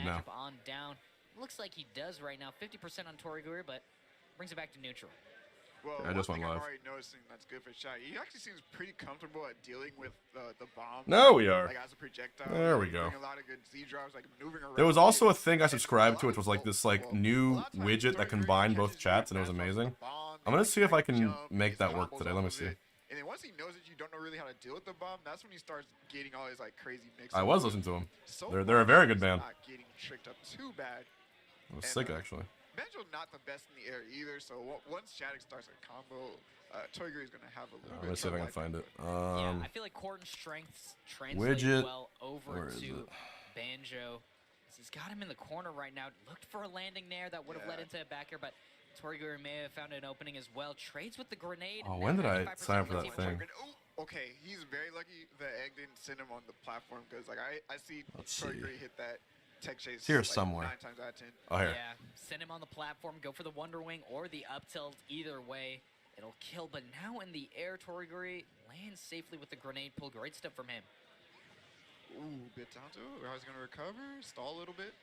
now. On down. Looks like he does right now. 50% on Toriguri, but brings it back to neutral. Well, I just one went thing I'm live. already noticing that's good for Shaq. He actually seems pretty comfortable at dealing with the bomb. No, we are. Like as a projectile. There we go. Doing a lot of good Z drives, like maneuvering around. There was also a thing I subscribed to, which was like this like new widget that combined both chats, and it was amazing. I'm gonna see if I can make that work today. Let me see. And then once he knows that you don't know really how to deal with the bomb, that's when he starts getting all his like crazy mix. I was listening to him. So They're a very good band. Not getting tricked up too bad. It was sick actually. Banjo's not the best in the air either, so once Shadic starts a combo, Tori is going to have a little bit. Let's see if I can find it. Yeah, I feel like Corton's strengths translate widget. well over to Banjo. He's got him in the corner right now. Looked for a landing there that would have led into a back air, but Toriguri may have found an opening as well. Trades with the grenade. Oh, when did I sign up for that thing? Oh, okay, he's very lucky the egg didn't send him on the platform because like I see Toriguri hit that tech chase here like somewhere. 9 times out of 10. Oh, here. Yeah, send him on the platform. Go for the Wonder Wing or the up tilt. Either way, it'll kill. But now in the air, Toriguri lands safely with the grenade pull. Great step from him. Ooh, bit down to it. How's he gonna recover? Stall a little bit.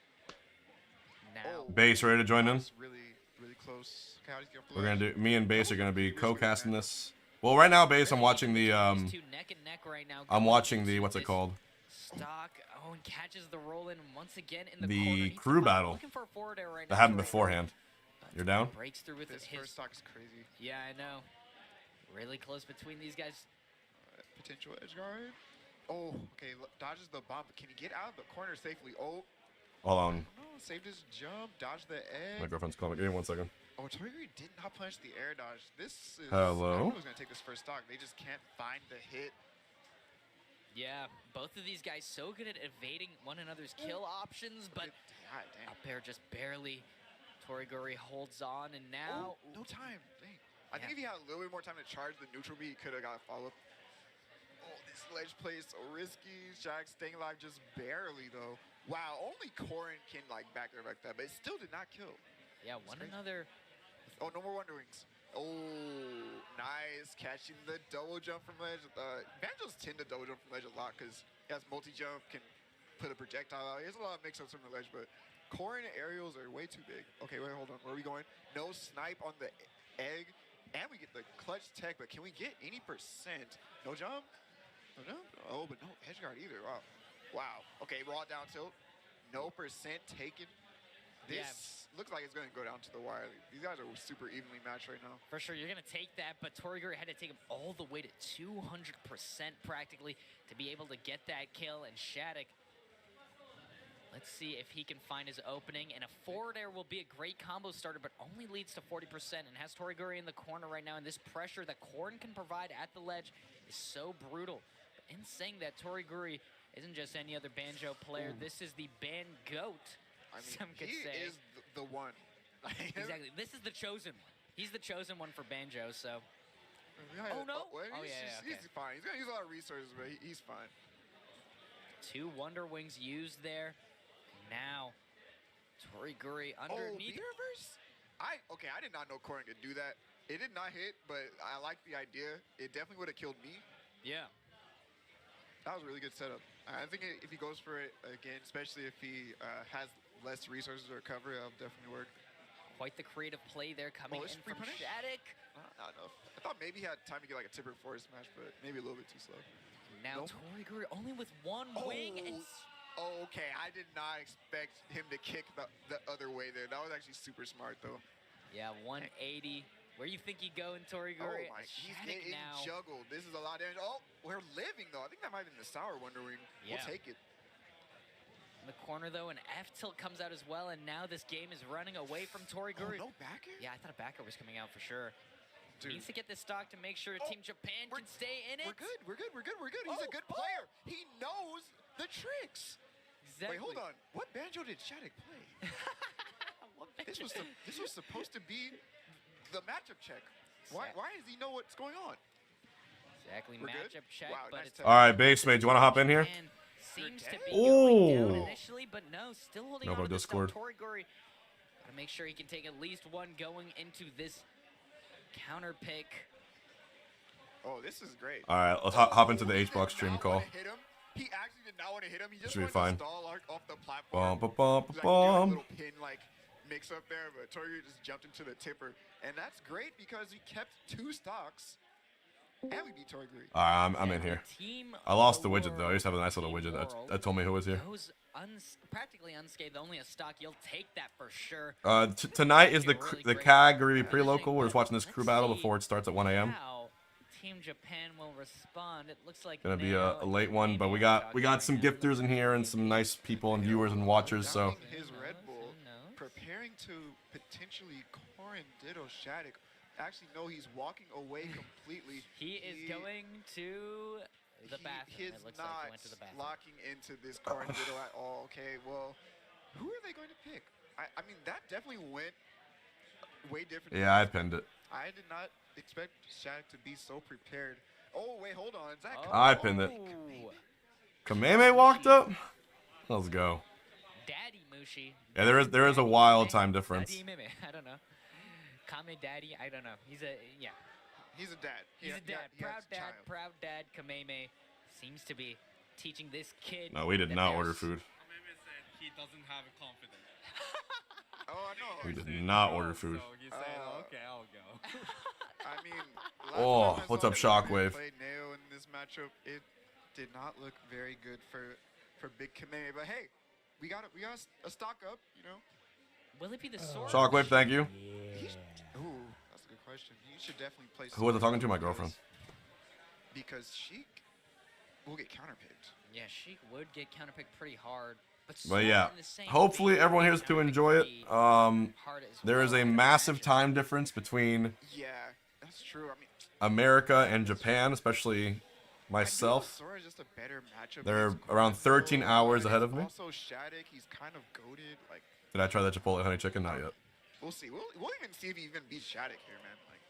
Now, Base ready to join in. Really close. Okay, how does he We're gonna do. Me and Base are gonna be co-casting this. Well, right now, Base, I'm watching the two neck and neck right now. I'm watching the what's it called? Stock. Oh, and catches the roll in once again in The corner. crew battle. Looking for a forward air right That now. happened beforehand. You're down? Breaks through with This his first stock is crazy. Yeah, I know. Really close between these guys. Potential edge guard. Oh, okay. Dodges the bomb. But can he get out of the corner safely? Oh. Hold on. No, saved his jump. Dodged the edge. My girlfriend's calling. Give me 1 second. Oh, Toriguri did not punish the air dodge. This is. Hello? I don't know who's gonna take this first stock. They just can't find the hit. Yeah, both of these guys so good at evading one another's kill options, but damn. up air just barely. Toriguri holds on, and now no time. Dang. I think if he had a little bit more time to charge the neutral beat, he could have got a follow-up. Oh, this ledge play is so risky. Shaq staying alive just barely though. Wow, only Korin can like back there like that, but it still did not kill. Yeah, one another. Oh, no more Wonder Wings. Oh, nice. Catching the double jump from ledge. Banjos tend to double jump from ledge a lot because he has multi-jump, can put a projectile out. He has a lot of mix-ups from the ledge, but Korin aerials are way too big. Okay, wait, hold on. Where are we going? No snipe on the egg, and we get the clutch tech, but can we get any percent? No jump? No jump? Oh, but no edge guard either. Wow. Wow. Okay, raw down tilt. No percent taken. This looks like it's going to go down to the wire. These guys are super evenly matched right now. For sure, you're going to take that, but Toriguri had to take him all the way to 200% practically to be able to get that kill. And Shadic, let's see if he can find his opening. And a forward air will be a great combo starter, but only leads to 40% and has Toriguri in the corner right now. And this pressure that Corn can provide at the ledge is so brutal. But in saying that, Toriguri isn't just any other Banjo player. This is the Ban GOAT. I mean, some could he say. is the one. Exactly. This is the chosen one. He's the chosen one for Banjo, so. Oh, no. He's fine. He's going to use a lot of resources, but he's fine. 2 Wonder Wings used there. Now, Toriguri underneath. Oh, the reverse? I did not know Korin could do that. It did not hit, but I like the idea. It definitely would have killed me. Yeah. That was a really good setup. I think if he goes for it again, especially if he has less resources to recover, that'll definitely work. Quite the creative play there coming in from Shadic. Not enough. I thought maybe he had time to get like a tipper forward smash, but maybe a little bit too slow. Now Toriguri only with 1 wing. And okay, I did not expect him to kick the other way there. That was actually super smart though. Yeah, 180. Where you think you go in Toriguri? Oh my, he's getting juggled. This is a lot of damage. Oh, we're living though. I think that might have been the sour Wonder Wing. Yeah. We'll take it. In the corner though, an F tilt comes out as well, and now this game is running away from Toriguri. Oh, no backer? Yeah, I thought a backer was coming out for sure. Dude. Needs to get this stock to make sure Team Japan can stay in it. We're good. He's a good player. He knows the tricks. Exactly. Wait, hold on. What banjo did Shadic play? This was supposed to be the matchup check. Why does he know what's going on? Exactly, We're matchup good? check. Wow, but nice it's All right, Base Mate, do you want to hop in here? Seems to be going down initially, but no, still holding on to this Discord. Toriguri. Gotta make sure he can take at least 1 going into this counter pick. Oh, this is great. All right, let's hop into the H-Box stream call. Hit him. He actually did not want to hit him. He just Should be wanted fine. to stall off the platform. Bum, bum, He's bum, like doing a bum. little pin like mix up there, but Tori just jumped into the tipper, and that's great because he kept 2 stocks, and we beat Tori. I'm in here. I lost the widget though. I used to have a nice little widget that told me who was here. Goes practically unscathed, only a stock. You'll take that for sure. Tonight is the Kagaribi pre-local. We're just watching this crew battle before it starts at 1 a.m. How Team Japan will respond. It looks like Gonna be a late one, but we got some gifters in here and some nice people and viewers and watchers. So His Red Bull, preparing to potentially Ditto Shadic. Actually, no, he's walking away completely. He is going to the bathroom. He's It looks not like he went to the bathroom. locking into this Ditto at all. Okay, well, who are they going to pick? I mean, that definitely went way different. yeah, I pinned it. I did not expect Shadic to be so prepared. Oh, wait, hold on. Is that I pinned it. Oh. KaMe walked up. Let's go. Daddy Mushi. Yeah, there is a wild time difference. Daddy Meme. I don't know. KaMe Daddy. I don't know. He's a He's a dad. He's a dad. He has Proud a dad. child. Proud dad. KaMe seems to be teaching this kid. No, we did that not there's- order food. KaMe said he doesn't have confidence. Oh, I know. We did not order food. So he said, okay, I'll go. I mean, Oh, last time I what's saw up, that Shockwave? Play Neo in this matchup, it did not look very good for Big KaMe. But hey, we got a stock up, you know. Will it be the sword? Shockwave, thank you. Ooh, that's a good question. You should definitely play. Who was I talking to? My Sword girlfriend. Because Sheik will get counterpicked. Yeah, Sheik would get counterpicked pretty hard. But But yeah, in the same hopefully vein, everyone here is to counterpick enjoy it. pretty hard as There is well a in the massive matchup. time difference between Yeah, that's true. I mean, America and Japan, especially I feel myself. Sora is just a better matchup. They're against around Tori, 13 though. hours And ahead of me. Also, Shadic, he's kind of goated. Like, Did I try that Chipotle honey chicken? Not yet. we'll see. We'll even see if he even beats Shadic here, man. Like,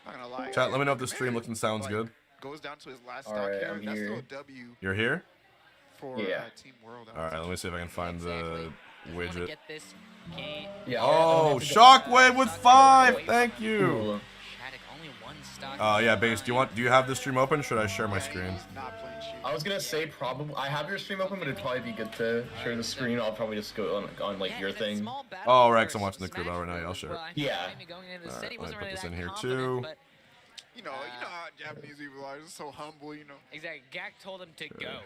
not gonna lie. Chat, let me know if the KaMe, stream looks and sounds like, good. Goes down to his last All stock right, here. I'm That's here. still a W You're here? for Yeah. Team World. All right, let me see if I can find the Exactly. Just wanna widget. get this game. Yeah. Oh, Shockwave with 5. Thank you. Cool. Shadic only one stock. Yeah, Base. Do you have the stream open? Should I share my screen? He's not playing Sheik. I was gonna say probably I have your stream open, but it'd probably be good to share the screen. I'll probably just go on like Yeah, your in a thing. small battle Oh, for Rex, I'm watching the crew Smash battle right now. Yeah, I'll Bros. share Well, it. I think Yeah. KaMe going into the All city right, wasn't let me really put this that in here confident, too. but You know how Japanese people are. Just so humble, you know. exactly. Gak told him to go.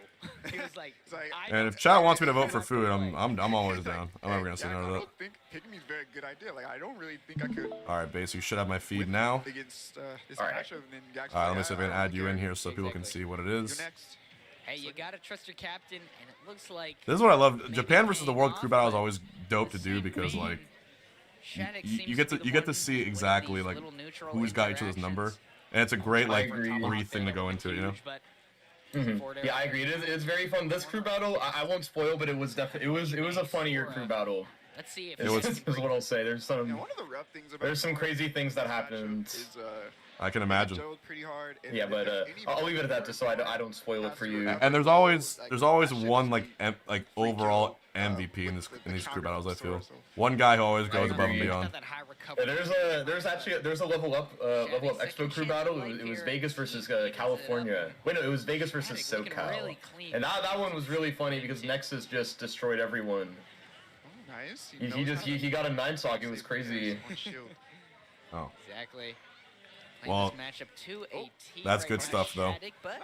He was like, It's like- I And don't if chat wants me to care vote for what food, you're I'm doing." always It's like, down. I'm never gonna say Jack, no to I that. don't think picking me is a very good idea. Like, I don't really think I could All right, Base. You should have my feed now. against this All right. matchup. And then Gak's All right, like, let me see if I can add you in here so people can Exactly. see what it You're is. next. Hey, you gotta trust your captain, and it looks like This is what I love. maybe Japan versus the paying World off, Crew Battle is but always dope to the do same because vein, like Shadic you seems get be to the you get to one see winning exactly these like little neutral who's got each other's number, interactions. and it's a great I like agree. re thing to go into it. You know. Huge, but Mhm. forward Yeah, I air- agree. It's very fun. This crew battle, I won't spoil, but it was definitely it was a funnier crew battle. Let's see if It was- Is what I'll say. There's Yeah, some one of the rough things about there's some Sora crazy things that matchup happened. Is, I can they imagine. juggled pretty hard, and Yeah, if but there's any I'll leave it at that member just so I don't spoil it for you. And there's always that shit one is like pretty like freaky, overall uh, MVP in with these crew counter battles. I feel Sora, so- one guy who always goes above and agree. beyond. Not that high recovery. Yeah, there's a level up expo crew battle. It was Vegas versus California. Wait, no, it was Vegas versus Shadic looking SoCal. really clean. And that one was really funny because Nexus just destroyed everyone. Oh, nice. He got a 9 stock. It was crazy. Oh, Exactly. Well, Playing this matchup to a T that's right good now, stuff, though. Shadic, but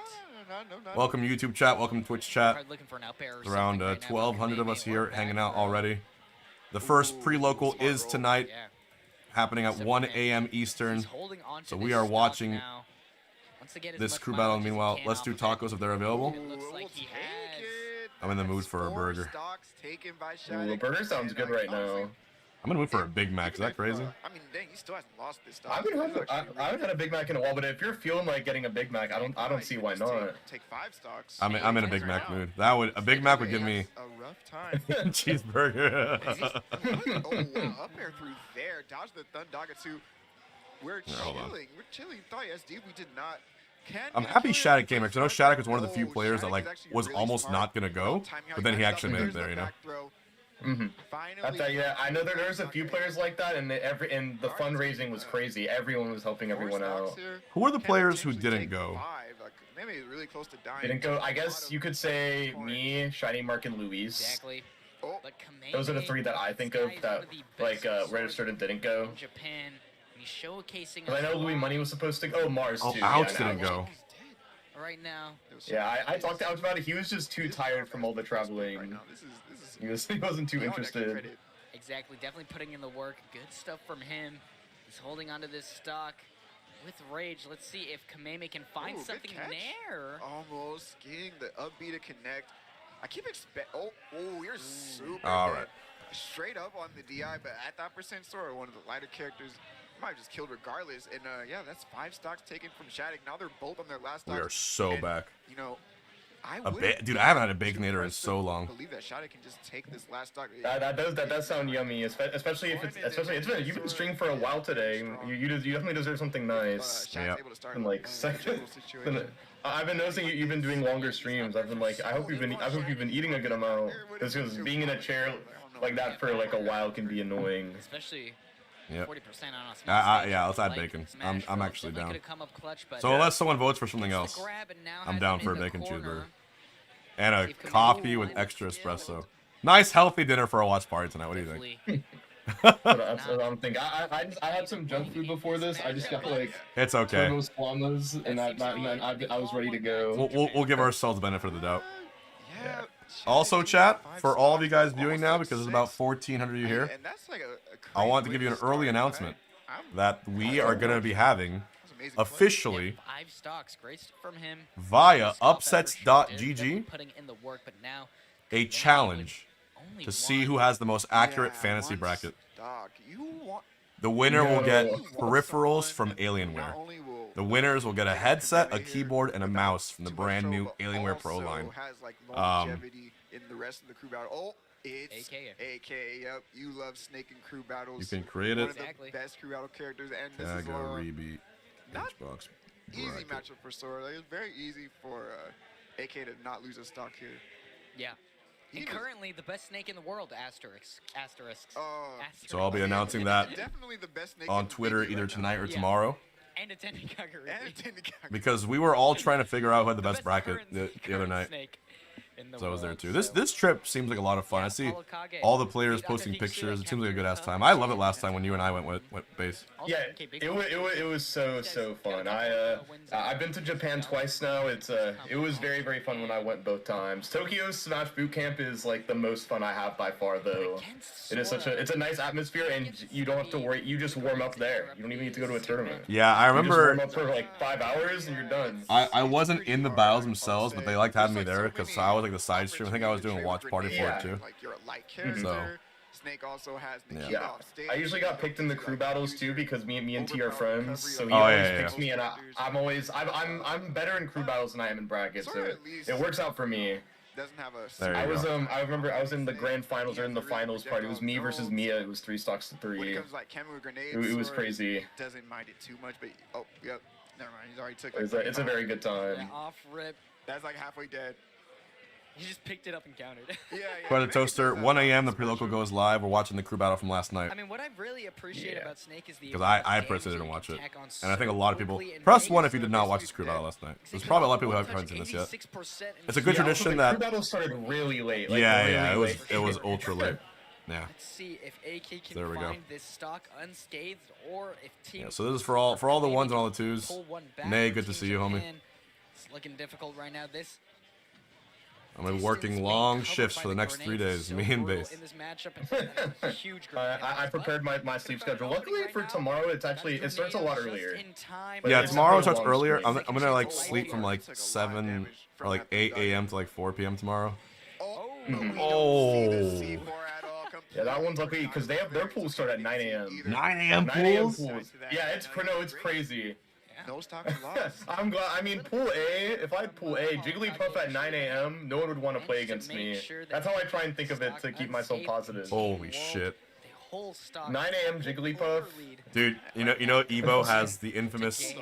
welcome YouTube chat. Welcome Twitch chat. hard looking for an up air or Around something right now, but 1,200 of KaMe us or here back hanging out throw. already. The first pre-local smart is roll. tonight, Yeah. happening at 1 a.m. He's Eastern. holding on to So this we are stock watching now. Wants to get as This much crew battle. mileage as he Meanwhile, can let's off do of it. tacos if they're available. It looks like he has. I'm in the mood for a burger. Ooh, burger sounds good right now. I'm in the mood for a Big Mac. Is that crazy? I mean, dang, he still hasn't lost this stock. I haven't had a Big Mac in a while, but if you're feeling like getting a Big Mac, I don't see why not. Take 5 stocks. I'm in a Big Mac mood. A Big Mac would give me a rough time. cheeseburger. Oh, wow, up air through there. Dodge the Thundagatsu. We're Yeah, hold on. chilling. We're chilling. Thought SD, we did not. I'm happy Shadic came here because I know Shadic was one of the few players that like was almost not gonna go, but then he actually made it there. You know. Yeah, I know there's a few players like that, and the fundraising was crazy. Everyone was helping everyone out. Who are the players who didn't go? KaMe is really close to dying. Didn't go. I guess you could say me, Shiny Mark, and Luis. Exactly. Oh, But KaMe, Those are the three that I think of this guy's that one of the best registered and didn't go. in Japan. And he's showcasing. 'Cause I know a Louis lot Money was supposed to go. Oh, Mars Oh, too. Alex yeah, didn't go. right now. Yeah, I talked to Alex about it. He was just too tired from all the traveling. Right now. This is He wasn't too beyond extra interested. credit. Exactly, definitely putting in the work. Good stuff from him. He's holding onto this stock with rage. Let's see if KaMe can find Ooh, good something catch. there. Almost getting the upbeat to connect. I keep oh, you're super All dead. right. Straight up on the DI, but at that percent store, one of the lighter characters might have just killed regardless. And yeah, that's 5 stocks taken from Shadic. Now they're both on their last We stocks. are so And, back. You know, Dude, I haven't had a Baconator in so long. believe that Shadic can just take this last stock. That does sound yummy, especially if you've been streaming for a while today. You definitely deserve something nice. Shadic's Yep. able to start And like a second, jungle situation. I've been noticing you've been doing longer streams. I've been like, I hope you've been eating a good amount. Because being in a chair like that for like a while can be annoying. Especially Yep. 40% on us. Yeah, let's add bacon. I'm actually down. So Yeah. unless someone votes for something else, I'm down for a bacon cheeseburger. And a coffee with extra espresso. Nice healthy dinner for a watch party tonight. What do you think? That's what I'm thinking. I had some junk food before this. I just got like It's okay. turbo llamas, and I was ready to go. We'll give ourselves the benefit of the doubt. Yeah. Also, chat, for all of you guys viewing now, because there's about 1,400 of you here, And that's like a I crazy want to way give you an start, early okay? announcement I'm- that we are going to be having that's amazing play. officially 5 stocks, great from him. via Small effort, sure, upsets.gg putting in the work, but now a KaMe challenge with only to see one. who has the most accurate Yeah, fantasy one bracket. stock. You want The winner will get No. peripherals from not Alienware. only will The winners will get a headset, a right here keyboard, and a without mouse from the too much brand new trouble, but Alienware Pro also line. has, like, longevity in the rest of the crew battle. Oh, it's AK. AK. Yep, you love Snake and crew battles. You can create One it. of Exactly. the best crew battle characters, and this is Kagaribi not Hbox easy bracket. matchup for Sora. Like, it's very easy for AK to not lose a stock here. Yeah. He And was- currently the best snake in the world, asterisks. So I'll be announcing that definitely the best Snake on in Twitter League either right now. tonight or Yeah. tomorrow. And attending Kagaribi. And Tourney Conclusion. Because we were all trying to figure out who had the best bracket current- the other current night. snake in the So I was there world, too. so- This trip seems like a lot of fun. I see all the players posting pictures. It seems like a good ass time. I love it last time when you and I went base. Also, Yeah, MK Big it was so fun. I've been to Japan twice now. It was very fun when I went both times. Tokyo's Smash Boot Camp is like the most fun I have by far though. It is it's a nice atmosphere and you don't have to worry. You just warm up there. You don't even need to go to a tournament. Yeah, I You just remember warm up for like 5 hours and you're done. I wasn't in the battles themselves, but they liked having me there because I was like the side stream. I think I was doing a watch party for it too. Like, you're a light character. So- Snake also has the Yeah. key Yeah, off stage. I usually got picked in the crew battles too because me and T are friends, so he Oh, always yeah, picks yeah. me, and I'm better in crew battles than I am in brackets, so Sort of at least it works out for me. doesn't have a There you I was go. I remember I was in the grand finals or in the finals part. It was me versus Miya. It was 3 stocks to when it 3. comes to, like KaMe grenades. It was Sora crazy. Doesn't mind it too much, but oh yep, never mind. He's already took. It's Like, a very good Yeah, time. off rip. That's like halfway dead. He just picked it up and countered. Yeah. Quite a KaMe toaster. does have 1 a a.m. The special- prelocal goes live. We're watching the crew battle from last night. I mean, what I really appreciate Yeah. about Snake is the Because I amount of personally damage didn't watch he it. can tack on And I think a so lot of people quickly and press make 1 if you did not this watch dude's the crew battle dead. last night. Because There's he probably a got lot of people who one haven't seen touch, this yet. 86% in It's a good Yeah, also tradition the that. crew battle started really late. Like, Yeah, really yeah, it was late. ultra late. Yeah. Let's see if AK can There we go. find this stock unscathed or if Team Yeah, so this is for all the ones and all the twos. pull one back Nay, for good to Team see you, homie. Japan. It's looking difficult right now. This I'm gonna be distance working being long covered shifts by for the next 3 grenades is days. so Me and brutal base. in this matchup. It's a huge grenade. I prepared my sleep schedule. Luckily for tomorrow, it starts a lot earlier. But Yeah, it's tomorrow a starts long earlier. stream. I'm gonna like sleep from like 7 or like 8 a.m. to like 4 p.m. tomorrow. Oh. Mhm. We don't see the Oh. C4 at all. Yeah, that one's lucky because their pools start at 9 a.m. 9 a.m. 9 a.m. pools? pools. Yeah, it's crazy. No stocks lost. I'm glad. I mean, pool A. If I had pool A, Jigglypuff at 9 a.m., no one would want to play against me. That's how I try and think of it to keep myself positive. Holy shit. 9 a.m. Jigglypuff. Dude, you know Evo has the infamous,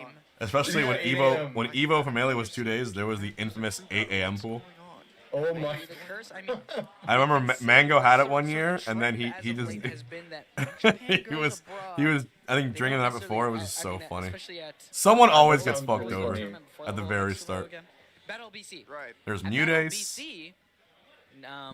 especially Yeah, when 8 Evo a.m. when Evo from Melee was 2 days, there was the infamous 8 a.m. pool. Oh my. The curse, I mean, I remember Mango had it one year, and then he as of just late has been that when Japan he goes was abroad, I think they drinking don't the night before. It was just necessarily- so funny. especially at Someone That always sounds gets fucked really over funny. at the very start. Battle BC. Right. There's At Mudace. BC,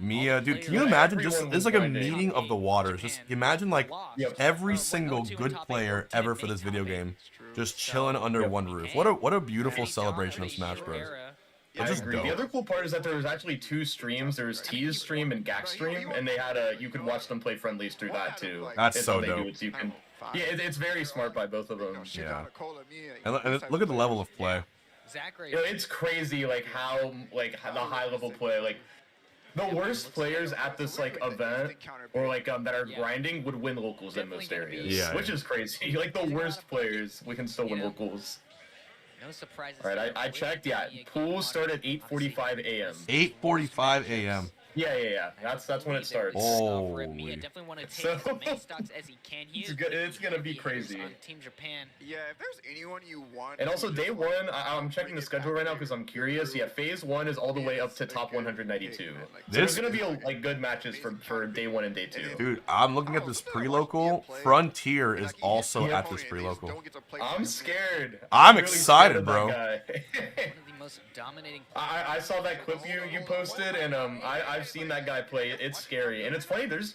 Mia, all the dude, can you players- imagine Everyone just was this is like a grinding. meeting of the waters? Just Japan imagine like lost, every went single 0-2 in good top eight, player or 10 ever in for this top video eight. game, True. just So, chilling under Yep. one roof. Hey, What a beautiful Any celebration of dominant Smash Bros. era. I It's just agree. dope. The other cool part is that there was actually 2 streams. There was T's stream and Gak's stream, and they had you could watch them play friendlies through that too. That's It's so how they do dope. it, so you can, yeah, it's very smart by both of them. Yeah. And look at the level of play. Zachary. You know, it's crazy how the high level play, like the worst players at this like event or like that are grinding would win locals in most areas. Yeah, Which yeah. is crazy. Like the worst players, we can still win locals. No surprises. All right, I checked. Yeah, pools start at 8:45 a.m. 8:45 a.m. Yeah. That's when it starts. Holy. Definitely want to take So- as many stocks as he can. He It's is good- it's gonna be hitters crazy. on Team Japan. Yeah, if there's anyone you want. And also day 1, I'm checking the schedule right now because I'm curious. Yeah, phase 1 is all the way up to top 192. So there's gonna be like good matches for day 1 and day 2. Dude, I'm looking at this pre-local. Frontier is also at this pre-local. I'm scared. I'm really excited, scared of bro. that guy. One of the most dominating. I saw that clip you posted, and I've seen that guy play. It's scary, and it's funny. There's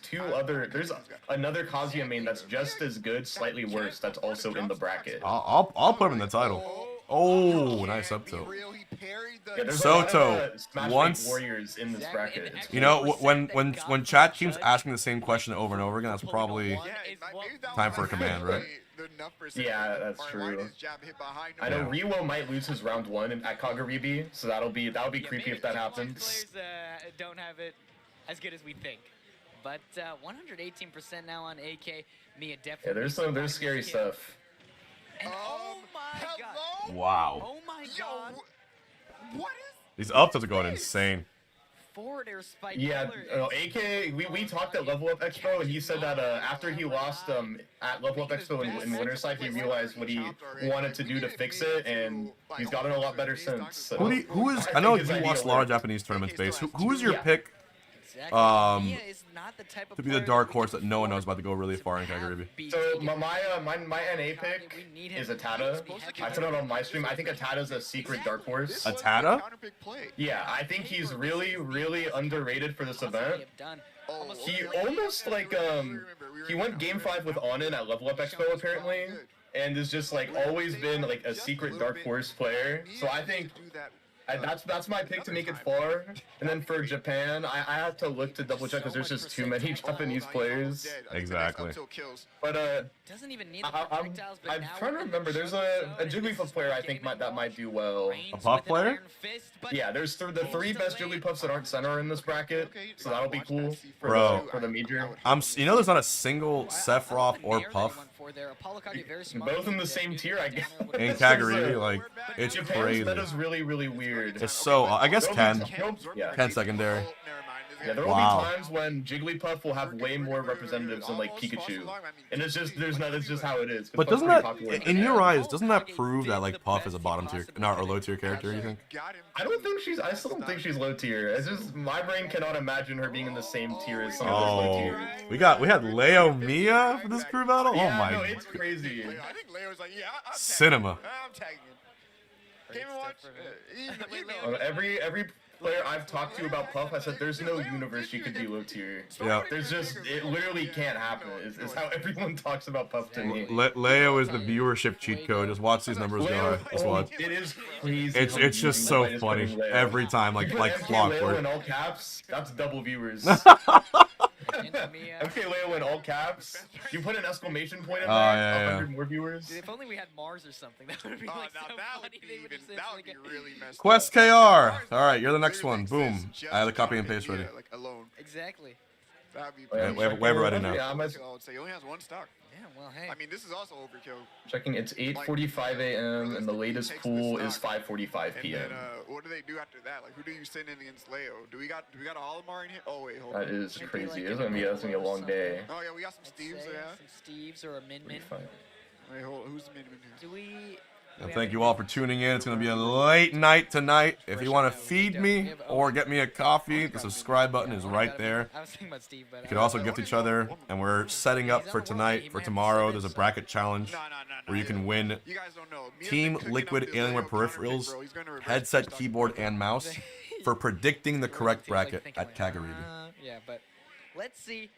another Kazuya main that's just as good, slightly worse. That's also in the bracket. I'll put him in the title. Oh, nice up tilt. Yeah, there's Soto, a lot of, Smash once- warriors in this bracket. It's You know, when chat keeps asking the same question over and over again, that's probably time for a command, right? Yeah, that's true. I know Riwo might lose his round 1 at Kagaribi, so that'll be creepy if that happens. Players don't have it as good as we think. But 118% now on AK. Mia definitely. Yeah, there's scary stuff. And oh my god. Wow. Oh my god. What These up tilts are going insane. Forward air spike. Yeah, killer. AK, we talked at Level Up Expo, and he said that after he lost at Level Up Expo in Winterside, he realized what he wanted to do to fix it, and he's gotten a lot better since. So. Who is? I know you watch a lot of Japanese tournament space. Who is your Yeah. pick Exactly. Mia is not the type of to be the player dark that horse that no one knows about to go really far in Kagaribi? So my NA pick is Atada. I put it on my stream. I think Atada's a secret dark horse. Atada? Yeah, I think he's really, really underrated for this event. He almost he went game 5 with Onin at Level Up Expo apparently, and has just always been a secret dark horse player. So I think that's my pick to make it far. And then for Japan, I have to look to double check because there's just too many Japanese players. Exactly. But doesn't even need the I'm projectiles, but now trying to with remember. There's a Jigglypuff player I think that might do well. A Puff player? Yeah, there's the 3 best Jigglypuffs that aren't center in this bracket, so that'll be cool for Bro. the major. You know, there's not a single Sephiroth or Puff Both in the same tier, I guess. in Kagaribi. Like, it's Japan's crazy. meta is really, really weird. It's so. I guess Ken. Yeah. Ken secondary. Yeah, there will Wow. be times when Jigglypuff will have way more representatives than Pikachu, and it's just it's just how it is. 'cause But Puff's doesn't pretty that, popular. in your eyes, doesn't that prove that Puff is a bottom tier, not or low tier character? You think? I still don't think she's low tier. It's just my brain cannot imagine her being in the same tier as someone that's low Oh, tier. we had Leo Mia for this crew battle. Oh Yeah, my, no, it's crazy. I think Leo's like, yeah, I'm Cinema. I'm tagging in. Game & Watch. Every player I've talked to about Puff, I said there's no universe she could be low tier. Yeah. There's just it literally can't happen. Is how everyone talks about Puff to me. Leo is the viewership cheat code. Just watch these numbers go. Just watch. It is crazy. It's just so funny every time, like Leo clockwork. in all caps. That's double viewers. Mia. MK Leo in all caps. You put an exclamation point in there. yeah, 100 more viewers. If only we had Mars or something, that would be Oh, like now so that would funny. be They would even, just say that it's would like be really messed Quest up. KR. All right, you're the next one. Boom. I have the copy and paste ready. Alone. Exactly. That'd be Yeah, we have it ready now. Yeah, I'm I would say he only has 1 stock. Yeah, well, hey. I mean, this is also overkill. checking. It's 8:45 a.m. and the latest pool is 5:45 And p.m. then, what do they do after that? Like, who do you send in against Leo? Do we got Olimar in here? Oh wait, hold on. That is crazy. It's gonna be a long day. Oh yeah, we got some Steves. Say Yeah. some Steves or a Min Min. Wait, hold on. Who's the min here? Do we? And thank you all for tuning in. It's going to be a late night tonight. If you want to feed me or get me a coffee, the subscribe button is right there. I was thinking about Steve, but You could also gift each other. And we're setting up for tonight. For tomorrow, there's a bracket challenge. No. where you can win You guys don't know. Mia's Team been cooking Liquid up this Alienware Leo counter pick, peripherals, bro. He's gonna reverse headset, push keyboard, Dr. and mouse for predicting the correct Team's, like, bracket thinking, at Kagaribi. Yeah, but let's see.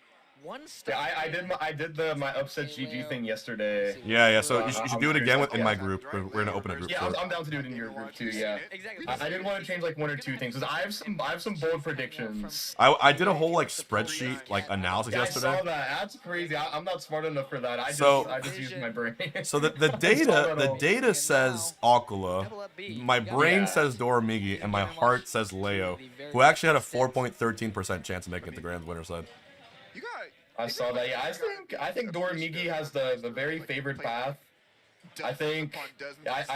One step. Yeah, I did my upset GG thing yesterday. Yeah. So you should do it again in my Yeah. group. We're gonna open a group Yeah, for it. I'm down to do it in your group too. Yeah. Exactly. I did want to change like one or two things because I have some bold predictions. I did a whole like spreadsheet like analysis Yeah, I yesterday. saw that. That's crazy. I'm not smart enough for that. I just used my brain. So the data says Aqua, my brain Yeah. says Doramigi, and my heart says Leo, who actually had a 4.13% chance of making it to grand winner side. You got. I saw that. Yeah, I think Doramigi has the very favored path. I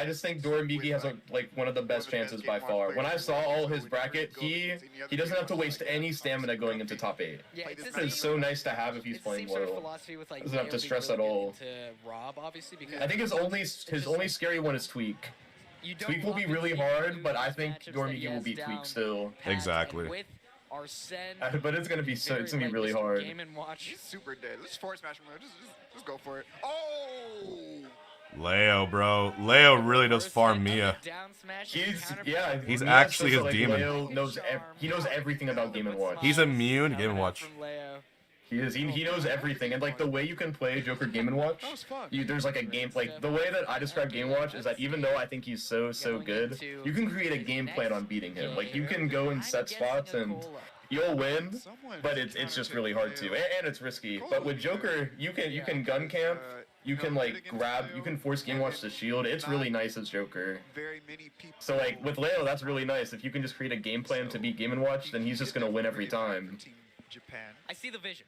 just think Doramigi has like one of the best chances by far. When I saw all his bracket, he doesn't have to waste any stamina going into top 8. Yeah, This is so nice to have if he's playing well. Doesn't have to stress at all. I think his only scary one is Tweek. Tweek will be really hard, but I think Doramigi will beat Tweek still. Exactly. But it's gonna be really hard. He's super dead. Let's force smash him. Just go for it. Oh! Leo, bro. Leo really does farm Miya. He's actually his demon. Leo knows he knows everything about Game & Watch. He's immune to Game & Watch. He is. He knows everything, and like the way you can play Joker Game & Watch, there's like a game like the way that I describe Game & Watch is that even though I think he's so good, you can create a game plan on beating him. Like you can go and set spots and you'll win, but it's just really hard to, and it's risky. But with Joker, you can gun camp. You can like you can force Game Watch to shield. It's really nice as Joker. So like with Leo, that's really nice. If you can just create a game plan to beat Game & Watch, then he's just gonna win every time. I see the vision.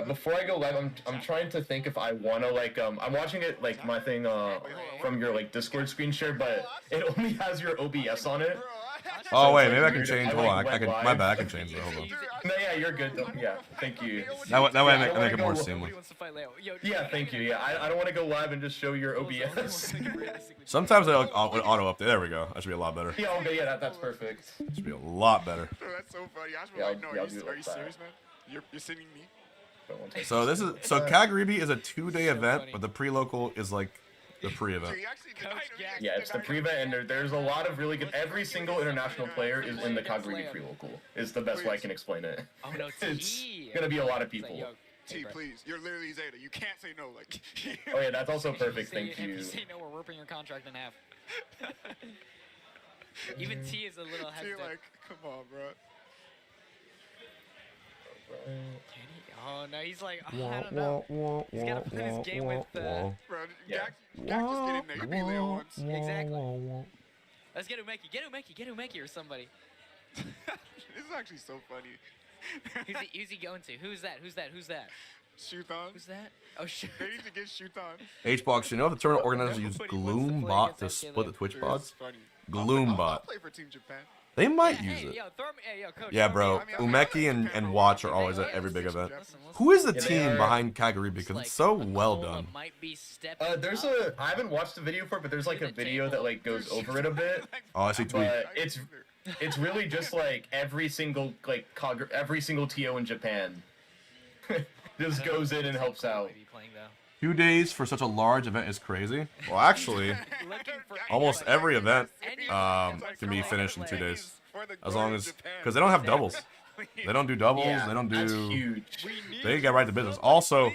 Before I go live, I'm trying to think if I wanna like I'm watching it like my thing from your like Discord screen share, but it only has your OBS on it. Oh wait, maybe I can change. Hold on, I can. My bad, I can change it. Hold on. No, yeah, you're good. Though. Yeah, thank you. That way I make it more seamless. Yeah, thank you. Yeah, I don't want to go live and just show your OBS. Sometimes I like auto update. There we go. That should be a lot better. Yeah, okay, yeah, that's perfect. Should be a lot better. Bro, that's so funny. I was Yeah, like, no, I'll are do you it like serious, man? You're sending me? So Kagaribi is a 2-day event, but the pre-local is like the pre-event. Yeah, it's the pre-event, and there's a lot of really good. Every single international player is in the Kagaribi pre-local. Is the best way I can explain it. Oh no, It's gonna be a lot of people. T, please. You're literally Zeta. You can't say no. Like. Oh yeah, that's also perfect. Thank If you. you say no, we're ripping your contract in half. Even T is a little hesitant. Like, come on, bro. Oh no, he's like, I don't know. He's gotta play this game with. Bro, Yeah. Gak just get in there. You beat Leo once. Exactly. Let's get Umeki or somebody. This is actually so funny. Who's he going to? Who's that? Shoot-on. Who's that? Oh shit. They need to get shoot-on. H-Box, you know if the tournament organizers use Gloombot to split the Twitch pods? Gloombot. I'll play for Team Japan. They might use it. Coach, Yeah, bro. Umeki and Watch are always at every big event. Who is the team behind Kagaribi? Because it's so well done. I haven't watched the video for it, but there's like a video that like goes over it a bit. Oh, I see Tweek. But it's really just like every single TO in Japan just goes in and helps out. 2 days for such a large event is crazy. Well, actually, almost every event can be finished in 2 days. As long as, because they don't have doubles. They don't do doubles. Yeah, they don't that's do. huge. They get right to business. Also,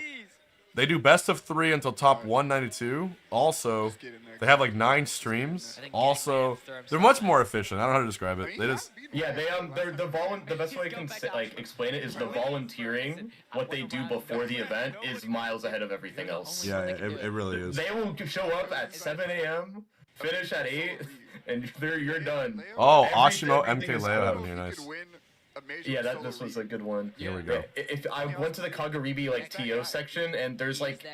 they do best of 3 until top 192. Also, they have like 9 streams. Also, they're much more efficient. I don't know how to describe it. They just. Yeah, they're the best way I can like explain it is the volunteering. What they do before the event is miles ahead of everything else. Yeah, it really is. They will show up at 7 a.m., finish at 8, and you're done. Oh, Asimo, MK Leo having here, nice. Yeah, this was a good one. Here we go. If I went to the Kagaribi like TO section, and there's like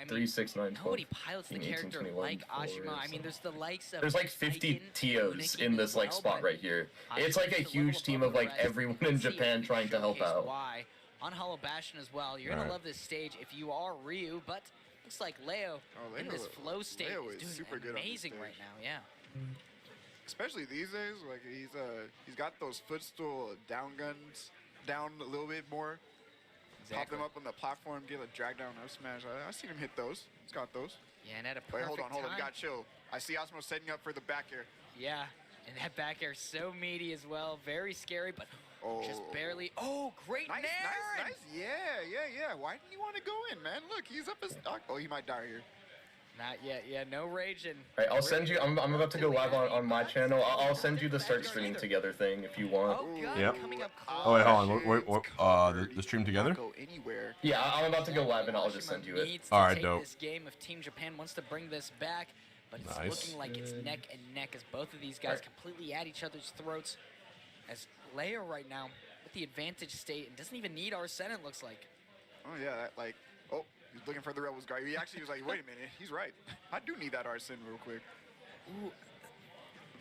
3, 6, 9, 12. Nobody pilots the 18, character 21, like 4, Ashima. I mean, there's the likes of. There's like 50 TOs in this like spot right here. It's like a huge team of like everyone in Japan trying to help out. On Hollow Bastion as well. You're gonna love this stage if you are Ryu, but looks like Leo in this flow state is doing amazing right now. Yeah. Especially these days, like he's got those footstool down guns down a little bit more. pop them up on the platform, get a drag down up smash. I seen him hit those. He's got those. Yeah, and at a Wait, perfect hold on. time. Got chill. I see Asimo setting up for the back air. Yeah, and that back air so meaty as well. Very scary, but just barely. Oh, great nice, nair! nice. Yeah. Why didn't you want to go in, man? Look, he's up his stock. Oh, he might die here. Not yet. Yeah, no raging. All right, I'll send you. I'm about to go live on my channel. I'll send you the start streaming together thing if you want. Oh, God, Yep. coming up Oh wait, hold close. on. Wait, the stream together? Go anywhere. Yeah, I'm about to go live and I'll just send you it. Needs to All right, take dope. This game if Team Japan wants to bring this back, but it's Nice. looking like it's neck and neck as both of these guys completely at each other's throats. As Leo right now with the advantage state and doesn't even need Arsene, it looks like. Oh yeah, he's looking for the Rebels guard. He actually was like, wait a minute, he's right. I do need that Arsene real quick. Ooh,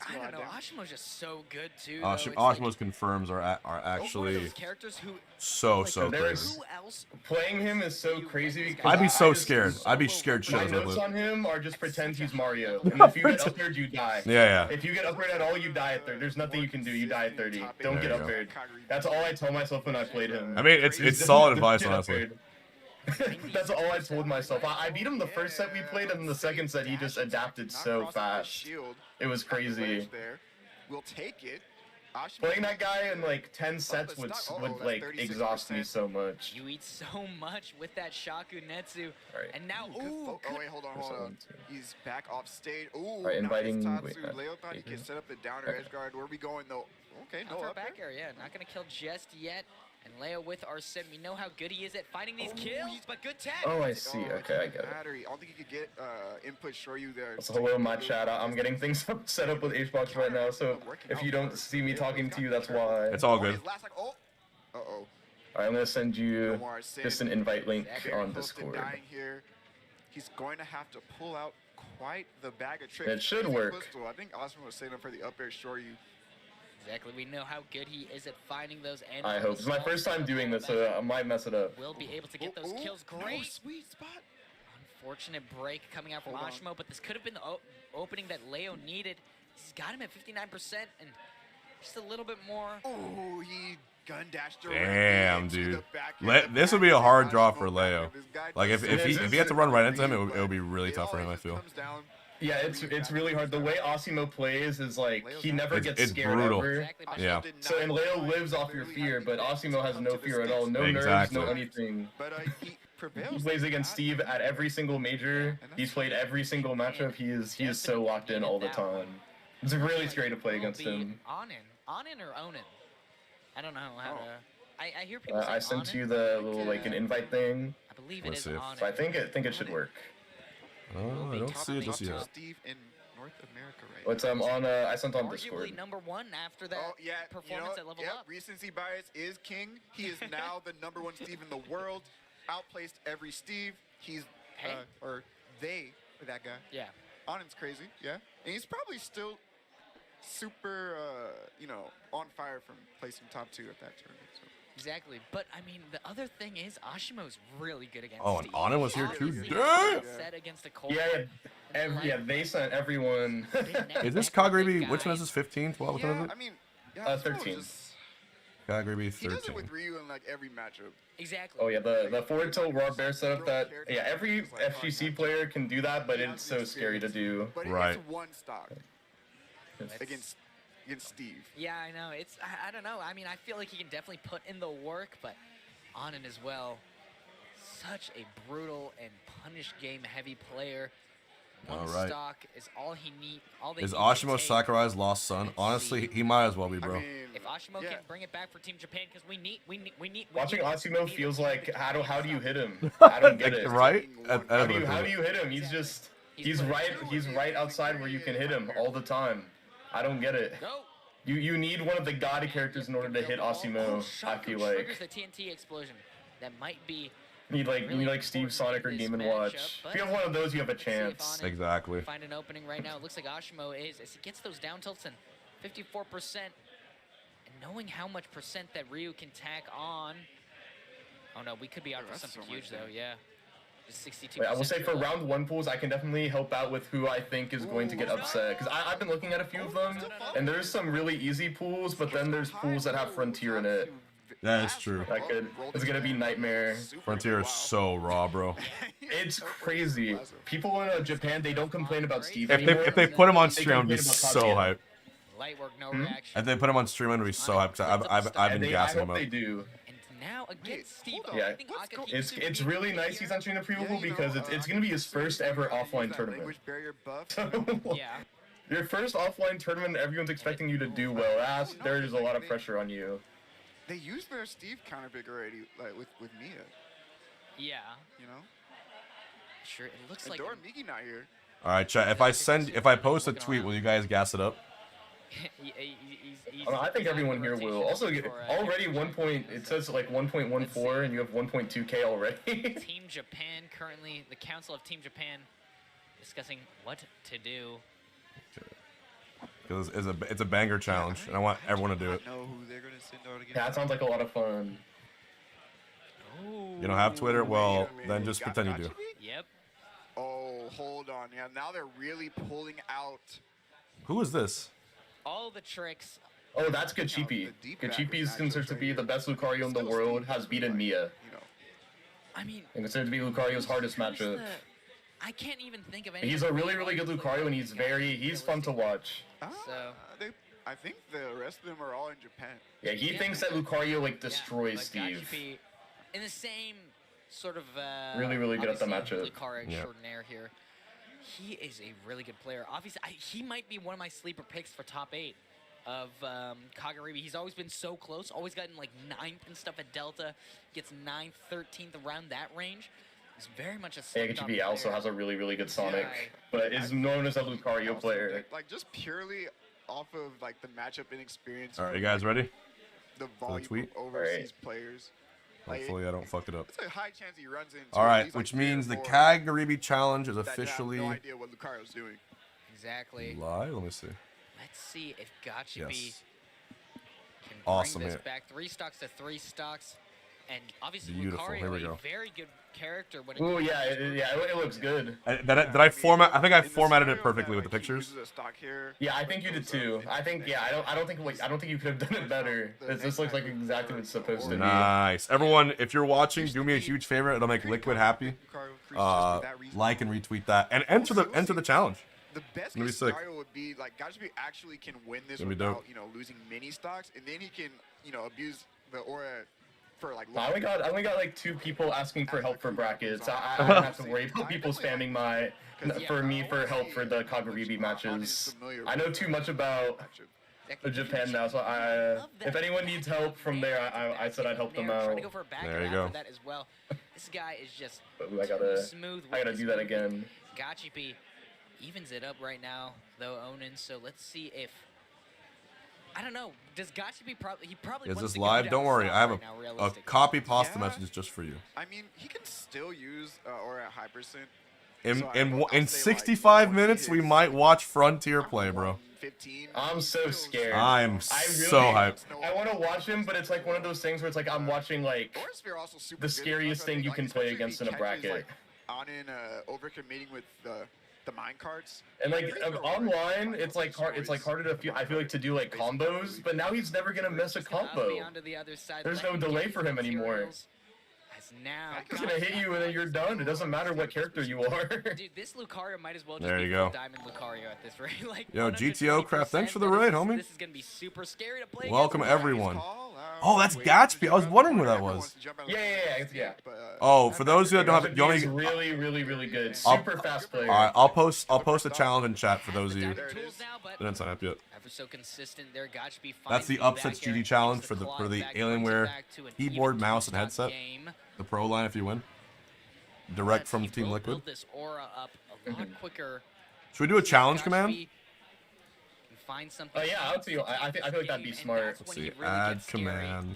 I don't know. Ashimo's just so good too. Ashimo's confirms are actually those characters who so there's- crazy. who else? Playing him is so crazy because I'd be so I just- scared. I'd be scared My shitless. notes on him are just pretend he's Mario. And if you get upaired, you die. Yeah. If you get upaired at all, you die at 30. There's nothing you can do. You die at 30. Don't get There you go. upaired. That's all I tell myself when I played him. I mean, it's Just solid don't advice, get honestly. upaired. That's all I told myself. I beat him the first set we played, and the second set he just adapted so fast. It was crazy. We'll take it. Playing that guy in like 10 sets would like exhaust me so much. You eat so much with that Shaku Netsu, Right. and now Oh wait, hold on. He's back off stage. Ooh, Right, inviting- nice wait, Tatsu. Leo thought he could set up the downer edge guard. Where are we going though? Okay, no upper up back there. air, yeah, not gonna kill just yet. And Leo with Arsene, we know how good he is at finding these kills, but good tag. Oh, I see. Okay, I get it. Battery. I don't think you could get input show you there. So hello, my chat. I'm getting things set up with Hbox right now, so if you don't see me talking to you, that's why. It's all good. Uh-oh. Alright, I'm gonna send you just an invite link on Close to Discord. dying here. He's going to have to pull out quite the bag of tricks. It should Easy work. pistol. I think Asimo was saying up for the up air short you. Exactly, we know how good he is at finding those. And I hope. It's my first time doing this, so I might mess it up. Will be able to get those kills. Great. No, sweet spot. Unfortunate break coming out from Ashimo, but this could have been the opening that Leo needed. He's got him at 59% and just a little bit more. Oh, he gun dashed Damn, dude. This would be a hard draw for Leo. Like if he had to run right into him, it would be really tough for him, I feel. Yeah, it's really hard. The way Asimo plays is like he never gets It's scared brutal. ever. Exactly, but Yeah. So and Leo lives off your fear, but Asimo has no fear at all. No nerves, Exactly. no anything. But he prevails. He plays against Steve at every single major. He's played every single matchup. He is so locked in all the time. It's really scary to play against him. Onin or Onin? I don't know how to. I hear people say I sent Onin. you the little like an invite thing, I believe it Let's is see. Onin. so I think it should work. Oh, I don't see it just yet. Steve in North America, right? What's on I sent on Arguably Discord. #1 after that performance at Level Up. Recency bias is king. He is now the #1 Steve in the world. Outplaced every Steve. He's or they or that guy. Yeah. Onin's crazy, yeah. And he's probably still super on fire from placing top 2 at that tournament. So. Exactly, but I mean the other thing is Ashimo's really good against Oh, and Steve. Onin was here too. Obviously, Damn! set against a cold. Yeah, they sent everyone. Is this Kagaribi? Which one is this? 15, 12? Which one is Yeah, it? I mean, Asimo 13. just- Kagaribi He does it 13. with Ryu in like every matchup. Exactly. Oh yeah, the forward tilt raw bear setup that every FGC player can do that, but it's so scary to do. But Right. it's one stock against Steve. Yeah, I know. It's I don't know. I mean, I feel like he can definitely put in the work, but Onin as well. Such a brutal and punish game heavy player. One All right. stock is all he need. All they Is need to Ashimo take. Sakurai's lost son? Honestly, he might as well be, bro. I mean, If Ashimo yeah. can bring it back for Team Japan, because we need. Watching Asimo feels like how do you hit him? Like, I don't get it. right? How do you hit him? He's right outside where you can hit him all the time. I don't get it. Go. You need one of the god characters in order to hit Asimo. I feel like Triggers the TNT explosion. That might be. you need like Steve Sonic or Game & Watch. If you have one of those, you have a chance. Exactly. Find an opening right now. It looks like Ashimo is, as he gets those down tilts and 54%. And knowing how much percent that Ryu can tack on. Oh no, we could be out for that's something so much, huge though, yeah. Just 62%. Wait, I will say for round 1 pools, I can definitely help out with who I think is going to get upset. Because I've been looking at a few of them, and there's some really easy pools, but then there's pools that have Frontier in it. That is true. That could. It's gonna be nightmare. Frontier is so raw, bro. It's crazy. People in Japan, they don't complain about Steve If anymore. they put him on They stream, I'd be complain about so Kazuya. hyped. Light work, no reaction. If they put him on stream, I'd be so hyped. 'Cause I've been gassing him I up. hope they do. And now against Steve. Yeah, I think Akaki's it's super really good nice he's here. entering the pre-pool because it's gonna be his first ever offline tournament. Language barrier buff. Yeah. Your first offline tournament, everyone's expecting you to do well. There's a lot of pressure on you. They used their Steve counter pick already, like with Miya. Yeah. You know. Sure. It looks And like. Dora Miki not here. All right, chat. If I post a tweet, will you guys gas it up? I think everyone here will. Also, already 1 point. It says like 1.14, and you have 1.2K already. Team Japan currently, the Council of Team Japan, discussing what to do. Because it's a banger challenge, and I want everyone to do it. Know who they're gonna send out again. Yeah, that sounds like a lot of fun. You don't have Twitter? Well, then just pretend you do. Yep. Oh, hold on. Yeah, now they're really pulling out. Who is this? All the tricks. Oh, that's Gachipi. Gachipi is considered to be the best Lucario in the world. Has beaten Miya. You know. I mean. And considered to be Lucario's hardest who's matchup. I can't even think of any. He's a really, really good Lucario, and he's fun to watch. So- I think the rest of them are all in Japan. Yeah, he thinks that Lucario like destroys Yeah, but Steve. Gachipi, in the same sort of Really, really good at the obviously matchup. Lucario Yeah. extraordinaire here. He is a really good player. Obviously, he might be one of my sleeper picks for top 8 of Kagaribi. He's always been so close. Always gotten like 9th and stuff at Delta. Gets 9th, 13th around that range. He's very much a Yeah, slept-on Gachipi also player. has a really, really good Sonic, Yeah. but is known as a Lucario Also, player. Like just purely off of like the matchup inexperience. All right, you guys ready? The volume tweet? of overseas players. Like, Hopefully I don't fuck it up. it's a high chance he runs into. All at right, least, like, which 3 or means the 4 Kagaribi challenge is that have officially no idea what Lucario's doing. Exactly. live. Let me see. Let's see if Gachipi Yes. can Awesome bring this hit. back. 3 stocks to 3 stocks. And obviously Beautiful. Lucario, Here we a go. very good character when it Oh comes yeah, to it looks good. Did I format? I think I In the formatted it scenario perfectly that, with the like, he pictures. uses a stock here, Yeah, I think you did too. I think I don't think you could have done it better. This looks like exactly what it's supposed to be. Nice. Everyone, if you're watching, do me a huge favor. It'll make Liquid happy. Lucario increases just for that reason. Like and retweet that, and enter the challenge. The best gonna be case sick. scenario would be like Gachipi actually can win this Gonna be without dope. losing mini stocks, and then he can abuse the aura for like. I only got like 2 people asking for help for brackets. I don't have to worry about people spamming for help for the Kagaribi matches. I know too much about Japan now, so if anyone needs help from there, I said I'd help them Trying out. to go for a back There you after go. that as well. This guy is just But I gotta smooth. with I gotta his do that movement. again. Gachipi evens it up right now, though, Onin. So let's see if I don't know. Does Gachipi probably Is wants this to go live? down Don't worry. south I have right now, a realistically. copy pasta Yeah. messages just for you. I mean, he can still use aura at high percent. In So I'll in say, like, 65 once minutes, he we hits might watch Frontier play, bro. 115, I'm so scared. I am so hyped. I want to watch him, but it's like one of those things where it's like I'm watching like Aura Sphere also super the good. scariest thing you can play against in a bracket. Onin overcommitting with the mine cards. And like online, it's like harder to I feel like to do like combos, but now he's never gonna miss a He's gonna up combo. me onto the other side, There's let no him delay get for him anymore. materials. As now, He's gonna hit you and then you're done. It doesn't matter what character you are. Dude, this Lucario might as well just There be you full go. Diamond Lucario at this rate. Like Yo, GTO crap, thanks for the 120%, raid, but homie. This is gonna be super scary to play. Welcome against. everyone. Oh, that's Gachipi. I was wondering who that was. Yeah. Oh, for those who don't have it, you He's only. really good. I'll- Super fast player. All right, I'll post a challenge in chat for those of you Diamond tools now, but that didn't sign up yet. ever so consistent there. Gachipi That's the Upsets GD challenge for the Alienware keyboard, mouse, and headset. The pro line if you win. Direct from Team Liquid. Build this aura up a lot quicker. Should we do a challenge command? Gachipi can find something. Yeah, I feel like that'd be smart. Let's see. Add command.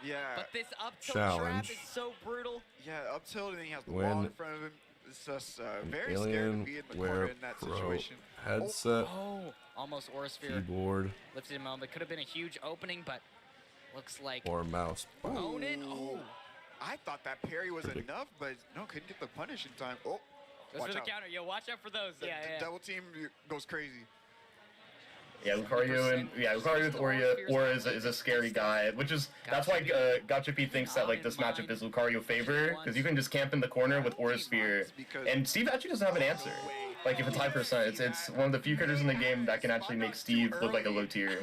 Yeah. But this up tilt Challenge. trap is so brutal. Yeah, up tilt and then he has the Win wall in front of him. It's just very scary to be in the corner Alienware in that Pro situation. headset, Oh, almost aura sphere keyboard, lifted him up. It could have been a huge opening, but looks like or mouse. Onin. Oh, I thought that parry was Perfect. enough, but no, couldn't get the punish in time. Oh, goes watch for the out. counter. Yo, watch out for those. The Yeah. double team goes crazy. Yeah, Lucario with Aura is a scary guy, that's why Gachipi thinks that like this matchup is Lucario favor, because you can just camp in the corner with Aura Sphere, and Steve actually doesn't have an answer. Like if it's high percent, it's one of the few critters in the game that can actually make Steve look like a low tier.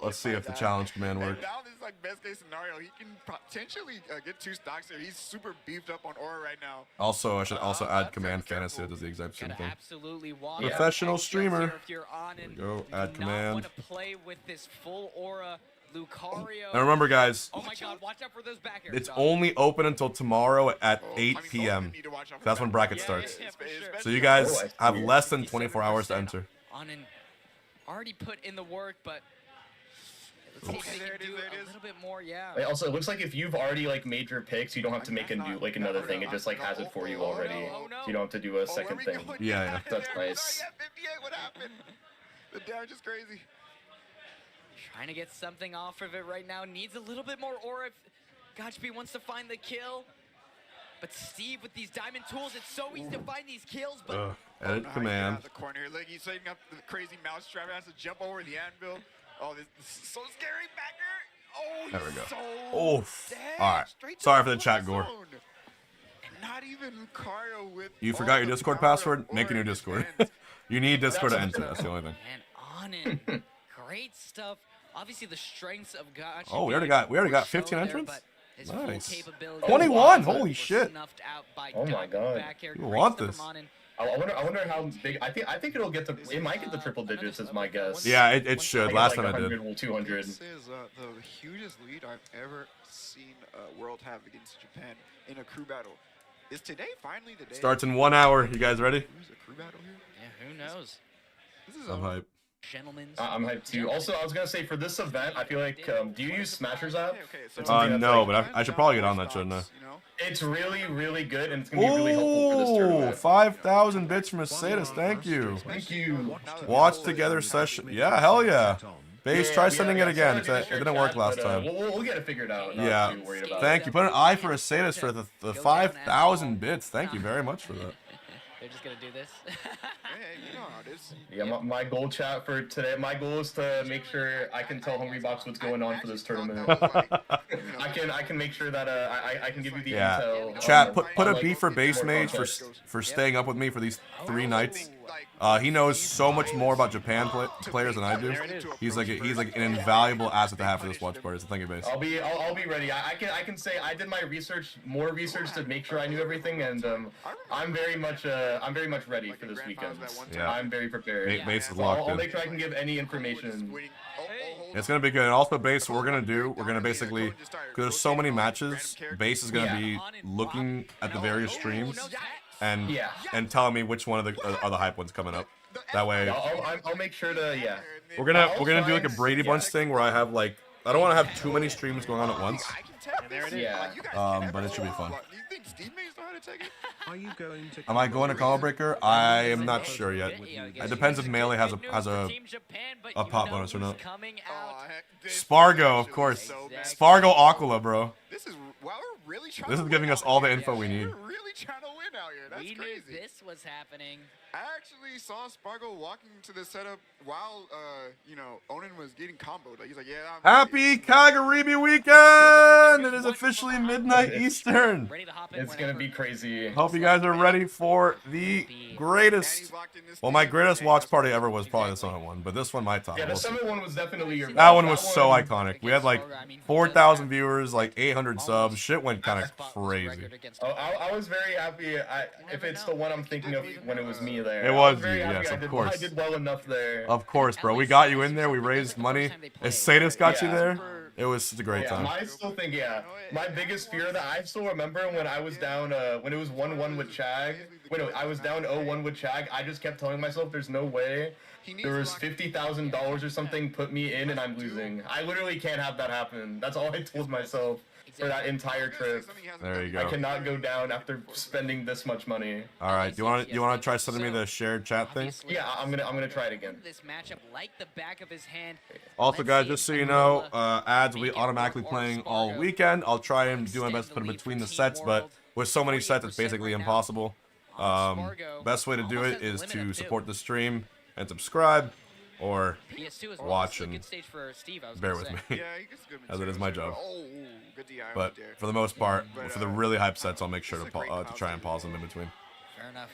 Let's see if the challenge command works. Now this is like best case scenario. He can potentially get 2 stocks there. He's super beefed up on Aura right now. Also, I should also add command fantasy. It does the exact same thing. Absolutely walk Professional streamer. if you're on and There we go. you Add do command. Not want to play with this full Aura Lucario. And remember, guys, Oh my God! Watch out for those back airs. it's only open until tomorrow at 8 p.m. That's when bracket starts. Yeah, for sure. So you guys have less than 24 hours to enter. Onin already put in the work, but let's see if they can do a little bit more. Yeah. Also, it looks like if you've already like made your picks, you don't have to make a new another thing. It just like has it for you already. So you don't have to do a second thing. Yeah. That's nice. Yeah, 58. What happened? The damage is crazy. Trying to get something off of it right now. Needs a little bit more aura if Gachipi wants to find the kill. But Steve with these diamond tools, it's so easy to find these kills. But Edit command. The corner here. Look, he's setting up the crazy mouse trap. Has to jump over the anvil. Oh, this is so scary. Backer. Oh, There we go. So Oof. dead. All right. Straight to Sorry for the flip chat, Gore. zone. And not even Lucario with You all forgot your the Discord power password? of Make a Aura new in his Discord. hands. You need Discord to enter. That's the only thing. and Onin, great stuff. Obviously, the strengths of Gachipi. Oh, we already got 15 shown there, entrants? but his full Nice. capability 21, was holy shit. snuffed out by Oh my God. back air. You Great want stuff this. from Onin. I wonder how big. I think it'll get to. It might get to triple digits, is my guess. Yeah, it should. Last time like I did. 100 or 200. This is the hugest lead I've ever seen World have against Japan in a crew battle. Is today finally the day? Starts in 1 hour. You guys ready? Who's a crew battle here? Yeah, who knows? This is I'm hype. Gentlemen's. I'm hyped too. Also, I was gonna say for this event, I feel like do you use Smashers app? so It's something that's, No, like, but I should probably get on that, shouldn't I? You know? it's really good, and it's gonna be really helpful for this Ooh, tournament. 5,000 bits from Mercedes. Thank you. Thank you. Watch together session. Yeah, hell yeah. Base, try sending it again. I saw It in the didn't work chat, last but, time. We'll get it figured out. Not Yeah. too worried about Thank it. you. Put an eye for Mercedes for the 5,000 bits. Thank you very much for that. They're just gonna do this. Hey, you know how it is. Yeah, my goal chat for today. My goal is to make sure I can tell Hungrybox what's going on for this tournament. I can make sure that I can give you the Yeah. intel. Chat, on, put a like, B for base more mage context. for staying up with me for these 3 nights. Like, He knows so much more about Japan players than I do. He's like an invaluable asset to have for this watch party. So thank you, base. I'll be ready. I can say I did my more research to make sure I knew everything, and I'm very much ready for this weekend. Yeah. I'm very prepared. Base is So locked I'll in. make sure I can give any information. It's gonna be good. And also, base, what we're gonna basically, because there's so many matches, base is gonna be looking at the various streams and Yeah. and telling me which one of the are the hype ones coming up. That way, I'll make sure to we're gonna do like a Brady Bunch thing where I have like I don't want to have too many streams going on at once. Yeah. But it should be fun. Do you think Steve may know how to take it? Are you going to? Am I going to Combo Breaker? I am not sure yet. It depends if Melee has a pop bonus or not. Spargo, of course. Spargo Aquila, bro. This is wow, we're really trying. This to is giving win us out all the here. info we need. We're really trying to win out here. That's We knew crazy. this was happening. I actually saw Spargo walking to the setup while Onin was getting comboed. Like, he's like, yeah. Happy Kagaribi weekend! It is officially midnight Eastern. Ready to hop in It's gonna be whenever. crazy. Hope you guys are ready for the greatest. Well, my greatest watch party ever was probably the Summit one, but this one my top. Yeah, the We'll see. Summit one was definitely your. That one was so iconic. We had like 4,000 viewers, like 800 subs. Shit went kind of crazy. Oh, I was very happy. If it's the one I'm thinking of when it was me there. It I was very you, happy yes, I of did- course. I did well enough there. Of course, bro. We got you in there. We raised money. Sadis got you there. It was such a great Yeah, time. I still think, my biggest fear that I still remember when I was down, when it was 1-1 with Chag, I was down 0-1 with Chag, I just kept telling myself there's no way there was $50,000 or something put me in and I'm losing. I literally can't have that happen. That's all I told myself for that entire trip. There you I go. cannot go down after spending this much money. All right. You want to try sending me the shared chat thing? Yeah, I'm gonna try it again. This matchup like the back of his hand. Also, guys, just so you know, ads will be automatically playing all weekend. I'll try and do my best to put them between the sets, but with so many sets, it's basically impossible. Best way to do it is to support the stream and subscribe, or PS2 as well. watch This is a and good stage for Steve, I was bear gonna with say. me, Yeah, he gets good as it is my job. Oh, good DI But right there. for the most part, But, for the really hype sets, I'll make sure this to, is a great to try and pause them in between. Fair enough.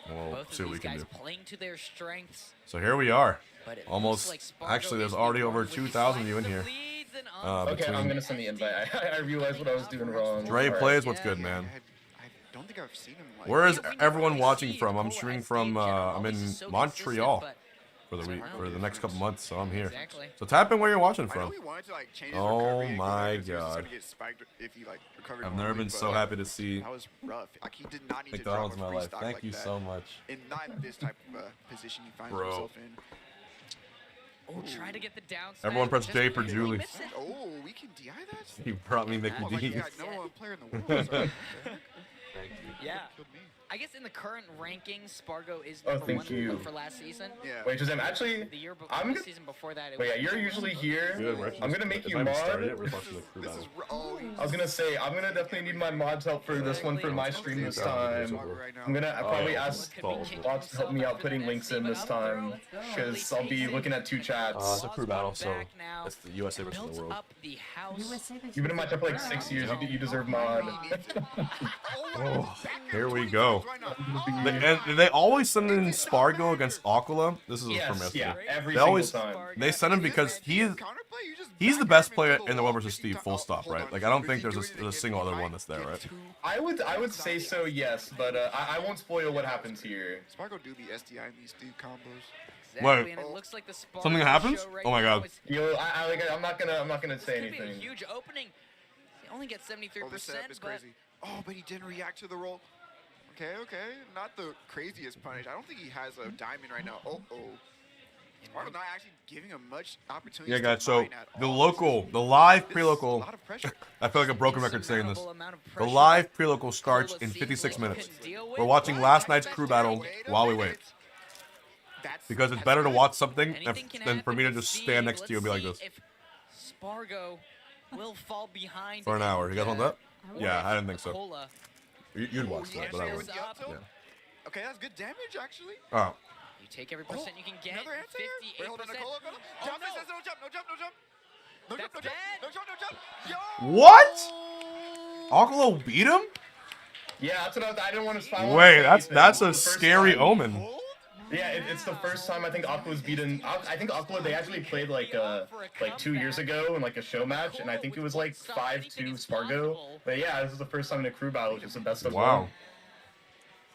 And we'll Both see of what we these can guys do. playing to their strengths. So here we are. But it Almost, looks like Spargo actually, there's is already the over one with 2,000 of you in decisive here. leads and Okay, Between- I'm gonna send the invite. I realized what I was doing wrong. Dre Alright. plays, what's good, Yeah, man? I don't think I've seen him like. Where is Yeah, we everyone never watching see from? I'm Cole streaming as from, Dave General, I'm always in so Montreal consistent, for the week, for the next couple months, so I'm here. Exactly. So type in where you're watching I know from. he wanted to like change his Oh recovery and my he was just God. gonna get spiked if he like recovered I've never normally, been but, so happy to see That was rough. Like he did not need McDonald's to in drop my a free life. stock Thank like you that. so much. And not in this type of position he finds Bro. himself in. Oh, try to get the down smash, Everyone press just J for barely Julie. miss it. Oh, we can DI that? He brought me Oh, Mickey like you D's. got number one player in the world. Sorry. Yeah. Killed me. I guess in the current rankings, Spargo is Oh, number thank one you. for last season. Yeah. Wait, Josem, actually, The year before, I'm the gonna. season before that, it Wait, was yeah, you're usually here. I'm gonna make you It's not even mod. started yet, we're watching the crew This battle. is oh, I was gonna say, I'm gonna definitely need my mods help for this one for my stream this time. I'm gonna probably ask mods to help me out putting links in this time, because I'll be looking at two chats. It's a crew battle, so it's the USA versus the built world. up the house. You've been in my top for like 6 years. You deserve mod. Oh, here we go. And they always send in Spargo against Aqua. This is from Yes, yesterday. yeah, every They single always time. they send him because he's the best player in the world versus Steve. Full stop. Right? Like I don't think there's a single other one that's there. Right? I would say so, yes, but I won't spoil what happens here. Spargo do be SDI in these Steve combos. Exactly, Wait. and it looks like the Spargo Something happens? show right Oh my now God. is- Yo, I'm not gonna say This could be a anything. huge opening. They only get 73%, Oh, the setup is but crazy. Oh, but he didn't react to the roll. Okay, okay. Not the craziest punish. I don't think he has a diamond right now. Spargo not actually giving him much opportunity. Yeah, guys. So the live pre-local. I feel like a broken record saying this. The live pre-local starts in 56 minutes. We're watching last night's crew battle while we wait. Because it's better to watch something than for me to just stand next to you and be like this. If Spargo will fall behind For an hour. You guys want that? Yeah, I didn't think so. Cola. You'd watch that, but I wouldn't. Yeah. Yeah. Okay, that's good damage actually. Oh. You take every percent you can get. Another answer here? Wait, hold on, 58%. Nicole, go. Oh, Jump, no. it says no jump, no jump, no jump. No jump, no That's jump, bad. no jump, no jump. Yo! What? Aqua beat him? Yeah, that's what I didn't want to spoil. Wait, that's It's a the first scary time. omen. Yeah, it's the first time I think Aqua was beaten. I think Aqua they actually played like 2 years ago in like a show match, and I think it was like 5-2 Spargo. But yeah, this is the first time in a crew battle, which is the best of Wow. one.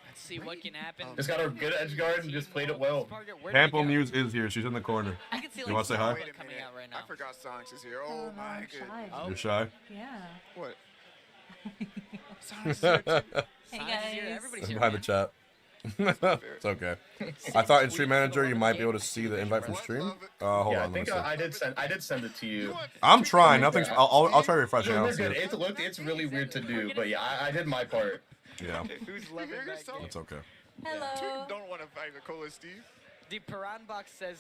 Let's see what can happen. Just got a good edge guard and just played it well. Spargo, where did he Pample go? Muse is here. She's in the corner. I can see, You wanna say hi? Wait a coming minute. out right now. I forgot Sonics is here. Oh my I'm goodness. shy. Oh. You're shy? Yeah. What? Sonics is here too. Hey Science is here, guys. everybody's here, Behind the man. chat. It's okay. I thought in Stream Manager you might be able to see the invite from stream. Hold Yeah, I on, let me think see. I did send it to you. I'm trying. Nothing's. I'll try refreshing. I No, don't they're see good. it. It's really weird to do, but yeah, I did my part. Yeah, Who's loving that game? it's okay. Hello. Don't want to fight Nicola Steve. The Piran box says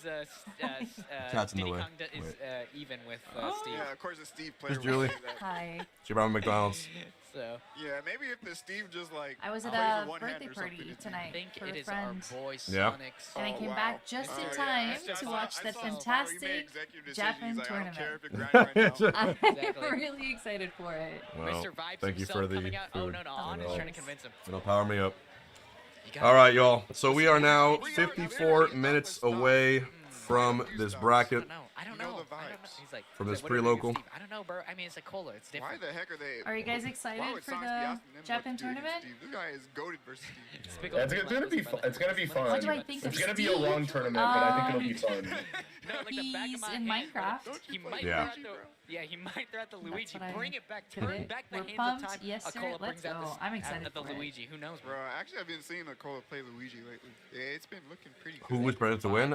Cat's in the Diddy way. Kong is even with Steve. Yeah, of course the Steve player. Who's would Julie? say that. Hi. She brought me McDonald's. So Yeah, maybe if the Steve just like I was at plays a with one hand birthday or something, party it's- I tonight think for it a is our friend. boy Yeah. Sonics. And I Oh, came wow. back just Oh, in yeah, time I saw- to I watch saw- the I saw Tori made fantastic executive decisions. Japan He's like, I don't tournament. care if you're grinding right now. I'm Exactly. really excited for it. Well, Mr. Vibes thank you himself for the coming out. Oh food. no, Onin's trying to convince him. It'll power me up. You got All it. right, y'all. So we are now 54 minutes away from this bracket. I don't You know know. the I don't know. vibes. He's like, From he's this like, what are we doing, pre-local. Steve? I don't know, bro. I mean, it's a cola. It's Why different. the heck are they? Are you guys Why excited would for Sonics be the asking them what Japan to do against tournament? Steve? This guy is goaded versus Steve. Speak Yeah, over it's the gonna be mic, fun. brother. It's gonna be fun. What do I think It's of gonna be a Steve? long tournament, but I think it'll be fun. No, like the back He's of my in hand, brother. Minecraft. He might Yeah. throw out the, he might throw out the Luigi. what I Bring it back. Did Turn it? back the We're hands pumped. of time. Yes, sir. Akola Let's brings out go. this, I'm excited at the for it. Luigi. Who knows, bro? Bro, actually, I've been seeing Nicola play Luigi lately. Yeah, it's been looking pretty good. Who was predicted to win?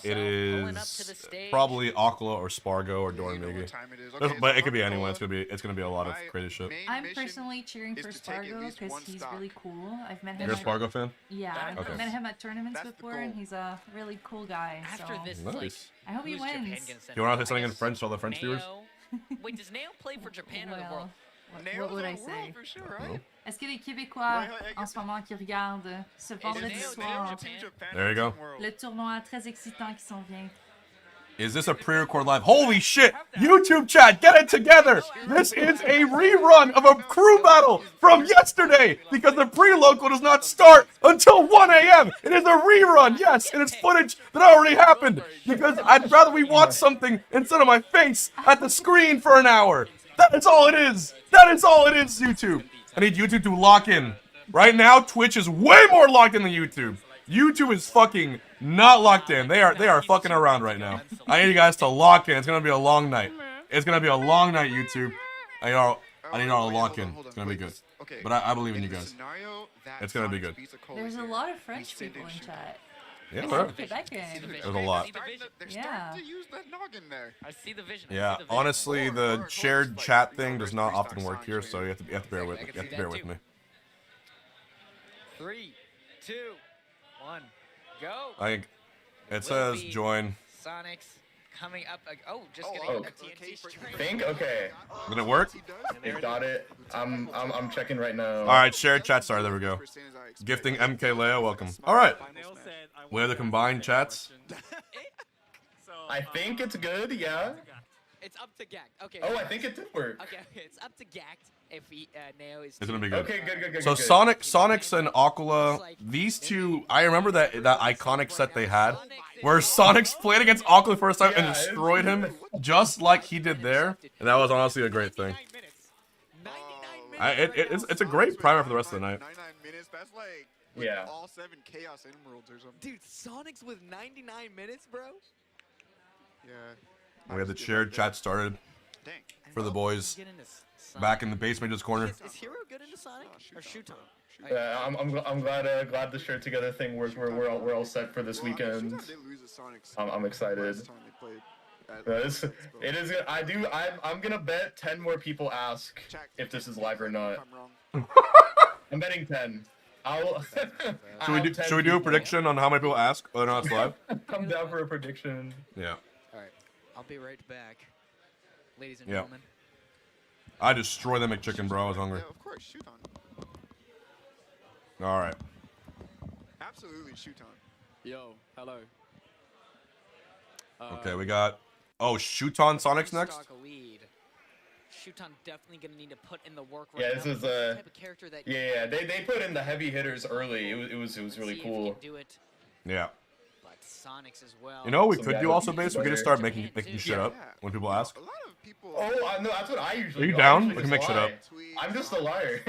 It is probably Aqua or Spargo or You know what Dormigi. time it is. But so it could be Nicola, anyone. It's gonna be a lot of my crazy shit. main I'm mission personally cheering is for to take at Spargo least because one he's stock. really cool. I've met him. You're a at- Spargo fan? Yeah, I've Okay. met him at tournaments That's the before, and goal. he's a really cool guy. After so this, Nice. like, I hope he who's Japan wins. gonna send You want to out? say something I in guess French to all the French viewers? Nao- Wait, does Nao play for Japan or the world? What would I say? For sure, right? Est-ce que les Québécois en ce moment qui regardent ce vendredi soir There you go. le tournoi très excitant qui s'en vient? Is this a pre-record live? Holy shit! YouTube chat, get it together! This is a rerun of a crew battle from yesterday because the pre-local does not start until 1 a.m. It is a rerun, yes, and it's footage that already happened because I'd rather we watch something instead of my face at the screen for an hour. That is all it is. That is all it is, YouTube. I need YouTube to lock in. Right now, Twitch is way more locked in than YouTube. YouTube is fucking not locked in. They are fucking around right now. I need you guys to lock in. It's gonna be a long night. It's gonna be a long night, YouTube. I need y'all to lock in. It's gonna be good. But I believe in you guys. It's gonna be good. There's a lot of French people in chat. Yeah, And there are. Quebecan. There's a lot. Yeah. I see the vision. Yeah, honestly, the shared chat thing does not often work here, so you have to bear with me. You have to bear with me. 3, 2, 1, go. I think it says join. Sonics coming up. Oh, just oh, getting a TNT strike. Think? Okay. Did it work? It got it. I'm checking right now. All right, shared chat started. There we go. Gifting MK Leo, welcome. All right. We have the combined chats. I think it's good, yeah. It's up to Gact. Okay. Oh, I think it did work. Okay, it's up to Gact if he Neo is. It's gonna be good. Okay, good. So Sonics and Aqua, these two, I remember that iconic set they had, where Sonics played against Aqua the first time and destroyed him, just like he did there, and that was honestly a great thing. 99 minutes. It's a great primer for the rest of the night. 99 minutes. That's like Yeah. all 7 Chaos Emeralds or something. Dude, Sonics with 99 minutes, bro. Yeah. We had the shared chat started Dang. for the boys Get into Sonic. back in the basement just corner. Is Hero good into Sonic or Shuton? Yeah, I'm glad the shirt together thing worked. We're all set for this weekend. I'm excited. It is. I'm gonna bet 10 more people ask if this is live or not. I'm betting 10. Should we do a prediction on how many people ask whether or not it's live? I'm down for a prediction. Yeah. All right, I'll be right back, ladies and Yeah. gentlemen. I destroy the McChicken, bro. I was hungry. Yeah, of course, shoot on. All right. Absolutely, shoot on. Yo, hello. Okay, we got. Oh, Shuton Sonics next. Stock a lead. Shuton definitely gonna need to put in the work right Yeah, now. this is He's the type of character that yeah. They put in the heavy hitters early. It was really see if he cool. can do it, Yeah. but Sonics as well. You know what we Some could guy do would also, be base? We could just better. start making shit up when people ask. A lot of people. Oh, no, that's what I usually. Are you do. down? I We usually can make just shit up. lie. I'm just a liar.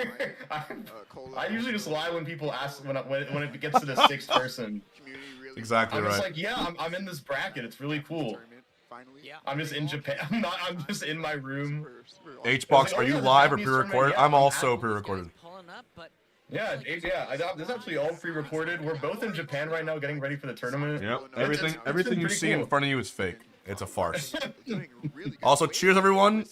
I usually just lie when people ask when it gets to the 6th person. Exactly I'm just right. like, yeah, I'm in this bracket. It's really cool. Yeah. I'm just in Japan. I'm just in my room. H-Box, are you live or pre-recorded? I'm also pre-recorded. Pulling up, but Yeah. This is actually all pre-recorded. We're both in Japan right now, getting ready for the tournament. Yep. It's Everything you pretty see in cool. front of you is fake. It's a farce. Also, cheers everyone.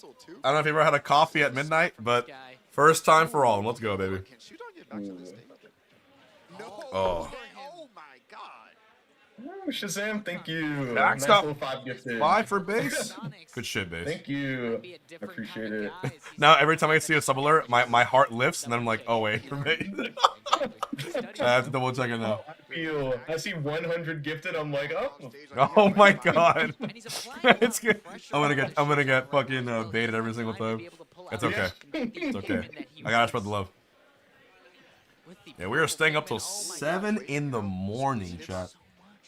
I don't know if you ever had a coffee at midnight, but first time for all. Let's go, baby. Oh. Oh my god. Ooh, Shazam, thank you. Next Nice up, little 5 gifted. 5 for base. Sonics Good shit, base. Thank you. be a I different appreciate kind of it. guy. He's Now every time I see a sub alert, my heart lifts, and then I'm like, oh wait, for me. I have to double check it now. I see 100 gifted. I'm like, oh. Oh my god. And he's applying a It's lot good. of pressure I'm on gonna get Yoshidora fucking right now. baited every single He's trying to time. be able to pull It's out okay. the It's okay. demon that he I gotta was spread the love. with the Yeah, we are staying up till Oh my 7 God. in the morning, chat.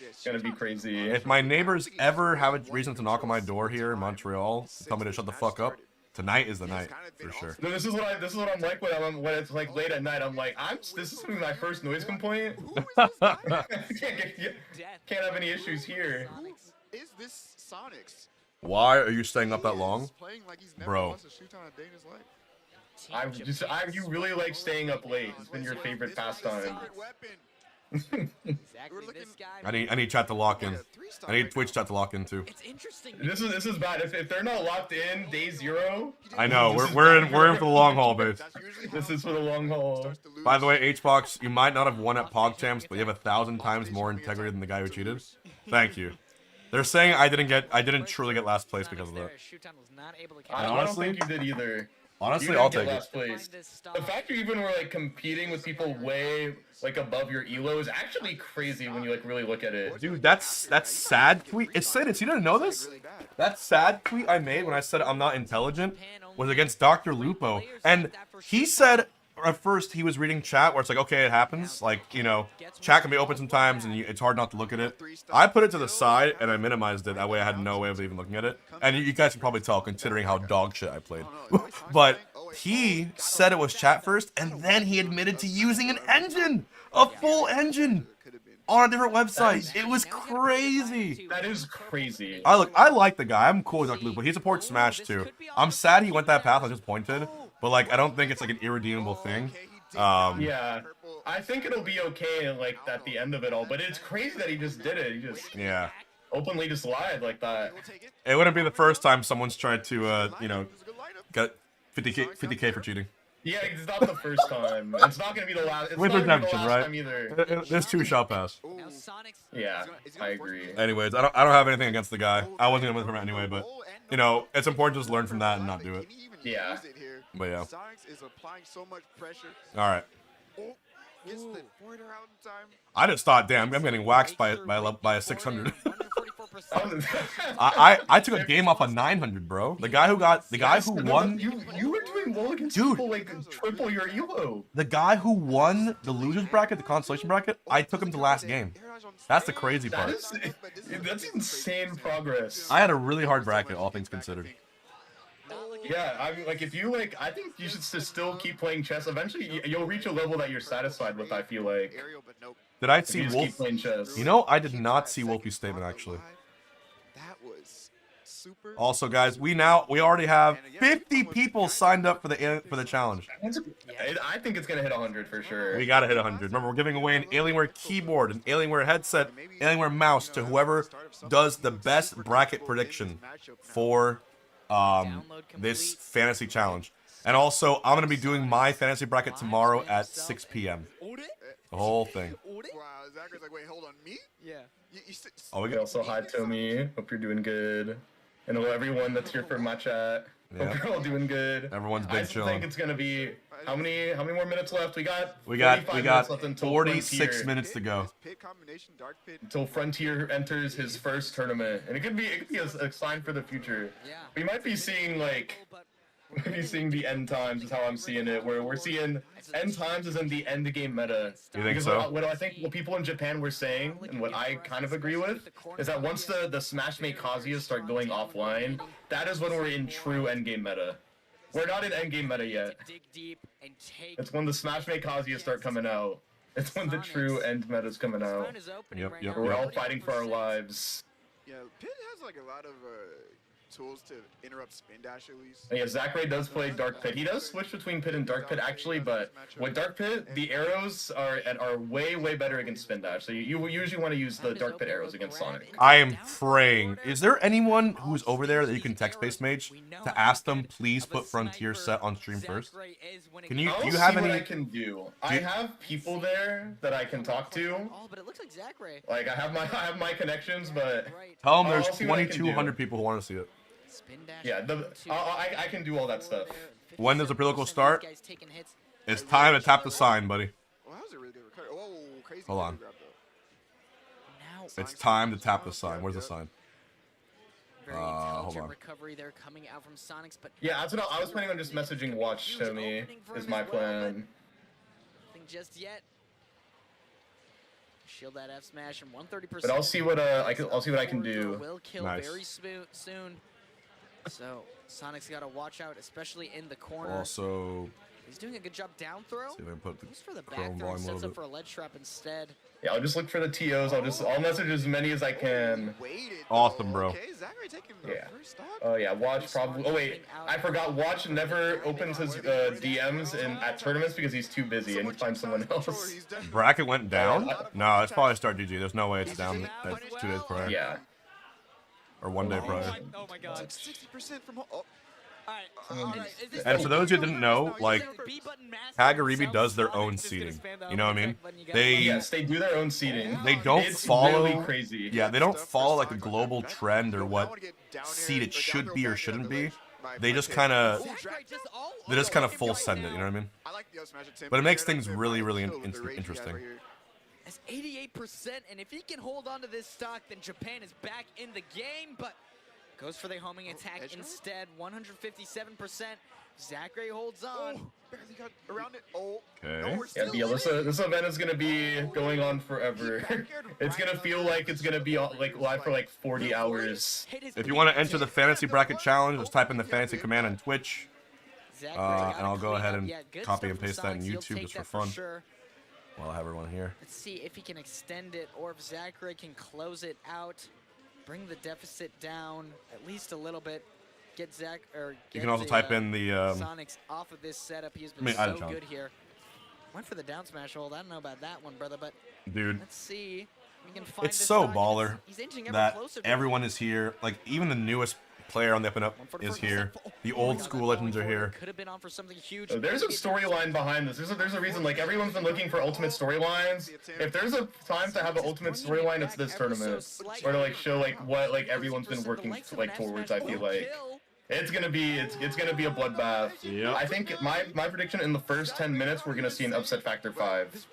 It's gonna be crazy. If my neighbors ever have a reason to knock on my door here in Montreal, tell me to shut the fuck up, tonight is the night, for sure. No, this is what I'm like when it's like late at night. I'm like, this is gonna be my first noise complaint. Can't have any issues here. Is this Sonics? Why are you staying up that long? Playing like he's never Bro. lost a shoot on a day in his life. You really like staying up late. It's been your favorite pastime. Secret weapon. Exactly. This guy. I need chat to lock in. I need Twitch chat to lock in too. It's interesting. This is bad. If they're not locked in day 0, I know we're in for the long haul, babe. this is for the long haul. By the way, H-Box, you might not have won at PogChamps, but you have 1,000 times more integrity than the guy who cheated. Thank you. They're saying I didn't truly get last place because of that. Shuton was not able to I catch don't Honestly? think you did either. Honestly, You I'll didn't take get it. last place. The fact you even were like competing with people way like above your elo is actually crazy when you like really look at it. Dude, that's sad tweet. It said it. You didn't know this? That sad tweet I made when I said I'm not intelligent was against Dr. Lupo. And he said at first he was reading chat where it's like, okay, it happens. Like, you know, chat can be open sometimes and it's hard not to look at it. I put it to the side and I minimized it. That way I had no way of even looking at it. And you guys can probably tell considering how dog shit I played. But he said it was chat first and then he admitted to using an engine. A full engine. On a different website. It was crazy. That is crazy. I like the guy. I'm cool with Dr. Luke, but he supports Smash too. I'm sad he went that path. I was disappointed, but like I don't think it's like an irredeemable thing. Yeah, I think it'll be okay like at the end of it all. But it's crazy that he just did it. He just openly just lied like that. It wouldn't be the first time someone's tried to you know, get 50k for cheating. Yeah, it's not the first time. It's not gonna be the last. It's With not gonna be redemption, the last right? time either. This too shall pass. Yeah, I agree. Anyways, I don't have anything against the guy. I wasn't gonna with him anyway, but you know, it's important to just learn from that and not do it. Yeah. But yeah. is applying so much pressure. All right. Gets the forwarder out in time. I just thought, damn, I'm getting waxed by a 600. I took a game off a 900, bro. The guy who won. You were doing well against Dude, people like triple your elo. The guy who won the losers bracket, the consolation bracket, I took him to last game. That's the crazy part. That's insane progress. I had a really hard bracket, all things considered. Yeah, I mean, like if you like, I think you should still keep playing chess. Eventually, you'll reach a level that you're satisfied with. I feel like. Did I If see you just Wolf? keep playing chess. You know, I did not see Wolfie's statement actually. That was super. Also, guys, we already have 50 people signed up for the challenge. I think it's gonna hit 100 for sure. We gotta hit 100. Remember, we're giving away an Alienware keyboard, an Alienware headset, Alienware mouse to whoever does the best bracket prediction for this fantasy challenge. And also, I'm gonna be doing my fantasy bracket tomorrow at 6 p.m. The whole thing. Wow, Zachary's like, wait, hold on, me? Yeah. Oh, we Okay, got also hi Tommy. Hope you're doing good. And hello everyone that's here for my chat. Yeah. Hope you're all doing good. Everyone's been I think chilling. it's gonna be how many more minutes left? We got 45 we minutes got left until 46 Frontier, minutes to go. until Frontier enters his first tournament, and it could be a sign for the future. Yeah. We might be seeing like. Maybe seeing the end times is how I'm seeing it, where we're seeing end times is in the end game meta. You think Because so? what people in Japan were saying, and what I kind of agree with, is that once the Smash Make Kazuya start going offline, that is when we're in true end game meta. We're not in end game meta yet. It's when the Smash Make Kazuya start coming out. It's when the true end meta is coming out. Yep. We're all fighting for our lives. Yeah, Pit has like a lot of tools to interrupt spin dash at least. Yeah, Zachary does play Dark Pit. He does switch between Pit and Dark Pit actually, but with Dark Pit, the arrows are way better against Spin Dash. So you usually want to use the Dark Pit arrows against Sonic. I am praying. Is there anyone who's over there that you can text-based mage to ask them please put Frontier set on stream first? Can you? Do you have What I any? can do? I have people there that I can talk to. Oh, but it looks like Zachary. Like I have my connections, but Tell them there's I'll see what I can do. 2,200 people who want to see it. yeah, I can do all that stuff. When does the political start? It's time to tap the sign, buddy. Well, that was a really good recovery. Whoa, crazy. Hold on. grab, though. It's time to tap the sign. Where's the sign? Very hold intelligent on. recovery there coming out from Sonics, but Yeah, that's what I was planning on just messaging Watch to me. Is my plan. nothing just yet. Shield that F smash and 130%. But I'll see what I'll see what I can do. Will kill Nice. very soon. So Sonic's got to watch out, especially in the corner. Also, He's doing a good job down throw. see if I can put the Goes for the back Chrome throw, volume a sets little up bit. for a ledge trap instead. Yeah, I'll just look for the TOs. I'll message as many as I can. Waited, Awesome, though. bro. Okay, Zachary taking the Yeah. first stock. Oh yeah, Watch probably. Oh wait, I forgot. Watch never opens his DMs at tournaments because he's too busy and he finds someone else. bracket went down. No, it's probably start GG. There's no way it's down. That's 2 days prior. Yeah. Or 1 day prior. Oh my god. 60% from home. Oh, And for those who didn't know, like, Kagaribi does their own seeding. You know what I mean? Yes, they do their own seating. They don't It's follow. really crazy. Yeah, they don't follow like the global trend or what seed it should be or shouldn't be. they just kind of full send it. You know what I mean? I like the up smash attempt. But it makes things really, really interesting. That's 88%, and if he can hold on to this stock, then Japan is back in the game, but goes for the homing attack instead. 157%. Zachary holds on. Barely got around it. Okay. Yeah, this event is gonna be going on forever. It's gonna feel like it's gonna be like live for like 40 hours. If you want to enter the fantasy bracket challenge, just type in the fantasy command on Twitch, and I'll go ahead and copy and paste that in YouTube just for fun. While I have everyone here. Let's see if he can extend it or if Zachary can close it out, bring the deficit down at least a little bit. Get Zach or get you can also type in the Sonics off of this setup. He's been so good here. Went for the down smash hold. I don't know about that one, brother, but dude, let's see. We can find it's so baller that closer everyone is here. Like even the newest player on the up and up is here. The old school legends are here. Could have been on for something huge. There's a storyline behind this. There's a reason. Like everyone's been looking for ultimate storylines. If there's a time to have an ultimate storyline, it's this tournament, or to like show like what like everyone's been working like towards. I feel like. It's gonna be a bloodbath. Yep. I think my prediction in the first 10 minutes we're gonna see an upset factor 5.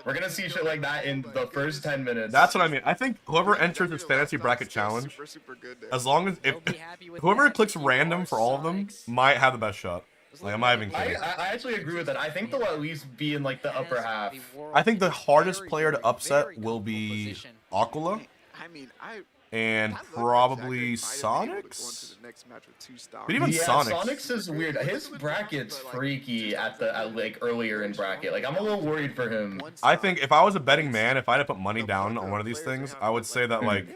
We're gonna see shit like that in the first 10 minutes. That's what I mean. I think whoever enters this fantasy bracket challenge, as long as whoever clicks random for all of them might have the best shot. Like I'm not even kidding. I actually agree with that. I think they'll at least be in like the upper half. I think the hardest player to upset will be Aqua. And probably Sonics? But even Sonics is weird. His bracket's freaky at like earlier in bracket. Like I'm a little worried for him. I think if I was a betting man, if I had to put money down on one of these things, I would say that like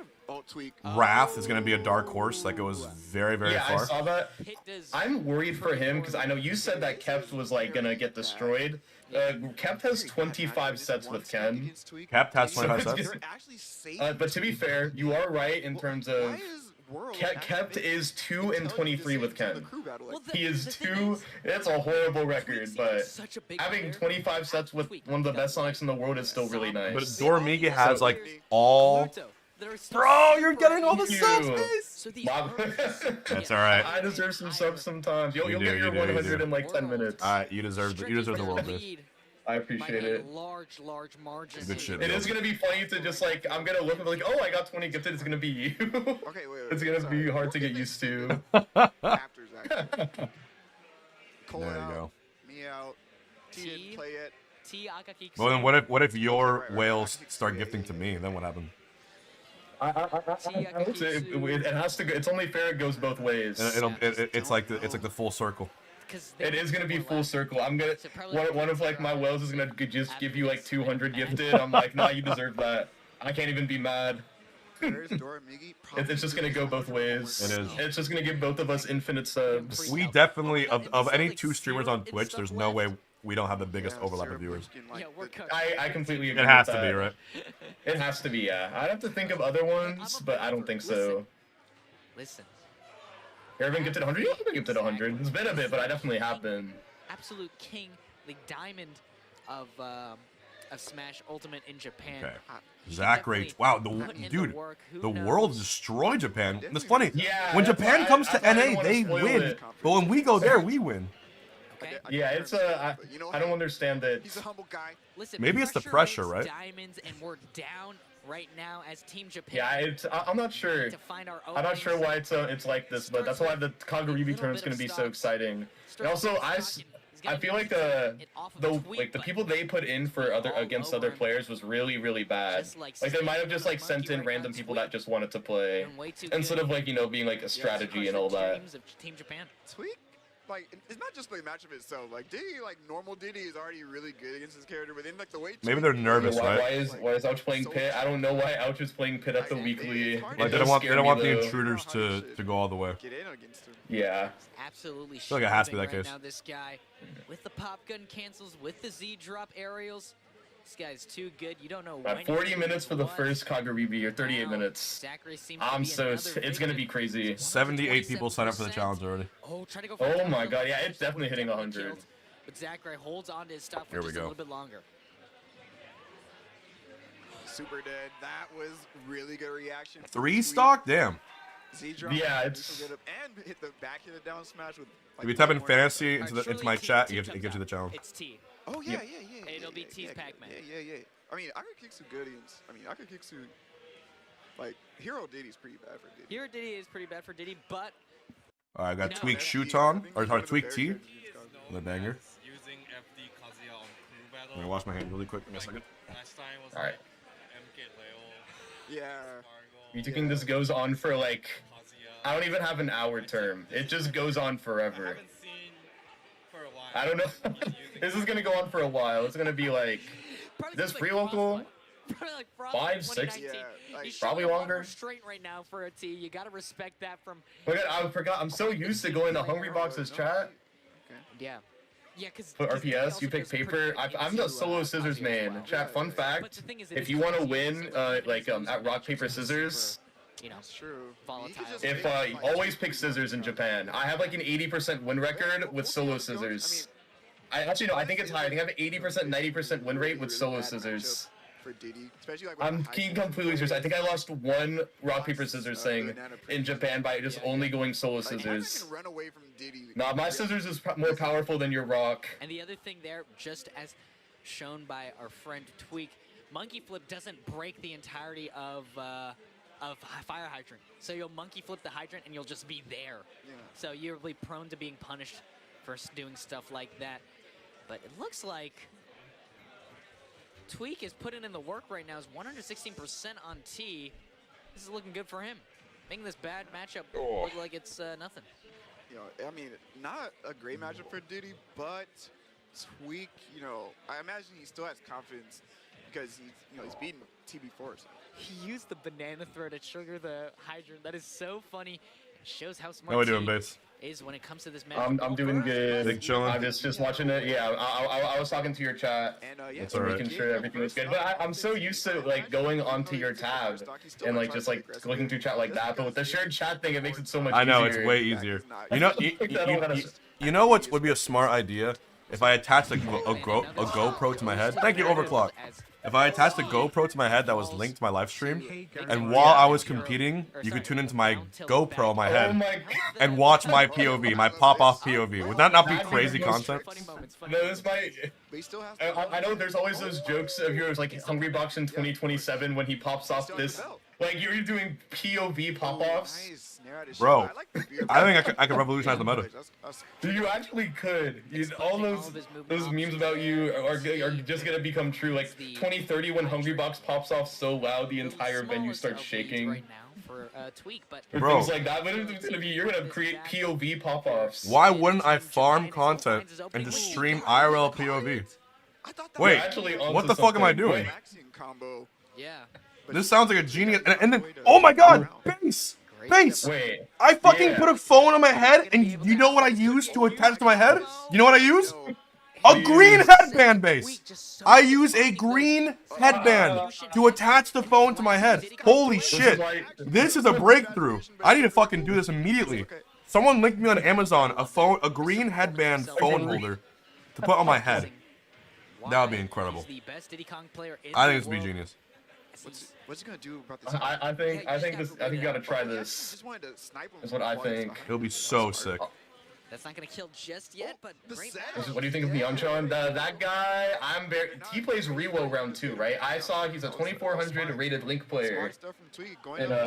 Wrath is going to be a dark horse that goes very, very far. Yeah, I saw that. I'm worried for him because I know you said that Creps was like gonna get destroyed. Kept has 25 sets with Ken. Kept has 25 sets. But to be fair, you are right in terms of Kept is 2-23 with Ken. He is 2. It's a horrible record, but having 25 sets with one of the best Sonics in the world is still really nice. But Dormiga has like all. Bro, you're getting all the subs. That's all right. I deserve some subs sometimes. You'll get your 100 in like 10 minutes. You deserve the world, Miss. I appreciate it. Large margin. Good shit. It is gonna be funny to just like I'm gonna look and be like, oh, I got 20 gifted. It's gonna be you. Okay, wait. It's gonna be hard to get used to. After Zach. There you go. Me out. T didn't play it. Well, then what if your whales start gifting to me? Then what happened? I would say it has to go. It's only fair it goes both ways. It's like the full circle. It is gonna be full circle. I'm gonna one of like my whales is gonna just give you like 200 gifted. I'm like, nah, you deserve that. I can't even be mad. It's just gonna go both ways. It is. It's just gonna give both of us infinite subs. We definitely of any two streamers on Twitch, there's no way we don't have the biggest overlap of viewers. I completely agree. It has with to that. be, right? It has to be, yeah. I'd have to think of other ones, but I don't think so. Listen. You ever been gifted 100? You have been gifted 100. It's been a bit, but I definitely have been. Absolute king, the diamond of Smash Ultimate in Japan. Okay. Zachary, wow, the world destroyed Japan. It's funny. Yeah, when Japan comes to NA, they win. it. But when we go there, we win. Okay. Yeah, it's I don't understand that. He's a humble guy. Listen, maybe it's the pressure, right? Diamonds, and we're down right now as Team Japan. Yeah, I'm not sure. I'm not sure why it's like this, but that's why the Kagaribi tournament's gonna be so exciting. And also, I feel like the people they put in for against other players was really bad. Like they might have just like sent in random people that just wanted to play instead of like being like a strategy and all that. Tweek, like it's not just the matchup itself. Like Diddy, like normal Diddy is already really good against his character, but then like the way maybe they're nervous, right? Why is Ouch playing Pit? I don't know why Ouch is playing Pit at the weekly. Like they don't want the intruders to go all the way. Get in against him. Yeah. Absolutely. Feel like it has to be that right case. now, this guy with the pop gun cancels, with the Z drop aerials. This guy's too good. You don't know when. 40 minutes for the first Kagaribi, or 38 minutes. It's gonna be crazy. 78 people signed up for the challenge already. Oh my god, yeah, it's definitely hitting 100. But Zachary holds on to his stuff for Here we just a go. little bit longer. Super dead. That was really good reaction. 3 stock? Damn. Z-drop. Yeah, it's... And hit the back hit down smash with... If you type in fantasy into my chat, it gives you the challenge. It's T. Oh, yeah, yeah. It'll be T's Pac-Man. Yeah. I mean, I could kick some goodies. I could kick some... Like, Hero Diddy's pretty bad for Diddy. Hero Diddy is pretty bad for Diddy, but... I got Tweek Shuton, or Tweek T. The banger. Using FD Kazuya on crew battle. I'm gonna wash my hands really quick. Give me a second. Last time was All right. MK Leo. Yeah. You thinking this goes on for like... Kazuya. I don't even have an hour term. It just goes on I forever. haven't seen for a while. I don't know. This is gonna go on for a while. It's gonna be like... This pre-local... Probably like 5, 6, 2019. like, You show probably a lot of longer. restraint right now for a T. You gotta respect that from... Look at, I forgot. I'm so used to going to Hungrybox's chat. Yeah. Yeah, because... Put RPS, you pick paper. I'm the solo scissors main. Chat, fun fact, if you want to win, at rock, paper, scissors, You know, That's true. volatile. if always pick scissors in Japan. I have like an 80% win record with solo scissors. I actually, no, I think it's high. I think I have an 80%, 90% win rate with solo scissors. For Diddy, especially like I'm being completely serious. I think I lost one rock, paper, scissors thing in Japan by just only going solo scissors. Can run away from Diddy. Nah, my scissors is more powerful than your rock. And the other thing there, just as shown by our friend Tweek, monkey flip doesn't break the entirety of fire hydrant. So you'll monkey flip the hydrant and you'll just be there. Yeah. So you're really prone to being punished for doing stuff like that. But it looks like Tweek is putting in the work right now. Is 116% on T. This is looking good for him. Making this bad matchup look like it's nothing. You know, I mean, not a great matchup for Diddy, but Tweek, you know, I imagine he still has confidence because he's beaten T before. So. He used the banana throw to trigger the hydrant. That is so funny. It shows how smart How we T doing, base? is when it comes to this matchup. I'm doing good. Big chillin'. I'm just watching it. Yeah, I was talking to your chat. And That's and alright. making sure everything was good. But I'm so used to like going onto your tab and like just like clicking through chat like that. But with the shared chat thing, it makes it so much easier. I know, it's way easier. You know, you know what would be a smart idea? If I attached like a GoPro to my head. Thank you, Overclock. If I attached a GoPro to my head that was linked to my live stream, and while I was competing, you could tune into my GoPro on my Oh head my and watch my POV, my pop-off POV. Would that not be crazy content? No, this might. But he still has I know there's always those jokes of yours like Hungrybox in 2027 when he pops off this. Like you're doing POV pop-offs. Bro, I think I could revolutionize the meta. You actually could. All those memes about you are just gonna become true. Like 2030 when Hungrybox pops off so loud the entire venue starts shaking. Right now for Tweek, but Bro. Things like that. But it's gonna be you're gonna create POV pop-offs. Why wouldn't I farm content and just stream IRL POV? Wait, what the fuck am I doing? yeah. This sounds like a genius. And then, oh my god, base! Base! Wait. I fucking put a phone on my head, and you know what I use to attach to my head? You know what I use? A green headband base! I use a green headband to attach the phone to my head. Holy shit. This is a breakthrough. I need to fucking do this immediately. Someone linked me on Amazon a green headband phone holder to put on my head. That would be incredible. I think this would be genius. What's he gonna do about this? I think you gotta try this. Just wanted to snipe him. Is what I think. It'll be so sick. That's not gonna kill just yet, but great What do you think of Myeonchan? That guy, he plays Rewo round 2, right? I saw he's a 2400 rated Link player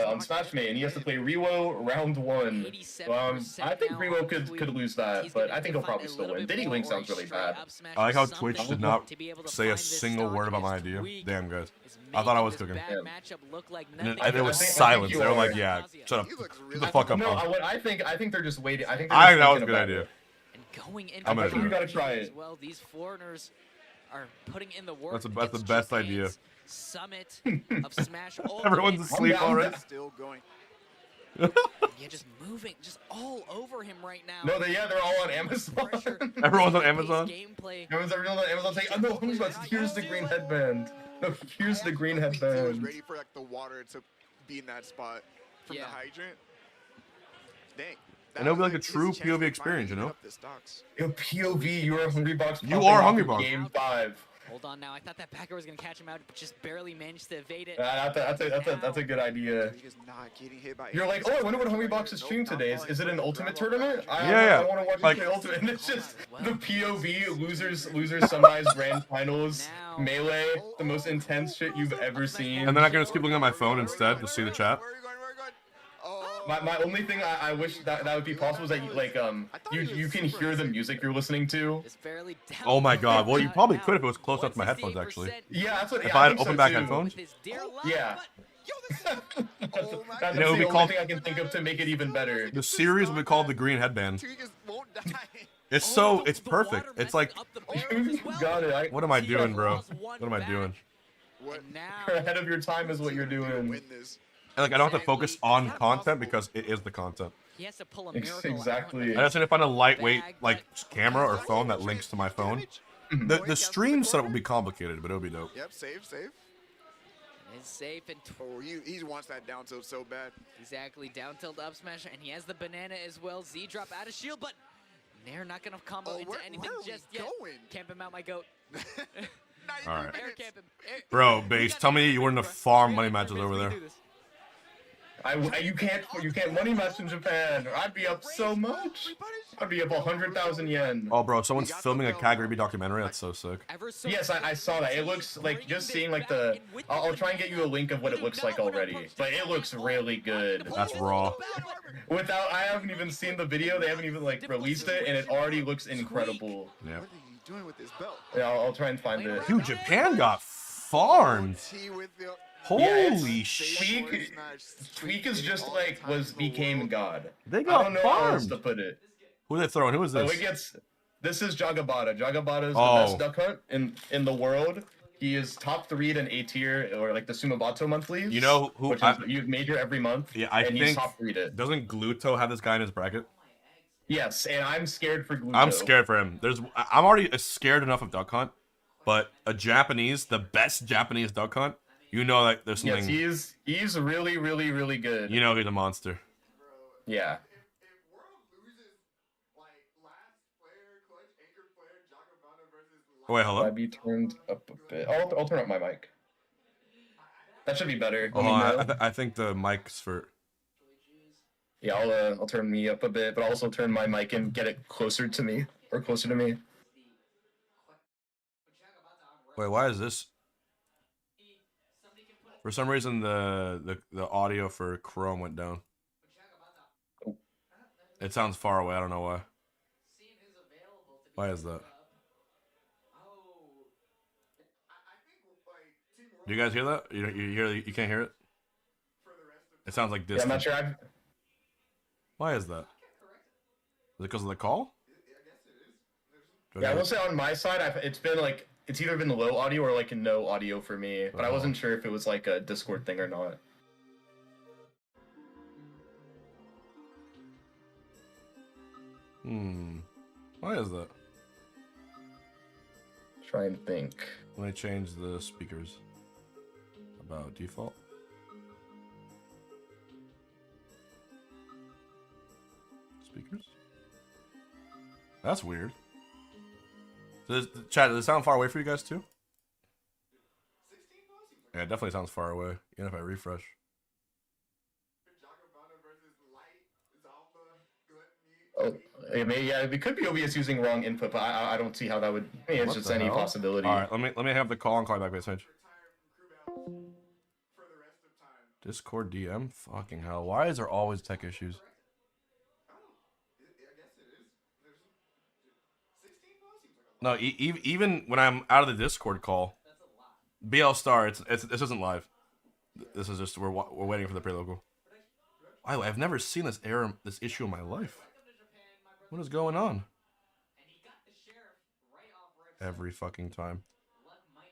on Smash Mate, and he has to play Rewo round 1. I think Rewo could lose that, but I think he'll probably still win. Diddy Link sounds really bad. I like how Twitch did not say a single word about my idea. Damn, guys. I thought I was cooking. And it was silence. They were like, yeah, shut up. Shut the fuck up. No, I think they're just waiting. I think that was a good idea. I'm gonna do it. You gotta try it. Well, these foreigners are putting in the work. That's the best idea. Summit of Smash. Everyone's asleep already. Still going. Yeah, just moving, just all over him right now. No, they're all on Amazon. Everyone's on Amazon. Everyone's on Amazon saying, "Oh no, here's the green headband. No, here's the green headband." He was ready for like the water to be in that spot from the hydrant. Dang. And it'll be like a true POV experience, you know? Yo, POV, you are Hungrybox. You are Hungrybox. Game 5. Hold on now. I thought that backer was going to catch him out, but just barely managed to evade it. That's a good idea. You're like, oh, I wonder what Hungrybox is streaming today. Is it an ultimate tournament? I want to watch like, the ultimate. And it's just the POV losers semis, grand finals, melee, the most intense shit you've ever seen. And then I can just keep looking at my phone instead to see the chat. My only thing I wish that would be possible is that you can hear the music you're listening to. Oh my god, well you probably could if it was close enough to my headphones actually. Yeah, that's what. If I had open back headphones. Yeah. That's it would be called. Thing I can think of to make it even better. The series would be called the Green Headband. It's perfect. It's like. Got it. What am I doing, bro? What am I doing? You're ahead of your time is what you're doing. And like I don't have to focus on content because it is the content. He has to pull a miracle. Exactly. I just need to find a lightweight like camera or phone that links to my phone. The stream setup would be complicated, but it would be dope. Yep, save. It's safe and he wants that down tilt so bad. Exactly, down tilt up smash, and he has the banana as well. Z drop out of shield, but they're not gonna combo into anything just yet. Camp him out, my goat. Alright. Camp him. Bro, Base, tell me you wouldn't have farm money matches over there. You can't money match in Japan. I'd be up so much. I'd be up 100,000 yen. Oh, bro, someone's filming a Kagaribi documentary. That's so sick. Yes, I saw that. It looks like just seeing like the. I'll try and get you a link of what it looks like already. But it looks really good. That's raw. I haven't even seen the video. They haven't even like released it, and it already looks incredible. Yeah. What are you doing with this belt? Yeah, I'll try and find it. Dude, Japan got farmed. Holy shit! Tweek is just like became God. They got I don't know farmed. how else to put it. Who are they throwing? Who is this? This is Jagabat. Jagabat is the best duck hunt in the world. He is top 3 in A tier or like the Sumabato monthlies. You know who? You've major every month. Yeah, I think. Top 3'd it. Doesn't Gluto have this guy in his bracket? Yes, and I'm scared for Gluto. I'm scared for him. I'm already scared enough of duck hunt, but the best Japanese duck hunt. You know that there's something. Yes, he's really, really, really good. You know he's a monster. Yeah. Oh, wait, hello? Might be turned up a bit. I'll turn up my mic. That should be better. I think the mic's for. Yeah, I'll turn me up a bit, but I'll also turn my mic and get it closer to me or closer to me. Wait, why is this? For some reason, the audio for Chrome went down. It sounds far away. I don't know why. Why is that? Do you guys hear that? You can't hear it? It sounds like distant. Yeah, I'm not sure. Why is that? Is it because of the call? Yeah, I will say on my side, it's either been low audio or like no audio for me, but I wasn't sure if it was like a Discord thing or not. Why is that? Try and think. Let me change the speakers. About default. Speakers? That's weird. Chat, does it sound far away for you guys too? Yeah, it definitely sounds far away, even if I refresh. Oh, yeah, it could be OBS using wrong input, but I don't see how that would. It's just any possibility. All right, let me have the call and call you back, message. Discord DM? Fucking hell! Why is there always tech issues? No, even when I'm out of the Discord call, BL Star, this isn't live. This is just we're waiting for the pre-local. I've never seen this issue in my life. What is going on? Every fucking time.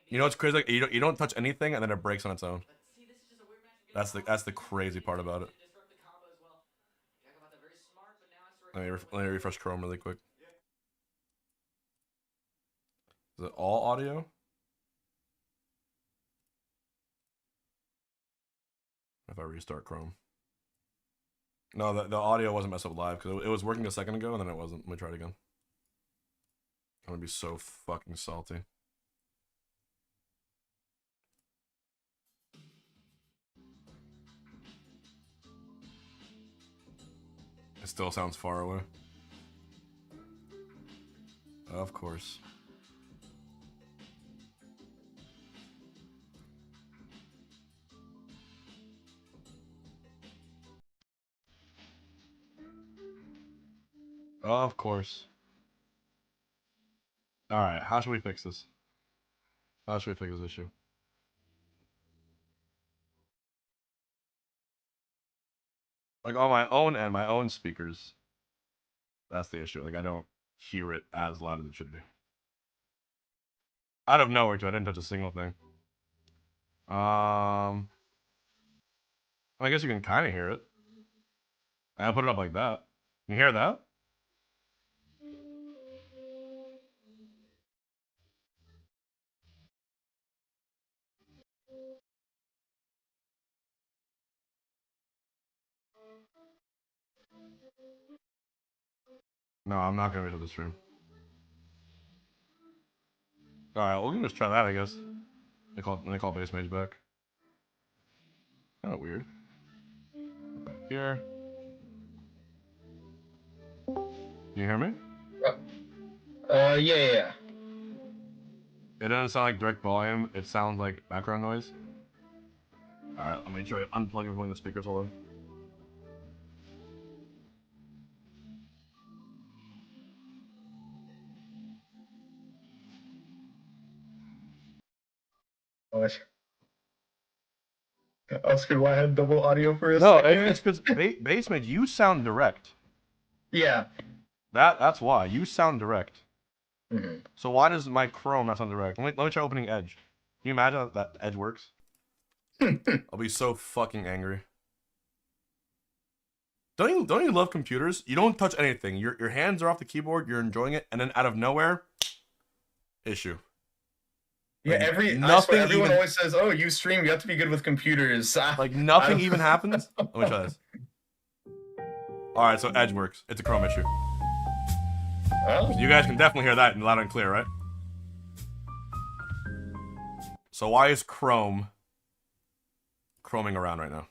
You know what's crazy? Like, you don't touch anything and then it breaks on its own. That's the crazy part about it. Let me refresh Chrome really quick. Is it all audio? If I restart Chrome. No, the audio wasn't messed up live because it was working a second ago and then it wasn't. Let me try it again. I'm gonna be so fucking salty. still sounds far away. Of course. Of course. Alright, how should we fix this? How should we fix this issue? Like on my own and my own speakers. That's the issue. Like I don't hear it as loud as it should be. Out of nowhere too, I didn't touch a single thing. I guess you can kind of hear it. I'll put it up like that. You hear that? No, I'm not gonna read the stream. Alright, we can just try that, I guess. They call base mage back. Kinda weird. Back here. You hear me? Yeah. It doesn't sound like direct volume, it sounds like background noise. Alright, let me try unplugging one of the speakers, hold on. Gosh. I was why I had double audio for a second. No, it's because base mage, you sound direct. Yeah. That's why. You sound direct. Mm-hmm. So why does my Chrome not sound direct? Let me try opening Edge. Can you imagine that Edge works? I'll be so fucking angry. Don't you love computers? You don't touch anything. Your hands are off the keyboard, you're enjoying it, and then out of nowhere, issue. Yeah, Like, everyone always says, "Oh, you stream, you have to be good with computers." Like nothing even happens. Let me try this. All right, so Edge works. It's a Chrome issue. Oh. You guys can definitely hear that loud and clear, right? So why is chroming around right now?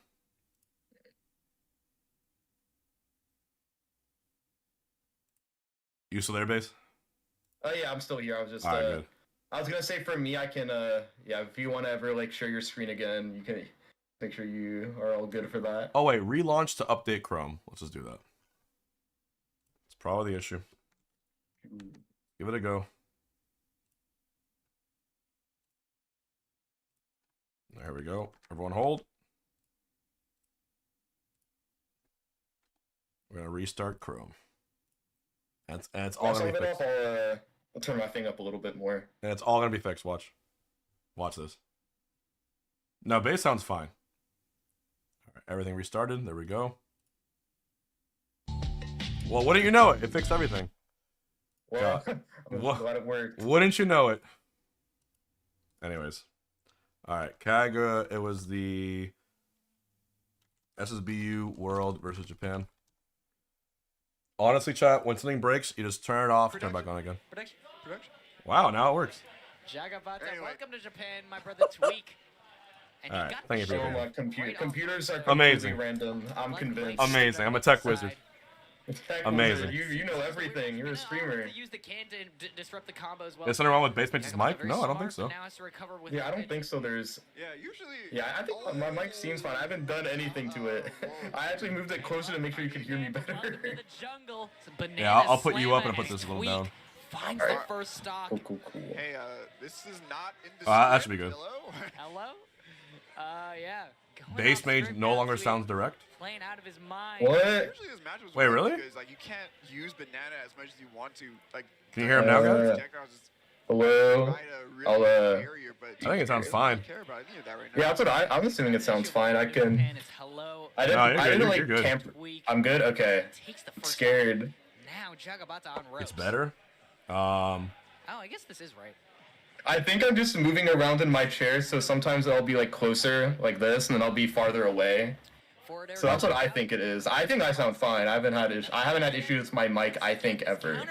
You still there, base? Oh yeah, I'm still here. I was just good. I was gonna say for me, I can yeah, if you want to ever like share your screen again, you can make sure you are all good for that. Oh wait, relaunch to update Chrome. Let's just do that. It's probably the issue. Give it a go. There we go. Everyone hold. We're gonna restart Chrome. And it's all gonna be fixed. I'll turn my thing up a little bit more. And it's all gonna be fixed. Watch this. No, bass sounds fine. All right, everything restarted. There we go. Well, wouldn't you know it? It fixed everything. Well, I'm glad it worked. Wouldn't you know it? Anyways. Alright, Kaga, it was the SSBU World versus Japan. Honestly, chat, when something breaks, you just turn it off, turn it back on again. Production. Wow, now it works. Jagabat, welcome to Japan, my brother Tweek. Alright, thank you for your opinion. Computers are amazing. Random. I'm convinced. Amazing. I'm a tech wizard. Amazing. You know everything. You're a streamer. Use the can to disrupt the combo as well. Is something wrong with base mage's mic? No, I don't think so. Yeah, I don't think so. There's. Yeah, usually. Yeah, I think my mic seems fine. I haven't done anything to it. I actually moved it closer to make sure you could hear me better. Yeah, I'll put you up and I'll put this a little down. Finds the first stock. Cool. Hey, this is not in the that should be good. Hello? Yeah. Base mage no longer sounds direct? Playing out of his mind. What? Usually this match was wait, really? Because, like, you can't use banana as much as you want to. Like, can you hear him now, guys? Hello. I think it sounds fine. Yeah, that's what I'm assuming it sounds fine. I can. I didn't like camp. I'm good. Okay. Scared. Now Jagabat on ropes. It's better. Oh, I guess this is right. I think I'm just moving around in my chair, so sometimes I'll be like closer, like this, and then I'll be farther away. So that's what I think it is. I think I sound fine. I haven't had issues with my mic, I think, ever.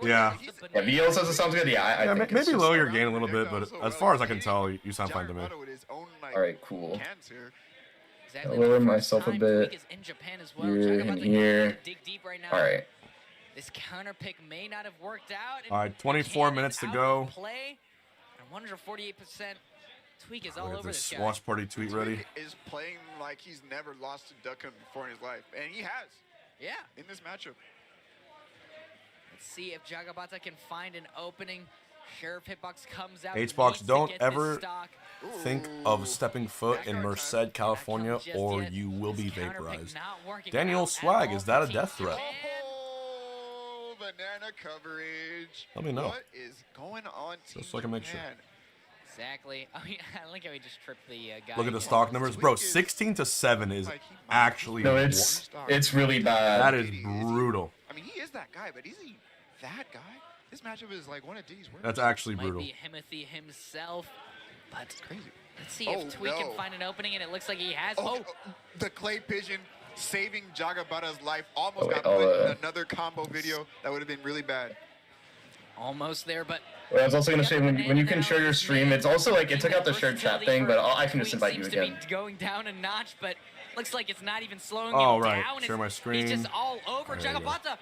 Yeah. Yeah, VL says it sounds good. Yeah, I think maybe lower your gain a little bit, but as far as I can tell, you sound fine to me. Alright, cool. Exactly. Lower myself a Time bit. Tweek is in Japan as well. Here Jagabat's and gonna here. dig deep right now. All right. This counter pick may not have worked out. All right, 24 minutes to go. Play. And 148%. Tweek is all Look at over this this guy. watch party tweet ready. Is playing like he's never lost to Duck Hunt before in his life, and he has. Yeah. In this matchup. Let's see if Jagabata can find an opening. Sheriff Hitbox comes out. H-Box, needs to don't get this ever stock. think of stepping foot in Merced, California, or you will be vaporized. Daniel Swag, is that a death threat? Oh, banana coverage. Let me know. What is going on, Just so I can make sure. Exactly. I mean, I like how he just tripped the guy. Look at the stock numbers. Bro, 16-7 is actually... No, it's really bad. That is brutal. I mean, he is that guy, but is he that guy? This matchup is like one of D's worst. That's actually brutal. Might be Himothy himself, but it's crazy. Let's see if Tweek can find an opening, and it looks like he has. The clay pigeon saving Jagabata's life almost got put in another combo video that would have been really bad. Almost there, but... Well, I was also going to say, when you can share your stream, it's also like, it took out the shared chat thing, but I can just invite you again. Seems to be going down a notch, but looks like it's not even slowing him right. down. Share my screen. He's just all over Jagabata.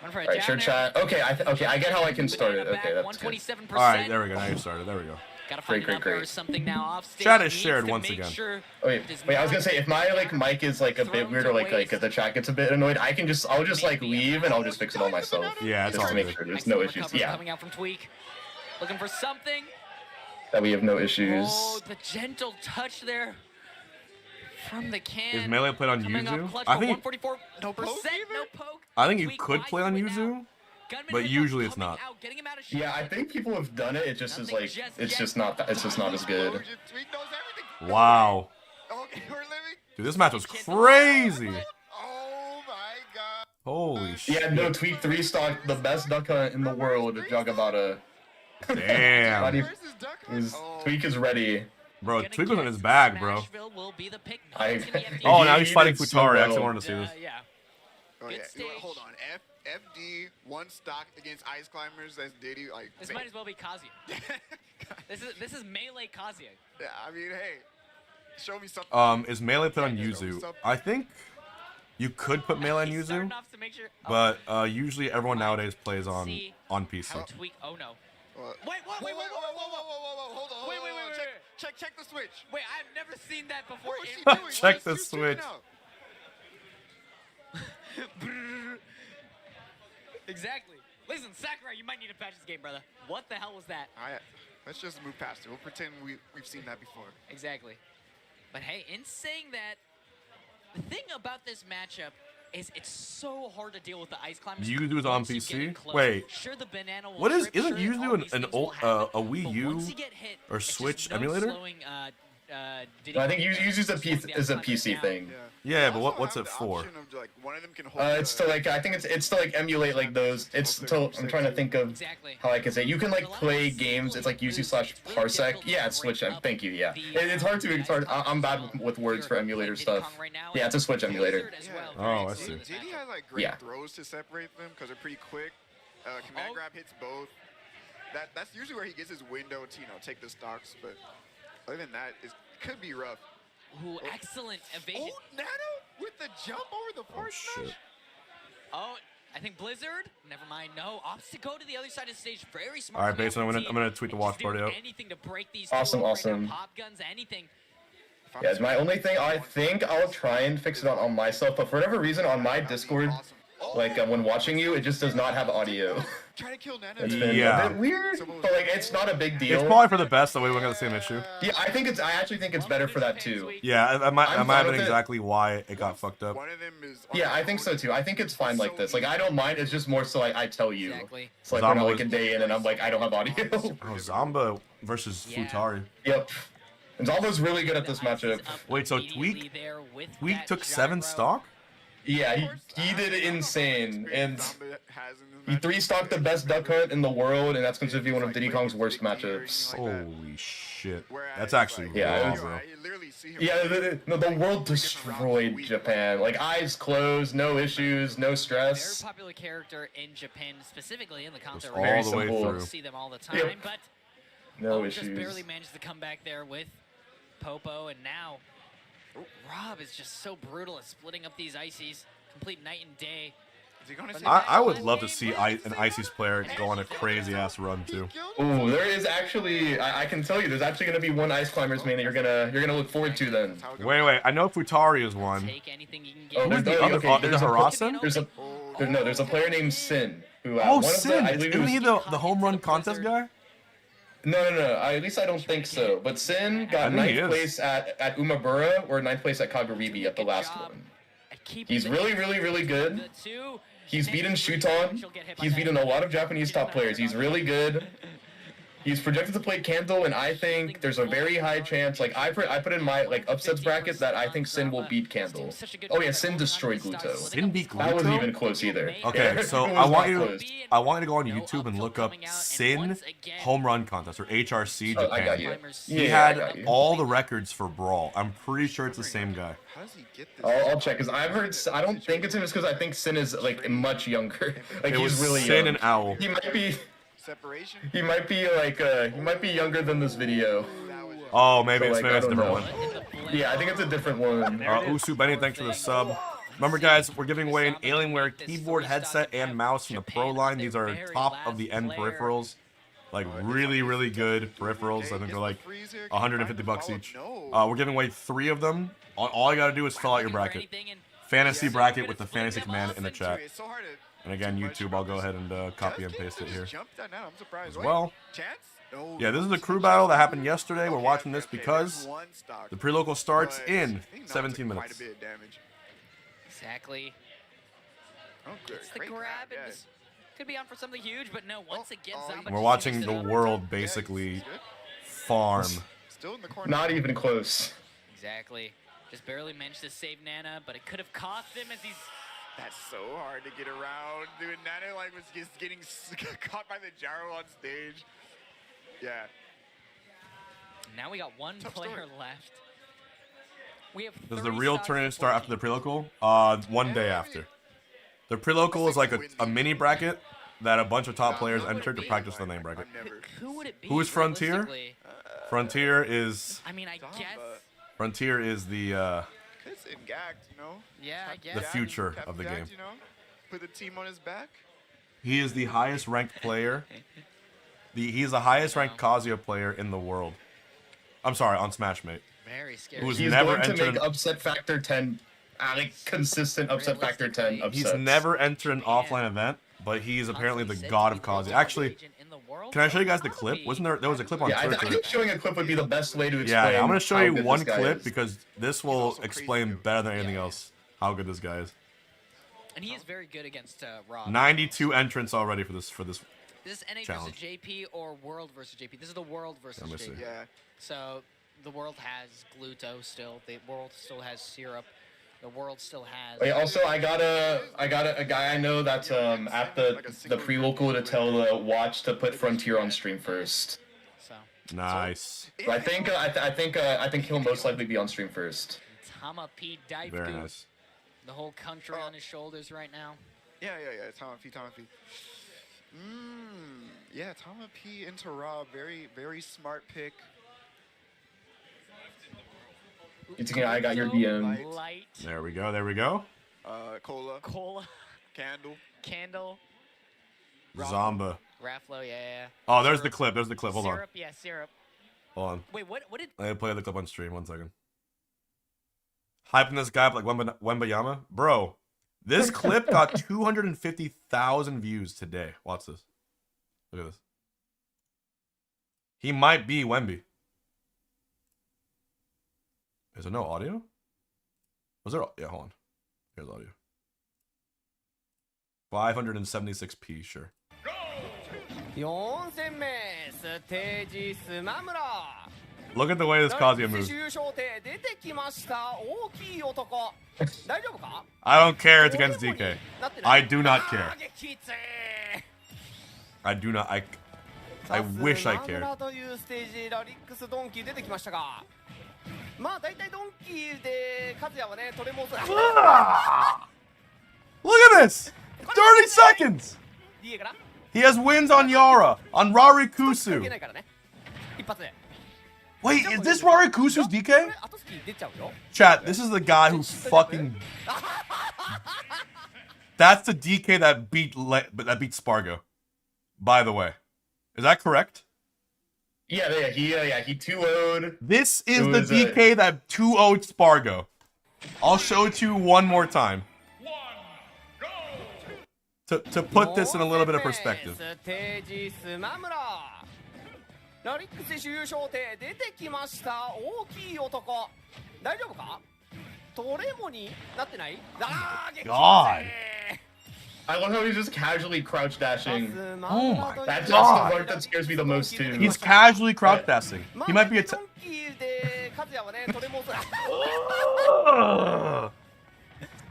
Alright, share chat. Okay, I get how I can start it. Okay, that's good. Alright, there we go. Now you started. There we go. Gotta find great. Something now off stage. Chat is shared once again. Wait, I was gonna say, if my mic is like a bit weird or like the chat gets a bit annoyed, I'll just like leave and I'll just fix it all myself. Yeah, it's just all to make good. sure there's no issues. Yeah. Coming out from Tweek, looking for something. That we have no issues. Oh, the gentle touch there from the can. Is melee played on Yuzu? I think. No poke. I think you could play on Yuzu, but usually it's not. Yeah, I think people have done it. It just is like it's just not as good. Wow. Dude, this match was crazy. Oh my god. Holy shit. Yeah, no, Tweek 3 stock, the best duck hunt in the world, Jagabata. Damn. Tweek is ready. Bro, Tweek was in his bag, bro. Oh, now he's fighting Futari. I actually wanted to see this. Oh, yeah. Hold on. FD, one stock against Ice Climbers. That's Diddy. Like, this might as well be Kazuya. this is melee Kazuya. Yeah, I mean, hey, show me something. Is melee played on Yuzu? I think you could put melee on Yuzu, but usually everyone nowadays plays on PC. Oh no. Wait, hold on. Wait. Check the switch. Wait, I've never seen that before. Check the switch. Exactly. Listen, Sakurai, you might need to patch this game, brother. What the hell was that? Let's just move past it. We'll pretend we've seen that before. Exactly. But hey, in saying that, the thing about this matchup is it's so hard to deal with the Ice Climbers. Yuzu's on PC? Wait. Sure, the banana will what is? trip, Isn't sure, Yuzu an old a Wii U or Switch emulator? I think Yuzu's is a PC thing. Yeah, but what's it for? It's to like I think it's to like emulate like those. It's to I'm trying to think of how I can say. You can like play games. It's like Yuzu/Parsec. Yeah, it's Switch. Thank you. Yeah, it's hard to. It's hard. I'm bad with words for emulator stuff. Yeah, it's a Switch emulator. Oh, I see. Diddy has like great throws to separate them because they're pretty quick. Command grab hits both. That's usually where he gets his window to take the stocks. But other than that, it could be rough. Ooh, excellent evasion. Oh, Nano with the jump over the force smash. Oh, I think Blizzard. Never mind. No, opts to go to the other side of the stage. Very smart. All right, Basin. I'm gonna tweet the watch party out. Anything to break these awesome. Pop guns, anything. Yeah, my only thing. I think I'll try and fix it on myself, but for whatever reason, on my Discord, like when watching you, it just does not have audio. Try to kill Nano. It's been a bit weird, but like it's not a big deal. It's probably for the best. That way we won't have the same issue. Yeah, I actually think it's better for that too. Yeah, I might have been exactly why it got fucked up. Yeah, I think so too. I think it's fine like this. Like I don't mind. It's just more so I tell you. It's like we're not like a day in and I'm like I don't have audio. Oh, Zomba versus Futari. Yep. And Zomba's really good at this matchup. Wait, so Tweek took 7 stock? Yeah, he did it insane, and he 3-stocked the best duck hunt in the world, and that's considered to be one of Diddy Kong's worst matchups. Holy shit, that's actually raw, bro. Yeah, the world destroyed Japan. Like eyes closed, no issues, no stress. Very popular character in Japan, specifically in the counter. All the way through. See them all the time, but no issues. Just barely managed to come back there with Popo, and now Rob is just so brutal at splitting up these ices. Complete night and day. I would love to see an Ices player go on a crazy ass run too. Ooh, there is actually, I can tell you, there's actually gonna be one Ice Climbers main that you're gonna look forward to then. Wait, I know Futari is one. Oh, Who's the other? okay, There's a Harassen? There's a player named Sin who. Oh, Sin! Isn't he the home run contest guy? No. At least I don't think so. But Sin got 9th place at Umabura or 9th place at Kagaribi at the last one. He's really good. He's beaten Shuton. He's beaten a lot of Japanese top players. He's really good. He's projected to play Candle, and I think there's a very high chance. Like I put in my upsets bracket that I think Sin will beat Candle. Oh yeah, Sin destroyed Gluto. Sin beat Gluto? That wasn't even close either. Okay, so I want you to go on YouTube and look up Sin home run contest or HRC Japan. I got you. He had all the records for Brawl. I'm pretty sure it's the same guy. How does he get this? I'll check because I've heard. I don't think it's him, just because I think Sin is much younger. He's really Sin young. and Owl. He might be. Separation? He might be younger than this video. Oh, maybe it's a different one. Yeah, I think it's a different one. Usu Benny, thanks for the sub. Remember, guys, we're giving away an Alienware keyboard, headset, and mouse from the Pro line. These are top of the end peripherals. Like, really good peripherals. I think they're like 150 bucks each. We're giving away 3 of them. All you gotta do is fill out your bracket. Fantasy bracket with the fantasy command in the chat. And again, YouTube, I'll go ahead and copy and paste it here as well. Yeah, this is the crew battle that happened yesterday. We're watching this because the pre-local starts in 17 minutes. Exactly. It's the grab and just could be on for something huge, but no, once again, Zomba. We're watching the world basically farm. Not even close. Exactly. Just barely managed to save Nana, but it could have cost him as he's... That's so hard to get around. Dude, Nana was just getting caught by the gyro on stage. Yeah. Now we got one player left. We have Does the real tournament start after the pre-local? 1 day after. The pre-local is like a mini bracket that a bunch of top players enter to practice the name bracket. Who would it be? Who is Frontier? Frontier is... I mean, I guess... Frontier is the the future of the game. Put the team on his back. He is the highest ranked player. He's the highest ranked Kazuya player in the world. I'm sorry, on Smashmate. Very scary. Who's He's never going to entered make upset factor 10, consistent upset factor 10 upsets. He's never entered an offline event, but he's apparently the god of Kazuya. Actually, can I show you guys the clip? Wasn't there was a clip on Twitter? I think showing a clip would be the best way to explain. Yeah, I'm gonna show you one clip is. because this will explain better than anything else how good this guy is. And he is very good against Rob. 92 entrants already for this This is NA challenge. versus JP or World versus JP. This is the World versus JP. Yeah. So the World has Gluto still. The World still has Syrup. The World still has. Wait, also, I got a guy I know that's at the pre-local to tell the watch to put Frontier on stream first. So. Nice. So I think he'll most likely be on stream first. Tama P dive. Very nice. The whole country on his shoulders right now. Yeah. Tama P. Yeah, Tama P into Rob. Very smart pick. I got your DM. Light. There we go. Cola. Candle. Zomba. Rafflo, yeah. Oh, there's the clip. Hold on. Syrup, yeah, Syrup. Hold on. Wait, what did... Let me play the clip on stream. 1 second. Hyping this guy up like Wembayama. Bro, this clip got 250,000 views today. Watch this. Look at this. He might be Wemby. Is there no audio? Was there? Yeah, hold on. Here's audio. 576p, sure. Look at the way this Kazuya moves. I don't care. It's against DK. I do not care. I do not. I wish I cared. Look at this! 30 seconds! He has wins on Yara, on Rarikusu. Wait, is this Rarikusu's DK? Chat, this is the guy who fucking... That's the DK that beat Spargo, by the way. Is that correct? Yeah, he 2-0'd. This is the DK that 2-0'd Spargo. I'll show it to you one more time. To put this in a little bit of perspective. God. I love how he's just casually crouch dashing. Oh my God. That's the part that scares me the most too. He's casually crouch dashing. He might be a...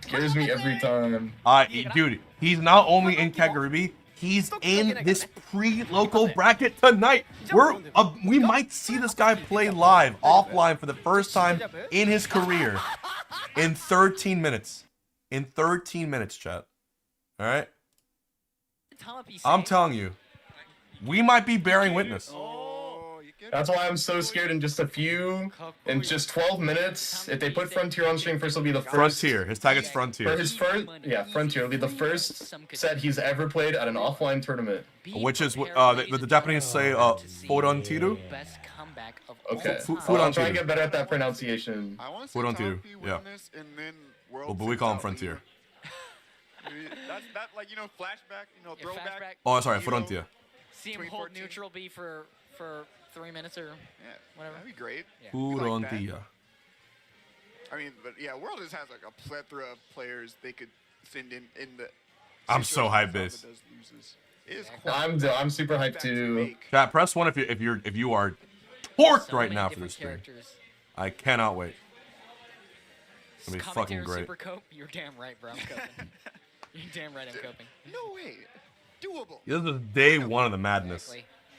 Scares me every time. Dude, he's not only in Kagaribi, he's in this pre-local bracket tonight. We might see this guy play live, offline for the first time in his career in 13 minutes. In 13 minutes, chat. All right? I'm telling you, we might be bearing witness. That's why I'm so scared in just 12 minutes. If they put Frontier on stream first, it'll be the first. Frontier. His tag is Frontier. Frontier. It'll be the first set he's ever played at an offline tournament. Which is the Japanese say Furontiru. Okay. I'll try and get better at that pronunciation. Furontiru. Yeah. Well, but we call him Frontier. That's like, you know, flashback, you know, throwback. Oh, sorry, Frontier. See him hold neutral B for 3 minutes or whatever. That'd be great. Frontier. I mean, but yeah, World just has like a plethora of players they could send in the. I'm so hyped, base. I'm super hyped too. Chat, press 1 if you are torqued right now for this stream. I cannot wait. It's gonna be fucking great. You're damn right, bro. I'm coping. You're damn right, I'm coping. No way. Doable. This is day 1 of the madness.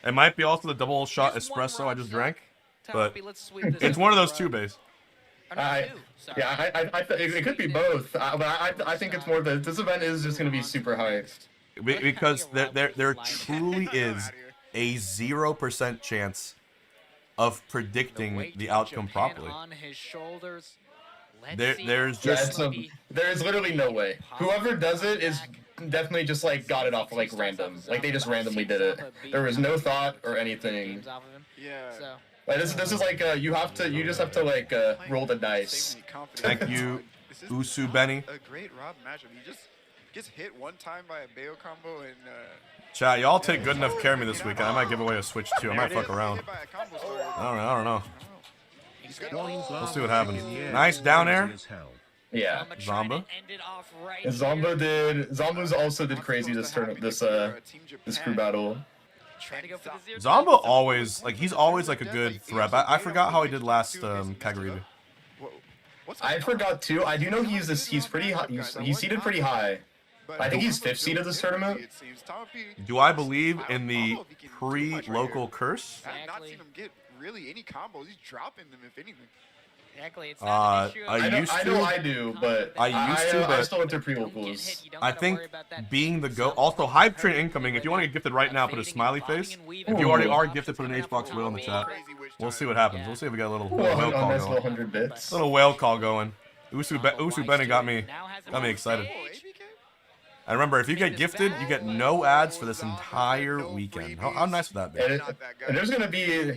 It might be also the double shot espresso I just drank, but it's one of those two, base. It could be both, but I think it's more that this event is just gonna be super hyped. Because there truly is a 0% chance of predicting the outcome properly. There's literally no way. Whoever does it is definitely just like got it off like random. Like they just randomly did it. There was no thought or anything. Yeah. Like this is like you just have to like roll the dice. Thank you, Usu Benny. A great Rob matchup. He just gets hit one time by a Bayo combo and. Chat, y'all take good enough care of me this weekend. I might give away a Switch too. I might fuck around. I don't know. We'll see what happens. Nice down air. Yeah. Zomba. Zomba's also did crazy this crew battle. Zomba always he's always like a good threat. I forgot how he did last Kagaribi. I forgot too. I do know he's pretty high. He's seated pretty high. I think he's 5th seed of this tournament. Do I believe in the pre-local curse? I've not seen him get really any combos. He's dropping them, if anything. Exactly. It's not an issue. I do, but I still went through pre-locals. I think being the GOAT. Also, Hype Train incoming. If you want to get gifted right now, put a smiley face. If you already are gifted, put an H-Box wheel in the chat. We'll see what happens. We'll see if we got a little whale call going. Little whale call going. Usu Benny got me excited. And remember, if you get gifted, you get no ads for this entire weekend. How nice would that be? And there's gonna be,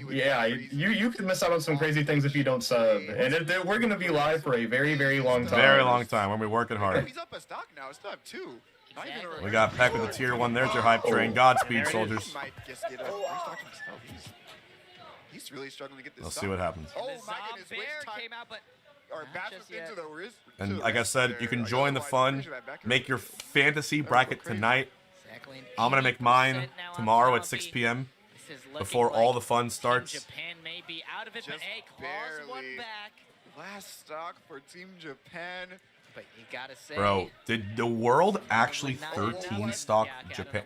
you could miss out on some crazy things if you don't sub. And we're gonna be live for a very, very long time. Very long time. We're gonna be working hard. He's up a stock now. Still have 2. We got Peck with the tier 1. There's your Hype Train. Godspeed, soldiers. He's really struggling to get this. Let's see what happens. Oh my goodness! Came out, but and like I said, you can join the fun. Make your fantasy bracket tonight. I'm gonna make mine tomorrow at 6 p.m. before all the fun starts. Japan may be out of it, but hey, claws one back. Last stock for Team Japan. But you gotta say, bro, did the world actually 13 stock Japan?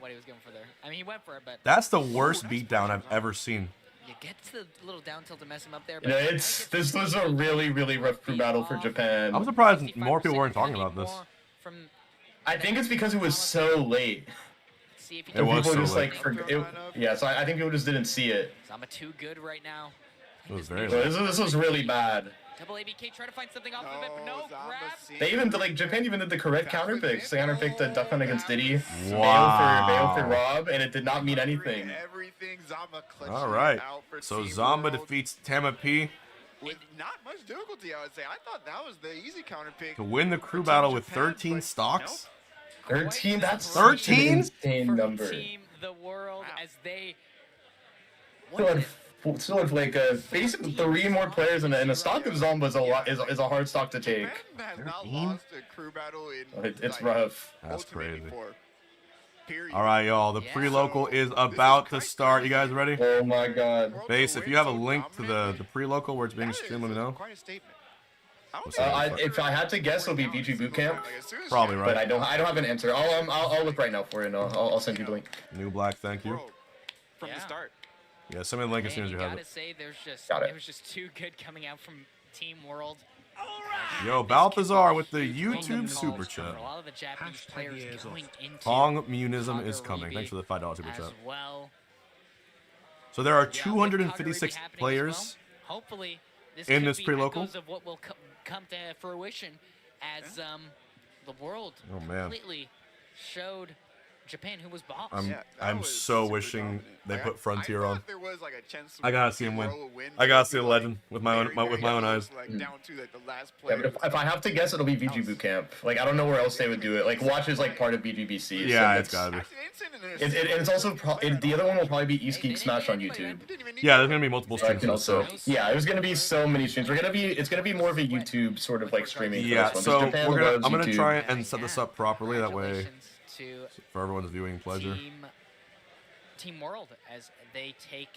I mean, he went for it, but that's the worst beatdown I've ever seen. You get to the little down tilt to mess him up there. But this was a really, really rough crew battle for Japan. I'm surprised more people weren't talking about this. I think it's because it was so late. It was so late. So I think people just didn't see it. Zomba too good right now. It was very So low. this was really bad. Double ABK try to find something off of it, but no grab. They even did, like, Japan even did the correct counter picks. They counterpicked the duck hunt against Diddy, Wow. Bail for Rob, and it did not mean anything. All right. So Zomba defeats Tama P with not much difficulty, I would say. I thought that was the easy counter pick to win the crew battle with 13 stocks. 13? That's 13? an insane number. Team the world as they Still have like basically 3 more players in a stock of Zomba is a hard stock to take. Japan has not lost a crew battle in It's rough. That's crazy. before. Period. All right, y'all. The pre-local is about to start. You guys ready? Oh my god. Base, if you have a link to the pre-local where it's being streamed, let me know. Quite a statement. If I had to guess, it'll be VG Bootcamp, Probably right. but I don't have an answer. I'll look right now for it, and I'll send you the link. New Black, thank you. From the start. Yeah, send me the link as soon as you have gotta it. say, there's just Got it. it was just too good coming out from Team World. Yo, Balthazar with the Making the YouTube calls super for chat. A lot of the Japanese players going into Communism is coming. Thanks for the $5 super as chat. well. So there are Yeah, with 256 Kagaribi happening as players. well, hopefully, this in could this be pre-local. echoes of what will come to fruition as the world Oh man, completely showed Japan who was boss. I'm so wishing they put Frontier on. There was like a chance I gotta see him win. I gotta see the legend with my own eyes. Like down to like the last Yeah, player. but if I have to guess, it'll be VG Bootcamp. Like I don't know where else they would do it. Like Watch is like part of BGBC. Yeah, so it's gotta be. It's also the other one will probably be East Geek Smash on YouTube. Yeah, there's gonna be multiple So I streams. can So also, yeah, there's gonna be so many streams. It's gonna be more of a YouTube sort of like streaming. for yeah, this one, so because Japan loves I'm gonna YouTube. try and set this up properly. That way, Congratulations to for everyone's viewing pleasure. Team World as they take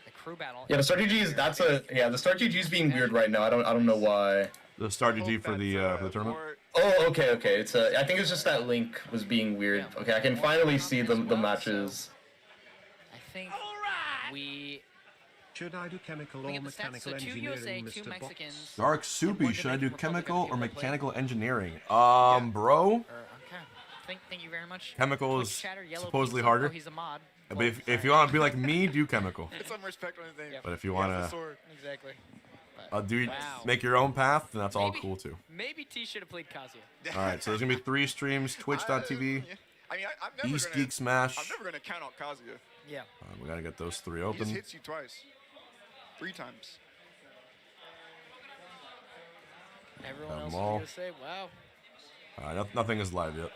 the crew battle. Yeah, the Start GG is the Start GG is being weird right now. I don't know why. The start GG for the tournament. Oh, okay. It's I think it's just that link was being weird. Okay, I can finally see the matches. I think we Should I do chemical bring or up the stats. mechanical So 2 engineering, USA, 2 Mr. Mexicans. Box? Dark Soupy, should I do chemical or mechanical engineering? Bro, Okay. Thank you very much. chemical Twitch is chatter, Yellow supposedly Pizza. harder. Oh, he's a mod. But if you want to be like me, do chemical. Put some respect on his name. But if you He has want the to sword. Exactly. do Wow. make your own path, then that's all Maybe- cool too. Maybe T should have played Kazuya. All right, so there's gonna be 3 streams: Twitch.tv, I mean, I'm never East gonna, Geek Smash. I'm never gonna count out Kazuya. Yeah. We gotta get those 3 He just open. hits you twice, 3 times. Everyone Have else them is all. gonna say, wow. Nothing is live yet.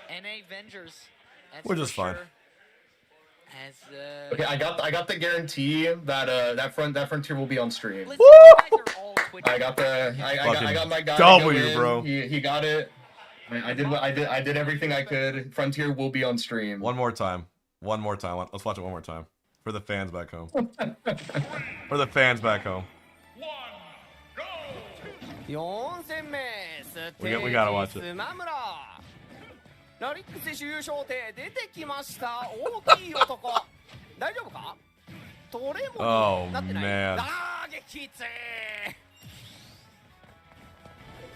NA Vengers. That's Which for is fine. sure. As Okay, I got the guarantee that that frontier will be on stream. listen, you guys are all Twitch. I got my guy. W, to go in. bro. He got it. I did everything I could. Frontier will be on stream. One more time. Let's watch it one more time for the fans back home. For the fans back home. We gotta watch it. ラリックス選手優勝艇出てきました大きい男大丈夫かトレモ Oh になってない man. あー激つい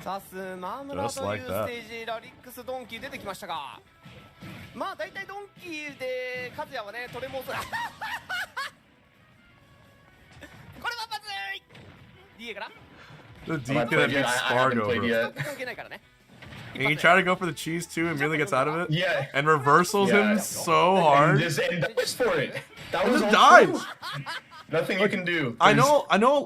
さすマムラ Just という like ス that. テージラリックスドンキー出てきましたがまあ大体ドンキーで和也はねトレモーズこれはまずい DA かな The I'm not Deacon played and yet. I haven't Spargo, played bro. yet. 関係ないからね And he tried to go for the cheese too and really gets out of it. Yeah. And reversals Yeah. him so And hard. dies for it. That And was just all dies. true. Nothing you can do. I know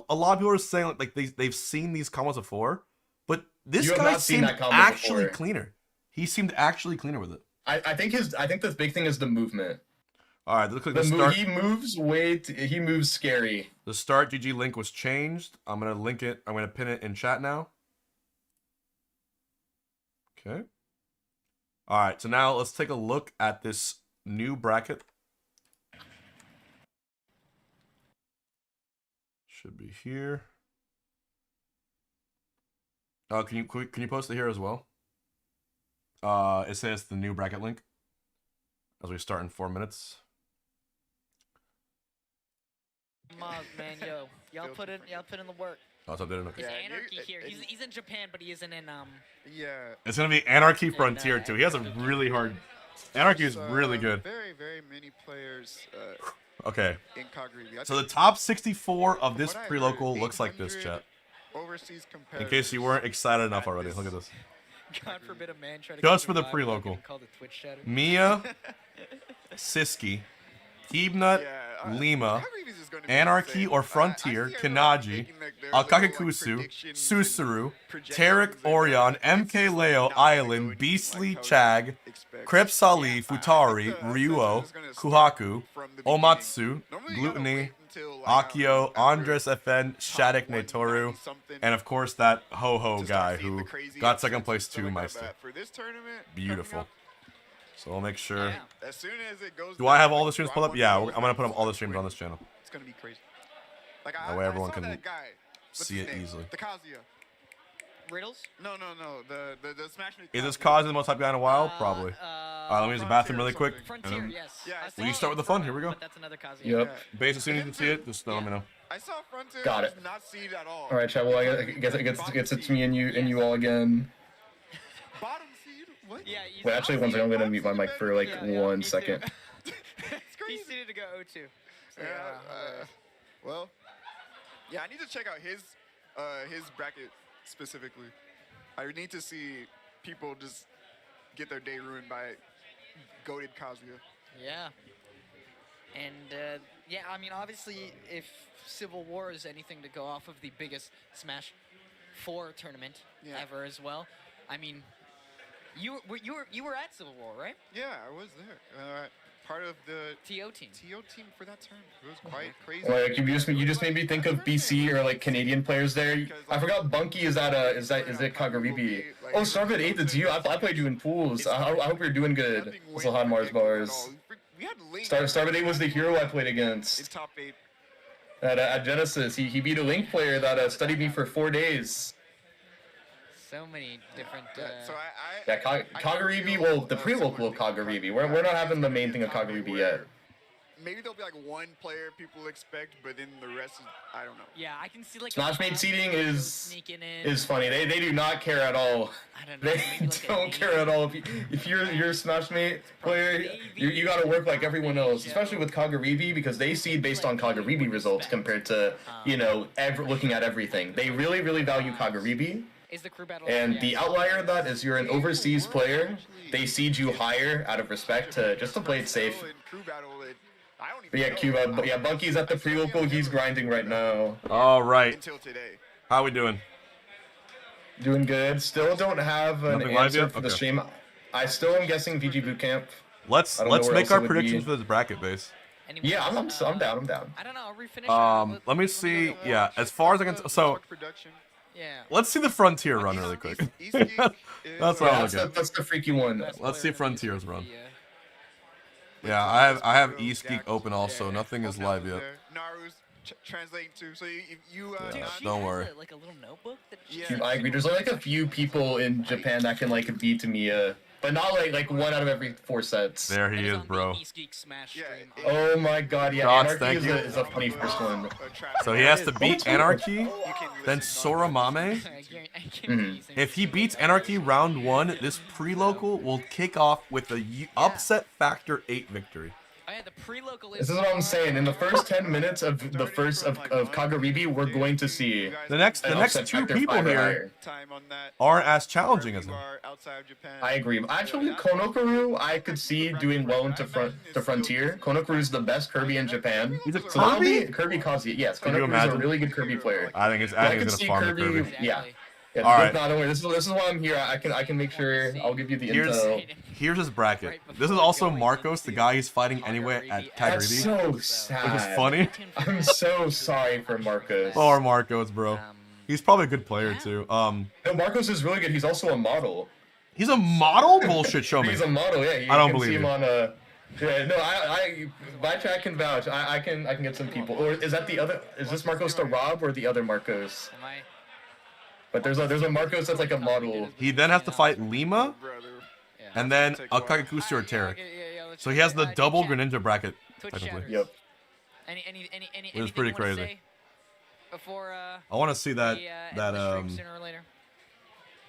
a lot of people are saying like they've seen these combos before, but this You have guy not seen seemed that combo actually before. cleaner. He seemed actually cleaner with it. I think the big thing is the movement. All right, look like the start. He moves scary. The start GG link was changed. I'm gonna link it. I'm gonna pin it in chat now. Okay. All right, so now let's take a look at this new bracket. Should be here. Can you post it here as well? It says the new bracket link as we start in 4 minutes. Moz, man, yo, y'all put in the work. Oh, it's updated. Okay. There's anarchy here. He's in Japan, but he isn't in Yeah. It's gonna be Anarchy Frontier too. He has a really hard Anarchy is really good. Very, very many players Okay. in Kagaribi. So the top 64 of this pre-local looks like this, chat. Overseas In case you weren't excited enough already, look at this. God forbid a man try to Just for the pre-local. Miya, Siski, Keebnut, Lima, Anarchy or Frontier, Kanaji, Akakikusu, Susuru, Tarek Orion, MK Leo, Island, Beastly, Chag, Creps Sali, Futari, Ryuo, Kuhaku, Omatsu, Gluttony, Akio, Andres FN, Shadic Netoru, and of course that Ho-Ho guy who got second place to Meister. Beautiful. So I'll make sure. As soon as it goes, do I have all the streams pulled up? Yeah, I'm gonna put up all the streams on this channel. It's gonna be crazy. That way everyone can see it easily. The Kazuya. Riddles? No. The Smash Me. Is this Kazuya the most hype guy in a while? Probably. Alright, let me use the bathroom really quick. Frontier, yes. Will you start with the fun? Here we go. That's another Kazuya. Yep. Base, as soon as you can see it, just let me know. I saw Frontier. Got it. Not seed at all. All right, chat. Well, I guess it gets it to me and you all again. Bottom seed? What? Yeah. Wait, actually, one second. I'm gonna mute my mic for like 1 second. He's suited to go O2. So, well, yeah, I need to check out his bracket specifically. I need to see people just get their day ruined by goated Kazuya. Yeah. And, yeah, I mean, obviously, if Civil War is anything to go off of the biggest Smash 4 tournament ever as well, I mean, you were at Civil War, right? Yeah, I was there. Part of the TO team for that tournament. It was quite crazy. Like you just made me think of BC or like Canadian players there. I forgot Bunky is it Kagaribi? Oh, Starvet 8, that's you. I played you in pools. I hope you're doing good. Also hot Mars bars. Starvet 8 was the hero I played against. Top 8. At Genesis, he beat a Link player that studied me for 4 days. So many different. Kagaribi. Well, the pre-local Kagaribi. We're not having the main thing of Kagaribi yet. Maybe there'll be like one player people expect, but then the rest is, I don't know. Yeah, I can see like Smashmate seeding is funny. They do not care at all. I don't know. They don't care at all. If you're a Smashmate player, you got to work like everyone else, especially with Kagaribi, because they seed based on Kagaribi results compared to looking at everything. They really value Kagaribi. And the outlier of that is you're an overseas player. They seed you higher out of respect just to play it safe. But yeah, Cuba. But yeah, Bunky's at the pre-local. He's grinding right now. All right. Until today. How we doing? Doing good. Still don't have an answer for the stream. I still am guessing VG Bootcamp. Let's make our predictions for this bracket base. Yeah, I'm down. I'm down. I don't know. I'll refinish. Let me see. Yeah, as far as I can. So. Yeah. Let's see the Frontier run really quick. That's what I'm looking at. That's the freaky one. Let's see Frontier's run. Yeah, I have East Geek open also. Nothing is live yet. Naru's translating too. So you don't worry. Like a little notebook that I agree. There's like a few people in Japan that can like beat Miya, but not like 1 out of every 4 sets. There he is, bro. Oh my god, yeah. Shots, Anarchy is a funny first one. So he has to beat Anarchy, then Soramame. If he beats Anarchy round 1, this pre-local will kick off with a upset factor 8 victory. Oh, yeah, the pre-local this is what I'm saying. In the first 10 minutes of Kagaribi, we're going to see the next 2 people here aren't as challenging as him. I agree. Actually, Konokuru, I could see doing well into Frontier. Konokuru's the best Kirby in Japan. He's a Kirby? Kirby Kazuya. Yes, Konokuru's a really good Kirby player. I think he's gonna farm the Kirby. Yeah. Yeah, all right. No, don't worry. This is why I'm here. I can make sure I'll give you the info. Here's his bracket. This is also Marcos, the guy he's fighting anyway at Kagaribi. That's so sad. Which is funny. I'm so sorry for Marcos. Poor Marcos, bro. He's probably a good player too. No, Marcos is really good. He's also a model. He's a model? Bullshit. Show me. He's a model. Yeah. I don't believe him on a. Yeah, no, my chat can vouch. I can get some people. Or is that the other? Is this Marcos the Rob or the other Marcos? But there's a Marcos that's like a model. He then has to fight Lima, and then a Kakakusu or Tarek. So he has the double Greninja bracket, technically. Yep. It was pretty crazy. I want to see that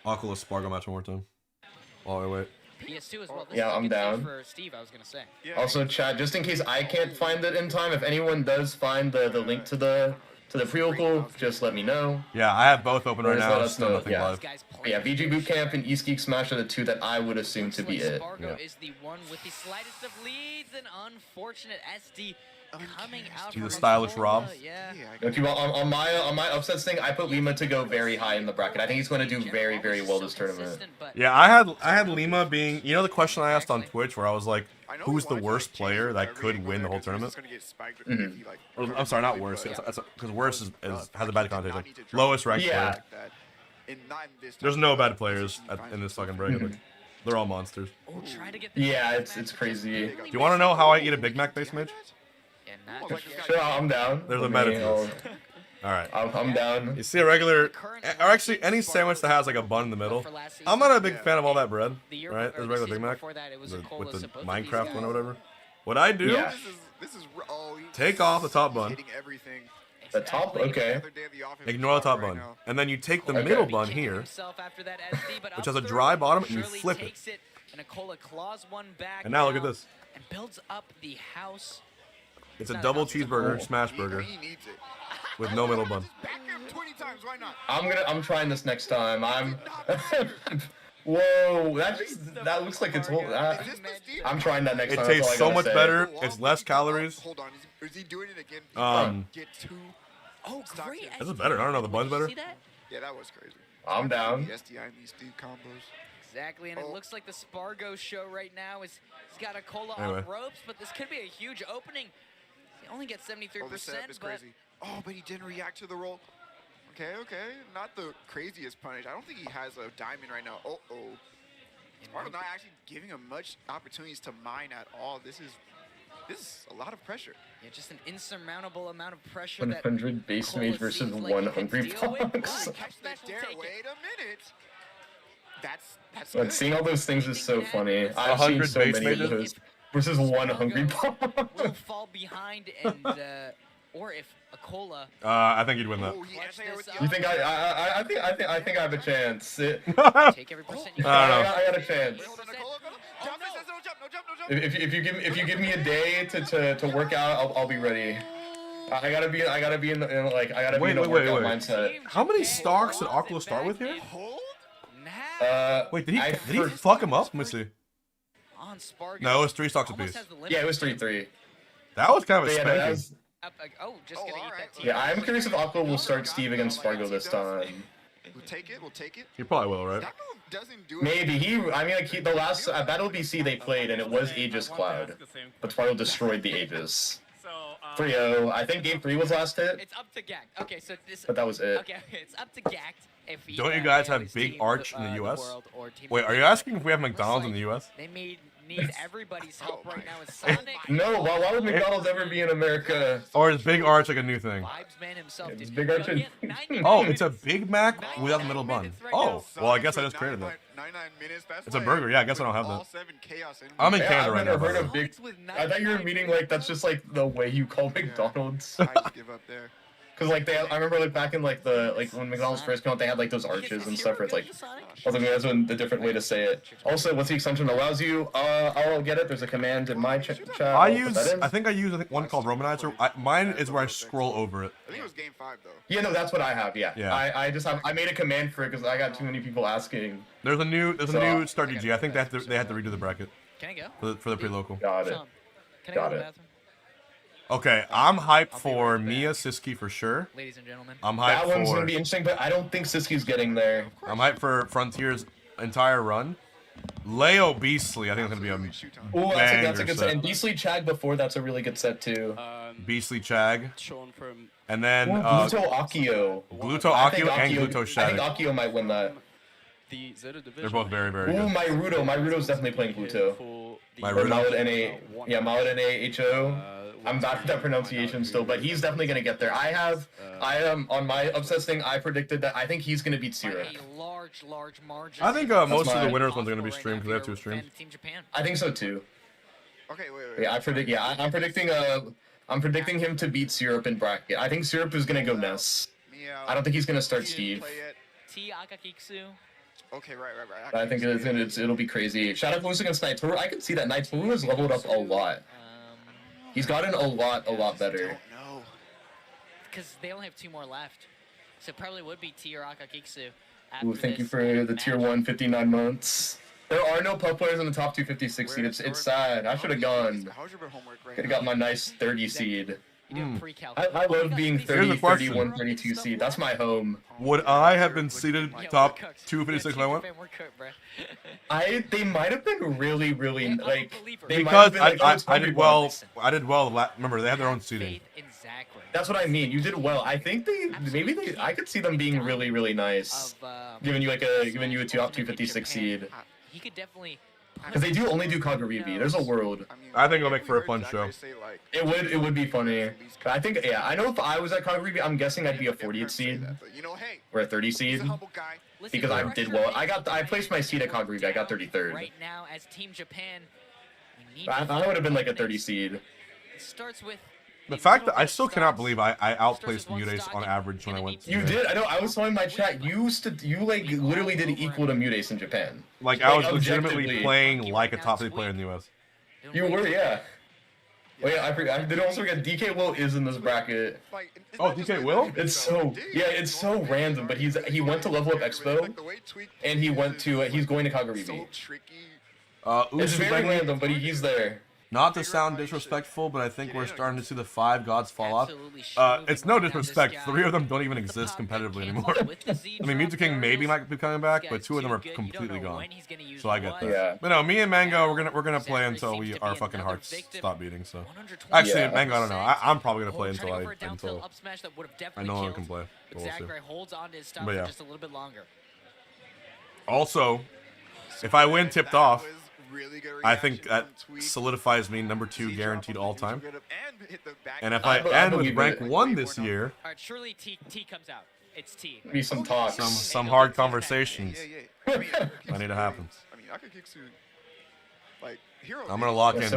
Oculus Spargo match one more time. Oh, wait. PS2 as well. This Yeah, is a I'm good stage down. for Steve, I was gonna say. Yeah, Also, chat, just in case I can't find it in time, if anyone does find the link to the pre-local, just let me know. Yeah, I have both open right Just now. let us Still know, nothing yeah. live. Yeah, VG Bootcamp and East Geek Smash are the two that I would assume to be it. Spargo Yeah. is the one with the slightest of leads, and unfortunate SD coming out. He's a from stylish Aqua, Rob. Yeah. If you want, on my upsets thing, I put Lima to go very high in the bracket. I think he's going to do very, very well this tournament. Yeah, I had Lima being, you know, the question I asked on Twitch where I was like, who's the worst player that could win the whole tournament? Or, I'm sorry, not worst. Because worst has a bad connotation. Lowest ranked player. There's no bad players in this fucking bracket. Like, they're all monsters. Yeah, it's crazy. Do you want to know how I eat a Big Mac base mage? Sure, I'm down. There's a Let me- meta. I'll- Alright. I'm down. You see a regular, or actually any sandwich that has like a bun in the middle. I'm not a big fan of all that bread, right? There's regular Big Mac with the Minecraft one or whatever. What I do, Yeah. take off the top bun, The top, okay. ignore the top bun, and then you take the Okay. middle bun here, which has a dry bottom, and you flip it. And now look at this. And builds up the house. It's a double cheeseburger, smash burger, with no middle bun. I'm trying this next time. Whoa, that looks like it's whole. I'm trying that next It time. that's all tastes I so gotta much say. better. It's less calories. Hold on, is he doing it again? Oh, great. This is better. I don't know. The bun's better. See that? Yeah, that was crazy. I'm down. The SDI and these Steve combos. Exactly, and it looks like the Spargo show right now is he's got a cola Anyway. on ropes, but this could be a huge opening. He only gets 73%, The setup is but crazy. Oh, but he didn't react to the roll. Okay. Not the craziest punish. I don't think he has a diamond right now. Spargo's not actually giving him much opportunities to mine at all. This is a lot of pressure. yeah, just an insurmountable amount of pressure. 100 base mage versus seems like 1 he can Hungrybox. deal with. Catch Smash will Dare, take it. wait a minute. That's But good. seeing all those things is so funny. I've 100 seen so base many of mages? those versus 1 Hungry will Box. fall behind, and or if a cola. I think you'd win that. Oh, he edged there with the You think I think I have a chance. Take every percent you I don't know. I got a chance. Wait, hold on, Nicole, go. Jump, no. no jump, no jump. If you give me a day to work out, I'll be ready. I gotta be in the workout mindset. How many stocks did Aqua start with here? Now Wait, did he I fuck him up? Let me see. on Spargo. No, it was 3 stocks Almost apiece. has the limit. Yeah, it was 3-3. That was kind of a But yeah, no, that spanking. was, Oh, just gonna eat that team. yeah, I'm curious if Aqua will start Steve against Spargo this time. We'll take it. He probably will, right? That move doesn't do it. Maybe the last Battle BC they played, and it was Aegis Cloud, but Spargo destroyed the Aegis. 3-0. I think game 3 was last hit, It's up to Gact. Okay, so this. but that was it. Okay, it's up to Gact. If he Don't you guys have fails Big Team Arch in the US? World or Team Wait, are you asking if we have McDonald's in the US? They need everybody's help right now with Sonic. No, why would McDonald's ever be in America? Or is Big Arch like a new thing? Vibes man himself. It's dude. Big Arch Yo, and- he had 90 Oh, minutes. it's a Big Mac without the middle bun. Oh, well, I guess I just created that. 99 minutes. That's It's a why burger. Yeah, I guess I don't have all that. 7 chaos enemies. I'm in Yeah, Canada I've right now. never by heard the of way. Big. I thought you were meaning like that's just like the way you call McDonald's. I just give up there. Cause like I remember like back in like when McDonald's first came out, they had like those arches and stuff where it's like, I was like, that's a different way to say it. Also, what's the extension allows you? I'll get it. There's a command in my chat. I think I use one called Romanizer. Mine is where I scroll over it. I think it was game 5 though. Yeah, no, that's what I have. Yeah. Yeah. I made a command for it because I got too many people asking. There's a new Star DG. I think they have to redo the bracket Can I go? for the pre-local. Got it. Sean, can I Got go to it. the bathroom? Okay, I'm hyped for Miya Siski for sure. Ladies and gentlemen. I'm That one's hyped gonna be interesting, but I don't think Siski's getting there. for Frontier's entire run. Leo Beastly, I think it's gonna be a Ooh, that's banger a good set. set. And Beastly Chag before, that's a really good set too. Beastly Chag, Shown from and then Gluto Akio. Gluto I think Akio and Gluto I think Shadic. Akio might win that. the Zeta division. They're both very, very Ooh, good. Myrudo's definitely playing Gluto. Myrudo? Malad NA-HO. I'm bad at that pronunciation still, but he's definitely gonna get there. I am on my upsets thing. I predicted that I think he's gonna beat By Syrup. a large margin. I think most of the mine. winners ones are gonna be streamed because they have 2 streams. Team Japan. I think so too. Okay, wait. Yeah, I'm predicting him to beat Syrup in bracket. I think Syrup is gonna go Ness. I don't think he's gonna start Steve. Play it. T Akakiksu. Okay, right. I think it'll be crazy. Shadic losing against Knight Toru, I can see that Knight Toru has leveled up a lot. He's gotten a lot better. No. Because they only have 2 more left. So it probably would be T or Akakiksu. Ooh, thank you for the tier 1 59 months. There are no pub players in the top 256 seed. It's sad. I should have gone. Could have got my nice 30 seed. I love being 30, 31, 32 seed. That's my home. Would I have been seated top 256 when I went? They might have been really like. Because I did well. I did well. Remember, they had their own seating. That's what I mean. You did well. I think I could see them being really nice, giving you a top 256 seed. He could definitely. Because they only do Kagaribi. There's a world. I think it'll make for a fun show. It would be funny. But I think, yeah, I know if I was at Kagaribi, I'm guessing I'd be a 40th seed or a 30 seed because I did well. I placed my seed at Kagaribi. I got 33rd. Right now, as Team Japan, I would have been like a 30 seed. It starts with. The fact that I still cannot believe I outplaced Mutace on average when I went. You did. I know. I was telling my chat. You like literally did equal to Mutace in Japan. Like I was legitimately playing like a top 3 player in the US. You were, yeah. Wait, I did also forget DK Will is in this bracket. Oh, DK Will? It's so random. But he went to Level Up Expo, and he's going to Kagaribi. It's very random, but he's there. Not to sound disrespectful, but I think we're starting to see the 5 gods fall off. It's no disrespect. 3 of them don't even exist competitively anymore. I mean, Mewtwo King maybe might be coming back, but 2 of them are completely gone. So I get that. Yeah. But no, me and Mango, we're gonna play until our fucking hearts stop beating. So actually, Mango, I don't know. I'm probably gonna play until I no longer can play. But we'll see. But yeah. Also, if I win tipped off, I think that solidifies me number 2 guaranteed all time. And if I end with rank 1 this year, alright, surely T comes out. It's T. Be some talks. Some hard conversations. I need to happen. I'm gonna lock in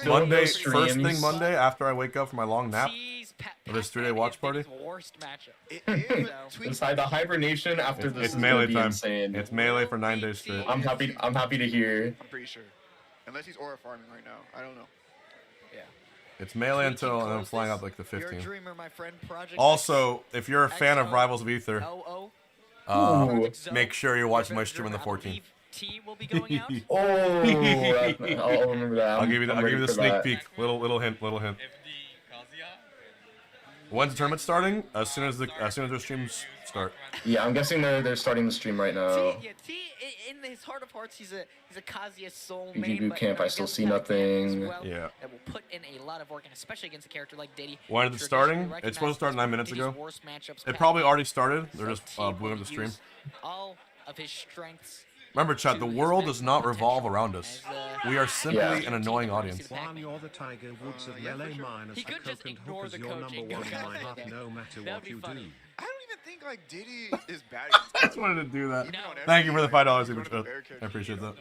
Monday, first thing Monday after I wake up from my long nap for this 3-day watch party. Inside the hibernation after this it's is melee be time. Insane. It's melee for 9 days straight. I'm happy to hear. I'm pretty sure. Unless he's aura farming right now. I don't know. Yeah. It's melee until and I'm flying out like the 15th. Also, if you're a fan of Rivals of Ether, make sure you're watching my stream on the 14th. Will be going out. I'll remember that. I'll give you the sneak peek. Little hint. When's the tournament starting? As soon as their streams start. Yeah, I'm guessing they're starting the stream right now. T in his heart of hearts, he's a Kazuya soul PG boot camp. I still see nothing. Yeah. That will put in a lot of work, and especially against a character like Diddy. When is it starting? It's supposed to start 9 minutes ago. It probably already started. They're just blowing up the stream. All of his strengths. Remember, Chad, the world does not revolve around us. We are simply an annoying audience. Juan, you're the Tiger Woods of melee minus the coke and hook is your number 1 in my heart, no matter what you do. I don't even think like Diddy is bad. I just wanted to do that. Thank you for the $5 super chat. I appreciate that.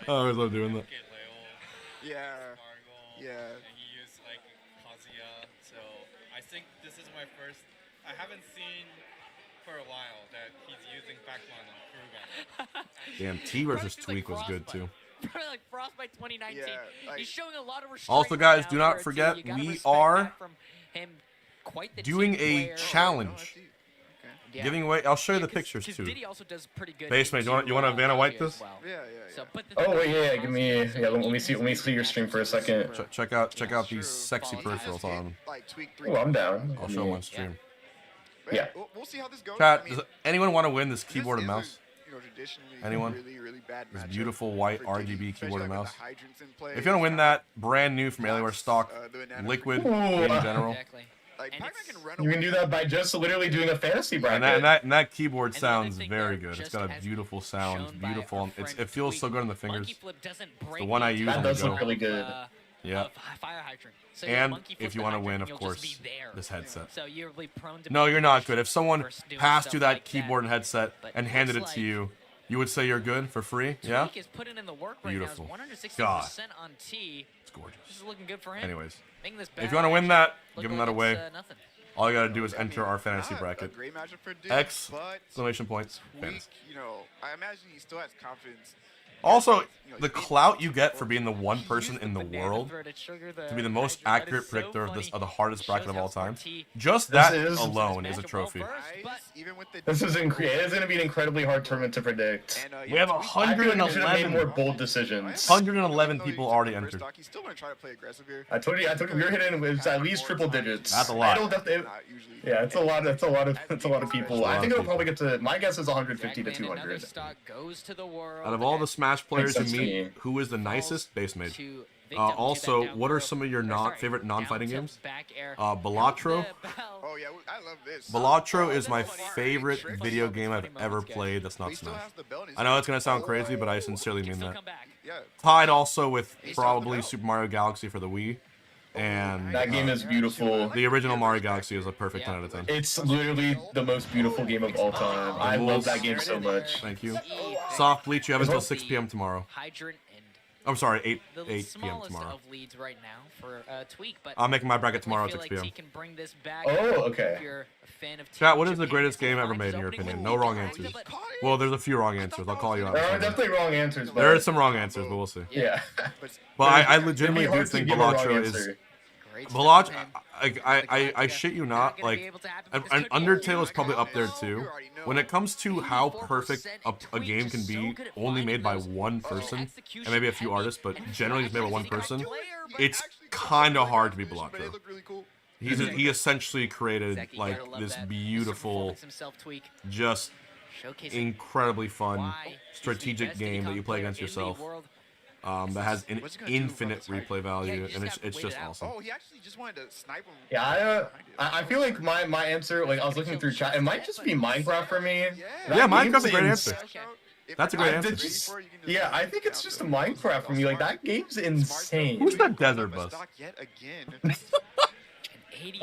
I always love doing that. Yeah. Yeah. And he used like Kazuya, so I think this is my first. I haven't seen for a while that he's using Backman on Crew Battle. Damn, T versus Tweek was good too. Probably like Frostbite 2019. Yeah, like, he's showing a lot of restraint. Also, guys, right do now, not forget you we are from him, quite the doing team a player. challenge. Yeah. Giving away. I'll show you the pictures too. Basement, you want to Vanna White this? Well. Yeah. So, oh wait, yeah. Give me. Yeah, let me see your stream for a second. Check out these sexy peripherals on. Oh, I'm down. I'll show them on stream. Yeah. We'll see how this goes. Chat, does anyone want to win this keyboard and mouse? Traditionally Anyone? Really bad this beautiful white RGB keyboard and mouse. If you want want to win that, brand new from Alienware stock, liquid in general. Exactly. You can do that by just literally doing a fantasy bracket. And that keyboard sounds very good. It's got a beautiful sound. It's beautiful. It feels so good on the fingers. It's the one I use that on the does go. look really good. Yeah. So and if you want to win, of course, this headset. So you're prone to no, you're not good. If someone passed you that keyboard and headset and handed it to you, you would say you're good for free? Yeah? Beautiful. God. It's gorgeous. This is looking good for him. Anyways, if you want to win that, give him that away. All you gotta do is enter our fantasy Not bracket. A great matchup for Dick, X but exclamation points. Tweek, you know, I imagine he still has confidence. Also, the clout you get for being the one person in the world to be the most accurate predictor of the hardest bracket of all time, just that alone is a trophy. This is it's going to be an incredibly hard tournament to predict. We have 111 more bold decisions. 111 people already entered. He's still going to try to play aggressive here. I told you we're hitting with at least triple digits. That's a lot. Yeah, it's a lot of people. I think it'll probably get to, my guess is 150 to 200. Out of all the Smash players you meet, who is the nicest? Base mage. Also, what are some of your favorite non-fighting games? Balatro. Oh yeah, I love this. Balatro is my favorite video game I've ever played that's not Smash. I know it's gonna sound crazy, but I sincerely mean that. Tied also with probably Super Mario Galaxy for the Wii. And that game is beautiful. The original Mario Galaxy is a perfect 10 out of 10. It's literally the most beautiful game of all time. I love that game so much. Thank you. Soft Bleach, you have until 6 p.m. tomorrow. I'm sorry, 8 p.m. tomorrow. I'm making my bracket tomorrow at 6 p.m. Oh, okay. Chat, what is the greatest game ever made in your opinion? No wrong answers. Well, there's a few wrong answers. I'll call you out. There are definitely wrong answers. But there are some wrong answers, but we'll see. Yeah. But I legitimately do think Balatro is... Balatro, I shit you not, like, and Undertale is probably up there too. When it comes to how perfect a game can be only made by one person, and maybe a few artists, but generally it's made by one person, it's kind of hard to be Balatro. He essentially created, like, this beautiful, just incredibly fun strategic game that you play against yourself. That has an infinite replay value, and it's just awesome. Oh, he actually just wanted to snipe him. Yeah, I feel like my answer, like I was looking through chat, it might just be Minecraft for me. Yeah, Minecraft's a great answer. That's a great answer. Yeah, I think it's just a Minecraft for me. Like, that game's insane. Who's that Desert Bus?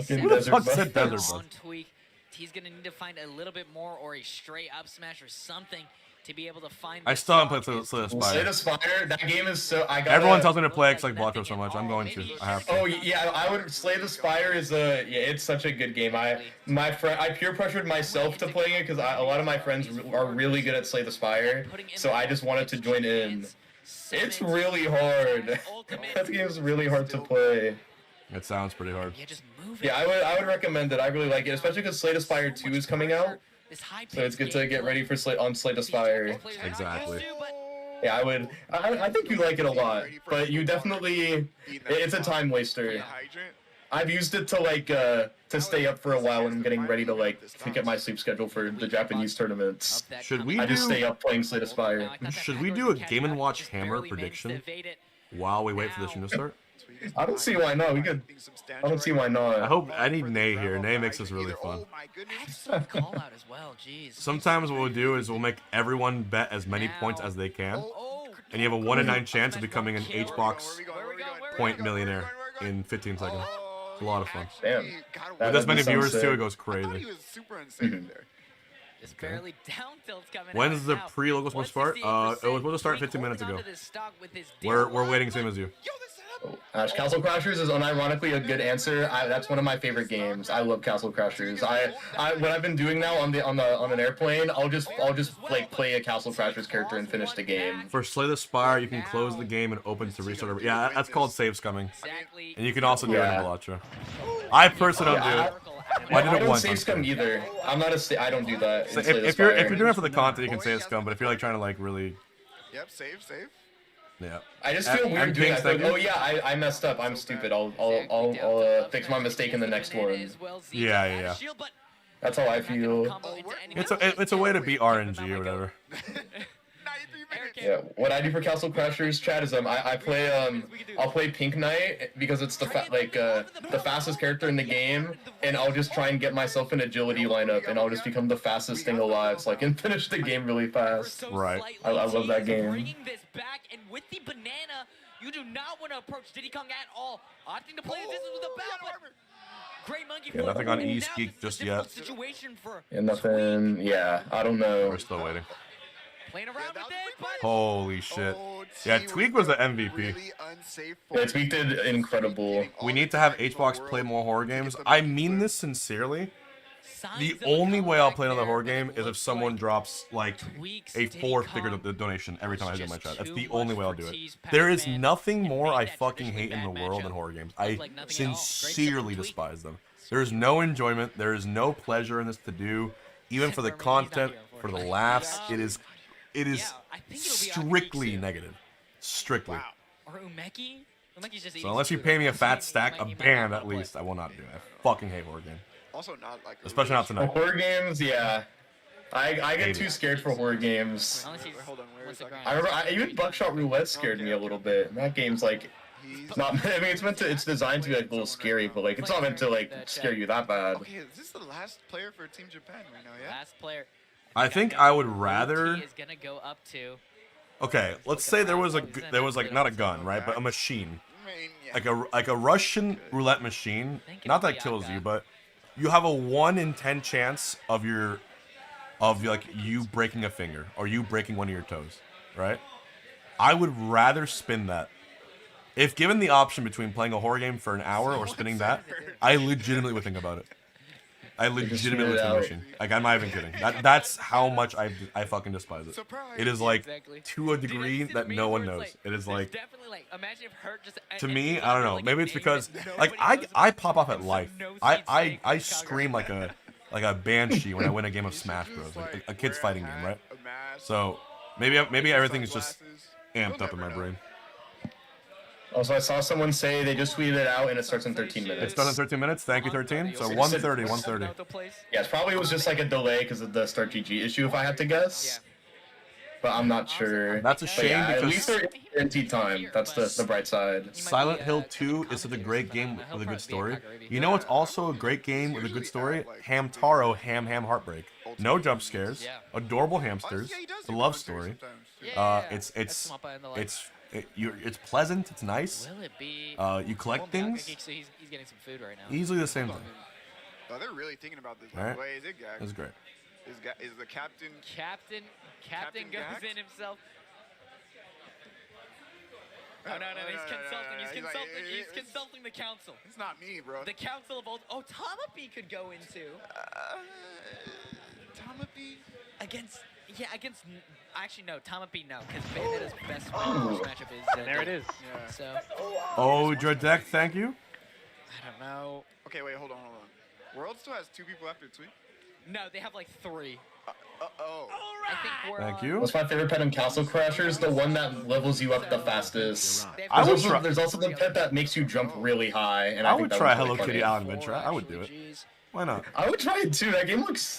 Who the fuck said Desert Bus? He's gonna need to find a little bit more, or a straight up smash or something to be able to find. I still haven't played Slay the Spire. Slay the Spire, that game is so. Everyone tells me to play X like Balatro so much. I'm going to. I have to. Oh yeah, I would. Slay the Spire is it's such a good game. I peer pressured myself to playing it because a lot of my friends are really good at Slay the Spire, so I just wanted to join in. It's really hard. That game is really hard to play. It sounds pretty hard. Yeah, I would recommend it. I really like it, especially because Slay the Spire 2 is coming out. So it's good to get ready for Slay the Spire. Exactly. Yeah, I think you like it a lot, but you definitely, it's a time waster. I've used it to stay up for a while when I'm getting ready to get my sleep schedule for the Japanese tournaments. I just stay up playing Slay the Spire. Should we do a Game & Watch Hammer prediction while we wait for the stream to start? I don't see why not. We could. I don't see why not. I need Nay here. Nay makes this really fun. Sometimes what we'll do is we'll make everyone bet as many points as they can, and you have a 1 in 9 chance of becoming an H-box point millionaire in 15 seconds. It's a lot of fun. Damn. With as many viewers too, it goes crazy. When's the pre-local supposed to start? It was supposed to start 15 minutes ago. We're waiting same as you. Castle Crashers is unironically a good answer. That's one of my favorite games. I love Castle Crashers. What I've been doing now on an airplane, I'll just play a Castle Crashers character and finish the game. For Slay the Spire, you can close the game and open to restart. Yeah, that's called save scumming. And you can also do it in Balatro. I personally don't do it. I don't save scum either. I'm not I don't do that. If you're doing it for the content, you can save scum. But if you're trying to really. Yep, save. Yeah. I just feel weird doing that. Like, oh yeah, I messed up. I'm stupid. I'll fix my mistake in the next one. Yeah. That's how I feel. It's a way to beat RNG or whatever. Yeah. What I do for Castle Crashers, chat, is I'll play Pink Knight because it's the fastest character in the game, and I'll just try and get myself an agility lineup, and I'll just become the fastest thing alive, so I can finish the game really fast. Right. I love that game. And with the banana, you do not want to approach Diddy Kong at all. Opting to play this with the battle. Great monkey. Yeah, nothing on East Geek just yet. Yeah, nothing. Yeah, I don't know. We're still waiting. Playing around with it, but... Holy shit. Yeah, Tweek was the MVP. Really unsafe Yeah, Tweek did incredible. We need to have HBox play more horror games. I mean this sincerely. The only way I'll play another horror game is if someone drops like a 4-figure donation every time I do my chat. That's the only way I'll do it. There is nothing more I fucking hate in the world than horror games. I sincerely despise them. There is no enjoyment. There is no pleasure in this to do. Even for the content, for the laughs, it is strictly negative. Strictly. So unless you pay me a fat stack, a band at least, I will not do it. I fucking hate horror games. Also not like especially not tonight. Horror games, yeah. I get too scared for horror games. Hold on, where is that? I remember even Buckshot Roulette scared me a little bit. That game's like not. I mean, it's designed to be like a little scary, but like it's not meant to like scare you that bad. Okay, is this the last player for Team Japan right now? Yeah. Last player. I think I would rather. Is gonna go up to. Okay, let's say there was like not a gun, right, but a machine, like a Russian roulette machine. Not that kills you, but you have a 1 in 10 chance of you breaking a finger or you breaking one of your toes, right? I would rather spin that. If given the option between playing a horror game for an hour or spinning that, I legitimately would think about it. I legitimately think machine. Like, I'm not even kidding. That's how much I fucking despise it. It is like to a degree that no one knows. It is like, to me, I don't know. Maybe it's because like I pop off at life. I scream like a banshee when I win a game of Smash Bros. Like a kid's fighting game, right? So maybe everything is just amped up in my brain. Also, I saw someone say they just tweeted it out and it starts in 13 minutes. It's done in 13 minutes? Thank you, 13. So 1:30. Yeah, it probably was just like a delay because of the Start GG issue, if I had to guess. But I'm not sure. That's a shame because... At least they're in guaranteed time. That's the bright side. Silent Hill 2 is such a great game with a good story. You know what's also a great game with a good story? Hamtaro Ham Heartbreak. No jump scares. Adorable hamsters. The love story. It's pleasant. It's nice. You collect things. So he's getting some food right now. Easily the same thing. Oh, they're really thinking about this. All right. Way is it, Gag? That's great. Is the captain? Captain goes Gag? in himself. Oh no, he's consulting. He's consulting the council. It's not me, bro. The council of old. Oh, Tomapi could go into. Tomapi against. Actually, no. Tomapi, no, because Bayonetta's best matchup is. There it is. Yeah. So. Oh, Dredek, thank you. I don't know. Okay, wait, hold on. World still has 2 people after Tweek? No, they have like 3. I think we're Thank you. What's my favorite pet in Castle Crashers? The one that levels you up the fastest. There's also the pet that makes you jump really high. And I would try Hello Kitty Island Adventure. I would do it. Why not? I would try it too. That game looks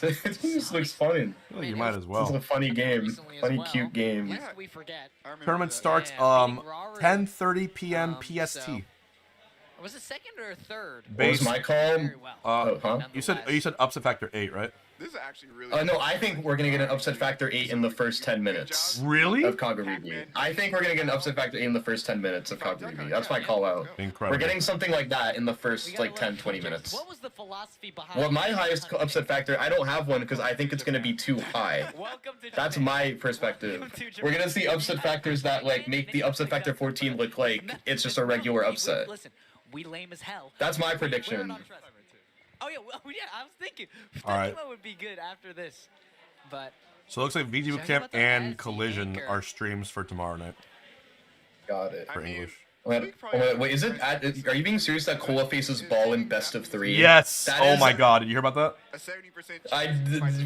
fun. Well, you might as well. It's a funny game. Funny, cute game. Tournament starts 10:30 p.m. PST. Was it second or third? What was my call? You said upset factor 8, right? This is actually really. No, I think we're gonna get an upset factor 8 in the first 10 minutes. Really? Of Kagaribi. I think we're gonna get an upset factor 8 in the first 10 minutes of Kagaribi. That's my call out. Incredible. We're getting something like that in the first like 10, 20 minutes. What was the philosophy behind? Well, my highest upset factor, I don't have one because I think it's gonna be too high. That's my perspective. We're gonna see upset factors that like make the upset factor 14 look like it's just a regular upset. Listen, we lame as hell. That's my prediction. Oh yeah, I was thinking. All right. Would be good after this, but. So it looks like VG Bootcamp and Collision are streams for tomorrow night. Got it. For English. Wait, is it? Are you being serious that Cola faces Ball in best of 3? Yes. Oh my God! Did you hear about that? A 70%. I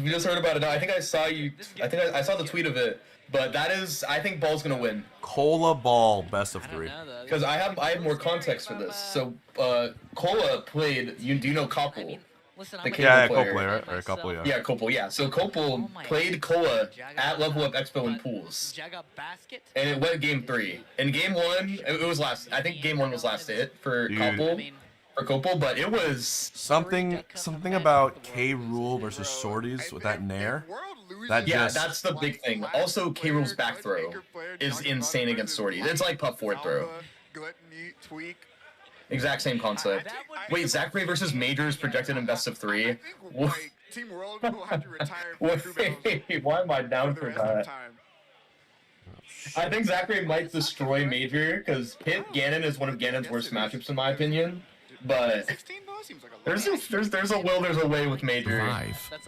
just heard about it. I think I saw you. I think I saw the tweet of it. But that is, I think Ball's gonna win. Cola Ball best of 3. Because I have more context for this. So Cola played. Do you know Koppel? Yeah, Koppel, right? Or Koppel, yeah. Yeah, Koppel, yeah. So Koppel played Cola at Level Up Expo in pools. And it went game 3. In game 1, it was last. I think game 1 was last hit for Koppel. For Koppel, but it was something about K Rule versus Sorties with that Nair. That's the big thing. Also, K Rule's back throw is insane against Sorties. It's like puff forward throw. Exact same concept. Wait, Zachary versus Majors projected in best of 3. Team World will have to retire. Wait, why am I down for that? I think Zachary might destroy Major because Pit Ganon is one of Ganon's worst matchups in my opinion. But there's a will, there's a way with Major.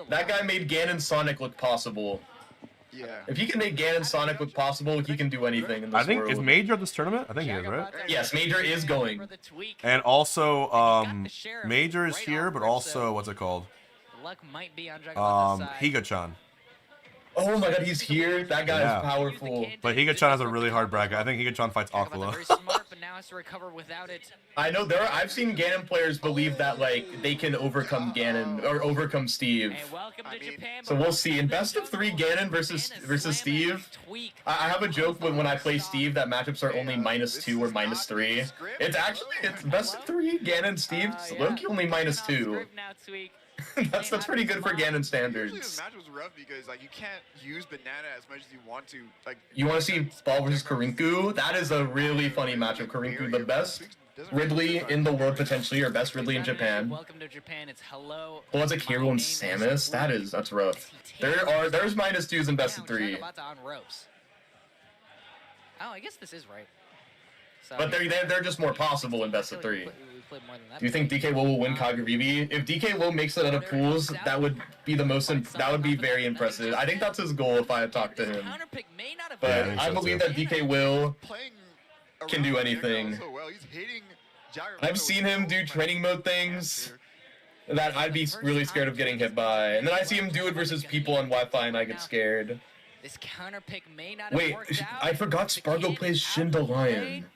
That guy made Ganon Sonic look possible. Yeah. If he can make Ganon Sonic look possible, he can do anything in this world. Is Major at this tournament? I think he is, right? Yes, Major is going. And also, Major is here, but also, what's it called? Higa-chan. Oh my god, he's here? That guy is powerful. But Higa-chan has a really hard bracket. I think Higa-chan fights Aqua. I know I've seen Ganon players believe that like they can overcome Ganon or overcome Steve. So we'll see. In best of 3 Ganon versus Steve, I have a joke when I play Steve that matchups are only -2 or -3. It's best of 3 Ganon Steve. Loki only -2. that's pretty good for Ganon standards. This match was rough because like you can't use banana as much as you want to. Like you want to see Ball versus Karinku? That is a really funny matchup. Karinku, the best Ridley in the world potentially, or best Ridley in Japan. Welcome to Japan. It's hello. Blazik Hero and Samus. That's rough. There's -2s in best of 3. Oh, I guess this is right. But they're just more possible in best of 3. Do you think DK will win Kagaribi? If DK Will makes it out of pools, that would be very impressive. I think that's his goal if I had talked to him. But I believe that DK Will can do anything. I've seen him do training mode things that I'd be really scared of getting hit by. And then I see him do it versus people on Wi-Fi and I get scared. Wait, I forgot Spargo plays Shin the Lion.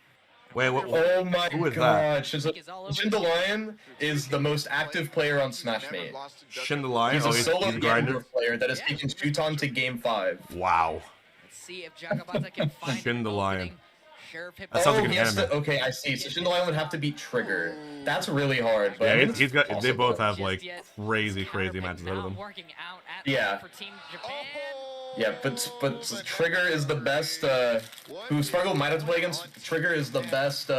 Wait, what? Oh my god, Shin the Lion is the most active player on Smashmate. Shin the Lion? He's a solo grinder player that has taken Shuton to Game 5. Wow. Let's see if Jagabat can find Shin the Lion. That sounds like an anime. Okay, I see. So Shin the Lion would have to beat Trigger. That's really hard. But yeah, they both have like crazy matches out of them. Yeah. Yeah, but Trigger is the best, who Spargo might have to play against. Trigger is the best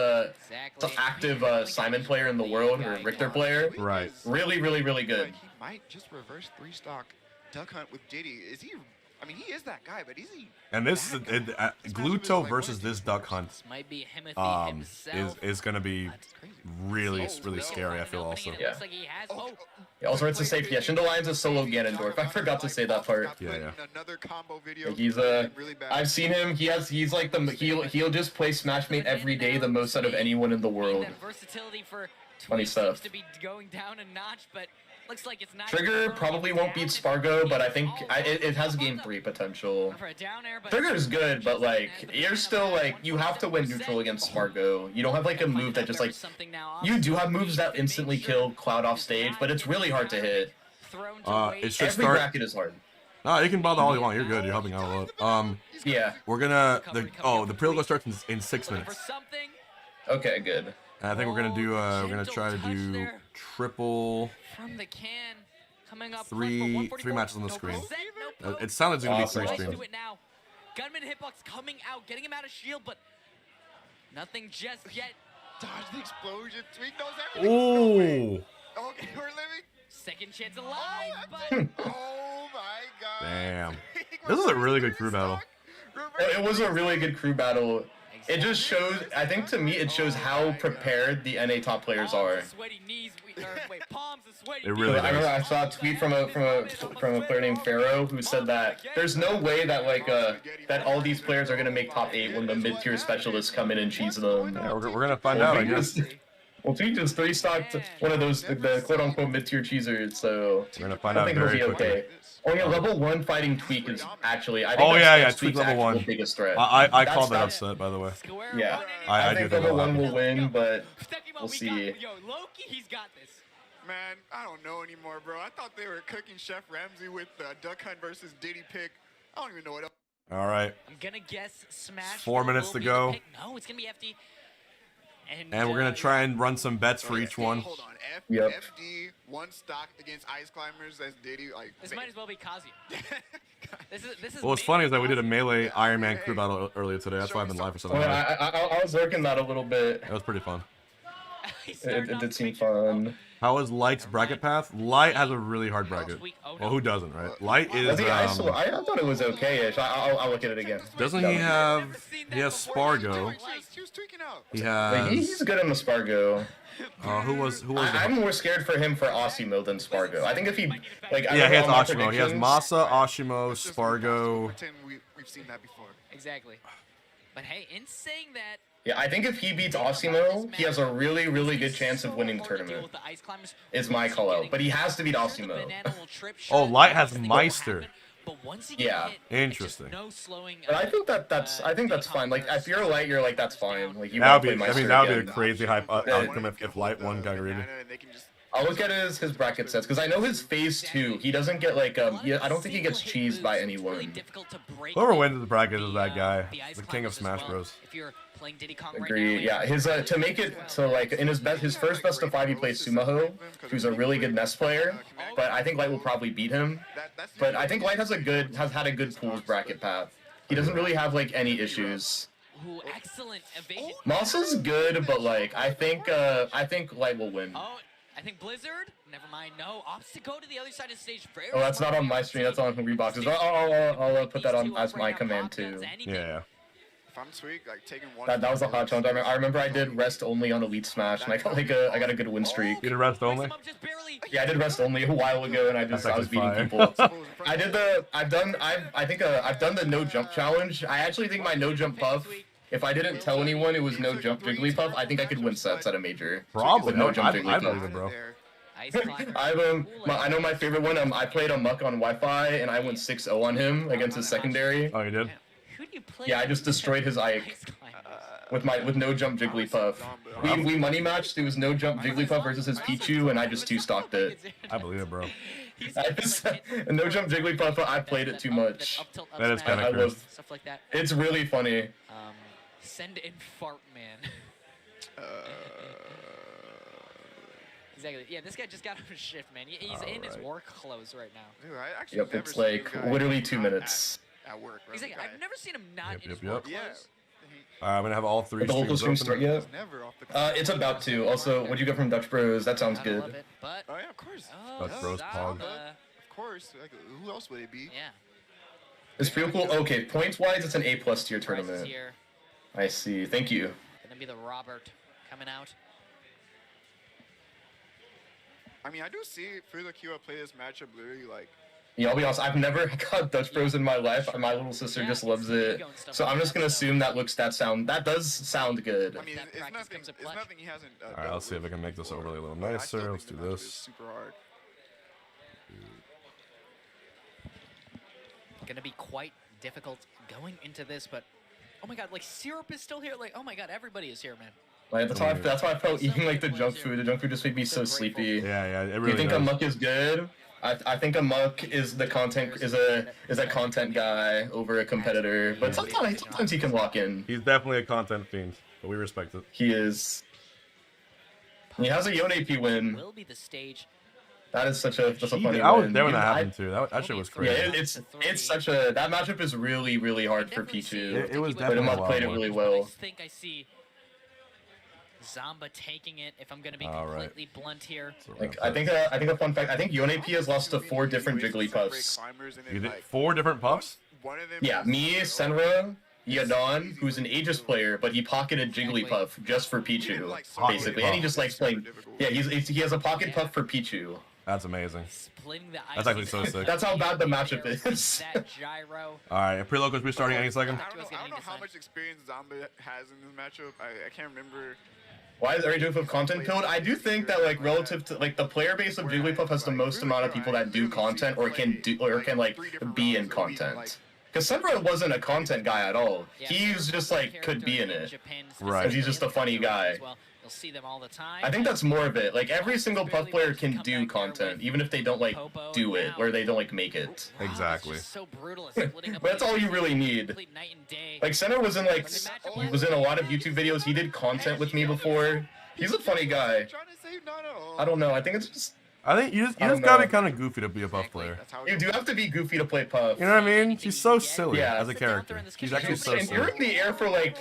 active Simon player in the world, or Richter player. Right. Really, really, really good. He might just reverse 3-stock Duck Hunt with Diddy. Is he? I mean, he is that guy, but is he? And this Gluto versus this Duck Hunt is gonna be really scary. I feel also. Yeah. Also, it's a safe. Yeah, Shin the Lion's a solo Ganondorf. I forgot to say that part. Yeah. Another combo video. He's I've seen him. He's like he'll just play Smashmate every day, the most out of anyone in the world. Funny stuff. Looks like it's not Trigger probably won't beat Spargo, but I think it has Game 3 potential. Trigger is good, but like you're still like you have to win neutral against Spargo. You don't have like a move that just like you do have moves that instantly kill Cloud off stage, but it's really hard to hit. It should Every bracket is hard. No, you can bother all you want. You're good. You're helping out a lot. Yeah. We're gonna the pre-logo starts in 6 minutes. Okay, good. And I think we're gonna try to do triple. From the can, coming up three matches on the screen. It sounds like it's gonna be 3 streams. Gunman hitbox coming out, getting him out of shield, but nothing just yet. Dodge the explosion. Tweek knows everything. Oh. Okay, we're living. Second chance alive, but oh my god. Damn. This is a really good crew battle. It was a really good crew battle. It just shows, I think to me, it shows how prepared the NA top players are. It really is. I remember I saw a tweet from a player named Pharaoh who said that there's no way that that all these players are gonna make top 8 when the mid-tier specialists come in and cheese them. Yeah, we're gonna find out, I guess. Well, Tweek just 3-stocked one of those the quote-unquote mid-tier cheesers, so we're gonna find out I think it'll be quickly. Okay. Oh yeah, level 1 fighting Tweek is actually. I think Tweek level 1. The biggest threat. I called that upset, by the way. Yeah, I think do think level 1 will win, but we'll see. Yo, Loki, he's got this. Man, I don't know anymore, bro. I thought they were cooking Chef Ramsay with Duck Hunt versus Diddy pick. I don't even know what else. All right. I'm gonna guess Smash. 4 minutes to go. No, it's gonna be FD. And we're gonna try and run some bets for each one. Hold on, Yep. FD 1 stock against Ice Climbers as Diddy. Like this might as well be Kazuya. this is. What's funny is that we did a melee Iron Man crew battle earlier today. That's why I've been live for so long. I was working that a little bit. That was pretty fun. It did seem fun. How is Light's bracket path? Light has a really hard bracket. Well, who doesn't, right? Light is. I thought it was okay-ish. I'll look at it again. Doesn't he have? He has Spargo. He has. He's good in the Spargo. Who was? I'm more scared for him for Asimo than Spargo. I think if he like. Yeah, he has Asimo. He has Masa, Asimo, Spargo. We've seen that before. Exactly. But hey, in saying that. Yeah, I think if he beats Asimo, he has a really, really good chance of winning the tournament. Is my call out, but he has to beat Asimo. Oh, Light has Meister. Yeah. Interesting. But I think that's fine. Like if you're Light, you're like that's fine. Like you that would play be. Meister That would be again. a crazy hype outcome if Light won Kagaribi. I'll look at his bracket sets because I know his phase 2. He doesn't get like I don't think he gets cheesed by anyone. Whoever wins the bracket is that guy, the king of Smash Bros. Agree. Yeah, his to make it to like in his first best of 5 he plays Sumaho, who's a really good Nest player, but I think Light will probably beat him. But I think Light has had a good pools bracket path. He doesn't really have like any issues. Masa's good, but like I think Light will win. I think Blizzard. Never mind. No, opts to go to the other side of the stage. Oh, that's not on my stream. That's on Hungrybox. I'll put that on as my command too. Yeah. If I'm Tweek, like taking one. That was a hot challenge. I remember I did rest only on Elite Smash, and I got a good win streak. You did rest only? Yeah, I did rest only a while ago, and I was beating people. I've done the no jump challenge. I actually think my no jump puff. If I didn't tell anyone it was no jump Jigglypuff, I think I could win sets at a major. Probably. With no jump I believe it, bro. I know my favorite one. I played a Muck on Wi-Fi, and I went 6-0 on him against his secondary. Oh, you did? Yeah, I just destroyed his Ike with no jump Jigglypuff. We money matched. It was no jump Jigglypuff versus his Pichu, and I just 2-stocked it. I believe it, bro. No jump Jigglypuff. I played it too much. That is kind of crazy. Stuff like that. It's really funny. Send in fart man. Exactly. Yeah, this guy just got out of shift, man. He's in his work clothes right now. Dude, I actually Yep, it's like literally 2 minutes. At work. Right? Exactly. I've never seen him not in his Yep. work Yeah. clothes. I'm gonna have all 3 The local stream streams start open. yet? Never off the It's about to. Also, what'd you get from Dutch Bros? That sounds I love good. it, but Oh yeah, of course. Dutch Bros Pog. Of course. Like, who else would it be? Yeah. It's pretty cool. Okay, points-wise, it's an A+ tier tournament. Here. I see. Thank you. Gonna be the Robert coming out. I mean, I do see Futari play this matchup literally like. Yeah, I'll be honest. I've never got Dutch Bros in my life. My little sister just loves it, so I'm just gonna assume that does sound good. I mean, it's nothing he hasn't. All right, let's see if I can make this overlay a little nicer. Let's do this. Super hard. Gonna be quite difficult going into this, but oh my god, like Syrup is still here. Like, oh my god, everybody is here, man. Like, that's why I felt eating like the junk food. The junk food just made me so sleepy. Yeah, it Do really you think does. Amok is good? I think Amok is a content guy over a competitor, but sometimes he can walk in. He's definitely a content fiend, but we respect it. He is. He has a Yone AP win. Will be the stage. That is that's a funny I was win. there when that happened too. That shit was crazy. Yeah, it's such a that matchup is really hard for P2. It was But definitely Amok played it really I well. think I see Zomba taking it. If I'm gonna be completely blunt here. Like I think a fun fact. I think Yone AP has lost to 4 different Jigglypuffs. You did 4 different puffs? Yeah, me, Senra, Yadon, who's an Aegis player, but he pocketed Jigglypuff just for Pichu, basically, and he just likes playing. Yeah, he has a pocket puff for Pichu. That's amazing. Splitting the That's actually so sick. That's how bad the matchup is. That gyro. All right, pre-locals be starting any second. I don't know how much experience Zomba has in this matchup. I can't remember. Why is every Jigglypuff content build? I do think that like relative to like the player base of Jigglypuff has the most amount of people that do content or can like be in content. Because Senra wasn't a content guy at all. He was just like could be in it. Right. Because he's just a funny guy. You'll see them all the time. I think that's more of it. Like every single Puff player can do content, even if they don't like do it or they don't like make it. Exactly. So brutal. Splitting up But that's all you really need. night and day. Like Senra was in a lot of YouTube videos. He did content with me before. He's a funny guy. I don't know. I think it's just I think you just gotta be kind of goofy to be a Puff player. You do have to be goofy to play Puff. You know what I mean? She's so silly as a character. She's actually so And silly. you're in the air for like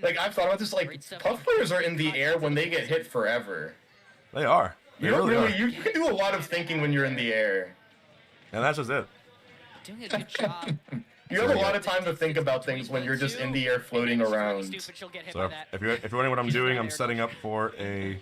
I've thought about this. Like Puff players are in the air when they get hit forever. They are. They really are. You can do a lot of thinking when you're in the air. And that's just it. Doing a good job. You have a lot of time to think about things when you're just in the air floating around. So if you're wondering what I'm doing, I'm setting up for a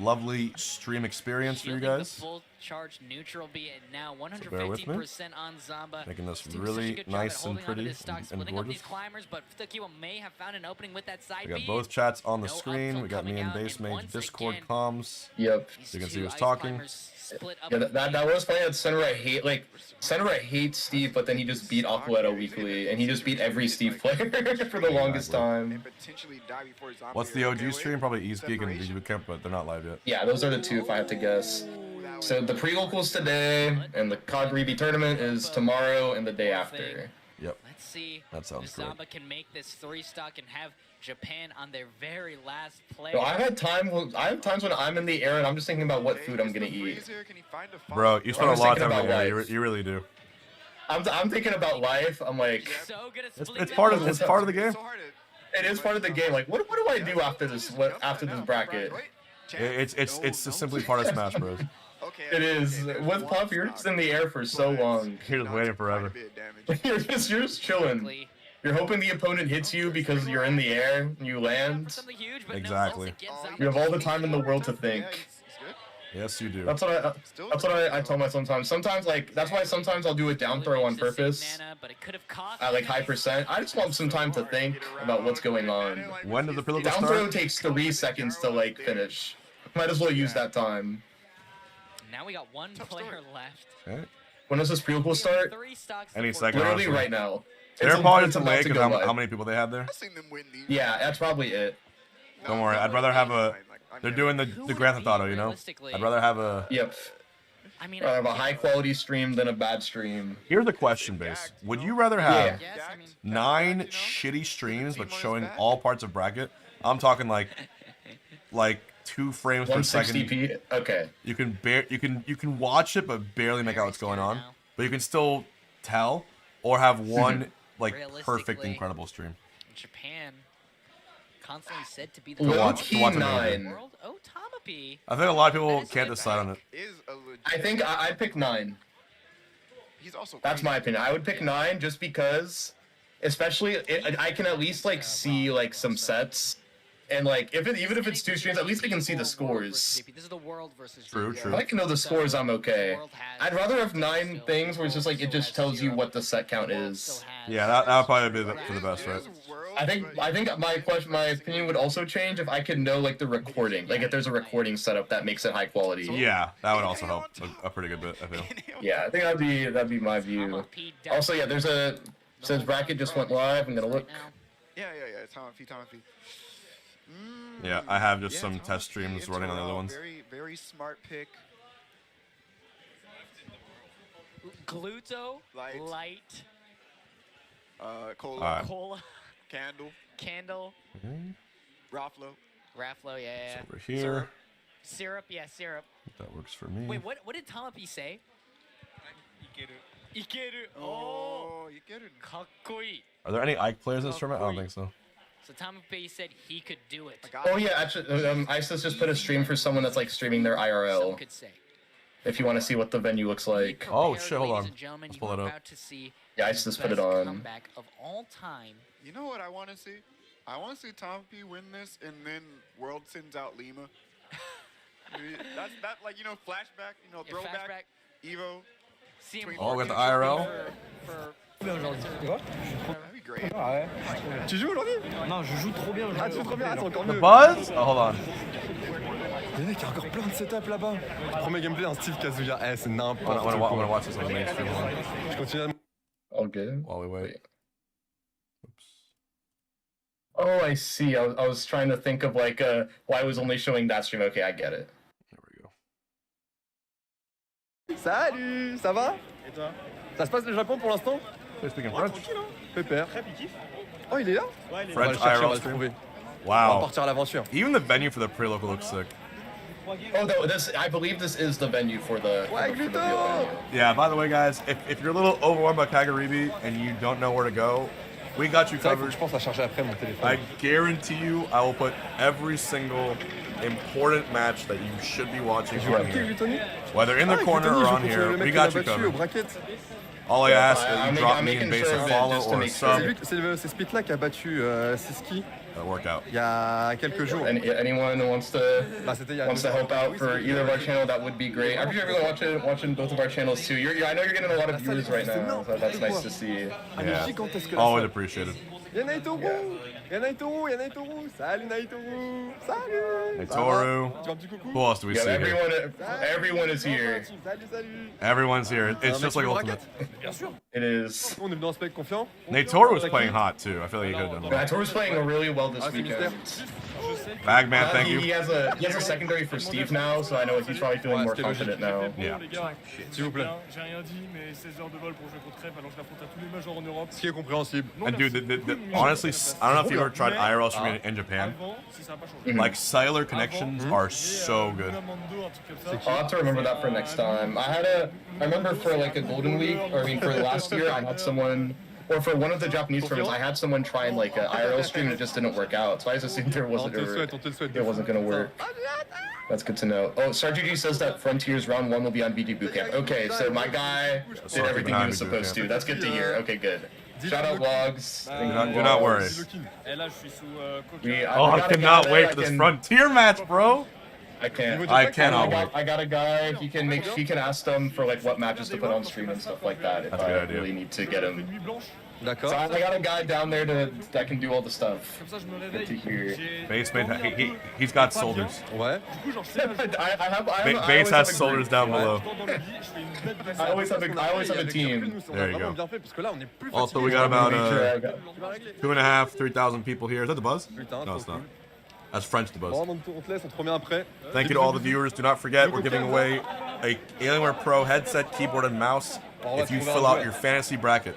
lovely stream experience for you guys. Full charge neutral be it now So bear with me. 150% on Zomba. Making this really nice and pretty and gorgeous. Climbers, but Futari may have found an opening with that side We got B. both chats on the screen. We got me and Basemate Discord comms. Yep. So you can see who's talking. Yeah, that was funny. That Center Right hates Steve, but then he just beat Aqua weekly, and he just beat every Steve player for the longest time. What's the OG stream? Probably East Geek and VG Bootcamp, but they're not live yet. Yeah, those are the two if I have to guess. So the pre-locals today, and the Kagaribi tournament is tomorrow and the day after. Yep. Let's see that sounds if great. Zomba can make this 3-stock and have Japan on their very last play. So I have times when I'm in the air and I'm just thinking about what food I'm gonna eat. Bro, you spend a lot of time in the air. life. You really do. I'm thinking about life. I'm like, It's part of the game. It is part of the game. Like, what do I do after this? After this bracket? It's just simply part of Smash Bros. It is. With Puff, you're just in the air for so long. You're just waiting forever. you're just chilling. You're hoping the opponent hits you because you're in the air and you land. Exactly. You have all the time in the world to think. Yes, you do. That's what I tell myself sometimes. Sometimes, like, that's why sometimes I'll do a down throw on purpose. At like high percent. I just want some time to think about what's going on. When does the pre-local Down start? throw takes 3 seconds to like finish. Might as well use that time. Now we got one player left. Okay. When does this pre-local start? Any second. Literally honestly. right now. They're probably it's too about late to because go how live. many people they had there. Yeah, that's probably it. Don't worry. I'd rather have a. They're doing the Grand Theft Auto, you know. I'd rather have a. Yep. I mean, Rather have a high quality stream than a bad stream. Here's the question, Base. Would you rather have yes, I mean, 9 shitty streams but showing all parts of bracket? I'm talking like 2 frames per second. 160p. Okay. You can watch it but barely make out what's going on, but you can still tell, or have one like perfect, incredible stream. Japan, constantly said to be To the watch in the 9. world. Oh, Tomapi. I think a lot of people can't decide on it. I think I'd pick 9. That's my opinion. I would pick 9 just because, especially, I can at least like see like some sets. And like, even if it's 2 streams, at least I can see the scores. This is the world versus True, If true. I can know the scores, I'm okay. I'd rather have 9 things where it's just like, it just tells you what the set count is. Yeah, that would probably be for the best, right? I think my opinion would also change if I could know like the recording. Like if there's a recording setup that makes it high quality. Yeah, that would also help a pretty good bit, I feel. Yeah, I think that'd be my view. Also, yeah, since bracket just went live, I'm gonna look. Yeah. Tomapi. Yeah, I have just some test streams running on the other ones. Very smart pick. Gluto, light, Cola, Alright. cola, candle, Rafflo, yeah. Over here. Syrup, yeah, syrup. That works for me. Wait, what did Tomapi say? Ikeru. Oh, Ikeru. kakkoi. Are there any Ike players in this tournament? I don't think so. So Tomapi said he could do it. Oh yeah, actually, ISIS just put a stream for someone that's like streaming their Some IRL. could say. If you want to see what the venue looks like. Oh shit, hold on. Ladies and gentlemen, Let's you pull are it up. about to see Yeah, the ISIS put it best on. comeback of all time. You know what I want to see? I want to see Tomapi win this, and then World sends out Lima. That's like, you know, flashback, you know, Yeah, throwback, Evo. See him Oh, we got the IRL. That'd be great. Ah ouais. Tu joues aujourd'hui? Non, je joue trop bien. Ah, tu joues trop bien, ah, c'est encore The mieux. buzz? Oh, hold on. Les mecs, il y a encore plein de setups là-bas. Premier gameplay, un Steve Kazuya. Eh, c'est n'importe I'm quoi. gonna watch this on the main stream Je continue à... All good. while we wait. Oops. Oh, I see. I was trying to think of like why I was only showing that stream. Okay, I get it. There we go. Salut, ça va? Et toi? Ça se passe le Japon pour l'instant? They're speaking French. Pépère. Oh, il est là? French on va le chercher, on va IRL le stream. trouver. On va Wow. partir à l'aventure. Even the venue for the pre-local looks sick. Oh no, I believe this is the venue for the. Yeah. By the way, guys, if you're a little overwhelmed by Kagaribi and you don't know where to go, we got you covered. I guarantee you, I will put every single important match that you should be watching on here. Whether in the corner or on here, we got you covered. All I ask is you drop me in base a follow or a sub. C'est Spitla qui a battu Siski. That worked out. Il y a quelques jours. Anyone who wants to help out for either of our channel, that would be great. I appreciate everyone watching both of our channels too. I know you're getting a lot of viewers right now, so that's nice to see. Yeah, always appreciated. Il y a Naitoru! Il y a Naitoru! Il y a Naitoru! Salut Naitoru! Salut! Naitoru. Who else do we see here? Everyone is here. Salut, salut! Everyone's here. It's just like Ultimate. It is. On est venu en spec confiant. Naitoru was playing hot too. I feel like he could have done that. Naitoru was playing really well this weekend. Bagman, thank you. He has a secondary for Steve now, so I know he's probably feeling more confident now. Yeah. S'il vous plaît. J'ai rien dit, mais 16 heures de vol pour jouer contre Creps, alors je l'affronte à tous les majors en Europe. Ce qui est compréhensible. And dude, honestly, I don't know if you've ever tried IRL streaming in Japan. Like cellular connections are so good. I'll have to remember that for next time. I remember for like a Golden Week, or I mean for last year, I had someone, or for one of the Japanese tournaments, I had someone try and like an IRL stream and it just didn't work out. So I just assumed it wasn't gonna work. That's good to know. Oh, StarGG says that Frontiers round 1 will be on BG Bootcamp. Okay, so my guy did everything he was supposed to. That's good to hear. Okay, good. Shout out vlogs. Do not worry. I cannot wait for this Frontier match, bro. I can't. I cannot wait. I got a guy. He can ask them for like what matches to put on stream and stuff like that. If I really need to get him. So I got a guy down there that can do all the stuff. Good to hear. Basemate, he's got shoulders. Ouais. Base has shoulders down below. I always have a team. There you go. Also, we got about 2,500, 3,000 people here. Is that the buzz? No, it's not. That's French the buzz. Thank you to all the viewers. Do not forget, we're giving away a Alienware Pro headset, keyboard, and mouse if you fill out your fantasy bracket.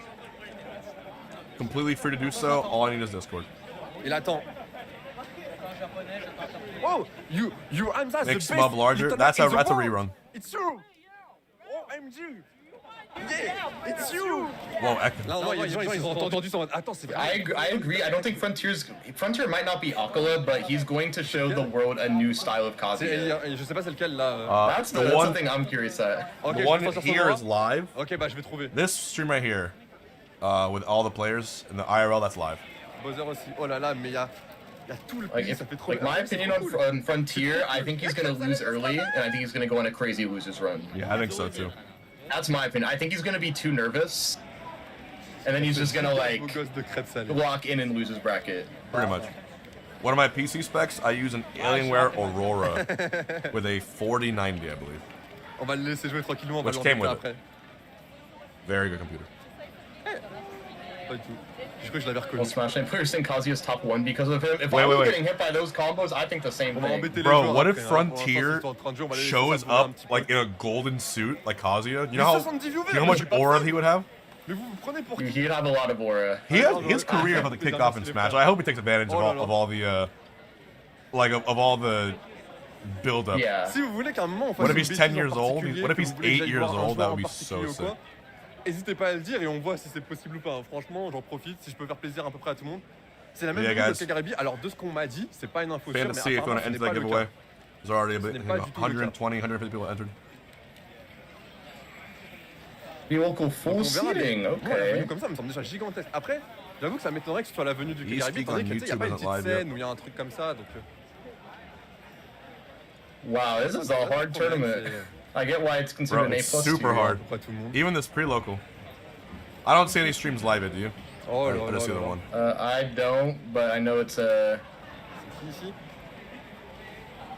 Completely free to do so. All I need is Discord. Il attend. Oh, you make Smub larger. That's a rerun. It's you. OMG. Yeah, it's you. Whoa, echo. I agree. I don't think Frontier might not be Aqua, but he's going to show the world a new style of Kazuya. Je sais pas c'est lequel là. That's the one thing I'm curious at. The one here is live. Okay, bah je vais trouver. This stream right here, with all the players in the IRL, that's live. Bowser aussi. Oh là là, mais il y a tout le pays, ça fait trop. Like my opinion on Frontier, I think he's gonna lose early, and I think he's gonna go on a crazy losers run. Yeah, I think so too. That's my opinion. I think he's gonna be too nervous, and then he's just gonna like walk in and lose his bracket. Pretty much. One of my PC specs, I use an Alienware Aurora with a 4090, I believe. On va le laisser jouer tranquillement. Which came with it. Very good computer. Pas du tout. Je crois que je l'avais reconnu. Well, Smash and players think Kazuya's top 1 because of him. If I was getting hit by those combos, I think the same thing. Bro, what if Frontier shows up like in a golden suit like Kazuya? You know how much aura he would have? He'd have a lot of aura. His career about to kick off in Smash. I hope he takes advantage of all the all the build up. Yeah. What if he's 10 years old? What if he's 8 years old? That would be so sick. N'hésitez pas à le dire et on voit si c'est possible ou pas. Franchement, j'en profite si je peux faire plaisir à peu près à tout le monde. C'est la même chose que Kagaribi. Alors de ce qu'on m'a dit, c'est pas une info sûre, mais apparemment ce n'est pas le cas. There's already 120, 150 people entered. The local full seating, okay. Comme ça me semble déjà gigantesque. Après, j'avoue que ça m'étonnerait que ce soit la venue du Kagaribi, étant donné qu'il n'y a pas une petite scène où il y a un truc comme ça. Donc. Wow, this is a hard tournament. I get why it's considered an A+. Super hard. Even this pre-local. I don't see any streams live, do you? Oh, I just see the one. I don't, but I know it's a.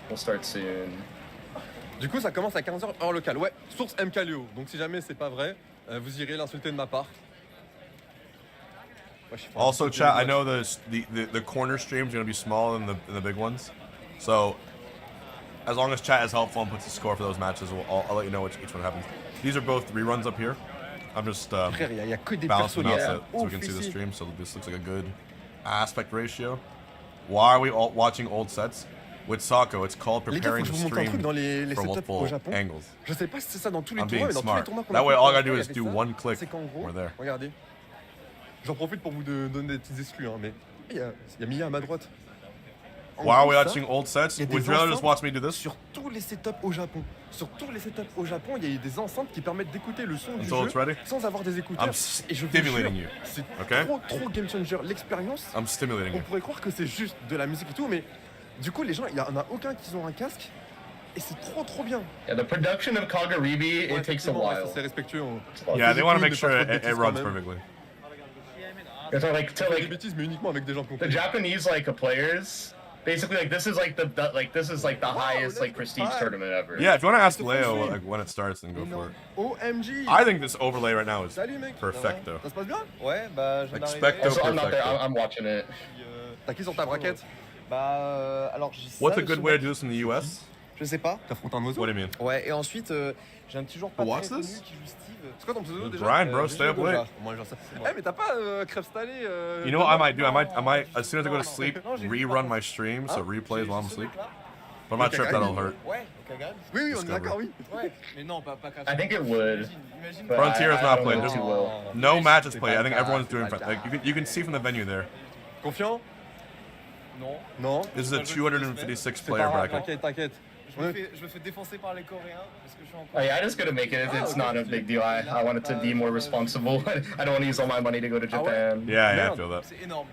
We'll start soon. Du coup, ça commence à 15h heure locale. Ouais, source MKLeo. Donc si jamais c'est pas vrai, vous irez l'insulter de ma part. Also, chat, I know the corner streams are gonna be smaller than the big ones, so. As long as chat is helpful and puts the score for those matches, I'll let you know which one happens. These are both reruns up here. I'm just balancing out so we can see the stream, so this looks like a good aspect ratio. Why are we all watching old sets? With Sako, it's called Les gars, faut preparing que the je vous montre un truc stream dans les from setups au multiple Japon. angles. Je sais pas si c'est ça dans tous les I'm tournois, being mais dans tous les smart. tournois qu'on That a way, fait, all I gotta do il y is avait do ça. one click. C'est qu'en gros, We're there. regardez. J'en profite pour vous donner des petites exclus, hein, mais il y a Miya à ma droite. En Why are gros, we ça, watching old sets? il y a Would des you rather just enceintes watch me do this? sur tous les setups au Japon. Sur tous les setups au Japon, il y a des enceintes qui permettent d'écouter le son du Until it's jeu ready? sans avoir des écouteurs. I'm Et je vous stimulating jure, you. c'est Okay? trop game changer. L'expérience, I'm stimulating on you. pourrait croire que c'est juste de la musique et tout, mais du coup, les gens, il y en a aucun qui ont un casque. Et c'est trop bien. Yeah, the production of Kagaribi, it takes a while. C'est respectueux. Yeah, they want to make sure it runs perfectly. So like to like des bêtises, mais uniquement avec des gens the Japanese like players, basically like this is like the highest like prestige tournament ever. Yeah, if you want to ask Leo like when it starts, then go for it. OMG. I think this overlay right now is Salut mec. perfecto. Ça se passe bien? Ouais, bah je viens Expecto d'arriver. Also, I'm not there. perfecto. I'm watching it. T'as qui sur ta braquette? Bah alors j'ai What's ça, a good way to do this in the US? Je sais pas. T'affrontes un oiseau? What do you mean? Ouais, et ensuite j'ai un petit joueur pas What's très connu this? qui joue Steve. C'est quoi ton pseudo déjà? Grind, bro. Stay up late. Moi j'en sais. Eh mais t'as pas Creps installé You know what I might do? I might as soon as I go to sleep, rerun my stream so it replays while I'm asleep. But I'm not sure if that'll hurt. Ouais, Kagaribi. Oui, on est d'accord, oui. Ouais, mais non, pas I think it would. But Frontier is I not don't played. know There's if it will. no matches played. I think everyone's doing like you can see from the venue there. Confiant? Non. Non. This is a 256 C'est player pas grave, bracket. t'inquiète. Je me fais défoncer par les Coréens parce que je suis encore. Oh, yeah, I just gotta make it. It's not a big deal. I wanted to be more responsible. I don't want to use all my money to go to Japan. Yeah, I feel that. C'est énorme.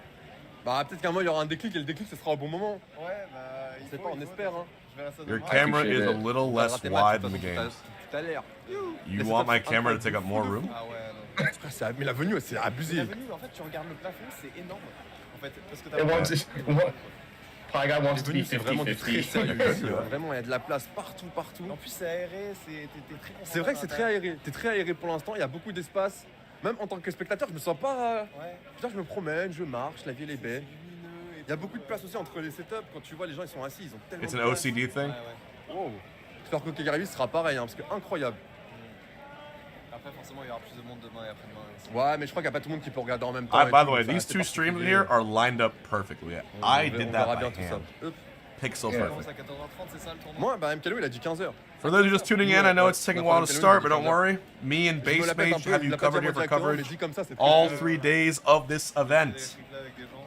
Bah peut-être qu'un moment il y aura un déclic et le déclic ce sera au bon moment. Ouais, bah il C'est faut, pas, on il faut, espère hein. Je verrai ça Your demain. camera appreciate is a it. little less wide than the games. Tout à l'heure. You want my camera to take up more room? Ah ouais, non. Mais la venue c'est La abusé. venue, en fait, tu regardes le plafond, c'est énorme. En fait, parce que It wants. Pie guy wants to be C'est vraiment du très sérieux 50-50. ici, hein. Vraiment il y a de la place partout. En plus, c'est aéré, t'es très concentré. C'est vrai que c'est très aéré. T'es très aéré pour l'instant, il y a beaucoup d'espace. Même en tant que spectateur, je me sens pas. Ouais. Putain, je me promène, je marche, la ville est belle. Il y a beaucoup de place aussi entre les setups. Quand tu vois les gens, ils sont assis, ils ont tellement It's de an place. OCD thing. Wow. J'espère que Kagaribi sera pareil, hein, parce que incroyable. Après, forcément, il y aura plus de monde demain et après-demain. Ouais, mais je crois qu'il n'y a pas tout le monde qui peut regarder en même temps. By et the tout, way, ça these reste two streams particulier. here are lined up perfectly. I did that verra by bien tout ça. hand. Hop. Pixel Yeah. perfect. À 14h30, c'est ça le tournoi. Moi, bah, MKLO, il a dit 15h. For those who are just tuning in, I know it's taking a while to start, but don't worry. Me and Je me Base la pète un Mage peu, have il you l'a pas dit covered here for directement, mais coverage dit comme ça, c'est all très- 3 days of this event.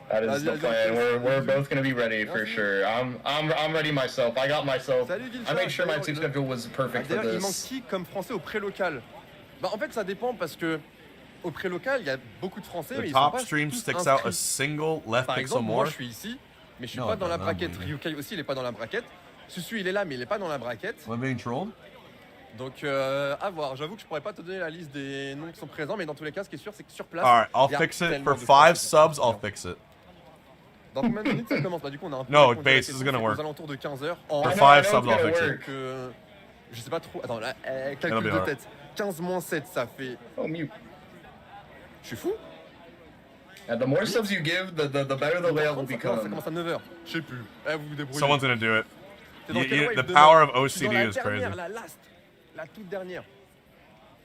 That is the plan. We're both gonna be ready for sure. I'm ready myself. I got myself. Salut, Gilcha. I made sure my D'ailleurs, sleep schedule was perfect for D'ailleurs, il manque this. qui comme français au pré-local? Bah, en fait, ça dépend parce que au pré-local, il y a beaucoup de français, mais The ils sont top pas stream tous sticks out a inscrits. single left Par pixel exemple, moi, more. je suis ici, mais je suis Non, pas dans la non, braquette. non, Ryukai aussi, il est pas dans la braquette. Susu, il est là, mais il est pas dans la braquette. Am I being trolled? Donc, à voir. J'avoue que je pourrais pas te donner la liste des noms qui sont présents, mais dans tous les cas, ce qui est sûr, c'est que sur place. Alright, I'll il y a fix it. tellement For de 5 place. subs, I'll fix it. Dans combien de minutes ça commence? Bah, du coup, on a un peu No, répondu à la base, question, this is gonna c'est work. aux alentours de 15h. For I know 5 it's subs, I'll gonna fix it. work. Je sais pas trop. Attends, là, calcul That'll be de alright. tête. 15 moins 7, ça fait. Oh, mute. Je suis fou? And the more subs you give, the better the layout will Ça become. commence à 9h. Je sais plus. Eh, vous vous débrouillez. Someone's gonna do it. T'es dans quelle wave The demain? power of Je suis dans OCD la is crazy. dernière, la last. La toute dernière.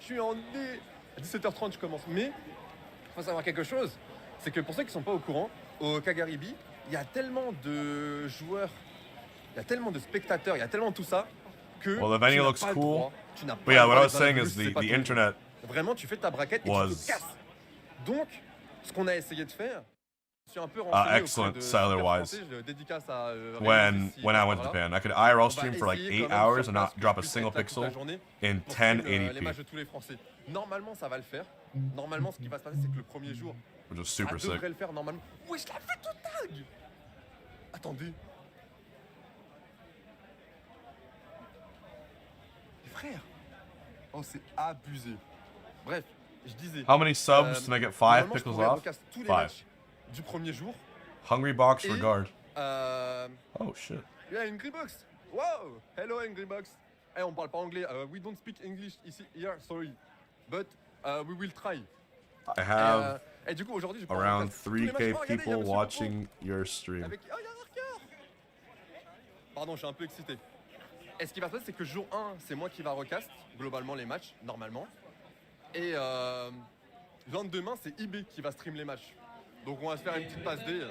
Je suis en D. À 17h30, je commence. Mais, faut savoir quelque chose. C'est que pour ceux qui sont pas au courant, au Kagaribi, il y a tellement de joueurs, il y a tellement de spectateurs, il y a tellement de tout ça que. Well, the venue tu n'as looks pas le cool. droit, tu n'as pas But yeah, le what droit I was d'être dans la saying rue is si c'est the pas ton internet truc. Vraiment, tu fais ta braquette et tu was te casses. Donc, ce qu'on a essayé de faire, je suis un peu renseigné excellent auprès de cellular super wise. français, je dédicace à when ici, I went to voilà. Japan. I could On IRL va stream for like essayer 8 quand même hours sur and not place drop que a je single puisse être là toute la pixel journée in pour suivre, les 1080p, matchs de tous les Français. Normalement, ça va le faire. Normalement, ce qui va se passer, c'est que le premier jour, which was ça super sick. devrait le faire normalement. Ouais, je l'ai fait tout tag. Attendez. Les frères. Oh, c'est abusé. Bref, je disais. How many subs to make it 5 normalement, je pixels pourrais off? recaster tous les 5. matchs du premier jour. Hungrybox Et, regard. Euh, Oh shit. Il y a Hungrybox. Wow. Hello Hungrybox. Eh, on parle pas anglais. We don't speak English ici. Here, sorry. But we will try. I have Et du coup, aujourd'hui, je vais around recaster tous les matchs. 3K Oh, regardez, il y a people Monsieur watching your stream. Avec... Oh, il y a un marqueur. Pardon, je suis un peu excité. Et ce qui va se passer, c'est que jour 1, c'est moi qui va recast globalement les matchs, normalement. Et le lendemain, c'est IB qui va stream les matchs. Donc on va se faire une petite passe D.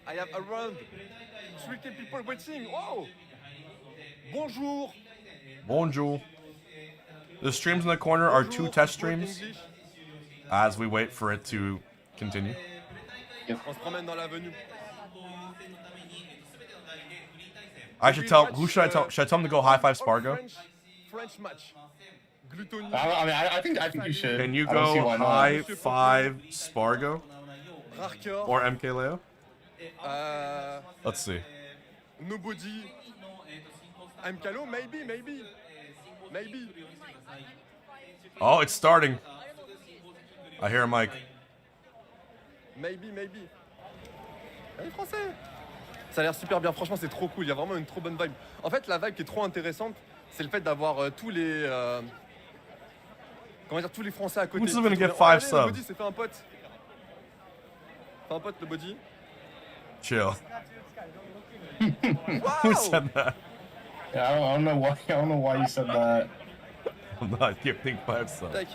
I have around Sweet people waiting. Oh! Bonjour. Bonjour. The streams in the corner are 2 test streams as we wait for it to continue. On se promène dans l'avenue. I should tell. Who should I tell? Should I tell him to go high five Spargo? French match. Gluttony. I mean, I think you should. Can you I don't see go why not. high five Spargo or MK Leo? Let's see. Nobody. I'm Calo, maybe. Oh, it's starting. I hear a mic. Maybe. Allez, français. Ça a l'air super bien, franchement c'est trop cool, il y a vraiment une trop bonne vibe. En fait la vibe qui est trop intéressante, c'est le fait d'avoir tous les... comment dire, tous les français à côté. Who's gonna get 5 Le subs? body c'est fait un pote. Fait un pote le body. Chill. Wow! Who said that? Yeah, I don't know why you said that. I'm not giving 5 subs. Tac.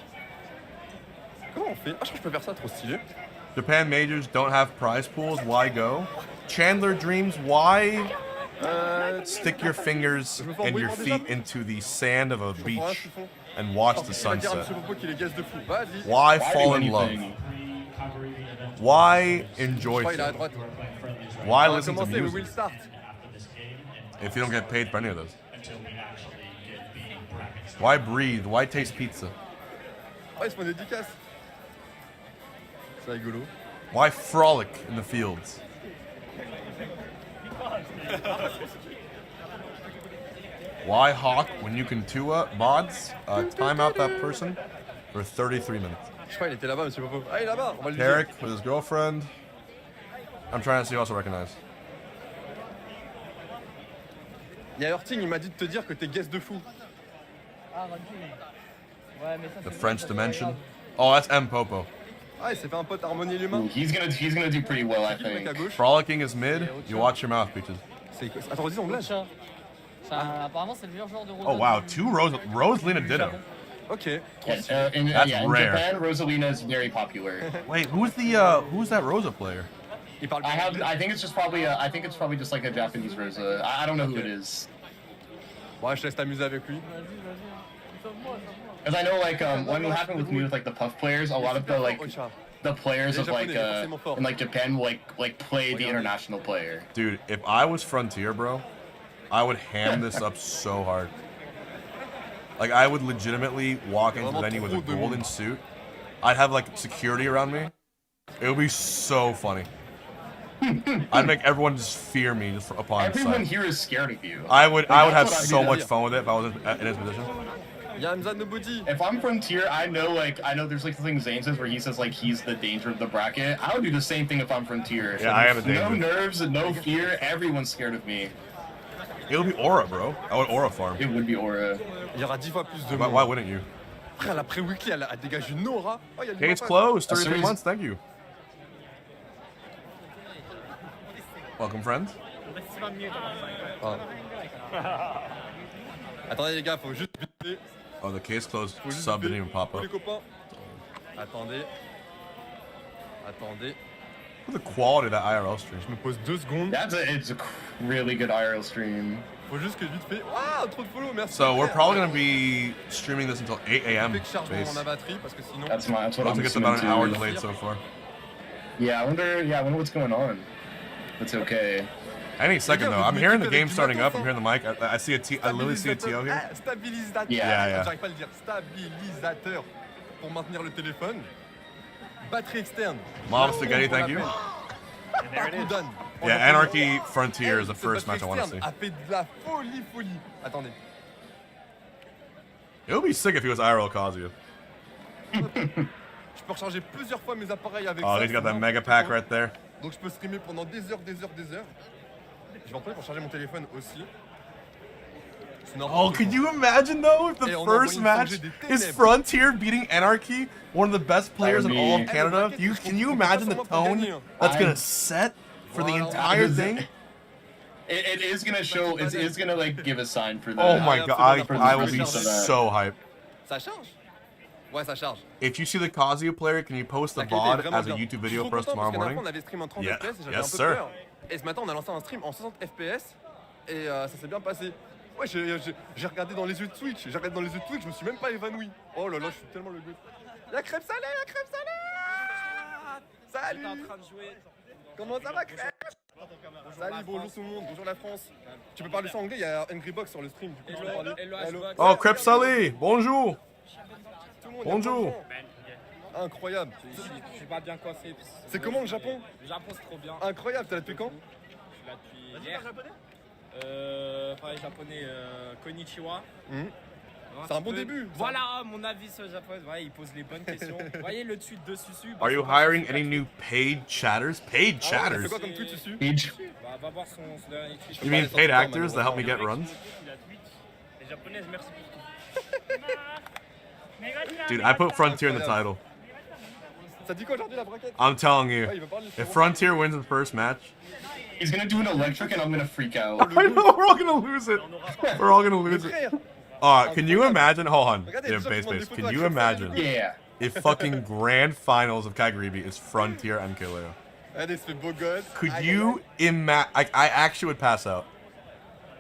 Comment on fait? Ah je crois que je peux faire ça, trop stylé. Japan majors don't have prize pools. Why go? Chandler Dreams. Why stick your fingers and your feet into the sand of a beach and watch the sunset? Why fall in love? Why enjoy things? Why listen to music if you don't get paid for any of those? Why breathe? Why taste pizza? Ouais, ils se font des dédicaces. C'est rigolo. Why frolic in the fields? Why hawk when you can mods? Time out that person for 33 minutes. Je crois qu'il était là-bas, monsieur Popo. Ah, il est là-bas, on va le Derek with his girlfriend. I'm trying to see who else I recognize. Il y a Hurting, il m'a dit de te dire que t'es guest de fou. The French Dimension. Oh, that's M Popo. Ah, il s'est fait un pote harmonie l'humain. He's gonna do pretty well, I think. Frolicking is mid. You watch your mouth, bitches. Attends, redis ton blague. Apparemment, c'est le meilleur joueur de Oh wow, 2 Rosalina Ditto. Okay. Yes, That's in rare. Japan, Rosalina is very popular. Wait, who's that Rosa player? I think it's just probably just like a Japanese Rosa. I don't know who it is. Ouais, je te laisse t'amuser avec lui. Because I know like what happened with me with like the Puff players, a lot of the players of like in like Japan will like play the international player. Dude, if I was Frontier, bro, I would ham this up so hard. Like I would legitimately walk into the venue with a golden suit. I'd have like security around me. It would be so funny. I'd make everyone just fear me just upon sight. Everyone here is scared of you. I would have so much fun with it if I was in his position. If I'm Frontier, I know there's like the thing Zane says where he says like he's the danger of the bracket. I would do the same thing if I'm Frontier. Yeah, I am a danger. No nerves and no fear. Everyone's scared of me. It would be Aura, bro. I would Aura farm. It would be Aura. Il y aura 10 fois plus de monde. Why wouldn't you? Frère, la pré-weekly, elle dégage une aura. Oh, y a Hey, it's closed. 33 months. Thank you. Welcome, friends. Attendez les gars, faut juste vite. Oh, the case closed. Sub didn't even pop up. Les copains. Attendez. Look at the quality of that IRL stream. Je me pose 2 secondes. It's a really good IRL stream. Faut juste que vite fait. Waouh, trop de follow, merci. So we're probably gonna be streaming this until 8 a.m. Fait que charge ma batterie parce que sinon. That's what Looks I'm like it's about an hour assuming delayed so far. Yeah, I wonder what's going on. It's okay. Any second though, I'm hearing the game starting up. I'm hearing the mic. I see I literally see a TO here. Stabilisateur. Yeah. J'arrive pas à le dire. Stabilisateur pour maintenir le téléphone. Batterie externe. Mom Spaghetti, thank you. Yeah, Anarchy Frontier is the first match I want to see. A fait de la folie. Attendez. It would be sick if he was IRL Kazuya. Je peux recharger plusieurs fois mes appareils avec ça. Oh, he's got that mega pack right there. Donc je peux streamer pendant des heures. Je vais en profiter pour charger mon téléphone aussi. Oh, could you imagine though if the first match is Frontier beating Anarchy, one of the best players in all of Canada? Can you imagine the tone that's gonna set for the entire thing? It is gonna show. It is gonna like give a sign for that. Oh my god, I will be so hyped. Ça charge? Ouais, ça charge. If you see the Kazuya player, can you post the VOD as a YouTube video for us tomorrow morning? On avait stream en 30 Yeah. FPS et j'avais Yes, un peu sir. peur. Et ce matin, on a lancé un stream en 60 FPS et ça s'est bien passé. Ouais, j'ai regardé dans les yeux de Tweek, je me suis même pas évanoui. Oh là là, je suis tellement le goût. La crêpe salée, Salut. J'étais en train de jouer. Comment ça va, Crêpe? Salut, bonjour tout le monde, bonjour la France. Tu peux parler ça en anglais, il y a Hungrybox sur le stream. Du coup, Hello. Oh, Creps salé. Bonjour. Tout le monde, Bonjour. Incroyable. Je suis pas bien coiffé. C'est comment le Japon? Le Japon, c'est trop bien. Incroyable, t'es là depuis quand? Je suis là depuis hier. Pareil, japonais, konnichiwa. C'est un bon début. Voilà mon avis sur le japonais. Ouais, il pose les bonnes questions. Vous voyez le tweet de Susu. Are you hiring any new paid chatters? Paid chatters? C'est quoi comme tweet Susu? Bah, va voir son dernier tweet. You mean paid actors that help me get runs? Les japonaises, merci pour tout. Dude, I put Frontier in the title. Ça dit quoi aujourd'hui la braquette? I'm telling you, if Frontier wins the first match, he's gonna do an electric and I'm gonna freak out. I know, we're all gonna lose it. We're all gonna lose it. Can you imagine? Hold on. Yeah, base. Can you imagine? Yeah. If fucking grand finals of Kagaribi is Frontier and Kileo? Allez, c'est beau gosse. Could you imagine? I actually would pass out.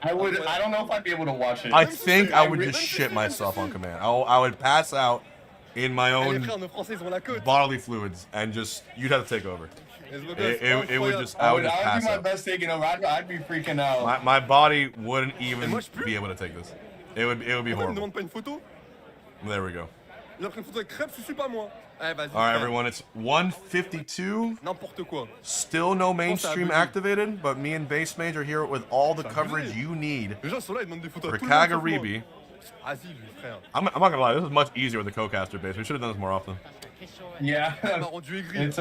I would. I don't know if I'd be able to watch it. I think I would just shit myself on command. I would pass out in my own bodily fluids and just you'd have to take over. It would just I would just pass do my out. best taking over. I'd be freaking out. My body wouldn't even be able to take this. It would be horrible. There we go. Alright everyone, it's 1:52. Still no mainstream activated, but me and Base Mage are here with all the coverage you need for Kagaribi. I'm not gonna lie, this is much easier with the co-caster base. We should have done this more often. Yeah, it's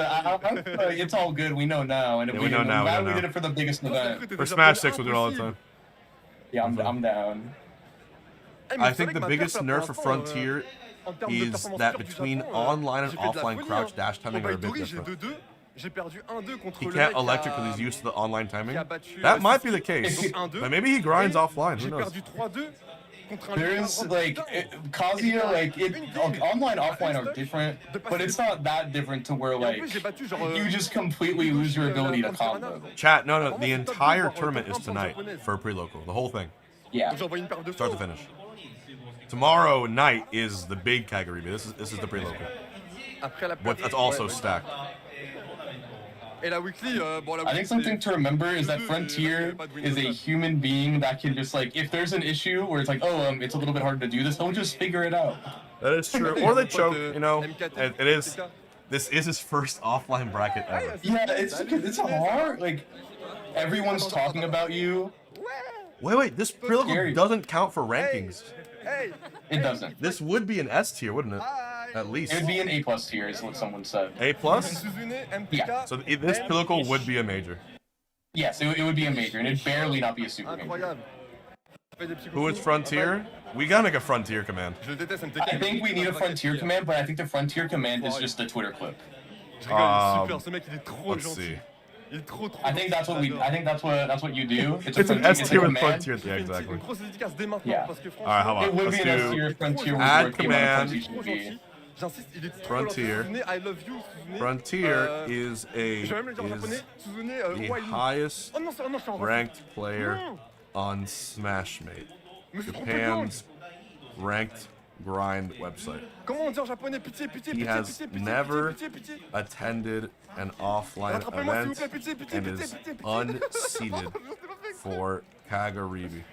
all good. We know now, and we know now. We did it for the biggest event. For Smash 6, we'll do it all the time. Yeah, I'm down. I think the biggest nerf for Frontier is that between online and offline crouch dash timing are a bit different. He can't electric because he's used to the online timing. That might be the case, but maybe he grinds offline. Who knows? There's like Kazuya, online offline are different, but it's not that different to where like you just completely lose your ability to combo. Chat, no, the entire tournament is tonight for pre-local, the whole thing. Yeah. Start to finish. Tomorrow night is the big Kagaribi. This is the pre-local. But that's also stacked. I think something to remember is that Frontier is a human being that can just like, if there's an issue where it's like, oh, it's a little bit hard to do this, they'll just figure it out. That is true. Or they choke, you know. It is. This is his first offline bracket ever. Yeah, it's hard. Like, everyone's talking about you. Wait, this pre-local doesn't count for rankings. It doesn't. This would be an S tier, wouldn't it? At least. It would be an A+ tier, is what someone said. A+? Yeah. So this pre-local would be a major. Yes, it would be a major, and it'd barely not be a super major. Who is Frontier? We gotta make a Frontier command. I think we need a Frontier command, but I think the Frontier command is just a Twitter clip. Let's see. I think that's what you do. It's an S tier with Frontier. Yeah, exactly. Yeah. Alright, how about it would be an S tier if Frontier was add working command. on Frontier. Frontier is the highest ranked player on Smashmate, Japan's ranked grind website. He has never attended an offline event and is unseated for Kagaribi.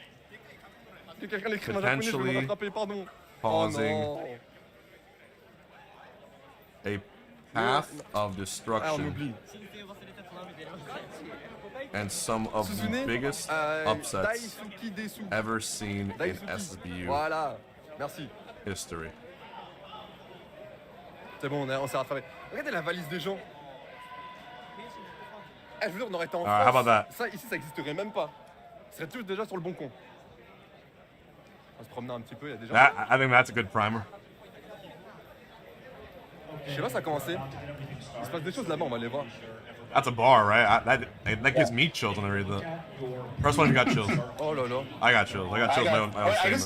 Potentially causing a path of destruction and some of the biggest upsets ever seen in SBU history. C'est bon, on s'est rattrapé. Regardez la valise des gens. Je veux dire, on aurait été en France. How about that? Ça, ici, ça n'existerait même pas. Ce serait tous déjà sur le bon coin. On va se promener un petit peu, il y a des gens. I think that's a good primer. Je sais pas, ça a commencé. Il se passe des choses là-bas, on va aller voir. That's a bar, right? That gives me chills when I read that. First one, you got chills. Oh là là. I got chills. I got chills.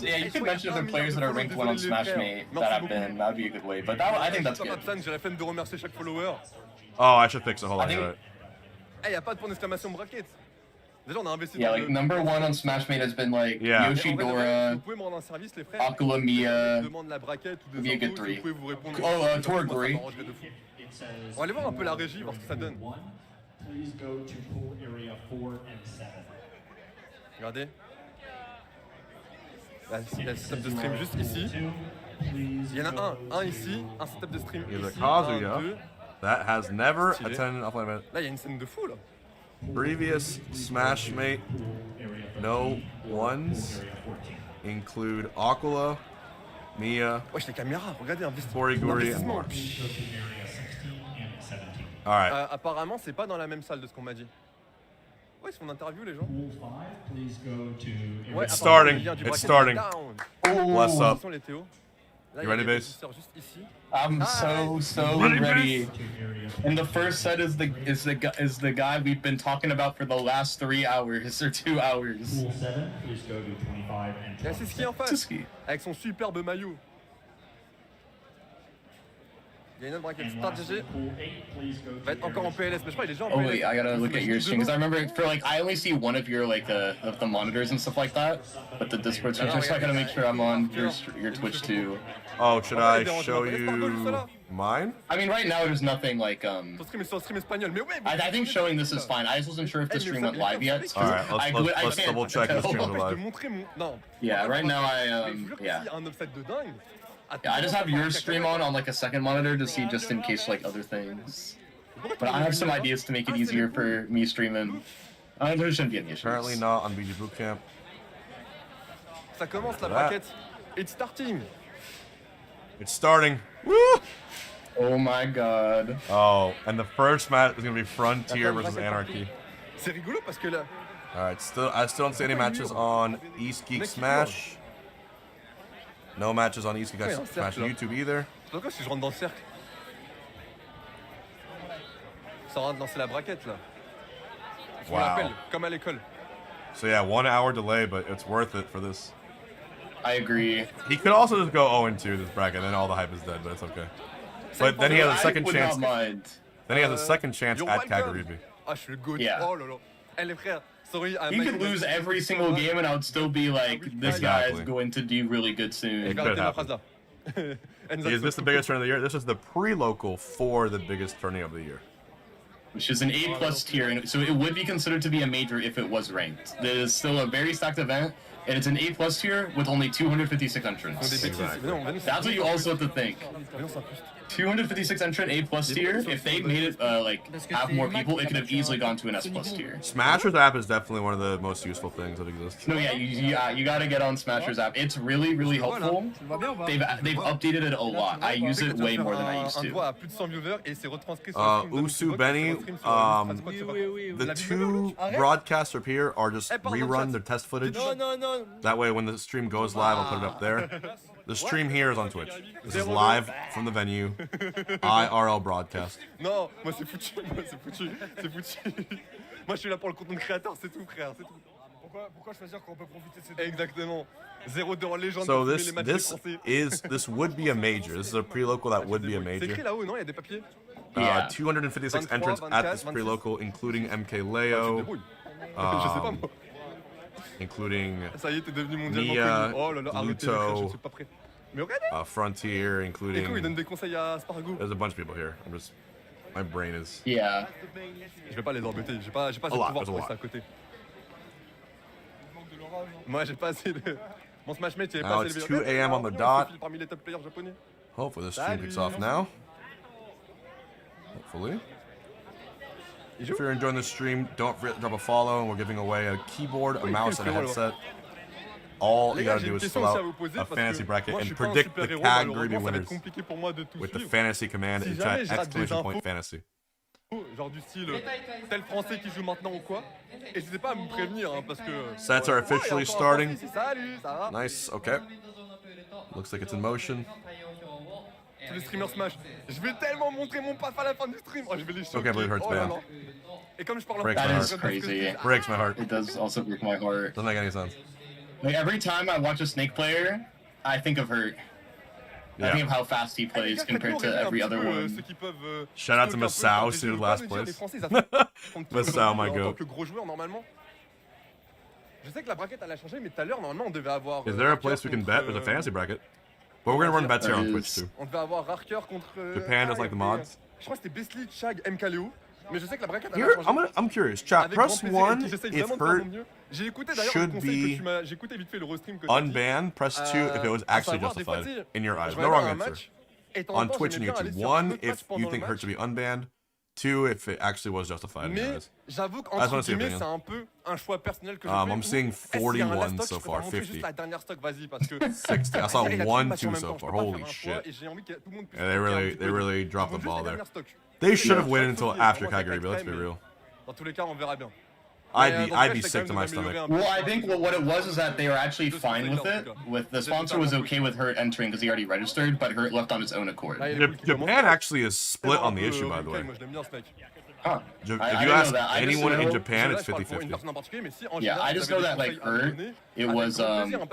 Yeah, you could mention other players that are ranked 1 on Smashmate that have been. That would be a good way. But I think that's good. J'ai la flemme de remercier chaque follower. Oh, I should fix it. Hold on. Hey, y a pas de point d'exclamation bracket. Déjà, on a investi. Yeah, like number one on Smashmade has been like Yoshidora, Aqua, Miya. Would be a good 3. Oh, Tori. On va aller voir un peu la régie, voir ce que ça donne. Regardez. Il y a le setup de stream juste ici. Il y en a un ici, un setup de stream Here's a ici. Kazuya that has never attended an offline event. Là, il y a une scène de fou là. Previous Smashmate no ones include Aqua, Miya, Wesh, les caméras, regardez, Tori, and more. Alright. Apparemment, c'est pas dans la même salle de ce qu'on m'a dit. Ouais, ils se font interview les gens. It's starting. It's starting. Bless up. You ready, Base? I'm so ready. And the first set is the guy we've been talking about for the last 3 hours or 2 hours. C'est Ski en face, avec son superbe maillot. Il y a une autre braquette. Start GG. Va être encore en PLS, mais je crois qu'il est déjà en PLS. Oh wait, I gotta look at your stream because I remember for like I only see one of your like of the monitors and stuff like that, but the Discord stream. So I gotta make sure I'm on your Twitch too. Oh, should I show you mine? I mean, right now there's nothing like I think showing this is fine. I just wasn't sure if the stream went live yet. All right, let's double check the stream live. Yeah, right now yeah. Yeah, I just have your stream on like a second monitor to see just in case like other things. But I have some ideas to make it easier for me streaming. There shouldn't be any issues. Apparently not on BG Bootcamp. Ça commence la braquette. It's starting. It's starting. Woo! Oh my god. Oh, and the first match is gonna be Frontier versus Anarchy. C'est rigolo parce que là. Alright, I still don't see any matches on East Geek Smash. No matches on East Geek Smash YouTube either. Je sais pas quoi si je rentre dans le cercle. Ça rentre lancer la braquette là. Wow. Rappelle, comme à l'école. So yeah, 1 hour delay, but it's worth it for this. I agree. He could also just go 0-2 this bracket, then all the hype is dead, but it's okay. But then he has a second chance. Then he has a second chance at Kagaribi. Ah, je suis le goat. Yeah. Oh là là. Eh les frères, sorry. You could lose every single game and I would still be like, this guy is going to do really good soon. It could happen. Is this the biggest tourney of the year? This is the pre-local for the biggest tourney of the year. Which is an A+ tier, and so it would be considered to be a major if it was ranked. It is still a very stacked event, and it's an A+ tier with only 256 entrants. Exactly. That's what you also have to think. 256 entrant A+ tier. If they made it like have more people, it could have easily gone to an S+ tier. Smashers app is definitely one of the most useful things that exists. No, yeah, you gotta get on Smashers app. It's really helpful. They've updated it a lot. I use it way more than I used to. Usu Benny, the 2 broadcasts up here are just rerun their test footage. That way, when the stream goes live, I'll put it up there. The stream here is on Twitch. This is live from the venue. IRL broadcast. Non, moi c'est foutu, Moi je suis là pour le content créateur, c'est tout frère, c'est tout. Pourquoi choisir quand on peut profiter de ces Exactement. 0-2 légende. So this would be a major. This is a pre-local that would be a major. C'est écrit là-haut, non? Il y a des papiers. 256 entrants at this pre-local, including MK Leo. Including Miya, Luto, Frontier, including. There's a bunch of people here. My brain is. Yeah. Je vais pas les embêter. J'ai pas assez de pouvoir pour rester à côté. Moi, j'ai pas assez de. Mon Smashmate, il est pas assez élevé. Now it's 2 a.m. on the dot. Parmi les top players japonais. Hopefully this stream kicks off now. Hopefully. If you're enjoying the stream, don't forget to drop a follow, and we're giving away a keyboard, a mouse, and a headset. All you gotta do is fill out a fantasy bracket and predict the Kagaribi winners with the fantasy command in chat, !fantasy. Genre du style, tel français qui joue maintenant ou quoi. N'hésitez pas à me prévenir, hein, parce que... Sets are officially starting. Salut, ça va? Nice, okay. Looks like it's in motion. Tous les streamers Smash. Je vais tellement montrer mon paf à la fin du stream. Oh, je vais les choquer. Okay, I believe hurts bad. Et comme je parle That is crazy. Breaks my heart. It does also break my heart. Doesn't make any sense. Like every time I watch a Snake player, I think of Hurt. I think of how fast he plays compared to every other one. Shout out to Masao, who's last place. Masao, my goat. Je sais que la braquette elle a changé, mais tout à l'heure normalement on devait avoir. Is there a place we can bet? There's a fantasy bracket. But we're gonna run bets here on Twitch too. On devait avoir Rarker contre. Japan does like the mods. Je crois que c'était Besley, Chag, MKLeo. Mais je sais que la braquette elle a Here, changé. I'm curious. Chat, press 1 if hurt J'ai écouté d'ailleurs should le conseil que be tu m'as. J'ai écouté vite fait le restream que unbanned. Press 2 if it was actually justified in your eyes. No wrong answer. On Twitch and YouTube. 1 if you think hurt should be unbanned. 2 if it actually was justified in your eyes. J'avoue qu'entre guillemets, c'est un peu un choix personnel que je fais. I'm seeing 41 so far, 50. La dernière stock, vas-y, parce que 60. I saw 1, 2 so far. Holy shit. Yeah, they really dropped the ball there. They should have waited until after Kagaribi, let's be real. Dans tous les cas, on verra bien. I'd be sick to my stomach. Well, I think what it was is that they were actually fine with it. With the sponsor was okay with Hurt entering because he already registered, but Hurt left on his own accord. Japan actually is split on the issue, by the way. Huh. If you ask anyone in Japan, it's 50-50. Yeah, I just know that like Hurt, it was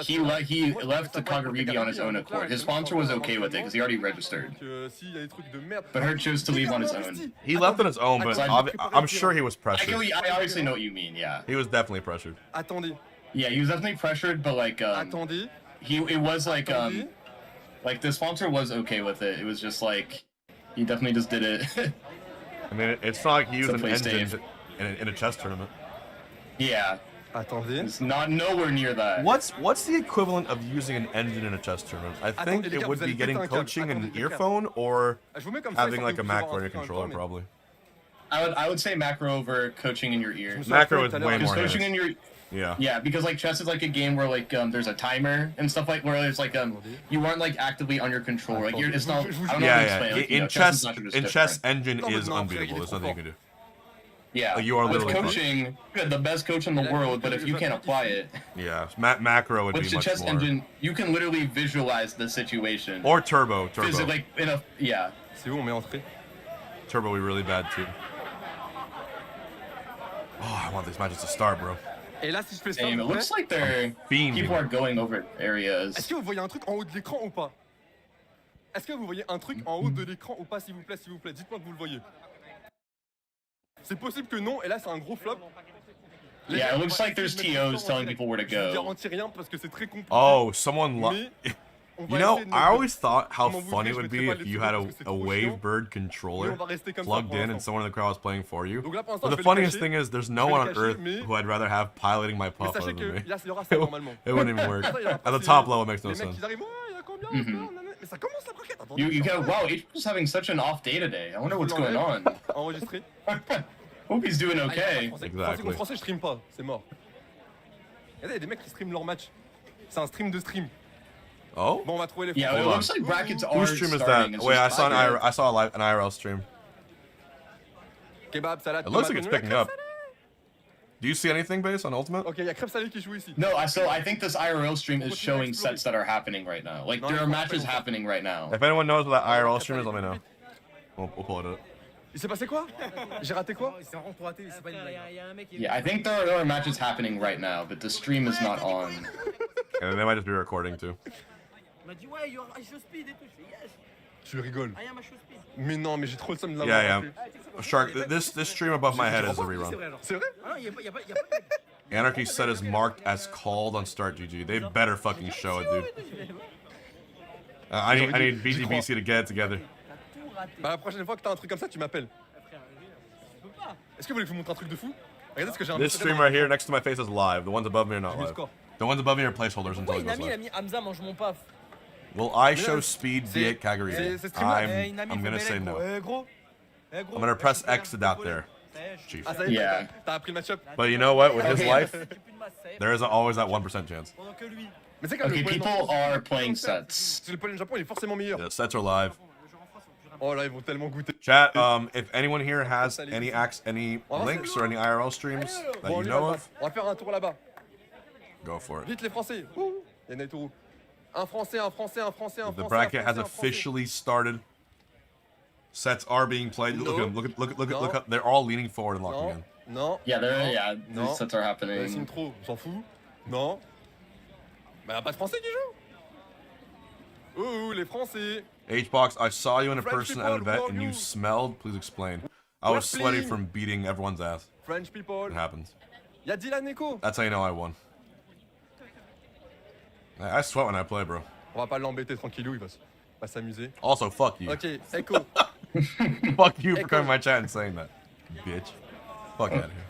he left the Kagaribi on his own accord. His sponsor was okay with it because he already registered. But Hurt chose to leave on his own. He left on his own, but I'm sure he was pressured. I obviously know what you mean. Yeah. He was definitely pressured. Yeah, he was definitely pressured, but like it was like the sponsor was okay with it. It was just like he definitely just did it. I mean, it's not like he used an engine in a chess tournament. Yeah. It's not nowhere near that. What's the equivalent of using an engine in a chess tournament? I think it would be getting coaching in an earphone or having like a macro in your controller, probably. I would say macro over coaching in your ear. Macro is way more coaching in your Yeah, because like chess is like a game where like there's a timer and stuff like where there's like you aren't like actively on your controller. Like it's not. I don't know how to explain it. Like, in chess, engine is unbeatable. There's nothing you can do. Yeah, like, you are literally coaching. You're the best coach in the world, but if you can't apply it, yeah, macro would be much more. With the chess engine, you can literally visualize the situation. Or turbo. Like in a C'est où on met entrée? Turbo would be really bad too. Oh, I want these matches to start, bro. Et là, si je fais ça, it looks like people are going over areas. Est-ce que vous voyez un truc en haut de l'écran ou pas? Est-ce que vous voyez un truc en haut de l'écran ou pas, s'il vous plaît, s'il vous plaît? Dites-moi que vous le voyez. C'est possible que non, et là, c'est un gros flop. Yeah, it looks like there's TOs telling people where to go. Je garantis rien parce que c'est très compliqué. Oh, someone You know, I always thought how funny it would be if you had a Wavebird controller plugged in and someone in the crowd was playing for you. But the funniest thing is, there's no one on Earth who I'd rather have piloting my puff other than me. It wouldn't even work. At the top level, it makes no sense. You go, wow, H.P.'s having such an off day today. I wonder what's going on. Hope he's doing okay. Exactly. En français, je stream pas, c'est mort. Il y a des mecs qui streament leur match. C'est un stream de stream. Oh? Bon, on va trouver les yeah, it looks like brackets are Whose stream is that? Wait, I saw an IRL stream. Kebab, salade, it looks like it's picking up. Do you see anything based on Ultimate? Okay, il y a Creps qui joue ici. No, I think this IRL stream is showing sets that are happening right now. Like there are matches happening right now. If anyone knows what that IRL stream is, let me know. We'll pull it up. Il s'est passé quoi? J'ai raté quoi? Yeah, I think there are matches happening right now, but the stream is not on. And they might just be recording too. Tu rigoles. Mais non, mais j'ai trop le seum de l'avoir. Yeah. Shark, this stream above my head is a rerun. C'est vrai? Anarchy set is marked as called on Start GG. They better fucking show it, dude. I need BTBC to get it together. Bah la prochaine fois que t'as un truc comme ça, tu m'appelles. Est-ce que vous voulez que je vous montre un truc de fou? Regardez ce que j'ai un. This stream right here next to my face is live. The ones above me are not live. The ones above me are placeholders until it goes live. Will I show speed via Kagaribi? I'm gonna say no. I'm gonna press X out there. Chief. Yeah. T'as appris le matchup. But you know what? With his life, there is always that 1% chance. Okay, people are playing sets. Le poil Japon, il est forcément meilleur. Yeah, sets are live. Oh là, ils vont tellement goûter. Chat, if anyone here has any links or any IRL streams that you know of, on va faire un tour là-bas. Go for it. Vite les Français. Il y en a tout. Un Français, un Français, un Français, un Français. The bracket has officially started. Sets are being played. Look at them. Look up. They're all leaning forward and locking in. Non. Yeah, these sets are happening. Sim trop, on s'en fout. Non. Bah y'a pas de Français qui joue. Ooh, les Français. H-Box, I saw you in a French person people, at an event who are and you you? smelled. Please explain. I was sweaty Wrestling. from beating everyone's ass. French people. It happens. Y'a Dylan Echo. That's how you know I won. I sweat when I play, bro. On va pas l'embêter tranquillou, il va s'amuser. Also, fuck you. Ok, Echo. Fuck you for coming to my chat and saying that. Bitch. Fuck out of here.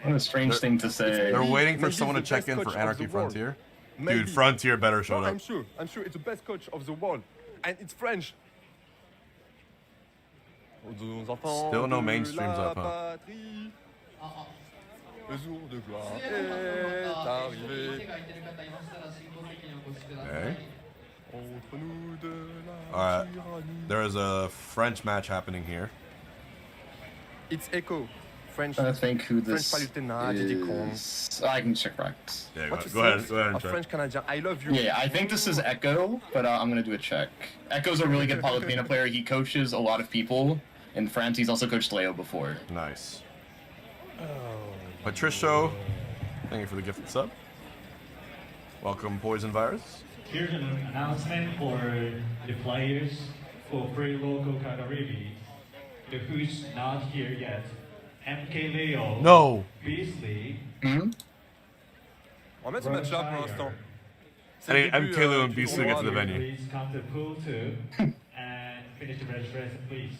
What a strange thing to say. They're waiting for Maybe someone to he's the check in best for coach of Anarchy the world. Frontier. Maybe. Dude, Frontier better show No, up. I'm sure it's the best coach of the world. And it's French. Still no mainstreams up, huh? patrie, le jour de gloire est arrivé. Okay. Entre nous de la Alright. tyrannie. There is a French match happening here. It's Echo. French. I think who French this Palutena, Diddy Kong. is. I can check right. Yeah, What you go ahead. think Go ahead and of check. French Canadian. I love you. Yeah, I think this is Echo, but I'm gonna do a check. Echo's a really good Palutena player. He coaches a lot of people in France. He's also coached Leo before. Nice. Patricio, thank you for the gifted sub. Welcome, Poison Virus. Here's an announcement for the players for Pre-Kagaribi. Who's not here yet? MK Leo. No. Beasley. Hmm? On va mettre ce match-là pour l'instant. C'est Hey, le début, MK Leo and du Beasley tournoi. get to the venue. Please come to pool 2 and finish the registration, please.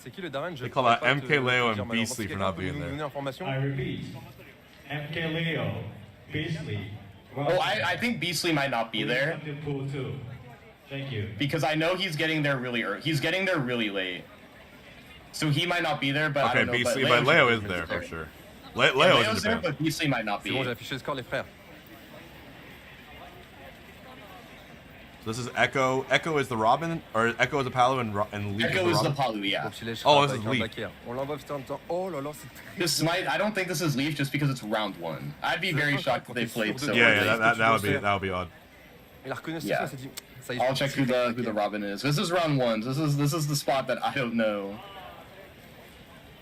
C'est qui le Darren? They call out MK Leo and Beasley for not being there. I repeat, MK Leo, Beasley. Oh, I think Beasley might not be there. Come to pool 2. Thank you. Because I know he's getting there really early. He's getting there really late. So he might not be there, but I Okay, don't know. Beasley, but Leo is there for sure. Leo is in Leo's there, Japan. but Beasley might not C'est be. bon, j'ai affiché le score, les frères. So this is Echo. Echo is the Robin, or Echo is the Palu and Leaf Echo is is the the Robin? Palu, yeah. Oh, this is Leaf. On l'envoie juste en même temps. Oh là là, c'est très This might. I don't think this is Leaf just because it's round 1. I'd be very shocked if they played so Yeah, early. yeah, that would be odd. Il a reconnu Yeah. ça, s'est dit. Ça y est, I'll check who the Robin is. This is round 1. This is the spot that I don't know.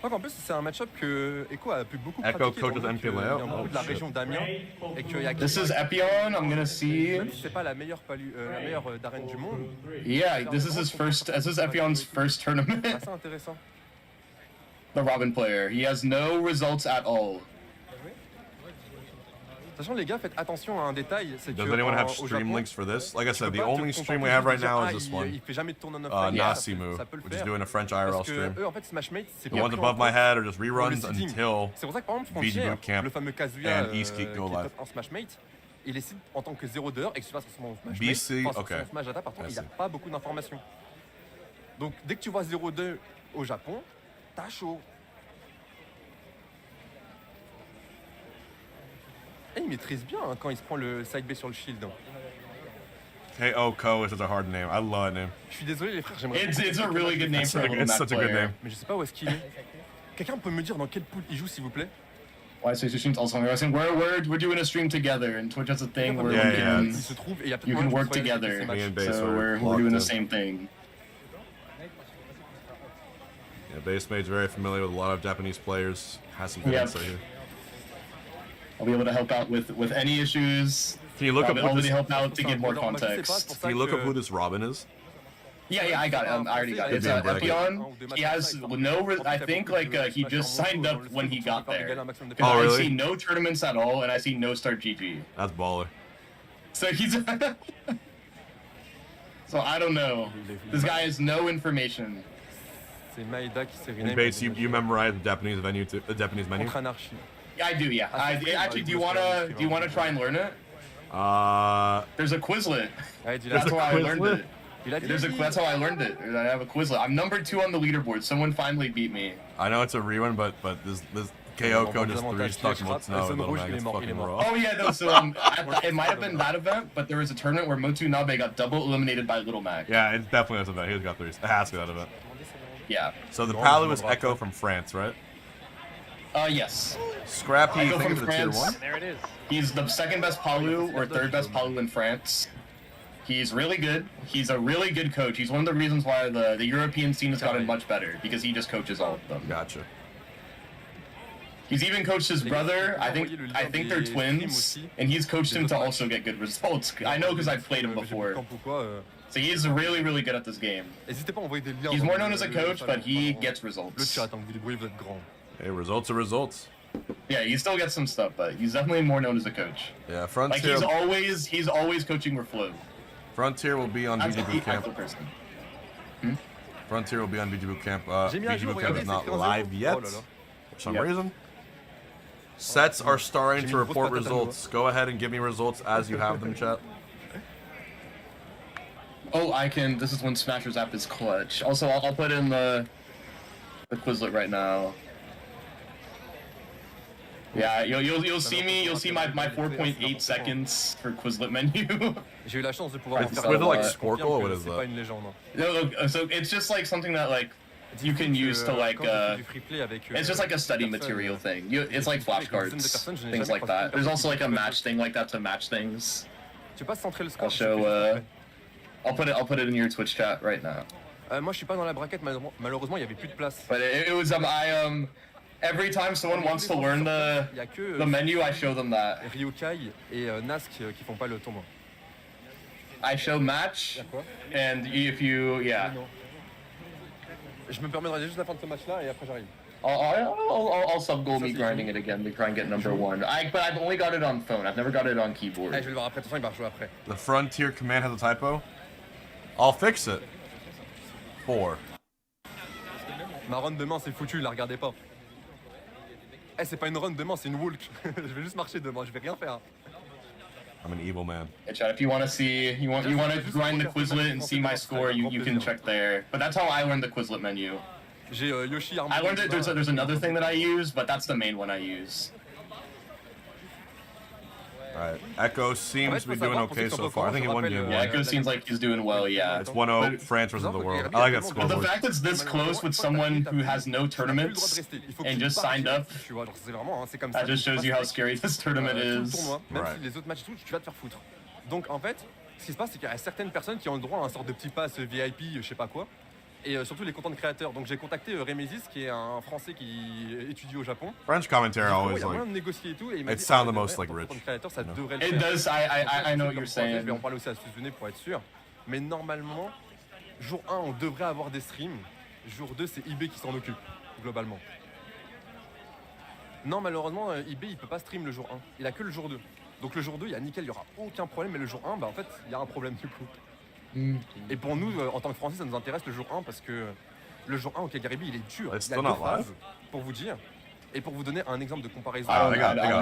Je crois qu'en plus, c'est un match-up que Echo a pu beaucoup Echo pratiquer. coaches étant donné MK qu'il Leo. vient beaucoup Oh, de la shit. région d'Amiens. Et qu'il y a This is Epion. I'm gonna see. Même si c'est pas la meilleure d'arène du monde. Yeah, this is his first. This is Epion's first tournament. Assez intéressant. The Robin player. He has no results at all. Sachant les gars, faites attention à un détail, c'est que Does anyone have au stream Japon, links for this? Like I tu said, peux the pas te only stream contenter we have de right dire, now ah, is this il one. fait jamais de tournoi offline. Asimo, ça peut le which is faire. doing a French IRL Parce que stream. eux, en fait, Smashmate, c'est The bien ones pris en above my compte head are just pour le reruns seeding. until C'est pour ça que par exemple, VG Frontier, Bootcamp le fameux Kazuya and Eastgate go qui est live. top en Smashmate, il est seed en tant que 0 d'heure et que tu passes sur son Smashmate, BC, enfin, sur okay. son Smash Data, par contre, I il n'y a see. pas beaucoup d'informations. Donc dès que tu vois 0-2 au Japon, t'as chaud. Et il maîtrise bien hein, quand il se prend le side B sur le shield. KO Ko is such a hard name. I love that name. Je suis désolé les frères, j'aimerais It's a really good name for a little It's Mac such a good player. name. mais je sais pas où est-ce qu'il est. Quelqu'un peut me dire dans quelle pool il joue s'il vous plaît? Why say streams also? I was saying we're doing a stream together, and Twitch has a thing where Yeah, we yeah. can, Il se trouve et il y a peut-être you can moyen work que ce soit together. ces Me matchs. and Base So are we're locked doing the in. same thing. Yeah, Base Mate's very familiar with a lot of Japanese players. Has some good Yep. insight here. I'll be able to help out with any issues. Can you look I'll up be who able this? to help out to get more Dans ma vie, c'est pas context. pour ça Can you look up que- who this Robin is? Yeah, I got it. I already got it. It's Could be in bracket. Epion. He has no. I think like he just signed up when he got there. Oh, I really? see no tournaments at all, and I see no start GG. That's baller. So he's. So I don't know. This guy has no information. C'est Maeda qui s'est And rename. Bates, you memorize the Japanese venue, the Japanese menu. Contre Anarchy. Yeah, I do. Yeah. Actually, do you wanna try and learn it? There's a Quizlet. Ouais, dis-le. That's why I learned it. Il a dit. That's how I learned it. I have a Quizlet. I'm number 2 on the leaderboard. Someone finally beat me. I know it's a rerun, but this KO Bon, code just bon, 3 bon, stuck bon, months bon, now. bon, Little bon, man, it's bon, fucking bon, raw. Oh yeah, no. So it might have been that event, but there was a tournament where Motu Nabe got double eliminated by Little Mac. Yeah, it's definitely this event. He's got 3s. It has to be that event. Yeah. So the Palu is Echo from France, right? Yes. Scrappy, Echo think from of the tier France. 1. There it is. He's the second best Palu or third best Palu in France. He's really good. He's a really good coach. He's one of the reasons why the European scene has gotten much better because he just coaches all of them. Gotcha. He's even coached his brother. I think they're twins, and he's coached him to also get good results. I know because I've played him before. So he's really, really good at this game. He's more known as a coach, but he gets results. Hey, results are results. Yeah, he still gets some stuff, but he's definitely more known as a coach. Yeah, Frontier. Like he's always coaching with Flo. Frontier will be on VG Boot Camp. Frontier will be on VG Boot Camp. VG Boot Camp is not live yet for some reason. Sets are starting to report results. Go ahead and give me results as you have them, chat. Oh, I can. This is when Smasher's app is clutch. Also, I'll put in the Quizlet right now. Yeah, you'll see me. You'll see my 4.8 seconds for Quizlet menu. J'ai eu la chance de pouvoir faire like Sporkle or what is that? No, so it's just like something that like you can use to like it's just like a study material thing. It's like flashcards, things like that. There's also like a match thing like that to match things. I'll show. I'll put it in your Twitch chat right now. Moi, je suis pas dans la braquette. Malheureusement, il y avait plus de place. But it was every time someone wants to learn the menu, I show them that. Ryokai et Nask qui font pas le tournoi. I show match, and if you, yeah. Je me permets de regarder juste la fin de ce match-là et après j'arrive. I'll sub-goal me grinding it again to try and get number 1. But I've only got it on phone. I've never got it on keyboard. Je vais le voir après. De toute façon, il va rejouer après. The Frontier command has a typo. I'll fix it. 4. Ma run de main, c'est foutu. La regardez pas. Eh, c'est pas une run de main, c'est une walk. Je vais juste marcher devant. Je vais rien faire. I'm an evil man. Hey, chat, if you want to see, you want to grind the Quizlet and see my score, you can check there. But that's how I learned the Quizlet menu. J'ai Yoshi. I learned it. There's another thing that I use, but that's the main one I use. Alright, Echo seems to be doing okay so far. I think he won game 1. Yeah, Echo seems like he's doing well, yeah. It's 1-0, France versus the world. I like that score. But the fact it's this close with someone who has no tournaments and just signed up, that just shows you how scary this tournament is. Même si les autres matchs tu vas te faire foutre. Donc en fait, ce qui se passe, c'est qu'il y a certaines personnes qui ont le droit à un sort de petit pass VIP, je sais pas quoi. Et surtout les content créateurs. Donc j'ai contacté Remesis qui est un Français qui étudie au Japon. French commentary always like it sounds the most like rich. Ça devrait it does. I know what you're saying. Je vais en parler aussi à Suzune pour être sûr. Mais normalement, jour 1 on devrait avoir des streams. Jour 2 c'est eBay qui s'en occupe globalement. Non malheureusement eBay il peut pas stream le jour 1. Il a que le jour 2. Donc le jour 2 il y a nickel, il y aura aucun problème. Mais le jour 1 bah en fait il y a un problème du coup. Et pour nous, en tant que Français, ça nous intéresse le jour 1 parce que le jour 1 au Kagaribi, il est dur. Il y a 2 phases pour vous dire. Et pour vous donner un exemple de comparaison, à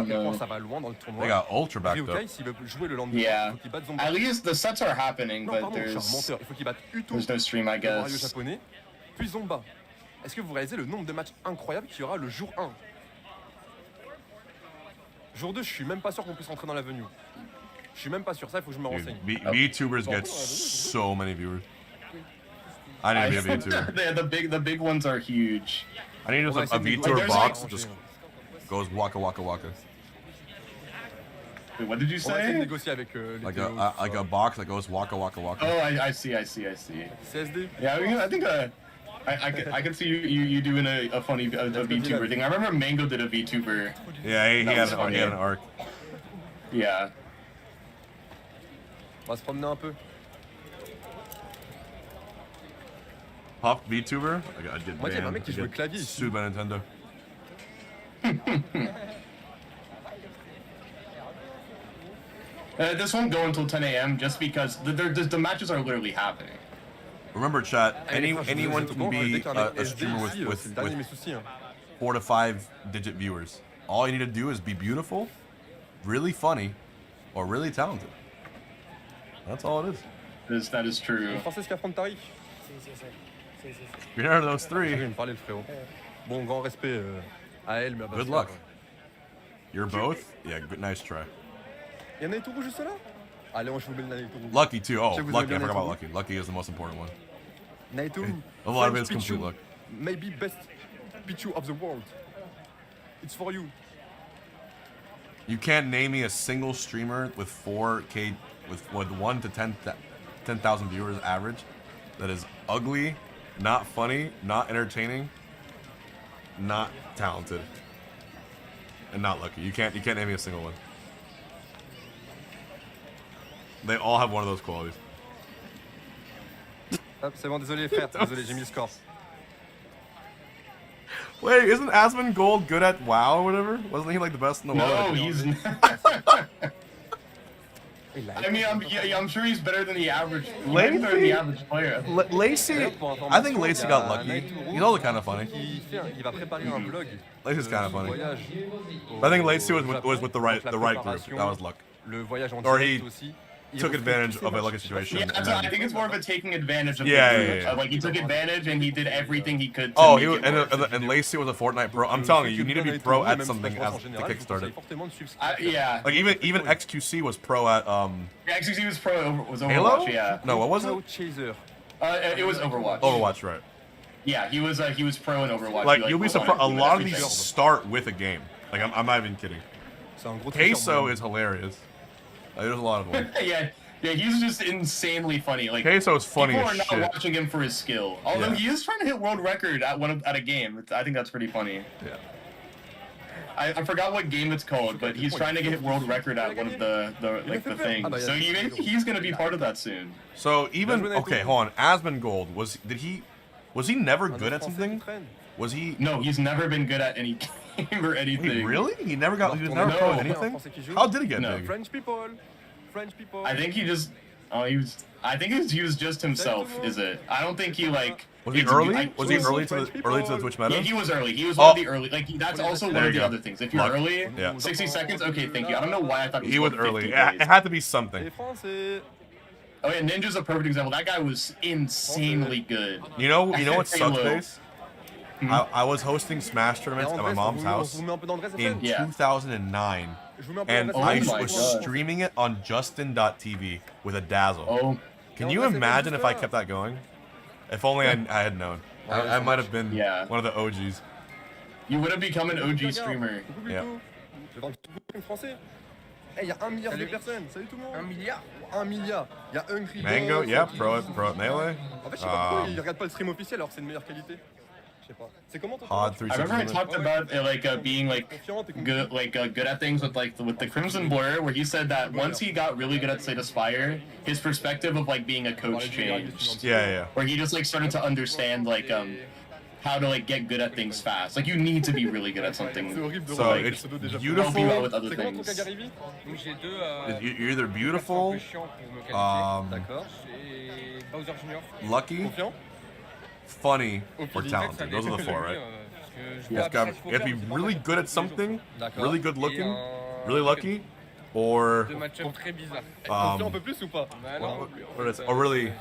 quel point ça va loin dans le tournoi. Ryokai, s'il veut jouer le lendemain, il faut qu'il batte Zomba. At least the sets are happening, non, but pardon, je suis un menteur. Il faut qu'il batte Uto, no stream, I guess. Mario japonais, puis Zomba. Est-ce que vous réalisez le nombre de matchs incroyables qu'il y aura le jour 1? Jour 2, je suis même pas sûr qu'on puisse rentrer dans l'avenue. Je suis même pas sûr, ça il faut que je me renseigne. VTubers get so many viewers. I need to be a VTuber. The big ones are huge. I need just a VTuber box that just goes waka waka waka. Wait, what did you say? Like a box that goes waka waka waka. Oh, I see. CSD? Yeah, I think I can see you doing a funny VTuber thing. I remember Mango did a VTuber. Yeah, he had an arc. Yeah. On va se promener un peu. Pop VTuber? I get moi, il y a un mec qui joue le clavier ici. Sued by Nintendo. This won't go until 10 a.m. just because the matches are literally happening. Remember, chat, anyone can be a streamer with 4 to 5 digit viewers. All you need to do is be beautiful, really funny, or really talented. That's all it is. That is true. Francisca Futari. You're none of those 3. Je viens de parler le frérot. Bon, grand respect à elle, mais à good luck. You're both? Yeah, good, nice try. Y'a Naitoru juste là? Allez, on joue le Naitoru. Lucky too. Oh, Lucky. I forgot about Lucky. Lucky is the most important one. Naitoru. A lot of it is complete luck. Maybe best Pichu of the world. It's for you. You can't name me a single streamer with 4K, with 1 to 10,000 viewers average that is ugly, not funny, not entertaining, not talented. and not lucky. You can't name me a single one. They all have one of those qualities. Hop, c'est bon, désolé frère, désolé, j'ai mis le score. Wait, isn't Asmongold good at WoW or whatever? Wasn't he like the best in the world? No, he's I mean, I'm sure he's better than the average. Lacey? Better than the average player. Lacey, I think Lacey got lucky. He's also kind of funny. Lacey's kind of funny. I think Lacey was with the right group. That was luck. Or he took advantage of a lucky situation. Yeah, I think it's more of a taking advantage of the group. Like he took advantage and he did everything he could. To he was, and Lacey was a Fortnite pro. I'm telling you, you need to be pro at something as to kickstart it. Yeah. Like even XQC was pro at Yeah, XQC was pro. Was Overwatch. Halo? Yeah. No, what was it? It was Overwatch. Overwatch, right? Yeah, he was pro in Overwatch. Like you'll be surprised. A lot of these start with a game. Like I'm not even kidding. Queso is hilarious. There's a lot of them. yeah, he's just insanely funny. Like Queso's funny people as are shit. not watching him for his skill. Although he is trying to hit world record at a game. I think that's pretty funny. Yeah. I forgot what game it's called, but he's trying to get world record at one of the things. So he's gonna be part of that soon. So even hold on. Asmongold was he never good at something? Was he? No, he's never been good at any game or anything. Wait, really? He was never pro at anything? How did he get big? French people. I think he just. I think he was just himself. Is it? I don't think he like. Was he early? Was he early to the Twitch meta? Yeah, he was early. He was one of the early. Like that's also one of the other things. If you're early, yeah. 60 seconds. Okay, thank you. I don't know why I thought he was early. It had to be something. Oh yeah, Ninja's a perfect example. That guy was insanely good. You know what sucks, Base? I was hosting Smash tournaments at my mom's house in 2009, and I was streaming it on Justin.tv with a dazzle. Oh, can you imagine if I kept that going? If only I had known. I might have been one of the OGs. You would have become an OG streamer. Yeah. Il y a 1 milliard de personnes. Salut tout le monde. 1 milliard. 1 milliard. Il y a Hungrybox. Mango, yeah, pro at Melee. En fait, je sais pas pourquoi ils regardent pas le stream officiel alors que c'est de meilleure qualité. Je sais pas. C'est comment ton I remember I talked about being good at things with the Crimson Blur, where he said that once he got really good at Slay the Spire, his perspective of being a coach changed. Yeah. Where he just started to understand how to get good at things fast. Like you need to be really good at something. So it's beautiful. Help you out with other things. You're either beautiful, lucky, funny, or talented. Those are the four, right? You have to be really good at something, really good looking, really lucky, or really.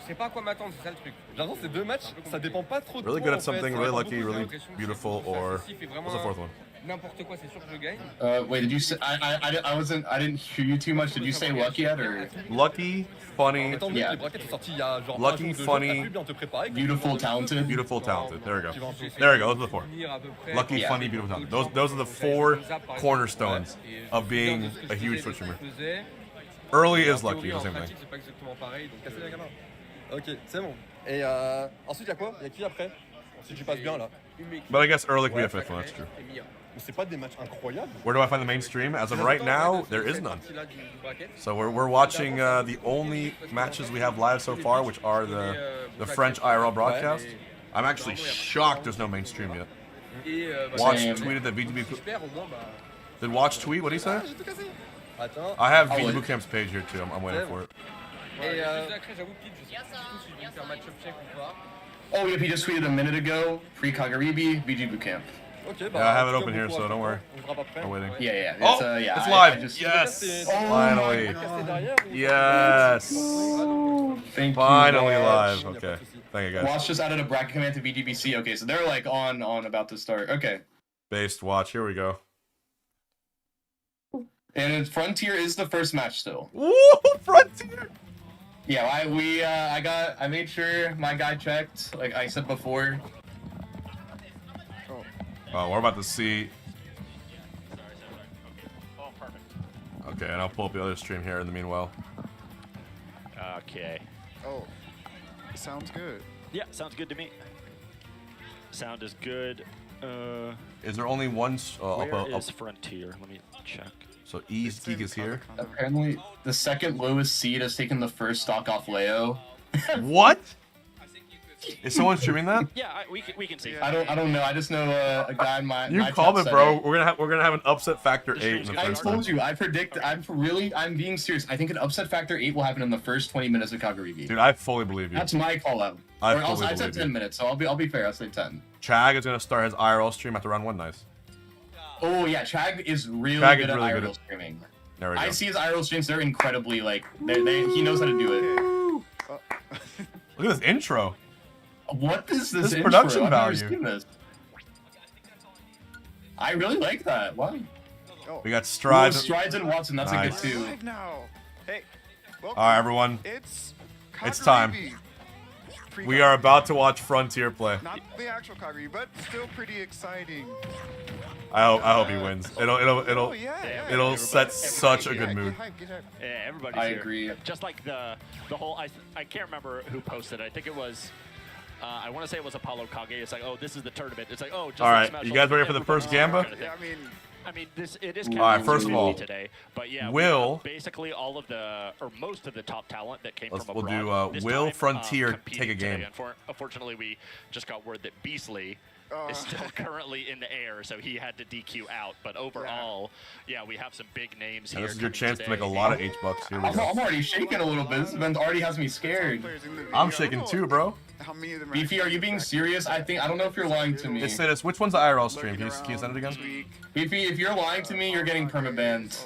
Je sais pas à quoi m'attendre, c'est ça le truc. J'avance ces deux matchs, ça dépend pas trop de really good at something, really lucky, really beautiful, or what's the fourth one? N'importe quoi, c'est sûr que je gagne. Wait, did you say? I didn't hear you too much. Did you say lucky yet or? Lucky, funny. Yeah. Lucky, funny, beautiful, talented. Beautiful, talented. There we go. There we go. Those are the four. Lucky, funny, beautiful, talented. Those are the four cornerstones of being a huge Twitch streamer. Early is lucky. The same thing. Ok, c'est bon. Et ensuite, il y a quoi? Il y a qui après? Si tu passes bien là. But I guess early can be a fifth one, that's true. C'est pas des matchs incroyables. Where do I find the main stream? As of right now, there is none. So we're watching the only matches we have live so far, which are the French IRL broadcast. I'm actually shocked there's no main stream yet. Watch tweeted that VGB. Did Watch tweet? What did he say? I have VG Bootcamp's page here too. I'm waiting for it. Oh, yep, he just tweeted a minute ago. Pre-Kagaribi, VG Bootcamp. Yeah, I have it open here, so don't worry. I'm waiting. Yeah. It's live. Yes. Finally. Yes. Finally live. Okay. Thank you, guys. Watch just added a bracket command to VGBC. Okay, so they're on about to start. Okay. Based watch. Here we go. And Frontier is the first match still. Woo! Frontier! Yeah, I made sure my guy checked, like I said before. Oh, we're about to see. Okay, and I'll pull up the other stream here in the meanwhile. Okay. Oh, sounds good. Yeah, sounds good to me. Sound is good. Is there only one? Where is Frontier? Let me check. So East Geek is here. Apparently, the second lowest seed has taken the first stock off Leo. What? Is someone streaming that? Yeah, we can see. I don't know. I just know a guy in my. You my called chat it, bro. said We're gonna have an upset factor 8 in the I first. told you. I predict. I'm being serious. I think an upset factor 8 will happen in the first 20 minutes of Kagaribi. Dude, I fully believe you. That's my call out. I said 10 minutes, so I'll be fair. I'll say 10. Chag is gonna start his IRL stream after round 1. Nice. Oh yeah, Chag is really Chag good is really at good IRL at- streaming. There we go. I see his IRL streams. They're incredibly like. He knows how to do it. Look at this intro. What is this? This production intro? I've never value. seen this. I really like that. Wow. We got Strides. Ooh, Strides and Watson. That's Nice. a good two. Live now. Hey, All right, everyone. It's time. We are about to watch Frontier play. Not the actual Kagaribi, but still pretty exciting. I hope he wins. It'll yeah. set such a good mood. Yeah, everybody's I here. agree. Just like the whole, I can't remember who posted it. I think it was, I want to say it was Apollo Kage. It's like, oh, this is the tournament. It's like, oh, just All like right, Smash you guys ready for the Ultimate, first Gamba? kind of thing. Yeah, I mean, it is kind All right, of first of all, today, but yeah, Will- basically all of the, or most of the top talent that came We'll from abroad. do this Will time, Frontier competing take a game. today. Unfortunately, we just got word that Beastly is still currently in the air, so he had to DQ out. But overall, yeah, we have some big names And here. this is your coming chance to make a today. lot of H-Bucks. Here we I'm go. already shaking a little bit. This event already has me scared. I'm shaking too, bro. How many of them Beefy, are you being serious? I don't know if you're lying to me. It's this. Which one's the IRL stream? Can you send it again? Beefy, if you're lying to me, you're getting permabanned.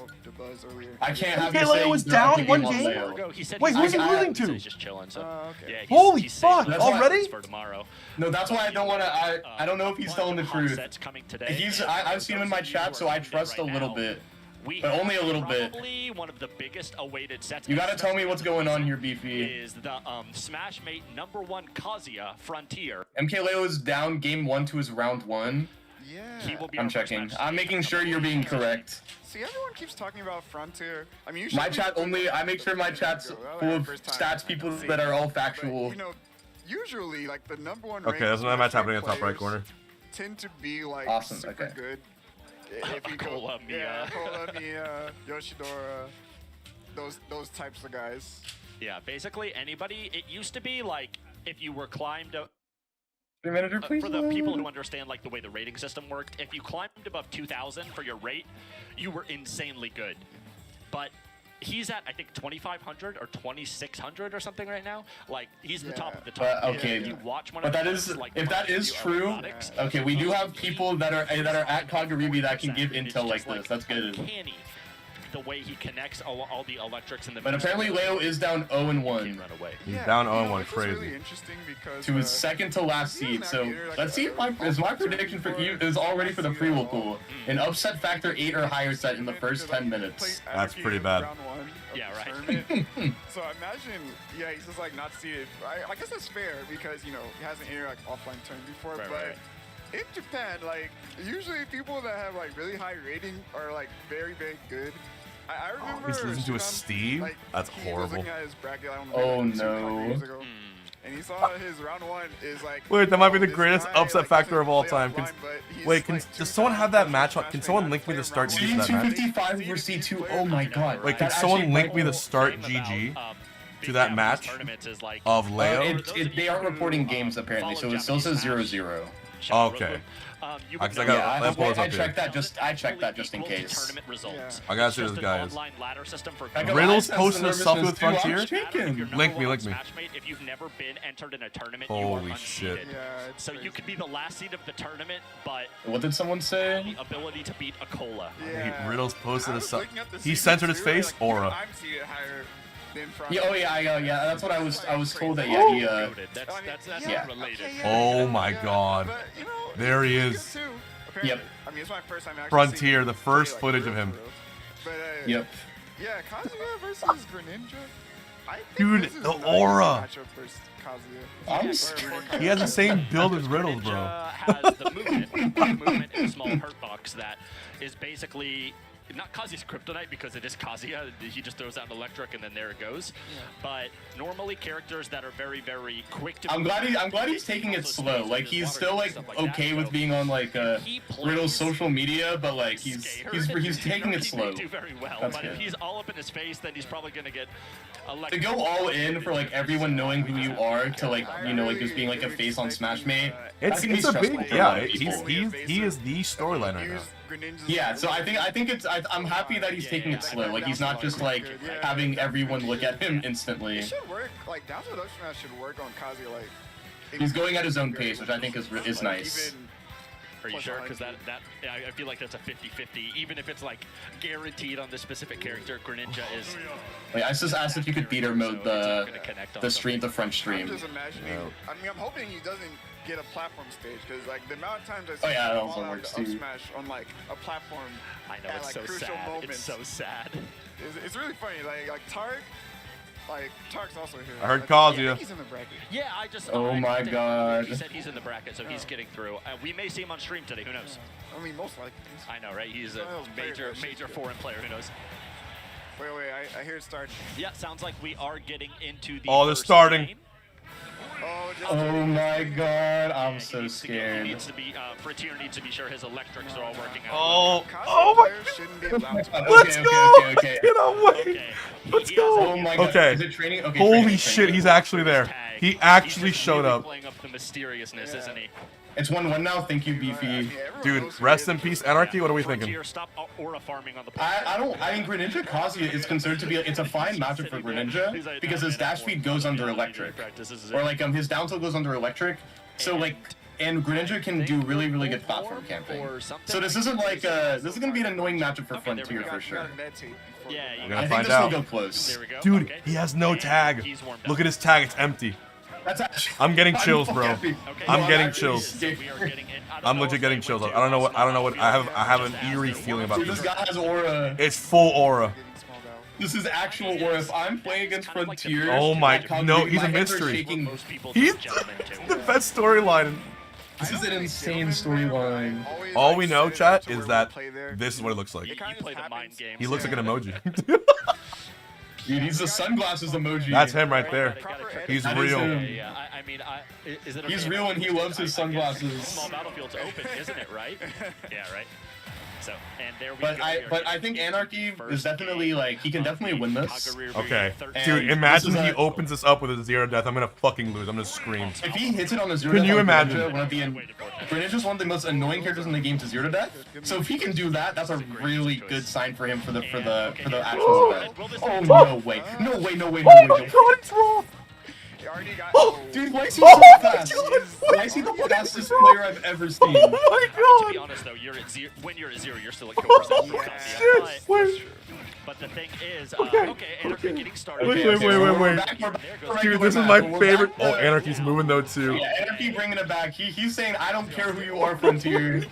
I can't have Okay, you Leo saying was you're not down picking one on game? Leo. He said Wait, who's he losing to? He's just chilling. So yeah, Holy he's fuck! saving Already? for tomorrow. No, that's why I don't want to. I don't know if he's telling the truth. Sets coming today. I've seen him in my chat, so I trust a little bit, but only a little bit. Probably one of the biggest awaited sets. You gotta tell me what's going on here, Beefy. Is the Smashmate #1 Kazuya Frontier. MK Leo is down game 1 to his round 1. Yeah. He will be I'm our first checking. match I'm today. making sure you're being correct. See, everyone keeps talking about Frontier. I mean, My chat only. I make sure my chat's full of stats people that are all factual. You know, usually like the #1. Okay, there's another match happening in the top right corner. Tend to be like Awesome, super okay. good. If you go, Aqua, yeah, Aqua, Miya, Yoshidora, those types of guys. Yeah, basically anybody. It used to be like if you were climbed up. 3 minutes, please. For the people who understand like the way the rating system worked, if you climbed above 2,000 for your rate, you were insanely good. But he's at I think 2,500 or 2,600 or something right now. Like he's the top of the top. Okay, If you watch one but of that his, is like, if that is true. robotics, Okay, we do have people that are at Kagaribi that can give intel like this. That's good. Uncanny, the way he connects all the electrics in the. But apparently Leo is down 0-1 run away. He's down 0-1, It's crazy. really interesting because to his second to last seed. So let's see if my prediction for you is already for the pre-local. An upset factor 8 or higher set in the first 10 minutes. That's pretty bad. Yeah, right. So imagine, yeah, he's just like not seated. I guess that's fair because you know he hasn't entered like offline turn before, but. In Japan, like, usually people that have, like, really high rating are, like, very, very good. I remember... He's losing to a Steve? Like, That's he was horrible. looking at his bracket, I don't know, Oh, like, 2 no. years ago, and he saw his round 1 is, like... Wait, that might be the this greatest guy, upset like, factor doesn't of all play time. offline, but he's, Wait, like, does someone have that match? Can Smash someone Mate, link me the start round GG one. to that match? 255 for C2. Oh my god. Wait, can That someone actually link me the might- start GG to that match of Leo? They aren't reporting games apparently, so it still says 0-0. Oh, okay. Because I got I checked that just in case. I gotta see who this guy is. I got Riddles my posted a sense of selfie with nervousness, Frontier. too. I'm shaking. Link me. If you've never been entered in a tournament, Holy you are shit. unseeded. So you could be the last seed of the tournament, but What did someone say? the ability to beat a cola. Riddles posted a selfie. He censored his face. Aura. I'm seated higher than Yeah, oh yeah, that's what I was told that Ooh. he That's yeah. not related. Oh my god. There he is. Yep. I mean, it's my first time actually Frontier, the first footage of him. But, Yep. Yeah, Kazuya versus Greninja. I think Dude, this is the a nice aura. matchup versus Kazuya. I'm scared. He has the same build as Riddles, bro. Has the movement, movement in a small hurt box that is basically not Kazuya's kryptonite because it is Kazuya. He just throws out an electric and then there it goes. But normally characters that are very, very quick to. I'm glad he's taking it slow. Like he's still like okay with being on like real social media, but like he's taking it slow. Do very well. That's but good. if he's all up in his face, then he's probably gonna get electric. To go all in for like everyone knowing who you are to like like just being like a face on Smash Mate. It's a big he is the storyline right now. Yeah, so I think I'm happy that he's taking it slow. Like he's not just like having everyone look at him instantly. It should work. Like down to smash should work on Kazuya. Like he's going at his own pace, which I think is nice. Are you sure? Because I feel like that's a 50-50. Even if it's like guaranteed on this specific character, Greninja is. Wait, I just asked if you could beater mode the front stream. I'm just imagining. I mean, I'm hoping he doesn't get a platform stage because like the amount of times I see that fall also out works of too. Smash on like a platform. I know at, it's like, so crucial sad. moments. It's so sad. It's really funny. Like Tark. Like Tark's also here. I heard I Kazuya. think he's in the bracket. Yeah, I just. Oh my god. He said he's in the bracket, so he's getting through. We may see him on stream today. Who knows? I mean, most likely. I know, right? He's a major foreign player. Who knows? Wait, I hear it starting. Yeah, sounds like we are getting into the. Oh, they're starting. Game. Oh my god, I'm so scared. He needs to be, Frontier needs to be sure his electrics are all working out. Oh my god. Let's go. Get away. Let's go. Oh my god. Okay. Is it training? Okay, Holy shit, he's actually there. He actually showed up. Playing up the mysteriousness, isn't he? It's 1-1 now. Thank you, Beefy. Dude, rest in peace, Anarchy. What are we thinking? Stop aura farming on the I mean, Greninja Kazuya is considered to be. It's a fine matchup for Greninja because his dash speed goes under electric, or like his down tilt goes under electric. So like, and Greninja can do really good platform camping. So this isn't like this is gonna be an annoying matchup for Frontier for sure. Yeah, we're gonna find out. Will go close. Dude, he has no tag. Look at his tag. It's empty. I'm getting chills, bro. I'm getting chills. I'm legit getting chills. I don't know what. I have an eerie feeling about Dude, this guy has aura. It's full aura. This is actual aura. If I'm playing against Frontier, oh my, no, he's a mystery. He's the best storyline. This is an insane storyline. All we know, chat, is that this is what it looks like. He looks like an emoji. Dude, he's the sunglasses emoji. That's him right there. He's real. I mean, is it okay? He's real and he loves his sunglasses. Small battlefield's open, isn't it? Right? Yeah, right. So, and there we go. But I think Anarchy is definitely like he can definitely win this. Okay, dude, imagine he opens this up with a 0 death. I'm gonna fucking lose. I'm gonna scream. If he hits it on a 0 can death, you imagine? Greninja's one of the most annoying characters in the game to 0 death. So if he can do that, that's a really good sign for him for the actual event. Oh no way! No way! No way! No way! Oh my god, it's raw. Dude, why is he so fast? Why is he the fastest player I've ever seen? Oh my god! To be honest though, when you're at 0, you're still at kill percent. Shit! But the thing is, okay, Anarchy getting started. Wait. Dude, this is my favorite. Oh, Anarchy's moving though too. Yeah, Anarchy bringing it back. He's saying, I don't care who you are, Frontier.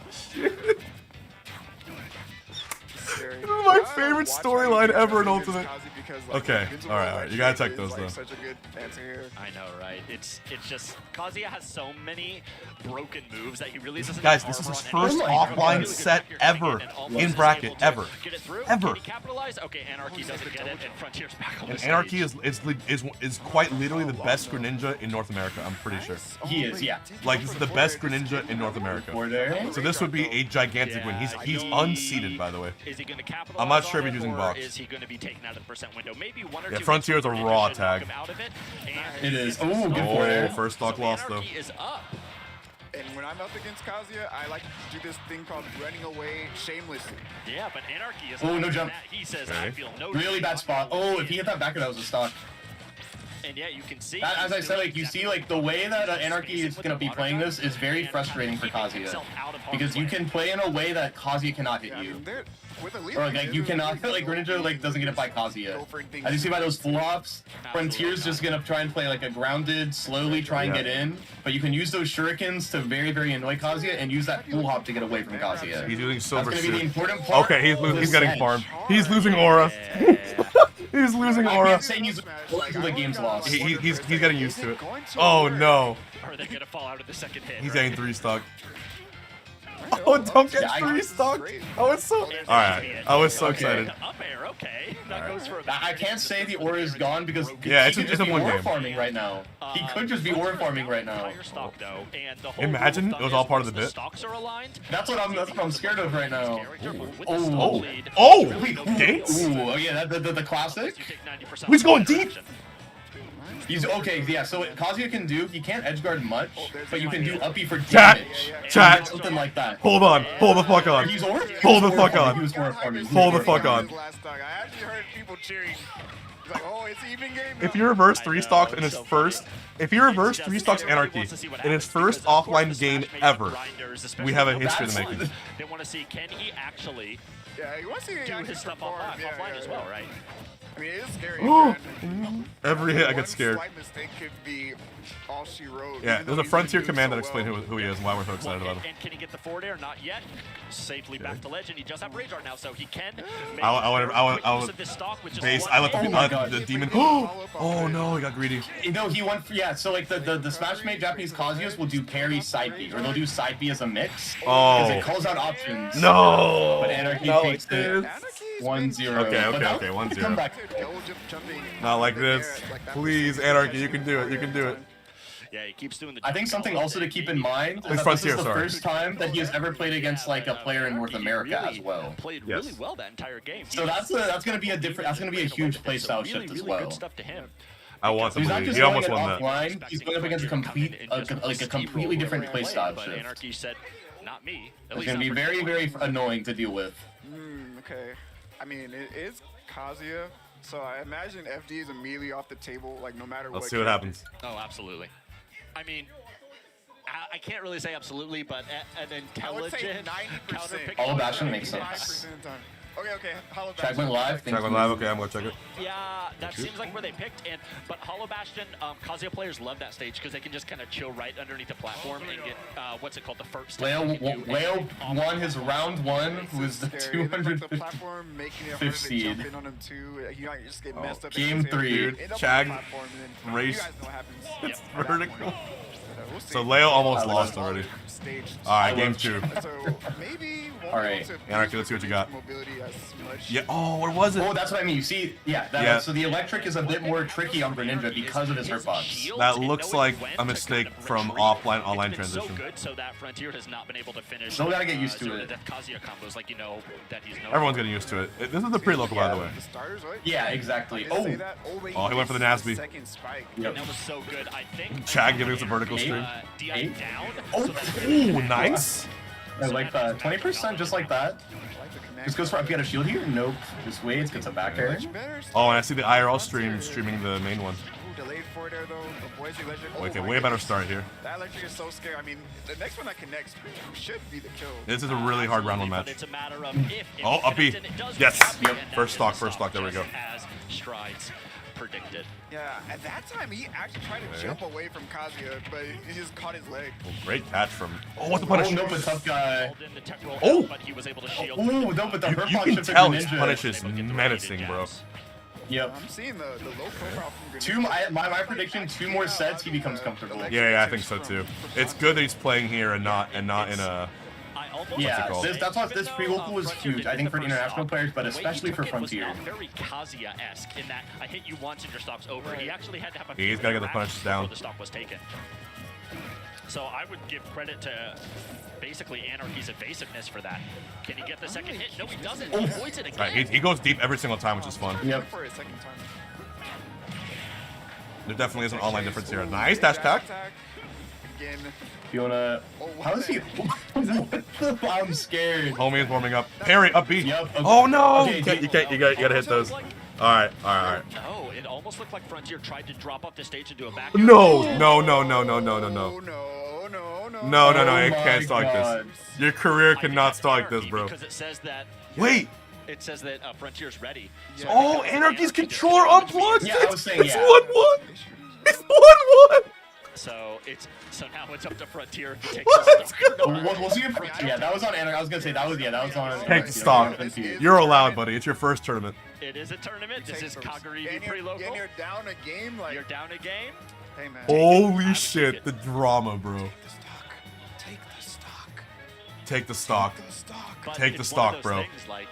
This is my favorite storyline ever in Ultimate. Okay, alright, you gotta check those though. I know, right? It's just Kazuya has so many broken moves that he really doesn't. Guys, this is his first offline set ever in bracket, ever. Ever. Capitalize? Okay, Anarchy doesn't get it, and Frontier's back on the And stage. Anarchy is quite literally the best Greninja in North America, I'm pretty sure. He is, yeah. Like, this is the best Greninja in North America. So this would be a gigantic win. He's unseated, by the way. Is he gonna capitalize? I'm not sure if he's using or box. is he going to be taken out of the percent window? Maybe one or Yeah, two. Frontier is a raw tag. It is. Oh, good for it. First stock loss though. Is up. And when I'm up against Kazuya, I like to do this thing called running away shamelessly. Yeah, but Anarchy is. Oh, no jump. He says, I feel no. Really bad spot. Oh, if he hit that backer, that was a stock. And yeah, you can see. As I said, like you see, like the way that Anarchy is gonna be playing this is very frustrating for Kazuya, because you can play in a way that Kazuya cannot hit you, or like you cannot, like Greninja like doesn't get it by Kazuya. As you see by those flops, Frontier's just gonna try and play like a grounded, slowly try and get in, but you can use those shurikens to very annoy Kazuya and use that full hop to get away from Kazuya. He's using silver That's gonna be the suit. important part. Okay, he's getting farmed. He's losing aura. He's losing aura. I'm saying he's the game's lost. He's getting used to it. Oh no. Are they gonna fall out of the second hit? He's getting 3 stock. Oh, don't get 3 stocked. I was so. Alright, I was so excited. Up air, okay. That goes for I can't say the aura is gone because Yeah, he could just a be one aura game. farming right now. He could just be aura farming right now. Stock, though, and the whole Imagine it was all part of the bit. stocks are aligned. That's what I'm scared of right now. Gates? Ooh, yeah, the classic. He's going deep. He's okay, yeah. So what Kazuya can do, he can't edge guard much, but you can do uppy for Chat, damage. chat. Something like that. Hold on, hold the fuck on. Hold the fuck on. Hold the fuck on. I actually heard people cheering. It's like, oh, it's even game now. If you reverse 3 stocks in his first, if you reverse 3 stocks Anarchy in his first offline game ever, we have a history in the making. They want to see, can he actually you want to see do his stuff offline as well, right? I mean, it is scary. Every hit I get scared. One slight mistake could be all she wrote. Yeah, there's a Frontier command that explains who he is and why we're so excited about him. And can he get the forward air? Not yet. Safely back to ledge, and he does have Rage Art now, so he can make I use of this stock with just base. one I let air. the demon. Oh no, he got greedy. No, he went for, yeah, so like the Smash made Japanese Kazuyas will do parry side B, or they'll do side B as a mix. Oh. Because it calls out options. No. But Anarchy takes it 1-0. Okay, 1-0. Not like this. Please, Anarchy, you can do it. You can do it. Yeah, he keeps doing the. I think something also to keep in mind is that Frontier, this is the first time that he has ever played against like a player in North America as well. Played really well that entire game. So that's gonna be a huge playstyle shift as well. Good stuff to him. I want to He's not believe. just He almost going won that. offline. He's going up against a completely different playstyle But shift. Anarchy said, not me. It's gonna be very, very annoying to deal with. Okay. I mean, it is Kazuya, so I imagine FD is immediately off the table, like no matter what. Let's see what happens. Oh, absolutely. I mean, I can't really say absolutely, but an intelligent counter pick. Hollow Bastion makes sense. Okay, Hollow Chag went live. Chag went live. Okay, I'm gonna check it. Yeah, that seems like where they picked. But Hollow Bastion, Kazuya players love that stage because they can just kind of chill right underneath the platform and get what's it called, the first. Leo won his round 1, who was the 205th seed. Game 3, Chag race. It's vertical. So Leo almost lost already. Alright, game 2. Alright. Anarchy, let's see what you got. Yeah, oh, what was it? Oh, that's what I mean. You see, so the electric is a bit more tricky on Greninja because of his hurtbox. That looks like a mistake from offline online transition. So good, so that Frontier has not been able to finish. Still gotta get used to it. Kazuya combos, like that he's known. Everyone's getting used to it. This is the pre-local, by the way. Yeah, exactly. Oh, he went for the Nasby. Yep. That was so good. I think Chag giving us a vertical stream. DI down. Oh, nice. I like that. 20% just like that. Just goes for up, get a shield here? Nope. Just waits, gets a back air. Oh, and I see the IRL streaming the main one. Delayed forward air though. Okay, way better start here. That electric is so scary. I mean, the next one that connects should be the kill. This is a really hard round 1 match. It's a matter of if oh, up B. Yes. Yep. First stock. There we go. As strides predicted. Yeah, at that time he actually tried to jump away from Kazuya, but he just caught his leg. Well, great catch from. Oh, what the punish? Oh, no, but tough guy. Oh. Oh, no, but the hurt you can tell his punish is menacing, bro. Yep. I'm seeing the low profile from my prediction, 2 more sets, he becomes comfortable. Yeah, I think so too. It's good that he's playing here and not in a. Yeah, that's why this pre-local was huge, I think, for international players, but especially for Frontier. Very Kazuya-esque in that I hit you once and your stock's over. He actually had to have a he's got to get the punishes down. The stock was taken. So I would give credit to basically Anarchy's evasiveness for that. Can he get the second hit? No, he doesn't. He avoids it again. Right, he goes deep every single time, which is fun. Yep. There definitely is an online difference here. Nice dash attack. You wanna? How is he? I'm scared. Homie is warming up. Parry up B. Yep. Okay. Oh no! Okay, You gotta hit those. All right. No, it almost looked like Frontier tried to drop off the stage and do a back. No. It Oh can't stall like this. Your career cannot stall like this, bro. Because it says that. Wait. It says that Frontier's ready. So oh, Anarchy's controller unplugged. Yeah, I was saying, it's 1-1. It's 1-1. So now it's up to Frontier to take Let's the go. We'll see if that was on Anarchy. I was gonna say that was on. Take the stock. You're allowed, buddy. It's your first tournament. It is a tournament. This is Kagaribi pre-local. And you're down a game. You're down a game. Hey man. Holy shit, the drama, bro. Take the stock. Take the stock. But Take the it's one of stock, those bro. things, like,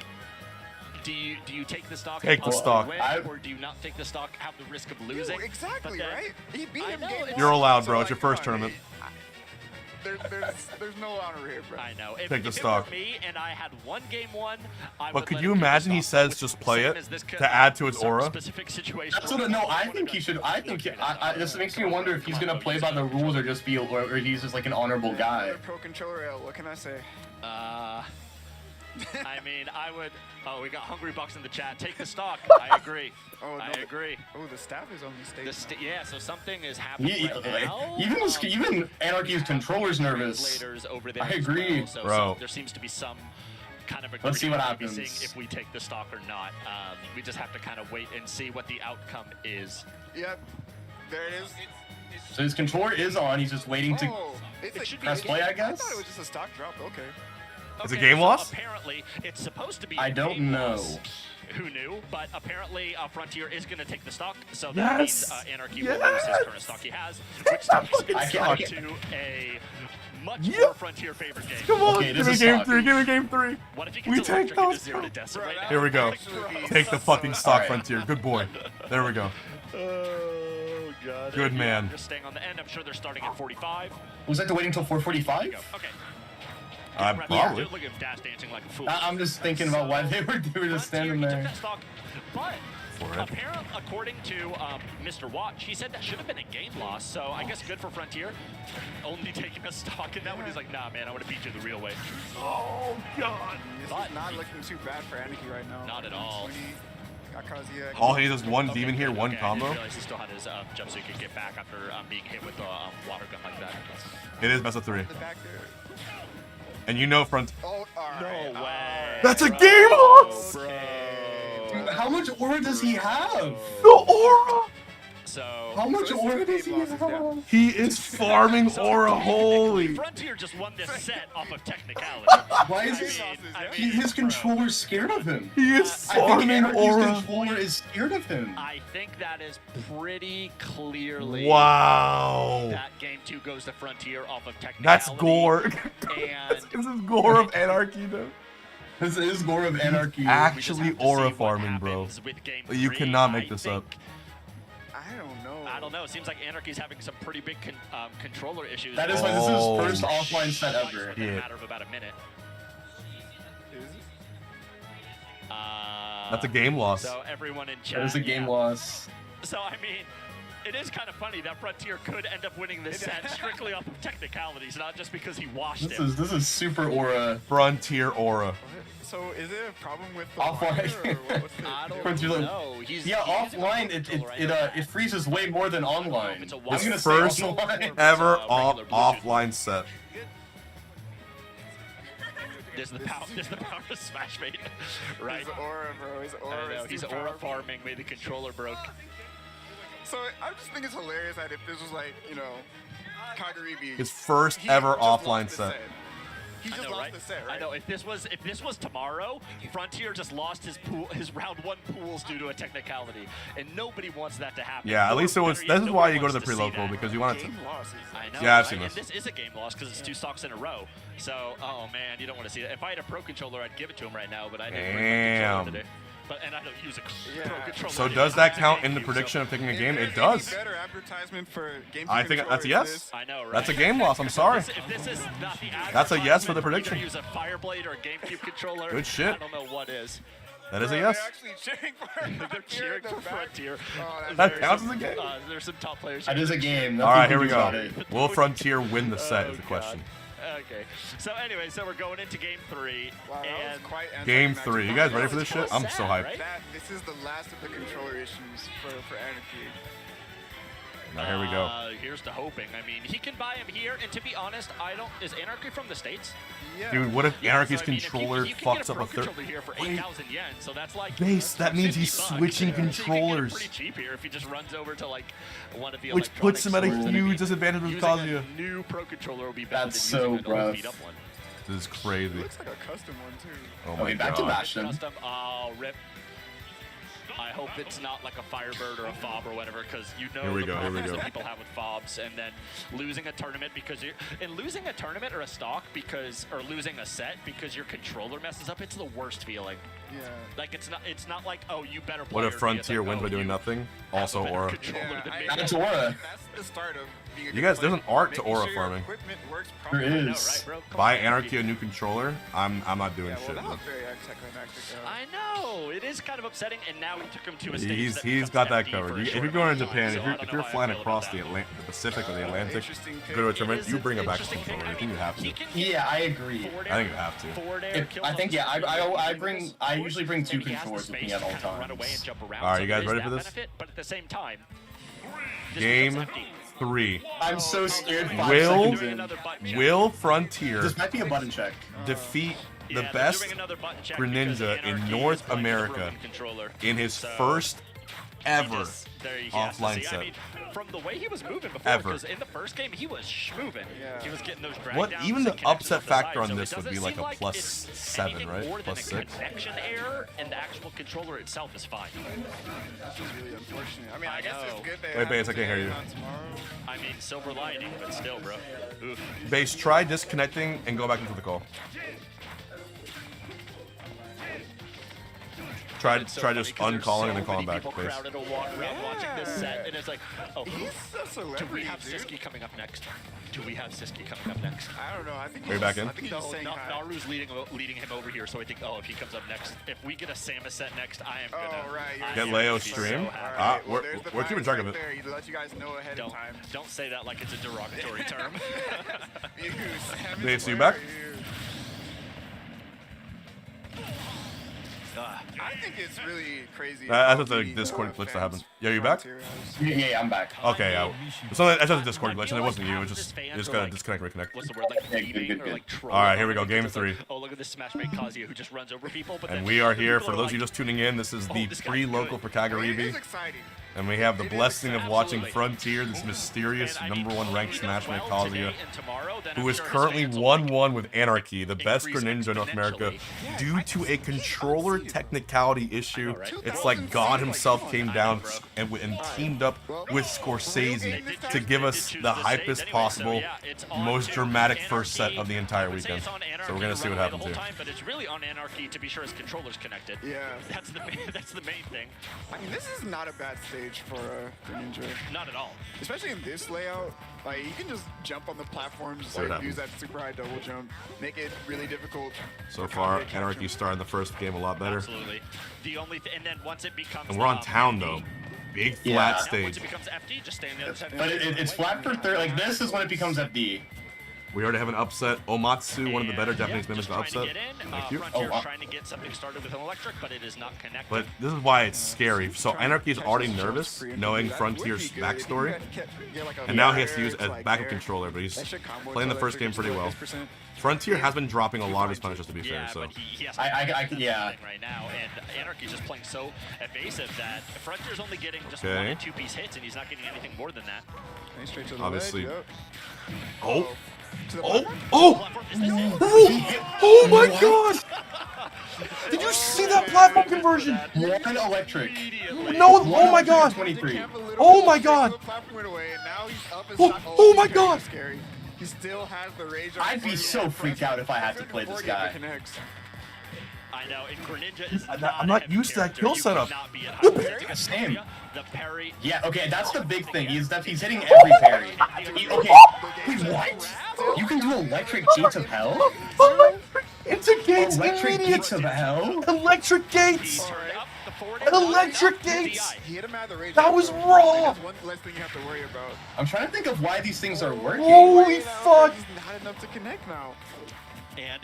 do you take the stock? Take the stock. Win, or do you not take the stock? Have the risk of losing? Exactly, right? He beat him game one. You're allowed, bro. It's your first tournament. There's no honor here, bro. I know. Take the if stock. it were me and I had won game one, I But would could let you him take the imagine he stock. says just play Same it as this to add to its aura? Specific situation. That's what. No, I think he should. I think this makes me wonder if he's gonna play by the rules or just be, or he's just like an honorable guy. Pro controller L. What can I say? I mean, I would. Oh, we got Hungrybox in the chat. Take the stock. I agree. I agree. Oh, the staff is on the stage. Yeah, so something is happening right now. Even Anarchy's controller's nervous. Over there I agree, so bro. there seems to be some kind of Let's see what agreement happens. if we take the stock or not. We just have to kind of wait and see what the outcome is. Yep. There it is. So his controller is on. He's just waiting to press play, I guess. I thought it was just a stock drop. Okay. Is it game loss? Apparently, it's supposed to be. I don't know. Loss. Who knew? But apparently, Frontier is going to take the stock, so that means Anarchy will lose his current stock he has, which takes us to a much more Frontier favored game. Come on, give me game 3, give me game 3. What if he We gets take those. 0 to Dessa right now? Here we go. Take the fucking stock, Frontier. Good boy. There we go. Oh god. Good man. Just staying on the end. I'm sure they're starting at 45. Was that to wait until 4:45? Okay. Probably. Look at him dash dancing like a fool. I'm just thinking about why they were just standing there. But apparently, according to Mr. Watch, he said that should have been a game loss. So I guess good for Frontier. Only taking a stock in that one. He's like, nah, man, I want to beat you the real way. Oh god. This is not looking too bad for Anarchy right now. Not at all. All he needs is one demon here, one I combo. didn't realize he still had his jump so he could get back after being hit with a water gun like that. It is best of 3. And you know front. Oh, no way. That's a game loss! Dude, how much aura does he have? The aura! So how much aura does he have? He is farming aura, holy. Frontier just won this set off of technicality. Why is his controller's scared of him? He is farming aura. His controller is scared of him. I think that is pretty clearly. Wow. That game 2 goes to Frontier off of technicality. That's gore. And This is gore of Anarchy, though. This is gore of Anarchy. Actually aura farming, bro. You cannot make this up. I don't know. It seems like Anarchy's having some pretty big controller issues. That is why this is his first offline set ever. In a matter of about a minute. That's a game loss. So everyone in chat. That is a game loss. So I mean, it is kind of funny that Frontier could end up winning this set strictly off of technicalities, not just because he washed him. This is super aura. Frontier aura. So is it a problem with the offline? I don't know. Yeah, offline it freezes way more than online. His first ever offline set. There's the power of Smash Mate, right? He's aura, bro. He's aura. I know, he's aura farming. Made the controller broke. So I just think it's hilarious that if this was like, you know, Kagaribi. His first ever offline set. He just lost the set, right? I know. If this was tomorrow, Frontier just lost his round 1 pools due to a technicality, and nobody wants that to happen. Yeah, at least it was. This is why you go to the pre-local, because you want it to. I know. Yeah, I've seen and this. this is a game loss because it's 2 stocks in a row. So, oh man, you don't want to see that. If I had a pro controller, I'd give it to him right now, but I didn't bring my controller today. But and I don't use a pro controller. So does that count in the prediction of picking a game? It does. Better advertisement for game I think that's a yes. I know, right? That's a game loss. I'm sorry. If this is not the That's a yes for the prediction. Either use a Fireblade or a GameCube controller. Good shit. I don't know what is. That is a yes. They're actually cheering for They're cheering for Frontier. That counts as a game. There's some top players. That is a game. All right, here we go. Will Frontier win the set? Is the question. Okay. So anyway, so we're going into game 3. Wow, and Game 3. You guys ready for this shit? I'm so hyped. This is the last of the controller issues for Anarchy. Now here we go. Here's to hoping. I mean, he can buy him here, and to be honest, I don't. Is Anarchy from the States? Yeah. Dude, what if Anarchy's so, I mean, controller if you can fucks get up a third? controller here for 8,000 yen, so that's like Base, that means he's $50. switching So you can get controllers. it pretty cheap here if he just runs over to like one of the Which puts him at a electronic huge stores. disadvantage with Using Kazuya. a new pro controller will be better That's than so using an old rough. beat up one. This is crazy. Looks like a custom one too. Oh my back to god. Bastion. Custom. Oh, rip. I hope it's not like a Firebird or a Fob or whatever, because you know Here we the go, problems that people have with Fobs, and then losing a tournament because losing a tournament or a stock or losing a set because your controller messes up. It's the worst feeling. Yeah. Like it's not like, oh, you better play. What if Frontier wins by doing nothing? Also Aura. That's Aura. That's the start of being a You guys, there's an art to Aura farming. There is. Buy Anarchy a new controller. I'm not doing shit. That was very anticlimactic. I know it is kind of upsetting, and now he took him to a stage. He's got that covered. If you're going to Japan, if you're flying across the Pacific or the Atlantic, to go to a tournament, you bring a backup controller. I think you have to. Yeah, I agree. I think you have to. I think I usually bring 2 controllers with me at all times. Alright, you guys ready for this? But at the same time, Game 3. I'm so scared. 5 seconds in. Will Frontier This might be a button check. defeat the best Greninja in North America in his first ever offline set? From the way he was moving before, Ever. because in the first game he was schmoving. He was getting those drag What? downs Even and the connections upset with the factor side, on so this it would be doesn't like seem a plus it's 7, anything right? more Plus than a 6. connection error, and the actual controller itself is fine. This is really unfortunate. I mean, I guess it's good they Wait, have Base, I can't hear you. on tomorrow. I mean, silver lining, but still, bro. Oof. Base, try disconnecting and go back into the call. Try just uncalling and then calling back, Base. Crowded to walk around watching this set, and it's like, oh, He's a celebrity, do we have dude. Siski coming up next? Do we have Siski coming up next? I don't know. I think Are you back in? I think he's saying hi. Naru's leading him over here, so I think, oh, if he comes up next, if we get a Samus set next, I am gonna. Oh, right. I Get am Leo gonna be stream? so happy. Ah, Well, there's the we're keeping track of right it. there. He let you guys know ahead of time. Don't say that like it's a derogatory term. You, Samus, Base, you where back? are you? I think it's really crazy. That's how just a many, Discord glitch that fans happened. Yeah, you back? Frontier has. Yeah, I'm back. Okay, yeah. So that's just a Discord glitch, and it wasn't you. It just gotta disconnect, reconnect. What's the word, like leaving or like trolling? All right, here we go. Game 3. Oh, look at this Smash Mate Kazuya who just runs over people. But And then we are here. people For are those of you like, just tuning in, this is the this guy's pre-local for good. It Kagaribi. is exciting. And we have the It is blessing of watching absolutely. Frontier, this mysterious And I mean, #1 ranked if he Smash does Mate well Kazuya, today and tomorrow, then who I'm is sure his currently fans will, like, 1-1 with Anarchy, the best increase Greninja in North America, exponentially. due to a controller technicality issue. right? It's like God himself came down and teamed up with Scorsese to give us the hypest possible, most dramatic first set of the entire weekend. So we're gonna see what happens here. But it's really on Anarchy to be sure his controller's connected. Yeah. That's the main thing. I mean, this is not a bad stage for Greninja. Not at all. Especially in this layout, like you can just jump on the platform, just See what like use happens. that super high double jump, make it really difficult. So for far, KaMe to catch Anarchy him. starting the first game a lot better. Absolutely. The only and then once it becomes And we're on town though. Big flat Yeah. Once stage. it becomes FD, just stay on the other side. But it's flat for third. Like this is when it becomes FD. We already have an upset. Omatsu, one of the better Japanese mimics, just to trying to upset. get in. Thank you. Frontier's wow. trying to get something started with an electric, but it is not connected. But this is why it's scary. So Anarchy is already nervous, knowing Frontier's backstory, and now he has to use a backup controller. But he's playing the first game pretty well. Frontier has been dropping a lot of his punishes, to be fair. Yeah, So but he has yeah. right now, and Anarchy's just playing so evasive that Frontier's only getting just Okay. 1 and 2 piece hits, and he's not getting anything more than that. Straight to the Obviously. ledge, yep. oh, To the oh, platform? oh, oh my God! Did you see that platform conversion? One electric. No, oh my God! 23. Oh my God! The platform went away, and now he's up and Oh, shot. oh my this God! is scary. He still has the rage on I'd be his so front freaked out if I had to play this before he guy. connects. I know, and Greninja is I'm not used to that kill setup. Same. The parry. Yeah, okay, that's the big thing. He's hitting every parry. Okay, wait, what? You can do electric gates of hell? Into gates Electric immediate. gates of hell? Electric gates. Electric gates. He hit him out of the rage. That was so raw. That's one less thing you have to worry about. I'm trying to think of why these things are working. Holy fuck! He's not enough to connect now. And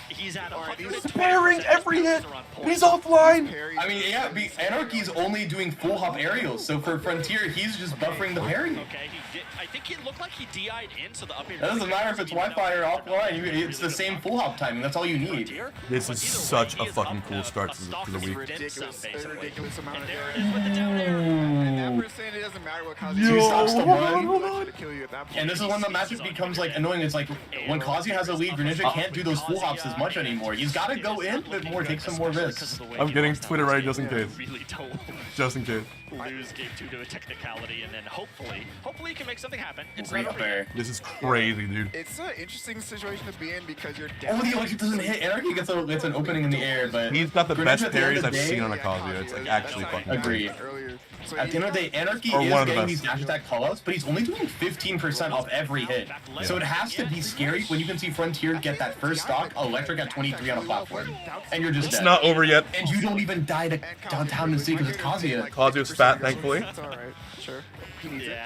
he's at He's parrying every hit. He's offline. I mean, yeah, Anarchy's only doing full hop aerials, so for Frontier, he's just buffering the parry. Okay, he did. I think it looked like he DI'd in, so the up air. It doesn't matter if it's Wi-Fi or offline, it's the same full hop timing, that's all you need. This is such a fucking cool start to the week. Ridiculous amount of And there it is with the down air. And that percent, it doesn't matter what causes Yo, you. hold on, hold on. To kill you at And this is when the matchup becomes like annoying. It's like when Kazuya has a lead, Greninja can't do those full hops as much anymore. He's got to go in a bit more, take some more risks. I'm getting Twitter ready just in case. Really don't Just in case. lose game 2 to a technicality, and then hopefully he can make something happen. It's Great not over yet. This is crazy, dude. It's an interesting situation to be in because you're down. Oh, the electric doesn't hit. Anarchy gets an opening in the air, but He's got the best Greninja at the end parries of the I've day- seen on a Kazuya. It's like actually fucking Agree. Earlier. So At the end of the day, Anarchy Or is one of the getting best. these dash attack callouts, but he's only doing 15% off every hit. So it has to be scary when you can see Frontier get that first stock, Electric at 23 on a platform, and you're just It's dead. not over yet. And you don't even die to downtown to see because it's Kazuya. Kazuya's fat, thankfully. It's alright. Sure. He needs it.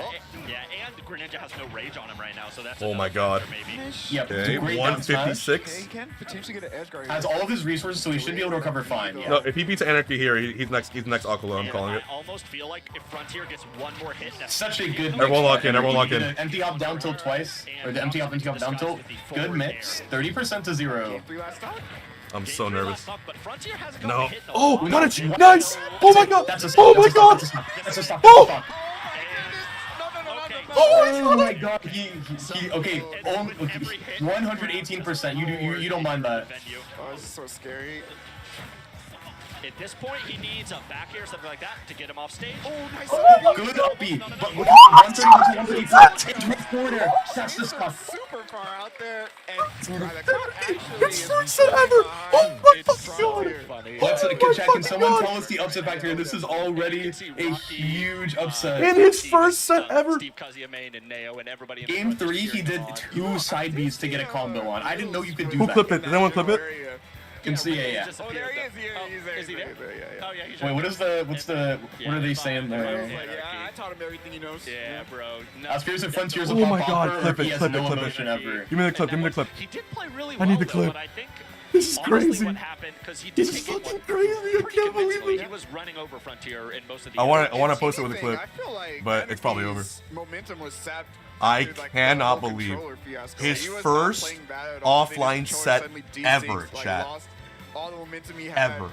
Yeah, and Greninja has no rage on him right now, so that's Oh my god. maybe. Yep, Okay, great down smash. 156. He can potentially get an edge guard. Has all of his resources, so he should be able to recover fine. Yeah. No, if he beats Anarchy here, he's next Aqua, I'm calling it. I almost feel like if Frontier gets one more hit, that's Such a good mix. Everyone lock in, everyone lock in. Empty hop down tilt twice, or the empty hop down tilt. Good mix. 30% to 0. I'm so nervous. but Frontier hasn't No. hit in a Oh, while. got it! Nice! Oh my god! That's a Oh my god! That's a stop. Oh! That's a stop. Okay. Oh my god! He okay. 118%. You don't mind that. Oh, this is so scary. At this point, he needs a back air, something like that, to get him off stage. Oh, nice. Good uppy, but look at 130%. Corner. That's the stuff. Super far out there, and the crowd actually It's first set ever! Oh my fucking god! Let's Oh my check. Can fucking someone god! tell us the upset factor? This is already a huge upset. In his first set ever! Steve Kazuya main and Neo and everybody in the Game front just 3, he cheering did him on. 2 side Bs to get a combo on. I didn't know you could do Who that. clipped it? Did anyone clip it? Can see, yeah. Oh, there he is. He's there. Is he there? Yeah. Oh, yeah, he's Wait, what are they saying there? Yeah, I taught him everything he knows. Yeah, bro. No. As fierce as Frontiers Oh a my pop god, popper, clip or it, he has clip it, no clip it. emotion ever. Give me the clip, give me the clip. He did play really I well, need the though, clip. but I think This is honestly crazy. what happened, because he did This is take it fucking crazy, I pretty can't believe convincingly. it. He was running over Frontier in most of the I want other to post it with a clip, I feel like but it's probably over. Anarchy's momentum was sapped. I through, like, the cannot whole believe controller fiasco. his He was not first playing bad at all. I think his offline controller set suddenly ever, desynced, like, chat. lost all the momentum he had. Ever. Alright,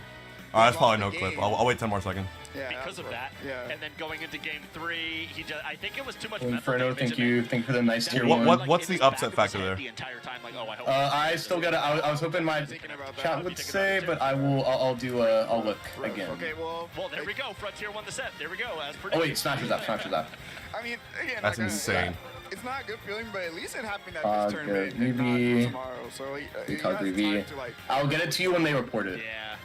that's probably no lost the clip. game. I'll wait 10 more seconds. Yeah, because of that. Yeah. And then going into game 3, he just, I think it was too much Inferno, thank you for the nice tier What- 1. what's the upset factor there? The entire time, like, oh, I hope I still gotta. I was hoping my chat would say, but I'll do I'll look again. Okay, well, there we go. Frontier won the set. There we go. As Oh predicted. wait, Snatcher's up. I mean, again, That's like, insane. It's not a good feeling, but at least it happened at this Good. tournament and not Maybe tomorrow. So he has Pre-Kagaribi. time to, like, I'll get it to you when they report it. Yeah.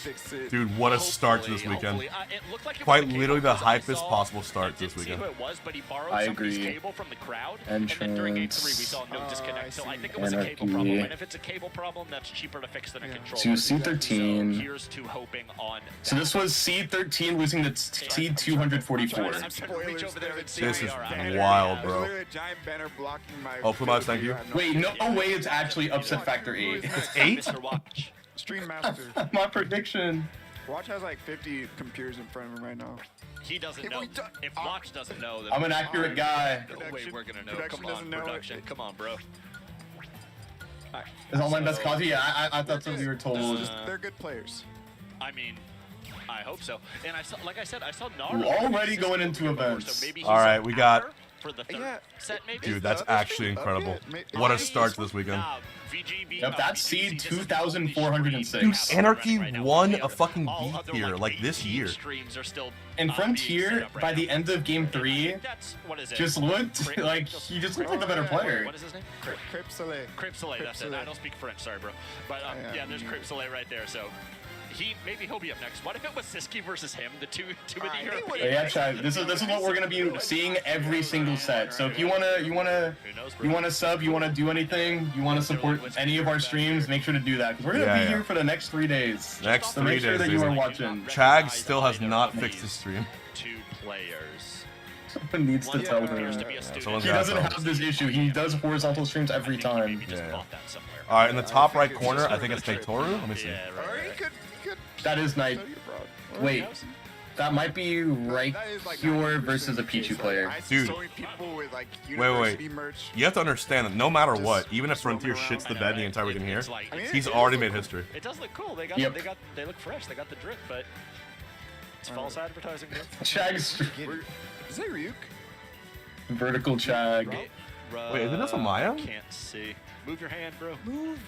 fix it. Dude, what a start to this weekend. It looked like it Quite was a literally the cable, 'cause I hypest saw- possible start I to this didn't see weekend. who it was, but he borrowed I somebody's agree. cable from the crowd, and then during game 3 we saw no disconnect. So I think it was a cable problem, and if it's a cable problem, that's cheaper to fix than a controller. So C13. So here's to hoping on. So this was seed 13 losing to seed 244. I'm trying to reach over there and see This who is we are. wild, There's bro. literally a giant banner blocking my Oh, Plumas, thank you. Wait, no way it's actually upset factor 8. It's 8? Mr. Watch. Stream Master. My prediction. Watch has like 50 computers in front of him right now. He doesn't know. If Watch doesn't know, then I'm an accurate guy. no way we're gonna know. Production Come on, doesn't know it. production. Come on, bro. Is online best cause? Yeah, I thought that's what we were told. They're good players. I mean, I hope so. And I saw, like I said, I saw We're Naruto. already going into events. So maybe he's Alright, we got... after for the third set, maybe. Dude, that's actually incredible. What a start to this weekend. Yep, that's seed 2,406. Dude, Anarchy won a fucking beat here, like this year. And Frontier, by the end of game 3, just looked like he just looked like a better player. What is his name? Creps Soleil. Creps Soleil, that's it. I don't speak French, sorry, bro. But yeah, there's Creps Soleil right there, so maybe he'll be up next. What if it was Siski versus him, the two of the Europeans? Yeah, Chad, this is what we're gonna be seeing every single set. So if you wanna sub, you wanna do anything, you wanna support any of our streams, make sure to do that because we're gonna be here for the next 3 days. Next so 3 make sure days, that you are baby. watching. Chag still has not fixed his stream. 2 players. Someone needs to tell him. Someone's He gotta doesn't tell him. have this issue. He does horizontal streams every time. Yeah. Alright, in the top right corner, I think it's Toru. Let me see. That is nice. Wait, that might be right here versus a Pichu player. Dude, wait. You have to understand that no matter what, even if Frontier shits the bed the entire weekend here, he's already made history. It does look cool. They look fresh. They got the drip, but it's false advertising. Chag's. Is that Ryuk? Vertical Chag. Wait, is it just on Maya? Can't see. Move your hand, bro. Move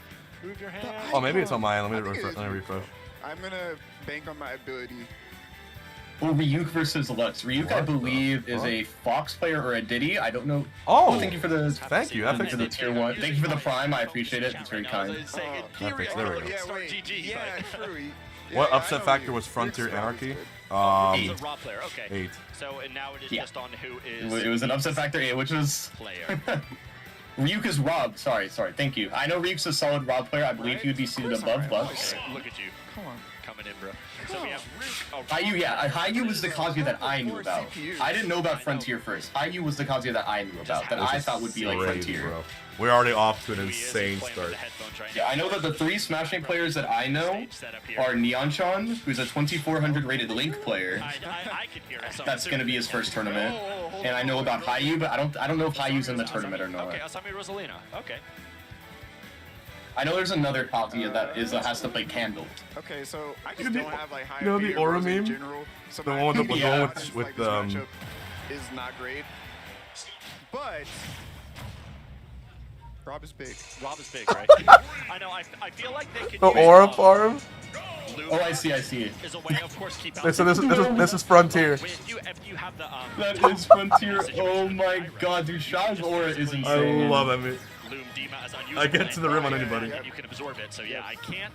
your hand. Oh, maybe it's on Maya. Let me refresh. I'm gonna bank on my ability. Well, Ryuk versus Lux. Ryuk, I believe, is a Fox player or a Diddy. I don't know. Oh, thank you for the. Thank you. That fixed the tier 1. Thank you for the Prime. I appreciate it. It's very kind. There we go. Yeah, true. What upset factor was Frontier Anarchy? 8. Raw player. Okay. 8. So and now it is just on who is. It was an upset factor 8, which was. Player. Ryuk is Rob. Sorry. Thank you. I know Ryuk's a solid Rob player. I believe he would be seated above Lux. Okay, look at you. Come on. Coming in, bro. So we have Hayu, yeah. Hayu was the Kazuya that I knew about. I didn't know about Frontier first. Hayu was the Kazuya that I knew about, that I thought would be like Frontier. Bro. We're already off to an insane start. Yeah, I know that the 3 Smash Bros. Players that I know are Neon-chan, who's a 2400 rated Link player. That's gonna be his first tournament. And I know about Hayu, but I don't know if Hayu's in the tournament or not. Okay, Asami Rosalina. Okay. I know there's another Kazuya that has to play Candle. Okay, so I just don't have like high the Aura meme? in general. So the one with this matchup is not great. But Rob is big. Rob is big, right? I know. I feel like they could. The Aura farm. Oh, I see. Is a way, of course, keep So this is Frontier. If you have the That is Frontier. Oh my God, dude, Shad's Aura is insane. I love that move. I get to the rim on and anybody. You can absorb it. So yeah, I can't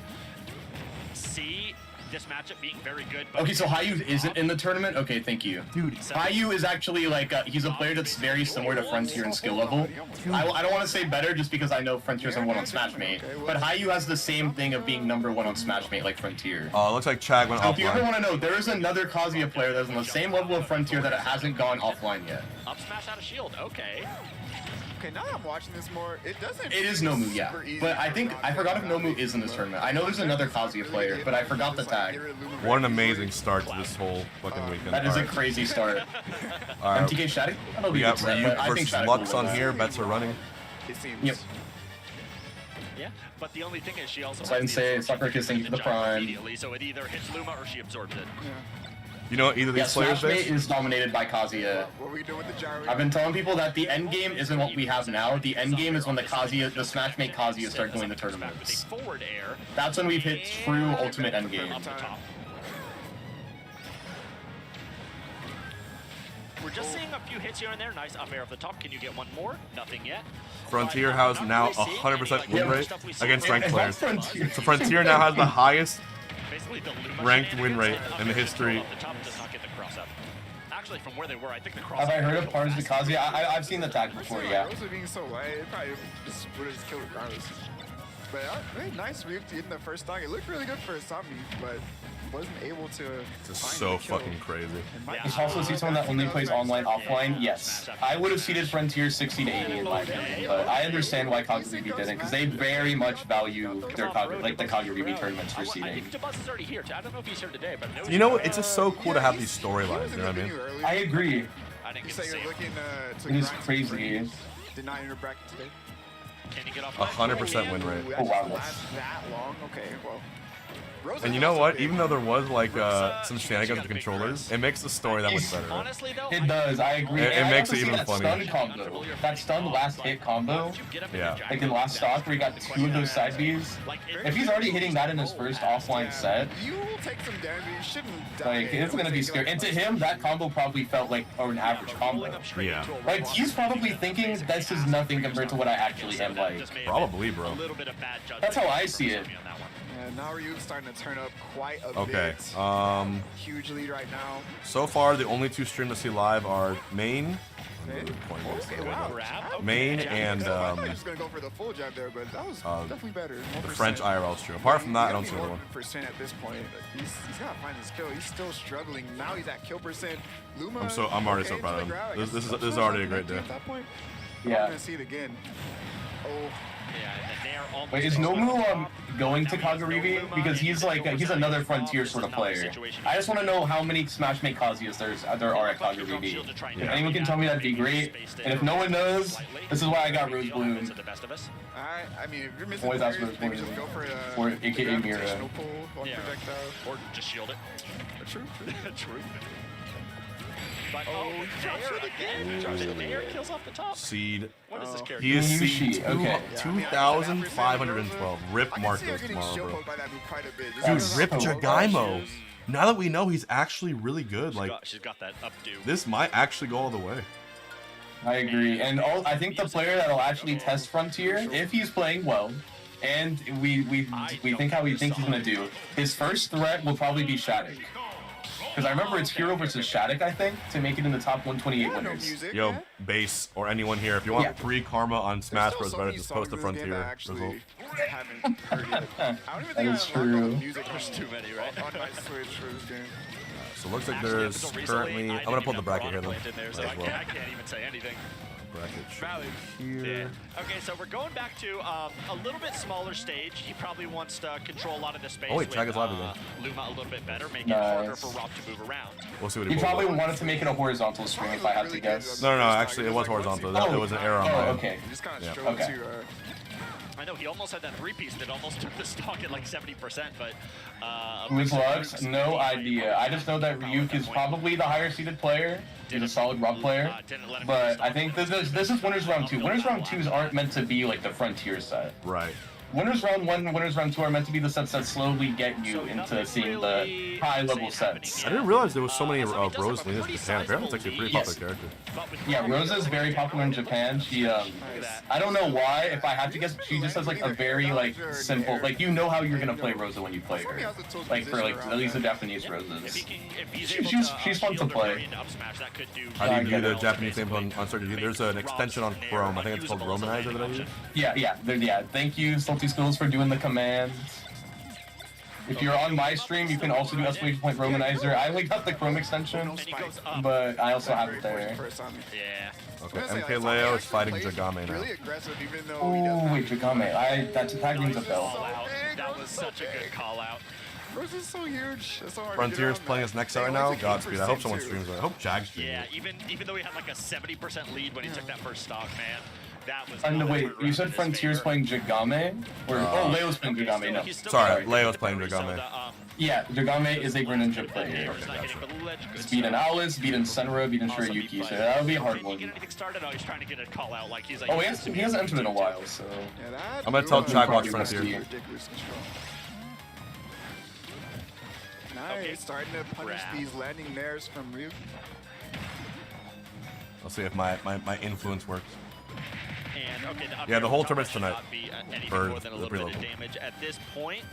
see this matchup being very good. Okay, so Hayu isn't in the tournament? Okay, thank you. Dude, Hayu is actually like, he's a player that's very similar to Frontier in skill level. I don't want to say better just because I know Frontier's number 1 on Smash Mate, but Hayu has the same thing of being number 1 on Smash Mate like Frontier. Oh, it looks like Chag went so offline. If you ever want to know, there is another Kazuya player that's on the same level of Frontier that hasn't gone offline yet. Up smash out of shield, okay. Okay, now I'm watching this more. It doesn't. It is Nomu, yeah. But I forgot if Nomu is in this tournament. I know there's another Kazuya player, but I forgot the tag. What an amazing start to this whole fucking weekend. That is a crazy start. Alright. MTK Shadic? We got Ryuk versus Lux on here. Bets are running. It seems. Yep. Yeah, but the only thing is she also. So I didn't say Sakura Kiss, thank you for the Prime. So it either hits Luma or she absorbs it. Yeah. You know either of these players Smash Mate is dominated by Kazuya. What are we doing with the gyro? I've been telling people that the end game isn't what we have now. The end game is when the Smash Mate Kazuya start going to tournaments. That's when we've hit true ultimate end game. We're just seeing a few hits here and there. Nice up air off the top. Can you get one more? Nothing yet. Frontier has now 100% win rate against ranked players. So Frontier now has the highest ranked win rate in the history. Actually, from where they were, I think the cross. Have I heard of Par's Kazuya? I've seen the tag before, yeah. Rose being so light, it probably just would have killed regardless. But very nice move to get in the first stock. It looked really good for Asami, but wasn't able to. This is so fucking crazy. He's also see someone that only plays online, offline. Yes, I would have seeded Frontier 60 to 80 in my opinion, but I understand why Kagaribi didn't, because they very much value their the Kagaribi tournaments for seeding. You know, it's just so cool to have these storylines. You know what I mean? I agree. It is crazy. Did not enter bracket today. 100% win rate. Oh wow. That long? Okay, well. And you know what? Even though there was like some shenanigans with the controllers, it makes the story that much better. It does, I agree. It makes it even funnier. That stun last hit combo, yeah. Like in last stock where he got 2 of those side Bs. If he's already hitting that in his first offline set, you will take some damage. You shouldn't die. Like it's gonna be scary. And to him, that combo probably felt like an average combo. Yeah. Like he's probably thinking this is nothing compared to what I actually am like. Probably, bro. That's how I see it. Now Ryuk's starting to turn up quite a okay. bit. Huge lead right now. So far, the only 2 streams to see live are Main. Main and I was just gonna go for the full jab there, but that was definitely better. the French IRL stream. Apart from that, I don't see another one. % at this point. He's gotta find his kill. He's still struggling. Now he's at kill percent. Luma. I'm already so proud of him. This is already a great day. At that point, yeah. I'm gonna see it again. Oh. Wait, is Nomu going to Kagaribi? Because he's like he's another Frontier sort of player. I just want to know how many Smash Mate Kazuyas there are at Kagaribi. If anyone can tell me, that'd be great. And if no one knows, this is why I got Rose Bloom. I mean, if you're missing always ask Rose Bloom, just go for or AKA Mira. Or just shield it. True. True. But, Dare kills off the top. Seed. What is this character? He is seed Okay. 2,512. Rip Marcos tomorrow, bro. Dude, Rip Jagaimo. Now that we know he's actually really good, like She's got that updo. this might actually go all the way. I agree, and I think the player that'll actually test Frontier, if he's playing well, and we think how we think he's gonna do, his first threat will probably be Shadic. Because I remember it's Hero versus Shadic, I think, to make it in the top 128 winners. Yo, Base or anyone here, if you want free karma on Smash Bros, better just post the Frontier result. That is true. There's too many, right? So it looks like there's currently. I'm gonna pull the bracket here though. So I can't even say anything. Bracket here. Okay, so we're going back to a little bit smaller stage. He probably wants to control a lot of the space. Oh wait, Chag is live again. Luma a little bit better, make it harder for Rob to move around. We'll see what He he probably wanted to make it a horizontal stream, if I had to guess. No, actually it was horizontal. It was an error on my end. Okay. Yeah. Okay. I know he almost had that 3-piece that almost took the stock at like 70%, but Who's Lux? No idea. I just know that Ryuk is probably the higher seeded player. He's a solid rock player. But I think this is Winners Round 2. Winners Round 2s aren't meant to be like the Frontier set. Right. Winners Round 1 and Winners Round 2 are meant to be the sets that slowly get you into seeing the high-level sets. I didn't realize there was so many Rose leaders in Japan. Apparently it's actually a pretty popular character. Yeah, Rosa is very popular in Japan. She, I don't know why, if I had to guess, she just has like a very like simple, like you know how you're gonna play Rosa when you play her. Like for like at least the Japanese Rosas. She's fun to play. How do you view the Japanese names on Surgery? There's an extension on Chrome. I think it's called Romanizer that I use. Yeah. Thank you, Salty Schools, for doing the commands. If you're on my stream, you can also do exclamation point Romanizer. I only got the Chrome extension, but I also have it there. Yeah. Okay, MK Leo is fighting Jagame now. Oh wait, Jagame. That tag rings a bell. That was such a good call out. Rose is so huge. It's so hard Frontier's playing his next set right now. Godspeed. I hope someone streams it. I hope Jag streams it. Yeah, even though he had like a 70% lead when he took that first stock, man. That was no, wait, you said Frontier's playing Jagame? Or, Leo's playing Jagame, no. Sorry, Leo's playing Jagame. Yeah, Jagame is a Greninja player. It's beating Alice, beating Senra, beating Shiryuki, so that would be a hard one. Oh, he hasn't entered in a while, so... I'm gonna tell Chag watch Frontier. Nice, starting to punish these landing nairs from Ryuk. I'll see if my influence works. And, yeah, the whole tournament's tonight. For the preload damage at this point.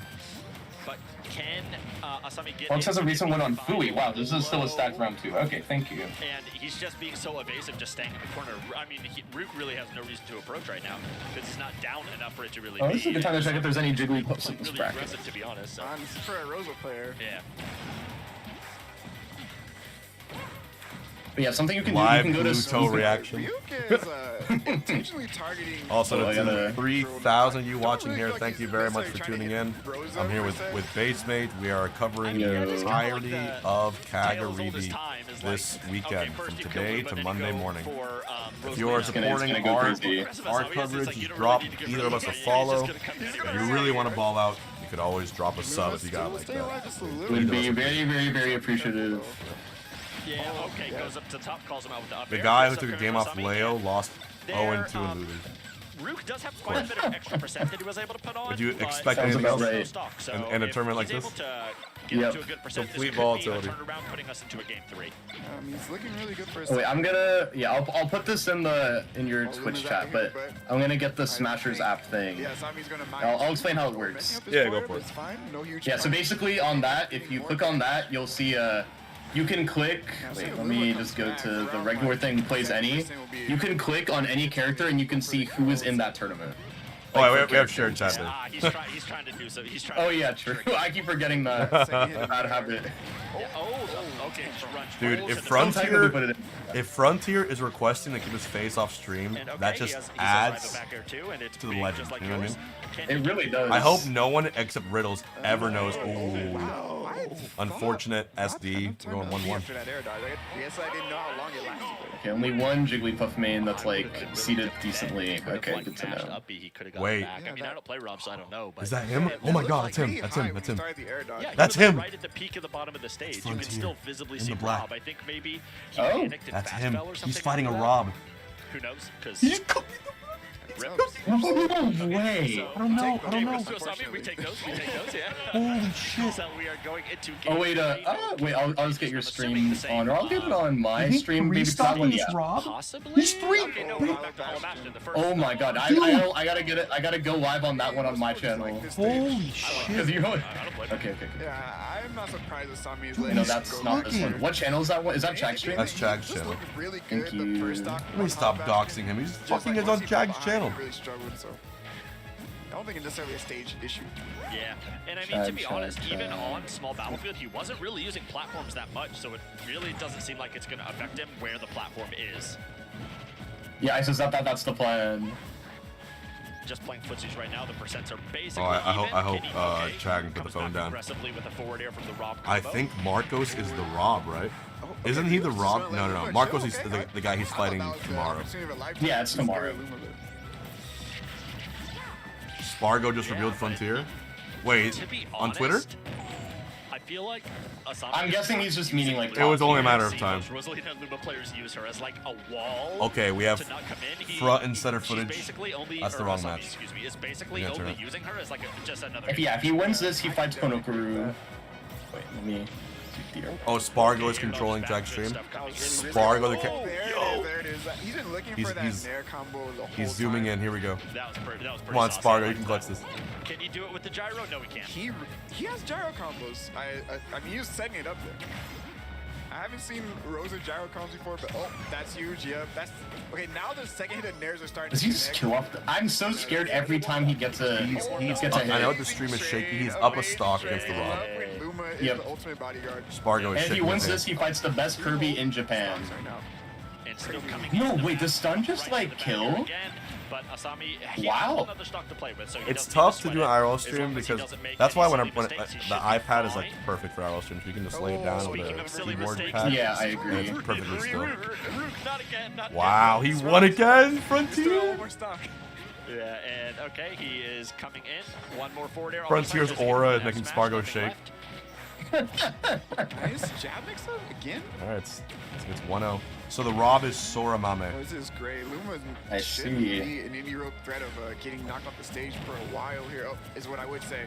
But can Asami get Lux has a recent win on Fui. Wow, this is still a stacked round 2. Okay, thank you. And he's just being so evasive, just staying in the corner. I mean, Ryuk really has no reason to approach right now because he's not down enough for it to really be. This is a good time to check if there's any Jigglypuffs in this really bracket. aggressive, to be honest. So. This is for a Rosa player. Yeah. But yeah, something you can Live do, you can go to Pluto reaction. Ryuk is intentionally targeting. Also, to 3,000 of you watching here, thank you very much for tuning in. I'm here with Basemate. We are covering the entirety of Kagaribi this weekend, from today to Monday morning. If you are supporting our coverage, you drop either of us a follow. If you really want to ball out, you could always drop a sub if you got like that. Would be very, very, very appreciative. Yeah, okay, goes up to top, calls him out with the up The air. guy who took a game off Leo lost 0-2 in losers. Ryuk does have quite a bit of extra percent that he was able to put on. Would you expect anything else in a tournament like this? Yep. Complete volatility. Putting us into a game 3. He's looking really good for a Wait, I'm gonna I'll put this in your Twitch chat, but I'm gonna get the Smashers app thing. I'll explain how it works. Yeah, go for it. Yeah, so basically on that, if you click on that, you'll see you can click, wait, let me just go to the regular thing, plays any. You can click on any character and you can see who is in that tournament. Like, we have shared chat there. He's trying to do so. He's trying. Oh yeah, true. I keep forgetting that. Bad habit. Okay. Dude, if Frontier is requesting to keep his face off stream, that just adds to the legend. You know what I mean? It really does. I hope no one except Riddles ever knows. Ooh. Unfortunate SD. We're going 1-1. After that air dodge, I guess I didn't know how long it lasted. Okay, only one Jigglypuff main that's like seated decently. Okay, good to know. Wait. I mean, I don't play Rob, so I don't know. But Is that him? Oh my god, that's him. That's him. That's him. Yeah, That's he was him. right at the peak of the bottom of the stage. You can Frontier. still visibly In see the black. Rob. I think maybe he Oh, panicked and That's fast him. fell or something. He's fighting a like that. Rob. Who knows? Because He just No way. I don't know. I don't know. We take those. We take those. Yeah. Holy shit. So we are going into game Oh wait, wait. I'll just get your stream on, or I'll get it on my You think stream. Maybe Three-stopping that one, this yeah. Rob? Possibly. He's three. Okay, no, we're back to all match in the first. Oh my god, I gotta get it. I gotta go live on that one on my channel. Holy shit. You know it. Okay. Yeah, I'm not surprised Asami is No, that's not this one. What channel is that one? Is that Chag stream? That's Chag's channel. really Thank good the you. first stock. Let me stop doxing him. He's fucking is on Chag's channel. Really struggled, so I don't think it's necessarily a stage issue. Yeah, and I mean, to be honest, even on small battlefield, he wasn't really using platforms that much, so it really doesn't seem like it's going to affect him where the platform is. Yeah, I says that's the plan. Just playing footsies right now, the percents are basically Oh, I hope even. Chag can put the phone down. Aggressively with a forward air from the Rob I combo. think Marcos is the Rob, right? Isn't he the Rob? No. Marcos is the guy he's fighting tomorrow. Yeah, it's tomorrow. Spargo just revealed Frontier. Wait, To be on honest, Twitter? I feel like Asami I'm guessing he's just meaning like. It was only a matter of See time. most Rosalina Luma players use her as like a wall. Okay, we have to not come in. front and center she's footage. basically only, That's the or wrong Asami, match. Excuse me, is basically Yeah, turn only it. using her as like just another. If he wins this, he fights Konokuru. Wait, let me. Oh, Spargo is controlling Chag's stream. Spargo, the There it is. He's been looking for that nair combo the whole he's zooming time. in. Here we go. That was pretty Come on, saucy. Spargo, you can clutch this. Can you do it with the gyro? No, we can't. He has gyro combos. I mean, he was setting it up there. I haven't seen Rosa gyro combos before, but oh, that's huge. Yeah, that's okay. Now the second hit of nairs are starting Does to he just kill off? I'm so scared every time he gets a. Gets a hit. I know the stream is shaky. He's up a stock against the Rob. Luma is Yep. the ultimate bodyguard. Spargo is And if he shaking wins his this, hand. he fights the best Kirby in Japan. And still coming No, in wait, does stun just like kill? again, but Asami, he Wow. has another stock to play with, so he It's doesn't tough need to to do an sweat it. IRL As stream long as he because doesn't make that's any why when silly the mistakes, he should iPad be is like fine. perfect for IRL streams. You can just lay it down with Speaking of a silly keyboard mistakes, pad. Yeah, I agree. And it's perfectly still. Not again, not Wow, he won again, Frontier. More stock. Yeah, and okay, he is coming in. One more forward air. Frontier's aura is making Spargo shake. Nice jab mix up again. All right, it's 1-0. So the Rob is Sora Mame. Oh, this is great. Luma I shouldn't see. be an indie rope threat of getting knocked off the stage for a while here. Oh, is what I would say.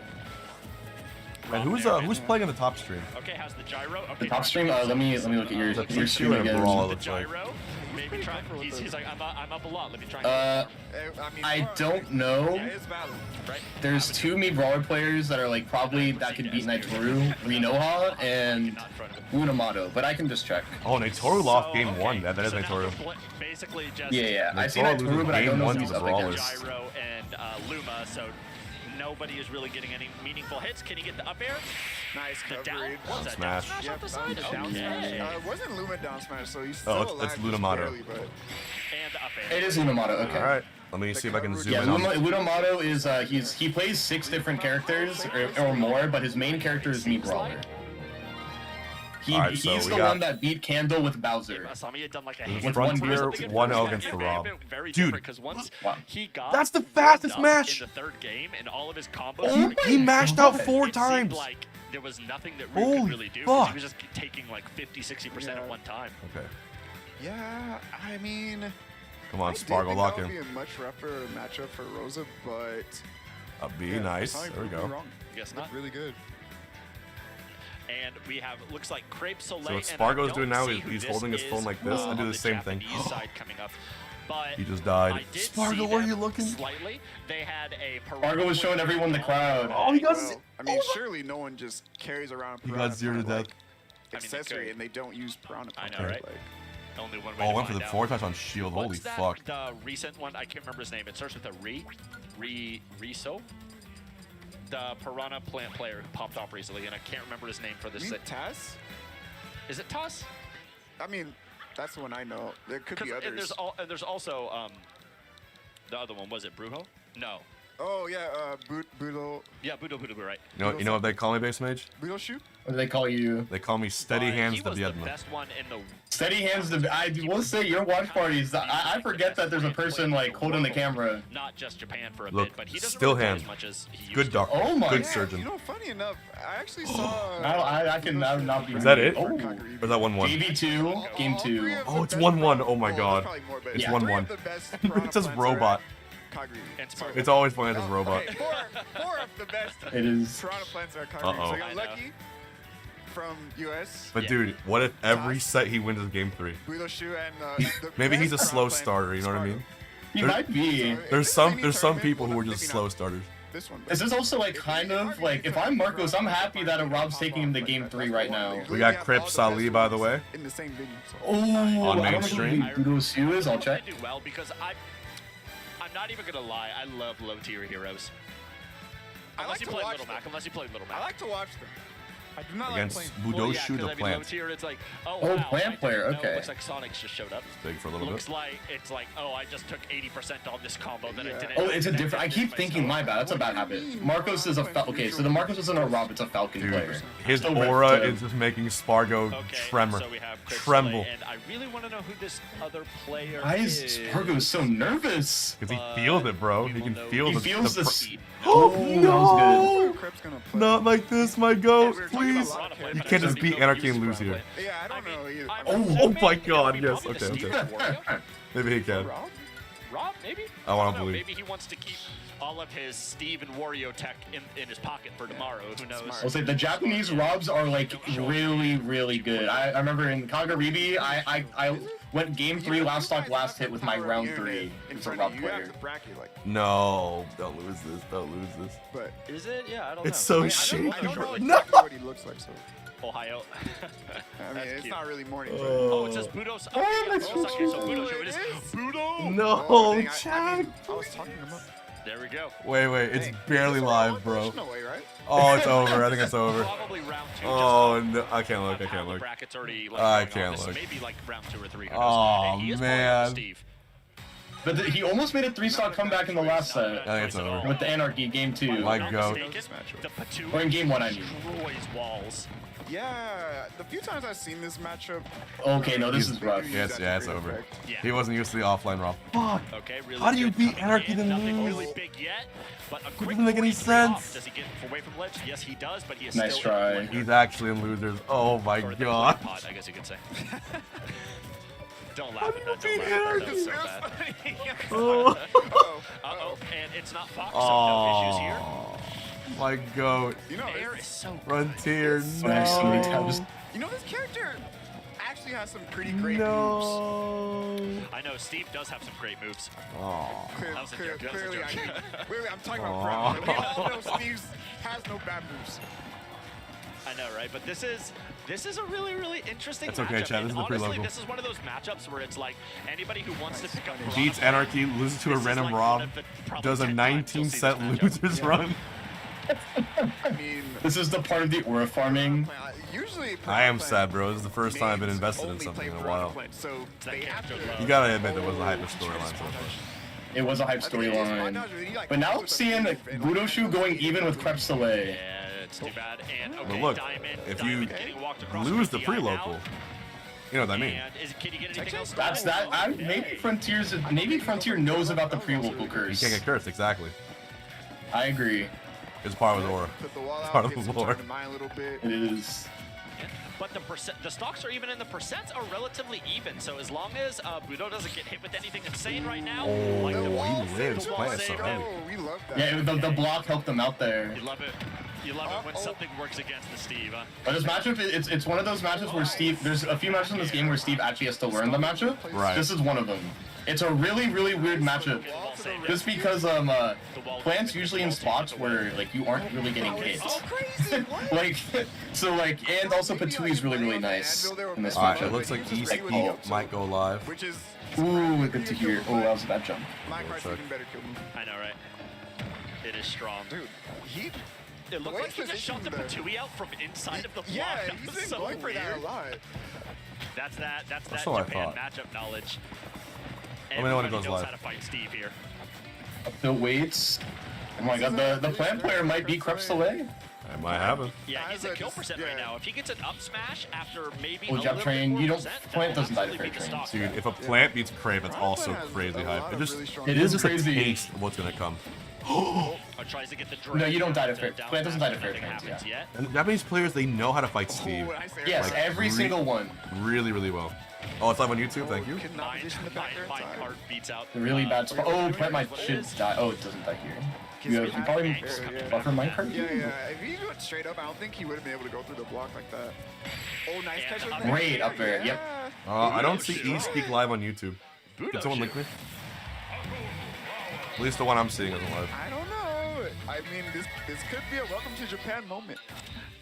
And who's playing in the top stream? Okay, how's the gyro? Okay, The top stream. Let me look at your stream and again. Brawl, it the looks like. gyro. Maybe try. He's like, I'm up a lot. Let me try. I don't know. Yeah, it's valid. Right. There's two Mii Brawler players that are like probably that could beat Naitoru, Rinoha, and Unamato, but I can just check. Oh, Naitoru lost game 1. That is Naitoru. Basically just. Yeah. I see Naitoru Naitoru, loses but I game don't know 1 if to he's the up Brawlers. against. Gyro and Luma, so nobody is really getting any meaningful hits. Can he get the up air? Nice The down? coverage. What's that Smash. down smash Yep, off the side? that was down Okay. smash. It wasn't Luma down smash, so he's still Oh, alive. it's just Lunamato. barely, but And the up air. It is Unamato. Okay. All right, let me see if I can zoom Yeah, in on. Lunamato is he plays 6 different characters or more, but his main character is Mii Brawler. Alright, so He's we the got- one that beat Candle with Bowser. Asami had done like a With handful of Frontier, moves. 1-0 against the Rob. Dude, because once he got that's the fastest warmed up match. in the third game, and all of his combos. Oh, were he mashed out it 4 seemed times. like there was nothing that Root Holy could really do. 'Cause fuck. He was just taking like 50-60% at one time. Okay, yeah, I mean, come on, I did Spargo, think lock that would in. be a much rougher matchup for Rosa, but Up B, yeah, nice. Asami There we proved me go. wrong. Guess Looked not. really good. And we have looks like Crepe Soleil. So what and I Spargo's don't doing now see is who he's this holding his is, phone like this. I do on the same thing. Japanese side coming up. But He just died. I did Spargo, see where are them you looking? Slightly. They had a Spargo was showing everyone the crowd. Oh, he got. Well, I mean, surely no one just carries around. He got Piranha 0 to Plant, death. like, accessory, and they don't use Piranha. I know, Plant, right? Like, Only one way Oh, to went for the find out. 4 touch on shield. Holy What's that, fuck. The recent one, I can't remember his name. It starts with a Riso. The Piranha Plant player who popped off recently, and I can't remember his name for this. you mean Taz? Is it Toss? I mean, that's the one I know. There could be others. And there's also the other one. Was it Brujo? No. Oh yeah, Budo. Yeah, Budo, right. You know what they call me, base mage? Budo shoot. What do they call you? They call me Steady Hands He the was the Vietnam. best one in the. Steady Hands. I will say your watch parties. I forget that there's a person like holding the camera. Not just Japan for a Look, bit, but he doesn't still really play hand. as much as he used Good to. doctor. Oh my. Good Yeah, surgeon. You know, funny enough, I actually saw. I can not be. Is that it? Oh. Or is that 1-1? JV2, game 2. Oh, it's 1-1. Oh my god. It's 1-1. It says robot. It's always funny as robot. Okay, four of the best It is. Piranha plants are Kagaribi. Uh-oh. So I got Lucky from US. But dude, what if every set he wins is game 3? Budo shoot and the Maybe he's a best slow Piranha plant, starter, you know what I Spargo. mean? He might be. There's some people who are just slow starters. This one. This is also like kind of like if I'm Marcos, I'm happy that Rob's taking him to game 3 right now. We got Creps Ali, by the way. In the same video. So. Oh, On I don't know mainstream. who Budo's Hugh is. I'll check. I do well because I'm not even gonna lie. I love low tier heroes. Unless you play Little Mac. Unless you play Little Mac. I like to watch them. I do not Against like playing. Budoshu the Low plant. tier, it's like, oh, Oh, wow, plant I didn't player, know. okay. Looks like Sonic's just showed up. Big for a little Looks bit. like it's like, oh, I just took 80% on this combo that I didn't. Oh, it's a different. I keep thinking my bad. That's a bad habit. Marcos is a okay. So the Marcos isn't a Rob. It's a Falcon Dude, player. his Still aura ripped, is just making Spargo tremor. So we have Chris Tremble. Slay, and I really want to know who this other player Why is Spargo so nervous? Because he feels it, bro. He can feel He the... feels the this. Oh, no! Not like this, my goat, please. You can't just beat Anarchy and lose here. Yeah, I don't know either. Oh my god, yes, okay. Maybe he can. Rob, maybe? I want to don't know, believe. Maybe he wants to keep all of his Steve and Wario tech in his pocket for tomorrow. Who knows? I'll say the Japanese Robs are like really, really good. I remember in Kagaribi, I went game 3 last stock last hit with my round 3. It's a Rob player. No, don't lose this. Don't lose this. But is it? Yeah, I don't know. It's so I shaky, don't know bro. exactly No! what he looks like, so. Ohio. I mean, it's not really morning. But... Oh, it says Budo's. Oh, yeah, that's Budo's okay, so so Budo cool. show. It is Budo. No, Oh, dang, Chag. I was talking him up. There we go. Wait, it's barely live, bro. No way, right? Oh, it's over. I think it's over. Probably round 2. Oh, no, I can't look. I can't The look. bracket's already, like, I going on. can't This look. Maybe like round 2 or 3. Who knows? Oh, And he is man. Steve. But he almost made a 3-stock comeback in the last set. I think it's over. With the Anarchy game 2. My Not goat. mistaken, the Patu Or in game 1, I mean. destroys walls. Yeah, the few times I've seen this matchup. Okay, no, this is rough. Yeah, it's over. Yeah. He wasn't used to the offline Rob. Fuck. Okay, really How do you good beat coming Anarchy in. then Nothing lose? really big yet, but a It quick doesn't make any 43 off. sense. Does he get away from ledge? Yes, he does, but he is Nice still try. in the He's actually in losers. Oh my or the god. pot, I guess you could say. Don't laugh How at do you that. beat Don't laugh at that. Anarchy? That's so bad. Oh. Uh-oh, and it's not Fox, so no issues here. My goat. You know, Air is so good. Frontier, Somebody taps. no. You know, this character actually has some pretty great moves. No. I know, Steve does have some great moves. Aw. That was a joke, that was a Clearly, joke. wait, I'm talking about Brown. We all know Steve has no bad moves. I know, right? But this is a really, really interesting That's matchup. okay, Chad. This is And the honestly, pre-local. this is one of those matchups where it's like anybody who wants to pick up Beats Piranha Anarchy, loses to a this is random like Rob, one of the probably does a 10 times you'll 19 see set this matchup. losers run. I mean, This is the part of the aura farming. usually I am sad, bro. This is the first time I've been invested in something in a while. So they have to. You gotta admit there was a hyper storyline so far. It was a hype storyline. But now I'm seeing Budoshu going even with Creps Soleil. Yeah, it's too bad. And okay, But look, Diamond, if you getting walked across lose the with pre-local, now. you know what I mean. And can you get anything else? That's that. Maybe Frontier knows about the pre-local You curse. can't get cursed, exactly. I agree. It's part of the aura. Put the wall Part out, of get the some lore. time to mine a little bit. It is. But the stocks are even, and the percents are relatively even. So as long as Budo doesn't get hit with anything insane right now, Oh, like the he lives. wall Plant save so him. heavy. Oh, we love that. Yeah, the block helped them out there. You love it. You love it when something works against the Steve, huh? But this matchup, it's one of those matches where Steve. There's a few matches in this game where Steve actually has to learn the matchup. Right. This is one of them. It's a really, really weird matchup. Just because plants usually in spots where like you aren't really getting hit. like and also Patui's really, really nice in this Alright, matchup. it looks like East might go live. Which is Ooh, good to hear. Oh, that was a bad jump. my card's even better kill move. I know, right? It is strong. Dude, he. It looks way like he just shot the positioned Patui out from inside of the block. Yeah, That he's was been so going for that a weird. lot. That's that That's what I Japan thought. matchup knowledge. Let me know when it Everybody goes knows live. how to fight Steve here. The weights. Oh my god, the plant player might be Creps delay. It might happen. Yeah, he's at kill percent right now. If he gets an up smash after maybe Well, jab train, you don't. Plant doesn't die to fair train. Dude, if a plant beats Crave, it's also crazy hype. It is just crazy. a taste of what's gonna come. Tries to get the No, you don't die to fair. Plant doesn't die to fair trains. Yeah. And the Japanese players, they know how to fight Steve. Yes, every single one. Really, really well. Oh, it's live on YouTube. Thank you. My card beats out. The really bad spot. Oh, plant might should die. Oh, it doesn't die here. You probably buffer minecart. Yeah. If he went straight up, I don't think he would have been able to go through the block like that. Oh, nice catch. Great up there. Yep. I don't see eSpeak live on YouTube. Can someone link me? At least the one I'm seeing isn't live. I don't know. I mean, this could be a welcome to Japan moment.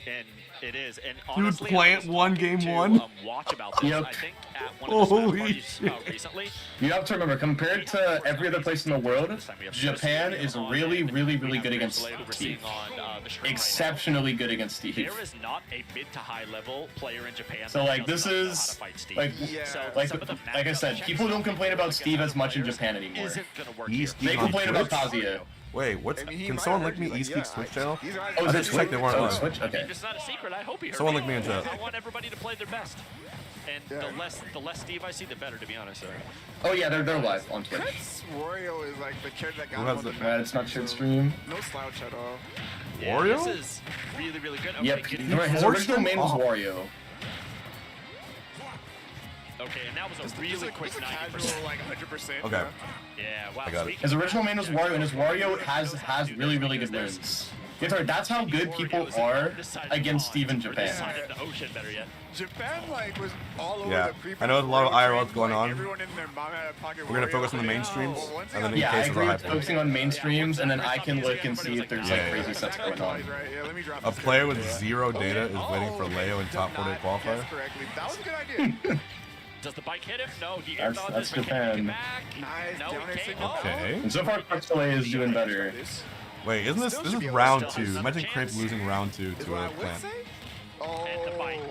And it is. And Dude, honestly, Plant won game 1. Watch about this. Yep. I think at one of the Holy parties shit. Recently. You have to remember, compared to every other place in the world, Japan is really, really, really good against Steve. Exceptionally good against Steve. There is not a mid to high level player in Japan. So like this is like I said, people don't complain about Steve as much in Japan anymore. They complain about Kazuya. Wait, what's? Can someone link me eSpeak's Twitch channel? Oh, I just checked they weren't live. Switch? Okay. It's not a secret. I hope he heard Someone me. link me in chat. I want everybody to play their best. And the less Steve I see, the better, to be honest. Oh yeah, they're live on Twitch. Creps Wario is like the character that Who got has him on it? the map. It's not shared stream. No slouch at all. Yeah, Wario? This is really, really good. Okay, Yep. getting- His original main was Wario. Okay, and that was a really quick 90%. Casual, like 100%. Okay. Yeah, wow. I got it. His original main was Wario, and his Wario has really, really good wins. That's how good people are against Steve in Japan. The ocean better yet. Japan like was all over Yeah, the pre. I know there's a lot of IRLs going on. Everyone in their mom had a pocket We're gonna Wario. focus on the mainstreams, and then in Yeah, I case of the agree high with points. focusing on mainstreams, and then I can look and see if there's like Yeah. crazy sets going on. A player with 0 data is waiting for Leo in top 40 qualifier. That was a good idea. Does the bike hit him? No, he That's Japan. Nice. No, Down air he can't. signal. Okay. And so far, Creps delay is doing better. Wait, isn't this is round 2? Imagine Crepe losing round 2 to a plant.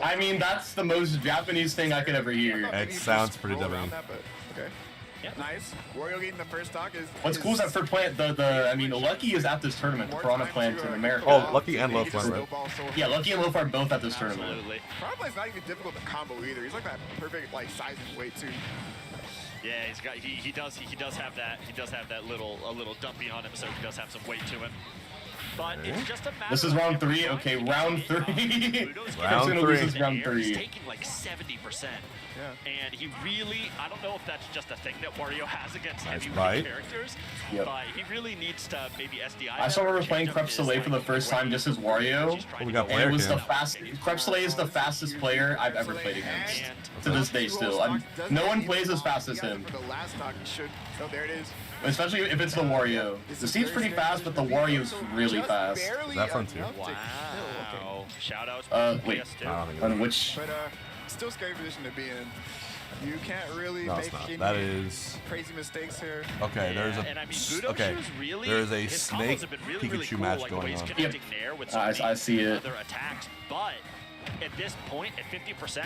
I mean, that's the most Japanese thing I could ever hear. It sounds pretty Roll devastating. around that, but okay. Nice. Wario getting the first stock is. What's cool is that for Plant, I mean, Lucky is at this tournament, the Piranha Plant in America. Oh, Lucky and Loaf went right. Yeah, Lucky and Loaf are both at this tournament. Absolutely. Probably not even difficult to combo either. He's like that perfect like size and weight too. Yeah, he does have that little dumpy on him, so he does have some weight to him. But it's just a matter This is round 3. Okay, round 3. Round 3. This is round 3. He's taking like 70%. And he really, I don't know if that's just a thing that Wario has against heavyweight characters, but he really needs to maybe SDI. I saw we were playing Creps delay for the first time just as Wario. Oh, we got and it was player the fastest. Creps delay is the fastest player I've ever played against. To this day still. No one plays as fast as him. For the last stock, he should. Oh, there it is. Especially if it's the Wario. The Steve's pretty fast, but the Wario's really fast. Is that fun too? Wow. Shout out. Wait. On which? But still scary position to be in. You can't really No, make it's not. any That is. crazy mistakes here. Okay, there's And I mean, Budo okay. Shoes really, There is a his snake combos have been really, Pikachu cool, match like the going way he's on. connecting there with some I see it. other attacks, but at this point, at 50%,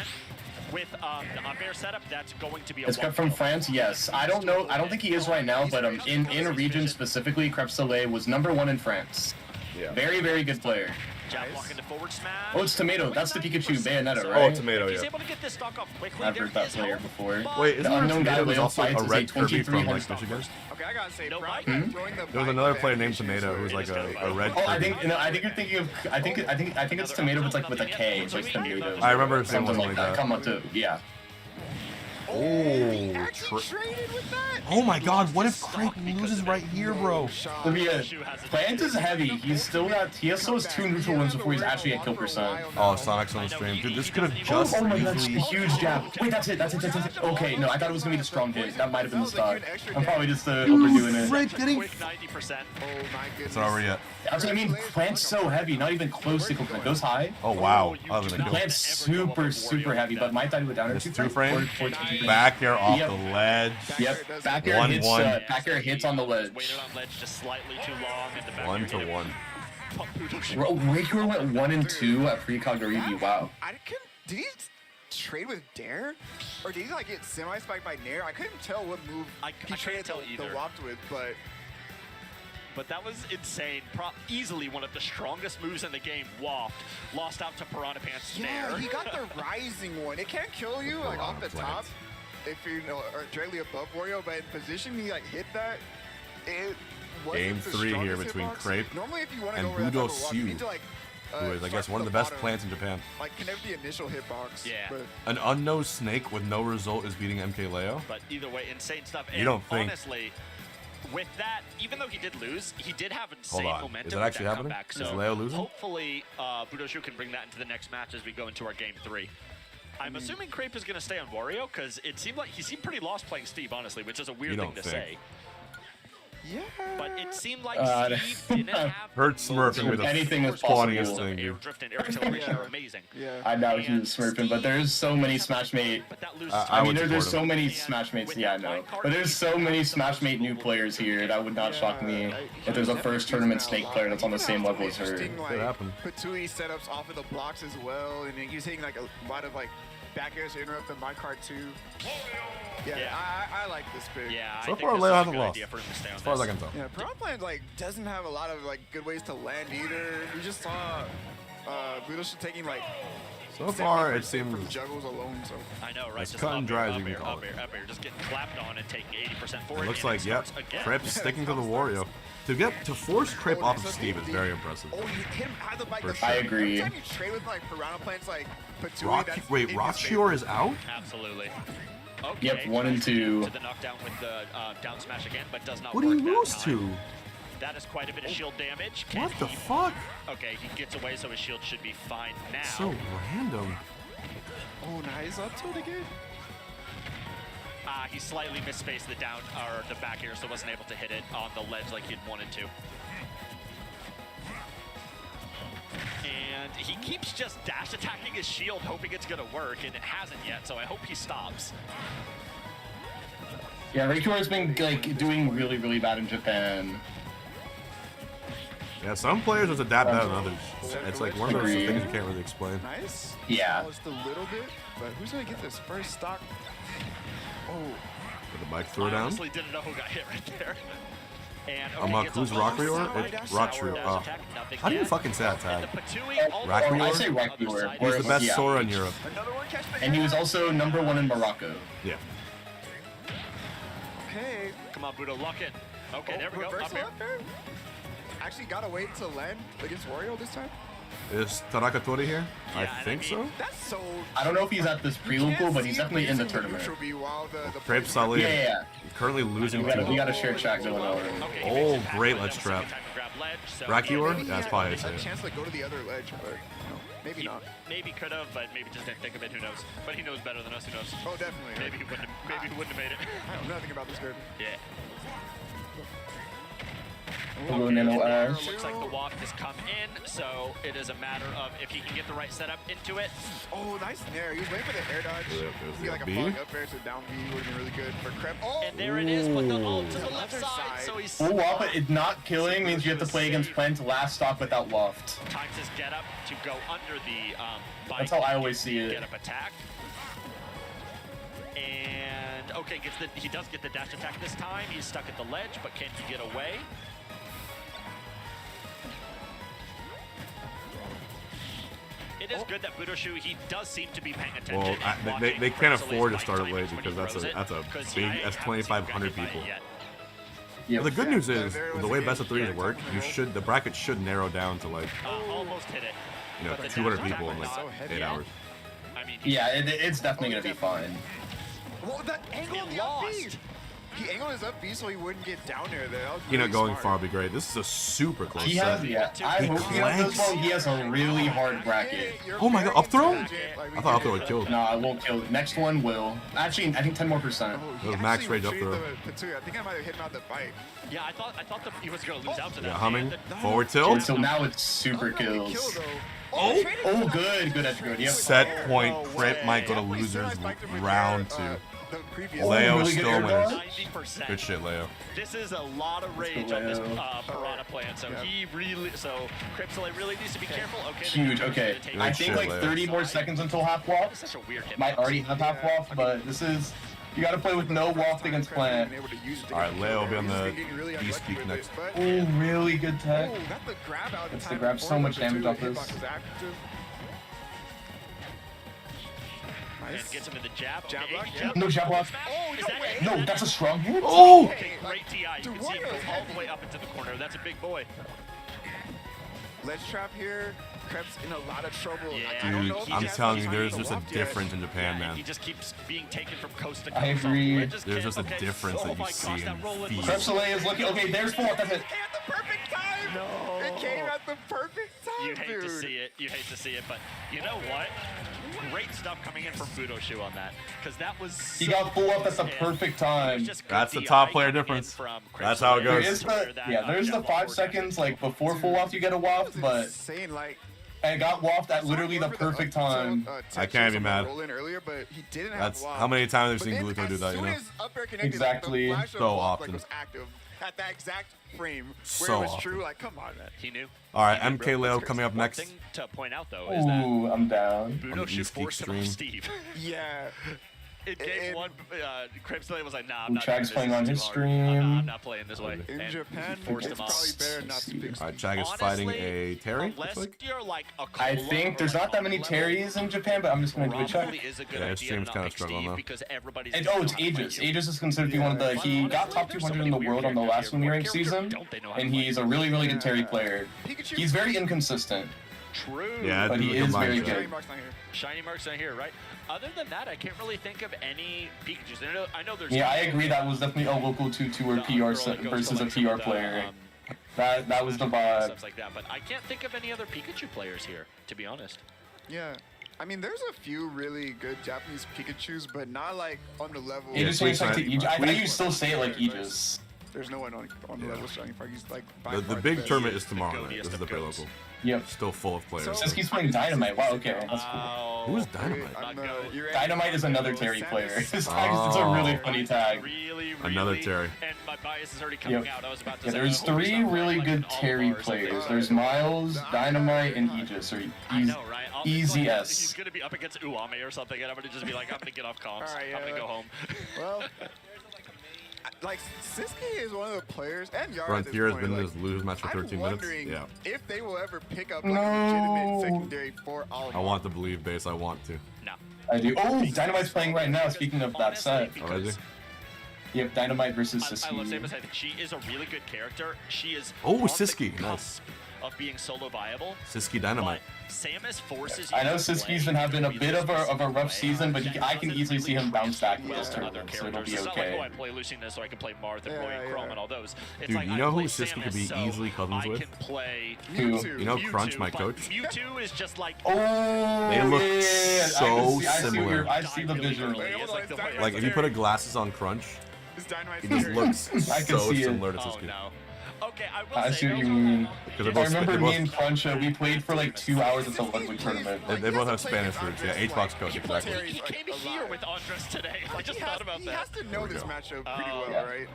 with the unfair setup, that's going to be a It's Crepe from France, yes. I don't know. I don't think he is right now, but in a region specifically, Crepe Soleil was #1 in France. Yeah. Very, very good player. Jab block into forward smash. Oh, it's Tomato. That's the Pikachu Bayonetta, Oh, right? Tomato, He's yeah. able to get this stock off quickly. I've heard that player before. Wait, isn't The there unknown guy Tomato who's Whale also Fights a is red Kirby from 2300. like Michigan? Okay, I gotta say, No bike? throwing the There was another player named Tomato who's like a red Oh, I Kirby. think you're thinking of. I think it's Tomato, but like with a K. It's like Tomato. I remember seeing Something one like like that. that. Come on, too. Yeah. Oh, oh my God! What if Crepe loses right here, bro? Plant is heavy. He still has 2 neutral wins before he's actually at kill percent. Oh, Sonic's on the stream, dude. This could have just Oh my God! easily. Huge jab. Wait, that's it. Okay, no, I thought it was gonna be the strong hit. That might have been the stock. I'm probably just overdoing it. Crepe getting. Quick 90%. It's not over yet. That's what I mean. Plant's so heavy, not even close to kill percent. Goes high. Oh wow! I was gonna kill. Plant's super heavy, but might die to a down or This 2 2-frame. Back air off Yep. the ledge. Yep. Back air 1-1. hits on the ledge. Waited on ledge just slightly too long. And the back 1-1. Raker went 1 and 2 at Pre-Kagaribi. Wow. Did he trade with Dare? Or did he like get semi-spiked by Nair? I couldn't tell what move he traded the walked with, but But that was insane. Easily one of the strongest moves in the game. Waft. Lost out to Piranha Pants Yeah, there. he got the rising one. It can't kill you like off the top if you know or directly above Wario, but in position he like hit that. It wasn't Game the 3 here strongest between hitbox. Crepe Normally, if you want to and go over that type of walk, you Budo need to like who is, I start guess, from one of the the best bottom. plants in Japan. Like connect the initial hitbox. Yeah. But An unknown snake with no result is beating MK Leo. But either way, insane stuff. You And don't think- honestly, with that, even though he did lose, he did have insane Hold on. momentum. Is it with actually that happening? comeback. Is So Leo losing? hopefully, Budoshu can bring that into the next match as we go into our game 3. I'm assuming Crepe is going to stay on Wario because it seemed like he seemed pretty lost playing Steve, honestly, which is a weird You thing don't to think. say. yeah. But it seemed like Steve didn't have Hurt smurfing with Anything the is funniest possible. thing, air dude. drift and air acceleration are amazing. Yeah. I know he And was smurfing, but there's so many Smashmate. But that loses I I would mean, there's support so him. many Smashmates. Yeah, I know. But there's so many Smashmate new players here. That would not shock me if there's a first tournament Snake player that's on the same level as her. Interesting, Could happen. Patui setups off of the blocks as well, and then he's hitting like a lot of like back airs to interrupt the minecart too. Yeah, I like this pick. Yeah, So I think far, this Leo is a hasn't good lost. idea for him to stay on As far as I this. can tell. Yeah, Piranha Plant like doesn't have a lot of like good ways to land either. We just saw Budoshi taking like So far, it 70% seems from juggles alone. So I know, right? as Just cut and up dry air, as you up can air, call up it. air, up air, just getting clapped on and taking 80% for it. It looks and like, yep, starts again. Crepe sticking to the Wario. To force Crepe off of Steve is very impressive. Oh, you hit him out of the bike. For I sure. agree. Every time you trade with like Piranha Plants, like Patui, Rock, that's wait, in his Rockshior is out? Absolutely. Okay, Yep, 1 and tries 2. to the knockdown with the down smash again, but does not What do work you that lose time. to? That is quite a bit of shield damage. Can What the he- fuck? Okay, he gets away, so his shield should be fine now. So random. Oh, nice up tilt again. He slightly misspaced the down or the back air, so wasn't able to hit it on the ledge like he'd wanted to. And he keeps just dash attacking his shield, hoping it's gonna work, and it hasn't yet, so I hope he stops. Yeah, Reikyor's been like doing really, really bad in Japan. Yeah, some players just adapt better than others. It's like one of those Agreed. things you can't really explain. Nice. Yeah. Just a little bit, but who's gonna get this first stock? Oh, With the bike throw I down. honestly didn't know who got hit right there. And Amok, gets who's a Rockrior? side It's dash Rockrior. dash attack, nothing How do you yet. fucking say that And tag? the Patui also Rockrior? I say on the other Rockrior. side. He's the best Yeah. Sora in Europe. another one catch the And he was also #1 in Morocco. Yeah. Hey. Come on, Budo, lock in. Okay, there we go. Up Reversal here. up air. Actually got to wait to land against Wario this time. Is Tanaka Tori here? I Yeah, and think so. That's so. I don't know if he's at this pre-local, but he's definitely in the tournament. Crepe Solid. Yeah. Currently losing We to. got a share chat going on. Okay, he Oh, makes it back, great but ledge then trap. second time to grab ledge, so Rakior? maybe That's he probably had his a hit. chance to go to the other ledge, but maybe not. Maybe could have, but maybe just didn't think of it. Who knows? But he knows better than us. Who knows? Oh, definitely. Maybe he wouldn't have made it. I know nothing about this group. Yeah. Hello, Nano Ash. Looks like the walk has come in, so it is a matter of if he can get the right setup into it. Oh, nice nair. He was waiting for the air dodge. Yeah, He got like a B. falling up air to down B would have been really good for Crepe. Oh, And there it is with the ult to the Ooh. left Other side, side. so he's Full waft, but it not killing means you have to play against Plant last stock without waft. times his get up to go under the bike. That's how I and always see it. Get up attack. And okay, he does get the dash attack this time. He's stuck at the ledge, but can he get away? It is good that Budoshu, he does seem to be paying attention. Well, and they watching can't Creps' afford to bike start it timings late when he because that's throws a it, that's a 'cause big. I That's haven't 2,500 seen him get hit people. by it yet. Yeah. But the good news is there the was way a best of threes game work, the bracket should narrow down to like Almost hit it. 200 dash people in attack like was not 8 yet. hours. I mean, Yeah, it's definitely gonna be fine. well, that angle of He the up B. lost. He angled his up B so he wouldn't get down there. That was You know, really going smart. far would be great. This is a super close He has, set. yeah. I He hope he has this clanks. well. He has a really hard bracket. You're Oh my god, very up throw? intelligent, like, we I thought up get throw it. would kill. No, I won't kill. Next one will. Actually, I think 10 more %. Oh, That he was max actually rage up retrieved throw. the Patui. I think I might have hit him out the bike. Yeah, I thought that he was going to lose out to that. Yeah, humming. And Forward tilt. So now it's super Kill, kills. though. Oh! Oh, good edge guard. Yep. Set point. Crepe might go to Wait, losers I spiked him with round air, 2. the previous Leo really good still air wins. dodge. 90%. Good shit, Leo. This is a lot of rage go, on this Leo. Piranha plant, so he really, Creps really needs to be careful. Okay, Huge. Okay. I think shit, like Leo. 30 more seconds until half waft. Such a weird hit. Might already have half waft, but this is You gotta play with no waft against plant. Alright, Leo will be on the east peak next. Oh, really good tech. It's the grab so much damage off this. And gets him in the jab. No jab block. No, that's a strong hit. Oh! Okay, great DI. You can see him go all the way up into the corner. That's a big boy. Ledge trap here. Creps in a lot of trouble. Yeah. Dude, I'm telling you, there's just a difference in Japan, Yeah, man. he just keeps being taken from coast to coast. I agree. There's just a difference that you see in feet. Creps is looking. Okay, there's 4. That's it. The perfect time. No. It came at the perfect time, You hate to see it. You hate to see it, but you know what? Great stuff coming in from Budoshu on that, because that was. He got full up at the perfect time. That's the top player difference. That's how it goes. There's the 5 seconds like before full waft you get a waft, but I got waft at literally the perfect time. I can't be mad. That's how many times we've seen Gluto do that, you know? Exactly. So often. At that exact frame where So it was often. true, like, come on, man. He knew. All right, MK Leo coming up next. One thing to point out though is that Ooh, I'm down. Budoshu forced him off Steve. Yeah. In game 1, Creps was like, nah, I'm not Chag's doing playing this. on It's his too hard. stream. I'm not playing this way. In And Japan, forced it's him off. probably better not to pick. All right, Chag is fighting a Terry. Unless you're like a I think there's not that many Terries in Japan, but I'm just gonna do a check. Yeah, his stream's kind of struggling though. And it's Aegis. Aegis is considered to be one of the. He got top 200 in the world on the last Uni Rank season, and he's a really, really good Terry player. He's very inconsistent. True. Yeah, but he is very good. Shiny marks not here, right? Other than that, I can't really think of any Pikachus. I know there's. Yeah, I agree. That was definitely a local 2-2 or PR versus a PR player. That was the vibe. Stuff like that, but I can't think of any other Pikachu players here, to be honest. Yeah. I mean, there's a few really good Japanese Pikachus, but not like on the level. Aegis seems like Aegis. I think you still say it like Aegis. There's no one on the level of Shiny Park. He's like The big tournament is tomorrow night. This is the pay local. Yep. Still full of players. Siski's playing Dynamite. Wow, okay, that's cool. Who's Dynamite? Dynamite is another Terry player. It's a really funny tag. Another Terry. And my bias is already coming out. I was about to say, there's 3 really good Terry players. There's Miles, Dynamite, and Aegis. Or Easy S. He's gonna be up against Uame or something, and I'm gonna just be like, I'm gonna get off comms. I'm gonna go home. Well, like Siski is one of the players, and Yara. Frontier has been in his lose match for 13 minutes. Yeah. If they will ever pick up like a legitimate secondary for all. I want to believe, base. I want to. No. I do. Oh, Dynamite's playing right now. Speaking of that set. Oh, is he? Yep, Dynamite versus Siski. I love Samus. I think she is a really good character. She is. Oh, on Siski. the Nice. cusp of being solo viable. Siski Dynamite. Samus forces you. I know Siski's been having a bit of a rough season, but I can easily see him bounce back with this tournament, so it'll be It's not like, oh, I okay. play Lucian so I can play Marth and Roy and Chrome and all those. It's Dude, like, you I know who play Siski could be Samus, easily cousins I with? can play Who? You know Crunch, my but coach? Mewtwo is just like. Oh, They look yeah, so similar. I see the vision. Like if you put a glasses on Crunch, he just looks I can so see it. similar to Oh Siski. no. Okay, I will I say see what you those mean. Because they're I both remember they're me both- and Crunch, we played for like 2 hours at the Ludwig tournament. They both have Spanish roots. Yeah, H-Box coach, exactly. He came here with Andres today. I just thought about He that. has to know this matchup pretty well, Yeah. right?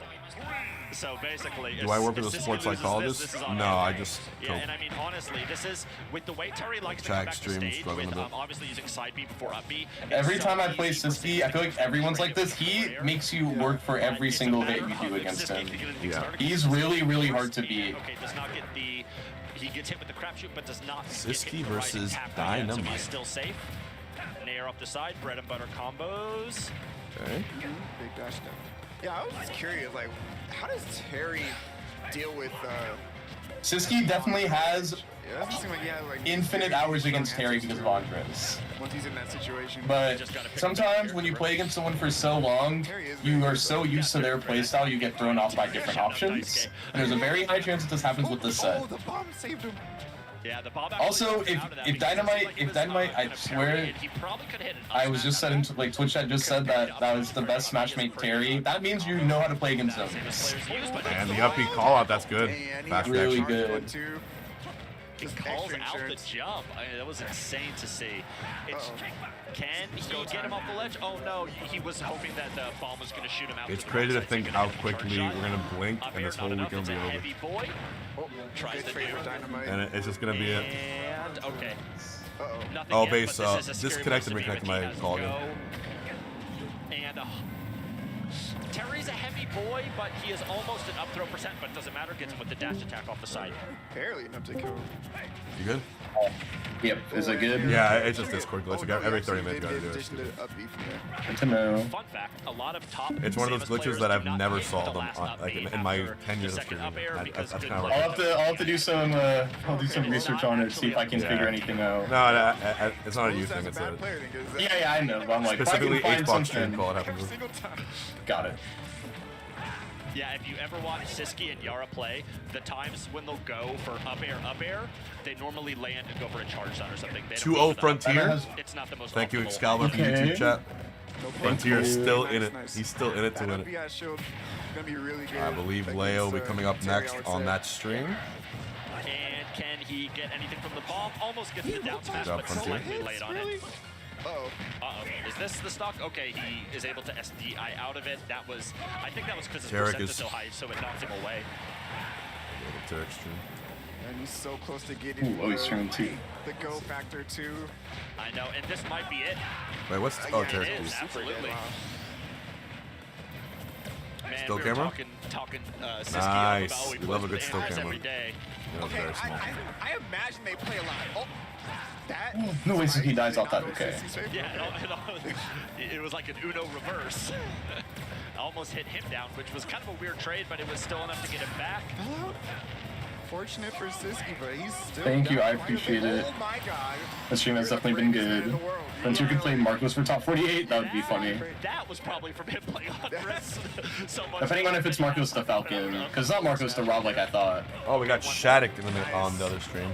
So basically, Do I work if with a Siski sports loses psychologist? This is on No, him. I just Yeah, cope. and I mean honestly, this is with the way Tori likes to Chag come back to stream stage struggling with a bit. obviously using side B before up B. Every time I play Siski, I feel like everyone's like this. He makes you work for every single hit you do against him. Yeah. He's really, really hard to beat. Okay, does not get the. He gets hit with the crapshoot, but does not. Siski get hit with the rising versus tap again, so Dynamite. he's still safe. Nair up the side, bread and butter combos. Okay. Big dash step. Yeah, I was just curious, like, how does Terry deal with? Siski definitely has Yeah, doesn't seem like he has like infinite hours against Terry because of Andres. once he's in that situation. But sometimes when you play against someone for so long, you are so used to their playstyle, you get thrown off by different options. And there's a very high chance that this happens with this set. Oh, the bomb saved him. Yeah, the bomb Also, if Dynamite, I swear, I was just saying, like Twitch chat just said that was the best matchmate Terry. That means you know how to play against him. And the up B call out, that's good. Fast Really reaction. good. He calls out the jump. I mean, that was insane to see. It's, can he get him off the ledge? Oh no, he was hoping that the bomb was going to shoot him out. It's crazy to think how quickly we're gonna blink and this whole weekend will be over. Heavy boy. Tries to do. And it's just gonna be it. And okay. Oh, base, disconnected and reconnected my call again. And Terry's a heavy boy, but he is almost an up throw percent, but it doesn't matter. Gets him with the dash attack off the side. Barely enough to kill. You good? Yep. Is it good? Yeah, it's just Discord glitch. Every 30 minutes, you gotta do it. Good to know. Fun fact: a lot of top. It's one of those glitches that I've never saw them on, like in my 10 years of streaming. That's kind of I'll have to do some research on it, see if I can figure anything out. No, it's not a you thing. It's a yeah, I know. But I'm like, specifically if I can find Xbox stream something. call it happens. Got it. Yeah, if you ever watch Siski and Yara play, the times when they'll go for up air, they normally land and go for a charge shot or something. 2-0 Frontier. It's not the most. Thank you, Excalibur, for YouTube chat. Frontier is still in it. He's still in it to win it. I believe Leo will be coming up next on that stream. And can he get anything from the bomb? Almost gets the down smash, but slightly late on it. Is this the stock? Okay, he is able to SDI out of it. That was, I think that was because his percent is so high, so it knocked him away. And he's so close to getting the go factor too. I know, and this might be it. Wait, what's It is, absolutely. Man, Still we were camera? talking Nice. about how he We love a plays good still camera. every day. Okay, I imagine they play a lot. Oh, that. No way, he dies off that. Okay. Yeah, it was like an Uno reverse. Almost hit him down, which was kind of a weird trade, but it was still enough to get him back. Fortunate for Siski, but he's still. Thank you, I appreciate it. Oh my god. The stream has definitely been good. Frontier could play Marcos for top 48, that would be funny. That was probably from him playing Huntress so much. Depending on if it's Marcos the Falcon, because it's not Marcos the Rob like I thought. Oh, we got Shadic on the other stream.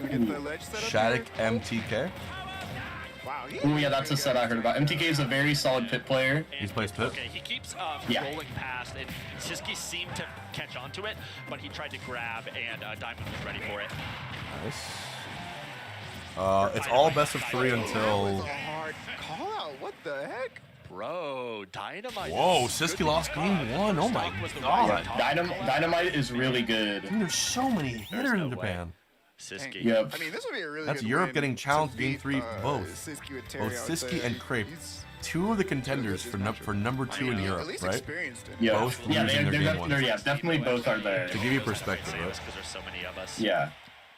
Shadic MTK. Wow. Oh yeah, that's a set I heard about. MTK is a very solid pit player. He plays pit. Okay, he keeps rolling past, and Siski seemed to catch onto it, but he tried to grab, and Diamond was ready for it. Nice. It's all best of 3 until. Hard call out. What the heck? Bro, Dynamite. Whoa, Siski lost game 1. Oh my god. Dynamite is really good. Dude, there's so many hitters in Japan. Siski. Yep. I mean, this would be a really That's good Europe win getting challenged to game beat, 3 both. Siski with Terry, Both Siski and Creps. 2 of the contenders for number 2 in Europe, right? Yeah. Both Yeah, losing their game 1. definitely both are there. To give you perspective, right? Because there's so many of us. Yeah.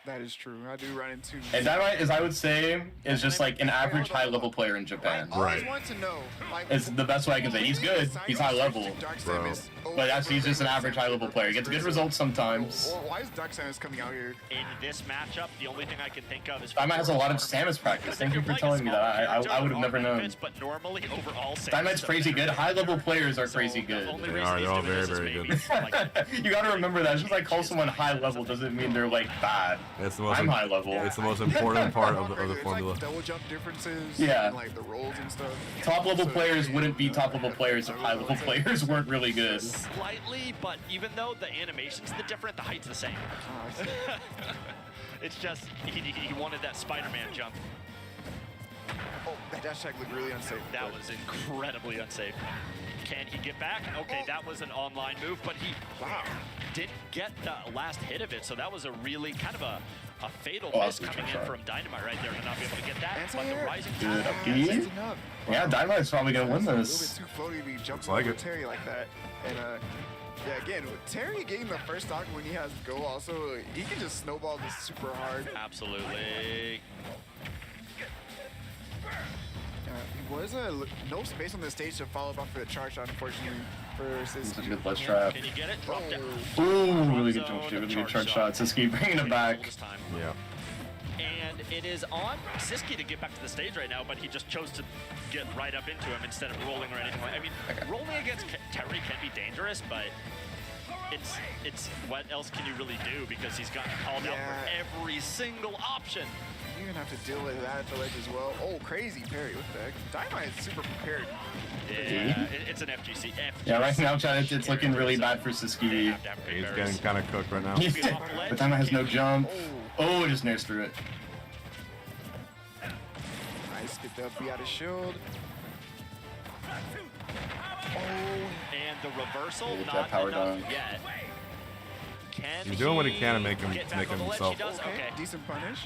That is true. I do run into. And Dynamite is, I would say, is just like an average high-level player in Japan. I always want to know. Like, It's the best way I can say. He's good. He's high level. Bro. But actually, he's just an average high-level player. He gets good results sometimes. Why is Duck Samus coming out here? In this matchup, the only thing I can think of is Dynamite has a lot of Samus practice. Thank you for telling me that. I would have never known. But normally, overall, Dynamite's crazy good. High-level players are crazy good. They are. They're all very, very good. You gotta remember that. Just like call someone high-level doesn't mean they're like bad. It's the most I'm high-level. It's the most important part of the formula. Like double jump differences. Yeah. And, like the rolls and stuff. Top-level players wouldn't be top-level players if high-level players weren't really good. Slightly, but even though the animation's different, the height's the same. It's just, he wanted that Spider-Man jump. Oh, that dash tag looked really unsafe. That was incredibly unsafe. Can he get back? Okay, that was an online move, but he didn't get the last hit of it, so that was a really kind of a fatal miss coming in from Dynamite right there to not be able to get that. But the rising Good up, yeah, Dynamite's probably gonna win this. A little bit too floaty to be jumping like over it. Terry like that. And yeah, again, with Terry getting the first stock when he has go also, he can just snowball this super hard. Absolutely. Was no space on the stage to follow up for the charge shot, unfortunately, for Siski. Such a good ledge trap. Can you get it? Drop down. Ooh, really good jump shoot, really good charge shot. Siski bringing it back. Yeah. And it is on Siski to get back to the stage right now, but he just chose to get right up into him instead of rolling or anything. I mean, rolling against Terry can be dangerous, but it's what else can you really do, because he's gotten called out for every single option. You're gonna have to deal with that at the ledge as well. Oh, crazy parry, what the heck? Dynamite is super prepared. Yeah, it's an FGC. Yeah, right now, Chad, it's looking really bad for Siski. He's getting kind of cooked right now. But Dynamite has no jump. Oh, it just nairs through it. Nice, get the B out of shield. Oh, and the reversal, Get that not power enough down. yet. Can He's doing what he can to make him get back on the ledge? himself. He does? Okay. Decent punish.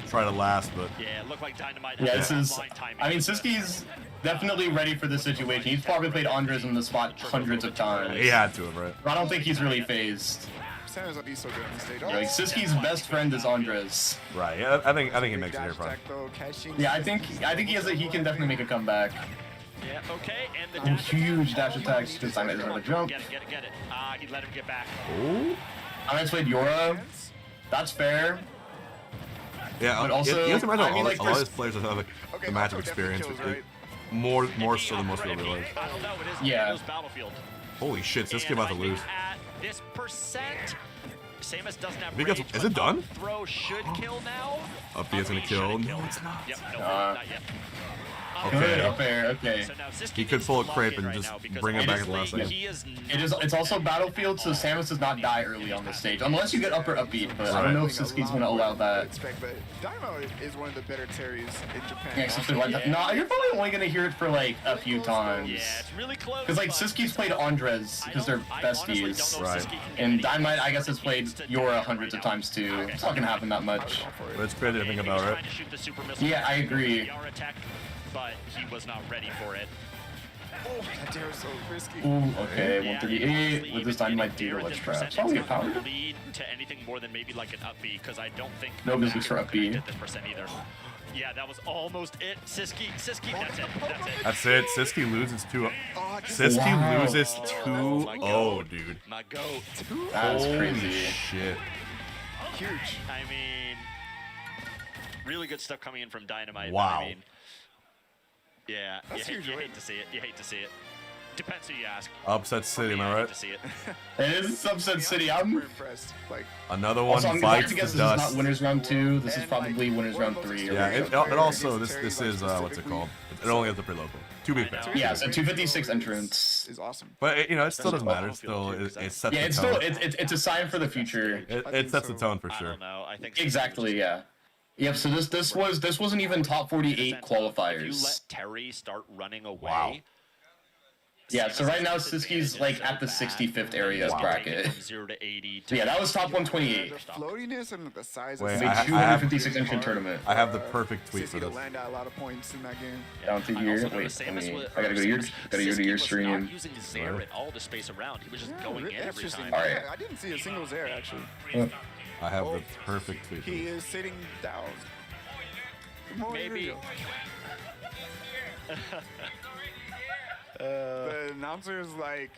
try to last, but Yeah, it looked like Dynamite. Yeah, had this is. fine timing. I mean, Siski's definitely ready for this situation. He's probably played Andres in the spot hundreds of times. he had to have, right? I don't think he's really phased. Samuel's gonna be so good on the stage. Like Siski's best friend is Andres. Right. Yeah, I think he makes it here, probably. Yeah, I think he can definitely make a comeback. Yeah, okay, and the Oh, dash huge dash attacks because Dynamite doesn't have a jump. Get it. He let him get back. Oh. Dynamite's played Yora. That's fair. Yeah, But also, you have to imagine I mean, like, all there's- his players have like the matchup experience. More so than most people realize. I don't know, it is Yeah. Battlefield. Holy shit, Siski about to lose. At this percent, Samus doesn't have If he gets- rage, is but it done? up throw should kill now. Up B is gonna kill. No, Yep, it's not. no, not yet. Good up air. Okay. So now Siski He could pull a crepe and right just now because bring it back at the last honestly, second. he is It's also Battlefield, so Samus does not die early on this stage unless you get up or upbeat. But I don't know if Siski's gonna allow that. But Dynamo is one of the better Terries in Japan. Yeah, especially like that. No, you're probably only gonna hear it for like a few times. Yeah, it's really close. Because like Siski's played Andres because they're besties, Right. and Dynamite I guess has played Yora hundreds of times too. It's not gonna happen that much. But it's crazy to think about, right? Yeah, I agree. But he was not ready for it. Oh, that dare was so risky. Ooh, okay, 138. What does Dynamite do to Ledge Traps? Probably get power. Lead to anything more than maybe like an up B, because I don't think No business for up B. get this percent either. Yeah, that was almost it. Siski, that's it. That's it. Siski loses 2-0. Siski loses 2-0, dude. My goat. That's Holy crazy. shit. Huge. I mean, really good stuff coming in from Dynamite. Wow. I mean, yeah, you That's huge, hate to see it. You hate to see it. Depends who you ask. Upset City, am I I hate right? to see it. It is Upset City. I'm impressed. Like, Another one also, I'm glad bites to the guess this is not dust. winners round 2. This is probably winners round 3. Yeah, it also, this is, what's it called? It only has the pre-local. 2 big fans. Yeah, so 256 entrance. is awesome. But, it still doesn't matter. It still, it sets Yeah, the it's tone. still it's a sign for the future. It sets the tone for I sure. don't know. I think Exactly, yeah. Yep, so this wasn't even top 48 If you qualifiers. let Terry start running away. Wow. Yeah, so right now Siski's like at the 65th area bracket. From 0 to 80. So yeah, that was top 128. The floatiness and the size Wait, of Made I have- 256 entrant tournament. I have the perfect tweet for Siski to this. land out a lot of points in that game. Down to here. Wait, I gotta go to your Siski stream. was not using his air in all the space around. He was just going in every Interesting. time. Alright. Yeah, I didn't see a single Zaire actually. I have the perfect tweet for He this. is sitting down. More Maybe. video. The announcer is like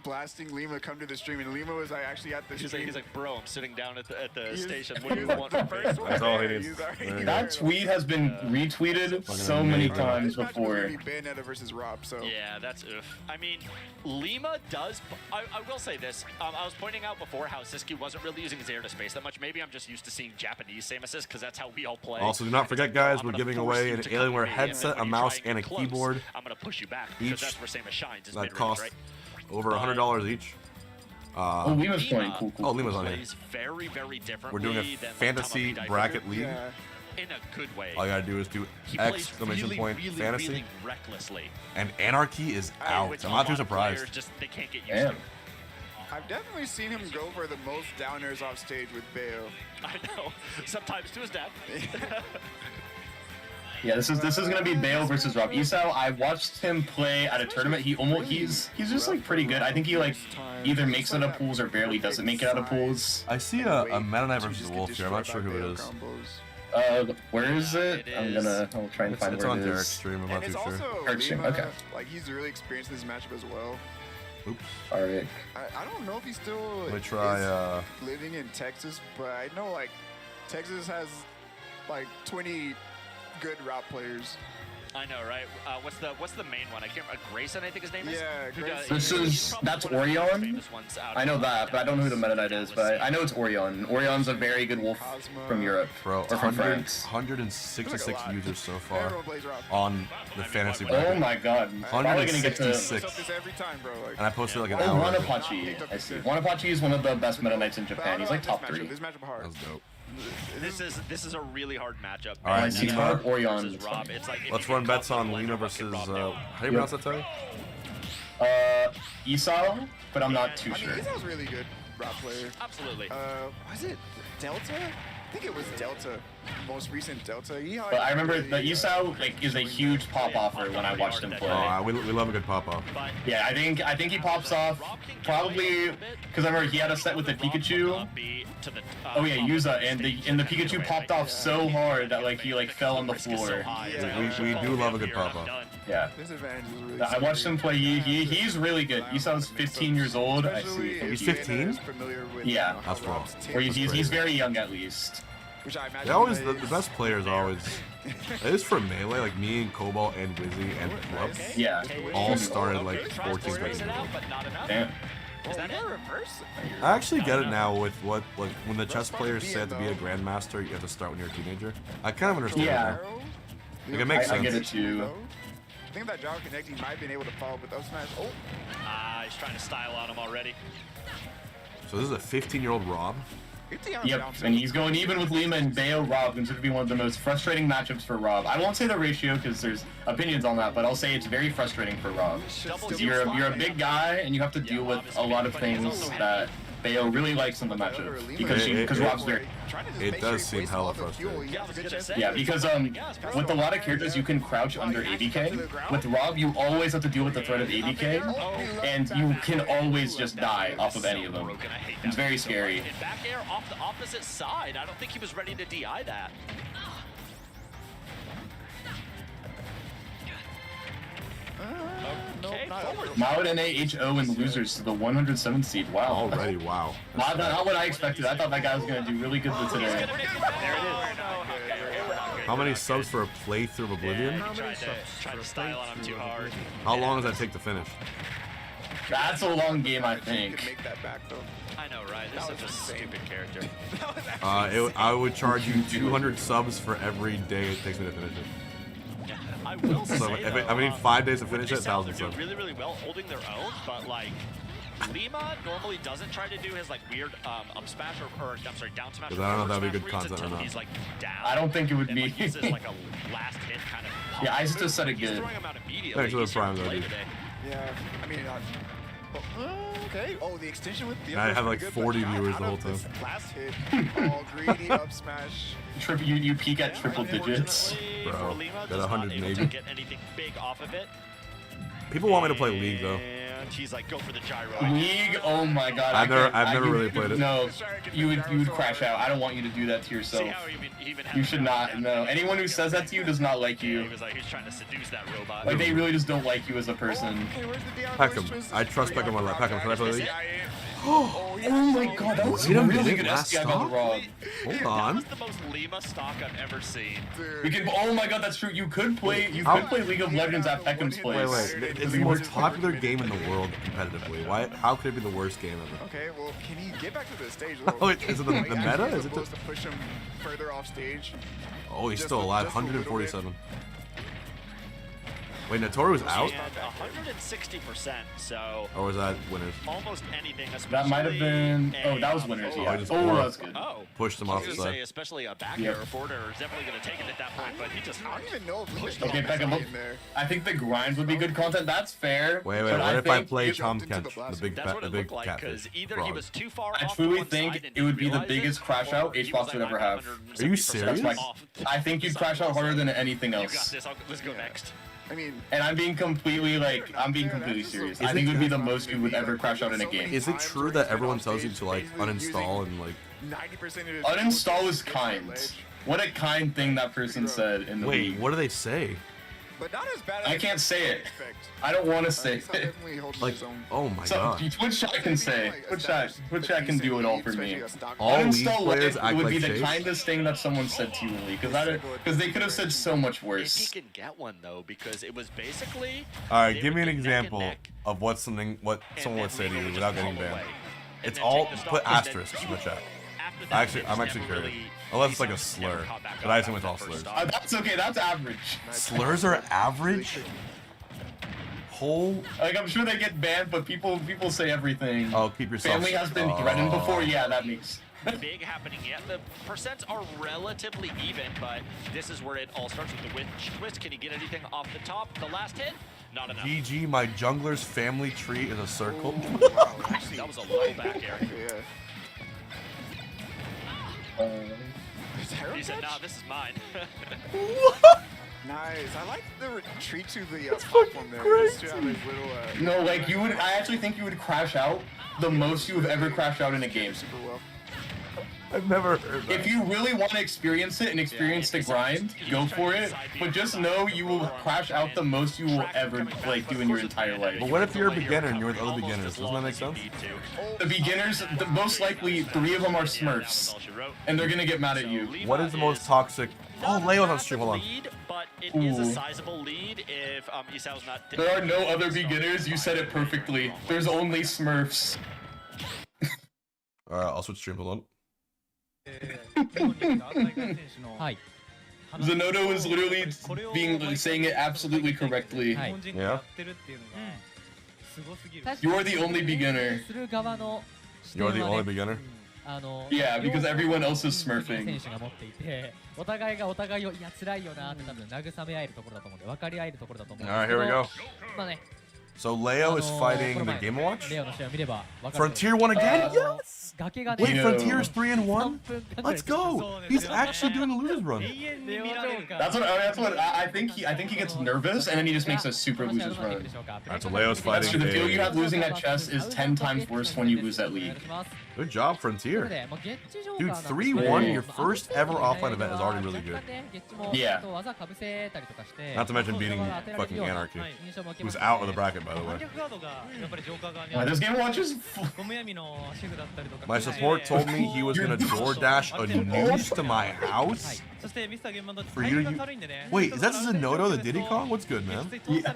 blasting Lima come to the stream, and Lima was like actually at the stream. He's like, bro, I'm sitting down at the He was- station. he What do was you like want the from first me? one That's all he there. needs. He was already There you there. That tweet has been retweeted so many times This match was before. gonna be Bayonetta versus Rob, so Yeah, that's oof. I mean, Lima does. I will say this. I was pointing out before how Siski wasn't really using his air to space that much. Maybe I'm just used to seeing Japanese Samuses because that's how we all play. Also, do not forget, guys, I'm we're gonna giving force away you an to come Alienware to me, headset, then a when you mouse, try and a get close, keyboard. I'm gonna push you back Each because that's where Samus shines. Is that mid-range, cost right? over $100 each. Oh, Lima's playing. Cool. Oh, Lima's on here. Plays very, very differently. We're doing a than fantasy Tamaki bracket Daifu. league. yeah. In a good way. All you gotta do is do He plays exclamation really, point really, fantasy, really recklessly. and Anarchy is out. Which I'm a not too lot of surprised. players just they can't get used Damn. to. I've definitely seen him go for the most downers off stage with Bayo. I know. Sometimes to his death. Yeah, this is gonna be Bale versus Rob Isao. I watched him play at a tournament. He's just like pretty good. I think he like either makes it out of pools or barely doesn't make it out of pools. I see a Meta Knight versus the Wolf here. I'm not sure who it is. Where is it? I'll try and find It's where on it Derek's is. stream. I'm And not it's too sure. also Eric's stream, Lima, okay. like he's really experienced in this matchup as well. Oops. All right. I don't know if he still Let me try. is living in Texas, but I know like Texas has like 20 good route players. I know, right? What's the main one? I can't remember. Grayson, I think his name is. Yeah, Who does- Grayson. he's probably That's one of the most Orion? famous ones out I know of that, but I don't know who the Meta Knight is. But I know it's Orion. Orion's a very good wolf from Europe Bro, or from 100, France. 166 users so far Everyone plays route. on the fantasy Oh bracket. my God! Probably gonna get to. 166. Every time, bro. Like, And I posted like an Oh, hour ago. Wanapachi. I see. Wanapachi is one of the best Meta Knights in Japan. He's like top 3. This matchup hard. That was dope. This is a really hard matchup. All right, And see then Rob, Orion. versus Rob. It's like if Let's you run get bets caught on with Lena Rob, versus, Rob how now. do you pronounce that, Tori? Isao, but I'm not too I mean, sure. Izao's really good route player. Absolutely. Was it Delta? I think it was Delta, most recent Delta. But I remember the Isao is a huge pop offer when I watched him play. Oh, we love a good pop off. Yeah, I think he pops off probably because I remember he had a set with the Pikachu. Oh yeah, Yuza, and the Pikachu popped off so hard that he fell on the floor. We do love a good pop off. Yeah. I watched him play. He's really good. Isao's 15 years old. I see. He's 15? Yeah. That's wrong. Or he's very young at least. They always the best players always. It is for Melee, like me and Cobalt and Wizzy and Club. Yeah. All started like 14, 15 years old. Damn. Is that a reverse? I actually get it now with what when the chess players say to be a grandmaster, you have to start when you're a teenager. I kind of understand that. Like, it makes sense. I get it too. I think that Java Connect, he might have been able to follow with up smash. Oh. He's trying to style on him already. So this is a 15-year-old Rob? Yep, and he's going even with Lima and Bayo Rob, considered to be one of the most frustrating matchups for Rob. I won't say the ratio because there's opinions on that, but I'll say it's very frustrating for Rob. You're a big guy and you have to deal with a lot of things that Bayo really likes in the matchup because Rob's very. It does seem hella frustrating. Yeah, because with a lot of characters you can crouch under ABK. With Rob, you always have to deal with the threat of ABK, and you can always just die off of any of them. It's very scary. Back air off the opposite side. I don't think he was ready to DI that. Mao and AHO and losers to the 107th seed. Wow. Already, wow. Not what I expected. I thought that guy was going to do really good today. There it is. How many subs for a playthrough of Oblivion? Yeah, tried to style on him too hard. How long does that take to finish? That's a long game, I think. I know, right? This is such a stupid character. I would charge you 200 subs for every day it takes me to finish it. I will say, so if I need 5 days to finish it, 1,000 subs. Really, really well holding their own, but Lima normally doesn't try to do his weird up smash or I'm sorry, down smash. Because I don't know if that would be good content or not. He's down. I don't think it would be. This is like a last hit kind of. Yeah, Isis just said it He's good. throwing him out immediately. Thanks for the prime though, dude. Yeah, I mean, okay. Oh, the extension with the. I have like 40 viewers the whole time. Last hit, all greedy up smash. You peak at triple digits. Bro, got 180. Get anything big off of it. People want me to play League though. And she's like, go for the gyro. League? Oh my god. I've never really played it. No, you would crash out. I don't want you to do that to yourself. You should not. No. Anyone who says that to you does not like you. He was like, he's trying to seduce that robot. Like, they really just don't like you as a person. Peckham. I trust Peckham on that. Peckham, can I play League? Oh my god, that was a really good SDI by the Rob. Hold on. That was the most Lima stock I've ever seen. Oh my god, that's true. You could play League of Legends at Peckham's place. Wait. It's the most popular game in the world competitively. Why? How could it be the worst game ever? Okay, well, can he get back to the stage? Oh, is it the meta? Is it supposed to push him further off stage? Oh, he's still alive. 147. Wait, no, Tori was out? 160%, so... Or was that winners? Almost anything, especially... That might have been... Oh, that was winners, yeah. Oh, that's good. Pushed him off the side. Especially a back air or forward air is definitely going to take it at that point, but he just... I don't even know if pushed Okay, Peckham, I think the grinds would be good content. That's fair. Wait, what if I play Chom Kench, the big catfish? Either he was too far I truly think it would be the biggest crash out HBox would ever have. Are you serious? I think you'd crash out harder than anything else. You got this. Let's go next. I mean, and I'm being completely serious. I think it would be the most you would ever crash out in a game. Is it true that everyone tells you to uninstall and 90% uninstall is kind? What a kind thing that person said in the league. What do they say? But not as bad I can't say it. I don't want to say it. Oh my god. What chat can say? What chat can do it all for me? All uninstall players act would like be the Chase? kindest thing that someone said to you in league, because they could have said so much worse. If he can get one though, because it was basically. All right, give me an example of what someone would say to you without getting banned. It's all put asterisks in the chat. I'm actually curious. Unless it's like a slur, but I assume it's all slurs. That's okay. That's average. Slurs are average. Like, I'm sure they get banned, but people say everything. Oh, keep yourself. Family has been threatened before. Yeah, that makes. Big happening yet. The percents are relatively even, but this is where it all starts with the witch twist. Can he get anything off the top? The last hit? Not enough. GG, my jungler's family tree is a circle. That was a low back air. He said, nah, this is mine. Nice. I like the retreat to the platform there. Just to have his little, No, like you would. I actually think you would crash out the most you have ever crashed out in a game. Super well. I've never heard that. If you really want to experience it and experience the grind, go for it. But just know you will crash out the most you will ever like do in your entire life. But what if you're a beginner and you're with other beginners? Doesn't that make sense? The beginners, most likely 3 of them are Smurfs, and they're gonna get mad at you. What is the most toxic? Oh, Leo's on stream. Hold on. But it is a sizable lead if Isao's not. There are no other beginners. You said it perfectly. There's only Smurfs. Alright, I'll switch stream. Hold on. Zenodo is literally saying it absolutely correctly. Yeah. You are the only beginner. You're the only beginner? Yeah, because everyone else is smurfing. Alright, here we go. So Leo is fighting the Game & Watch? Frontier won again? Yes! Wait, Frontier's 3-1? Let's go! He's actually doing a losers run. That's what I think. I think he gets nervous and then he just makes a super losers run. Alright, so Leo's fighting. The feel you have losing at chess is 10 times worse when you lose at League. Good job, Frontier. Dude, 3-1, your first ever offline event is already really good. Yeah. Not to mention beating fucking Anarchy, who's out of the bracket, by the way. This Game & Watch is... My support told me he was gonna DoorDash a news to my house for you to Wait, is that Zenodo the Diddy Kong? What's good, man? Yeah.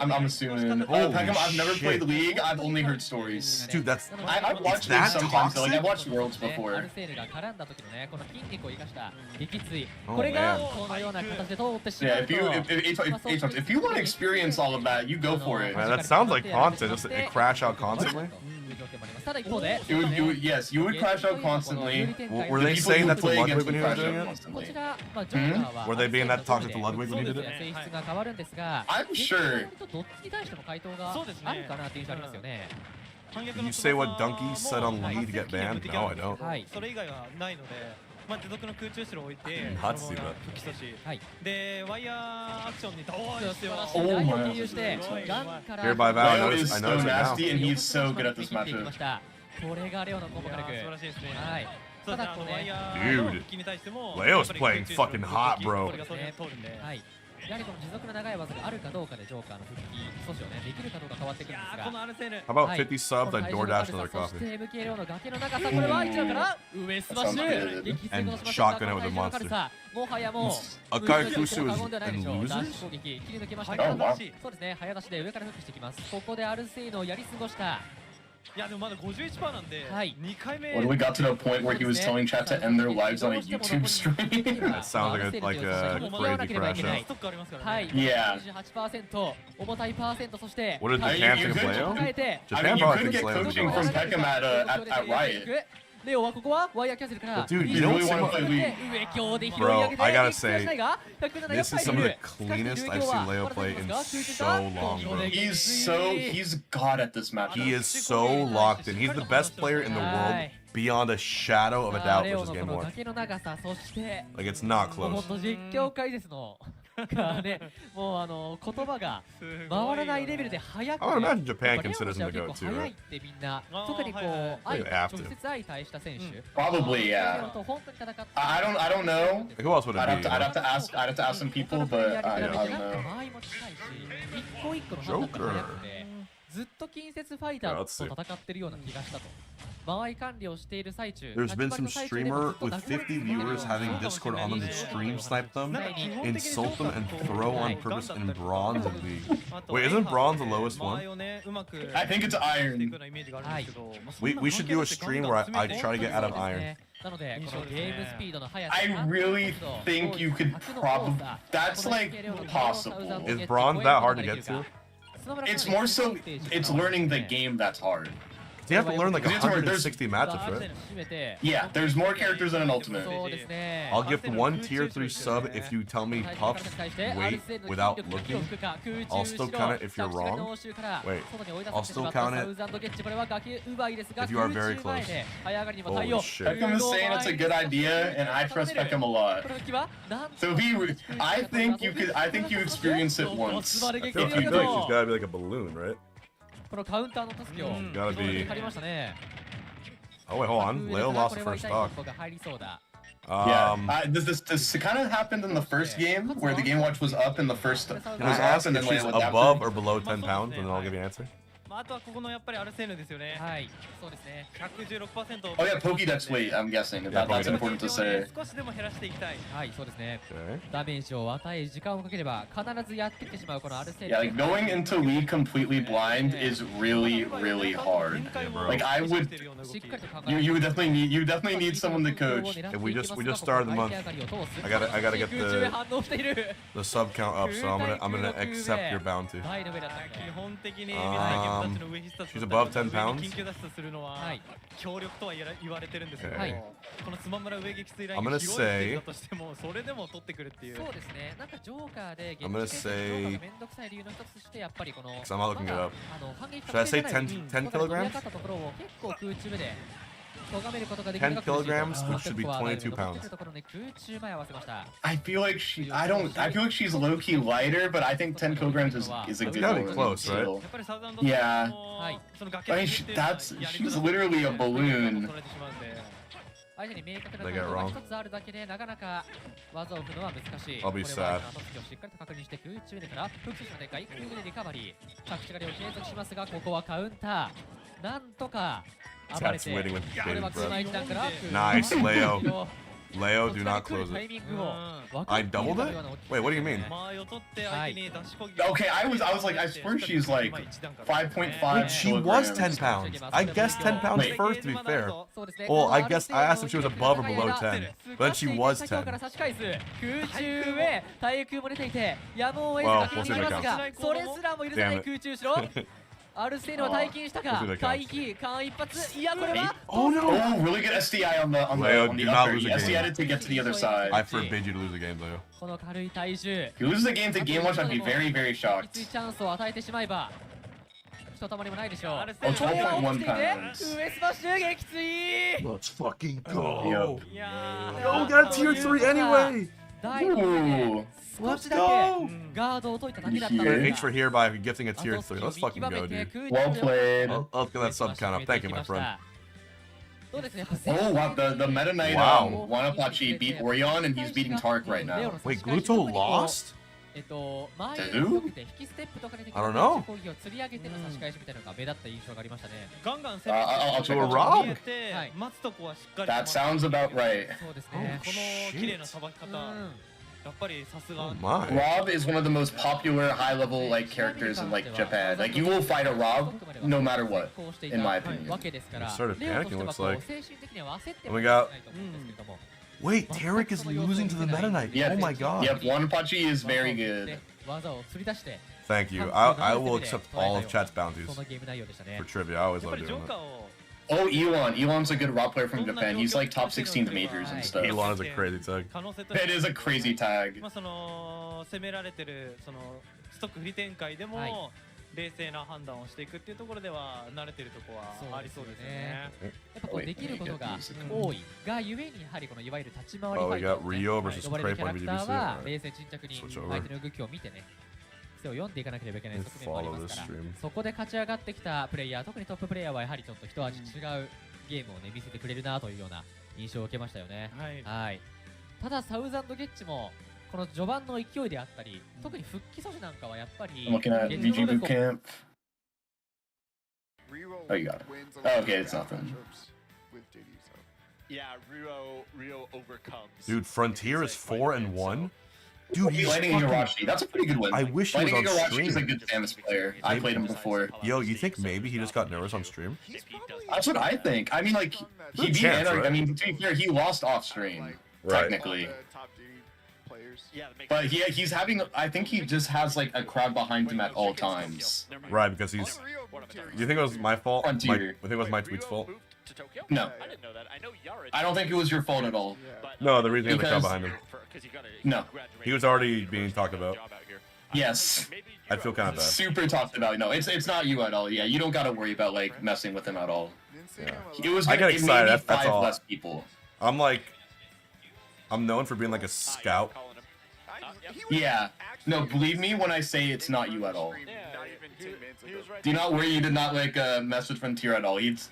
I'm assuming. I've never played League. I've only heard stories. Dude, that's I've watched it sometimes. Like I've watched Worlds before. Oh man. Yeah, if you want to experience all of that, you go for it. Man, that sounds like content. Just it crash out constantly. Yes, you would crash out constantly. Were they saying that to Ludwig when he was doing it? Were they being that toxic to Ludwig when he did it? I'm sure. Did you say what Donkey said on Lee to get banned? No, I don't. Hot see that. Hereby Val, Leo is so nasty and he's so good at this matchup. Dude, Leo's playing fucking hot, bro. How about 50 subs? I DoorDash another coffee. And shotgun it with a monster. Akai Fusu is in losers? When we got to the point where he was telling chat to end their lives on a YouTube stream. That sounds like a crazy crash out. Yeah. What did Japan think of Leo? Japan you could get coaching from Peckham at Riot. But dude, you really want to play League. Bro, I gotta say, this is some of the cleanest I've seen Leo play in so long, bro. He's god at this match. He is so locked in. He's the best player in the world beyond a shadow of a doubt versus Game & Watch. Like, it's not close. I would imagine Japan considers him the GOAT too, right? They have to. Probably, yeah. I don't know. Like, who else would it be? I'd have to ask some people, but I don't know. Joker. There's been some streamer with 50 viewers having Discord on them to stream snipe them, insult them, and throw on purpose in bronze in League. Wait, isn't bronze the lowest one? I think it's iron. We should do a stream where I try to get out of iron. I really think you could probably... That's like possible. Is bronze that hard to get to? It's more so, it's learning the game that's hard. You have to learn like 160 matchups, right? Yeah, there's more characters than an ultimate. I'll give one tier 3 sub if you tell me Puff's weight without looking. I'll still count it if you're wrong. Wait, I'll still count it if you are very close. Holy shit. Beckham is saying it's a good idea, and I trust Beckham a lot. So I think you experienced it once. I feel like she's gotta be like a balloon, right? Gotta be. Oh wait, hold on. Leo lost the first stock. This kind of happened in the first game, where the game watch was up in the first. Can I ask if she's above or below 10 pounds, and then I'll give you an answer? あとはここのやっぱりアルセーヌですよね。はい、そうですね。116%。Oh yeah, Pokédex weight. I'm guessing that's important to say. 少しでも減らしていきたい。はい、そうですね。ダメージを与え時間をかければ必ずやってきてしまうこのアルセーヌ。Yeah, like going into League completely blind is really hard. Like I would, you definitely need someone to coach. If we just started the month. I gotta get the sub count up, so I'm gonna accept your bounty. She's above 10 pounds. Okay. I'm gonna say. Because I'm not looking it up. Should I say 10 kilograms? 10 kilograms, which should be 22 pounds. I feel like she's low-key lighter, but I think 10 kilograms is a good one. Be close, right? Yeah. I mean, she's literally a balloon. They got it wrong. I'll be sad. Cat's waiting with bated breath. Nice, Leo. Leo, do not close it. I doubled it? Wait, what do you mean? Okay, I was like, I swear she's like 5.5. She was 10 pounds. I guessed 10 pounds first, to be fair. Well, I asked if she was above or below 10, but then she was 10. Well, we'll see if it counts. Damn it. Oh no! Oh, really good SDI on the Leo, on the do not upper. lose a He game. SDI'd to get to the other side. I forbid you to lose a game, Leo. If you lose the game to Game Watch, I'd be very shocked. Oh, 12.1 pounds. Let's fucking go. Yo, we got a tier 3 anyway. Ooh. Let's go. H for here by gifting a tier 3. Let's fucking go, dude. Well played. I'll get that sub count up. Thank you, my friend. Oh wow, the Meta Knight Wanapachi beat Orion, and he's beating Tark right now. Wait, Gluto lost? Who? I don't know. I'll check a Rob? That sounds about right. Oh my. Rob is one of the most popular high-level like characters in like Japan. Like you will fight a Rob no matter what, in my opinion. I started panicking, looks like. And we got. Wait, Tarek is losing to the Meta Knight. Yeah, oh my god. Yep, Wanapachi is very good. Thank you. I will accept all of chat's bounties for trivia. I always love doing that. Oh, Elon. Elon's a good Rob player from Japan. He's like top 16 majors and stuff. Elon is a crazy tag. It is a crazy tag. Oh, we got Rio versus Crepe on BDBC. Switch over. Follow this stream. そこで勝ち上がってきたプレイヤー、特にトッププレイヤーはやはりちょっと一味違うゲームをね見せてくれるなというような印象を受けましたよね。はい。ただサウザンドゲッチもこの序盤の勢いであったり、特に復帰阻止なんかはやっぱり Looking at VG boot camp. Oh, you got it. Oh, okay, it's nothing. Yeah, Rio overcomes. Dude, Frontier is 4-1. Dude, he's Lightning Igarashi. That's a pretty good win. I wish he was on stream. He's a good Samus player. I played him before. Yo, you think maybe he just got nervous on stream? That's what I think. I mean, like, he beat Anarch. I mean, to be fair, he lost off stream, technically. But he's having. I think he just has like a crowd behind him at all times. Right, because he's. Do you think it was my fault? I think it was my Tweek's fault. No. I don't think it was your fault at all. No, the reason he had the crowd behind him. No. He was already being talked about. Yes. I feel kind of bad. Super talked about. No, it's not you at all. Yeah, you don't got to worry about like messing with him at all. Yeah. It was. I get excited. That's 5 all. less people. I'm known for being like a scout. Yeah. No, believe me when I say it's not you at all. Do not worry. You did not like mess with Frontier at all. He's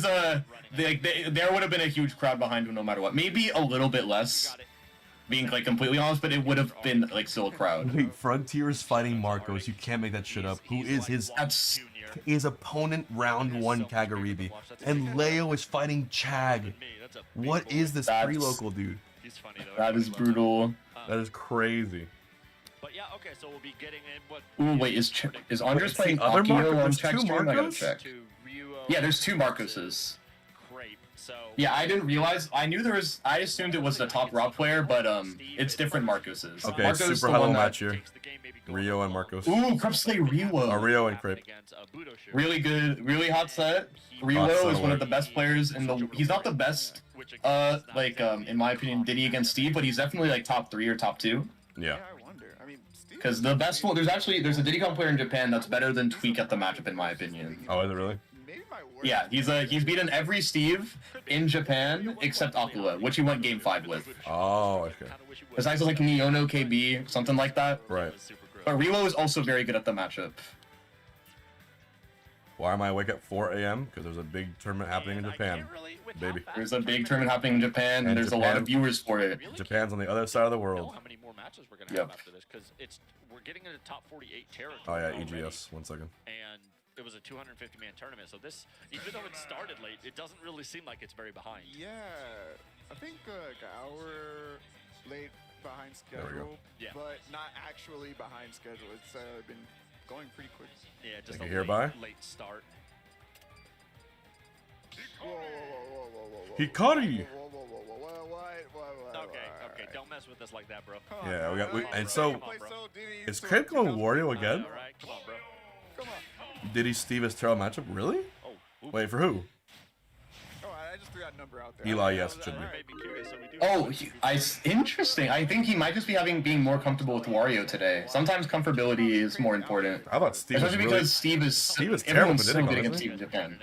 there would have been a huge crowd behind him no matter what. Maybe a little bit less. Being like completely honest, but it would have been like still a crowd. Wait, Frontier is fighting Marcos. You can't make that shit up. Who is his opponent round 1 Kagaribi? And Leo is fighting Chag. What is this pre-local, dude? That is brutal. That is crazy. But yeah, okay, so we'll be getting in what. Ooh, wait, is Andres playing other Akio on Marcos? Chag's Two stream? I gotta Marcos? check. Yeah, there's 2 Marcoses. So yeah, I didn't realize. I knew there was. I assumed it was the top Raw player, but it's different Marcoses. Okay, Marcos super hello match here. Rio and Marcos. Ooh, Creps play Rio. Rio and Crepe. Really good, really hot set. Rio is one of the best players in the. He's not the best, in my opinion, Diddy against Steve, but he's definitely like top 3 or top 2. Yeah. Because the best one, there's a Diddy player in Japan that's better than Tweek at the matchup, in my opinion. Oh, is it really? Yeah, he's beaten every Steve in Japan except Aqua, which he went game 5 with. Oh, okay. Besides like Neono KB, something like that. Right. But Relo is also very good at the matchup. Why am I awake at 4 a.m.? Because there's a big tournament happening in Japan, baby. There's a big tournament happening in Japan, and there's a lot of viewers for it. Japan's on the other side of the world. How many more matches we're gonna have after this? Because we're getting into top 48 territory. Oh yeah, already. EGS. 1 second. And it was a 250-man tournament, so this, even though it started late, it doesn't really seem like it's very behind. Yeah, I think an hour late behind schedule, but not actually behind schedule. It's been going pretty quick. Yeah, just Like a a hereby? late start. Hikari! Okay, don't mess with us like that, bro. Yeah, and so is Crepe going Wario again? Alright, come on, bro. Diddy Steve is terrible matchup? Really? Wait, for who? I just threw that number out there. Eli, yes, it should be. Oh, interesting. I think he might just be being more comfortable with Wario today. Sometimes comfortability is more important. How about Steve? Especially because Steve is terrible for so Diddy good Kong, against isn't Steve he? in Japan.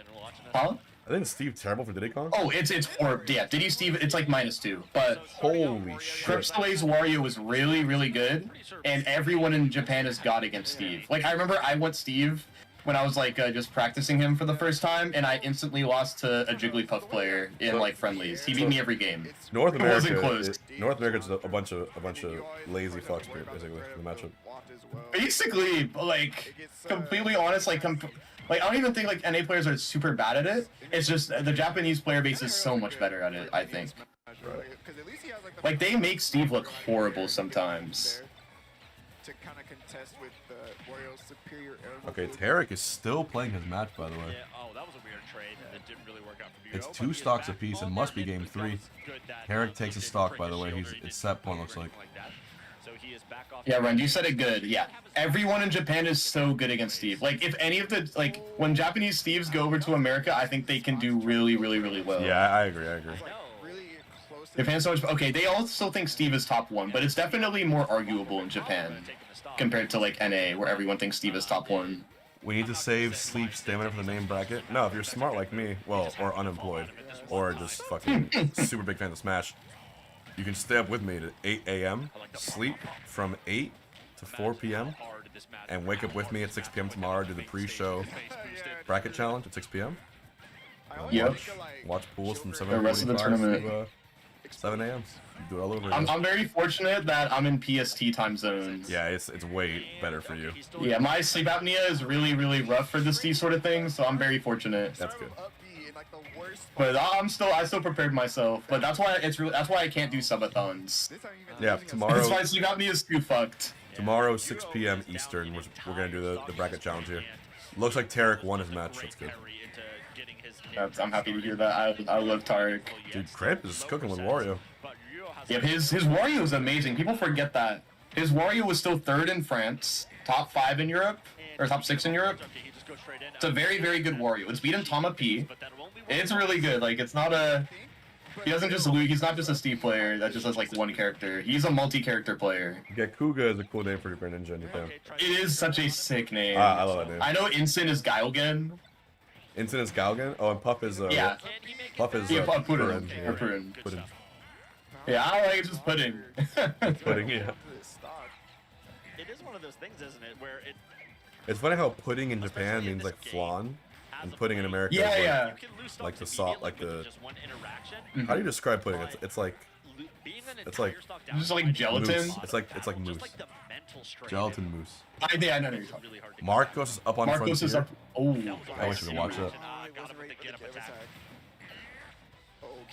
Huh? I think Steve terrible for Diddy Kong. Oh, it's horrible. Yeah, Diddy Steve, it's like -2. But holy shit, Creps plays Wario was really, really good, and everyone in Japan is god against Steve. Like I remember, I went Steve when I was like just practicing him for the first time, and I instantly lost to a Jigglypuff player in like friendlies. He beat me every game. North America, It wasn't close. North America's a bunch of lazy fucks, basically, in the matchup. Basically, like completely honest, like I don't even think like NA players are super bad at it. It's just the Japanese player base is so much better at it, I think. Like they make Steve look horrible sometimes. To kind of contest with Wario's superior air. Okay, Tarek is still playing his match, by the way. Yeah, oh, that was a weird trade that didn't really work out for Bureau. It's 2 stocks apiece. It must be game 3. Tarek takes a stock, by the way. It's set point, looks like. Yeah, Ren, you said it good. Yeah, everyone in Japan is so good against Steve. Like, if any of the when Japanese Steves go over to America, I think they can do really, really, really well. Yeah, I agree. Japan's so much. Okay, they also think Steve is top 1, but it's definitely more arguable in Japan compared to like NA, where everyone thinks Steve is top 1. We need to save sleep stamina for the main bracket. No, if you're smart like me, well, or unemployed, or just fucking super big fan of Smash, you can stay up with me to 8 a.m., sleep from 8 to 4 p.m., and wake up with me at 6 p.m. tomorrow, do the pre-show bracket challenge at 6 p.m. Yep. Watch pools from The rest of the tournament. to 7 a.m. You do it all over I'm again. very fortunate that I'm in PST time zones. Yeah, it's way better for you. Yeah, my sleep apnea is really, really rough for these sort of things, so I'm very fortunate. That's good. But I still prepared myself. But that's why that's why I can't do subathons. Yeah, tomorrow. That's why sleep apnea is too fucked. Tomorrow, 6 p.m. Eastern, we're gonna do the bracket challenge here. Looks like Tarek won his match. That's good. I'm happy to hear that. I love Tarek. Dude, Crepe is cooking with Wario. Yeah, his Wario is amazing. People forget that. His Wario was still 3rd in France, top 5 in Europe, or top 6 in Europe. It's a very, very good Wario. It's beaten Tama P. It's really good. Like, it's not a... He doesn't just lose. He's not just a Steve player that just has like one character. He's a multi-character player. Gekuga is a cool name for a ninja in Japan. It is such a sick name. I love that name. I know Instant is Gaogen. Instant is Gaogen? Oh, and Puff is yeah. Puff is Pudding. Pudding. Yeah, I don't like it, just pudding. Pudding, yeah. It is one of those things, isn't it, where it... It's funny how pudding in Japan means like flan, and pudding in America is like the salt, like the... How do you describe pudding? It's like just like gelatin. Mousse. It's like mousse. Gelatin mousse. I know you're talking. Marcos is up on Marcos Frontier. is up. Oh, I want you to watch that.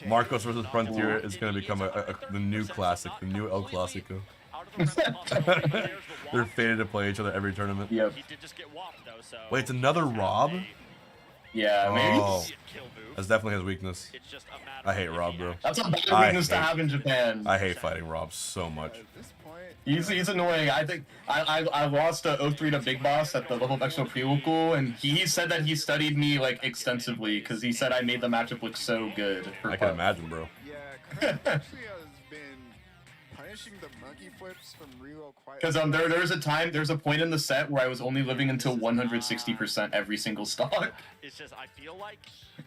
Marcos versus Frontier is going to become the new classic, the new El Clasico. They're fated to play each other every tournament. Yep. Wait, it's another Rob? Yeah, maybe. Oh, that's definitely his weakness. I hate Rob, bro. That's a bad weakness to have in Japan. I hate fighting Rob so much. He's annoying. I think I lost a 0-3 to Big Boss at the level of extra pre-local, and he said that he studied me like extensively because he said I made the matchup look so good. I can imagine, bro. Yeah, actually has been punishing the monkey flips from reload quite. Because there's a point in the set where I was only living until 160% every single stock. It's just I feel like.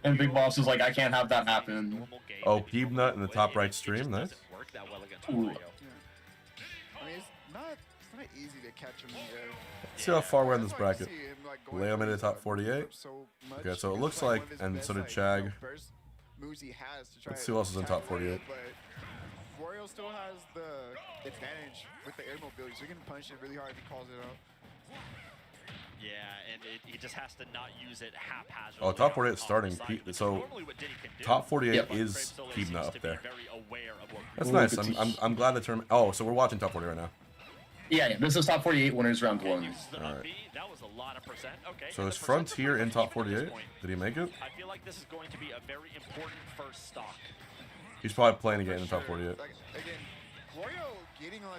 And Big Boss was like, I can't have that happen. Oh, Peebnut in the top right stream, nice. Ooh. I mean, it's not easy to catch him in there. Let's see how far we're in this bracket. Leo made it top 48. Okay, so it looks like, and so did Chag. Let's see who else is in top 48. Wario still has the advantage with the air mobility, so he can punch it really hard if he calls it out. Yeah, and he just has to not use it haphazardly. Oh, top 48 starting. So top 48 is Peebnut up there. That's nice. I'm glad the tournament. Oh, so we're watching top 40 right now. Yeah, this is top 48 winners round 1. Alright. So is Frontier in top 48? Did he make it? I feel like this is going to be a very important first stock. He's probably playing again in the top 48.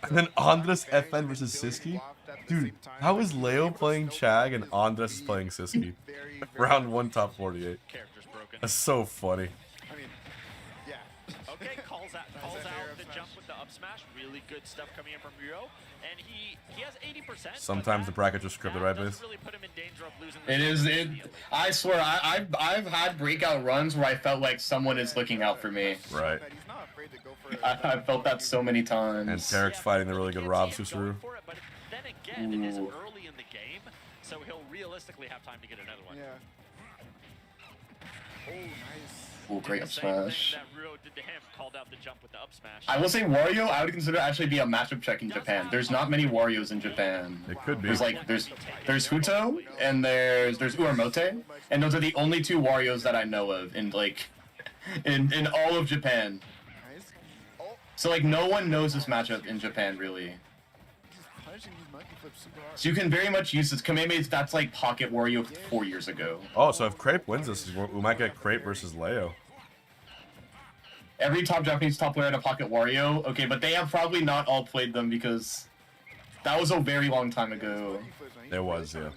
And then Andres FN versus Siski? Dude, how is Leo playing Chag and Andres is playing Siski? Round 1 top 48. That's so funny. Okay, calls out the jump with the up smash. Really good stuff coming in from Rio. And he has 80%. Sometimes the bracket just scripted right base. I swear, I've had breakout runs where I felt like someone is looking out for me. Right. I felt that so many times. And Tarek's fighting the really good Rob Susaru. But then again, it is early in the game, so he'll realistically have time to get another one. Yeah. Oh, nice. Ooh, great up smash. That Rio did to him, called out the jump with the up smash. I will say Wario, I would consider actually be a matchup check in Japan. There's not many Warios in Japan. It could be. There's Huto and there's Uramote, and those are the only 2 Warios that I know of in like in all of Japan. So like no one knows this matchup in Japan really. So you can very much use this. KaMe, that's like Pocket Wario 4 years ago. Oh, so if Crepe wins this, we might get Crepe versus Leo. Every top Japanese top player had a Pocket Wario. Okay, but they have probably not all played them because that was a very long time ago. It was, yeah.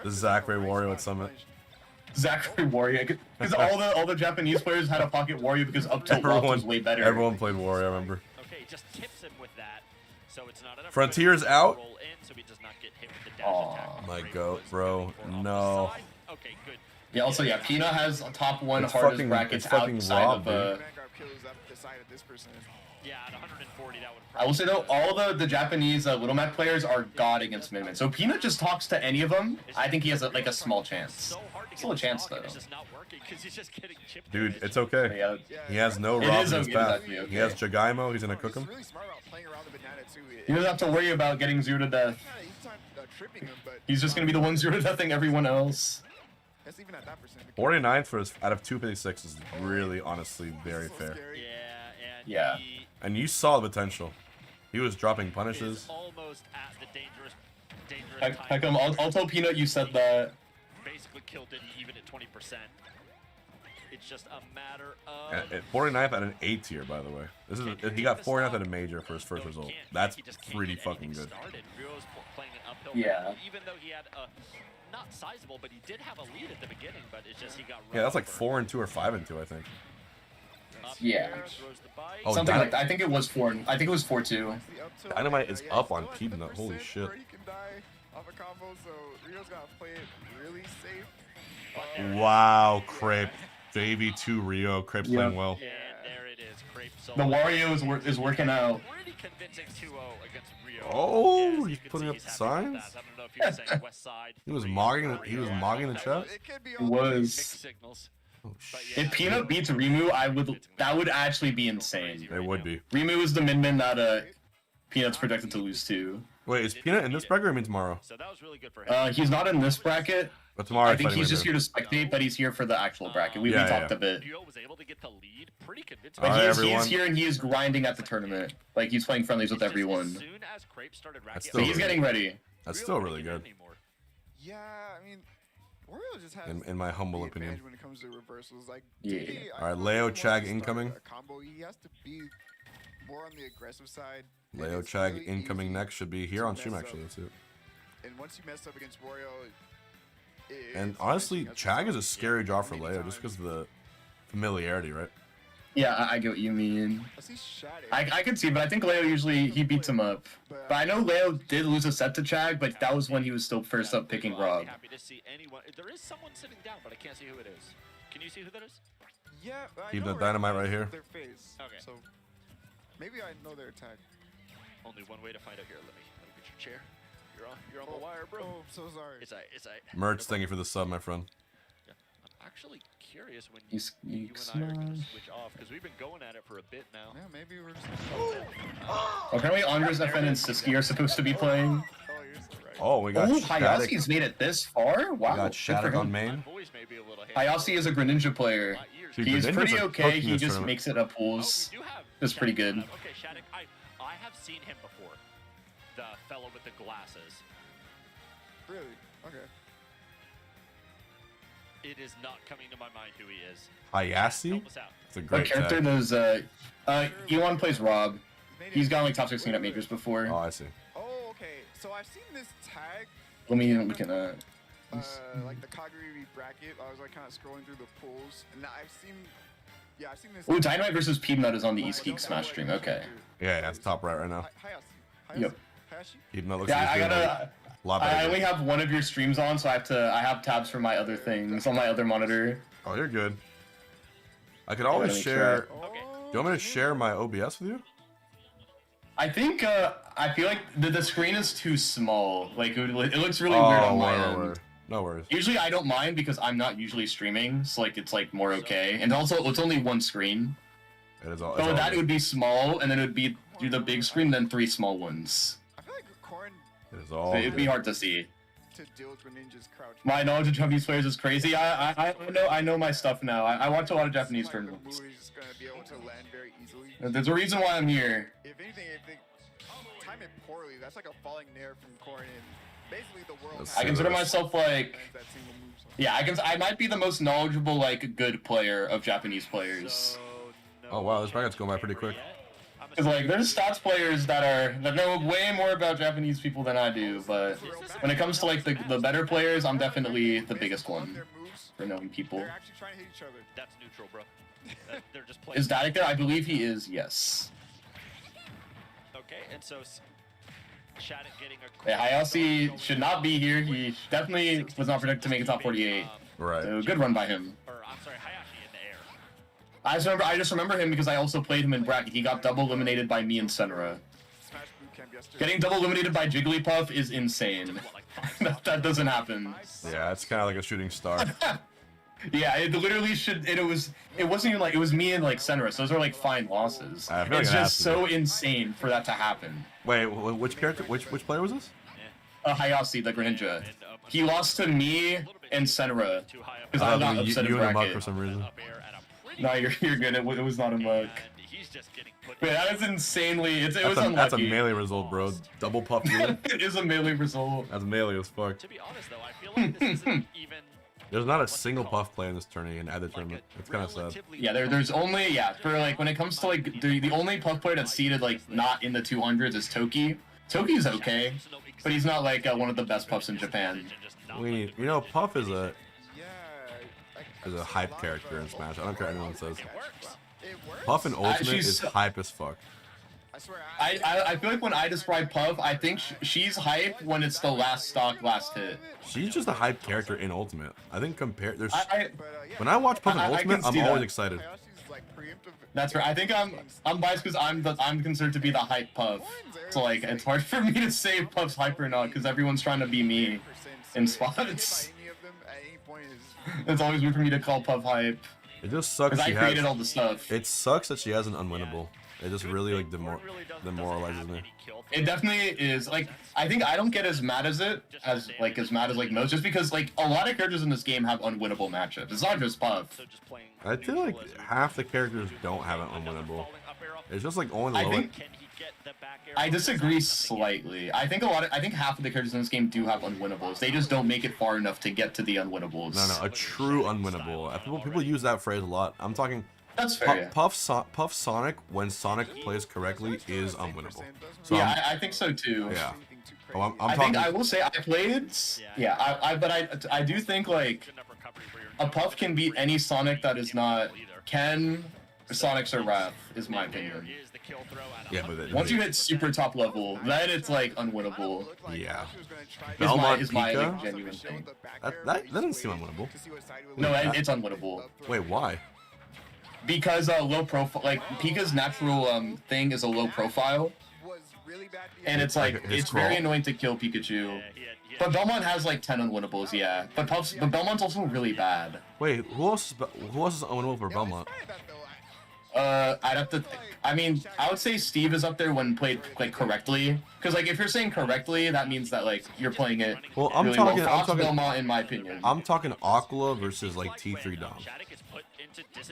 This is Zachary Wario at Summit. Zachary Wario, because all the Japanese players had a Pocket Wario because up tilt loft was way better. Everyone played Wario, I remember. Okay, just tips him with that, so it's not enough. Frontier's out. Roll in, so he does not get hit with the dash attack. My goat, bro. No. Okay, good. Yeah, also, yeah, Pina has top 1 hardest brackets outside Rob, of Yeah, at 140, that would I will say though, all the Japanese Little Mac players are god against Min. So Peanut just talks to any of them. I think he has like a small chance. Still a chance though. Dude, it's okay. Yeah. He has no Rob in his path. Okay. He has Jagaimo. He's gonna cook him. He doesn't have to worry about getting 0 to death. He's just gonna be the one 0 to deathing everyone else. 49th for his, out of 256 is really, honestly, very fair. Yeah. And you saw the potential. He was dropping punishes. Almost at the dangerous How come? I'll tell Peanut you said that. Basically killed Diddy even at 20%. It's just a matter of... At 49th at an A tier, by the way. This is he got 49th at a major for his first result. That's pretty fucking good. Yeah. Even though he had a not sizable, but he did have a lead at the beginning, but it's just he got Yeah, that's like 4-2 or 5-2, I think. Yeah. Oh, something like that. I think it was 4. I think it was 4-2. Dynamite is up on Peanut. Holy shit. Off a combo, so Rio's gotta play it really safe. Wow, Crepe. JV2 Rio. Crepe's playing well. And there it is. Crepe The Wario is working out. Pretty convincing 2-0 against Rio. Oh, he's putting up the signs. I don't know if you were saying West Side. He was mogging. He was mogging the chat. It was. If Peanut beats Rimu, that would actually be insane. It would be. Rimu is the min that Peanut's projected to lose to. Wait, is Peanut in this bracket or I mean tomorrow? So that was really good for him. He's not in this bracket. But tomorrow I think he's just here to spectate, but he's here for the actual bracket. We talked a bit. Rio was able to get the lead pretty convincing. But he is here and he is grinding at the tournament. Like he's playing friendlies with everyone. So he's getting ready. That's still really good. Yeah, I mean, Wario just has in my humble opinion. when it comes to reversals. Like, yeah. All right, Leo Chag incoming. Combo, he has to be more on the aggressive side. Leo Chag incoming next should be here on stream actually. Let's see it. And once you mess up against Wario. And honestly, Chag is a scary draw for Leo just because of the familiarity, right? Yeah, I get what you mean. I can see, but I think Leo usually he beats him up. But I know Leo did lose a set to Chag, but that was when he was still first up picking Rob. Happy to see anyone. There is someone sitting down, but I can't see who it is. Can you see who that is? Yeah, Keep the Dynamite right here. Their face. Okay. So maybe I know their attack. Only one way to find out here. Let me get your chair. You're on the wire, bro. Oh, I'm so sorry. It's alright. Merch, thank you for the sub, my friend. Yeah. I'm actually curious when you and I are gonna switch off because we've been going at it for a bit now. Yeah, maybe we're just. Apparently, Andres FN and Siski are supposed to be playing. Oh, we got Shadic. Hayasi's made it this far? Wow. We got Shadic on main. Hayasi is a Greninja player. He's pretty okay. He just makes it up pools. It's pretty good. Okay, Shadic, I have seen him before. The fellow with the glasses. Really? Okay. It is not coming to my mind who he is. Hayasi? It's a great character. There's Elon plays Rob. He's gone like top 16 at majors before. Oh, I see. Oh, okay. So I've seen this tag. Let me look at like the Kagaribi bracket. I was like kind of scrolling through the pools, and I've seen this. Ooh, Dynamite versus Peanut is on the East Geek Smash stream. Okay. Yeah, that's top right now. Yep. Peanut looks I only have one of your streams on, so I have tabs for my other things on my other monitor. Oh, you're good. I could always share. Do you want me to share my OBS with you? I think I feel like the screen is too small. Like it looks really weird on my end. No worries. Usually I don't mind because I'm not usually streaming, so like it's like more okay. And also it's only one screen. It is all. So that would be small, and then it would be do the big screen, then 3 small ones. I feel like Corn. It is all. So it'd be hard to see. To deal with Greninja's crouch. My knowledge of Japanese players is crazy. I know my stuff now. I watch a lot of Japanese tournaments. Gonna be able to land very easily. There's a reason why I'm here. If anything, if they time it poorly, that's like a falling nair from Corn and basically the world. I consider myself like, yeah, I might be the most knowledgeable like good player of Japanese players. Oh wow, this bracket's going by pretty quick. Cause like there's stats players that know way more about Japanese people than I do, but when it comes to like the better players, I'm definitely the biggest one for knowing people. They're actually trying to hit each other. That's neutral, bro. They're just playing. Is Shadic there? I believe he is. Yes. Okay, and so Shadic getting a. Yeah, Hayasi should not be here. He definitely was not predicted to make it top 48. Right. So good run by him. Or I'm sorry, Hayashi in the air. I just remember him because I also played him in bracket. He got double eliminated by me and Senra. Getting double eliminated by Jigglypuff is insane. that doesn't happen. Yeah, it's kind of like a shooting star. Yeah, it literally should. It wasn't even like it was me and like Senra. So those are like fine losses. It's just so insane for that to happen. Wait, which character? Which player was this? Hayasi, the Greninja. He lost to me and Senra because I got upset in bracket. For some reason. No, you're good. It was not a mug. Wait, that is insanely. It was unlucky. That's a melee result, bro. Double puff. It is a melee result. That's melee as fuck. To be honest, though, I feel like this isn't even There's not a single Puff play in this tourney in either tournament. It's kind of sad. Yeah, there's only for like when it comes to like the only Puff player that's seeded like not in the 200s is Toki. Toki's okay, but he's not like one of the best Puffs in Japan. You know, Puff is a hype character in Smash. I don't care what anyone says. Puff in Ultimate is hype as fuck. I feel like when I describe Puff, I think she's hype when it's the last stock, last hit. She's just a hype character in Ultimate. I think when I watch Puff in Ultimate, I'm always excited. That's right. I think I'm biased because I'm considered to be the hype Puff. So like it's hard for me to say if Puff's hype or not because everyone's trying to be me in spots. It's always weird for me to call Puff hype. It just sucks. Because I created all the stuff. It sucks that she has an unwinnable. It just really like demoralizes me. It definitely is. Like I think I don't get as mad as like most, just because like a lot of characters in this game have unwinnable matchups. It's not just Puff. I feel like half the characters don't have an unwinnable. It's just like only low. I disagree slightly. I think half of the characters in this game do have unwinnables. They just don't make it far enough to get to the unwinnables. No, a true unwinnable. People use that phrase a lot. I'm talking. That's fair. Puff Sonic, when Sonic plays correctly, is unwinnable. So yeah, I think so too. Yeah. I will say I played. Yeah, but I do think like a Puff can beat any Sonic that is not Ken, Sonic's or Wrath, is my opinion. Yeah, but once you hit super top level, then it's like unwinnable. Yeah. Is my like, genuine thing. That doesn't seem unwinnable. No, it's unwinnable. Wait, why? Because low profile, like Pika's natural thing is a low profile, and it's like it's very annoying to kill Pikachu. But Belmont has like 10 unwinnables, yeah. But Belmont's also really bad. Wait, who else is unwinnable for Belmont? I'd have to. I mean, I would say Steve is up there when played like correctly. Because like if you're saying correctly, that means that like you're playing it. Well, I'm talking Belmont, in my opinion. I'm talking Aqua versus like T3 Dom.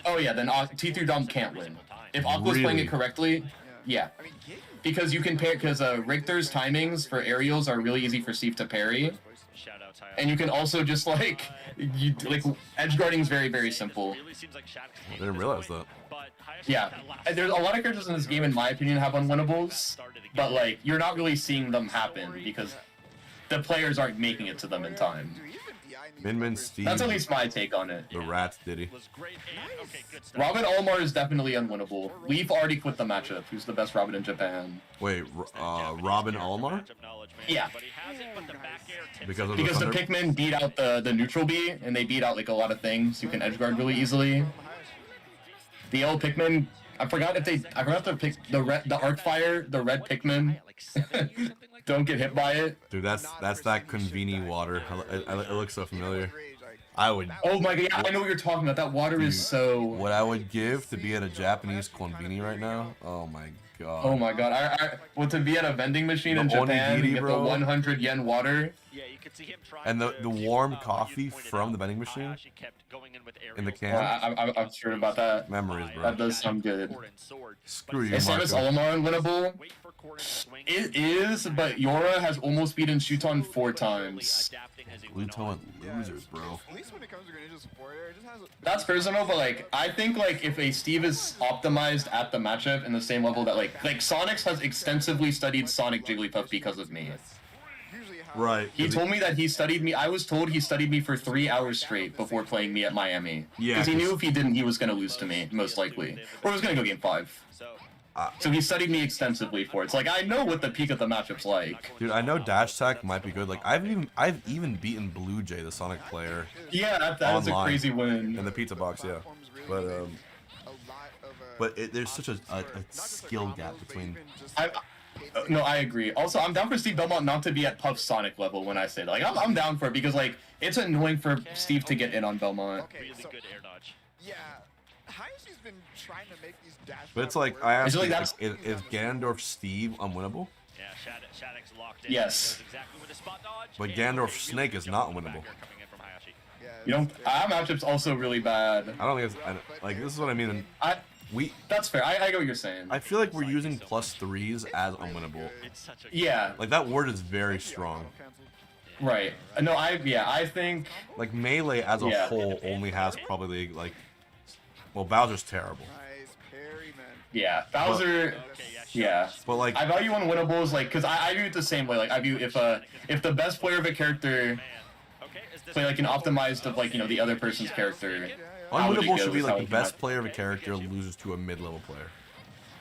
Oh yeah, then T3 Dom can't win. If Aqua's playing it correctly, yeah. Because you can pair, because Richter's timings for aerials are really easy for Steve to parry. And you can also just like, edge guarding is very, very simple. I didn't realize that. Yeah, there's a lot of characters in this game, in my opinion, have unwinnables, but like, you're not really seeing them happen because the players aren't making it to them in time. Min Steve. That's at least my take on it. The rats did he? Robin Olimar is definitely unwinnable. Leaf already quit the matchup. Who's the best Robin in Japan? Wait, Robin Olimar? Yeah. Because the Pikmin beat out the neutral B, and they beat out like a lot of things. You can edgeguard really easily. The yellow Pikmin, I forgot to pick the arc fire, the red Pikmin. Don't get hit by it. Dude, that's that Conveni water. It looks so familiar. I would. Oh my god, yeah, I know what you're talking about. That water is so. What I would give to be at a Japanese Conveni right now. Oh my god. Oh my god. Well, to be at a vending machine in Japan, onigiri, get the 100 yen water. Yeah, you could see him trying and the warm coffee from the vending machine in the can. I'm sure about that. Memories, bro. That does sound good. Screw you, Is Samus Olimar unwinnable? It is, but Yora has almost beaten Shuton 4 times. Luton losers, bro. That's personal, but like I think like if a Steve is optimized at the matchup in the same level that like Sonics has extensively studied Sonic Jigglypuff because of me. Right. He told me that he studied me. I was told he studied me for 3 hours straight before playing me at Miami. Yeah. Because he knew if he didn't, he was going to lose to me, most likely. Or he was going to go game 5. So he studied me extensively for it. It's like, I know what the peak of the matchup's like. Dude, I know dash attack might be good. Like, I've even beaten Blue Jay, the Sonic player. Yeah, that was a crazy win. In the pizza box, yeah. But there's such a skill gap between... No, I agree. Also, I'm down for Steve Belmont not to be at Puff Sonic level when I say that. Like, I'm down for it because, like, it's annoying for Steve to get in on Belmont. Really good air dodge. Yeah. Hayashi's been trying to make these dash. But it's like, I asked, is Ganondorf Steve unwinnable? Yeah, Shadic's locked in. Yes. Exactly where the spot dodge. But Ganondorf Snake is not unwinnable. You know, our matchup's also really bad. I don't think it's, like, this is what I mean. That's fair. I get what you're saying. I feel like we're using +3s as unwinnable. Yeah. Like, that word is very strong. Right. No, I think like Melee as a whole only has probably like, well, Bowser's terrible. Nice parry, man. Yeah, Bowser. Yeah, but like I value unwinnables, like, cause I view it the same way. Like I view if the best player of a character play like an optimized of like the other person's character. Unwinnable should be like the best player of a character loses to a mid-level player.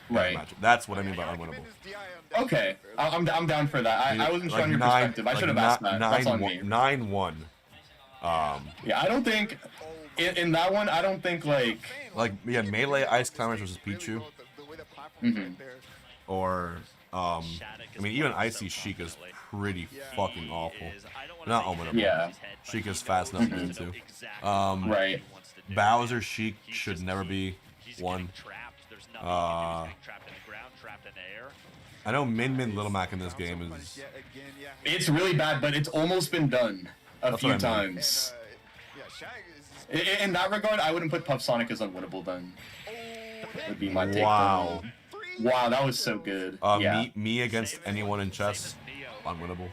Right. That's what I mean by unwinnable. Okay, I'm down for that. I wasn't sure on your perspective. I should have asked that. That's on me. 9-1. Yeah, I don't think in that one. I don't think like Melee Ice Climbers versus Pichu. Mm-hmm. Or I mean even Icy Sheik is pretty fucking awful. Not unwinnable. Yeah. Sheik is fast enough to win too. Right. Bowser Sheik should never be one. I know Min Little Mac in this game is. It's really bad, but it's almost been done a few times. In that regard, I wouldn't put Puff Sonic as unwinnable then. Would be my take. Wow. Wow, that was so good. Me against anyone in chess, unwinnable.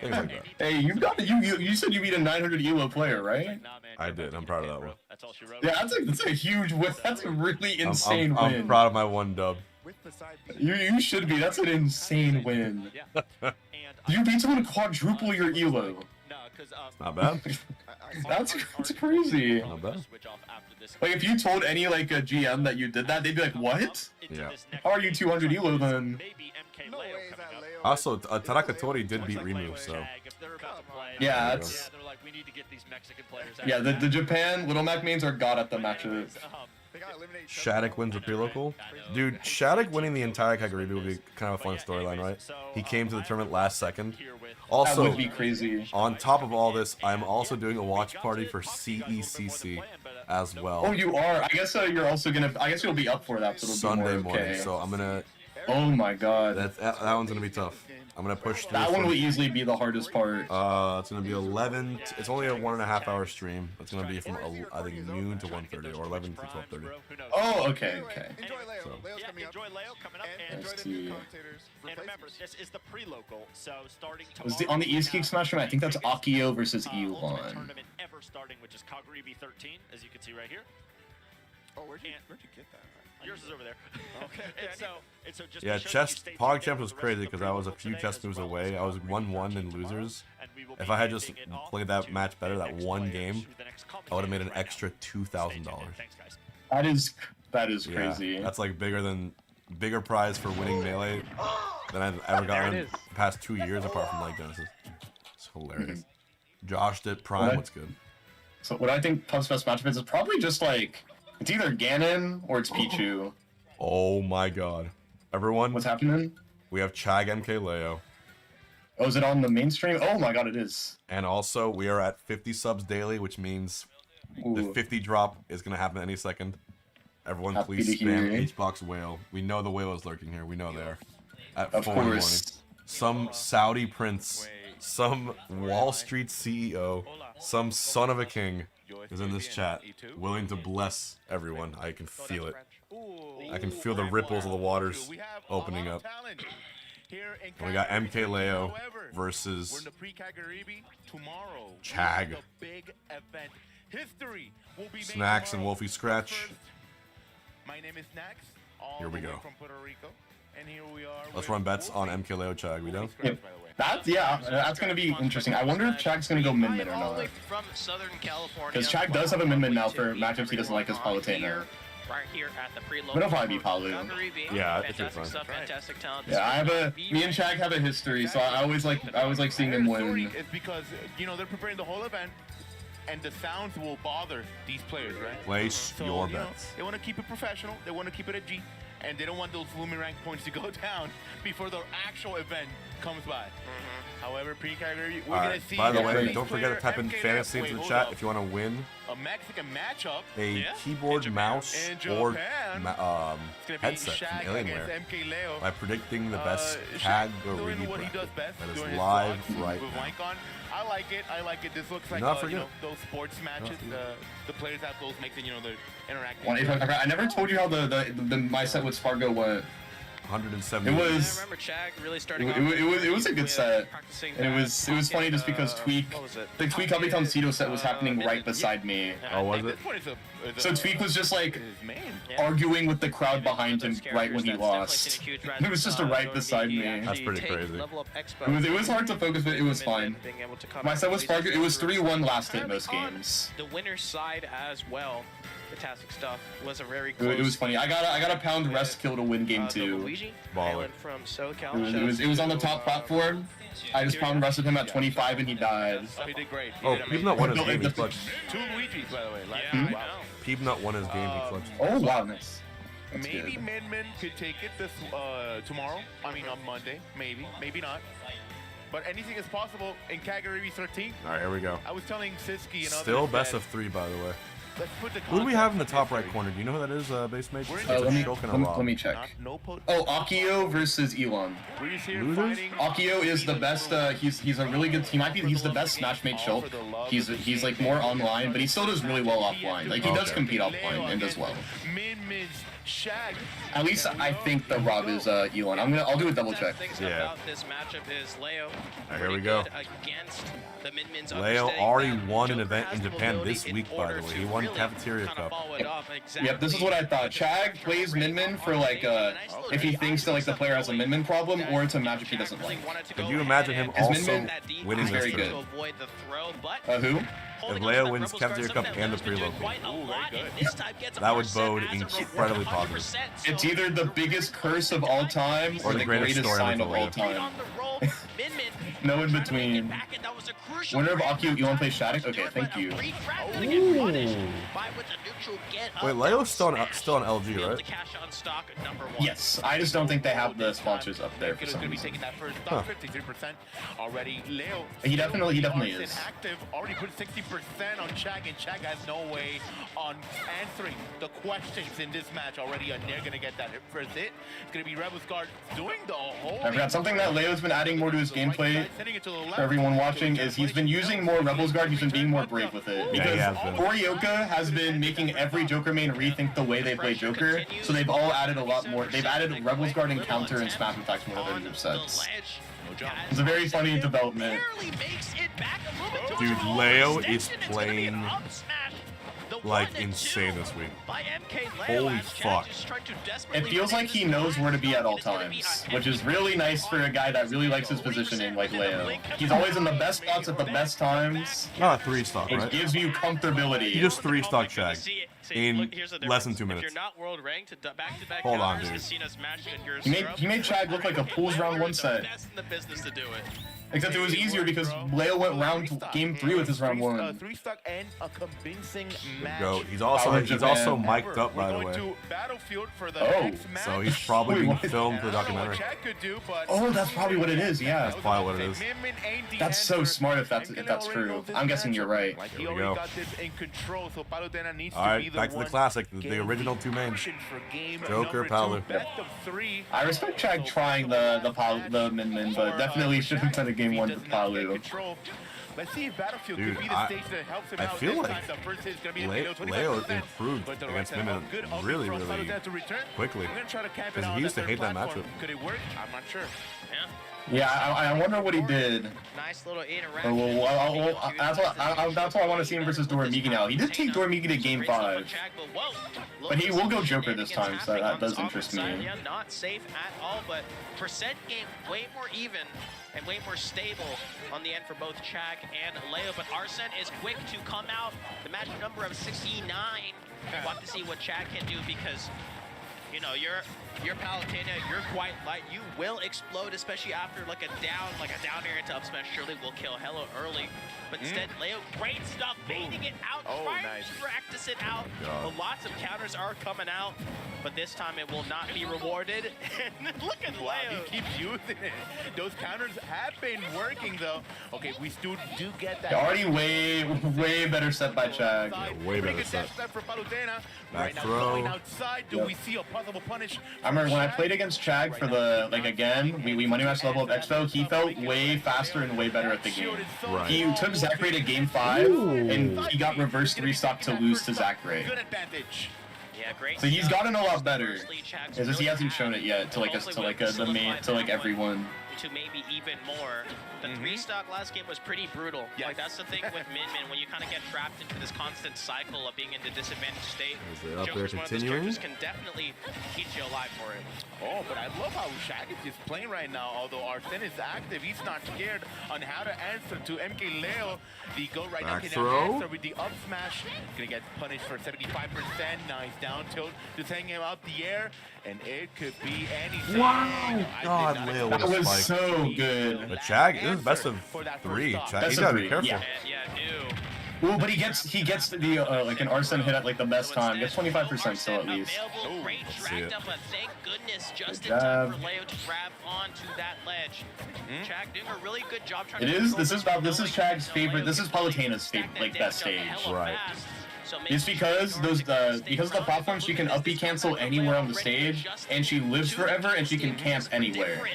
Things like that. Hey, you said you beat a 900 ELO player, right? I did. I'm proud of that one. Yeah, that's a huge win. That's a really insane win. I'm proud of my one dub. You should be. That's an insane win. You beat someone to quadruple your ELO. Not bad. That's crazy. Not bad. Like if you told any like a GM that you did that, they'd be like, "What? Yeah. How are you 200 ELO then?" Also, Tanaka Tori did beat Rimu, so. Yeah, that's. Yeah, the Japan Little Mac mains are god at the matchup. Shadic wins a pre-local? Dude, Shadic winning the entire Kagaribi would be kind of a fun storyline, right? He came to the tournament last second. Also, that would be crazy. On top of all this, I'm also doing a watch party for CECC as well. Oh, you are? I guess you're also gonna. I guess you'll be up for that. So Sunday be more morning, okay. so I'm gonna. Oh my god. That one's gonna be tough. I'm gonna push through. That one will easily be the hardest part. It's gonna be 11. It's only a 1.5 hour stream. It's gonna be from I think noon to 1:30 or 11 to 12:30. Oh, okay. Enjoy Leo. So. Enjoy Leo coming up. And enjoy the new commentators. And remember, this is the pre-local, so starting tomorrow. On the East Geek Smash Room, I think that's Akio versus Elon. Tournament ever starting, which is Kagaribi 13, as you can see right here. Oh, where'd you get that? Yours is over there. Okay. and so just Yeah, chess PogChamp was crazy because I was a few chess moves away. I was 1-1 in losers. If I had just played that match better, that one game, I would have made an extra $2,000. That is crazy. Yeah, that's like bigger prize for winning Melee than I've ever gotten in the past 2 years, apart from like Genesis. It's hilarious. Josh did Prime. What's good? So what I think Puff's best matchup is probably just like. It's either Ganon or it's Pichu. Oh my god. Everyone, what's happening? We have Chag MK Leo. Oh, is it on the mainstream? Oh my god, it is. And also, we are at 50 subs daily, which means the 50 drop is going to happen any second. Everyone, please spam HBox Whale. We know the whale is lurking here. We know they are. At 4 in the morning. Some Saudi prince, some Wall Street CEO, some son of a king is in this chat, willing to bless everyone. I can feel it. I can feel the ripples of the waters opening up. And we got MK Leo versus Chag. Snacks and Wolfie Scratch. Here we go. Let's run bets on MK Leo Chag. We done? That's gonna be interesting. I wonder if Chag's gonna go min-min or not. Because Chag does have a min-min now for matchups he doesn't like as Palutena. Right here at the pre-local. But it'll probably be Palu. Yeah, it should be fine. Fantastic talent. Yeah, me and Chag have a history, so I always like seeing him win. It's because they're preparing the whole event, and the sounds will bother these players, right? Place your bets. They want to keep it professional. They want to keep it a G, and they don't want those Lumen rank points to go down before the actual event comes by. However, Pre-Kagaribi, we're gonna see. By the way, don't forget to type in fantasy into the chat if you want to win a Mexican matchup, a keyboard, mouse, or headset from Alienware by predicting the best Kagaribi bracket. That is live right now. I like it. This looks like those sports matches. The players have those makes it, they're interacting. I never told you how my set with Spargo went. 170. It was. I remember Chag really starting It was a good set, and it was funny just because Tweek, the Tweek Abitoncito set was happening right beside me. Oh, was it? So Tweek was just like arguing with the crowd behind him right when he lost. It was just right beside me. That's pretty crazy. It was hard to focus, but it was fine. My set was Spark. It was 3-1 last hit most games. The winner's side as well. Fantastic stuff. Was a very close. It was funny. I got a pound rest kill to win game 2. Baller. From SoCal. It was on the top platform. I just pound rested him at 25 and he died. He did great. Oh, Peepnut won his game. He clutched. 2 Luigi's, by the way. Wow. Peepnut won his game. He clutched. Oh wow, nice. Maybe Min could take it this tomorrow. I mean on Monday. Maybe not. But anything is possible in Kagaribi 13. All right, here we go. I was telling Siski and others. Still best of 3, by the way. Who do we have in the top right corner? Do you know who that is, base mage? Let me check. Oh, Akio versus Elon. Losers? Akio is the best. He's a really good. He's the best Smash mate Shulk. He's like more online, but he still does really well offline. Like he does compete offline and does well. Shag. At least I think the Rob is Elon. I'll do a double check. Yeah. This matchup is Leo. Right, here we go. Leo already won an event in Japan this week, by the way. He won Cafeteria Cup. Yep, this is what I thought. Chag plays Min for like if he thinks that like the player has a Min problem or it's a magic he doesn't like. Could you imagine him also winning this very good. Who? If Leo wins Cafeteria Cup and the preload, that would bode incredibly positive. It's either the biggest curse of all time or the greatest sign of all time. No in between. Winner of Akio, Elon plays Shadic? Okay, thank you. Wait, Leo's still on LG, right? Yes, I just don't think they have the sponsors up there for some reason. Huh. 53% already. Leo. He definitely is. Active, already put 60% on Chag, and Chag has no way on answering the questions in this match already, and they're gonna get that first hit. It's gonna be Rebel's Guard doing the whole. I forgot something that Leo's been adding more to his gameplay for everyone watching is he's been using more Rebel's Guard. He's been being more brave with it because Orioka has been making every Joker main rethink the way they play Joker. So they've all added a lot more. They've added Rebel's Guard and counter and smash attacks more than their sets. It's a very funny development. Dude, Leo is playing like insane this week. Holy fuck. It feels like he knows where to be at all times, which is really nice for a guy that really likes his positioning like Leo. He's always in the best spots at the best times. Not a 3-stock, right? Which gives you comfortability. He just 3-stock Chag in less than 2 minutes. Hold on, dude. He made Chag look like a pools round 1 set. Except it was easier because Leo went game 3 with his round 1. 3-stock and a convincing match. Go. He's also mic'd up, by the way. Oh, so he's probably being filmed for the documentary. Oh, that's probably what it is. Yeah, that's probably what it is. That's so smart if that's true. I'm guessing you're right. Here we go. All right, back to the classic, the original 2 mains. Joker, Palu. I respect Chag trying the Min, but definitely should have done a game 1 for Palu. Let's see if Battlefield Dude, could be the stage that helps him I out. feel This like time, the first hit is gonna be Leo improved against Min really quickly. Because he used to hate that matchup. Could it work? I'm not sure. Yeah, I wonder what he did. Nice little interaction. That's why I want to see him versus Dormigi now. He did take Dormigi to game 5. But he will go Joker this time, so that does interest me. Not safe at all, but percent game way more even and way more stable on the end for both Chag and Leo. But Arsene is quick to come out. The match number of 69. We'll have to see what Chag can do because, you know, you're Palutena, you're quite light. You will explode, especially after like a down air into up smash. Surely will kill Hello early. But instead, Leo, great stuff, baiting it out, trying to practice it out. Lots of counters are coming out, but this time it will not be rewarded. And look at Leo. He keeps using it. Those counters have been working though. Okay, we still do get that. Already way better set by Chag. Yeah, way better set. For Palutena. Back throw. Outside, do we see a possible punish? I remember when I played against Chag for the, again, we money matched level of Expo, he felt way faster and way better at the game. Right. He took Zachary to game 5, and he got reverse 3-stock to lose to Zachary. Good advantage. Yeah, great. So he's gotten a lot better. Firstly, Chag's It's just he really hasn't shown it yet to like us to like the main to like everyone. To maybe even more. The 3-stock last game was pretty brutal. Like that's the thing with Min Min, when you kind of get trapped into this constant cycle of being in the disadvantaged state. Is it up there Joker's one of those continuing? characters can definitely keep you alive for it. Oh, but I love how Shag is just playing right now. Although Arsene is active, he's not scared on how to answer to MK Leo. The go right now Back can throw. answer with the up smash. Gonna get punished for 75%. Nice down tilt, just hanging him up the air, and it could be anything. Wow! God, Leo with That a was spike. so good. But Chag, this is best of 3. Chag, Best you of gotta 3, be careful. yeah. Yeah, Ooh, but he gets the like an Arsene hit at like the best time. Gets 25% still at least. Great see it. dragged up, but thank goodness just Good in time job. for Leo to grab onto that ledge. Chag doing a really good job trying It to is. control This is Chag's favorite. This is Palutena's favorite, like best stage. Right. It's because because of the platform, she can up B cancel anywhere on the stage, and she lives forever, and she can camp anywhere.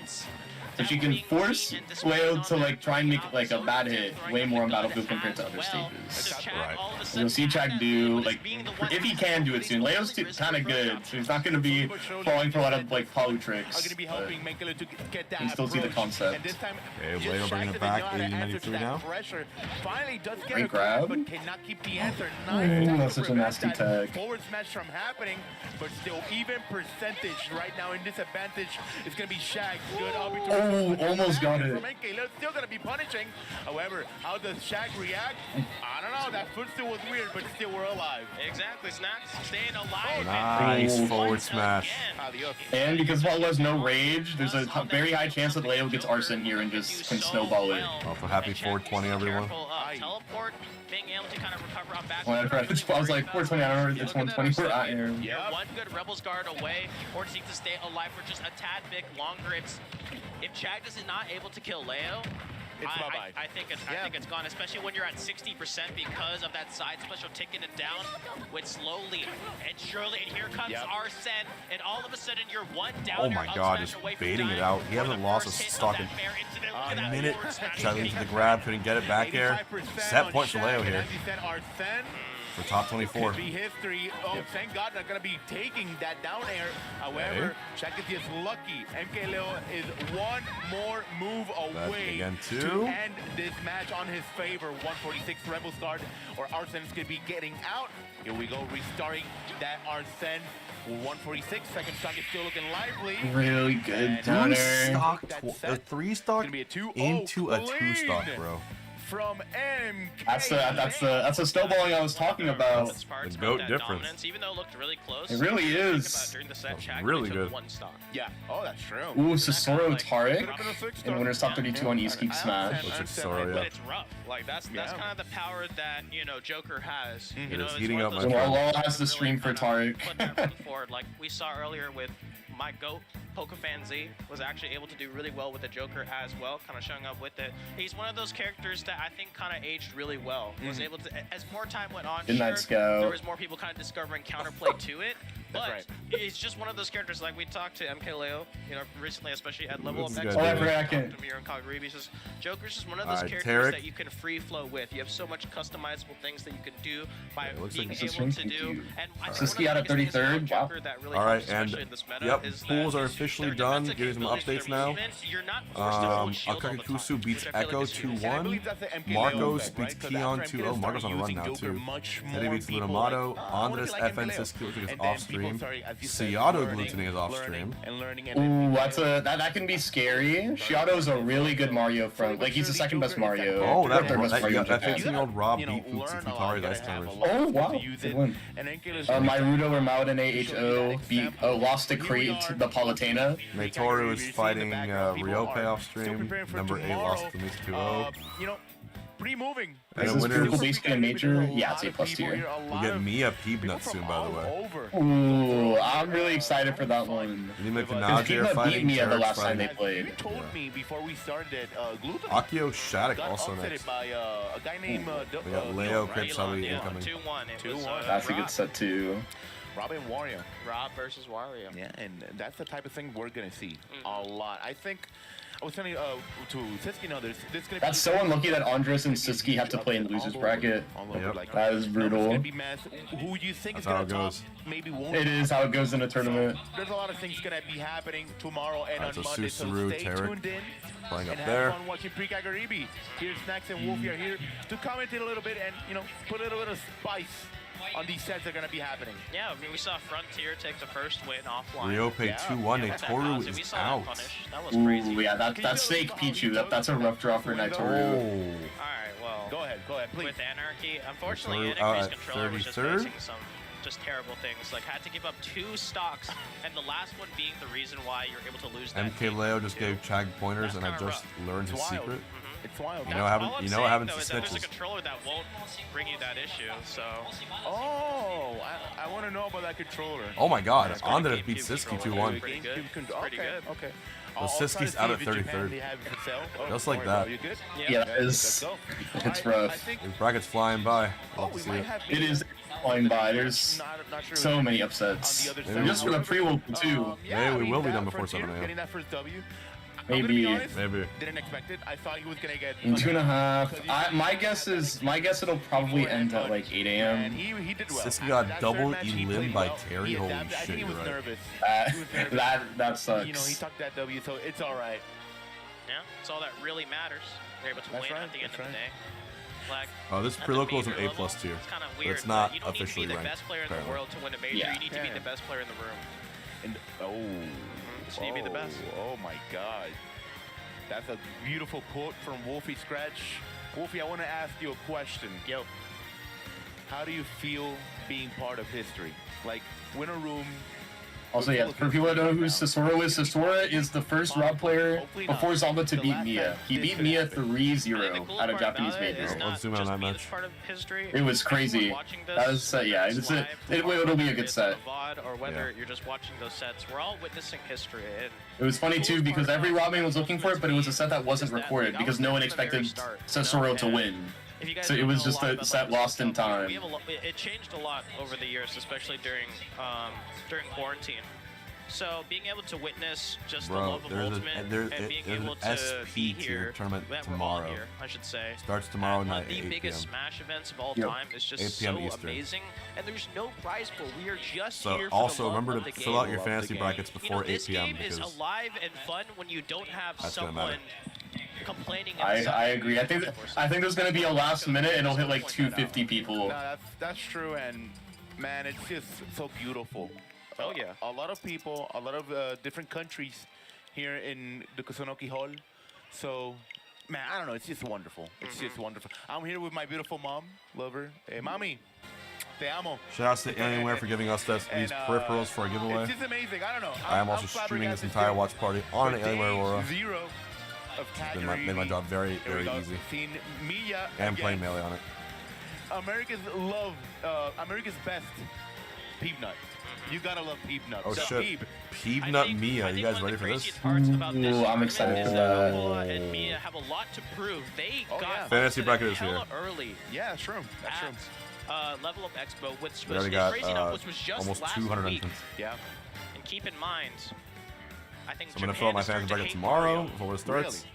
So she can force Leo to like try and make like a bad hit way more on Battlefield compared to other stages. Right. And you'll see Chag do like if he can do it soon. Leo's kind of good, so he's not going to be falling for a lot of like poly tricks. But you can still see the concept. Okay, Leo bringing it back, 80-93 now. Great grab. But cannot keep the answer. Ooh, that's such a nasty tag. Forward smash from happening, but still even percentage right now in disadvantage. It's gonna be Shag. Good opportunity. Oh, almost got it. From NK. Leo's still gonna be punishing. However, how does Shag react? I don't know. That footstool was weird, but still we're alive. Exactly, Snacks staying alive. Nice forward smash. And because while there's no rage, there's a very high chance that Leo gets Arsene here and just can snowball it. Also, happy 420, everyone. Teleport, being able to kind of recover on back. I was like 420, I remember it's 120 for Iron. You're one good Rebels guard away, or seek to stay alive for just a tad bit longer. If Chag is not able to kill Leo, I think it's gone, especially when you're at 60% because of that side special ticking it down with slowly and surely. And here comes Arsene, and all of a sudden you're one down. Oh my God, just baiting it out. He hasn't lost a stock in a minute. Chag into the grab, couldn't get it back air. Set point for Leo here. For top 24. Could be history. Oh, thank God they're going to be taking that down air. However, Chag is just lucky. MK Leo is one more move away to end this match on his favor. 146 Rebels guard, or Arsene's going to be getting out. Here we go, restarting that Arsene. 146, second stock is still looking lively. Really good downer. 3 stock into a 2 stock, bro. From MK. That's the snowballing I was talking about. The GOAT difference. Even though it looked really close. It really is. During the set, Chag really good. One stock. Yeah. Oh, that's true. Ooh, Sasoro Taric in winner's top 32 on East Geek Smash. Looks like Sasoro, yeah. But it's rough. Like that's kind of the power that Joker has. It is heating up my Lol has the stream for Taric. Put that foot forward, like we saw earlier with my GOAT. Pokefan Z was actually able to do really well with the Joker as well, kind of showing up with it. He's one of those characters that I think kind of aged really well. Was able to, as more time went on, there was more people kind of discovering counterplay to it. But he's just one of those characters, like we talked to MK Leo, recently, especially at Level Up X. Miya and KaGaribi. Joker's just one of those characters that you can free flow with. You have so much customizable things that you can do by being able to do. And Siski out at 33rd. Wow. All right, and yep, pools are officially done. Getting some updates now. Akakakusu beats Echo 2-1. Marcos beats Keon 2-0. Marcos on a run now too. Eddie beats Lunamato. Andres FN Siski looks like it's off stream. Seattle Glutini is off stream. Ooh, that can be scary. Shiato's a really good Mario from, like, he's the second best Mario. Oh, that third best Mario. that 15-year-old Rob beat Futari's ice climbers. Oh wow, good win. Myrudo or Mauden AHO beat lost to Crate the Palutena. Tori is fighting Ryope off stream. Number 8 lost to Misa 2-0. Pre-moving. Is this critical basically a major? Yeah, it's A+ tier. We'll get Miya Peanut soon, by the way. Ooh, I'm really excited for that one. Because Peanut beat Miya the last time they played. You told me before we started Gluten. Akio Shadic also next. By a guy named we got Leo, Creps, incoming. 2-1. That's a good set too. Rob and Wario. Rob versus Wario. Yeah, and that's the type of thing we're gonna see a lot. I think was telling to Siski, no, there's gonna That's so unlucky that Andres and Siski have to play in losers bracket. That is brutal. Who you think That's is gonna how it goes. maybe won't. It is how it goes in a tournament. There's a lot of things gonna be happening tomorrow and on Monday, so Susuru, stay Tarek tuned in playing and up have there. fun watching Pre-Kagaribi. Here's Snacks and Wolfie are here to commentate a little bit and, you know, put a little bit of spice on these sets that are gonna be happening. Yeah, I mean, we saw Frontier take the first win offline. Ryope 2-1. Natoru is out. That was crazy. Ooh, yeah, that's fake Pichu. That's a rough draw for Natoru. Alright, well. Go ahead, please. With Anarchy, unfortunately, Natoru, Anarchy's at controller was just 33rd? facing some just terrible things. Like, had to give up 2 stocks, and the last one being the reason why you're able to lose that. MK Leo just gave Chag pointers, and I just learned his secret. It's wild. You know, what happens to There's a snitches. controller that won't bring you that issue, so. Oh, I want to know about that controller. Oh my God, Andres beat Siski 2-1. Pretty good. Pretty good. Okay. Well, Siski's out at 33rd. Just like that. Yeah, it's rough. These brackets flying by. Love to see it. It is flying by. There's so many upsets. Just for the pre-world too. Maybe we will be done before 7 a.m. Getting that first W. Maybe. Didn't expect it. I thought he was gonna get In 2.5. My guess it'll probably end at like 8 a.m. He did well. Siski got double elim by Terry. Holy I think shit, he you're was right. nervous. That sucks. You know, he tucked that W, so it's all right. Yeah, it's all that really matters. You're able to win at the end of the day. Like, This pre-local is an A+ tier. it's kind of But weird. it's not you don't officially need to be the ranked. best player in the apparently. world to win a major. Yeah. You need to be the best player in the room. And Just need to be the best. Oh my God. That's a beautiful quote from Wolfie Scratch. Wolfie, I want to ask you a question. Yo. How do you feel being part of history? Like, win a room. Also, yeah, for people that don't know who Sasora is the first Rob player before Zomba to beat Miya. He beat Miya 3-0 at a Japanese major. Let's zoom in on that match. It was crazy. That was yeah, it'll be a good set. Or whether you're just watching those sets, we're all witnessing history. And It was funny too because every Robin was looking for it, but it was a set that wasn't recorded because no one expected Sasoro to win. So it was just a set lost in time. It changed a lot over the years, especially during quarantine. So being able to witness just the love of Ultimate and being able to be here, tournament we're all tomorrow. here, I should say. Starts tomorrow night at The 8 biggest p.m. Smash events of all time is just 8 so p.m. Eastern. amazing, and there's no prize pool. We are just So here for also the love remember of to the fill game. out your fantasy brackets before 8 This p.m. game is because alive and fun when you don't have that's gonna someone matter. complaining. I agree. I think there's gonna be a last minute and it'll hit like 250 people. No, that's true, and man, it's just so beautiful. Oh yeah. A lot of people, a lot of different countries here in the Kusunoki Hall. So, man, I don't know. It's just wonderful. It's just wonderful. I'm here with my beautiful mom, lover. Hey, mommy, te amo. Shout out to Alienware for giving us these peripherals for a giveaway. It's just amazing. I don't know. I am also streaming this entire watch party on an Alienware Aurora. Zero of It's made my job very, very easy. Seen Miya And playing again. Melee on it. America's best Peanut. You gotta love Peanut. Oh The shit. Peep. Peanut Mia, you guys ready for this? Ooh, I'm excited for that. Aqua and Miya have a lot to prove. They got Fantasy bracket is hella here. early. Yeah, that's true. That's true. Level Up Expo, which We was already got crazy enough, which was just almost last 200 week. entrants. Yeah. And keep in mind, I think So I'm gonna fill out my fantasy bracket tomorrow before it starts.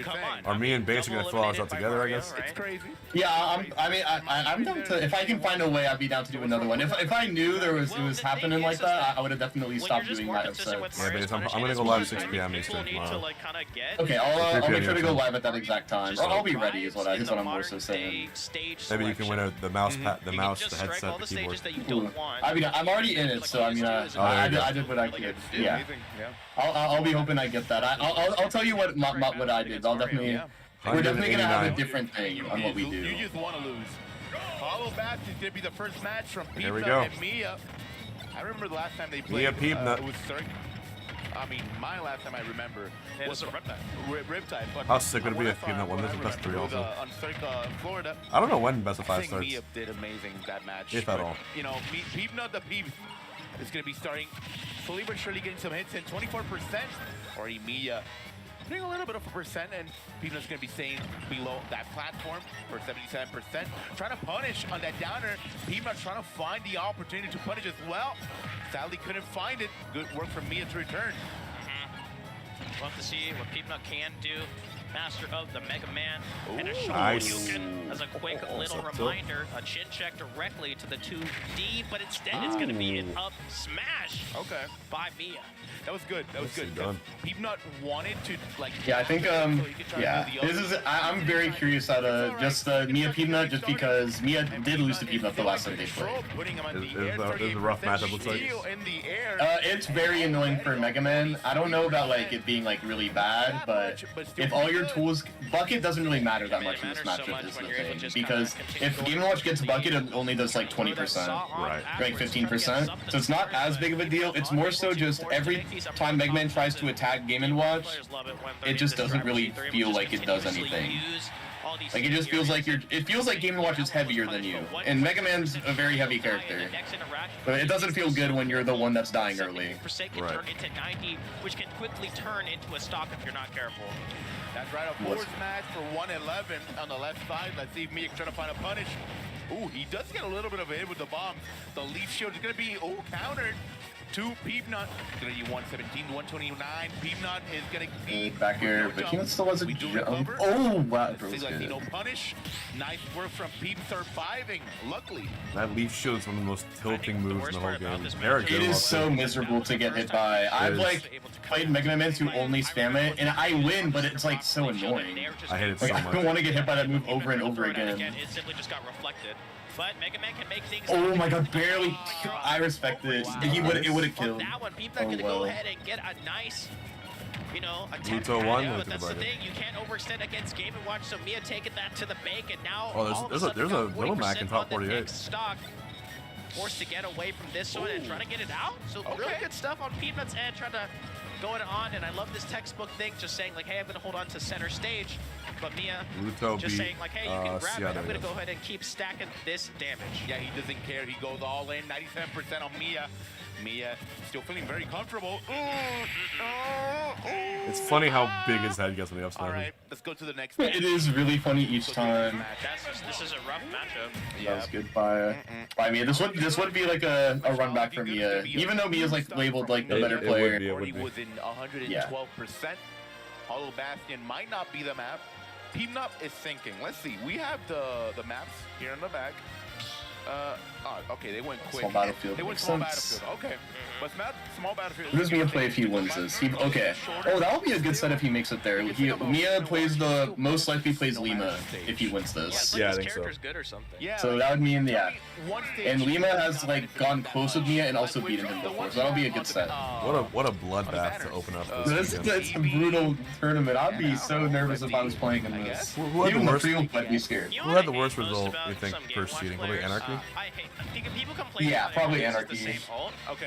Come on. Or me and Base are gonna fill ours out together, I guess. It's crazy. Yeah, I'm down to. If I can find a way, I'd be down to do another one. If I knew it was happening like that, I would have definitely stopped doing that upset. Yeah, Base, I'm gonna go live 6 p.m. Eastern tomorrow. Okay, I'll 3 make sure to go p.m. live at that exact time. Or I'll be ready. Is what I'm more so saying. Maybe you can win the mouse, the headset, the keyboard. Ooh. I mean, I'm already in it, so I mean, I did what I could. Yeah. I'll be hoping I get that. I'll tell you what I did. I'll definitely. We're definitely gonna have a different thing on what we do. You just want to lose. Hollow Bass is gonna be the first match from Here we Pizza go. and Miya. I remember the last time they played. Miya Peanut. It was I mean, my last time I remember was a Riptide. But How sick would it be if Peanut won? This is best 3 also. On Florida. I don't know when Best of 5 I think starts. Miya did amazing that match. If at all. You know, Peanut the Peep is gonna be starting slowly but surely getting some hits, and 24%. Or Miya putting a little bit of a percent, and Peanut's going to be staying below that platform for 77%. Trying to punish on that downer. Peanut trying to find the opportunity to punish as well. Sadly couldn't find it. Good work from Miya to return. We'll have to see what Peanut can do. Master of the Mega Man. And a Nice. Shoryuken as a quick little reminder. A chin check directly to the 2D, but instead it's going to be an up smash. Okay. By Miya. That was good. That was good. Peanut wanted to like. Yeah, I think yeah. This is I'm very curious out of just Miya Peanut, just because Miya did lose to Peanut the last time they played. Is a rough matchup looks like. It's very annoying for Mega Man. I don't know about like it being like really bad, but if all your tools, Bucket doesn't really matter that much in this matchup is the thing, because if Game & Watch gets Bucket, it only does like 20%, right? Like 15%. So it's not as big of a deal. It's more so just every time Mega Man tries to attack Game & Watch, it just doesn't really feel like it does anything. Like it just feels like it feels like Game & Watch is heavier than you, and Mega Man's a very heavy character, but it doesn't feel good when you're the one that's dying early. Right. Into 90, which can quickly turn into a stock if you're not careful. That's right, a force match for 111 on the left side. Let's see if Miya can try to find a punish. Ooh, he does get a little bit of a hit with the bombs. The leaf shield is going to be, countered to Peanut. Going to be 117 to 129. Peanut is going to be back here, but Peanut still has a jump. Oh, wow, that was good. No punish. Nice work from Peep surviving, luckily. That leaf shield is one of the most tilting moves in the whole game. It is so miserable to get hit by. I've like played Mega Man who only spam it, and I win, but it's like so annoying. I hate it so much. I don't want to get hit by that move over and over again. It simply just got reflected. But Mega Man can make things. Oh my god, barely. I respect it. It would have killed. That one, Peep's gonna go ahead and get a nice, attack. Pluto won. But that's the thing, you can't overextend against Game & Watch. So Miya taking that to the bank, and now there's a little Mac in top 48. Stock. Forced to get away from this one and trying to get it out. So really good stuff on Peanut's end, trying to go it on. And I love this textbook thing, just saying like, hey, I'm gonna hold on to center stage. But Miya just saying like, hey, you can grab it. I'm gonna go ahead and keep stacking this damage. Yeah, he doesn't care. He goes all in. 97% on Miya. Miya still feeling very comfortable. It's funny how big his head gets when he up smashes. All right, let's go to the next. It is really funny each time. This is a rough matchup. Yeah, that was good by Miya. This would be like a run back for Miya, even though Miya's like labeled like the better player. Tori was in 112%. Hollow Bastion might not be the map. Peanut is thinking. Let's see. We have the maps here in the back. Okay, they went quick. Small battlefield. They went small battlefield. Okay, but small battlefield. Who does Miya play if he wins this? Okay. Oh, that would be a good set if he makes it there. Miya plays most likely plays Lima if he wins this. Yeah, I think so. Good or something. Yeah. So that would mean and Lima has like gone close with Miya and also beaten him before, so that'll be a good set. What a bloodbath to open up this weekend. It's a brutal tournament. I'd be so nervous if I was playing in this. Even the field might be scared. Who had the worst result, you think, first seeding? Probably Anarchy? Yeah, probably Anarchy.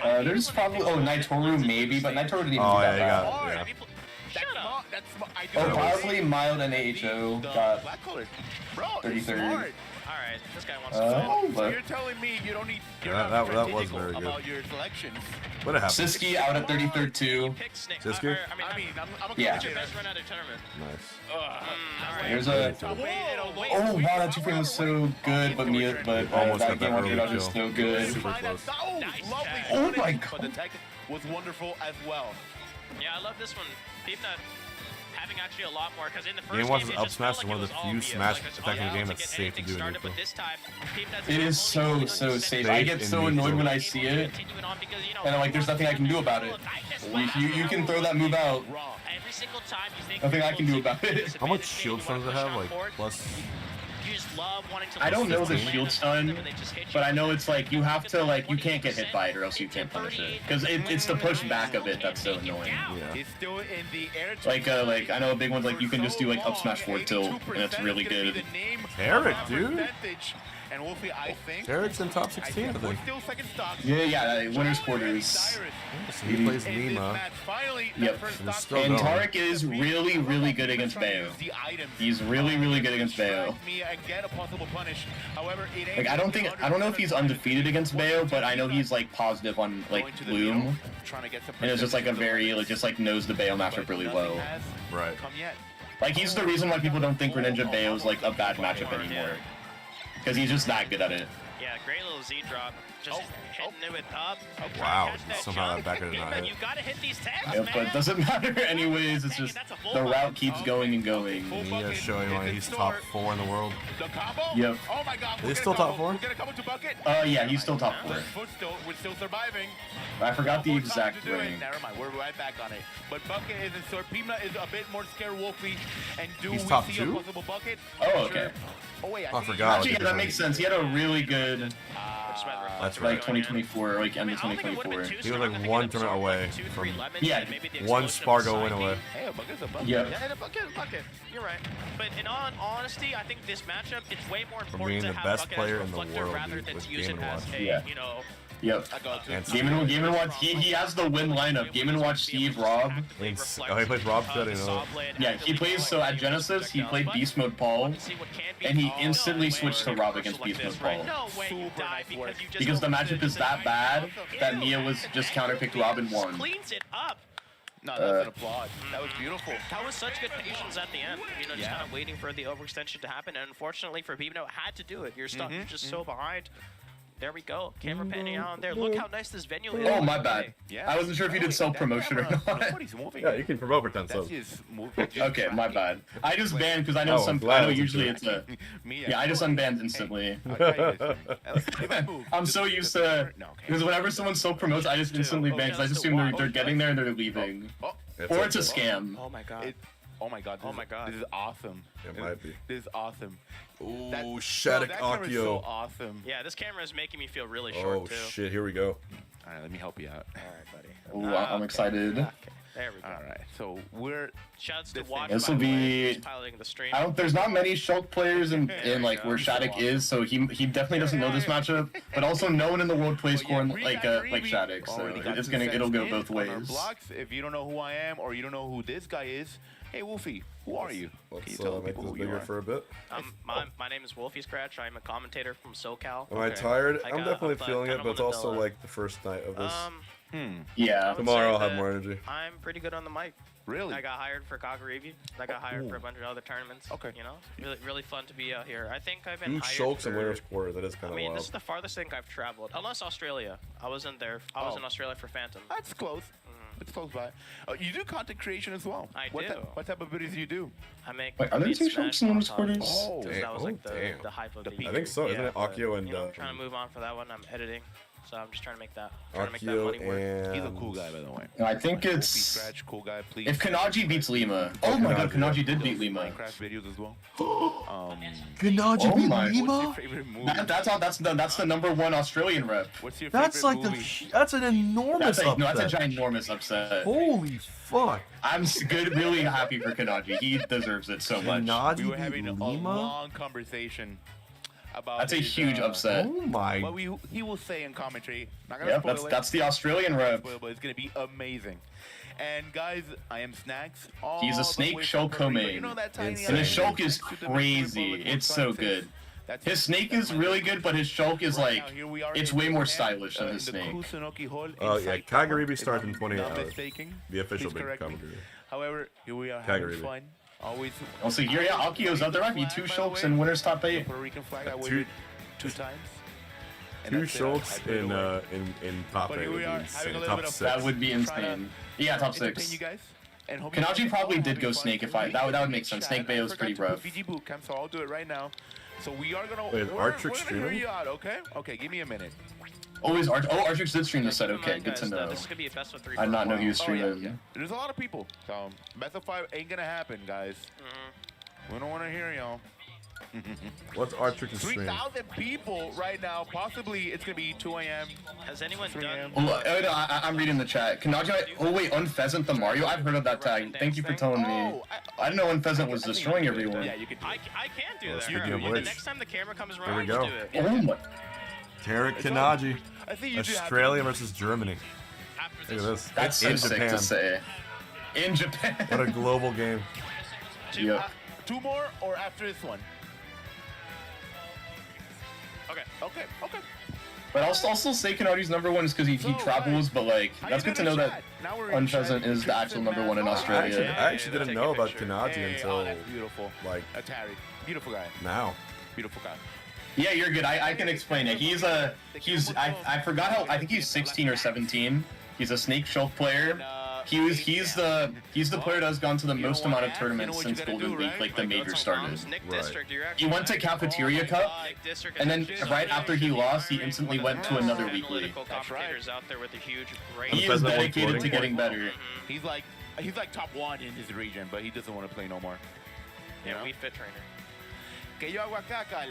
There's probably Naitoru maybe, but Naitoru didn't even do that bad. Probably Mild and AHO got 33rd. Alright, this guy wants to so you're telling me you don't need that was very good. About your selections. What happened? Siski out at 33rd too. Siski? Yeah. Nice. There's a. Oh wow, that 2-frame was so good, but almost that game on was so good. Super close. Oh my god. But the tech was wonderful as well. Yeah, I love this one. Peanut having actually a lot more, because in the first Game Watch's game, up smash is one of the few smash attacks in the game that's safe to do in neutral. It is so safe. I get so annoyed when I see it, and I'm like, there's nothing I can do about it. You can throw that move out. Nothing I can do about it. How much shield stuns does it have? Like plus. I don't know the shield stun, but I know it's like you have to you can't get hit by it or else you can't punish it, because it's the push back of it that's so annoying. Yeah. Like I know a big one's like you can just do like up smash forward tilt and it's really good. Tarek, dude. And Wolfie, I think Tarek's in top 16, I think. Yeah, winners quarters. He plays Lima. Yep. And Tarek is really good against Bayo. He's really good against Bayo. Like I don't know if he's undefeated against Bayo, but I know he's like positive on like Bloom. And it's just like a very just knows the Bayo matchup really well. Right. Like he's the reason why people don't think Greninja Bayo is like a bad matchup anymore. Because he's just that good at it. Yeah, Yeah, great little Z drop. Just hitting it with up. Wow, somehow that back did not hit. You gotta hit these tags, Yeah, man. but it doesn't matter anyways. It's just the route keeps going and going. Miya showing why he's top 4 in the world. The combo? Yep. Oh my god. Is he still top 4? We're gonna come into bucket. Yeah, he's still top 4. We're still surviving. I forgot the One more time exact to do it. rank. Never mind, we're right back on it. But bucket is in store. Pima is a bit more scared wolfy. And do He's we top see 2? a possible bucket? Oh, okay. Oh wait, I forgot. Actually, yeah, that makes sense. He had a really good, That's like right. 2024, or like end of 2024. He was like one tournament away from Yeah, one Spargo win away. Hey, a bucket's a bucket. Yep. Yeah, a bucket. You're right. But in all honesty, I think this matchup, it's way more From important being to the have best bucket player as a in the reflector world, rather dude, than with to use Game it & as Watch. a, Yeah. you know, Yep. And Game and Watch. He has the win lineup. Game and Watch Steve, Rob. Oh, he plays Rob today, no. Yeah, he plays. So at Genesis, he played Beast Mode Paul, and he instantly switched to Rob against Beast Mode Paul. no way you die because you just Because the matchup is that bad that Miya was just counterpicked Rob and won. cleans it up. No, that's an applaud. That was beautiful. That was such good patience at the end. You know, just kind of waiting for the overextension to happen. And unfortunately for Bibino, had to do it. You're stuck. You're just so behind. There we go. Camera panning out on there. Look how nice this venue is. Oh, my bad. I wasn't sure if you did self-promotion or not. Nobody's moving. Yeah, you can promote for 10 subs. Okay, my bad. I just banned because I know usually it's a. Yeah, I just unbanned instantly. I'm so used to because whenever someone self-promotes, I just instantly ban because I just assume they're getting there and they're leaving. Or it's a scam. Oh my god. Oh my god. This is awesome. It might be. This is awesome. Ooh, Shadic Akio. So Akio. awesome. Yeah, this camera is making me feel really short Oh too. shit, here we go. All right, let me help you out. All right, buddy. Ooh, I'm excited. Okay, there we go. All right, so we're. Shouts to Watch. This will be. Piloting the stream. I don't. There's not many Shulk players in like where Shadic is, so he definitely doesn't know this matchup. But also, no one in the world plays corn like Shadic, so it'll go both ways. Blocks. If you don't know who I am or you don't know who this guy is, hey Wolfie, who are you? Let's make this bigger for a bit. My name is Wolfie Scratch. I'm a commentator from SoCal. Am I tired? I'm definitely feeling it, but it's also like the first night of this. Yeah. Tomorrow I'll have more energy. I'm pretty good on the mic. Really? I got hired for Kagaribi. I got hired for a bunch of other tournaments. Okay. You know, really fun to be out here. I think I've been Two hired Shulks for, and Winners Quarter. That is kind of I mean, wild. this is the farthest thing I've traveled. Unless Australia. I wasn't there. I was in Australia for Phantom. That's close. It's close by. You do content creation as well. I what do. What type of videos do you do? I make. Wait, are there two Shulks in Winners Quarters? Oh, Damn. That was like the hype of the I think so. Isn't yeah, it Akio and? You know, I'm trying to move on for that one. I'm editing, so I'm just trying to make that. money work. And He's a cool guy, by the way. I think Wolfie it's Scratch, cool guy, please. if Kanaji beats Lima. Oh my god, Kanaji did beat Lima. Minecraft videos as well. Kanaji beat Lima? What's your favorite movie? That's the #1 Australian rep. What's your That's favorite like movie? that's an enormous upset. No, that's a ginormous upset. Holy fuck! I'm really happy for Kanaji. He deserves it so much. Kanaji We were having a Lima? long conversation about That's a his, huge upset. Oh my! What he will say in commentary. Not gonna Yep, spoil it. that's the Australian rep. But it's gonna be amazing. And guys, I am Snacks. He's a snake Shulk KaMe. You know that tiny And his island Shulk is to the crazy. Republic It's of so Sciences? good. That's His snake is really good, but his Shulk is Right like, now, here we are it's in way more Japan, stylish than his in the snake. Kusunoki Hall Oh in yeah, Saitama, Kagaribi if starts in I'm 28 not hours. mistaken. The official Please big correct me. Kagaribi. However, here we are having Kagaribi. fun. Always. Also, here, yeah, Akio's out there. Might be two Shulks in winners top 8. Puerto Rican flag I Two- waved 2 times. And Two that's it. Schultz I put it away. in top But 8 here would we be are, having a insane. little Top bit of 6. That would be insane. Yeah, top 6. You guys. And hope you Kanaji guys probably are did go having snake fun. if that would make sense. Chat, Snake Bayo is I pretty forgot to rough. put VG Bootcamp, so I'll do it right now. So we are gonna. Wait, is we're Artrix gonna hear streaming? you out, okay? Okay, give me a minute. Always Artrix did stream this set. Keep in Okay, mind, good to guys, know. This is gonna be a best of 3. I did not know he was Oh, yeah, streaming. yeah. There's a lot of people, so best of 5 ain't gonna happen, guys. We don't want to hear y'all. What's Artrix's stream? 3,000 people right now. Possibly it's gonna be 2 a.m. Has anyone 3 a.m. Oh, no, I'm reading the chat. Kanaji, oh wait, Unpheasant the Mario? I've heard of that tag. Thank you for telling me. I didn't know Unpheasant was destroying everyone. Yeah, you can do it. I can do Well, that. speaking of The which, next time the camera comes here around, we let's go. do it. Oh my. Tarek Kanaji. I think you do have Australia versus Germany. After Look at this. That's so in sick Japan. to say. In Japan. What a global game. Yep. 2 more or after this one? Okay. But I'll also say Kanaji's #1 is because he travels, but like, that's good to know that Unpheasant is the actual #1 in Australia. I actually didn't know about Kanaji Hey, until oh, that's beautiful. like Atari. Beautiful guy. now. Beautiful guy. Yeah, you're good. I can explain it. I forgot how, I think he's 16 or 17. He's a Snake Shelf player. He's the player that's gone to the most amount of tournaments since Golden Week, like the major started. Right. He went to Cafeteria Cup, and then right after he lost, he instantly went to another weekly. That's right. Out there with a huge He is dedicated to getting better. He's like top 1 in his region, but he doesn't want to play no more. Yeah, we fit trainer. Que yo hago acá, Cal?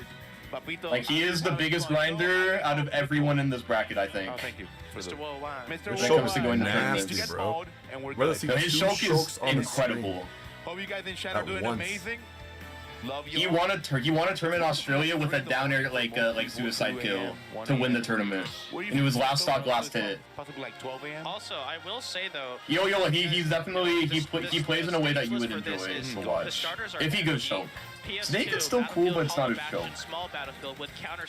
Papito. Like, he is the biggest grinder out of everyone in this bracket, I think. Oh, thank you. Mr. Worldwide. When it comes to going to nasty, tournaments. bro. His Shulk is incredible. Hope you guys in chat are doing amazing. Love you. He won a tournament in Australia with a down air like suicide kill to win the tournament, and he was last stock, last hit. Possibly like 12 a.m. Also, I will say though. He's definitely he plays in a way that you would enjoy to watch if he goes Shulk. Snake is still cool, but it's not a Shulk. Small battlefield with counter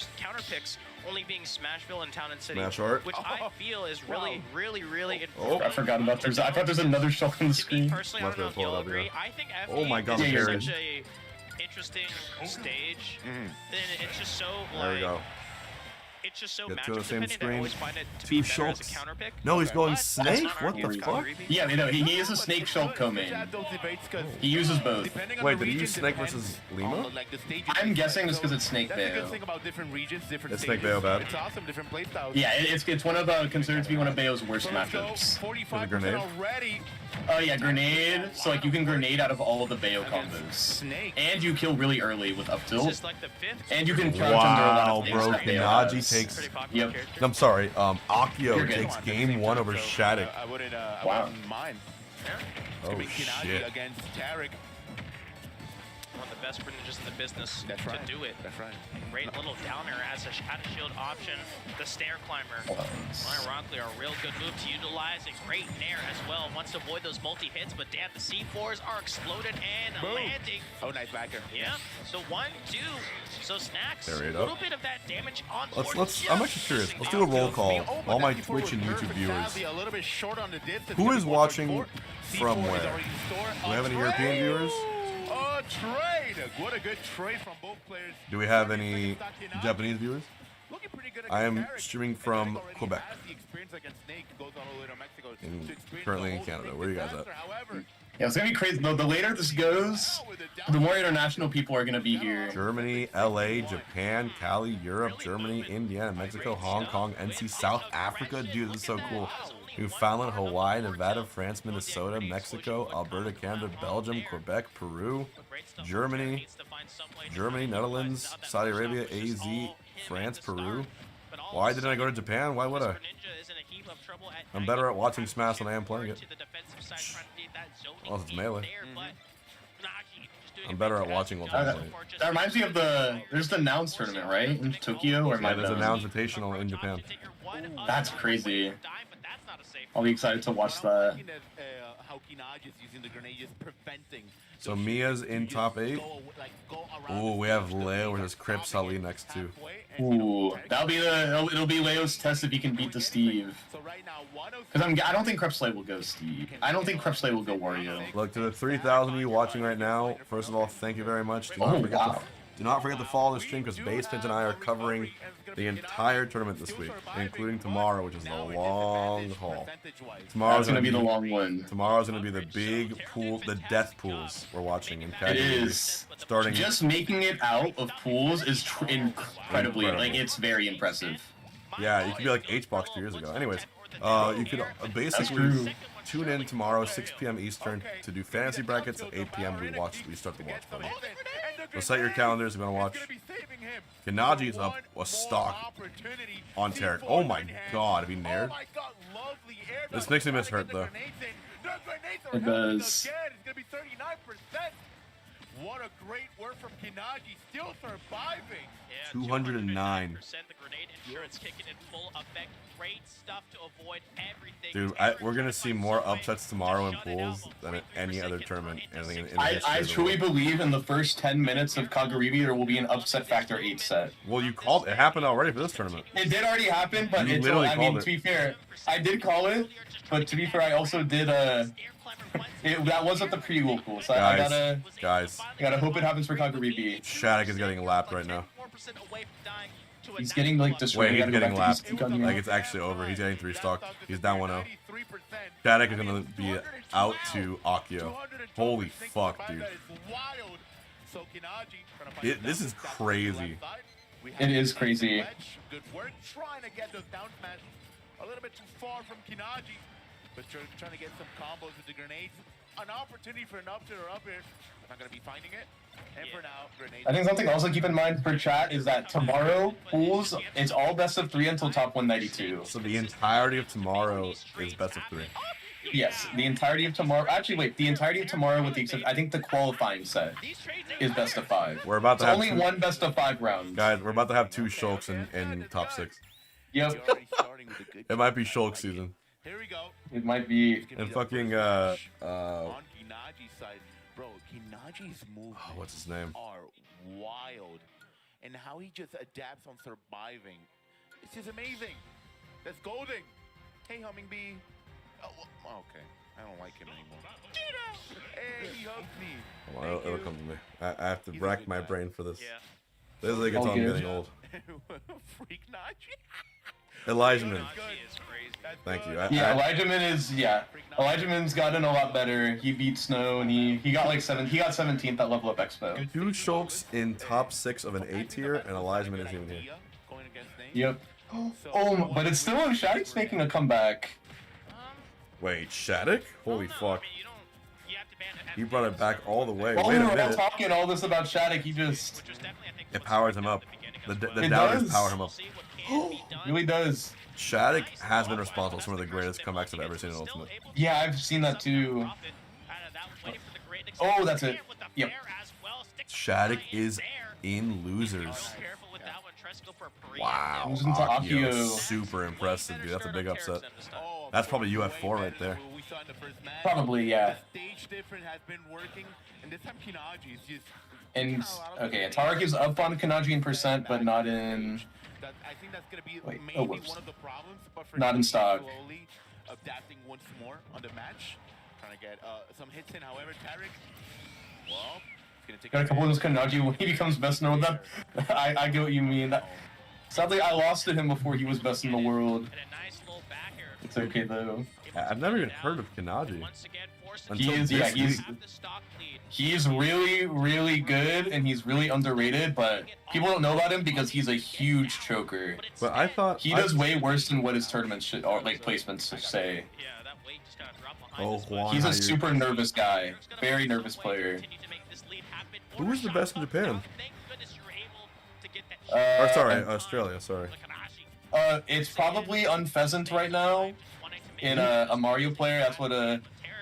picks only being Smashville and Town and City, Smash Art. which I feel is really important. Oh, I forgot about I thought there's another Shulk on the screen. Personally, I don't know if you'll agree. I think FE oh my God, is Jared. such a interesting stage. And it's just so There we go. It's just so Get to the matchup same dependent. I screen. always find it to Two be better as a Shulks. counter pick. No, he's going But Snake? that's not What our the fuck? Yeah, he is a Snake Shulk co-main. He uses both. Wait, did he use Snake versus Lima? I'm guessing it's because it's Snake That's the good Bayo. thing about different regions, different It's Snake stages. Bayo bad. It's awesome, different play styles. Yeah, it's one of considered to be one of Bayo's worst matchups. 45% grenade? already. Oh yeah, grenade. So like you can grenade out of all of the Bayo combos, and you kill really early with up tilt, and you can count under a lot Wow, of things bro. that Bayo Kinaji has. takes. Yep. I'm sorry. Akio You're good. takes game 1 over Shadic. I wouldn't mind. Oh Kinaji shit. against Tarek. One of the best ninjas in the business That's to right. do it. That's right. Great little downer as a shield option. The stair climber. Ironically, a real good move to utilize. A great nair as well. Wants to avoid those multi-hits, but damn, the C4s are exploded and landing. Oh, nice backer. Yeah. So 1, 2. So Snacks, There a you go. little bit of that damage on board. I'm actually curious. Let's do a roll call. All my Twitch and YouTube viewers. Who is watching from where? Do we have any European viewers? Oh, trade! What a good trade from both players. Do we have any Japanese viewers? I am streaming from Quebec. Currently in Canada. Where are you guys at? Yeah, it's gonna be crazy. The later this goes, the more international people are gonna be here. Germany, LA, Japan, Cali, Europe, Germany, Indiana, Mexico, Hong Kong, NC, South Africa. Dude, this is so cool. Newfoundland, Hawaii, Nevada, France, Minnesota, Mexico, Alberta, Canada, Belgium, Quebec, Peru, Germany, Netherlands, Saudi Arabia, AZ, France, Peru. Why didn't I go to Japan? Why would I? I'm better at watching Smash than I am playing it. Unless it's melee. I'm better at watching while playing it. That reminds me of there's the Nouns tournament, right? In Tokyo, or Yeah, there's a Nouns Invitational in Japan. That's crazy. I'll be excited to watch that. How Kinaji is using the grenade is preventing. So Mia's in top 8. Ooh, we have Leo versus Creps Ali next too. Ooh, it'll be Leo's test if he can beat the Steve. Because I don't think Crepslay will go Steve. I don't think Crepslay will go Wario. Look, to the 3,000 of you watching right now, first of all, thank you very much. Do not forget to follow the stream because Basement and I are covering the entire tournament this week, including tomorrow, which is the long haul. Tomorrow's gonna be the long one. Tomorrow's gonna be the big pool, the death pools we're watching in It is. starting. Just making it out of pools is incredibly, like, it's very impressive. Yeah, you could be like H-Box 2 years ago. Anyways, you could basically tune in tomorrow, 6 p.m. Eastern, to do fantasy brackets. At 8 p.m. we start the watch party. So set your calendars if you want to watch. Kinaji's up a stock on Tarek. Oh my god, if he nared. This makes me miss hurt though. It does. What a great work from Kinaji, still surviving. 209. The grenade insurance kicking in full effect. Great stuff to avoid everything. Dude, we're gonna see more upsets tomorrow in pools than at any other tournament. In the history I of the truly world. believe in the first 10 minutes of Kagaribi there will be an upset factor 8 set. Well, you called it. Happened already for this tournament. It did already happen, but You it's literally I mean, called to be fair, I did call it, but to be fair, I also did that wasn't the pre-Will pool, so I Guys, gotta hope it happens for Kagaribi. Shadic is getting lapped right now. away from dying to a He's getting like destroyed. Wait, he's getting lapped. Like it's actually over. He's getting 3 stock. He's down 1-0. Shadic is gonna be out to Aqua. Holy fuck, dude. This is crazy. It is crazy. Good work trying to get those down smash a little bit too far from Kinaji, but trying to get some combos with the grenades. An opportunity for an up tier or up air. Not gonna be finding it. And for now, grenades. I think something else to keep in mind for chat is that tomorrow pools, it's all best of 3 until top 192. So the entirety of tomorrow is best of 3. Yes, the entirety of tomorrow. Actually, wait, the entirety of tomorrow with the exception. I think the qualifying set is best of 5. We're about to have only one best of 5 round. Guys, we're about to have 2 Shulks in top 6. Yep. It might be Shulk season. Here we go. It might be. And fucking on Kinaji's side, bro, Kinaji's moves what's his name? Are wild, and how he just adapts on surviving. It's just amazing. That's golden. Hey, Hummingbee. Oh, okay. I don't like him anymore. Hey, he hugged me. Well, it'll come to me. I have to rack my brain for this. This is like it's on getting old. Freak Naji. Elijahman. Thank you. Elijahman is Elijahman's gotten a lot better. He beat Snow and he got like 17th at Level Up Expo. 2 Shulks in top 6 of an A tier, and Elijahman isn't even here. Yep. Oh, but it's still Shadic's making a comeback. Wait, Shadic? Holy fuck. He brought it back all the way. While Wait a we were all minute. talking all this about Shadic, he just... It powers him up. The doubters power him up. Really does. Shadic has been responsible for some of the greatest comebacks I've ever seen in Ultimate. Yeah, I've seen that too. Oh, that's it. Yep. Shadic is in losers. Wow. Losing to Akio. Akio. Super impressive, dude. That's a big upset. That's probably UF4 right there. Probably, yeah. Stage different has been working, and this time Kinaji is just. And okay, Tarek is up on Kanaji in percent, but not in. I think that's gonna be Wait, maybe one of the problems, but for not in stock. Slowly adapting once more on the match, trying to get some hits in. However, Tarek, well, it's gonna take Got a couple of those Kanaji when he becomes best in the world. I get what you mean. Sadly, I lost to him before he was best in the world. It's okay though. I've never even heard of Kanaji. He's really, really good, and he's really underrated, but people don't know about him because he's a huge choker. But I thought he does way worse than what his tournaments should, or like placements should say. Oh, Juan, he's a super nervous guy, very nervous player. Who is the best in Japan? Or sorry, Australia. Sorry. It's probably Unpheasant right now. In a Mario player, that's what a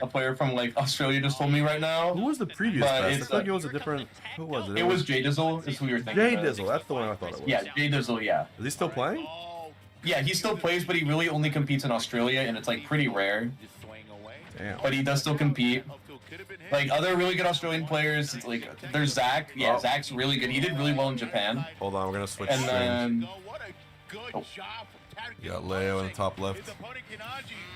player from like Australia just told me right now. Who was the previous best? I thought it was a different. Who was it? It was J Dizzle. Is who you're thinking. J of. Dizzle. That's the one I thought it was. Yeah, J Dizzle. Yeah. Is he still playing? Yeah, he still plays, but he really only competes in Australia, and it's like pretty rare. Damn. But he does still compete. Like other really good Australian players, it's like there's Zach. Yeah, Zach's really good. He did really well in Japan. Hold on, we're gonna switch. And then. You got Leo in the top left.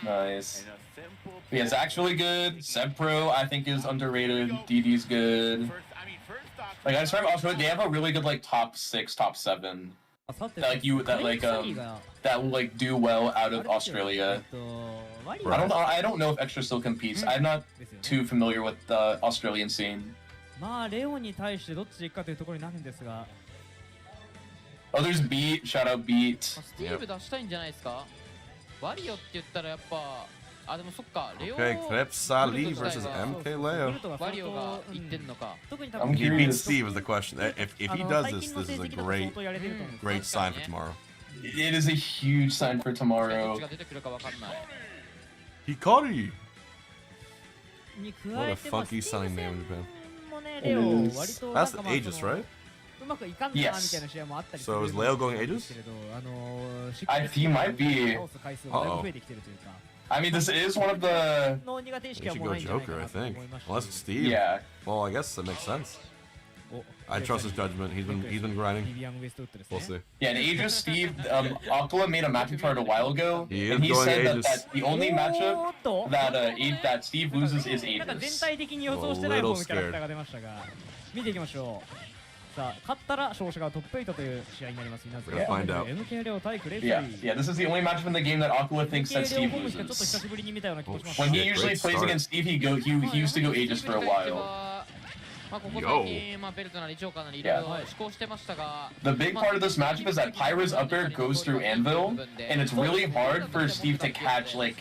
Nice. But yeah, Zach's really good. Seb Pro, I think, is underrated. DD's good. Like I swear, Australia, they have a really good like top 6, top 7. That will like do well out of Australia. I don't know if Extra still competes. I'm not too familiar with the Australian scene. Oh, there's Beat. Shout out Beat. スティーブ出したいんじゃないですか。ワリオって言ったらやっぱでもそっか。レオ Okay, Creps Sali versus MK Leo. ワリオが言ってんのか。 He beats Steve is the question. If he does this, this is a great sign for tomorrow. It is a huge sign for tomorrow. Hikari. What a funky sounding name in Japan. It is. That's the Aegis, right? Yes. So is Leo going Aegis? He might be. Uh-oh. I mean, this is one of the... He should go Joker, I think. Unless it's Steve. Yeah. Well, I guess that makes sense. I trust his judgment. He's been grinding. We'll see. Yeah, and Aegis Steve, Aqua made a matchup chart a while ago, and he said that the only matchup that Steve loses is Aegis. A little scared. さあ勝ったら勝者がトップ8という試合になります。皆さん We'll find out. MK レオ対クレイプ Yeah, yeah. This is the only matchup in the game that Aqua thinks that Steve ちょっと久 loses. しぶりに見たような気がします。 When he usually plays against Steve, he used to go Aegis for a while. まあここ最近まあベルトなりジョーカーなりいろいろ試行してましたが The big part of this matchup is that Pyra's up air goes through Anvil, and it's really hard for Steve to catch like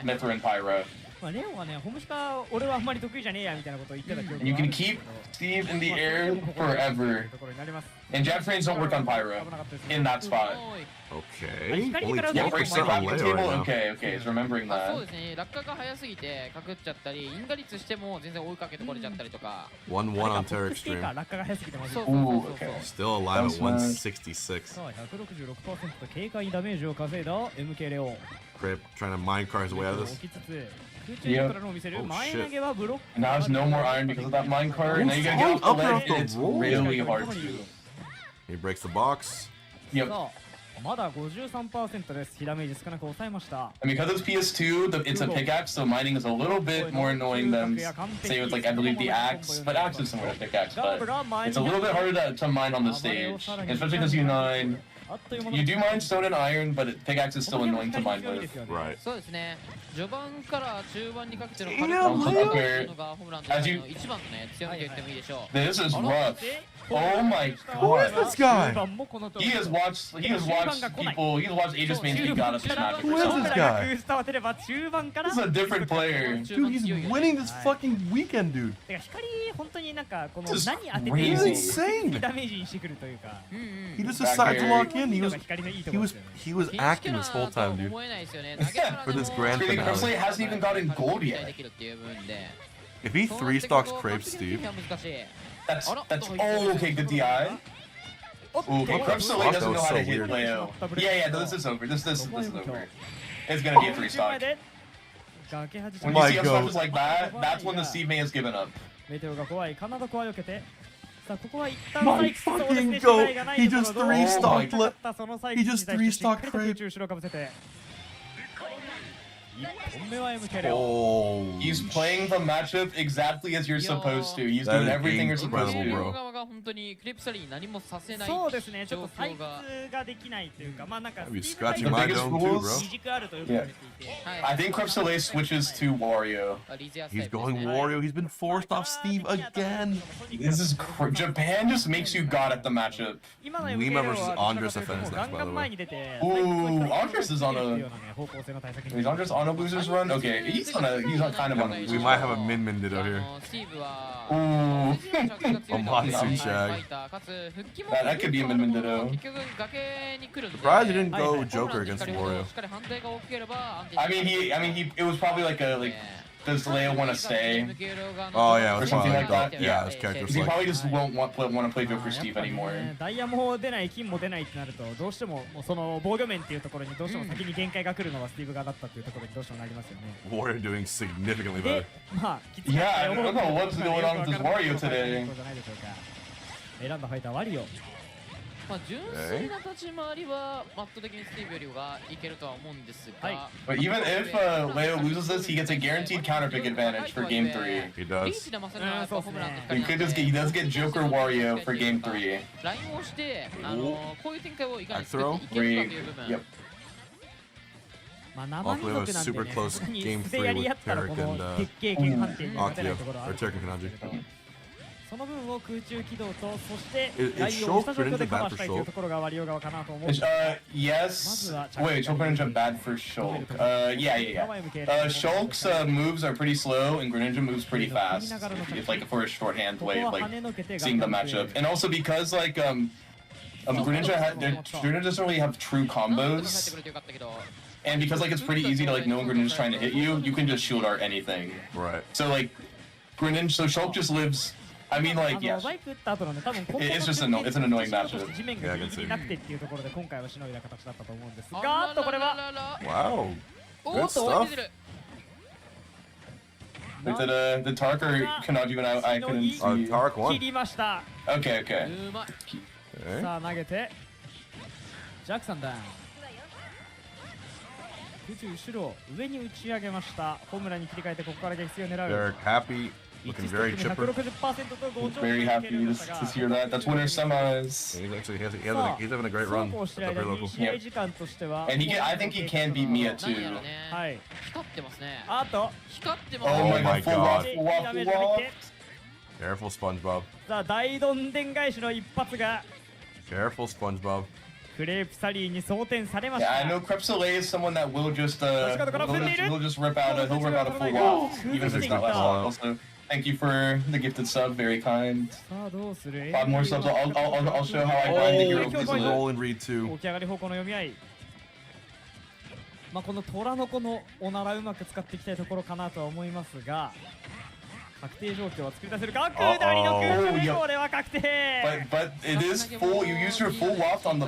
Mithra and Pyra. まあレオはね、ホムシカ俺はあんまり得意じゃねえやみたいなことを言ってた記憶 And you can keep Steve in the air forever. And jab trains don't work on Pyra in that spot. Okay. Only Yeah, 12% breaks the on rocket Leo table. right now. Okay, okay, he's remembering そう that. ですね、落下が早すぎてかくっちゃったり、インガリッツしても全然追いかけてこれちゃったりとか。 1-1 on Terek stream. 落下が早すぎてまずい。 Ooh, okay. Still alive at 166. さあ、166%と軽快にダメージを稼いだ MK レオ。Crip trying to minecart his way out of this. Yep. Oh shit. Now there's no more iron because of that minecart. Now you gotta get off the ledge, and it's really hard to do. He breaks the box. Yep. まだ 53% です。被ダメージ少なく抑えました。 And because it's PS2, it's a pickaxe, so mining is a little bit more annoying than, say, with like I believe the axe. But axe is similar to pickaxe, but it's a little bit harder to mine on the stage, especially because you do mine stone and iron, but pickaxe is still annoying to mine with. Right. そうですね。序盤から中盤にかけての As you, 一番のね強みと言ってもいいでしょう。 this is rough. Oh my Who is god. this guy? He has watched people, he's watched Aegis mains be god at this matchup. Who is this guy? This is a different player. Dude, he's winning this fucking weekend, dude. てか光本当になんかこの This is 何当てて crazy. Insane. ダメージにしてくるというか。 He just decided to lock in. He was acting this whole time, dude. For this grand Creepy finale. Crossley hasn't even gotten gold yet. If he 3-stocks Creps, Steve. That's oh, okay, good DI. Okay, Crepsley doesn't know how to hit Leo. Yeah, no, this is over. This is over. It's gonna be a 3-stock. When you see up stuff like that, that's when the Steve May has given up. メテオが怖い、カナダ怖いを受けて。さあここは一旦 My fucking goat. He just 3-stocked. He just 3-stocked Crepe. Oh, he's playing the matchup exactly as you're supposed to. He's doing everything you're supposed to. そうですね、ちょっと採掘ができないというか、まあなんか I'd be scratching my dome too, bro. Yeah. I think Crepsley switches to Wario. He's going Wario. He's been forced off Steve again. This is Japan just makes you god at the matchup. Lima versus Andres defense next, by the way. Ooh, Andres is on a. Is Andres on a loser's run? Okay, he's kind of on a loser's We run. might have a Min Ditto here. Ooh. Amatsu Shag. That could be a Min Ditto. Surprised he didn't go Joker against Wario. I mean, it was probably like does Leo want to stay? Oh yeah, it or was something like probably that. yeah, his character's He like. probably just won't want to play Joker Steve anymore. ダイヤも出ない、金も出ないってなると、どうしてももうその防御面っていうところにどうしても先に限界が来るのはスティーブ側だったっていうところにどうしてもなりますよね。Wario doing significantly で better.、まあ、Yeah, I don't know what's going on with this Wario today. 選んだファイターワリオ。まあ純粋な立ち回りはマット的にスティーブよりはいけるとは思うんですが。But even if Leo loses this, he gets a guaranteed counter pick advantage for Game 3. He does. He does get Joker Wario for Game 3. ラインをしてこういう展開をいかに Back 作っていけるかという部分。 Yep. まあ生身族なんでね、 super close game 素でやり合ったらこの鉄経験判定に勝てない Aqua ところはあ or る Turk and Kanaji. その分を空中軌道とそしてラ Is インを下 Shulk 状況で Greninja カバ bad ー for したいという Shulk? ところがワリオ側かなと思う。 Yes. Wait, Shulk Greninja bad for Shulk? Yeah. Shulk's moves are pretty slow, and Greninja moves pretty fast. If like for a shorthand way of like seeing the matchup, and also because like Greninja doesn't really have true combos, and because like it's pretty easy to like know when Greninja's trying to hit you, you can just shield art anything. Right. So like Greninja, so Shulk just lives. I mean, like, yeah. It's just it's an annoying matchup. Yeah, I can see. なくてっていうところで今回はしのいだ形だったと思うんですが、これは Wow. Good stuff. Did Tark or Kanaji and I couldn't see. Tark won. 切りました。 Okay. さあ投げてジャックさんだ。空中後ろ上に打ち上げました。ホームランに切り替えてここから撃墜を狙う。 They're happy. Looking very chipper. Very happy to hear that. That's winner semis. He's actually he's having a great run at the pre-local. And I think he can beat Miya too. Oh my god. Full waft. Careful, SpongeBob. Careful, SpongeBob. Yeah, I know Creps is someone that will just he'll just rip out a full waft, even if it's not last long. Also, thank you for the gifted sub, very kind. 5 more subs. I'll show how I grind the hero. This is roll and read too. まあこの虎の子のおならうまく使っていきたいところかなとは思いますが、確定状況は作り出せるか。下りの空中でこれは確定。But it is full. You use your full waft on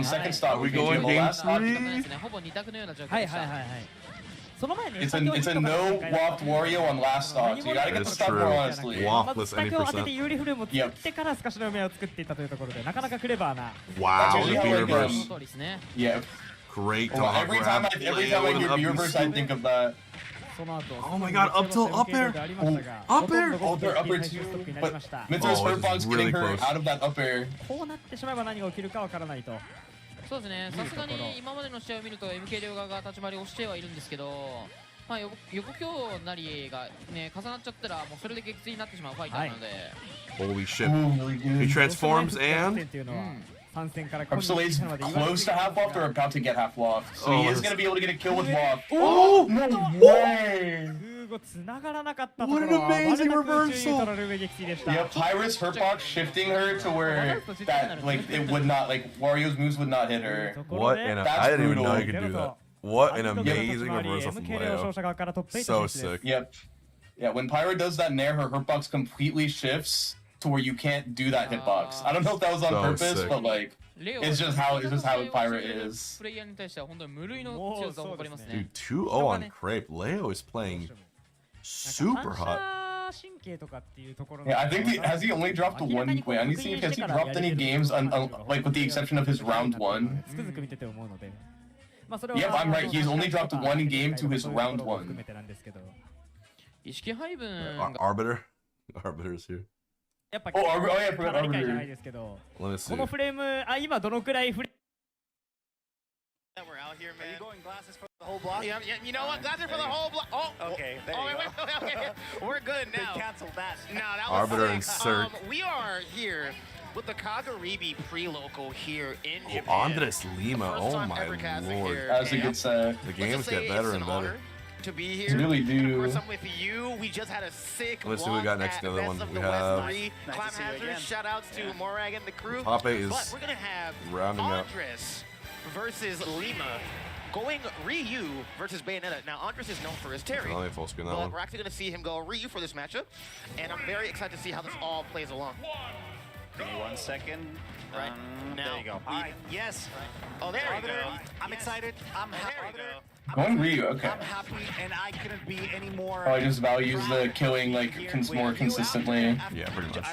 second stop. We going game 3? はいはいはいはい。その前に It's a no waft Wario on last stop. So you gotta get the stop more honestly. Waftless まず当てて有利フレームを作ってからスカシの夢を作っていったというところで、なかなかクレバーな。Wow, the reverse. Yeah. Great dog every time I hear reverse, I think of that. Oh my god, up tilt, up air! Up air! Oh, they're up air too. But Minter's hurtbox getting her out of that up air. こうなってしまえば何が起きるかわからないと。そうですね、さすがに今までの試合を見ると MK 両側が立ち回りをしてはいるんですけど、まあ横強なりがね重なっちゃったらもうそれで撃墜になってしまうファイターなので。Holy shit. He transforms and Crepsolade's close to half waft or about to get half waft. So he is going to be able to get a kill with waft. Oh, no way! What an amazing reversal! Yeah, Pyrus hurtbox shifting her to where that it would not Wario's moves would not hit her. What I didn't even know you could do that. What an amazing reversal from Leo. So sick. Yep. Yeah, when Pyro does that nair, her hurtbox completely shifts to where you can't do that hitbox. I don't know if that was on purpose, sick. but it's just how Pyro is. Dude, 2-0 on Crepe. Leo is playing super hot. Yeah, I think has he only dropped one? Wait, I need to see if has he dropped any games with the exception of his round 1. Yep, I'm right. He's only dropped 1 game to his round 1. Arbiter is here. Oh, yeah, I forgot Arbiter. Let me see. このフレーム、今どのくらいフレ That we're out here, man. Are you going glasses for the whole block? Yeah, you know what? Glasses for the whole block. Oh, okay. There you go. Okay. We're good now. They canceled that. No, that was Arbiter and Cirque. We are here with the Kagaribi pre-local here in Japan. Andres Lima, oh my lord. That's a good set. The games get better and better. To be here. They really do. I'm with you. We just had a sick Let's see what we got next to the other one. We have Climb Hazard. Shout outs to Morag and the crew. Pape is but we're gonna have rounding up. Andres versus Lima. Going Ryu versus Bayonetta. Now, Andres is known for his Terry. Oh, they full screen that but one. we're actually going to see him go Ryu for this matchup. And I'm very excited to see how this all plays along. Give me 1 second. Right. Now, there you go. All right. Yes. Oh, there we go. I'm excited. I'm happy. Going Ryu, okay. I'm happy, and I couldn't be any more. Oh, he just values the killing more consistently. Yeah, pretty much.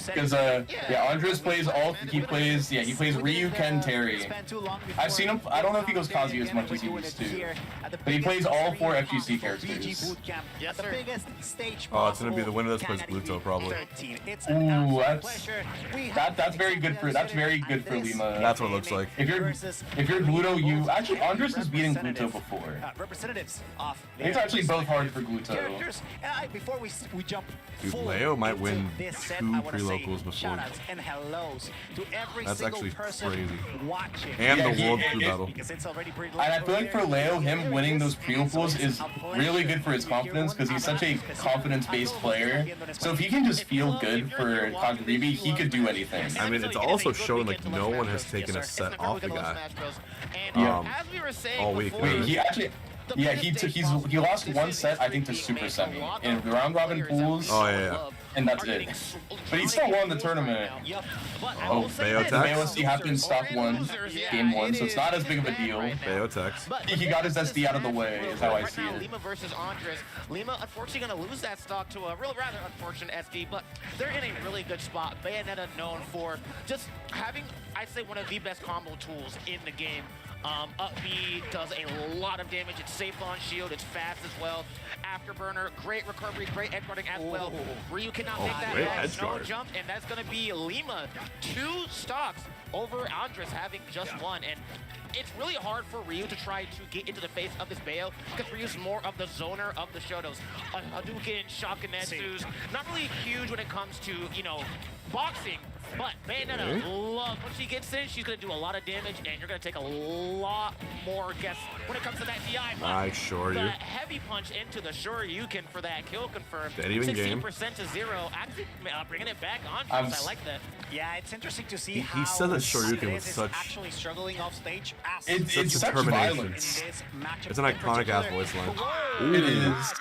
Because Andres plays he plays Ryu, Ken, Terry. I've seen him. I don't know if he goes Kazuya as much as he used to, but he plays all 4 FGC characters. Yes, sir. Oh, it's gonna be the winner that plays Bluto probably. Ooh, that's very good for Lima. That's what it looks like. If you're Gluto, actually Andres is beating Gluto before. Representatives off. It's actually both hard for Gluto. Before we jump. Dude, Leo might win 2 pre-locals before. And hellos to every That's actually crazy. Watching. And the World Crew battle. And I feel like for Leo, him winning those pre-locals is really good for his confidence because he's such a confidence-based player. So if he can just feel good for Kagaribi, he could do anything. I mean, it's also shown like no one has taken a set off the guy. All week. Wait, he actually. Yeah, he lost 1 set, I think, to Super Semi in round robin pools. Oh yeah. And that's it. But he still won the tournament. Oh, Bayo Tex. He happened stock 1, game 1, so it's not as big of a deal. Bayo Tex. He got his SD out of the way, is how I see it. Lima versus Andres. Lima, unfortunately, going to lose that stock to a rather unfortunate SD, but they're in a really good spot. Bayonetta known for just having, I'd say, one of the best combo tools in the game. Up B does a lot of damage. It's safe on shield. It's fast as well. Afterburner, great recovery, great edge guarding as well. Ryu cannot make that snow jump, and that's going to be Lima. 2 stocks over Andres having just one. And it's really hard for Ryu to try to get into the face of this Bayo because Ryu's more of the zoner of the Shotos. Hadouken, Shakunetsu's not really huge when it comes to, you know, boxing. But Bayonetta loves, when she gets in, she's going to do a lot of damage, and you're going to take a lot more guess when it comes to that DI. Nice Shoryu. The heavy punch into the Shoryuken for that kill confirmed. Dead even game. 16% to 0. Actually, bringing it back on. I like that. Yeah, it's interesting to see how he said that Shoryuken was such... actually struggling off stage. It's such violence. It's an iconic ass voice line. Ooh. It is.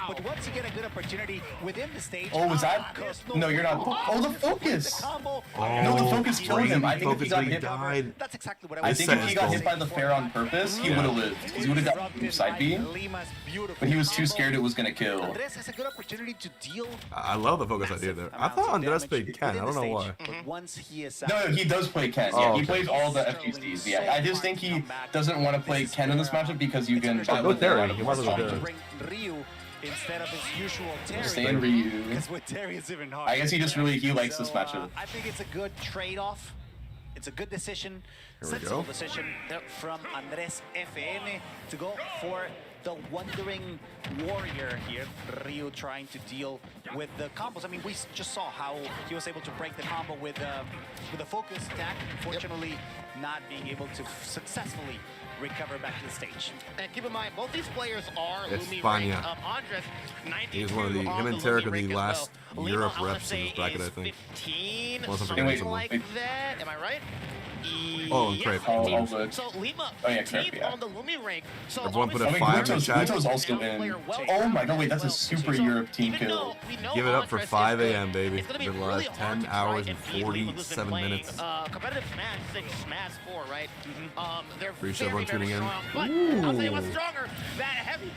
But once you get a good opportunity within the stage... Oh, was that? No, you're not. Oh, the focus. No, the focus killed him. I think if he got hit, that's exactly what I think if he got hit by the fair on purpose, he would have lived. Because he would have got side B. But he was too scared it was going to kill. Andres has a good opportunity to deal. I love the focus idea there. I thought Andres played Ken. I don't know why. No, he does play Ken. Yeah, he plays all the FGCs. Yeah, I just think he doesn't want to play Ken in this matchup because you can... Go Terry. He wants to go Terry. Instead of his usual Terry. Stay in Ryu. Because with Terry it's even harder. I guess he just really likes this matchup. I think it's a good trade-off. It's a good decision, sensible decision from Andres FN to go for the Wandering Warrior here. Ryu trying to deal with the combos. I mean, we just saw how he was able to break the combo with a focus attack. Unfortunately, not being able to successfully recover back to the stage. And keep in mind, both these players are Lumi Spania. ranked. Andres, 92 He's one of the, him and Tarek are the last Europe reps in this bracket, I think. 15, something like that. Am I right? Oh, and Creps. So Lima, on the Lumi rank. So everyone put a 5 in chat. Guto's also in. Oh my god, wait, that's a super Europe team kill. Give it up for 5 a.m., baby. Been live 10 hours and 47 minutes. Competitive Smash 6, Smash 4, right? They're Appreciate everyone tuning in. But I'll tell you what's stronger. That heavy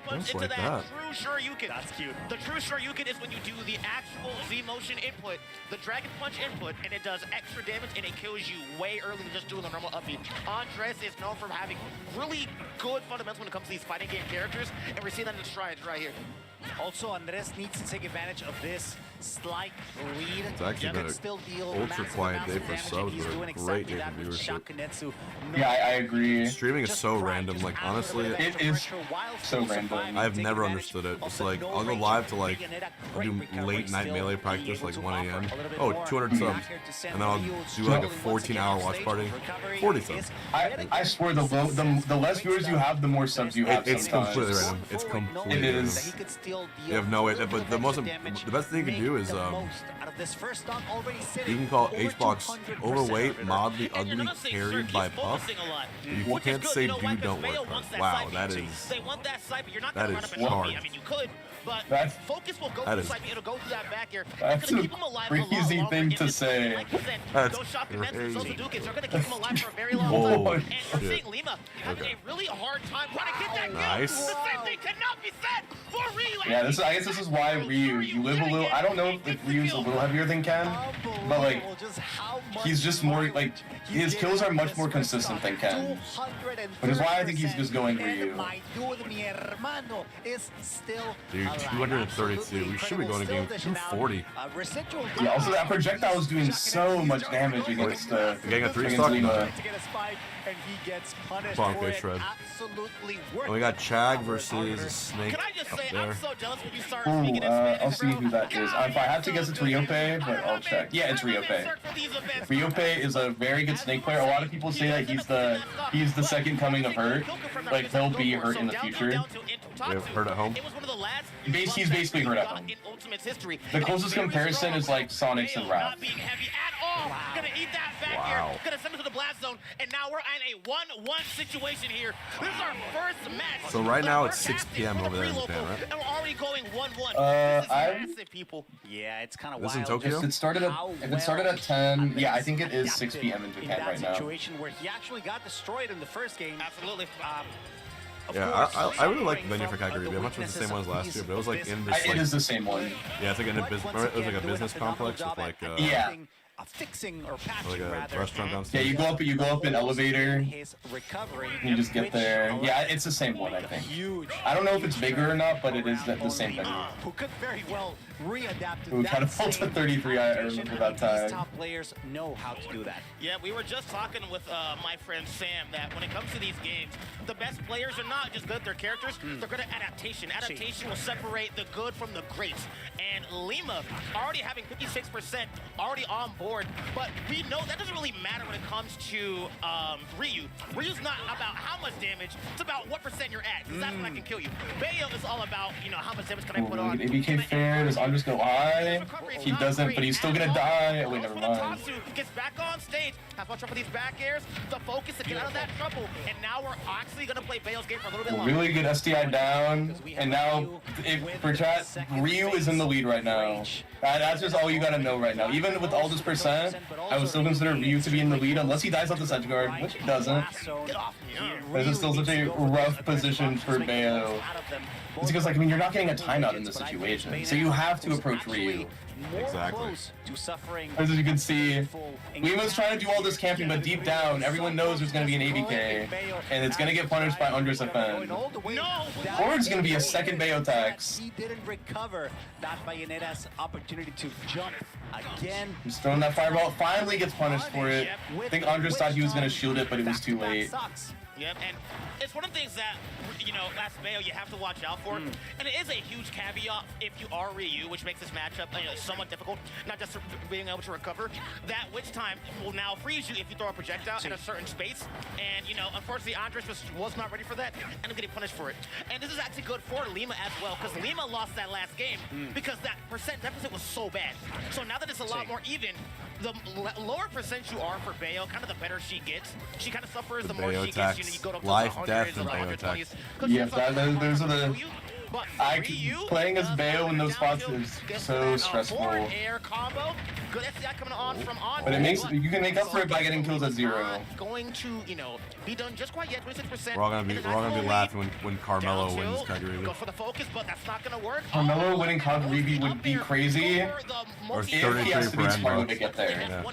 punch into that true Shoryuken. That's cute. The true Shoryuken is when you do the actual Z motion input, the Dragon Punch input, and it does extra damage and it kills you way earlier than just doing the normal up B. Andres is known for having really good fundamentals when it comes to these fighting game characters, and we're seeing that in the strides right here. Also, Andres needs to take advantage of this slight lead. It's actually been an ultra quiet day for subs, but a great day for viewership. Yeah, I agree. Streaming is so random, like honestly, it is so random. I've never understood it. It's like, I'll go live to like, I'll do late night melee practice, like 1 a.m. Oh, 200 subs. And then I'll do like a 14-hour watch party, 40 subs. I swear, the less viewers you have, the more subs you have. It's completely random. It's completely random. You have no way, but the best thing you can do is you can call Hbox overweight, mildly ugly, carried by Puff. You can't say dude don't work hard. Wow, that is hard. I mean, you could, but focus will go through side, it'll go through that back here. That's a crazy thing to say. That's crazy. They're going to keep him alive for a very long time. And we're seeing Lima having a really hard time trying to get that kill. Nice. The same thing cannot be said for Ryu. Yeah, I guess this is why Ryu, you live a little, I don't know if Ryu's a little heavier than Ken, but like, he's just more, like, his kills are much more consistent than Ken. Which is why I think he's just going Ryu. Dude, 232. We should be going to game 240. Yeah, also that projectile is doing so much damage against getting a 3-stock. Bonk shred. And we got Chag versus Snake up there. Ooh, I'll see who that is. If I have to guess, it's Ryope, but I'll check. Yeah, it's Ryope. Ryope is a very good Snake player. A lot of people say that he's the second coming of Hurt. Like, he'll be Hurt in the future. We have Hurt at home. He's basically Hurt at home. The closest comparison is like Sonic's and Wrath. Gonna eat that back here. Gonna send it to the blast zone, and now we're in a 1-1 situation here. This is our first match. So right now it's 6 p.m. over there in Japan, right? And we're already going 1-1. This is massive, people. Yeah, it's kind of wild. wild. This in Tokyo? If it started at 10, yeah, I think it is 6 p.m. in Japan right now. Situation where he actually got destroyed in the first game. Absolutely. Yeah, I really like the venue for Kagaribi. I'm not sure it's the same one as last year, but it was like in this. It is the same one. Yeah, it's like in a business. It was like a business complex with like. Yeah. fixing or patching like rather. restaurant downstairs. Yeah, you go up an elevator. His recovery. You just get there. Yeah, it's the same one, I think. I don't know if it's bigger or not, but it is the same thing. Who could very well readapt to Who that kind of pulled to 33, I remember that These time. top players know how to do that. Yeah, we were just talking with my friend Sam that when it comes to these games, the best players are not just good at their characters, they're good at adaptation. Adaptation will separate the good from the great. And Lima already having 56% already on board, but we know that doesn't really matter when it comes to Ryu. Ryu's not about how much damage, it's about what percent you're at, because that's when I can kill you. Bayo is all about, you know, how much damage can I put on. ABK fair, does Andres go high? He doesn't, but he's still gonna die. Wait, never mind. Gets back on stage, has one trouble with these back airs, the focus to get out of that trouble, and now we're actually gonna play Bayo's game for a little bit longer. Really good SDI down, and now, for chat, Ryu is in the lead right now. That's just all you gotta know right now. Even with all this percent, I would still consider Ryu to be in the lead unless he dies off the edge guard, which he doesn't. This is still such a rough position for Bayo. It's because, like, I mean, you're not getting a timeout in this situation, so you have to approach Ryu. Exactly. As you can see, Lima's trying to do all this camping, but deep down, everyone knows there's going to be an ABK, and it's going to get punished by Andres FN. Or it's going to be a second Bayo tax. He didn't recover that Bayoneta's opportunity to jump again. He's throwing that fireball, finally gets punished for it. I think Andres thought he was going to shield it, but it was too late. Yep, and it's one of the things that, you know, last Bayo you have to watch out for. And it is a huge caveat if you are Ryu, which makes this matchup somewhat difficult, not just being able to recover. That which time will now freeze you if you throw a projectile in a certain space. And, you know, unfortunately, Andres was not ready for that, and I'm getting punished for it. And this is actually good for Lima as well, because Lima lost that last game because that percent deficit was so bad. So now that it's a lot more even, the lower percent you are for Bayo, kind of the better she gets. She kind of suffers the more she gets. You know, you go up to Life, the 100s death, or and the Bayo 120s. Yeah, those are the... Playing as Bayo in those spots is so stressful. Air combo. Good SDI coming on from on. But it makes you can make up for it by getting kills at 0. Going to, you know, be done just quite yet. 26%. We're all gonna be laughing when Carmelo wins Kagaribi. Go for the focus, but that's not gonna work. Carmelo winning Kagaribi would be crazy. Or If he has to be smart to get there. Yeah.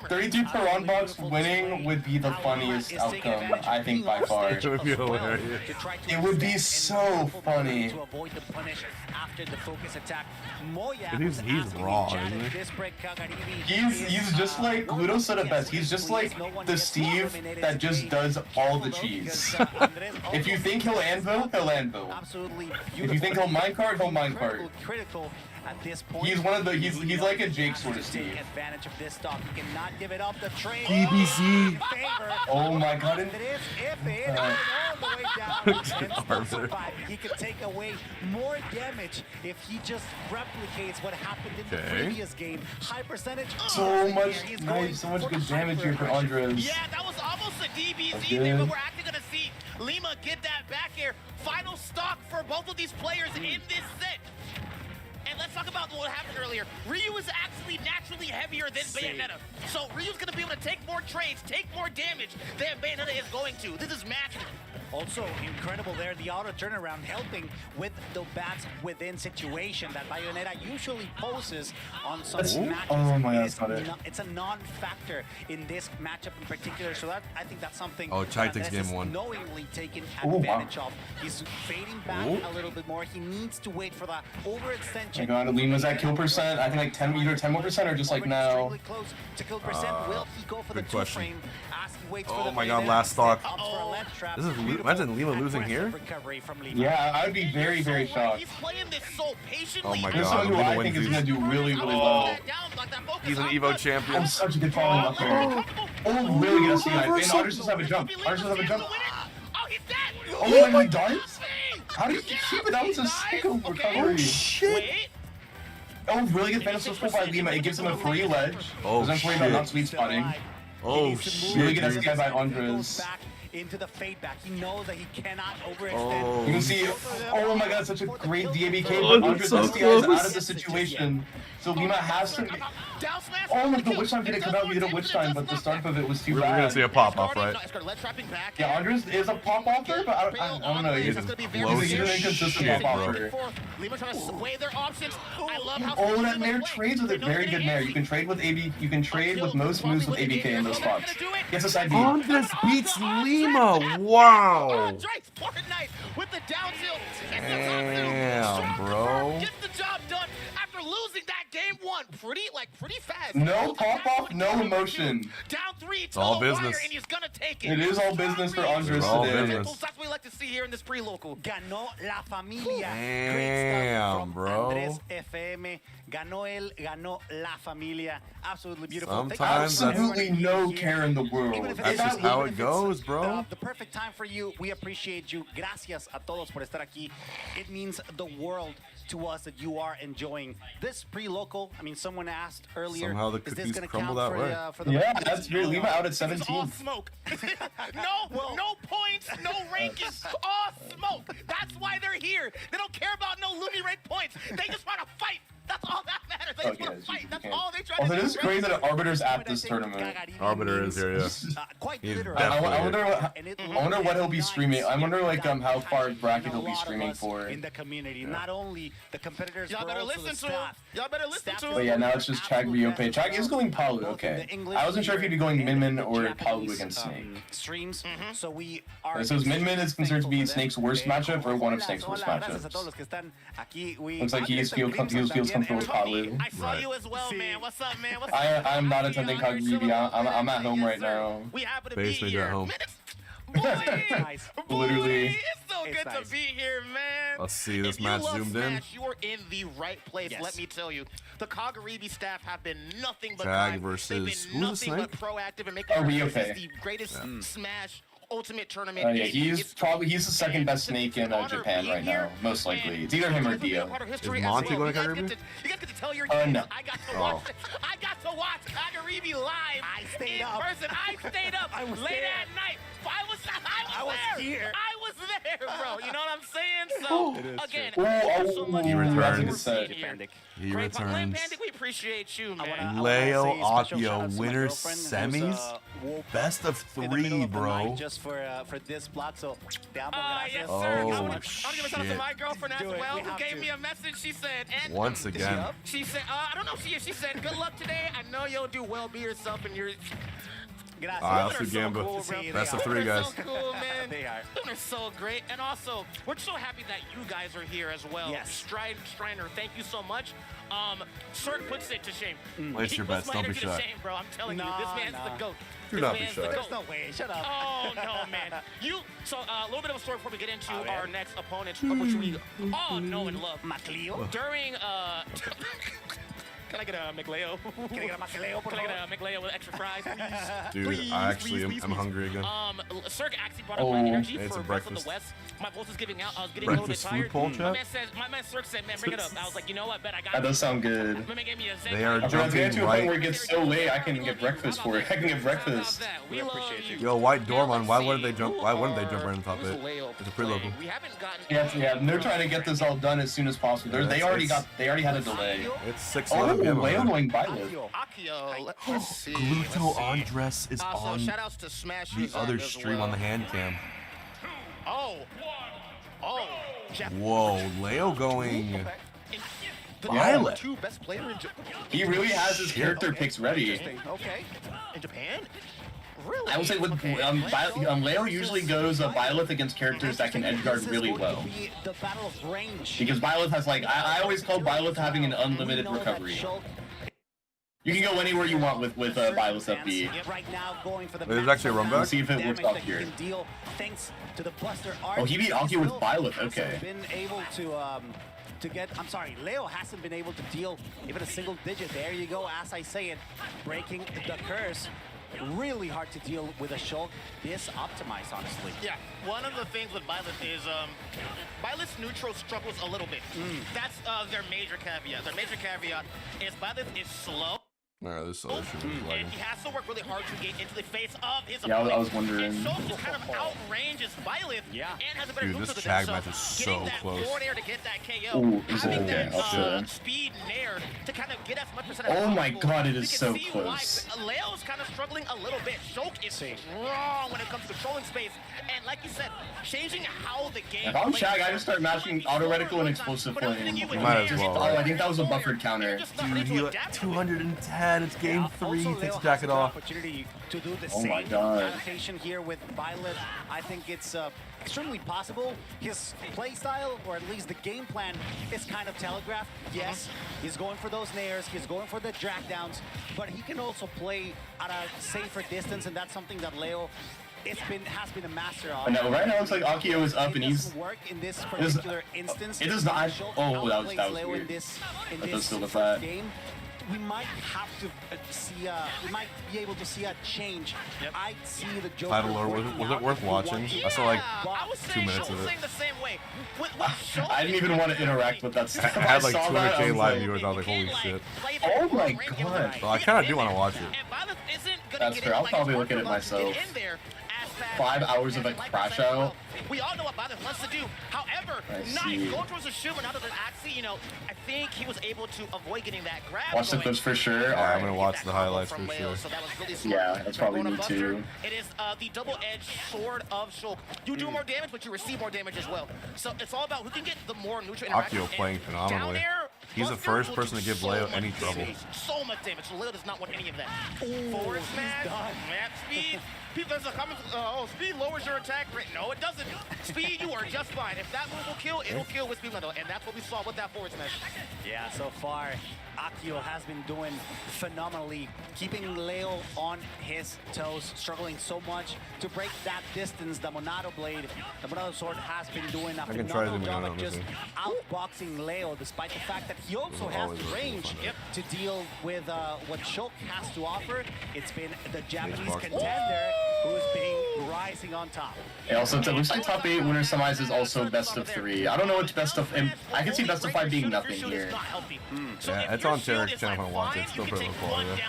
32 per round box winning would be the funniest outcome, I think, by far. It would be hilarious. It would be so funny. Avoid the punish after the focus attack. He's raw, isn't he? He's just like Ludo said it best. He's just like the Steve that just does all the cheese. If you think he'll anvil, he'll anvil. If you think he'll minecart, he'll minecart. Critical at this point. He's one of the he's like a Jake sort of Steve. Advantage of this stock. He cannot give it up. The trade. BBC. Oh my god. He could take away more damage if he just replicates what happened in the previous game. High percentage. So much good damage here for Andres. Yeah, that was almost a DBZ there, but we're actually gonna see Lima get that back air. Final stock for both of these players in this set. And let's talk about what happened earlier. Ryu is actually naturally heavier than Bayonetta. So Ryu's going to be able to take more trades, take more damage than Bayonetta is going to. This is massive. Also incredible there, the auto turnaround helping with the bats within situation that Bayonetta usually poses on some matches. Oh my god, it's a non-factor in this matchup in particular, so that I think that's something Chag takes game 1. knowingly taken advantage of. He's fading back a little bit more. He needs to wait for that overextension. Oh my god, Lima's at kill percent. I think like 10, either 10 more percent or just like now. Close to kill percent. Will he go for the two frame? Oh my god, last stock. This is imagine Lima losing here. Yeah, I would be very, very shocked. He's playing this so patiently. Oh my This god, is who I think is gonna do really, really well. He's an Evo champion. I'm such a good falling up there. Oh, really good SDI. And Andres does have a jump. Andres does have a jump. Oh my god, he dies? How did he keep it? That was a sick recovery. Oh shit. Oh, really good Phantom Switch by Lima. It gives him a free ledge. Oh Doesn't worry about not sweet spotting. Oh shit. Really good SDI by Andres. into the fade back. He knows that he cannot overextend. You can see, oh my god, such a great DABK. Oh, But Andres so STI is close. out of the situation. So Lima has to... Oh, look, the witch time didn't come out. We did a witch time, but the start of it was too bad. We're gonna see a pop-off, right? Yeah, Andres is a pop-off there, but I don't know. He's an inconsistent pop-offer. Lima trying to sway their options. I love how Oh, that Nair trades with a very good Nair. You can trade with AB. You can trade with most moves with ABK in those spots. Gets a side B. Andres beats Lima. Wow. Fortnite with the down tilt. Damn, bro. Gets the job done after losing that game one pretty fast. No pop-off, no emotion. Down 3 It's all business. and he's gonna take it. It is all business for Andres all today. business. That's what we like to see here in this pre-local. Ganó la familia. Damn, bro. Andres FM. Ganó la familia. Absolutely beautiful. Sometimes absolutely no care in the world. That's just how it goes, bro. The perfect time for you. We appreciate you. Gracias a todos por estar aquí. It means the world to us that you are enjoying this pre-local. I mean, someone asked earlier, Somehow the is this cookies going to crumble count that way. for the Yeah, that's true. Lima out at It's all 17. smoke. No points, no rankings, all smoke. That's why they're here. They don't care about no Lumi rank points. They just want to fight. That's all that matters. They just want to fight. That's all they try to do. Also, it is crazy that Arbiter's at this tournament. Arbiter is here, yeah. He's I wonder definitely what he'll be streaming. I wonder like how far bracket he'll be streaming for. in the community. Not only the competitors, Y'all but better also the listen to him. staff. Y'all better listen to But him. yeah, now it's just Chag Ryope. Chag is going Palu, okay. I wasn't sure if he'd be going Min or Palu against Snake. Streams. So we are. So is Min is considered to be Snake's worst matchup or one of Snake's worst matchups? Looks like he feels comfortable with Palu. I saw you as well, man. What's up, man? What's up? I'm not attending Kagaribi. I'm at home right now. We happen to be Basement here. at home. Literally. It's so good to be here, man. Let's see this If you match love zoomed in. Smash, you are in the right place. Let me tell you, the Kagaribi staff have been nothing but Chag kind. versus- They've who's been the nothing but Snake? proactive and making Oh, sure Ryope. this is the greatest Smash Ultimate Tournament. Yeah, he's the second best Snake in Japan right now, most likely. It's either him or Dio. Is Monty going to Kagaribi? You guys get to tell your No. I got to watch it. I got to watch Kagaribi live in person. I stayed up late at night. I was there. here. I was there, bro. You know what I'm saying? So again, true. thank you so much He for returns. being here. He Great Land returns. Pandic, we appreciate you, man. Leo Akio, winner semis. Best of 3, bro. Just for this block, so Yes, sir. Oh, I want to give a shout out to shit. my girlfriend as Do it. well, We who have gave to. me a message. She said, and Once again. she said, I don't know if she said, good luck today. I know you'll do well. Be yourself, and you're. Gracias. Alright, Women let's do are so Gamba. cool, bro. Best of 3, Women are guys. so cool, man. They are. Women are so great. And also, we're so happy that you guys are here as well. Yes. Strider, thank you so much. Cirque puts it to shame. Place He your puts bets, my don't be energy to shy. shame, bro. I'm telling you, this man's the GOAT. Do This not be man's shy. the There's GOAT. No way. Shut up. Oh no, man! So a little bit of a story before we get into our next opponent, which we all know and love. Macleo. During can I get a McLeo? Can I get a Macleo, por Can I get favor? a McLeo with extra fries, please? Dude, Please, I actually please, am hungry again. Cirque actually brought up my energy it's for a Breath of breakfast. the West. My voice is giving out. I was getting a little bit Breakfast food tired. poll chat? My man Cirque said, man, bring it up. I was like, you know what, bet I got That it. does sound good. My man gave me a Zen. They are I'm trying to get to a point where right. it gets so late I can get breakfast for it. I can get breakfast. We appreciate you. Yo, White Dorman, why wouldn't they jump? Why wouldn't they jump right on top of it? It's a pre-local. We haven't gotten Yeah, they're trying to get this all done as soon as possible. They already had a delay. It's 6 Oh, 11 p.m. Leo going Violet. Akio, let's see. Gluto Andres is So on shout outs to Smash the other stream on the hand cam. Oh, Jeff. Whoa, Leo going The Violet. two best player in Japan. He really has his character picks ready. Okay. In Japan? Really? I would say with Leo usually goes Violet against characters that can edgeguard really well. The battle of range. Because Violet has like I always call Violet having an unlimited recovery. You can go anywhere you want with Violet's FB. Right now, going for the There's actually a run back? Let's see if it works out here. Thanks to the Buster Oh, he beat Akio with Violet. Okay. Been able to get. I'm sorry, Leo hasn't been able to deal even a single digit. There you go. As I say it, breaking the curse. Really hard to deal with a Shulk this optimized, honestly. Yeah, one of the things with Violet is Violet's neutral struggles a little bit. That's their major caveat. Their major caveat is Violet is slow. Alright, this other shit was lagging. He has to work really hard to get into the face of his Yeah, opponent. I was wondering. And Shulk kind of outranges Violet and has a better Dude, move this to Chag them. match is so close. Forward air to get that KO. Ooh, is it Having okay? that speed nair to kind of get as much percent as Oh my possible. god, it is You so can see close. why Leo's kind of struggling a little bit. Shulk is strong when it comes to controlling space. And like you said, changing how the game If I'm plays. Chag, I just start matching auto reticle and explosive flame. You might as well. Oh, I think that was a buffered counter. Dude, he 210. It's game 3. He takes jacket off. Opportunity to do the Oh same my god. adaptation here with Violet. I think it's extremely possible. His play style, or at least the game plan, is kind of telegraphed. Yes, he's going for those nairs, he's going for the drag downs, but he can also play at a safer distance, and that's something that Leo has been a master of. No, right now it looks like Akio is up and he's. Work in this particular instance. It does not. Oh, that was Leo weird. in this That does feel the first flat. game. We might have to see. We might be able to see a change. I see the Joker. Title lore, was it worth watching? I saw like I was 2 minutes of it. saying the same way. I didn't even want to interact with that stuff. I had like saw that, I 200K was live like, viewers. I was like, holy shit. Oh my god. So I kind of do want to watch it. That's fair. I'll probably look at it myself. 5 hours of a crash out. We all know what Violet wants to do. However, nice. Going towards the shooter now that actually, you know, I think he was able to avoid getting that grab. Watch the clips for sure. Yeah, I'm gonna watch the highlights for sure. So that was really smart. Yeah, that's probably me too. It is the double-edged sword of Shulk. You do more damage, but you receive more damage as well. So it's all about who can get the more neutral interaction. Akio playing phenomenally. He's the first person to give Leo any trouble. So much damage. Leo does not want any of that. Forward smash, map speed. People are coming. Oh, speed lowers your attack rate. No, it doesn't. Speed, you are just fine. If that move will kill, it'll kill with speed level, and that's what we saw with that forward smash. Yeah, so far, Akio has been doing phenomenally, keeping Leo on his toes, struggling so much to break that distance. The Monado blade, the Monado sword has been doing a phenomenal job of just outboxing Leo, despite the fact that he also has the range to deal with what Shulk has to offer. It's been the Japanese contender who's been rising on top. It also looks like top 8 winner semis is also best of 3. I don't know which best of. I can see best of 5 being nothing here. Yeah, it's on Tarek's channel if I want to watch it. It's still pretty low quality.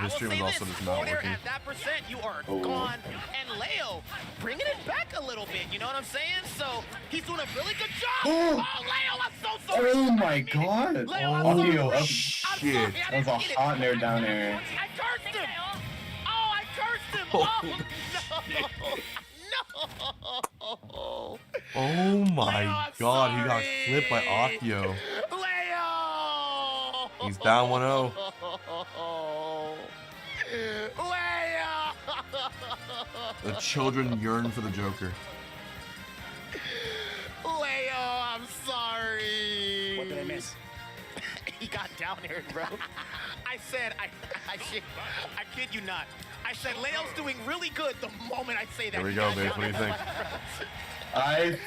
His stream is also just not working. At that percent, you are gone. And Leo bringing it back a little bit. You know what I'm saying? So he's doing a really good job. Oh, Leo, I'm so sorry. Oh my god. Audio up. Shit. That was a hot nair down air. I cursed him. Oh, I cursed him. Oh, no. Oh my god, he got flipped by Akio. Leo! He's down 1-0. Leo! The children yearn for the Joker. Leo, I'm sorry. What did I miss? He got down there, bro. I said, I kid you not. I said Leo's doing really good the moment I say that. Here we go, babe. What do you think? I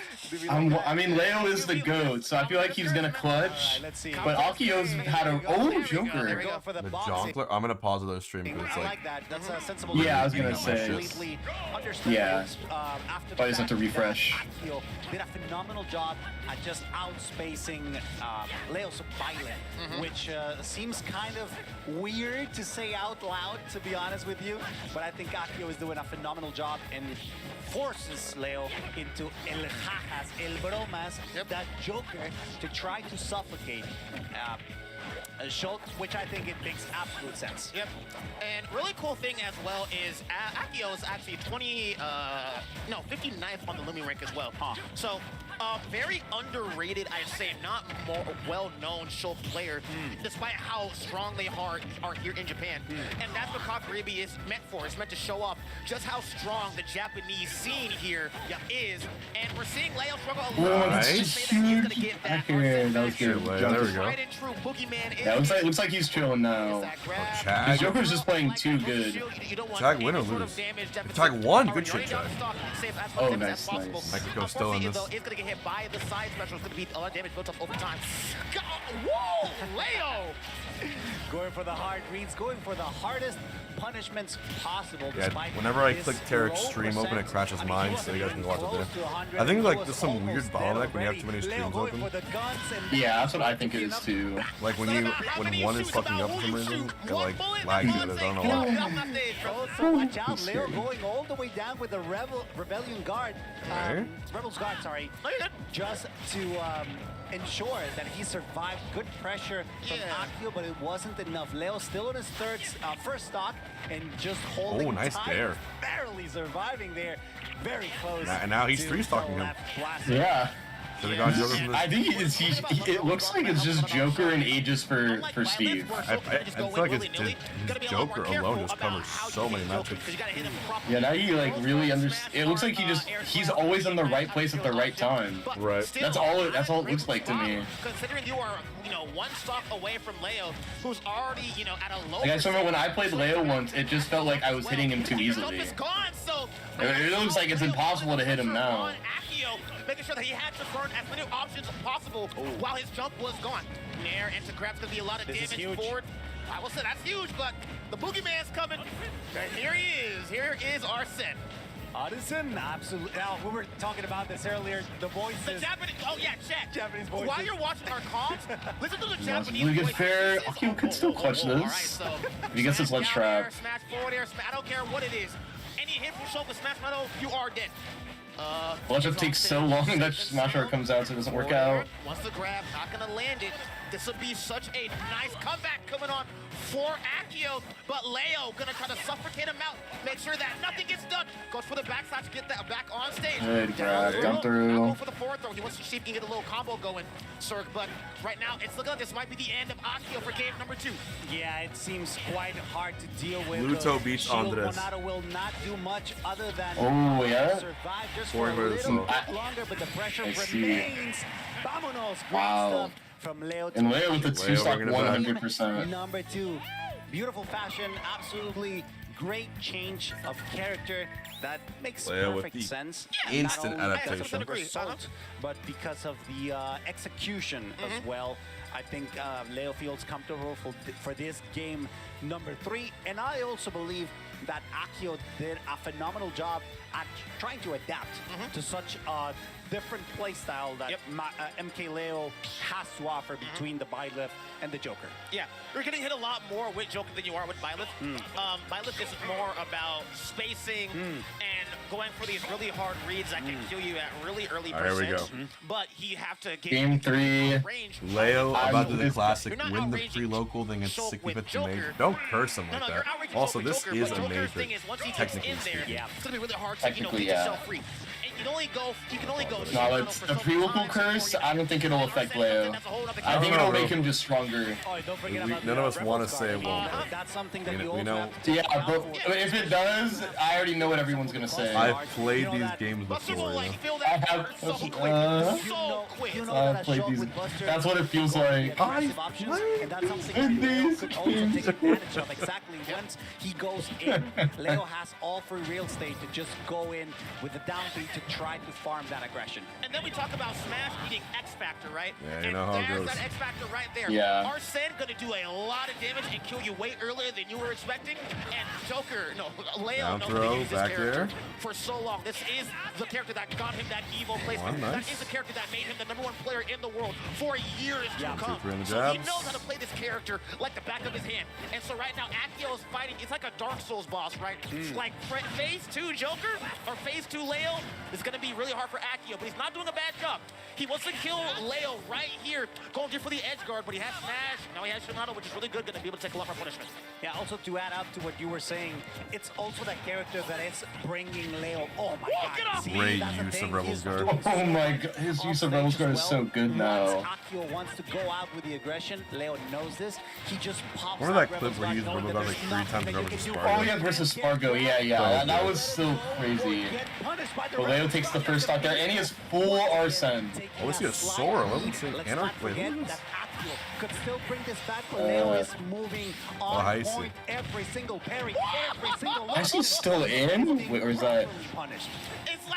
mean, Leo is the GOAT, so I feel like he's gonna clutch. But Akio's had a Joker. The Jonkler. I'm gonna pause those stream because it's like. That's a sensible. Yeah, I was gonna say. Yeah. But I just have to refresh. Akio did a phenomenal job at just outspacing Leo's Violet, which seems kind of weird to say out loud, to be honest with you. But I think Akio is doing a phenomenal job and forces Leo into El Jajas, El Bromas, that Joker, to try to suffocate Shulk, which I think it makes absolute sense. Yep. And really cool thing as well is Akio is actually 59th on the Lumi rank as well. So very underrated, I'd say, not more well-known Shulk player, despite how strong they are here in Japan. And that's what Kakaribi is meant for. It's meant to show off just how strong the Japanese scene here is. And we're seeing Leo struggle a little bit. Nice. That was good. There we go. Yeah, looks like he's chilling now. His Joker's just playing too good. Chag win or lose? Chag won. Good shit, Chag. Oh, nice. Mexico still in this. It's gonna get hit by the side special. It's gonna be a lot of damage built up over time. Whoa, Leo! Going for the hard reads, going for the hardest punishments possible. Yeah, whenever I click Tarek's stream open, it crashes mine, so you guys can watch it there. I think like there's some weird bottleneck when you have too many streams open. Yeah, that's what I think it is too. Like when you when one is fucking up for some reason, it like lags the others. I don't know why. Also, watch out, Leo going all the way down with the Rebellion Guard. Rebels Guard, sorry. Just to ensure that he survived good pressure from Akio, but it wasn't enough. Leo still on his first stock and just holding nice tight, dare. barely surviving there. Very close. And now he's 3-stocking him. Yeah. I think it looks like it's just Joker and Aegis for Steve. I feel like his Joker alone just covers so many matches. Yeah, now he like really understands. It looks like he's always in the right place at the right time. Right. That's all it looks like to me. Considering you are, one stock away from Leo, who's already, at a low. Like I remember when I played Leo once, it just felt like I was hitting him too easily. It looks like it's impossible to hit him now. Making sure that he had to burn as many options as possible while his jump was gone. Nair into Creps gonna be a lot of damage forward. I will say that's huge, but the boogeyman's coming. And here he is. Here is Arsene. Addison, absolutely. Now, we were talking about this earlier. The voices. The Japanese. Oh yeah, chat. Japanese voices. While you're watching our comms, listen to the Japanese really good voices. fair. Akio could still clutch this. Right, so if he gets his ledge trap. Smash forward air. I don't care what it is. Any hit from Shogun Smash Metal, you are dead. Ledge up takes so long that Smash Art comes out, so it doesn't work out. Wants to grab, not gonna land it. This will be such a nice comeback coming on for Akio, but Leo gonna try to suffocate him out, make sure that nothing gets done. Goes for the backside to get that back on stage. Good grab, down through. Go for the forward throw. He wants to see if he can get a little combo going, Cirque, but right now it's looking like this might be the end of Akio for game number 2. Yeah, it seems quite hard to deal with. Luto beats Andres. Monado will not do much other than survive just for a little bit longer, but the pressure remains. Vamonos, great stuff from Leo. And Leo with the 2-stock 100%. Number 2, beautiful fashion, absolutely great change of character that makes perfect sense. Instant adaptation. But because of the execution as well, I think Leo feels comfortable for this game number 3. And I also believe that Akio did a phenomenal job at trying to adapt to such a different playstyle that MK Leo has to offer between the Byleth and the Joker. Yeah, you're getting hit a lot more with Joker than you are with Byleth. Byleth is more about spacing and going for these really hard reads that can kill you at really early percent. Here we go. But you have to get game 3. Leo about to do the classic, win the pre-local, then gets 65th to major. Don't curse him like that. Also, this is a major, technically speaking. It's gonna be really hard to get yourself free. You can only go. No, it's a pre-local curse. I don't think it'll affect Leo. I think it'll make him just stronger. None of us want to say it won't. That's something that we know. Yeah, but if it does, I already know what everyone's gonna say. I've played these games before. I have. I've played these. That's what it feels like. I've played these games. Exactly. Once he goes in, Leo has all free real estate to just go in with the down beat to try to farm that aggression. And then we talk about Smash eating X Factor, right? Yeah, you know how it goes. There's that X Factor right there. Yeah. Arsene gonna do a lot of damage and kill you way earlier than you were expecting. And Joker, Leo knows to use this character for so long. This is the character that got him that evil placement. That is the character that made him the #1 player in the world for years to come. So he knows how to play this character like the back of his hand. And so right now, Akio is fighting. It's like a Dark Souls boss, right? Like phase 2 Joker or phase 2 Leo is going to be really hard for Akio, but he's not doing a bad job. He wants to kill Leo right here, going for the edge guard, but he has Smash. Now he has Shimano, which is really good, going to be able to take a lot more punishment. Yeah, also to add up to what you were saying, it's also that character that is bringing Leo. Oh my god. Great use of Rebels Guard. Oh my god, his use of Rebels Guard is so good now. Once Akio wants to go out with the aggression, Leo knows this. He just pops out that clip where he used Rebels Guard like 3 times versus Spargo? Oh yeah, versus Spargo, yeah. That was so crazy. But Leo takes the first stock there, and he has full Arsene. Oh, we see a Sora. Let me see. Anarch. Wait, who is this? Could still bring this back, but Leo is moving on point. Every single parry, every single is he still in? Wait, or is that?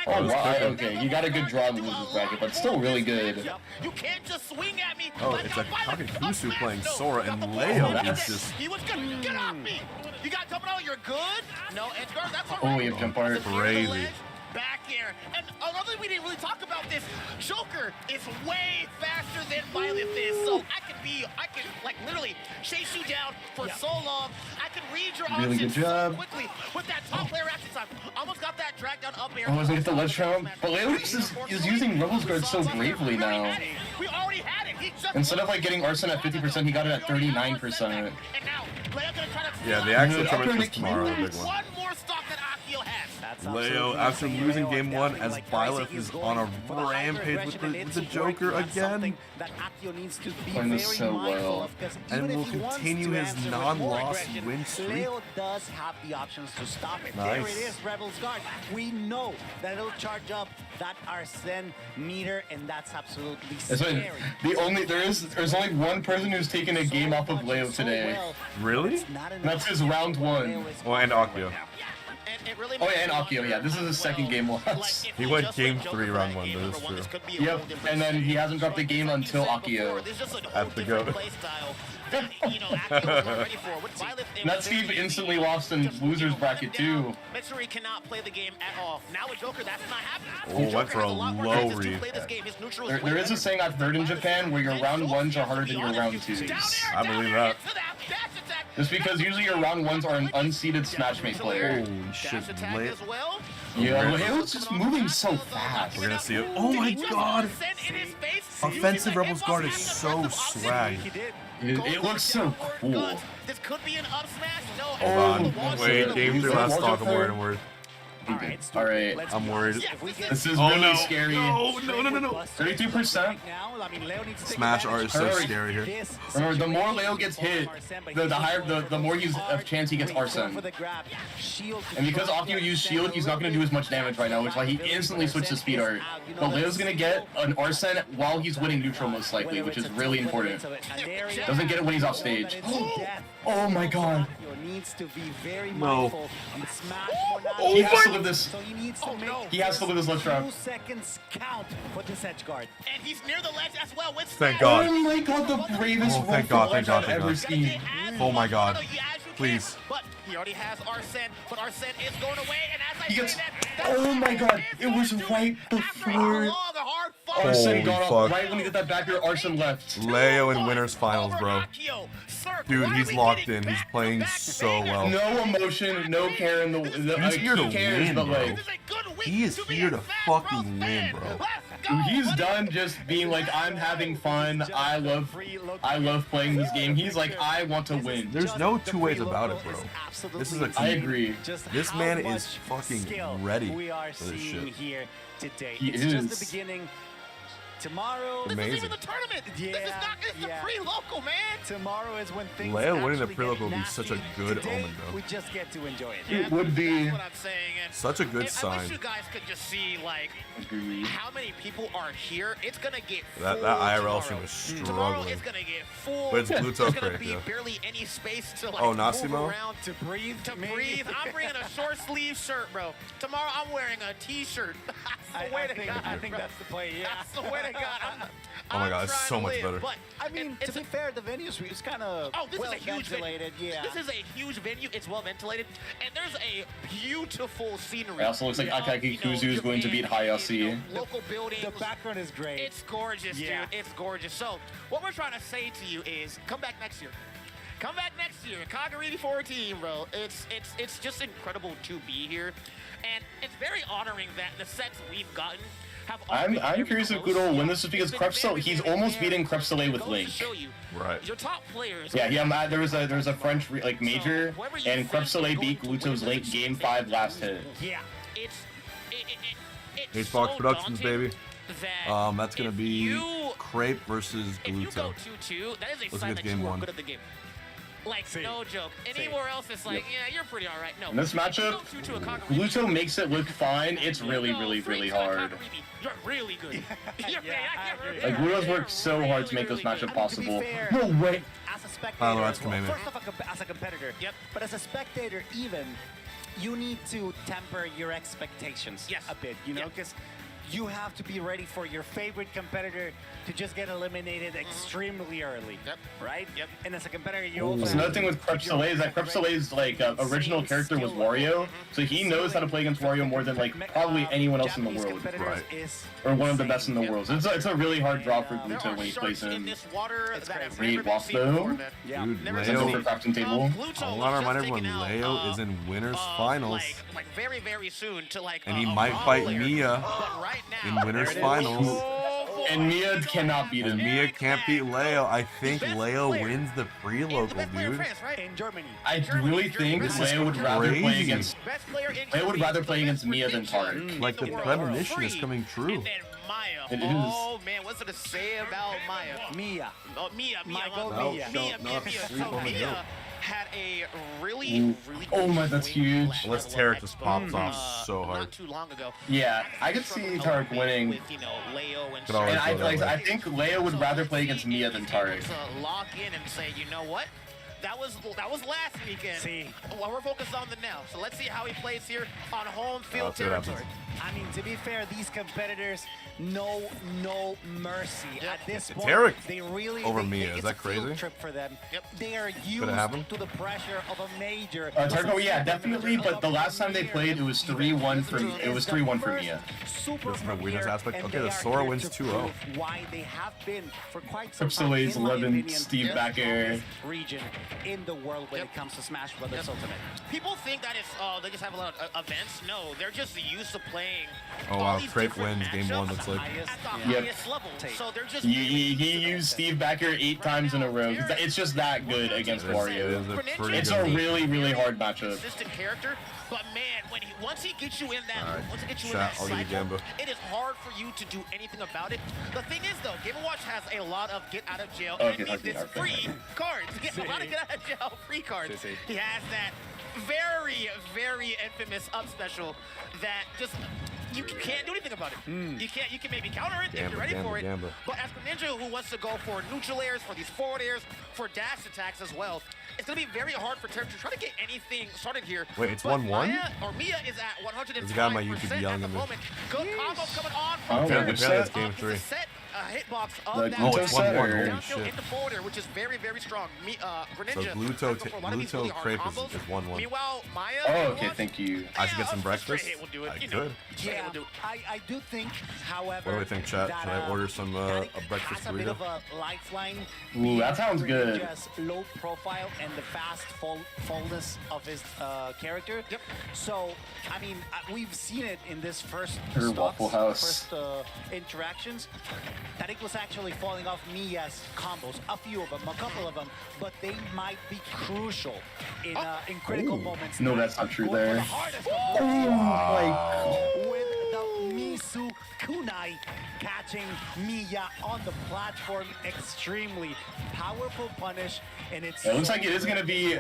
Oh wow, okay. You got a good draw in the losers bracket, but still really good. You can't just swing at me. Oh, it's a Kakukusu playing Sora, and Leo is just. He was good. Get off me. You got jumping out. You're good. No, edge guard. That's all right. Oh, we have jump art. Crazy. Back air. And another thing we didn't really talk about this, Joker is way faster than Byleth is, so I can be, I can like literally chase you down for so long. I can read your Really good options job. so quickly with that top player action time. Almost got that drag down up air. I wasn't get the ledge round, but Leo is using Rebel's Guard so bravely now. We already had it. He just Instead of like getting Arsene at 50%, he got it at 39%. Yeah, the actual tournament is tomorrow, the big one. One more stock that Akio has. Leo, after losing game 1, as Byleth is on a rampage with the Joker again. Playing this so well. And will continue his non-loss win streak. Leo does have the options to stop it. Nice. There it is, Rebel's Guard. We know that it'll charge up that Arsene meter, and that's absolutely scary. There's only one person who's taken a game off of Leo today. Really? That's his round 1. Oh, and Akio. Oh yeah, and Akio, yeah. This is his second game loss. He went game 3, round 1, but it's true. Yep, and then he hasn't dropped the game until Akio. At the go. That Steve instantly lost in loser's bracket too. Mitsuri cannot play the game at all. Now with Joker, that's not happening. Oh, went for a low read. There is a saying I've heard in Japan where your round 1s are harder than your round 2s. I believe that. Just because usually your round 1s are an unseeded Smashmate player. Holy shit, Leo. Yeah, Leo's just moving so fast. We're gonna see it. Oh my god! Offensive Rebel's Guard is so swag. It looks so cool. This could be an up smash. No. Hold on. Wait, game 3 last talk. I'm worried. Alright. I'm worried. This is really scary. No. 32%. Smash art is so scary here. Remember, the more Leo gets hit, the higher the more he's a chance he gets Arsene. And because Akio used shield, he's not going to do as much damage right now, which is why he instantly switched to speed art. But Leo's going to get an Arsene while he's winning neutral most likely, which is really important. Doesn't get it when he's off stage. Oh my god. No. He has to live this. He has to live this left round. 2 seconds count for this edge guard. And he's near the ledge as well with Thank God. Oh my god, the bravest Oh, thank God, thank God, I've thank ever God. seen. Oh my god. Please. But he already has Arsene, but Arsene is going away, and as I He say gets. that, Oh my god, it was right before Arsene got up. fuck. Right when he did that back air, Arsene left. Leo in winners finals, bro. Dude, he's locked in. He's playing so well. No emotion, no care in the He's here to he cares, win, but bro. like, He is here to fucking win, bro. he's done just being like, I'm having fun. I love playing this game. He's like, I want to win. There's no two ways about it, bro. This is a I agree. This man is fucking ready we are for this seeing shit. here today. He It's is. just the beginning. Tomorrow, Amazing. This is even the tournament. Yeah, This is not. It's the pre-local, man. Tomorrow is when things. Leo winning the actually pre-local get would be such a nasty. good Today, omen, though. We just get to enjoy it. It would be. That's what I'm saying. And Such a good I wish sign. you guys could just see like Agreed. how many people are here. It's gonna get That full IRL tomorrow. stream was Tomorrow struggling. is gonna get full. But it's Bluetooth There's gonna crate, be yeah. barely any space to like Oh, move Asimo? around To breathe, to breathe. I'm bringing a short sleeve shirt, bro. Tomorrow I'm wearing a t-shirt. That's the way to God. I think that's the play. Yeah. That's the way to God. Oh my god, it's trying so to much live, better. But I mean, to be fair, the venue's it's kind of this well is a huge ventilated. venue. Yeah. This is a huge venue. It's well ventilated, and there's a beautiful scenery. It also looks like Akaki Kuzu is going to beat Hayashi. Local buildings. The background is great. It's gorgeous, dude. It's gorgeous. So, what we're trying to say to you is, come back next year. Come back next year. Kagaribi 14, bro. It's just incredible to be here, and it's very honoring that the sets we've gotten have all been I'm very curious if close. Gudo will win this just because It's been Creps, he's almost beating Creps with Goes to Link. show you, Right. your top players. Yeah, there was a French like major, and Creps beat Gluto's Link game 5 last hit. Yeah, it's H-Box so Productions, daunting baby. that That's gonna if be you- Crepe versus If you go Gluto. 2-2, that is a Let's sign get that game you are one. good at the game. Like, no joke. Anywhere else, it's like, yeah, you're pretty all right. No. In this matchup, Gluto makes it look fine. It's really hard. You're really good. Like, Gluto's worked so hard to make this matchup possible. No way. As a spectator, Oh, that's KaMe. first off, as a competitor, but as a spectator, even you need to temper your expectations a bit, you know, because you have to be ready for your favorite competitor to just get eliminated extremely early. Yep. Right? Yep. And as a competitor, you also So another thing with Creps is that Creps' like original character was Wario, so he knows how to play against Wario more than like probably anyone else in the world. Right. Or one of the best in the world. So it's a really hard draw for Gluto when he plays him. Great walk though. Dude, Leo for crafting table. I want to remind everyone, Leo is in winners finals. Like very, very soon to like. And he might fight Miya in winners finals. And Miya cannot beat him. And Miya can't beat Leo. I think Leo wins the pre-local, dude. I really think Leo would rather play against Miya than Tarek. Like the premonition is coming true. It is. Oh man, what's it to say about Maya? Mia. Oh, Mia. Mia had a really oh my, that's huge. Unless Tarek just pops off so hard. Not too long ago. Yeah, I could see Tarek winning. With, you know, Leo and I think Leo would rather play against Miya than Tarek. Lock in and say, you know what? That was last weekend. See. Well, we're focused on the now. So let's see how he plays here on home field territory. I mean, to be fair, these competitors know no mercy. At this point, Tarek they really over Miya. Is that crazy? Trip for them. Yep. They are used to the pressure of a major. Tarek, yeah, definitely. But the last time they played, it was 3-1 for Miya. That's the weirdest aspect. Okay, the Sora wins 2-0. Why they have been for quite some Creps time, in my 11, opinion, Steve back air. region in the world when it comes to Smash Brothers Ultimate. People think that it's they just have a lot of events. No, they're just used to playing. Oh wow, Crepe wins game 1, looks like. Yep. So they're just He used Steve Backer 8 times in a row. It's just that good against Wario. It's a really, really hard matchup. Consistent character, but man, once he gets you in that, cycle, it is hard for you to do anything about it. The thing is though, Game & Watch has a lot of get out of jail and it's free cards. A lot of get out of jail free cards. He has that very, very infamous up special that just you can't do anything about it. You can maybe counter it if you're ready for it. But as Greninja, who wants to go for neutral airs, for these forward airs, for dash attacks as well, it's going to be very hard for Terry to try to get anything started here. Wait, it's 1-1? Miya is at 105% There's a guy on my YouTube yelling at the moment. Good combo coming on. Which set? Game 3. Hitbox of Oh, it's 1-1. Holy shit. Into forwarder, which is very, very strong. Greninja. So Gluto Crepe is 1-1. Meanwhile, Maya. Oh, okay, thank you. I should get some breakfast. Will do it, I could. Yeah, I do think, however. What do we think, chat? Should I order some a breakfast burrito? A bit of a lifeline. Ooh, that sounds good. Just low profile and the fast fullness of his character. Yep. So, I mean, we've seen it in this first Waffle House. interactions. That it was actually falling off Miya's combos, a few of them, a couple of them, but they might be crucial in critical moments. No, that's not true there. Oh my God. With the Misu Kunai catching Miya on the platform, extremely powerful punish, and it looks like it is gonna be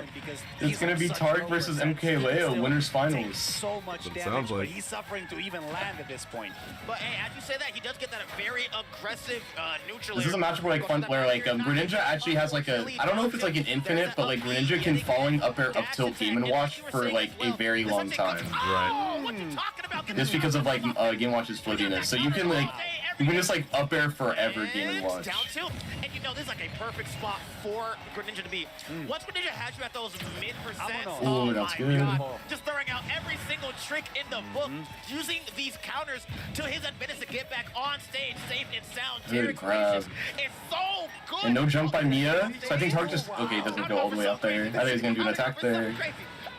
Tarek versus MK Leo winners finals. So much damage, but he's suffering to even land at this point. But hey, as you say that, he does get that very aggressive neutral. This is a matchup where Greninja actually has like a, I don't know if it's like an infinite, but like Greninja can falling up air up tilt Game & Watch for like a very long time. Right. Just because of like Game & Watch's floatiness, so you can just like up air forever Game & Watch. Down tilt, and you know this is like a perfect spot for Greninja to be. Once Greninja has you at those mid-percents, oh that's good. God, just throwing out every single trick in the book, using these counters to his advantage to get back on stage, safe and sound. Good grab. It's so good. And no jump by Miya, so I think Tarek just doesn't go all the way up there. I think he's gonna do an attack there.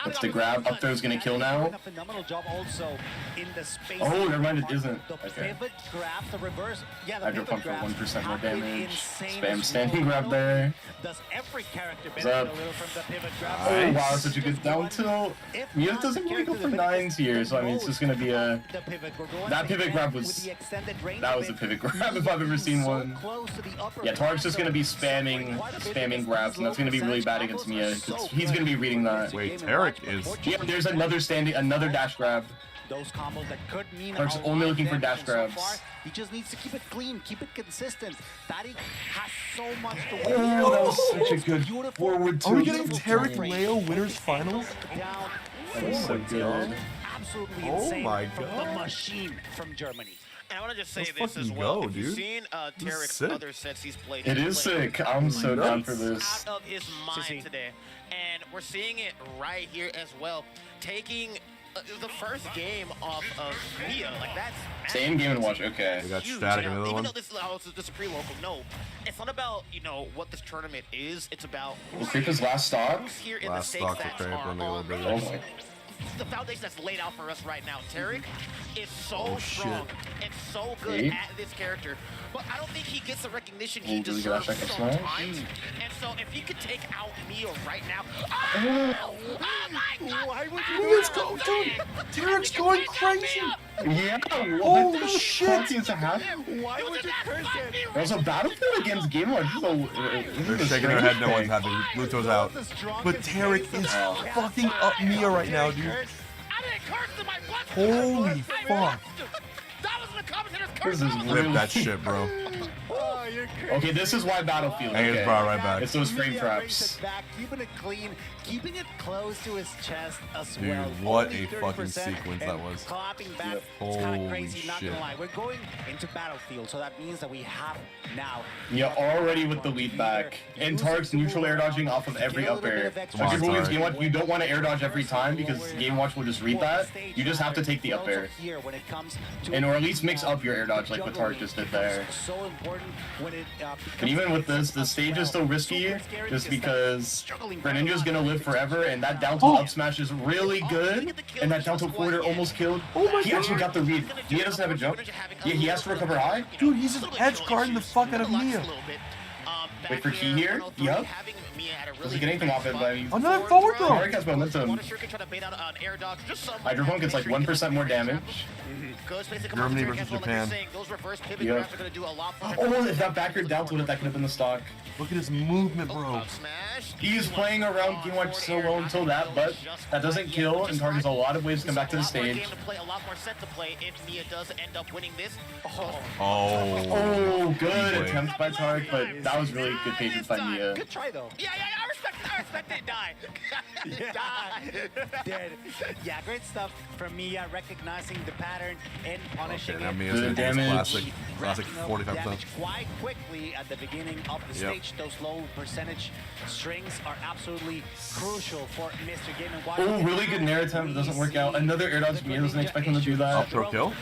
That's the grab. Up throw's gonna kill now. A phenomenal job also in the space. Oh, never mind, it isn't. Okay. Pivot grab, the reverse. Yeah, the Hydro pivot pump for 1% more damage. Insane. Spam standing grab there. Does every character benefit a little from the pivot grab? Oh wow, such a good down tilt. Miya doesn't really go for 9s here, so I mean it's just gonna be a. That pivot grab was. That was a pivot grab if I've ever seen one. Yeah, Tarek's just gonna be spamming grabs, and that's gonna be really bad against Miya. He's gonna be reading that. Wait, Tarek is. Yeah, there's another dash grab. Those combos that could mean Tarek's only looking for dash grabs. So he just needs to keep it clean, keep it consistent. Tari has so much to win. Oh, that was such a good forward two. Are we getting Tarek Leo winners finals? That was so good. Absolutely insane my from God. the machine from Germany. And I want to just say Let's this as fucking well. go, If you've dude. seen Tarek's sick. other sets he's played, It is sick. I'm so down for He's this. out of his mind today, and we're seeing it right here as well. Taking the first game off of Miya, like that's Same Game & Watch. Okay. We got huge. Shadic Now, another even one. though this is a pre-local, no, it's not about what this tournament is. It's about Will Creep his last stock? who's here in Last the stock stakes for that Creep, are let me go a on little bit. the foundation that's laid out for us right now. Tarek is so Oh, shit. strong and so good Eight. at this character, but I don't think he gets the recognition Oh, he really good deserves at second sometimes. smash. And so if he could take out Miya right now, Oh. oh my God! Why would Let's go, dude. Tarek's going crazy. Yeah, Holy what shit. is happening? Why would you curse it? There's a battlefield against Game & Watch. They're shaking their head. No one's happy. Luto's out. But Tarek is fucking up Miya right now, dude. I didn't curse him, I punched Holy him. fuck. That was in the commentators This curse. is Rip that shit, bro. Oh, you're crazy. Okay, this is why Battlefield. Hey, it's Okay. brought right back. It's those frame Miya traps. brings it back, keeping it clean, keeping it close to his chest as Dude, well. what Only a fucking 30% sequence that and was. Clapping back, Yep. it's kind Holy of crazy, not gonna shit. lie. We're going into Battlefield, so that means that we have now. Yeah, already with the lead back. And Tarek's neutral air dodging off of every up air. Come on, Like rule against Tarek. Game Watch, you don't want to air dodge every time because Game Watch will just read that. You just have to take the up air. Here when it comes to And or at least mix up your air dodge like what Tarek just did there. so important when it But even with this, the stage is still risky just because Greninja's gonna live forever and that down tilt up smash is really good. And that down tilt forwarder almost killed. He actually got the read. He doesn't have a jump. Yeah, he has to recover high. Dude, he's just edge guarding the fuck out of Miya. Wait for key here. Yup. Doesn't get anything off it, but Another forward throw. Tarek has momentum. Hydro Pump gets like 1% more damage. Germany versus Japan. Yeah. Oh, if that backward down tilted, that could have been the stock. Look at his movement, bro. He's playing around Game Watch so well until that, but that doesn't kill, and Tarek has a lot of ways to come back to the stage. Oh, good attempt by Tarek, but that was really good patience by Miya. Good try though. Yeah, I respect it. Die. Dead. Yeah, great stuff from Miya, recognizing the pattern and punishing Okay, now it. Miya's gonna do his damage. classic Racking up 45%. damage quite quickly at the beginning of the Yep. stage. Those low percentage strings are absolutely crucial for Mr. Game & Watch. Oh, really good nair attempt, doesn't work out. Another air dodge, Miya doesn't expect him to do Up that. throw kill?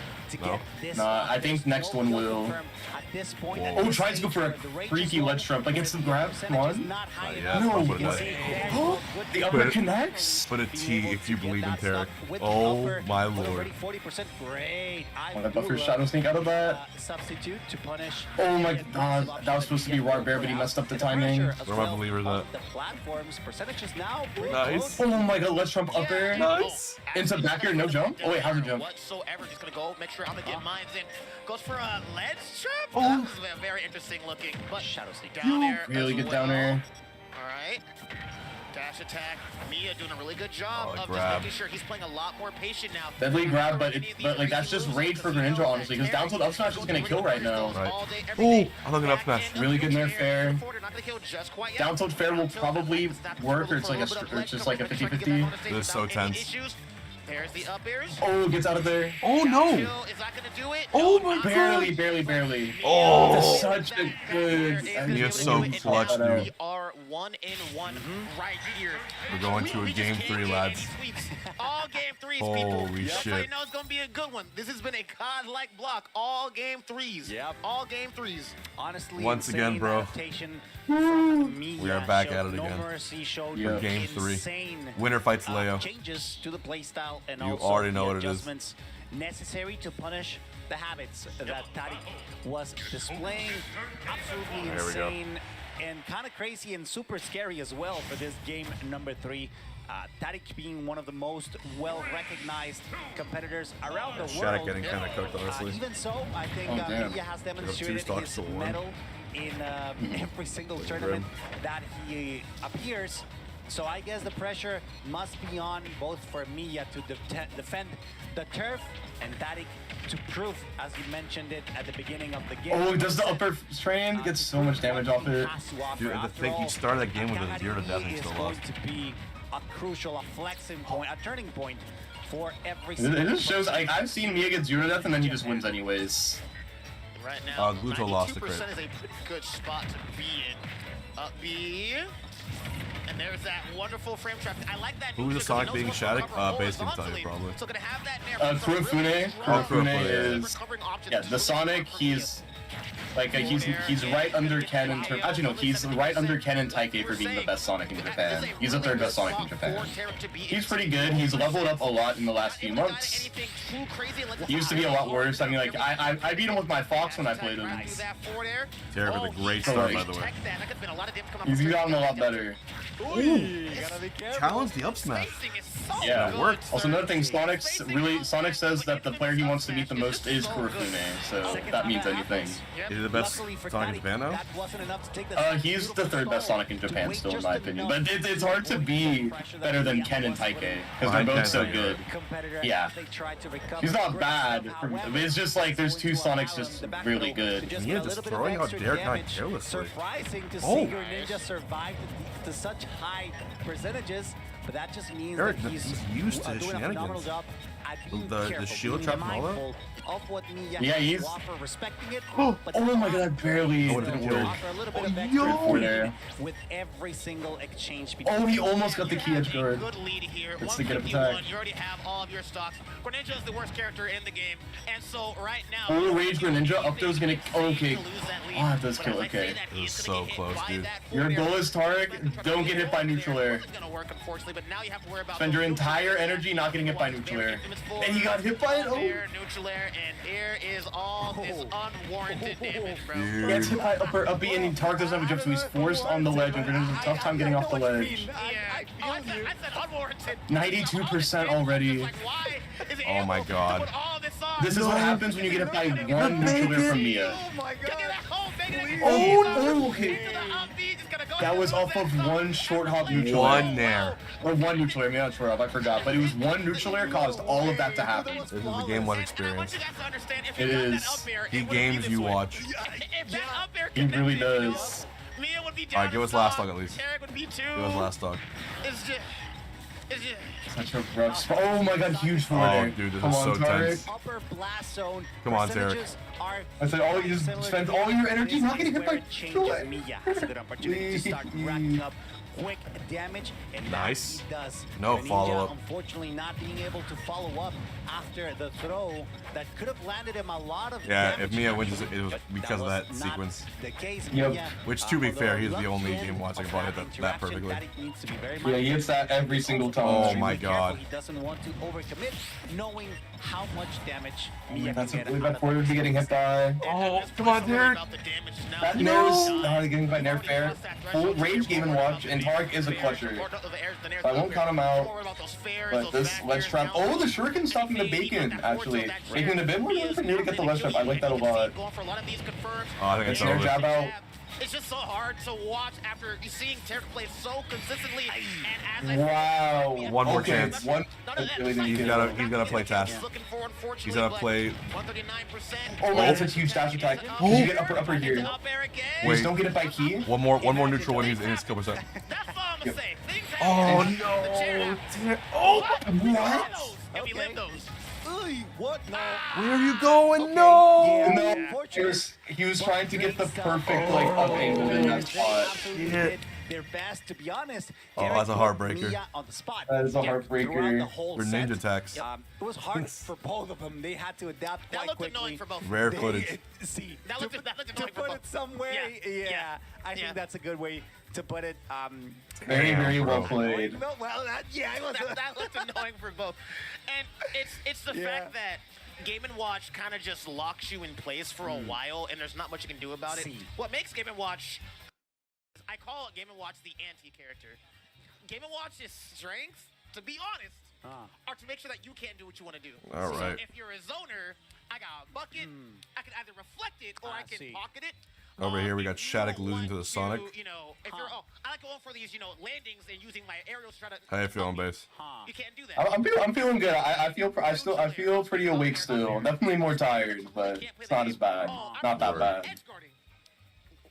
No. Nah, I think next one will. At this point, Whoa. at Oh, this tries to go stage, for a the rage freaky is low, ledge trump against the grab. Come percentage is on. not high Not enough. yet. No, I'll you put it can back. see Oh, the Put upper it- connects. Put a T if you believe in Tarek. With the Oh upper, my with lord. already 40% great. Want to buffer Shadow Sneak out of that? Substitute to punish. Oh my god, that was supposed to be Raw Bear, but he messed up the timing. Where my believers at? The platforms percentages now pretty Nice. close. Oh my god, let's trump up air. Nice. Into back air, no jump. Oh wait, have a jump. Whatsoever, just gonna go make sure I'm gonna get mines in. Goes for a ledge trap. Oh. That was very interesting looking, but Shadow Sneak down there. Really as good down air. All right. Dash attack. Miya doing a really good job Oh, of grab. just making sure he's playing a lot more patient now. Deadly grab, but like that's just rage for Greninja honestly, because down tilt up smash is gonna kill right now. Right. Oh, I'm looking up smash. Really good nair fair. Not gonna kill just quite yet. Down tilt fair will probably work, or it's like it's just like a 50-50. This is so tense. There's the up airs. Oh, gets out of there. Oh no. Is that gonna do it? Oh my Barely, god. barely. Oh. That's such a good. He is so clutch, dude. We are 1-in-1 right here. We're going to a game 3, lads. All game 3s, people. Holy That's how you shit. know it's gonna be a good one. This has been a godlike block. All game 3s. Yep. All game 3s. Honestly, Once again, insane bro. adaptation from Miya. We are back Showed at it no again. mercy, showed Yeah. Game 3. insane, Winner fights Leo. changes to the playstyle and You also already know the what it is. adjustments necessary to punish the habits that Tariq was displaying. Absolutely There we go. insane and kind of crazy and super scary as well for this game number 3. Tariq being one of the most well-recognized competitors around the Shadic world. getting kind of cooked, honestly. Even so, I think Oh, damn. Miya has Put up 2 demonstrated stocks his to 1. mettle in every single tournament that he appears. So I guess the pressure must be on both for Miya to defend the turf and Tariq to prove, as you mentioned it at the beginning of the game. Oh, does the upper strain gets so much damage off it. Dude, and to think he started that game with a 0 to death and is still going lost. to be a crucial, a flexing point, a turning point for every It single just shows, I've seen Miya get 0 death and then he just wins anyways. Right now, Gluto lost the 92% crit. is a pretty good spot to be in. Up B. And there's that wonderful frame trap. I like that. Who was the Sonic being Shadic? Base can tell you probably. So gonna have that Kurofune is, yeah, the Sonic, he's like, he's right under Ken and actually no, he's right under Ken and Taike for being the best Sonic in Japan. He's the 3rd best Sonic in Japan. He's pretty good. He's leveled up a lot in the last few months. He used to be a lot worse. I mean, like, I beat him with my Fox when I played him. Terror with a great start, by the way. He's gotten a lot better. Ooh. Challenge the up smash. Yeah, it worked. Also, another thing, Sonic says that the player he wants to meet the most is Kurofune, so if that means anything. Is he the best Sonic in Japan now? He's the 3rd best Sonic in Japan still, in my opinion. But it's hard to be better than Ken and Taike, because they're both so good. Yeah. He's not bad. It's just like, there's 2 Sonics just really good. Yeah, just throwing out Derek kind of carelessly. Surprising to see your ninja survive to such high percentages, but that just means Derek, that he's used to his doing a phenomenal shenanigans. job at being The careful, shield being trap and all that? mindful of what Miya Yeah, has he's... to offer, respecting it, Oh but my god, I barely didn't work. offer a little bit of Yo! extra with every single exchange between Oh, he almost got the key edge guard. Good lead here. It's the good 151. attack. You already have all of your stocks. Greninja is the worst character in the game, and so right now. Oh, Rage Greninja, up thro's gonna. Oh, okay. Oh, it does kill. Okay. It was so close, dude. Your goal is Tarek. Don't get hit by neutral air. Spend your entire energy not getting hit by neutral air. And he got hit by it. Oh. Neutral air, and here is all this unwarranted damage, bro. He gets hit by upper up B, and Tarek doesn't have a jump, so he's forced on the ledge, and Greninja's a tough time getting off the ledge. I said unwarranted. 92% already. Oh my god. This is what happens when you get hit by one neutral air from Miya. Oh, okay. That was off of one short hop neutral One air. Or one neutral air, maybe not short hop, I forgot. But it was one neutral air caused all of that to happen. This is the game one experience. It is. He games you watch. He really does. Alright, give us last stock at least. Give us last stock. Such a rough spot. Oh my god, huge forward air. Dude, this Come is on, so Tarek. tense. upper blast zone. Come on, Tarek. I said, you just spend all your energy not getting hit by Miya has a good opportunity to start racking up quick damage, and nice. He does. No Greninja, follow-up. Unfortunately, not being able to follow up after the throw that could have landed him a lot of Yeah, damage. if Miya wins, it was because of that sequence. The case, Yep. Miya, Which, to be fair, he's the only game watching ball hit that perfectly. Yeah, he hits that every single time. Oh my god. He doesn't want to overcommit, knowing how much damage Miya That's can a get really out bad of forward to getting hit by. Oh, come on, Derek. That knows getting by Nerf fair. Full rage game and watch, and Tarek is a clutcher. So I won't count him out. But this ledge trap. Oh, the shuriken stopping the bacon, actually. Making it a bit more difficult for me to get the ledge trap. I like that a lot. Oh, I think it's Snare jab over. out. It's just so hard to watch after seeing Tarek play so consistently. And as Wow. One more chance. One. He's gotta play Task. He's gotta play. Oh, that's a huge dash attack. Because you get upper here. Wait. Don't get it by key. One more neutral when he's in his kill percent. Yep. Oh no! Oh, what? And we live those. What? No. Where are you going? No! No, he was trying to get the perfect up angle in that spot. Did their best, to be honest. Oh, that's a heartbreaker. Miya on the spot. That is a heartbreaker. For ninja attacks. It was hard for both of them. They had to adapt quite quickly. Rare footage. See, That looked to annoying for put both. it some way, I think that's a good way to put it. Very well played. Well, that looked annoying for both. And it's the fact that Game & Watch kind of just locks you in place for a while, and there's not much you can do about it. What makes Game & Watch, I call it Game & Watch the anti-character. Game & Watch's strength, to be honest, are to make sure that you can't do what you want to do. All right. So if you're a zoner, I got a bucket, I can either reflect it or I can pocket it. Over here, we got Shadic losing to the Sonic. If you're, I like going for these, landings and using my aerial strata. How you feeling, base? You can't do that. I'm feeling good. I feel pretty awake still. Definitely more tired, but it's not as bad. Not that bad.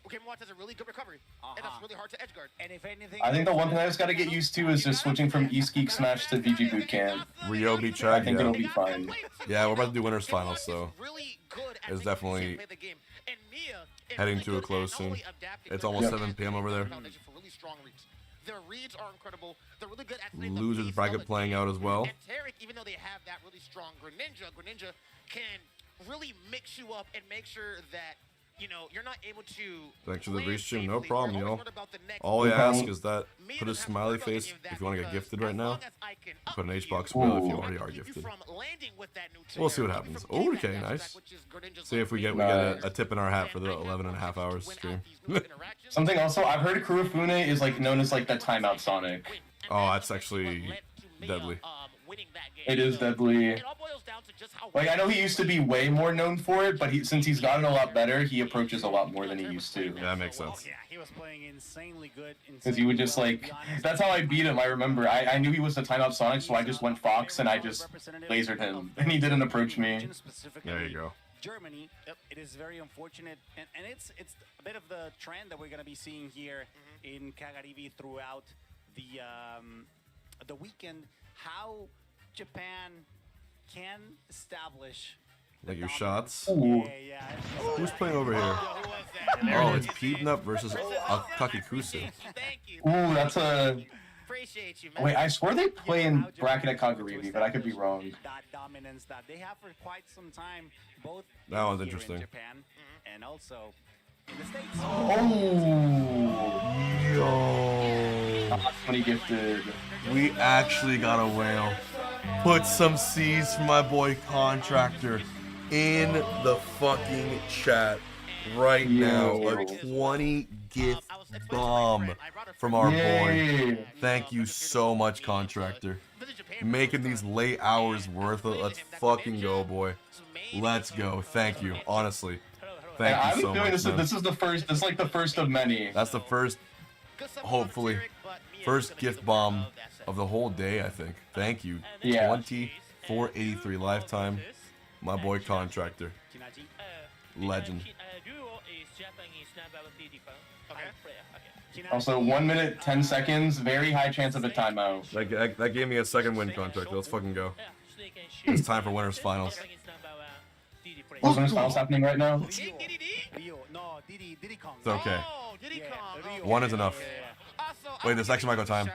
KaMe has a really good recovery, and that's really hard to edge guard. And if anything, I think the one thing I just got to get used to is just switching from East Geek Smash to VG Bootcamp. Rio beat Chag, I think it'll be fine. Yeah, we're about to do winners finals, so it's definitely heading to a close soon. It's almost 7 p.m. over there. Their reads are incredible. They're really good at Losers bracket playing out as well. And Tarek, even though they have that really strong Greninja can really mix you up and make sure that, you know, you're not able to. Thanks for the restream, no problem, yo. All I ask is that put a smiley face if you want to get gifted right now. Put an H-box will if you already are gifted. We'll see what happens. Oh, okay, nice. See if we get a tip in our hat for the 11.5 hours stream. Something also, I've heard Kurofune is like known as like the timeout Sonic. Oh, that's actually deadly. It is deadly. Like, I know he used to be way more known for it, but since he's gotten a lot better, he approaches a lot more than he used to. Yeah, that makes sense. Yeah, he was playing insanely good. Because he would just like, that's how I beat him, I remember. I knew he was the timeout Sonic, so I just went Fox and I just lasered him. And he didn't approach me. There you go. Germany, it is very unfortunate, and it's a bit of the trend that we're going to be seeing here in Kagaribi throughout the weekend. How Japan can establish like your shots. Yeah. Who's playing over here? Oh, it's Peepnup versus Kakikusu. Ooh, that's a. Wait, I swear they play in bracket at Kagaribi, but I could be wrong. That dominance that they have for quite some time, both that one's interesting. In Japan and also in the States. Oh, yo! Funny gifted. We actually got a whale. Put some C's for my boy Contractor in the fucking chat right now. A 20 gift bomb from our boy. Thank you so much, Contractor. Making these late hours worth it. Let's fucking go, boy. Let's go. Thank you. Honestly. Thank you so much. This is the first. This is like the first of many. That's the first, hopefully, first gift bomb of the whole day, I think. Thank you. Yeah. 2483 lifetime. My boy Contractor. Legend. Also, 1 minute, 10 seconds. Very high chance of a timeout. That gave me a second win, Contractor. Let's fucking go. It's time for winners finals. What's winners finals happening right now? It's okay. One is enough. Wait, this actually might go time.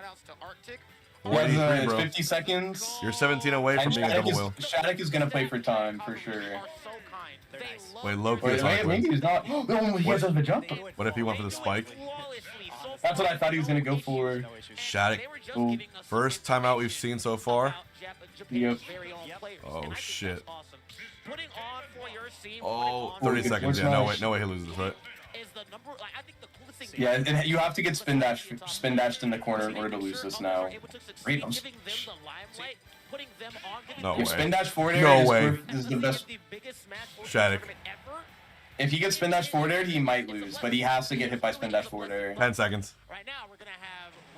It's 50 seconds. You're 17 away from being a double wheel. Shadic is gonna play for time for sure. Wait, Loki is maybe he's not. Oh, he has a jump. What if he went for the spike? That's what I thought he was gonna go for. Shadic. First timeout we've seen so far. Yep. Oh shit. Oh, 30 seconds. Yeah, no way he loses, right? Yeah, and you have to get spin dashed in the corner in order to lose this now. Great. No way. Spin dash forward air is the best. Shadic. If he gets spin dash forward air, he might lose, but he has to get hit by spin dash forward air. 10 seconds.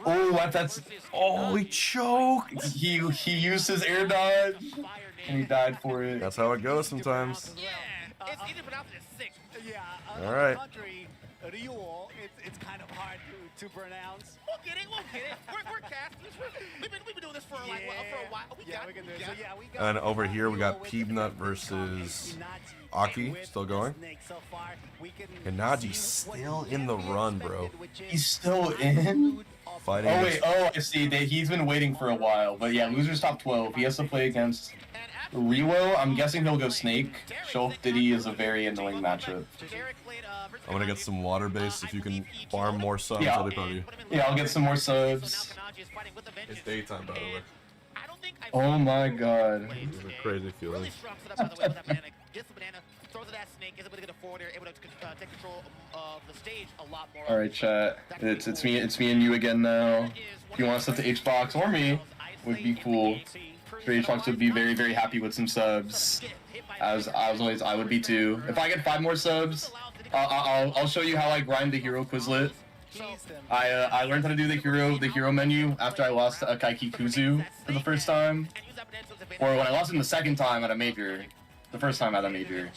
Oh, that's. Oh, he choked. He used his air dodge, and he died for it. That's how it goes sometimes. All right. It's kind of hard to pronounce. We'll get it. We're casters. We've been doing this for a while. We can do it. So and over here we got Peepnut versus Aki still going. And Naji's still in the run, bro. He's still in? Fighting. Oh wait, I see. He's been waiting for a while. But yeah, losers top 12. He has to play against Riwo. I'm guessing he'll go Snake. Shulk Diddy is a very annoying matchup. I'm gonna get some water base. If you can farm more subs, I'll be proud of you. Yeah, I'll get some more subs. It's daytime, by the way. Oh my god. This is a crazy feeling. Alright, chat. It's me and you again now. If you want to set to H-Box or me, would be cool. H-Box would be very, very happy with some subs. As always, I would be too. If I get 5 more subs, I'll show you how I grind the hero Quizlet. I learned how to do the hero menu after I lost to Akaiki Kuzu for the first time. Or when I lost him the second time at a major. The first time at a major.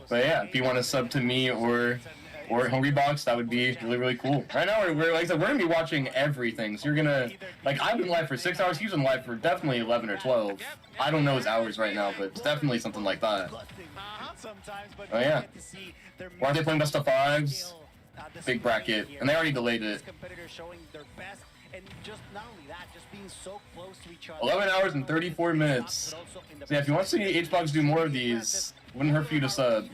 But yeah, if you want to sub to me or Hungrybox, that would be really, really cool. Right now, we're like I said, we're gonna be watching everything. So you're gonna like I've been live for 6 hours. He's been live for definitely 11 or 12. I don't know his hours right now, but it's definitely something like that. Oh yeah. Why are they playing best of fives? Big bracket, and they already delayed it. 11 hours and 34 minutes. So yeah, if you want to see HBox do more of these, wouldn't hurt for you to sub.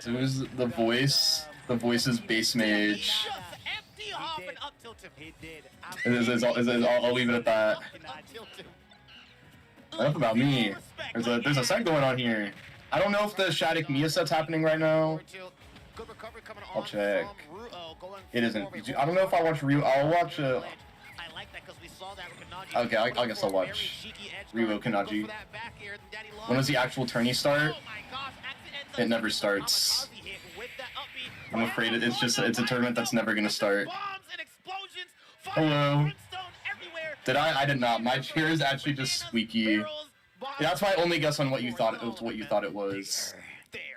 So who's the voice? The voice is base mage. I'll leave it at that. Enough about me. There's a set going on here. I don't know if the Shadic Miya set's happening right now. I'll check. It isn't. I don't know if I watch Ryu. I'll watch. Okay, I guess I'll watch Ryu Kanaji. When does the actual tourney start? It never starts. I'm afraid it's a tournament that's never gonna start. Hello. Did I? I did not. My chair is actually just squeaky. Yeah, that's my only guess on what you thought it was.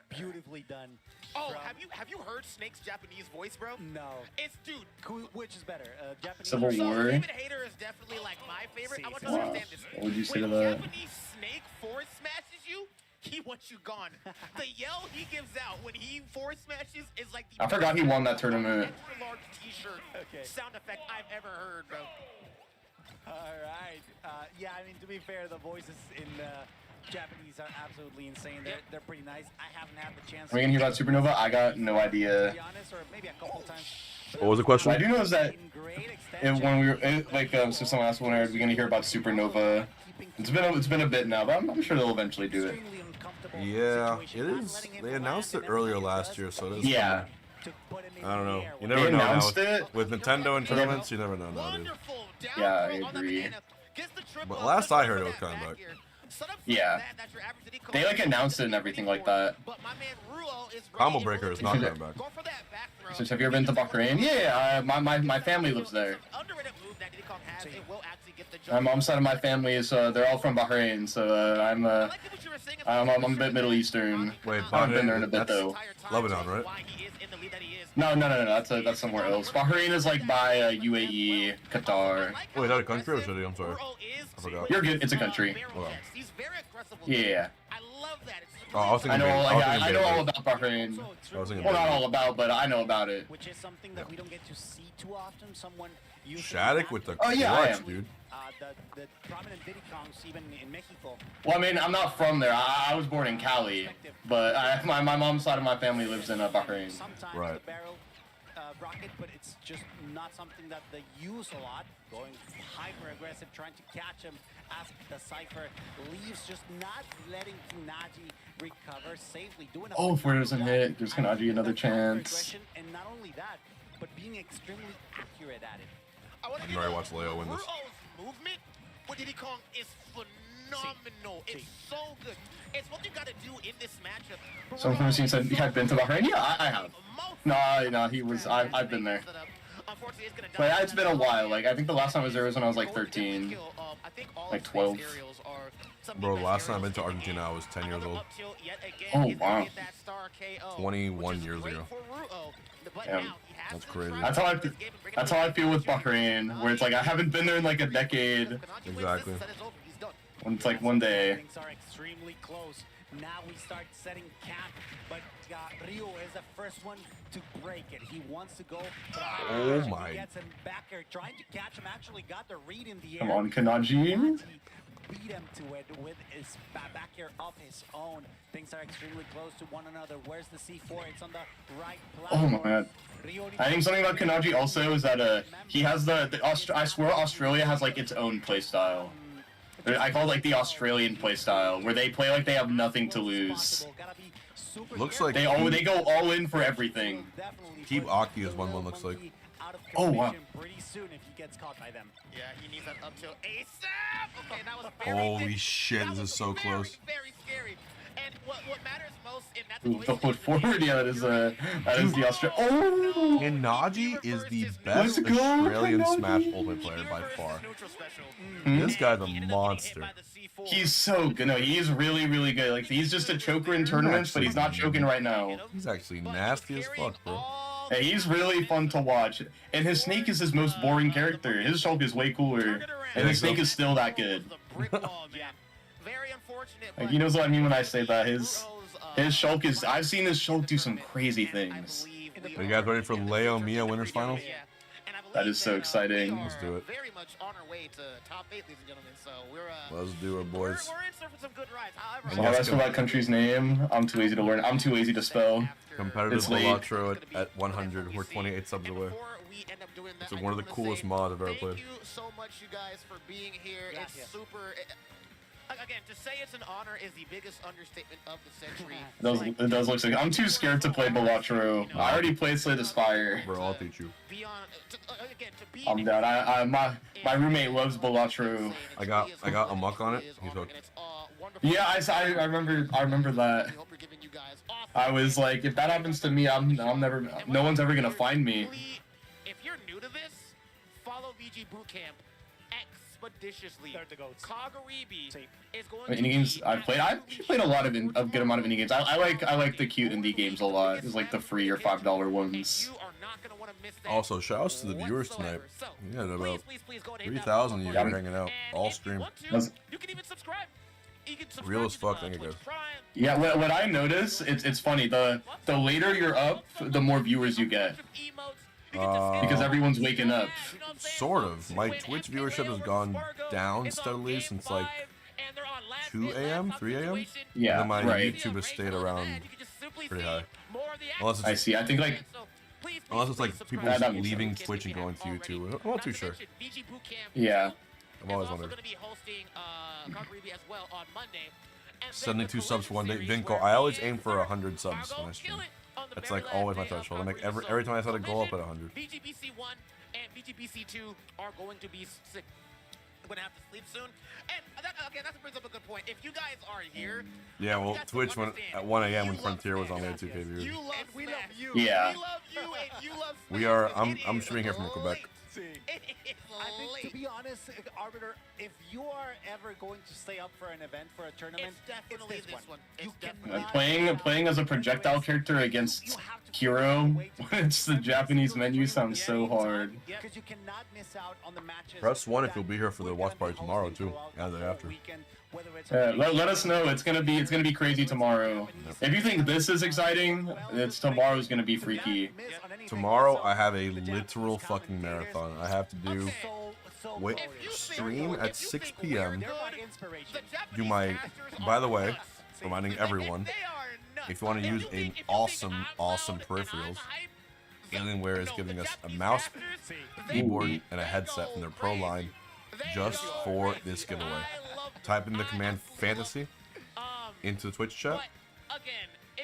Beautifully done. Oh, have you heard Snake's Japanese voice, bro? No. It's dude. Which is better? Japanese. Civil War. David Hayter is definitely like my favorite. I want to understand this. What would you say to when that? Japanese Snake force smashes you, he wants you gone. The yell he gives out when he force smashes is like the I forgot he won that tournament. extra large T-shirt sound effect I've ever heard, bro. Alright. Yeah, I mean, to be fair, the voices in Japanese are absolutely insane. They're pretty nice. I haven't had the chance. Are we gonna hear about Supernova? I got no idea. What was the question? What I do know is that when we were so someone asked when are we gonna hear about Supernova? It's been a bit now, but I'm sure they'll eventually do it. Yeah, it is. They announced it earlier last year, so it is. Yeah. I don't know. You never know now. With Nintendo and tournaments, you never know now, dude. Yeah, I agree. But last I heard, it was coming back. Yeah. They like announced it and everything like that. Combo Breaker is not coming back. So have you ever been to Bahrain? Yeah, my family lives there. My mom's side of my family is they're all from Bahrain, so I'm a bit Middle Eastern. Wait, I haven't been there in a bit though. Lebanon, right? No, that's somewhere else. Bahrain is like by UAE, Qatar. Wait, is that a country or city? I'm sorry. I forgot. You're good. It's a country. Okay. Yeah. Oh, I was thinking I know all about Bahrain. Well, not all about, but I know about it. Which is something that we don't get to see too often. Someone Shadic with the clutch, dude. The prominent Vidikongs even in Mexico. Well, I mean, I'm not from there. I was born in Cali, but my mom's side of my family lives in Bahrain. Right. Rocket, but it's just not something that they use a lot. Going hyper aggressive, trying to catch him as the Cypher leaves, just not letting Kanaji recover safely. Doing if there doesn't hit, gives Kanaji another chance. And not only that, but being extremely accurate at it. I'm ready to watch Leo win this. Movement with Diddy Kong is phenomenal. It's so good. It's what you gotta do in this matchup. Someone from the scene said he had been to Bahrain. Yeah, I have. No, he was. I've been there. But it's been a while. Like I think the last time I was there was when I was like 13, like 12. Bro, last time I've been to Argentina, I was 10 years old. Oh wow. 21 years ago. Damn. That's crazy. That's how I feel with Bahrain, where it's like I haven't been there in like a decade. Exactly. When it's like one day. Things are extremely close. Now we start setting camp, but Ryu is the first one to break it. He wants to go. Oh my. He gets him back here, trying to catch him. Actually got the read in the air. Come on, Kanaji. Beat him to it with his back here of his own. Things are extremely close to one another. Where's the C4? It's on the right platform. Oh my god. I think something about Kanaji also is that he has I swear Australia has like its own playstyle. I call it like the Australian playstyle, where they play like they have nothing to lose. Looks like they go all in for everything. Team Aki is one looks like. Oh wow. Pretty soon if he gets caught by them. Yeah, he needs that up till ASAP. Okay, that was very Holy shit, this is so close. Very scary. And what matters most Ooh, the foot forward, yeah, that is the Australian. Oh! And Naji is the best Australian Smash Ultimate player by far. This guy's a monster. He's so good. No, he's really, really good. Like, he's just a choker in tournaments, but he's not choking right now. He's actually nasty as fuck, bro. Hey, he's really fun to watch. And his Snake is his most boring character. His Shulk is way cooler. And his Snake is still that good. Like, he knows what I mean when I say that. His Shulk is... I've seen his Shulk do some crazy things. Are you guys ready for Leo Miya Winners Finals? That is so exciting. Let's do it. Let's do it, boys. I'll ask about country's name. I'm too lazy to learn. I'm too lazy to spell. Competitive Balatro at 100. We're 28 subs away. It's one of the coolest mods I've ever played. Thank you so much, you guys, for being here. It's super... Again, to say it's an honor is the biggest understatement of the century. It does look sick. I'm too scared to play Balatro. I already played Slay the Spire. Bro, I'll teach you. I'm down. My roommate loves Balatro. I got a muck on it. He's hooked. Yeah, I remember that. I was like, if that happens to me, I'm never. No one's ever gonna find me. If you're new to this, follow VG Bootcamp expeditiously. Kagaribi is going Indie games I've played. I've played a lot of a good amount of indie games. I like the cute indie games a lot. It's like the free or $5 ones. Also, shoutouts to the viewers tonight. We had about 3,000 of you hanging out all stream. You can even subscribe. Real as fuck, thank you guys. Yeah, what I notice, it's funny. The later you're up, the more viewers you get. Because everyone's waking up. Sort of. My Twitch viewership has gone down steadily since like 2 a.m., 3 a.m. Yeah, and then my right. YouTube has stayed around pretty high. Unless it's, I see. I think like unless it's like people just leaving Twitch and going to YouTube. I'm not too sure. Yeah. I've always wondered. 72 subs for one day. Vinko, I always aim for 100 subs when I stream. That's like always my threshold. I make every time I set a goal up at 100. BGBC 1 and BGBC 2 are going to be sick. We're gonna have to sleep soon. And that brings up a good point. If you guys are here, yeah, well, Twitch went at 1 a.m. when Frontier was on, we had 2K viewers. We love you. Yeah. We love you and you love We are. I'm streaming here from Quebec. I think, to be honest, Arbiter, if you are ever going to stay up for an event, for a tournament, it's this one. You cannot Playing as a projectile character against Hero, it's the Japanese menu sounds so hard. Because you cannot miss out on the matches. Press 1 if you'll be here for the watch party tomorrow too, and the day after. Let us know. It's gonna be crazy tomorrow. If you think this is exciting, tomorrow's gonna be freaky. Tomorrow I have a literal fucking marathon. I have to do stream at 6 p.m. Do my. By the way, reminding everyone, if you want to use an awesome peripherals, Alienware is giving us a mouse, keyboard, and a headset from their pro line just for this giveaway. Type in the command fantasy into the Twitch chat.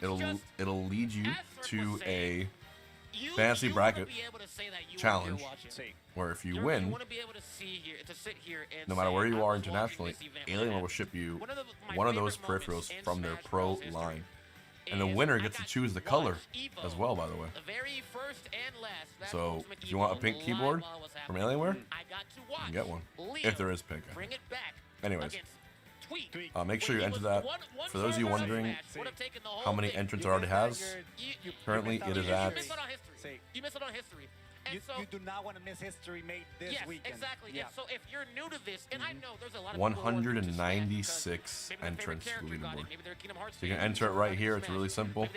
It'll lead you to a fantasy bracket challenge where if you win, no matter where you are internationally, Alienware will ship you one of those peripherals from their pro line. And the winner gets to choose the color as well, by the way. So if you want a pink keyboard from Alienware, you can get one. If there is pink. Anyways, make sure you enter that. For those of you wondering how many entrants it already has, currently it is at... You miss it on history. You do not want to miss history made this weekend. Exactly. Yeah. And so if you're new to this, and I know there's a lot of 196 entrants to the leaderboard. So you can enter it right here. It's really simple.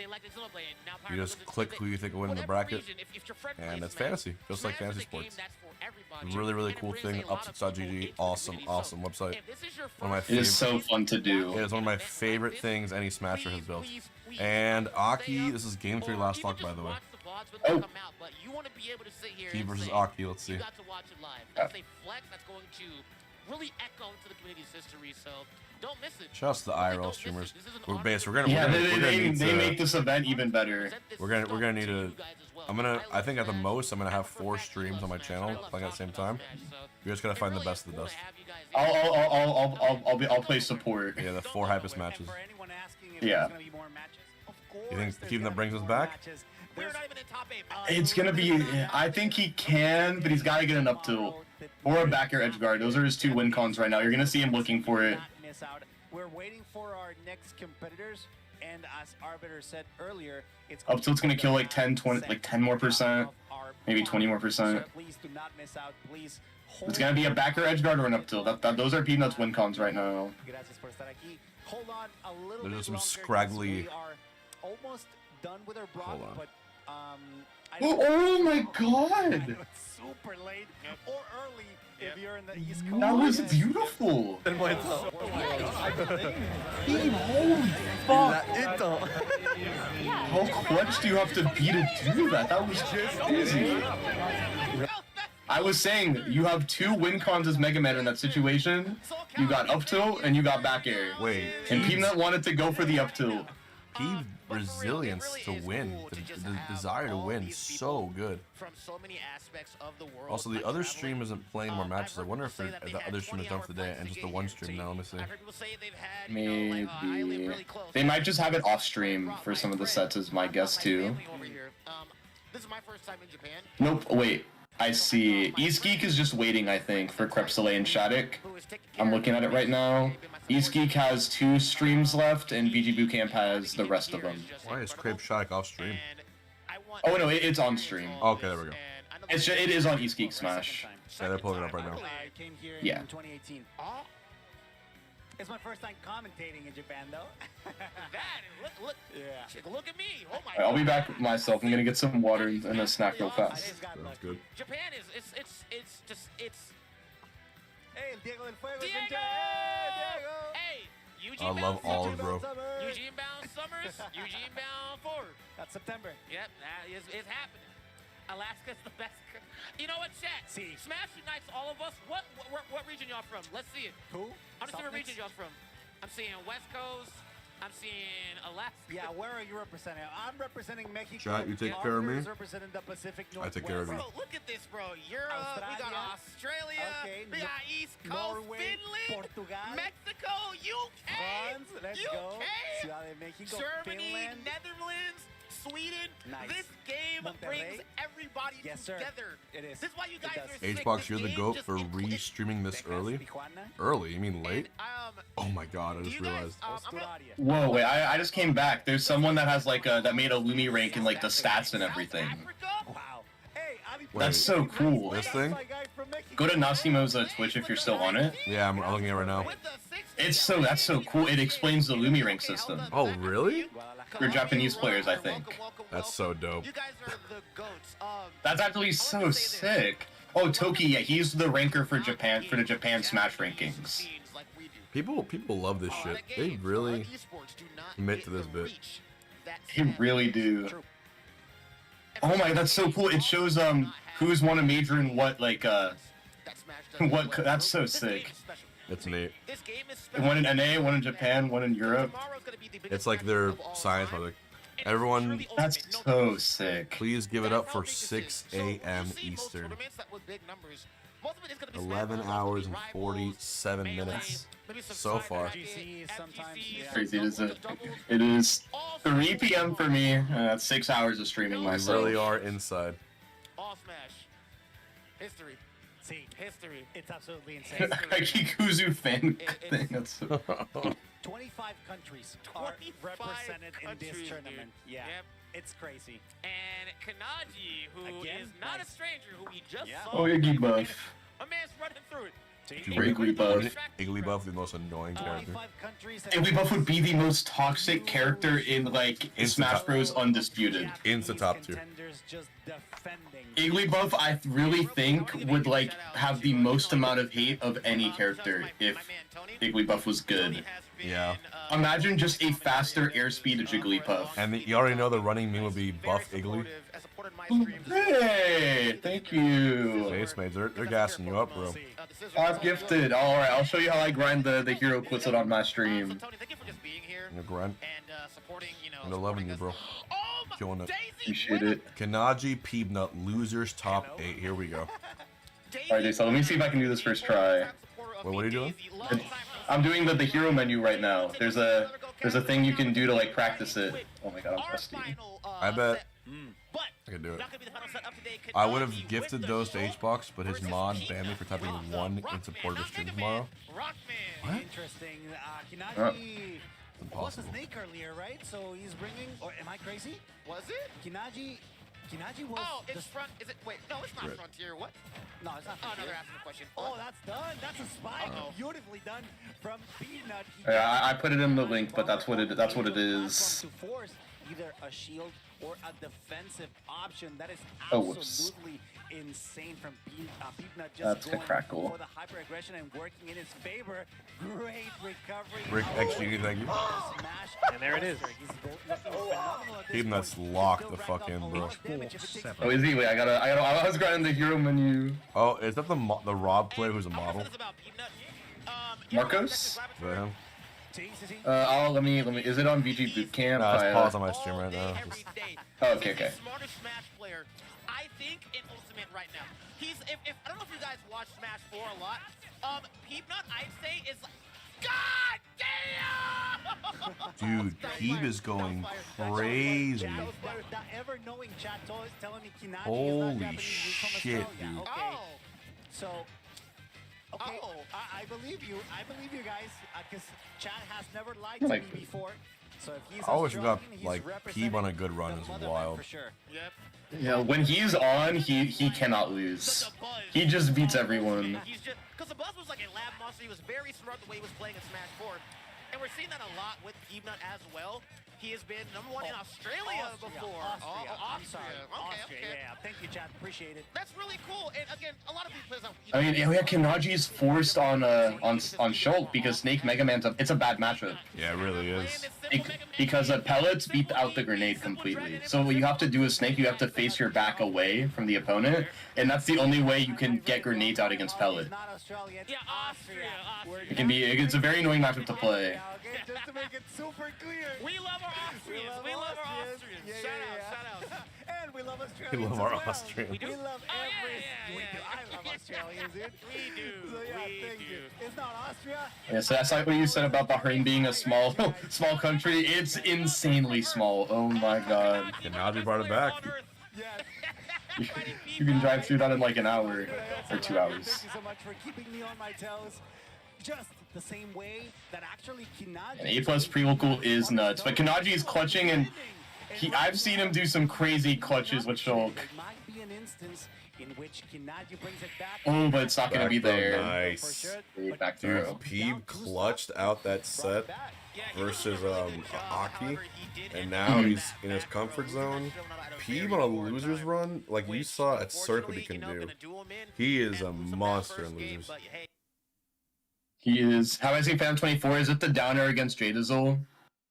You just click who you think will win in the bracket, and it's fantasy, just like fantasy sports. Really, really cool thing. Upsets.gg, awesome website. It is so fun to do. It is one of my favorite things any Smasher has built. And Aki, this is game 3 last talk, by the way. Oh. T versus Aki, let's see. You got to watch it live. That's a flex that's going to really echo into the community's history, so don't miss it. Just the IRL streamers. We're they make this event even better. We're gonna need a. I think at the most I'm gonna have 4 streams on my channel playing at the same time. We just gotta find the best of the best. I'll play support. Yeah, the 4 hypest matches. Yeah. You think Peanut brings us back? It's gonna be. I think he can, but he's got to get an up tilt or a back air edge guard. Those are his two win cons right now. You're gonna see him looking for it. We're waiting for our next competitors, and as Arbiter said earlier, it's up tilt's gonna kill like 10, 20, like 10 more %, maybe 20 more %. So please do not miss out. Please. It's gonna be a back air edge guard or an up tilt. Those are Peanut's win cons right now. Hold on a little There's bit some longer, scraggly. we are almost done with our block, Hold on. but Oh my god! It's super late or early if you're in the East Coast. That was beautiful. How clutch do you have to be to do that? That was just easy. I was saying, you have two win cons as Mega Man in that situation. You got up tilt and you got back air. Wait. And Peanut wanted to go for the up tilt. Peeve resilience to win, the desire to win, so good. Also, the other stream isn't playing more matches. I wonder if the other stream is done for the day and just the one stream now. Let me see. Maybe. They might just have it off stream for some of the sets, is my guess too. This is my first time in Japan. Nope, wait. I see. East Geek is just waiting, I think, for Creps and Shadic. I'm looking at it right now. East Geek has 2 streams left, and BG Bootcamp has the rest of them. Why is Crepe Shadic off stream? Oh no, it's on stream. Okay, there we go. It is on East Geek Smash. Yeah, they're pulling it up right now. Yeah. It's my first time commentating in Japan, though. Look at me. Oh my Alright, I'll be back myself. I'm gonna get some water and a snack real fast. That's good. Japan is it's just. Hey, Diego del Fuego. Diego! Hey, Eugene I love all bro. Eugene bound Summers, Eugene bound forward. That's September. Yep, that is happening. Alaska's the best. You know what, chat? See. Smash unites all of us. What region y'all from? Let's see it. Who? I'm just what region y'all from. I'm seeing West Coast. I'm seeing Alaska. Yeah, where are you representing? I'm representing Mexico. Chat, you take care of me. Representing the Pacific I take care of you. Bro, look at this, bro. Europe, we got Australia, we got East Coast, Norway, Finland, Portugal, Mexico, UK, France, let's go. Ciudad de Mexico, Germany, Finland, Netherlands, Sweden. Nice. This game brings everybody together. It is. This is why you guys are sick. Hbox, you're the GOAT for re-streaming this early? Early? You mean late? Oh my god, I just realized. Whoa, wait, I just came back. There's someone that has like that made a Lumi rank and like the stats and everything. Wow. That's so cool. This thing? Go to Asimo's Twitch if you're still on it. Yeah, I'm looking at it right now. That's so cool. It explains the Lumi rank system. Oh, really? For Japanese players, I think. That's so dope. You guys are the goats. That's actually so sick. Oh, Toki, yeah, he's the ranker for Japan the Japan Smash rankings. People love this shit. They really commit to this bit. They really do. Oh my, that's so cool. It shows who's won a major in what what. That's so sick. It's neat. One in NA, one in Japan, one in Europe. It's like their science project. Everyone, that's so sick. Please give it up for 6 a.m. Eastern. 11 hours and 47 minutes so far. Crazy, is it? It is 3 p.m. for me. That's 6 hours of streaming myself. We really are inside. All Smash. History. See, history. It's absolutely insane. Kikuzu fan thing. That's so 25 countries are represented in this tournament. Yeah. Yep. It's crazy. And Kanaji, who is not a stranger, who we just saw. Oh, Iggy Buff. My man's running through it. Igglybuff, the most annoying character. Igglybuff would be the most toxic character in like Smash Bros. Undisputed. Insta top 2. Igglybuff, I really think, would like have the most amount of hate of any character if Igglybuff was good. Yeah. Imagine just a faster airspeed Jigglypuff. And you already know the running meme would be Buff Iggly. Hey, thank you. Face mates, they're gassing you up, bro. I'm gifted. Alright, I'll show you how I grind the hero quizlet on my stream. You're grind. I'm loving you, bro. Killing it. Appreciate it. Kanaji, Peebnut, losers top 8. Here we go. Alright, so let me see if I can do this first try. Wait, what are you doing? I'm doing the hero menu right now. There's a thing you can do to like practice it. Oh my god, I'm rusty. I bet I could do it. I would have gifted those to HBox, but his mod banned me for typing 1 in support of the stream tomorrow. What? Interesting. Oh. Was a snake earlier, right? So he's bringing, or am I crazy? Was it? Kinaji was. Oh, it's front. Is it? Wait, no, it's not Frontier. What? No, it's not. Oh, no, Frontier. they're asking a question. Oh, that's done. That's a spike. Beautifully done from Peanut. Yeah, I put it in the link, but that's what it is. To force either a shield or a defensive option. That is Oh, absolutely insane from Peanut. Just That's a going crackle. for the hyper aggression and working in his favor. Great recovery. Rick XG, thank you. And there it is. Peanut's locked the fuck in, bro. Oh, is he? Wait, I was grinding the hero menu. Oh, is that the Rob player who's a model? Marcos? Is that him? Let me. Is it on VG Bootcamp? Nah, it's paused on my stream right now. Oh, okay. Smartest Smash player, I think, in Ultimate right now. He's, if I don't know if you guys watch Smash 4 a lot. Peanut, I'd say, is like, God damn! Dude, Peeb is going crazy. Holy shit, dude. So, okay, I believe you. I believe you guys, because Chad has never lied to me before. So if he's I always forgot, Australian, like, Peeb on a good run is wild. for sure. Yep. Yeah, when he's on, he cannot lose. He just beats everyone. He's just, because the Buzz was like a lab monster. He was very smart the way he was playing in Smash 4. And we're seeing that a lot with Peanut as well. He has been #1 in Australia before. Austria. I'm sorry. Okay. Yeah, thank you, Chad. Appreciate it. That's really cool. And again, a lot of these players. I mean, yeah, Kanaji's forced on Shulk because Snake Mega Man's it's a bad matchup. Yeah, it really is. Because pellets beat out the grenade completely. So what you have to do as Snake, you have to face your back away from the opponent, and that's the only way you can get grenades out against pellet. Yeah, Austria. It's a very annoying matchup to play. Just to make it super clear. We love our Austrians. We love our Austrians. Shout out. And we love Australians. We love our as well. Austrians. We love we do. I love Australians, dude. We do. So yeah, thank you. It's not Austria. Yeah, so that's like what you said about Bahrain being a small country. It's insanely small. Oh my god. Kanaji brought it back. You can drive through that in like an hour or 2 hours. Thank you so much for keeping me on my toes. Just the same way that actually Kinaji. And A+ pre-local is nuts, but Kanaji is clutching, and I've seen him do some crazy clutches with Shulk. Oh, but it's not going to be there. Nice. Back Dude, throw. Peeb clutched out that set versus Aki, and now he's in his comfort zone. Peeb on a loser's run, like you saw at Cirque what he can do. He is a monster in losers. He is. How I say Phantom 24? Is it the downer against Jadazol?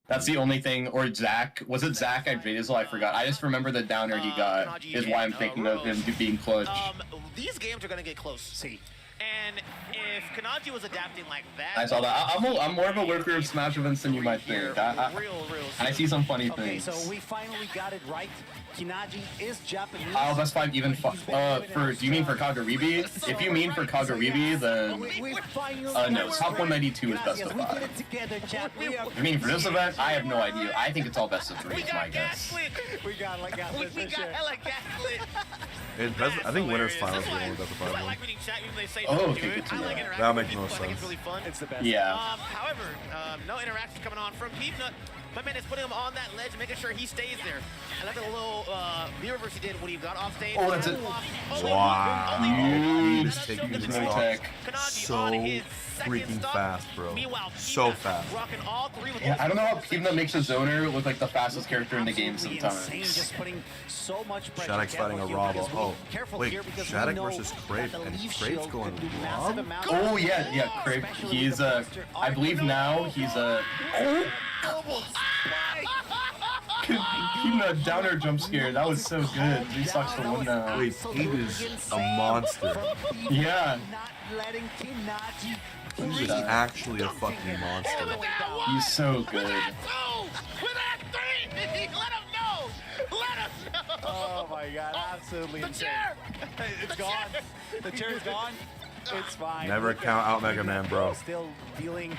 That's the only thing. Or Zach. Was it Zach at Jadazol? I forgot. I just remember the downer he got is why I'm thinking of him being clutch. These games are going to get close. See. And if Kanaji was adapting like that... I saw that. I'm more of a worker of Smash events than you might think. I see some funny things. So we finally got it right. Kinaji is Japanese. Best 5 even do you mean for Kagaribi? If you mean for Kagaribi, then no, top 192 is best of 5. You mean for this event? I have no idea. I think it's all best of 3 is my guess. We got hella gaslit. I think winners finals are one best of 5. Oh, okay, good to know. That'll make no sense. It's the best. Yeah. However, no interaction coming on from Peanut. My man is putting him on that ledge, making sure he stays there. I like the little reverse he did when he got off stage. Oh, that's it. Wow. Dude, He's taking his tech. So freaking fast, bro. So fast. Yeah, I don't know how Peanut makes a zoner look like the fastest character in the game sometimes. Just putting so much pressure. Shadic's fighting a Rob. Oh, wait, Shadic versus Creps, and Creps going Rob? Oh, yeah, Crepe. He's I believe now he's Peanut downer jump scare. That was so good. He sucks to win now. Wait, Peeb is a monster. Yeah. He's actually a fucking monster. He's so good. Oh my god, absolutely insane. It's gone. The chair's gone. It's fine. Never count out Mega Man, bro. Still dealing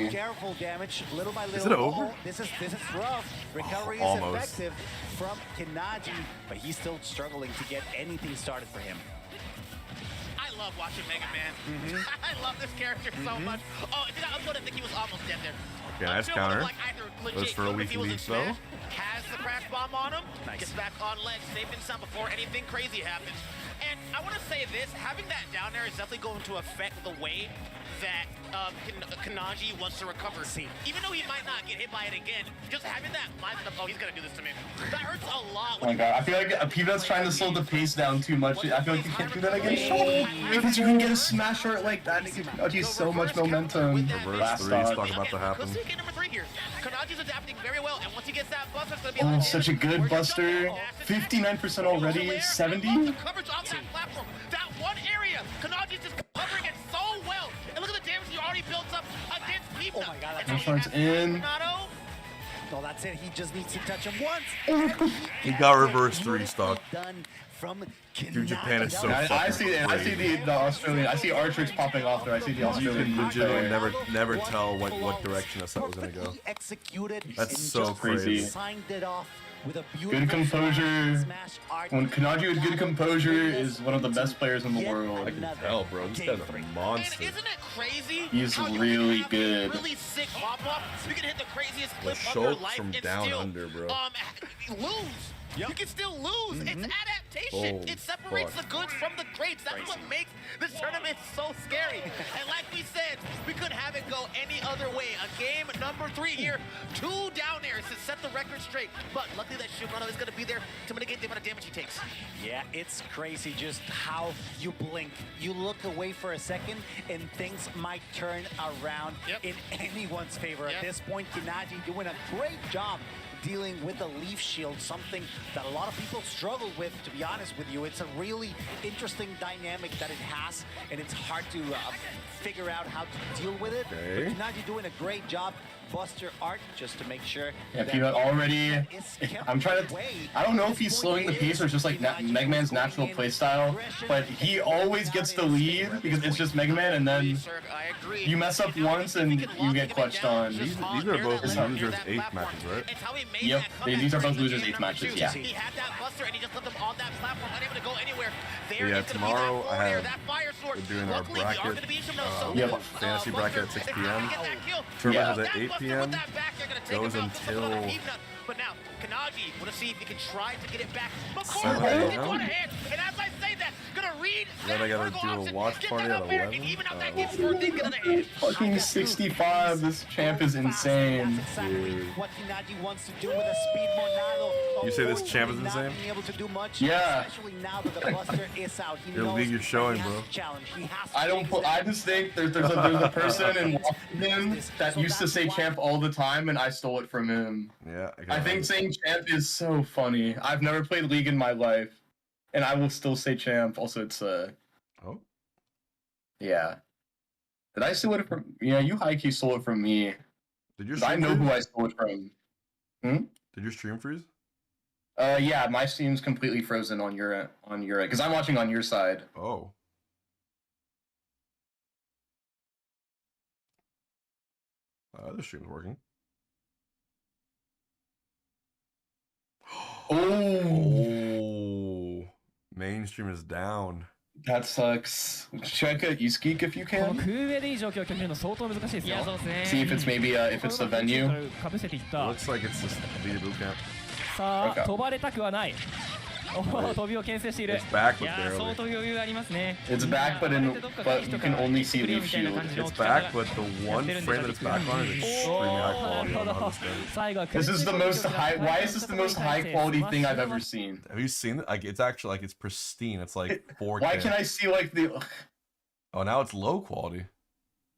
careful damage, little by little. Is it over? This is rough. Recovery is effective from Kanaji, but he's still struggling to get anything started for him. I love watching Mega Man. I love this character so much. Oh, did I upload? I think he was almost dead there. Okay, nice counter. Goes for a weak lead though. Has the crash bomb on him. Nice. Gets back on ledge, saving some before anything crazy happens. And I want to say this, having that down there is definitely going to affect the way that Kanaji wants to recover. Even though he might not get hit by it again, just having that mindset of, oh, he's going to do this to me. That hurts a lot. Oh my god, I feel like P-Vet's trying to slow the pace down too much. I feel like you can't do that against Shadic. Because you can get a smash short like that and it gives Kanaji so much momentum. Reverse 3 is talking about to happen. Number 3 here. Kanaji's adapting very well, and once he gets that buster, it's going to be such a good buster. 59% already, 70? Coverage off that platform. That one area, Kanaji's just covering it so well. And look at the damage he already built up against people. Oh my god, that's short's in. No, that's it. He just needs to touch him once. He got reverse 3 stock. Done from Dude, Japan is so fucking I see the Australian. I see Artrix popping off there. I see the Australian. You can legitimately never tell what direction a set was gonna go. That's so crazy. Signed it off with a good composure. When Kanaji with good composure is one of the best players in the world. I can tell, bro. This guy's a monster. Isn't it crazy? He's really good. Really sick pop-up. You can hit the craziest clip The of your Shulk life from and down still under, bro. lose. You can still lose. It's adaptation. Oh, it separates the goods from the greats. That's what makes this tournament so scary. And like we said, we couldn't have it go any other way. A game number 3 here. 2 down airs to set the record straight. But luckily that Shimano is going to be there to mitigate the amount of damage he takes. Yeah, it's crazy just how you blink. You look away for a second and things might turn around in anyone's favor. At this point, Kanaji doing a great job dealing with the leaf shield, something that a lot of people struggle with, to be honest with you. It's a really interesting dynamic that it has, and it's hard to figure out how to deal with it. Okay. But Kanaji doing a great job. Buster art just to make sure. Yeah, P-Vet already. I'm trying to. I don't know if he's slowing the pace or it's just like Mega Man's natural playstyle, but he always gets the lead because it's just Mega Man, and then you mess up once and you get clutched on. These are both losers' 8th matches, right? Yep, these are both losers' 8th matches. Yeah. He had that buster and he just left them on that platform, unable to go anywhere. Yeah, tomorrow we're doing our bracket, fantasy bracket at 6 p.m. Tournament is at 8 p.m. Goes until But now, Kanaji, want to see if he can try to get it back before 7 it's a.m. on ahead. And as I say that, gonna read Then I gotta do a watch party at 11. Fucking 65. This champ is insane. Dude. What Kanaji wants to do with a speed monado. You say this champ is insane? Yeah. Especially now that the buster is out. He Your league is showing, bro. I just think there's a person in Washington that used to say champ all the time, and I stole it from him. Yeah. I think saying champ is so funny. I've never played League in my life, and I will still say champ. Also, it's Oh. Yeah. Did I steal it from? Yeah, you high-key stole it from me. Did you? I know who I stole it from. Did your stream freeze? Yeah, my stream's completely frozen on your end, because I'm watching on your side. Oh. The stream's working. Oh. Mainstream is down. That sucks. Check out Eastgeek if you can. See if it's maybe if it's the venue. Looks like it's this leader boot camp. It's back, but barely. It's back, but you can only see leaf shield. It's back, but the one frame that it's back on is extremely high quality. I don't understand. This is the most high. Why is this the most high quality thing I've ever seen? Have you seen it? Like, it's actually like it's pristine. It's like 4K. Why can I see like the? Oh, now it's low quality.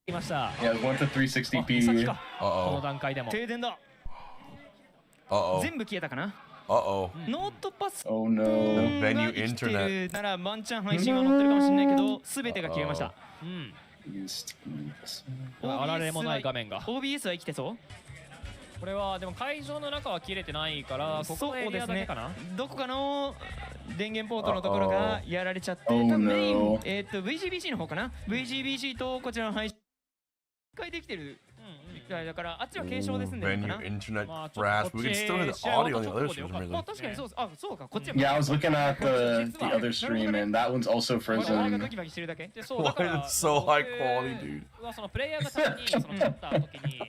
Yeah, it went to 360p. Uh-oh. Uh-oh. Uh-oh. Oh no. The venue internet. これはでも会場の中は切れてないからここのエリアだけかな。どこかの電源ポートのところがやられちゃって、多分メインVGBC の方かな。VGBC とこちらの配信回できてる。だからあっちは継承で済んでるのかな。 internet crash. We can still hear the audio on the other stream. 確かにそう。あ、そうか。こっちは。Yeah, I was looking at the other stream and that one's also frozen. It's so high quality, dude. そのプレイヤーがたまにその取った時に喜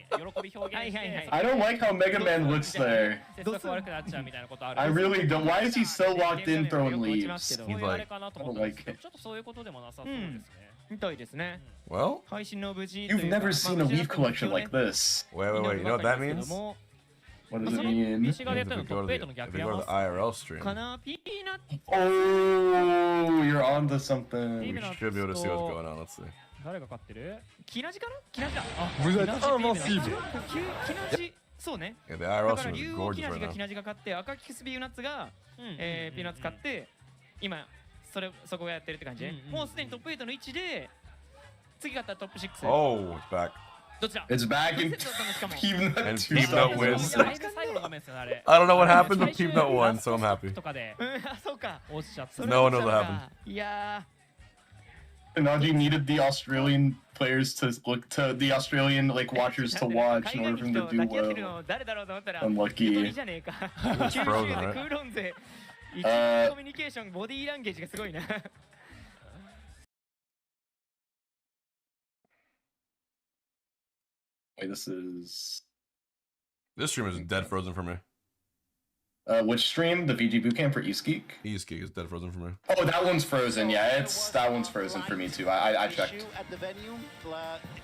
び表現して I don't like how Mega Man looks there. 接続悪くなっちゃうみたいなことある。 I really don't. Why is he so locked in throwing leaves? He's like, I don't like it. ちょっとそういうことでもなさそうですね。みたいですね。 Well, you've never seen a leaf collection like this. Wait. You know what that means? What does it mean? If we go to the IRL stream. Oh, you're onto something. We should be able to see what's going on. Let's see. 誰が勝ってる？キナジかな？キナジだ。Vous êtes invincible. キナジ、そうね。 Yeah, the IRL だから stream 竜 is 王 gorgeous キナジ right が now. キナジが勝って、赤キスビーナッツがピーナッツ勝って、今そこがやってるって感じで、もうすでにトップ8の位置で、次がトップ6。Oh, it's back. どちら？ It's back and Peanut wins. I don't know what happened, but Peanut won, so I'm happy. そうか。 No one knows what happened. いや。 Naji needed the Australian players to look to the Australian like watchers to watch in order for him to do well. Unlucky. It's frozen, right? コミュニケーション、ボディーランゲージがすごいな。 Wait, this stream is dead frozen for me. Which stream? The VG Bootcamp for East Geek? East Geek is dead frozen for me. Oh, that one's frozen. Yeah, that one's frozen for me too. I checked. At the venue,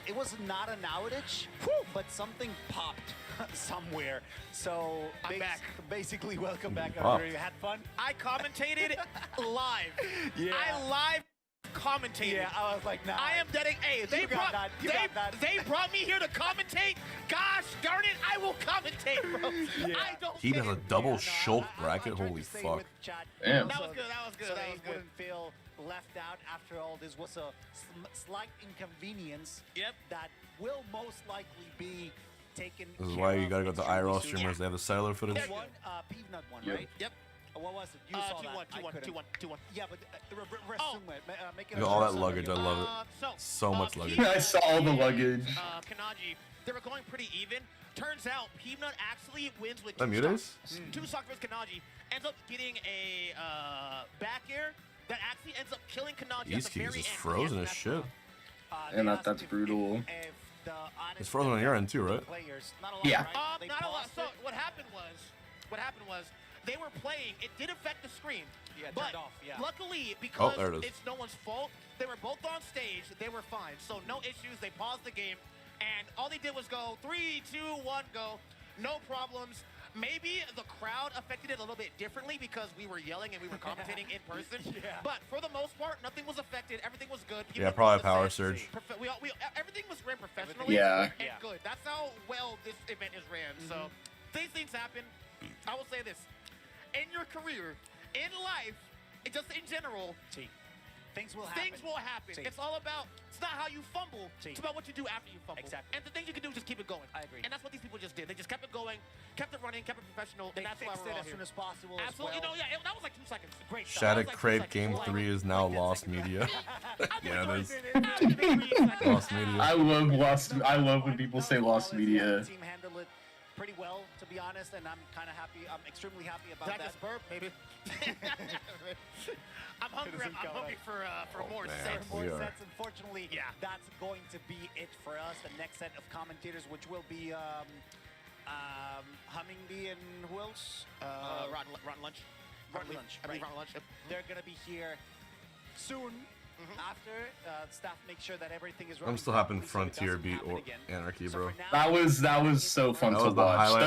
it was not an outage, but something popped somewhere. So I'm back. Basically, welcome back. You had fun. I commentated live. Yeah. I live commentated. Yeah, I was like, nah. I am dedicated. Hey, they brought me here to commentate. Gosh darn it, I will commentate, bro. Yeah. I don't He has a double shulk bracket. Holy fuck. Damn. That was good. So they wouldn't feel left out after all. This was a slight inconvenience. Yep. That will most likely be taken. This is why you gotta go to the IRL streamers. They have the cellular footage. Peanut one, Yep. right? Yep. What was it? You saw that. 2-1. Yeah, but make it Look at all that luggage. I love it. So much luggage. I saw all the luggage. Kanaji, they were going pretty even. Turns out Peanut actually wins with That two Mute stocks. Two stock versus Kanaji. Ends up getting a back air that actually ends up killing Kanaji. East Geek is frozen as shit. And that's brutal. It's frozen on your end too, right? Yeah. Not a lot. So what happened was they were playing. It did affect the screen. Yeah, but turned off, yeah. Luckily, because there it is. it's no one's fault, they were both on stage. They were fine. So no issues. They paused the game, and all they did was go 3, 2, 1, go. No problems. Maybe the crowd affected it a little bit differently because we were yelling and we were commentating in person. Yeah. But for the most part, nothing was affected. Everything was good. Yeah, probably a power surge. Everything was ran professionally. Yeah. And good. That's how well this event is ran. So these things happen. I will say this. In your career, in life, just in general, things will happen. It's all about, it's not how you fumble, it's about what you do after you fumble. Exactly. And the things you can do is just keep it going. I agree. And that's what these people just did. They just kept it going, kept it running, kept it professional, and that's why we're all as here. soon as possible. Absolutely. As well. No, yeah, that was like 2 seconds. Great. Shadic Crepe Game 3 is now lost media. Yeah, it is. Lost media. I love when people say lost media. Team handled it pretty well, to be honest, and I'm kind of happy. I'm extremely happy about that. Burp, baby. I'm hungry. I'm hungry for more sets. More sets. Unfortunately, that's going to be it for us. The next set of commentators, which will be Hummingbee and who else? Rotten Lunch. Yep. They're going to be here soon. After staff make sure that everything is. I'm still having Frontier beat or Anarchy, bro. That was so fun to watch.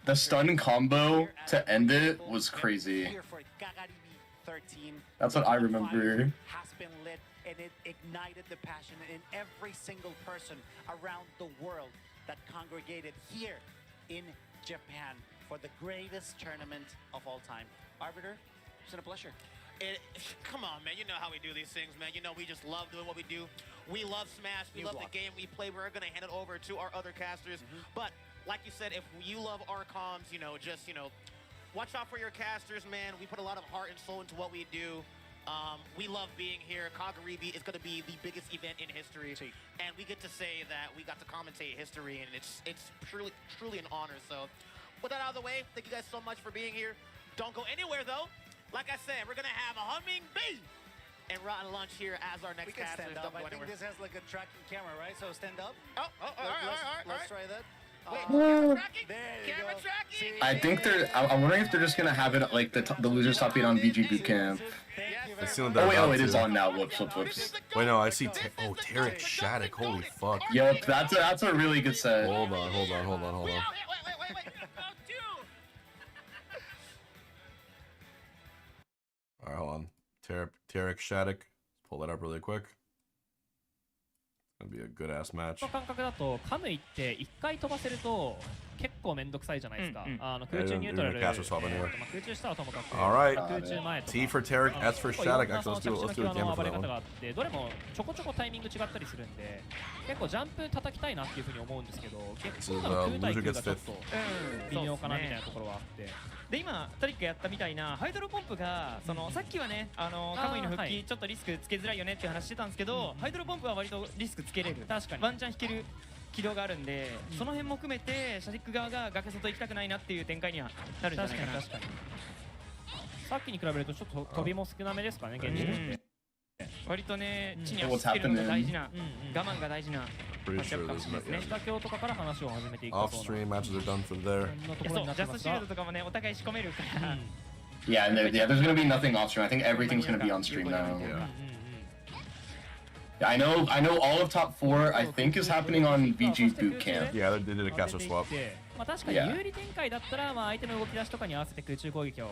The stun combo to end it was crazy. That's what I remember. Has been lit, and it ignited the passion in every single person around the world that congregated here in Japan for the greatest tournament of all time. Arbiter, it's been a pleasure. Come on, man. You know how we do these things, man. You know we just love doing what we do. we love Smash, we love the game we play. We're going to hand it over to our other casters. But like you said, if you love our comms, you know, just, you know, watch out for your casters, man. We put a lot of heart and soul into what we do. We love being here. Kagaribi is going to be the biggest event in history, and we get to say that we got to commentate history, and it's truly an honor. So, with that out of the way, thank you guys so much for being here. Don't go anywhere though. Like I said, we're going to have a humming bee and rotten lunch here as our next casters. Stand up. I think this has like a tracking camera, right? So stand up. All right. Let's try that. Wait, camera tracking? I think they're. I'm wondering if they're just gonna have it like the losers top 8 on VG Bootcamp. Oh, it is on now. Whoops. Wait, no, I see. Tarek Shadic. Holy fuck. Yep, that's a really good set. Hold on. Wait. Alright, hold on. Tarek Shadic. Pull that up really quick. It's gonna be a good ass match. この感覚だとカムイって1回飛ばせると結構めんどくさいじゃないですか。空中ニュートラル、空中したらともかく、 Alright. 空中前とか T for Tarek, S for Shadic. Actually, let's do a game 暴 for れ that 方が one. あってどれもちょこちょこタイミング違ったりするんで結構ジャンプ叩きたいなっていうふうに思うんですけど結構空対空がちょっと微妙かなみたいなところはあってで今トリックやったみたいなハイドロポンプがそのさっきはねカムイの復帰ちょっとリスクつけづらいよねっていう話してたんですけどハイドロポンプは割とリスクつけれる確かにワンチャン引ける軌道があるんで、その辺も含めてシャディック側が崖外行きたくないなっていう展開にはなるんじゃないかな。確かにさっきに比べるとちょっと飛びも少なめですかね現時点で。割とね地に足つけるのが大事な我慢が大事なマッチアップかもしれないですね。下京とかから話を始めていくと。Off-stream matches are done from there. そうジャストシールドとかもねお互い仕込めるから。Yeah, there's gonna be nothing off stream. I think everything's gonna be on stream now. I know all of top 4 I think is happening on VG Bootcamp. Yeah, they did a caster swap. まあ確かに有利展開だったらまあ相手の動き出しとかに合わせて空中攻撃を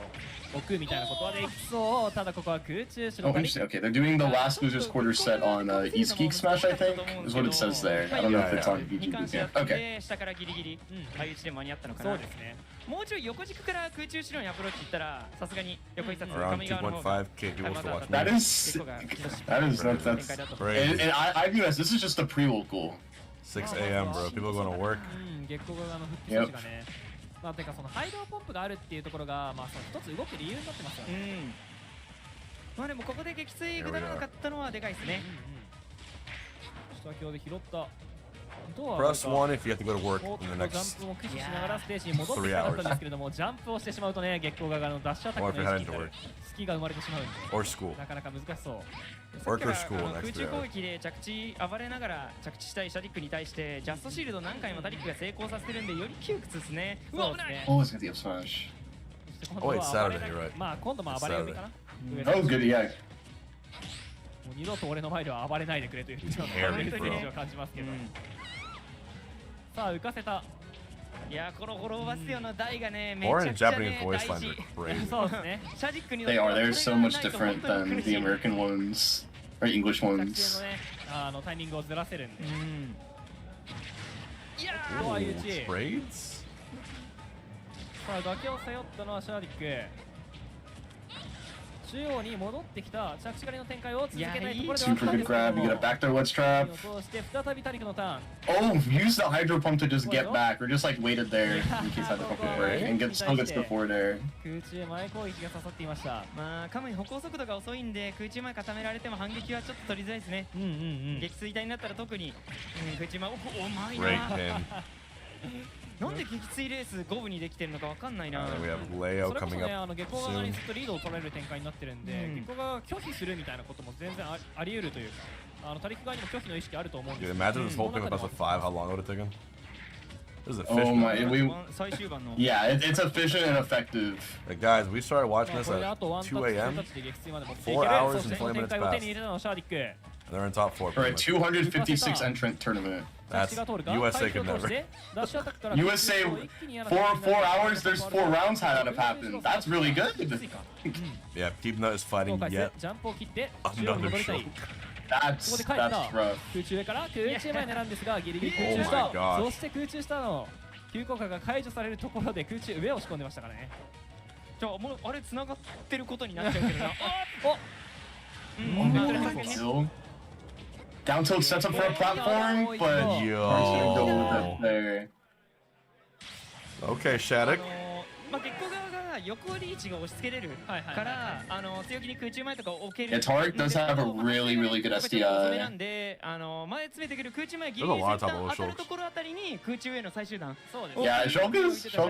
置くみたいなことはできそう。ただここは空中 Oh, interesting. Okay, they're doing the last losers quarter set on East Geek Smash, I think, is what it says there. I don't know if it's on VG Bootcamp. Okay. 下からギリギリ相打ちで間に合ったのかな。そうですね。もうちょい横軸から空中後ろにアプローチいったらさすがに横一冊上側の方が 2.5k people to watch. That is great. And I view as this is just a pre-local. 6 a.m. bro. People going to work. 月光側の復帰措置がね。まあてかそのハイドロポンプがあるっていうところがまあその一つ動く理由になってますよね。まあでもここで撃墜下らなかったのはでかいですね。下京で拾った。Press 1 if you have to go to work in the next ジャンプも駆使しながらステージに戻ってきたかったんですけれどもジャンプをしてしまうとね月光側のダッシュアタックの意識隙が生まれてしまうんで or school なかなか難しそう。 Work or school 空中攻撃で着地暴れながら着地したいシャディックに対してジャストシールド何回もタリックが成功させてるんでより窮屈ですね。うわ危ない。 Oh, it's gonna be a smash. Oh wait, Saturday, you're right. まあ今度も暴れ読みかな。 Oh, good, yeah. もう二度と俺の前では暴れないでくれというイメージを感じますけど。さあ浮かせた。いやこのフォローバスよの台がねめちゃくちゃね大事。そうですね。シャディックに They are. They're so much different than the American ones or English ones. タイミングをずらせるんで。いやー相打ち。Trades? さあ崖を背負ったのはシャディック。中央に戻ってきた着地狩りの展開を続けたいところではあったんですけども。 Super good grab. You get a backdoor wedge trap. そして再びタリックのターン。 Oh, use the hydro pump to just get back, or just like waited there in case hydro pump would break, and still gets the forward air. 空中前攻撃が刺さっていました。まあカムイ歩行速度が遅いんで空中前固められても反撃はちょっと取りづらいですね。撃墜体になったら特に空中前おまいな。なんで撃墜レース5部にできてるのかわかんないな。それこそね月光側にずっとリードを取られる展開になってるんで月光側が拒否するみたいなことも全然あり得るというかタリック側にも拒否の意識あると思うんです。 Imagine this whole thing with us at 5. How long would it take him? This is efficient. Oh my, yeah, it's efficient and effective. Like, guys, we started watching this at 2 a.m. 4 hours and 20 minutes passed. They're in top 4. For a 256 entrant tournament. That's USA could never. USA 4 hours. There's 4 rounds had out of happened. That's really good. Yeah, Keep Nut is fighting yet another choke. That's rough. 空中から空中前狙うんですがギリギリ空中下。そして空中下の急降下が解除されるところで空中上を押し込んでましたからね。じゃあもうあれ繋がってることになっちゃうけどな。That Down tilt sets up for a platform, but Arsen's gonna go with it there. Okay, Shadic. まあ月光側が横リーチが押し付けれるから強気に空中前とか置ける。Yeah, Tori does have a really good SDI. なんで前詰めてくる空中前ギリギリ先端当たるところあたりに空中への最終弾。そうです。Yeah, Shulk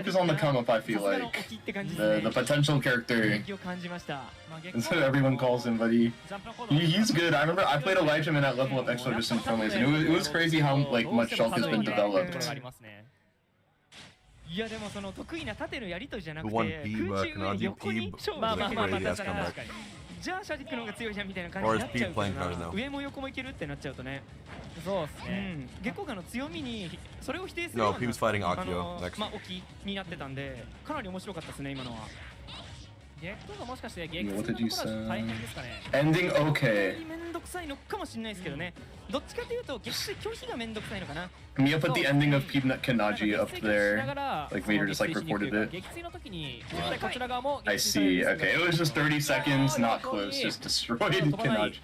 is on the come up. I feel like the potential character. を感じました。That's what everyone calls him, but he's good. I remember I played Elijah in that level up extra just in friendlies, and it was crazy how like much Shulk has been developed. いやでもその得意な縦のやりとりじゃなくて空中へ横に勝負まあ確かにじゃあシャディックの方が強いじゃんみたいな感じになっちゃうから上も横もいけるってなっちゃうとねそうですね月光がの強みにそれを否定するようなまあ置きになってたんでかなり面白かったですね今のは月光がもしかして激痛のところは大変ですかね Ending okay めんどくさいのかもしれないですけどねどっちかというと激痛拒否がめんどくさいのかな Miya put the ending of Kanaji up there like Vader just like recorded it I see okay it was just 30 seconds not close just destroyed Kanaji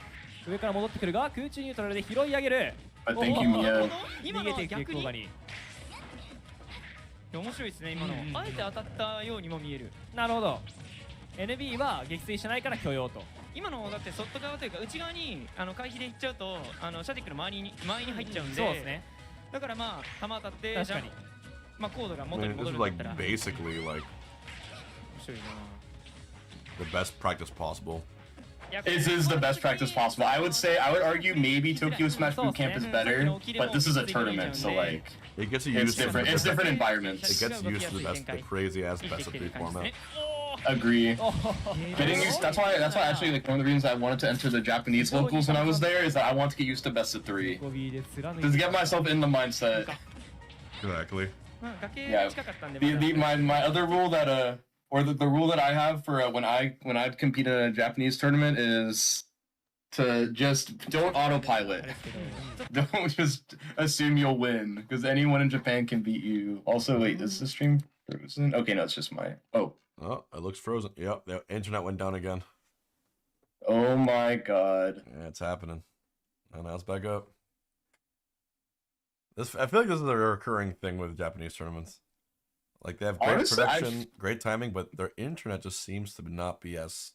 上から戻ってくるが空中ニュートラルで拾い上げる But thank you Miya 今の逆に面白いですね今のあえて当たったようにも見えるなるほどNB は撃墜しないから許容と今のだって外側というか内側に回避でいっちゃうとシャディックの周りに入っちゃうんでそうですねだからまあ弾当たって確かにまあコードが元に戻るんだったら basically like the best practice possible This is the best practice possible. I would argue maybe Tokyo Smash Boot Camp is better, but this is a tournament, so like it gets you used different. It's different environments. It gets used to the crazy ass best of 3 format. Agree. Getting used. That's why actually like one of the reasons I wanted to enter the Japanese locals when I was there is that I want to get used to best of 3. Just to get myself in the mindset. Exactly. Yeah. My other rule that or the rule that I have for when I compete in a Japanese tournament is to just don't autopilot. Don't just assume you'll win because anyone in Japan can beat you. Also, wait, is the stream frozen? Okay, no, it's just my. Oh, it looks frozen. Yep, the internet went down again. Oh my god. Yeah, it's happening. And now it's back up. I feel like this is a recurring thing with Japanese tournaments. Like they have great production, great timing, but their internet just seems to not be as.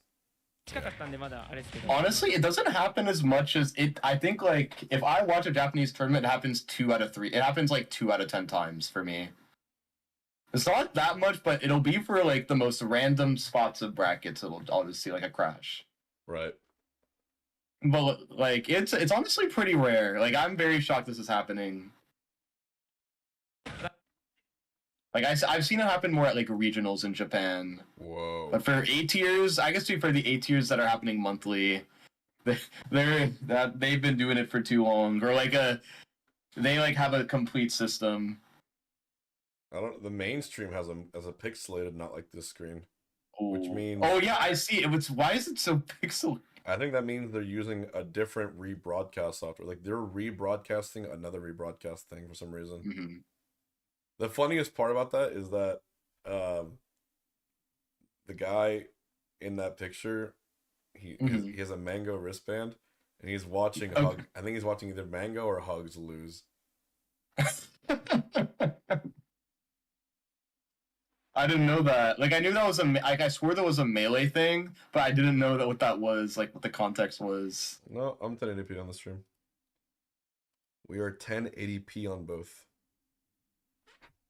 Honestly, it doesn't happen as much as it. I think like if I watch a Japanese tournament, it happens 2 out of 3. It happens like 2 out of 10 times for me. It's not that much, but it'll be for like the most random spots of brackets. I'll just see like a crash. Right. But like it's honestly pretty rare. Like I'm very shocked this is happening. Like I've seen it happen more at like regionals in Japan. Whoa. But for A tiers, I guess for the A tiers that are happening monthly, they've been doing it for too long, or like they like have a complete system. The mainstream has a pixelated, not like this screen, which means. Oh yeah, I see. Why is it so pixel? I think that means they're using a different rebroadcast software. Like they're rebroadcasting another rebroadcast thing for some reason. Mm-hmm. The funniest part about that is that the guy in that picture, he has a Mango wristband, and he's watching Hug. I think he's watching either Mango or Hugs lose. I didn't know that. Like I knew that was I swore there was a melee thing, but I didn't know what that was. Like what the context was. No, I'm 1080p on the stream. We are 1080p on both.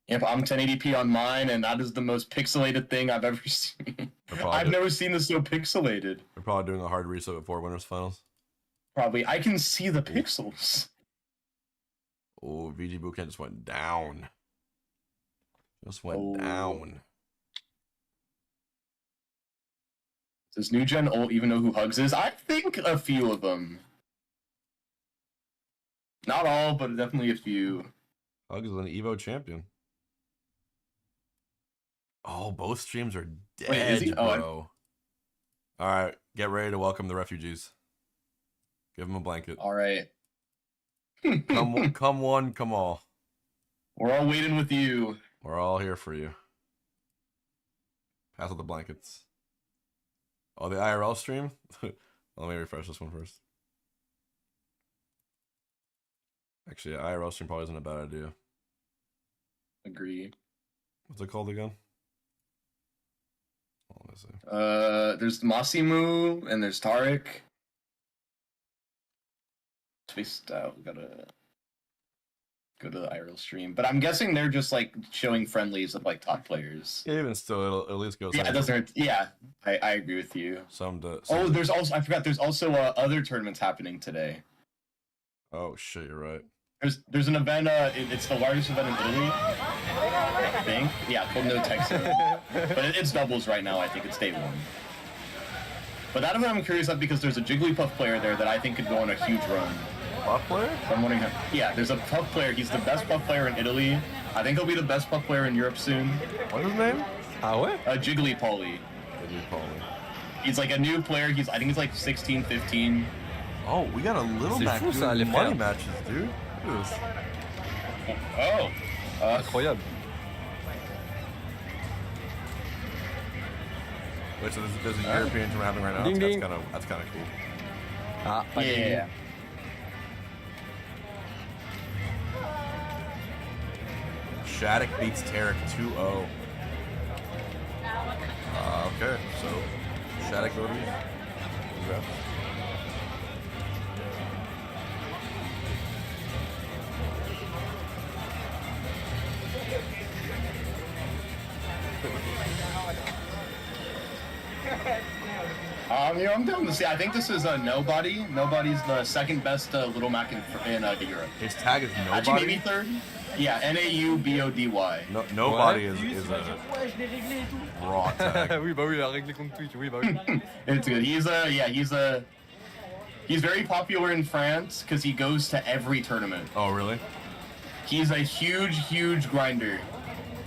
Yep, I'm 1080p on mine, and that is the most pixelated thing I've ever seen. I've never seen this so pixelated. We're probably doing a hard reset before Winners Finals. Probably. I can see the pixels. Oh, VG Bootcamp just went down. Down. Does New Gen even know who Hugs is? I think a few of them. Not all, but definitely a few. Hugs is an Evo champion. Oh, both streams are dead. Wait, is he? Bro. All right, get ready to welcome the refugees. Give them a blanket. All right. Come one, come all. We're all waiting with you. We're all here for you. Pass out the blankets. Oh, the IRL stream? Let me refresh this one first. Actually, IRL stream probably isn't a bad idea. Agree. What's it called again? There's Massimo and there's Tarek. Spaced out. We gotta go to the IRL stream, but I'm guessing they're just like showing friendlies of like top players. Yeah, even still, it'll at least go. Yeah, it doesn't. Yeah, I agree with you. Some oh, there's also I forgot. There's also other tournaments happening today. Oh shit, you're right. There's an event. It's the largest event in Italy. I think. Yeah, called No Texan. But it's doubles right now. I think it's day 1. But that event I'm curious about because there's a Jigglypuff player there that I think could go on a huge run. Puff player? So I'm wondering how, yeah, there's a Puff player. He's the best Puff player in Italy. I think he'll be the best Puff player in Europe soon. What's his name? What? Jigglypolly. Jigglypolly. He's like a new player. I think he's like 16, 15. Oh, we got a little Mac doing money matches, dude. Look at this. Oh. Incroyable. Wait, so there's a European tournament happening right now? Ding, ding. That's kind of cool. Yeah. Shadic beats Tarek 2-0. Okay, so Shadic voters. Congrats. I'm down to see. I think this is Nobody. Nobody's the second best Little Mac in Europe. His tag is Nobody? Actually, maybe third. Yeah, N-A-U-B-O-D-Y. Nobody is a raw tag. Oui, bah oui, il a réglé contre Tweek. Oui, bah oui. It's good. He's very popular in France because he goes to every tournament. Oh, really? He's a huge grinder.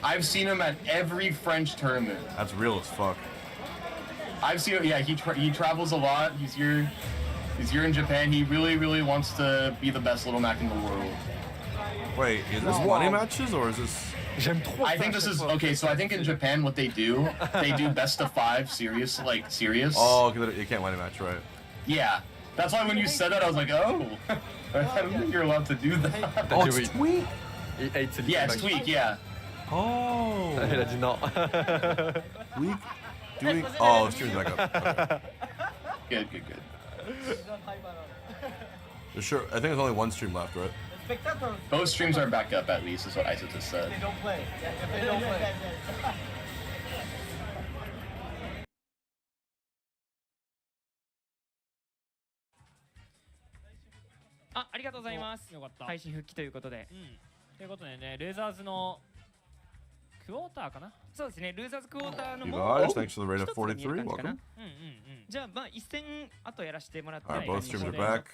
I've seen him at every French tournament. That's real as fuck. I've seen him. Yeah, he travels a lot. He's here in Japan. He really wants to be the best Little Mac in the world. Wait, is this money matches or is this? I think this is okay. So I think in Japan, what they do best of 5 serious. Oh, okay, you can't money match, right? Yeah, that's why when you said that, I was like, oh, I don't think you're allowed to do that. Oh, it's Tweek. Yeah, it's Tweek. Yeah. Oh. Il a dit non. Tweek doing. Oh, stream's back up. Okay. Good. Sure, I think there's only one stream left, right? Both streams are back up at least, is what Isa just said. They don't play. They don't play. ありがとうございます。よかった。配信復帰ということで。ということでね、ルーザーズのクォーターかな。そうですね、ルーザーズクォーターのもう thanks for the rate of 43. Welcome. じゃあまあ一戦後やらせてもらって。Alright, both streams are back.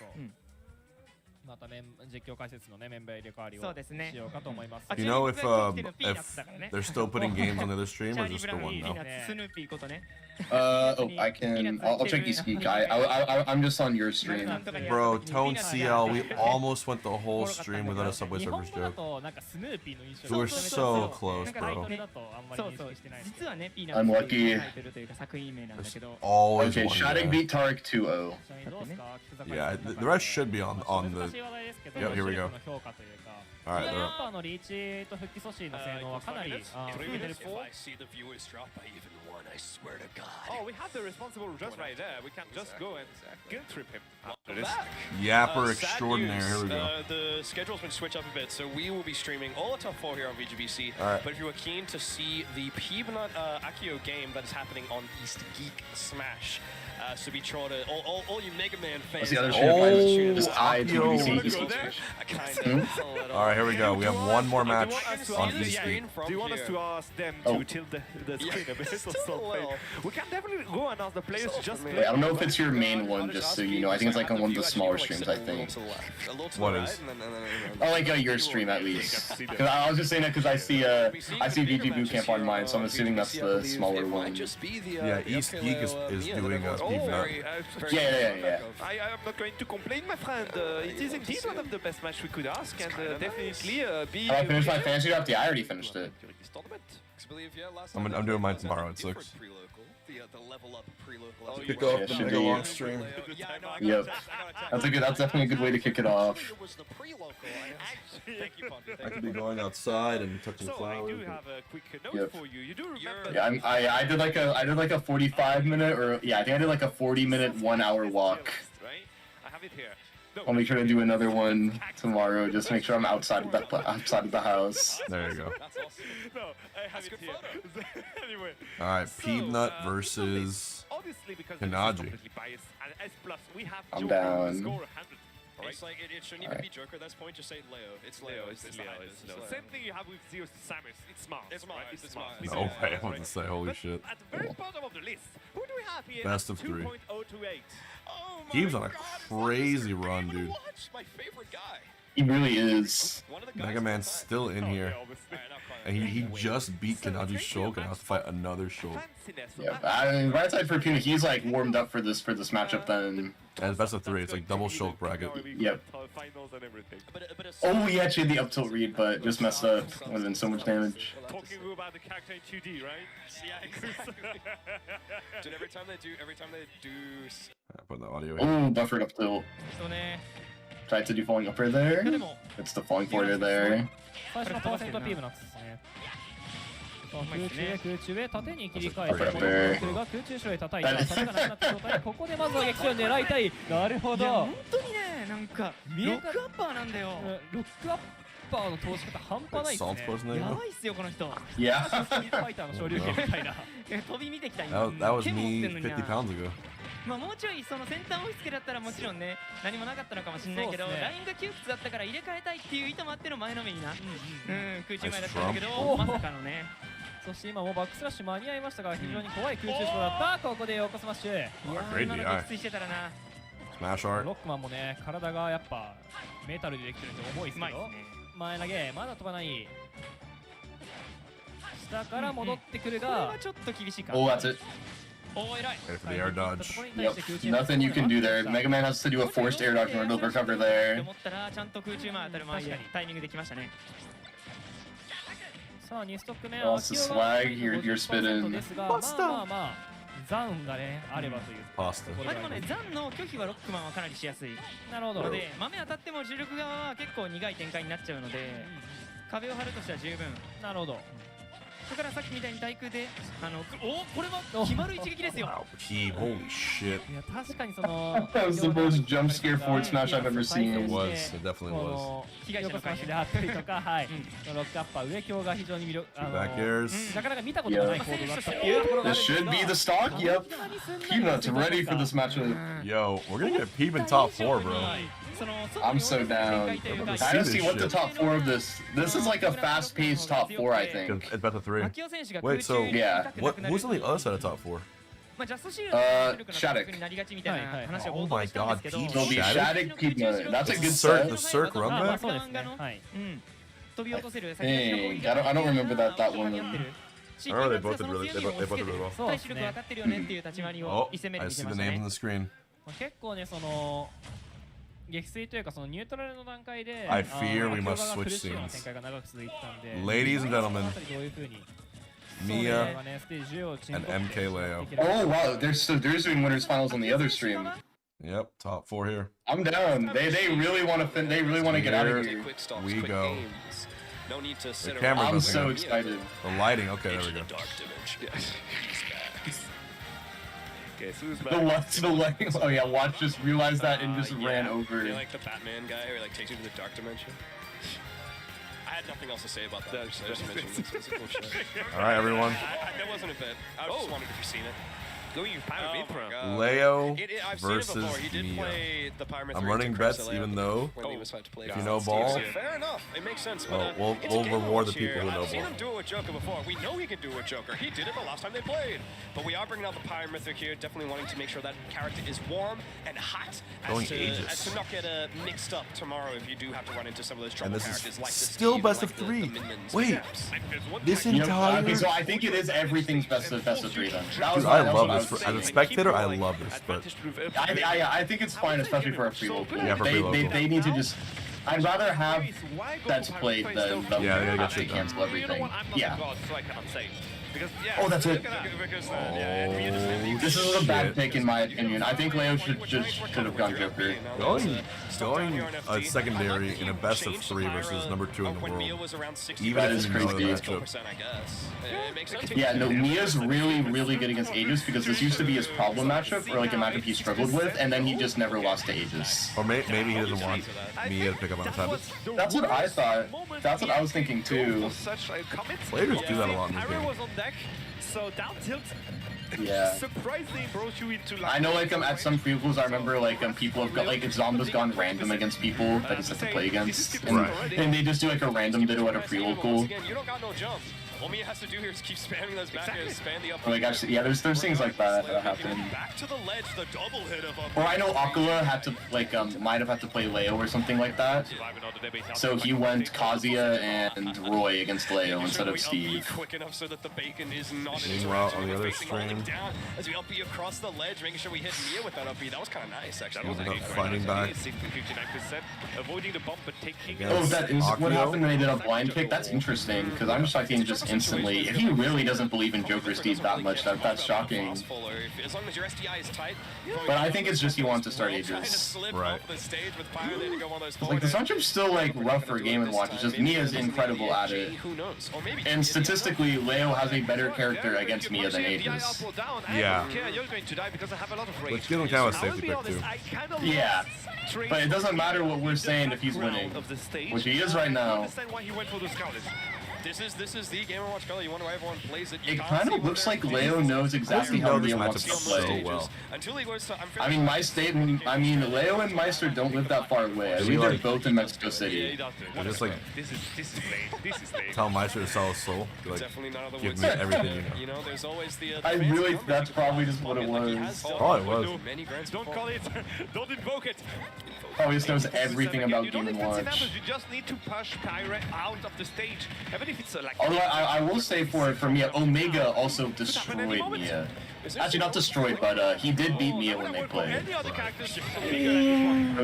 また実況解説のねメンバー入れ替わりをしようかと思います。You know if they're still putting games on the other stream or just the one now? スヌーピーことね。I can. I'll check you speak. I'm just on your stream. Bro, Tone CL, we almost went the whole stream without a Subway Surfers joke. We were so close, bro. I'm lucky. Always okay, Shadic beat Tarek 2-0. Yeah, the rest should be on the. Yep, here we go. Alright, they're up. Oh, we have the responsible just right there. We can just go and guilt trip him. Yapper extraordinaire. Here we go. The schedule's been switched up a bit, so we will be streaming all the top 4 here on VGBC. Right. But if you were keen to see the Peanut Akio game that is happening on East Geek Smash, so be sure to all you Mega Man fans. Alright, here we go. We have one more match on East Geek. Do you want us to ask them to tilt the screen a bit or something? We can definitely go and ask the players just. Wait, I don't know if it's your main one, just so you know. I think it's like on one of the smaller streams, I think. What is? Oh, like your stream at least. Because I was just saying that because I see VG Bootcamp on mine, so I'm assuming that's the smaller one. Yeah, East Geek is doing a Beef Nut. Yeah. I am not going to complain, my friend. It is indeed one of the best matches we could ask, and definitely I finished my fantasy draft? Yeah, I already finished it. I'm doing mine tomorrow at 6. Kick off the mega long stream. Yep. That's definitely a good way to kick it off. I could be going outside and touching flowers. Yep. Yeah, I did like a 45-minute or yeah, I think I did like a 40-minute 1-hour walk. I'll make sure to do another one tomorrow. Just make sure I'm outside of the house. There you go. All right, Peanut versus Kanaji. I'm down. It's like it shouldn't even be Joker at this point. Just say Leo. It's Leo. It's Leo. Same thing you have with Zeus Samus. It's Mars. It's Mars. Right? It's Mars. No way, I want to say, holy shit. At the very bottom of the list, who do we have here? Best of 3. 2.028. He's on a crazy run, dude. My favorite guy. He really is. Mega Man's still in here. And he just beat Kanaji's Shulk and has to fight another Shulk. Yeah, I mean, right side for Puna, he's like warmed up for this matchup then. And it's best of 3, it's like double Shulk bracket. Yep. Oh, he actually had the up tilt read, but just messed up. Would have been so much damage. Talking about the character in 2D, right? Dude, every time they do. I put the audio Oh, in. buffered up tilt. Tried to do falling upper there. It's the falling forward there. 最初のパーセントピームなんですね。空中へ縦に切り替えて戻ってくるが空中後ろへ叩いた縦がなくなった状態ここでまずは撃を狙いたい。なるほど。本当にねなんかロックアッパーなんだよ。ロックアッパーの通し方半端ないですね。やばいっすよこの人。いや。スピードファイターの昇竜拳みたいな。飛び見てきた。That was me 50 pounds ago. まあもうちょいその先端押し付けだったらもちろんね何もなかったのかもしれないけど、ラインが窮屈だったから入れ替えたいっていう意図もあっての前のめりな、空中前だったんだけどまさかのね。そして今もバックスラッシュ間に合いましたが非常に怖い空中ショーだった。ここで横スマッシュ。いや今のきついしてたらな。ロックマンもね体がやっぱメタルでできてるんで重いですけど前投げまだ飛ばない。下から戻ってくるがこれはちょっと厳しいか。Oh, that's it. Oh, Wait for the air dodge. Yep, nothing you can do there. Mega Man has to do a forced air dodge in order to recover there. タイミングできましたね。さあ2ストック目 Lost the slag, you're spitting. ですがまあザンがねあればという。まあでもねザンの拒否はロックマンはかなりしやすい。なるほど。ので豆当たっても主力側は結構苦い展開になっちゃうので壁を張るとしては十分。なるほど。だからさっきみたいに対空でこれは決まる一撃ですよ。Holy shit. いや確かにその That was the most jump scare forward smash I've ever seen. It was. It definitely was. 被害者の回避であったりとかはいロックアッパー上強が非常に魅力Back airs. なかなか見たことがないコードだったっていうところが This should be the stock. Yep. Peanut's ready for this matchup. Yo, we're gonna get Peep in top 4, bro. I'm so down. I don't see what the top 4 of this. This is like a fast-paced top 4, I think. It's about the 3. Wait, so yeah. Who's on the other side of top 4? Shadic. Oh my god, Peep It'll be Shadic, Peanut. That's a good set. set. The Cirque run back? Dang, I don't remember that one. Oh, they both did really well. Oh, I see the names on the screen. 結構ねその撃墜というかそのニュートラルの段階で I fear we must switch scenes. Ladies and gentlemen, Miya and MK Leo. Oh wow, they're doing winners finals on the other stream. Yep, top 4 here. I'm down. They really want to get out of here. We go. No need to sit around. I'm so excited. The lighting, okay, there we go. The lighting. Oh yeah, Watch just realized that and just ran over. You're like the Batman guy who like takes you to the dark dimension. I had nothing else to say about that. So I just mentioned this. It's a cool show. All right, everyone. That wasn't a bit. I just wondered if you've seen it. Leo I've seen it versus before. He did Miya. play the Pyramid I'm 3 running to bets Creps even though if you know ball, fair enough. It makes sense. But, we'll reward the people who know I've seen ball. him do it with Joker before. We know he can do it with Joker. He did it the last time they played. But we are bringing out the Pyramid here, definitely wanting to make sure that character is warm and hot as to not get mixed up tomorrow if you do have to run into some of those trouble characters like this. Still best of 3. Wait, this entire. So I think it is everything's best of 3 then. Dude, I love this. As a spectator, I love this, but I think it's fine, especially for a free local. Yeah, for free local. They need to just I'd rather have that's played than the have to cancel everything. Yeah. Oh, that's it. This is a bad pick in my opinion. I think Leo should have gone Joker. Going a secondary in a best of 3 versus number 2 in the world. Even that is crazy. Yeah, no, Mia's really good against Aegis because this used to be his problem matchup, or like a matchup he struggled with, and then he just never lost to Aegis. Or maybe he doesn't want Mia to pick up on his habits. That's what I thought. That's what I was thinking too. Players do that a lot in this game. So down tilt. Yeah. Surprisingly brought you into I know like at some prequels I remember like people have got like Zomba's gone random against people that he's have to play against. And they just do like a random ditto at a pre-local. You don't got no jump. All Miya has to do here is keep spamming those back airs, spam the up. Like actually, yeah, there's things like that happen. Back to the ledge, the double hit of Or I know Aqua had to like might have had to play Leo or something like that. So he went Kazuya and Roy against Leo instead of Steve. Quick enough so that the bacon is not Meanwhile, on the other stream, as we up B across the ledge, making sure we hit Miya with that up B. That was kind of nice actually. Ended up fighting back. Avoiding the bump but taking. Oh, that is what happened when they did a blind pick. That's interesting because I'm just talking just instantly. If he really doesn't believe in Joker Steve that much, that's shocking. As long as your SDI is tight. But I think it's just he wants to start Aegis. Right. Like the matchup's still like rough for Game & Watch. It's just Mia's incredible at it. And statistically, Leo has a better character against Miya than Aegis. Yeah. Which gives him kind of a safety pick too. Yeah. But it doesn't matter what we're saying if he's winning, which he is right now. This is the Game & Watch color. You wonder why everyone plays it. It kind of looks like Leo knows exactly how Leo wants to play. Until he goes to, I mean, Leo and Meister don't live that far away. I think they're both in Mexico City. They're just like tell Meister to sell his soul. Like, give me everything you know. There's always the. I really, that's probably just what it was. Oh, it was. Don't call it. Don't invoke it. Oh, he just knows everything about Game & Watch. You just need to push Kyrie out of the stage. Even if it's like. Although I will say for Miya, Omega also destroyed Miya. Actually, not destroyed, but he did beat Miya when they played. It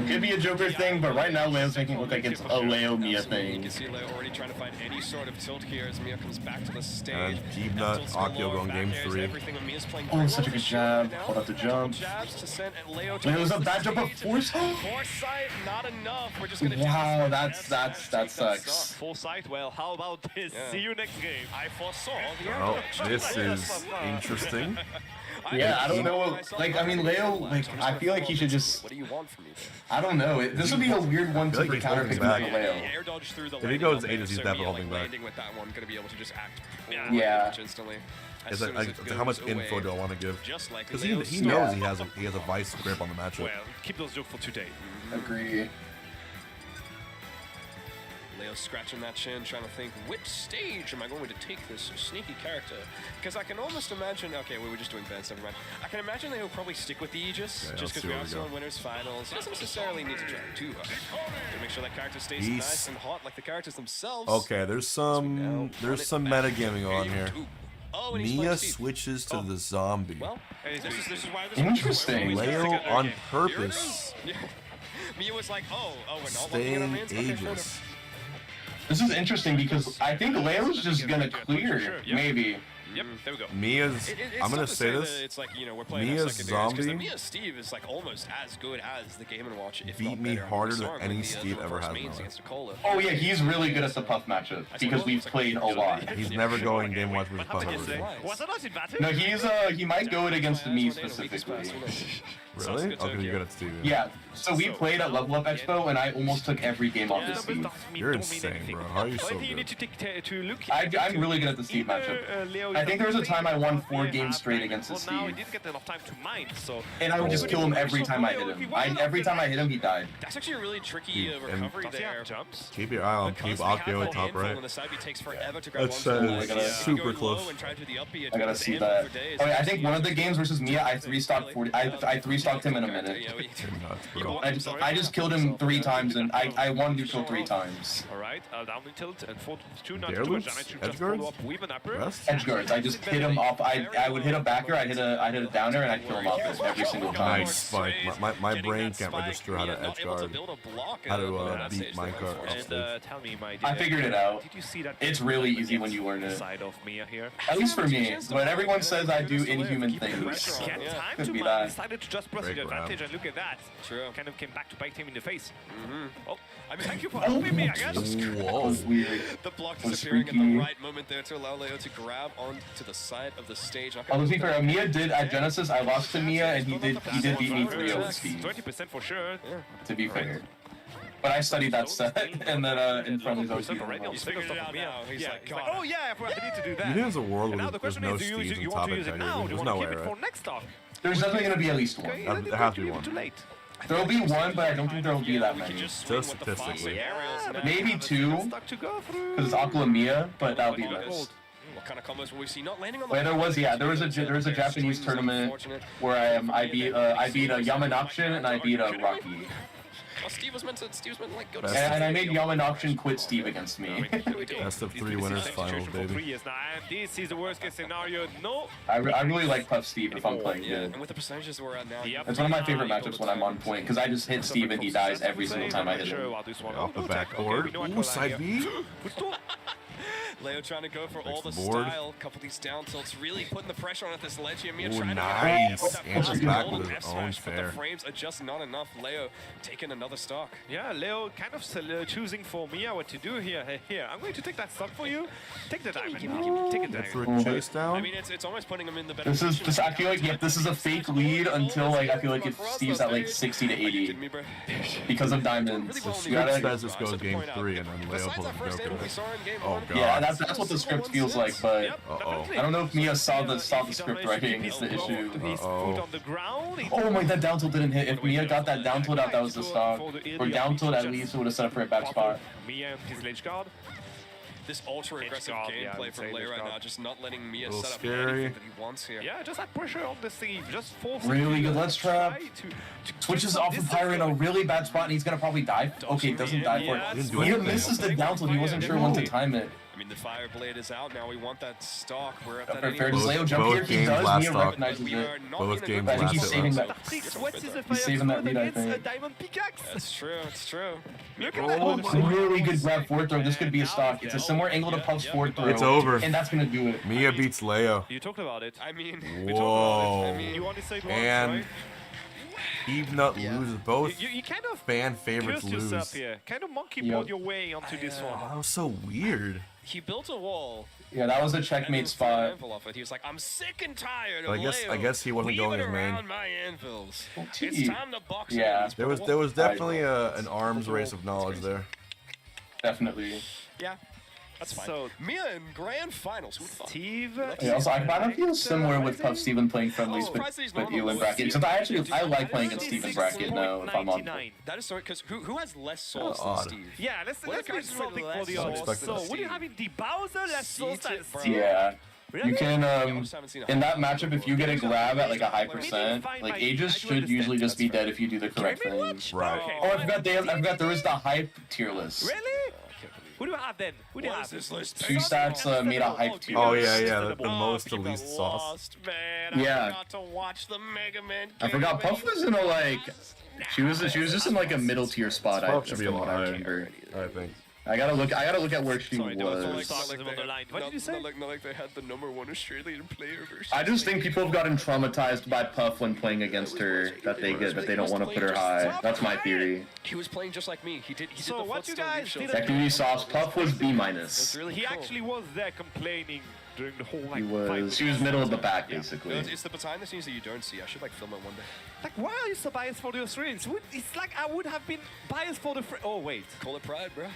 could be a Joker thing, but right now Leo's making it look like it's a Leo-Miya thing. You can see Leo already trying to find any sort of tilt here as Miya comes back to the stage. And Keepnut, Akio going game 3. Oh, such a good jab. Hold up the jump. Leo's a bad jump of Foresight. Foresight, not enough. We're just gonna wow, that sucks. Foresight, well, how about this? Yeah. See you next game. I foresaw the Oh, this is interesting. Yeah, I don't know what, like, I mean, Leo, like, I feel like he should just, what do you want from me? I don't know, this would be a weird one to counter pick for Leo. If he goes Aegis, he's definitely holding back. With that one, gonna be able to just act yeah. instantly. How much info do I want to give? Because he knows he has a vice grip on the matchup. Well, keep those jokes for today. Agree. Leo's scratching that chin, trying to think, which stage am I going to take this sneaky character? Because I can almost imagine, okay, we were just doing bets, never mind. I can imagine that he'll probably stick with the Aegis, just because we also in winners finals. He doesn't necessarily need to try too hard to make sure that character stays nice and hot like the characters themselves. Okay, there's some metagaming on here. Oh, Miya switches to the zombie. Well, this is why this interesting. Leo on purpose. Mia was like, we're not staying Aegis. This is interesting because I think Leo's just gonna clear, maybe. Yep, there we go. Mia's, I'm gonna say this. It's like, we're playing Mia's zombie. Mia's Steve is like almost as good as the Game & Watch. Beat me harder than any Steve ever has. Oh yeah, he's really good at the Puff matchup because we've played a lot. He's never going Game & Watch versus Puff ever. No, he might go it against me specifically. Really? Okay, you're good at Steve. Yeah. So we played at Level Up Expo, and I almost took every game off the Steve. You're insane, bro. How are you so good? I'm really good at the Steve matchup. I think there was a time I won 4 games straight against the Steve. And I would just kill him every time I hit him. Every time I hit him, he died. That's actually a really tricky recovery there. Keep your eye on Akio at top right. That's super close. I gotta see that. Okay, I think one of the games versus Miya, I 3-stocked fucked him in a minute. I just killed him 3 times, and I won neutral 3 times. Alright, down in tilt, and 4-2 not Dare too much loops? damage. Edge Just follow guards? up with an upper. Rest? Edge guards. I just hit him off. I would hit a backer, I'd hit a downer, and I'd kill him off every single time. Nice spike. My brain can't register how to edge guard. How to beat minecart. Tell me, my I figured it out. Did you see that? It's really easy when you learn it. Side of Miya here. At least for me. But everyone says I do inhuman things. Could be that. Decided to just press the advantage, and look at that. True. Kind of came back to bite him in the face. Oh, I mean, thank you for helping me, I guess. Whoa. Weird. The block disappearing at the right moment there to allow Leo to grab onto the side of the stage. Oh, to be fair, Miya did at Genesis. I lost to Miya, and he did beat me 3-0 with Steve. 20% for sure. To be fair. But I studied that set, and then in front of those He's figured it out now. He's like, oh yeah, I need to do that. You think there's a world where there's no Steves in top of Kagaribi? There's no way, right? There's definitely going to be at least one. There has to be one. There'll be one, but I don't think there'll be that many. Just statistically. Maybe 2, because it's Aqua and Miya, but that'll be less. What kind of combos will we see? Not landing on the Wait, there was a Japanese tournament where I beat a Yamanakshin and I beat a Rocky. Oh, Steve was meant to like go to and I made Yamanakshin quit Steve against me. Best of 3 winners finals, baby. This is the worst case scenario. No. I really like Puff Steve if I'm playing good. And with the percentages we're at now, it's one of my favorite matchups when I'm on point because I just hit Steve and he dies every single time I hit him. Off the backboard. Ooh, side B. Leo trying to go for all the style. Couple of these down tilts, really putting the pressure on at this ledge here. Miya trying nice. to Answers back with his own but the fair. frames are just not enough. Leo taking another stock. Yeah, Leo kind of choosing for Miya what to do here. Hey, here, I'm going to take that stock for you. Take the diamond. Take it For down. a chase down. I mean, it's almost putting him in the better This position. is I feel like this is a fake lead until like I feel like if Steve's at like 60 to 80 because of diamonds. The script says this goes game 3 and then Leo pulls a Goku. Oh god. Yeah, that's what the script feels like, but I don't know if Miya saw the script writing is the issue. Oh my, that down tilt didn't hit. If Miya got that down tilt out, that was the stock. Or down tilt at least, it would have set up for a bad spot. Miya and his ledge guard. This ultra aggressive gameplay from Leo right now, just not letting Miya set up scary. anything that he wants here. Yeah, just that pressure on the Steve. Just force Really good, let's trap. Switches off of Pyro in a really bad spot and he's gonna probably die. Okay, doesn't die for it. Miya misses the down tilt, he wasn't sure when to time it. I mean, the fire blade is out now. We want that stock. We're at Fair, that fair. Does Leo jump here? He does. Miya recognizes it. Both games But I think he's last saving stock. that. He's saving that lead, I think. That's true. It's true. Oh, really good grab forward throw. This could be a stock. It's a similar angle to Puff's forward throw. It's over. And that's gonna do it. Miya beats Leo. You talked about it. I mean, Whoa. You want to say And Evenut loses. Both you kind of fan favorites cursed lose. yourself here. Kind of monkey ball your way onto this one. That was so weird. He built a wall. Yeah, that was a checkmate spot. He was like, I'm sick and tired But of I guess he wasn't going his main. my anvils. It's time to box Yeah. There was definitely an arms race of knowledge there. Definitely. Yeah. That's fine. So Miya in grand finals. Who thought? Steve. Yeah, also, I kind of feel similar with Puff Steven playing friendlies with you in bracket. Except I like playing in Steven's bracket now if I'm on. That is so, because who has less sauce odd. than Steve? Yeah, let's do something for the audience. So, what do you have in the Bowser less sauce than Steve? Yeah. You can, in that matchup, if you get a grab at like a high percent, like Aegis should usually just be dead if you do the correct thing. Right. Oh, I forgot there is the hype tier list. Really? Who do you have then? Who do you have? 2 stats made a hype tier. Oh yeah, the most, the least sauce. Man, Yeah. I forgot to watch the Mega Man. I forgot Puff was in a like, she was just in like a middle tier spot. Puff should be from on what I high, remember. I think. I gotta look at where she was. What did you say? Not like they had the #1 Australian player version. I just think people have gotten traumatized by Puff when playing against her that they don't want to put her high. That's my theory. He was playing just like me. He did So the what you footstool guys leaf shot. did- That community sauce. Puff was B-. He actually was there complaining during the whole She was middle of the back basically. It's the behind the scenes that you don't see. I should like film it one day. Like, why are you so biased for the Australians? It's like I would have been biased for the. Oh wait. Call it pride, bro.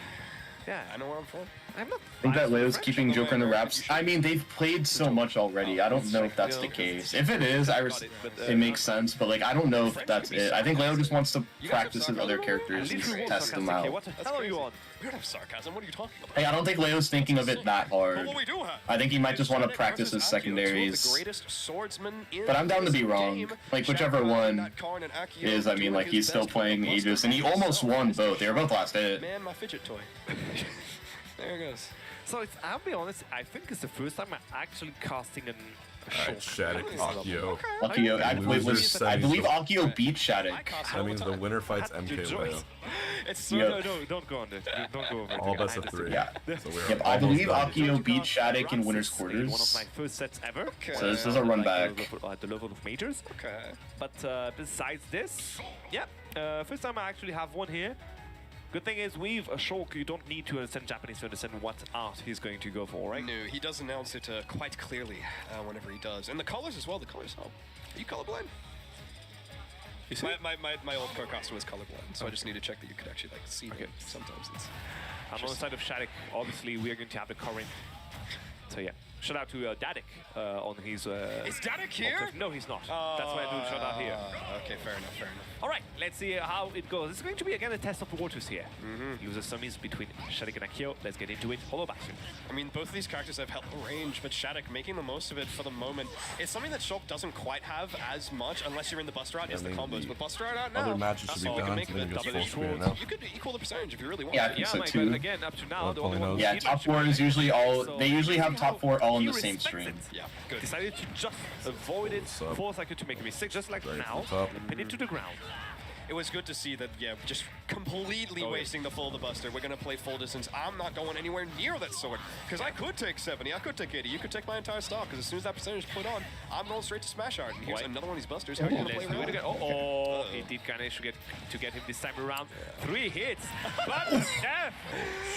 Yeah. I know where I'm from. I think that Leo's keeping Joker in the wraps. I mean, they've played so much already. I don't know if that's the case. If it is, it makes sense. But like, I don't know if that's it. I think Leo just wants to practice his other characters and test them out. What the hell are you on? We don't have sarcasm. What are you talking about? Hey, I don't think Leo's thinking of it that hard. I think he might just want to practice his secondaries. But I'm down to be wrong. Like, whichever one is, I mean, like, he's still playing Aegis, and he almost won both. They were both last hit. Man, my fidget toy. There it goes. So I'll be honest, I think it's the first time I'm actually casting an Alright, Shadic, Akio. Akio, I believe Akio beat Shadic. That means the winner fights MK Leo. No, don't go on this. Don't go over. All best of 3. Yeah. So yep, I believe Akio beat Shadic in winner's quarters. One of my first sets ever. So this is a run back. At the level of majors. Okay. But besides this, yeah, first time I actually have one here. Good thing is, with a Shulk, you don't need to understand Japanese to understand what art he's going to go for, right? No, he does announce it quite clearly whenever he does. And the colors as well, the colors help. Are you colorblind? My old co-caster was colorblind, so I just need to check that you could actually like see them. Sometimes it's... I'm on the side of Shadic. Obviously, we are going to have the Corin. So yeah. Shout out to Dadik on his... Is Dadik here? No, he's not. That's why I do shout out here. Okay, fair enough, fair enough. All right, let's see how it goes. It's going to be, again, a test of the waters here. Loser summies between Shadic and Akio. Let's get into it. Hollow Bastion. I mean, both of these characters have held range, but Shadic making the most of it for the moment. It's something that Shulk doesn't quite have as much unless you're in the Buster Out, is the combos. But Buster Out now, other matches should be done. You could equal the percentage if you really want. Yeah, I think so too. But again, up to now, the only one yeah, top 4 is usually all... They usually have top 4 all in the same stream. Yeah, good. Decided to just avoid it, force Akio to make a mistake, just like now, and pin it to the ground. It was good to see that, yeah, just completely wasting the full of the Buster. We're going to play full distance. I'm not going anywhere near that sword, because I could take 70, I could take 80, you could take my entire stock, because as soon as that percentage is put on, I'm going straight to Smash Art. And here's another one of these Busters. How are you going to play around? Oh, he did manage to get him this time around. 3 hits, but death!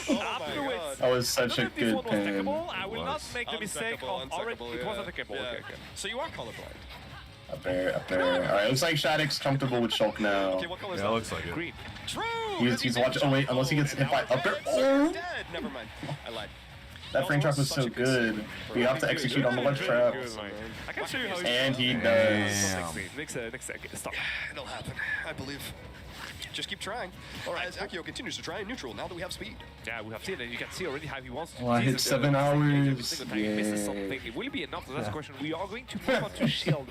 Afterwards, that was such a good pin. I will not make the mistake of already. It was unthinkable. Okay. So you are colorblind. Up there. Alright, looks like Shadic's comfortable with Shulk now. Okay, what color is that? Looks like it. Green. True! He's watching. Oh wait, unless he gets hit by up there. Oh! Dead. Never mind. I lied. That frame trap was so good. We have to execute on the ledge trap. I can show you how and he does. Next stop. It'll happen, I believe. Just keep trying. Alright, as Akio continues to try in neutral now that we have speed. Yeah, we have seen it. You can see already how he wants to. Oh, I hit 7 hours. Misses something. It will be enough. That's the question. We are going to move on to shield.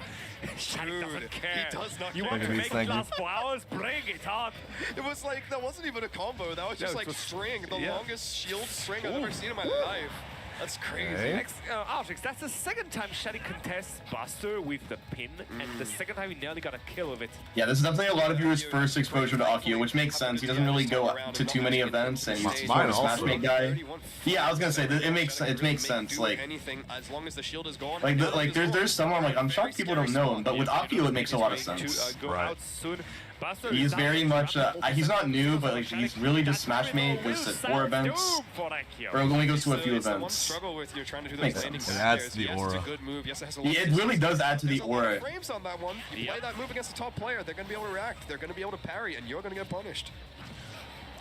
Shadic doesn't care. He does not You care. want to make it last 4 hours? Bring it on. It was like, that wasn't even a combo. That was just like string. The longest shield string I've ever seen in my life. That's crazy. Hey. Next, Artrix, that's the second time Shadic contests Buster with the pin, and the second time he nearly got a kill of it. Yeah, this is definitely a lot of viewers' first exposure to Akio, which makes sense. He doesn't really go to too many events, and he's more of a Smashmate guy. Yeah, I was gonna say that it makes sense. Like, as long as the shield is gone. There's someone like I'm shocked people don't know him, but with Akio it makes a lot of sense. Right. He's very much, he's not new, but like he's really just Smashmate, goes to 4 events, or only goes to a few events. Makes sense. It adds to the aura. Yeah, it really does add to the aura. Frames on that one. You play that move against the top player, they're going to be able to react, they're going to be able to parry, and you're going to get punished.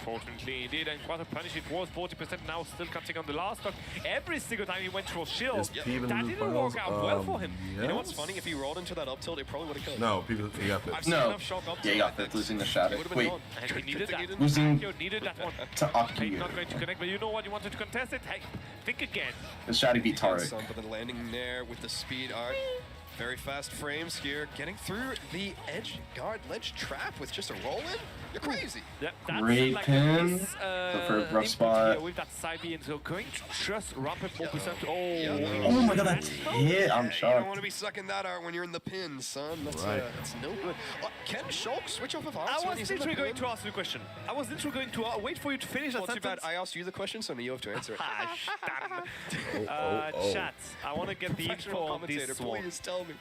Fortunately, indeed, and quite a punish. It was 40% now, still cutting on the last stock. Every single time he went through a shield, that didn't work out well for him. You know what's funny? If he rolled into that up tilt, it probably would have killed him. No, he got fit. No. Yeah, he got fit, losing the Shadic. Wait, and he needed that. losing needed that one. to Akio. Not going to connect, but you know what? You wanted to contest it. Hey, think again. The Shadic beat Tori. But then landing there with the speed art. Very fast frames here, getting through the edge guard ledge trap with just a roll in. You're crazy. Yep, great like pin. The rough spot. With that side B, and so going to just ramp up 4%. Oh my god, that's hit. I'm shocked. You don't want to be sucking that art when you're in the pin, son. That's no good. Can Shulk switch off of arts? I was literally going to ask you a question. I was literally going to wait for you to finish that sentence. Too bad I asked you the question, so now you have to answer it. Chat, I want to get the info on this one. Please tell me.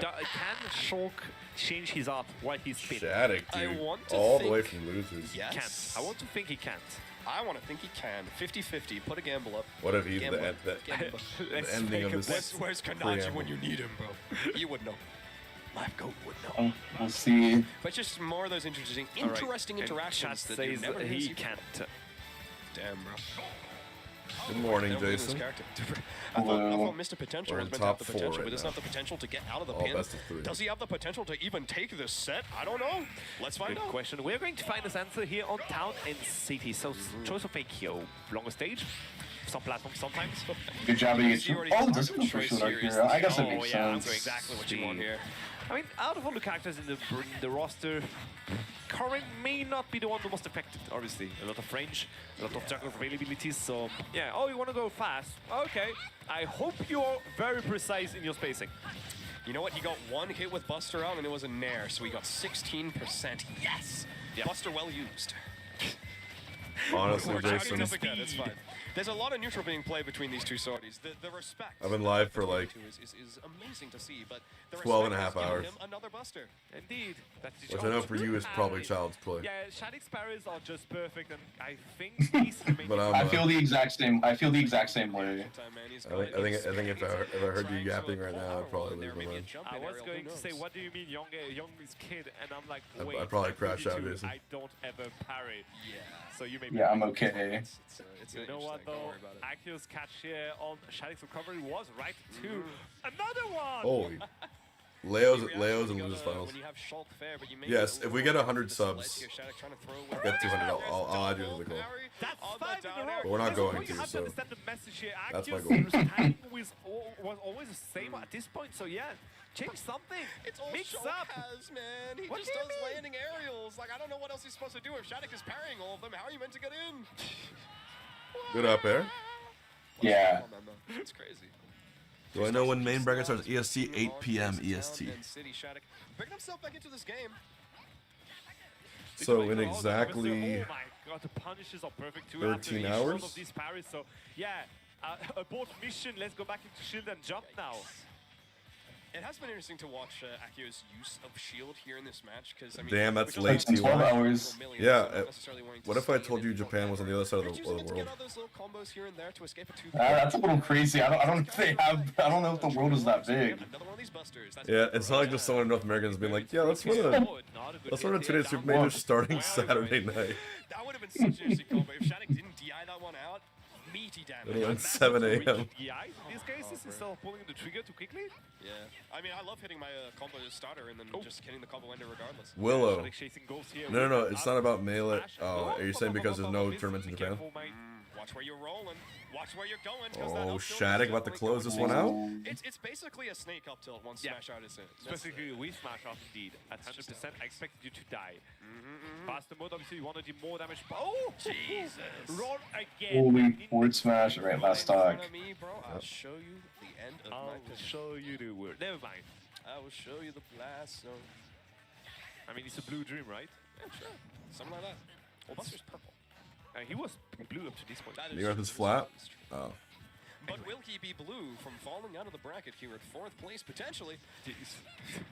Can Shulk change his art while he's spinning? Shadic, dude. All the way from losers. Yes. Can't. I want to think he can't. I want to think he can. 50-50. Put a gamble up. What if he's the ending of this? Where's Kanaji when you need him, bro? You would know. Live Goat would know. We'll see. But just more of those interesting interactions that you never he can't. Damn, bro. Good morning, Jason. I thought Mr. Potential We're was in meant to top have the 4 potential, right but doesn't now. have the potential to get out of the All pin. best of 3. Does he have the potential to even take this set? I don't know. Let's find Good out. question. We're going to find this answer here on Town and City. So choice of Akio. Longer stage. Some platforms sometimes. Good job being Oh, does it go for shield arc? I guess it makes yeah, sense. that's exactly what you want here. I mean, out of all the characters in the roster, Corin may not be the one the most effective, obviously. A lot of range, a lot of juggle availabilities, so yeah. Oh, you want to go fast? Okay. I hope you're very precise in your spacing. You know what? He got one hit with Buster out, and it was a Nair, so he got 16%. Yes! Yep. Buster well used. Honestly, We're Jason. chatting up again, it's fine. There's a lot of neutral being played between these two sorties. The respect. I've been live for like is amazing to see, but the 12 and a respect half is giving hours. him another Buster. Indeed. That's the Which I know for you is probably child's play. Yeah, Shadic's parries are just perfect, and I think he's the main. But I feel the exact same. I feel the exact same way. I think if I heard you yapping right now, I'd probably lose my mind. I was going to say, what do you mean young is kid? And I'm like, wait. I'd probably crash out, Jason. I don't ever parry. Yeah. So you may be Yeah, I'm okay. You know what though? Akio's catch here on Shadic's recovery was right too. Another one! Holy. Leo's and loses finals. Yes, if we get 100 subs, get 200, I'll add you to the goal. That's 5 in a row. But we're not going You to, have so to understand the message here. that's my Akio's goal. understanding was always the same at this point, so yeah. Change something. It's all Mix Shulk up. has, man. He What just do you does mean? landing aerials. Like, I don't know what else he's supposed to do. If Shadic is parrying all of them, how are you meant to get in? Good up air. Yeah. It's crazy. Do I know when main bracket starts? EST, 8 p.m. EST. And City Shadic bringing himself back into this game. So in exactly Oh my god, the punishes are perfect too. 13 after hours? of these parries, so yeah, abort mission. Let's go back into shield and jump now. It has been interesting to watch Akio's use of shield here in this match, because I mean, Damn, that's we late. just- 12 hours. Yeah. not necessarily wanting to What if I stay told in you it for Japan was on the other side of the world? get all those little combos here and there to escape a two. That's a little crazy. I don't know if they have. I don't know if the world is that big. Another one of these busters. That's Yeah, it's not like just someone in North America is being like, yeah, let's run a 2 days Super Major starting Saturday night. That would have been such an interesting combo if Shadic didn't DI that one out. Meaty damage. It'll end 7 a.m. Yeah, in these cases, instead of pulling the trigger too quickly. Yeah. I mean, I love hitting my combo starter and then just hitting the combo ender regardless. Willow. Shadic chasing ghosts here. No, it's not about melee. Oh, are you saying because there's no tournaments in Japan? Watch where you're rolling. Watch where you're going. 'cause that Oh, up tilt Shadic is about to definitely close this coming. one out? It's basically a snake up tilt once Yeah. Smash Out is in. That's Specifically with Smash Off, indeed. At 100%, I expected you to die. Faster mode, obviously, you want to do more damage. Oh! Jesus! Roll again. Holy forward smash right last stock. In front of me, bro, I'll show you the end of my I'll picture. show you the word. Never mind. I will show you the blast zone. I mean, it's a blue dream, right? Yeah, sure. Something like that. Well, Buster's purple. He was blue up to this point. That The earth is flat? Oh. But will he be blue from falling out of the bracket here at 4th place, potentially?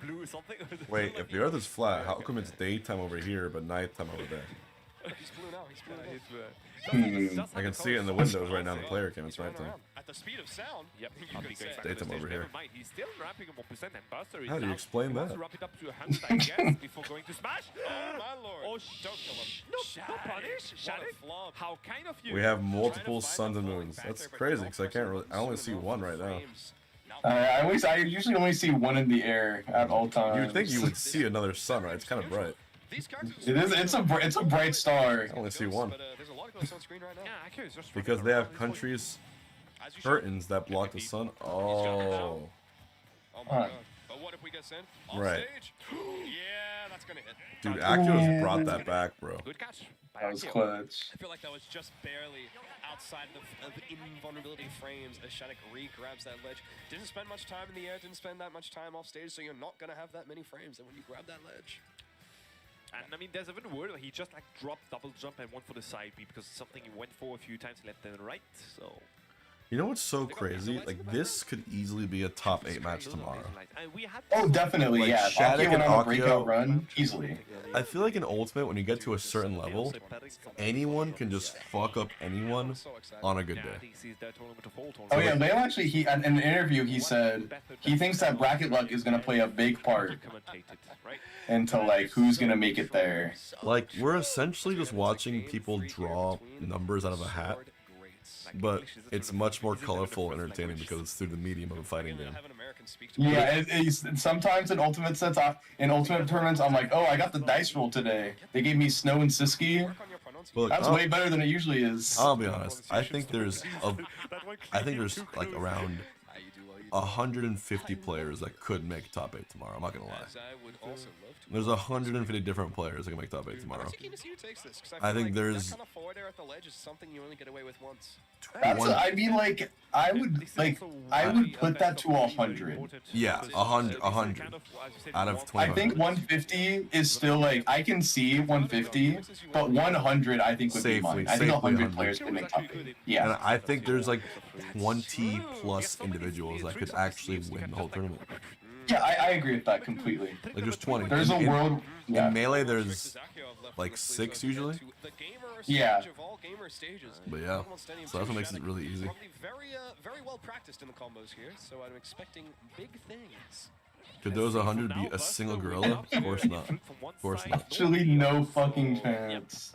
Blue or something? Wait, if the earth is flat, how come it's daytime over here but nighttime over there? He's blue now. He's blue now. I can see it in the windows right now in the player cam. It's nighttime. At the speed of sound, Yep, you could say. Daytime over here. Never mind, he's still ramping up 1% and Buster is How do you out. explain He wants that? to ramp it up to 100, I guess, before going to Smash. Oh, my lord. Oh, Don't kill him. No punish. Shadic, flub. how kind of you. We have multiple suns and moons. That's crazy because I can't really. I only see one right now. I usually only see one in the air at all times. You'd think you would see another sun, right? It's kind of bright. It is. It's a bright star. I only see one. There's a lot going on screen right now. Yeah, Akio is just Because they have countries curtains that block the sun. Oh. Oh my god. But what if we get sent off Right. stage? Yeah, that's gonna hit. Dude, Akio's brought that back, bro. Good catch. That was clutch. I feel like that was just barely outside of invulnerability frames as Shadic re-grabs that ledge. Didn't spend much time in the air, didn't spend that much time off stage, so you're not gonna have that many frames when you grab that ledge. And I mean, there's even a word where he just like dropped double jump and went for the side B because it's something he went for a few times, left and right. So You know what's so crazy? Like, this could easily be a top 8 match tomorrow. Oh, definitely, Like, yeah. Shadic Akio and went on a Akio- breakout run easily. I feel like in Ultimate, when you get to a certain level, anyone can just fuck up anyone on a good day. Oh yeah, Leo actually, in an interview, he said he thinks that bracket luck is gonna play a big part into like who's gonna make it there. Like, we're essentially just watching people draw numbers out of a hat but it's much more colorful and entertaining because it's through the medium of a fighting game. Yeah, sometimes in Ultimate sets, in Ultimate tournaments, I'm like, oh, I got the dice roll today. They gave me Snow and Siski. Well, that's way better than it usually is. I'll be honest. I think there's like around 150 players that could make top 8 tomorrow. I'm not gonna lie. There's 150 different players that can make top 8 tomorrow. I think there's. I mean, like, I would put that to 100. Yeah, 100 out of 20. I think 150 is still like I can see 150, but 100 I think would be mine. I think 100 players can make top 8. Yeah, and I think there's like 20 plus individuals that could actually win the whole tournament. Yeah, I agree with that completely. Like there's 20. There's a world. In Melee, there's like 6 usually. Yeah. But yeah, so that's what makes it really easy. Very well practiced in the combos here, so I'm expecting big things. Could those 100 be a single gorilla? Of course not. Of course not. Actually, no fucking chance.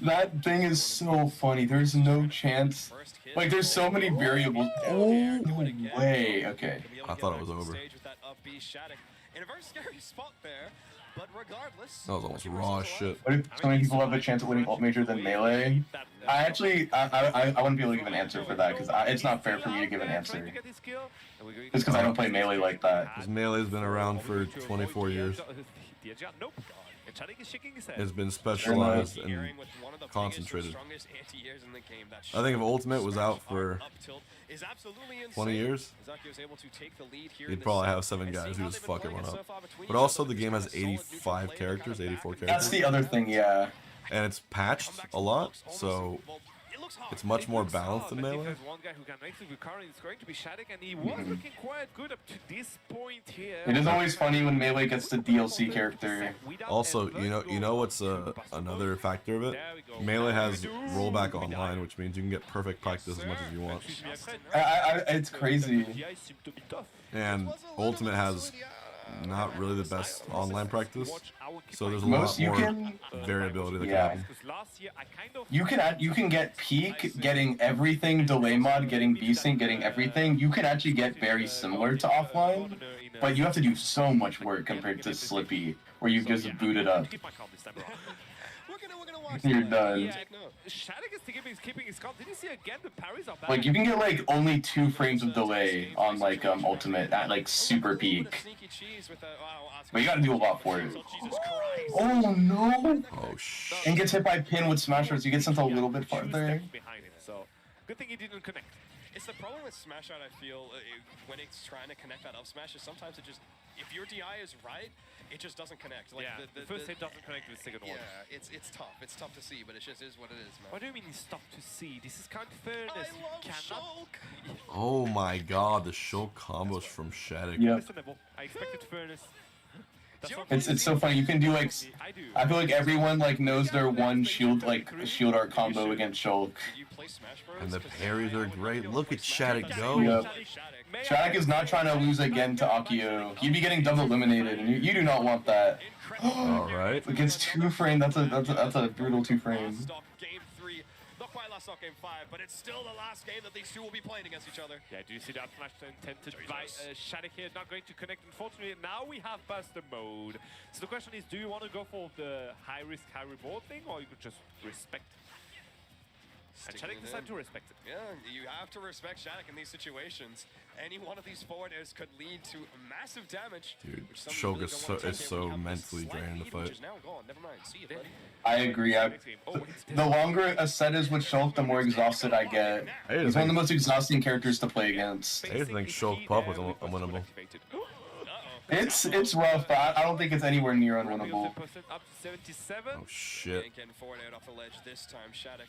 That thing is so funny. There's no chance. Like, there's so many variables. Oh, no way. Okay. I thought it was over. In a very scary spot there, but regardless. That was almost raw shit. What if so many people have a chance of winning Ult Major than Melee? I wouldn't be able to give an answer for that because it's not fair for me to give an answer. Just because I don't play Melee like that. Because Melee's been around for 24 years. It's been specialized and concentrated. I think if Ultimate was out for 20 years, he'd probably have 7 guys who just fuck everyone up. But also, the game has 85 characters, 84 characters. That's the other thing, yeah. And it's patched a lot, so it's much more balanced than Melee. It is always funny when Melee gets the DLC character. Also, you know what's another factor of it? Melee has rollback online, which means you can get perfect practice as much as you want. It's crazy. And Ultimate has not really the best online practice, so there's a lot more variability that can happen. You can get peak, getting everything, delay mod, getting V-Sync, getting everything. You can actually get very similar to offline, but you have to do so much work compared to Slippy, where you just boot it up. You're done. Like, you can get like only 2 frames of delay on like Ultimate at like super peak. But you gotta do a lot for it. Oh no! Oh shit. And gets hit by pin with Smashers, you get sent a little bit farther. Good thing he didn't connect. It's the problem with Smash Out, I feel, when it's trying to connect that up smash, is sometimes it just, if your DI is right, it just doesn't connect. Like the first hit doesn't connect with the second one. Yeah, it's tough. It's tough to see, but it just is what it is, man. What do you mean it's tough to see? This is kind of fairness. Oh my god, the Shulk combos from Shadic. Yep. I expected fairness. It's so funny. You can do like, I feel like everyone like knows their one shield art combo against Shulk. And the parries are great. Look at Shadic go. Yep. Shadic is not trying to lose again to Akio. He'd be getting double eliminated, and you do not want that. Alright. Against 2 frame, that's a brutal 2 frame. Not quite last knock game 5, but it's still the last game that these two will be playing against each other. Yeah, do you see that smash intended by Shadic here? Not going to connect, unfortunately. Now we have Buster mode. So the question is, do you want to go for the high risk, high reward thing, or you could just respect it? And Shadic decided to respect it. Yeah, you have to respect Shadic in these situations. Any one of these forward airs could lead to massive damage. Dude, Shulk is so mentally draining to fight. I agree. The longer a set is with Shulk, the more exhausted I get. He's one of the most exhausting characters to play against. I used to think Shulk Pup was unwinnable. It's rough, but I don't think it's anywhere near unwinnable. Oh shit. Getting forward aired off the ledge this time, Shadic.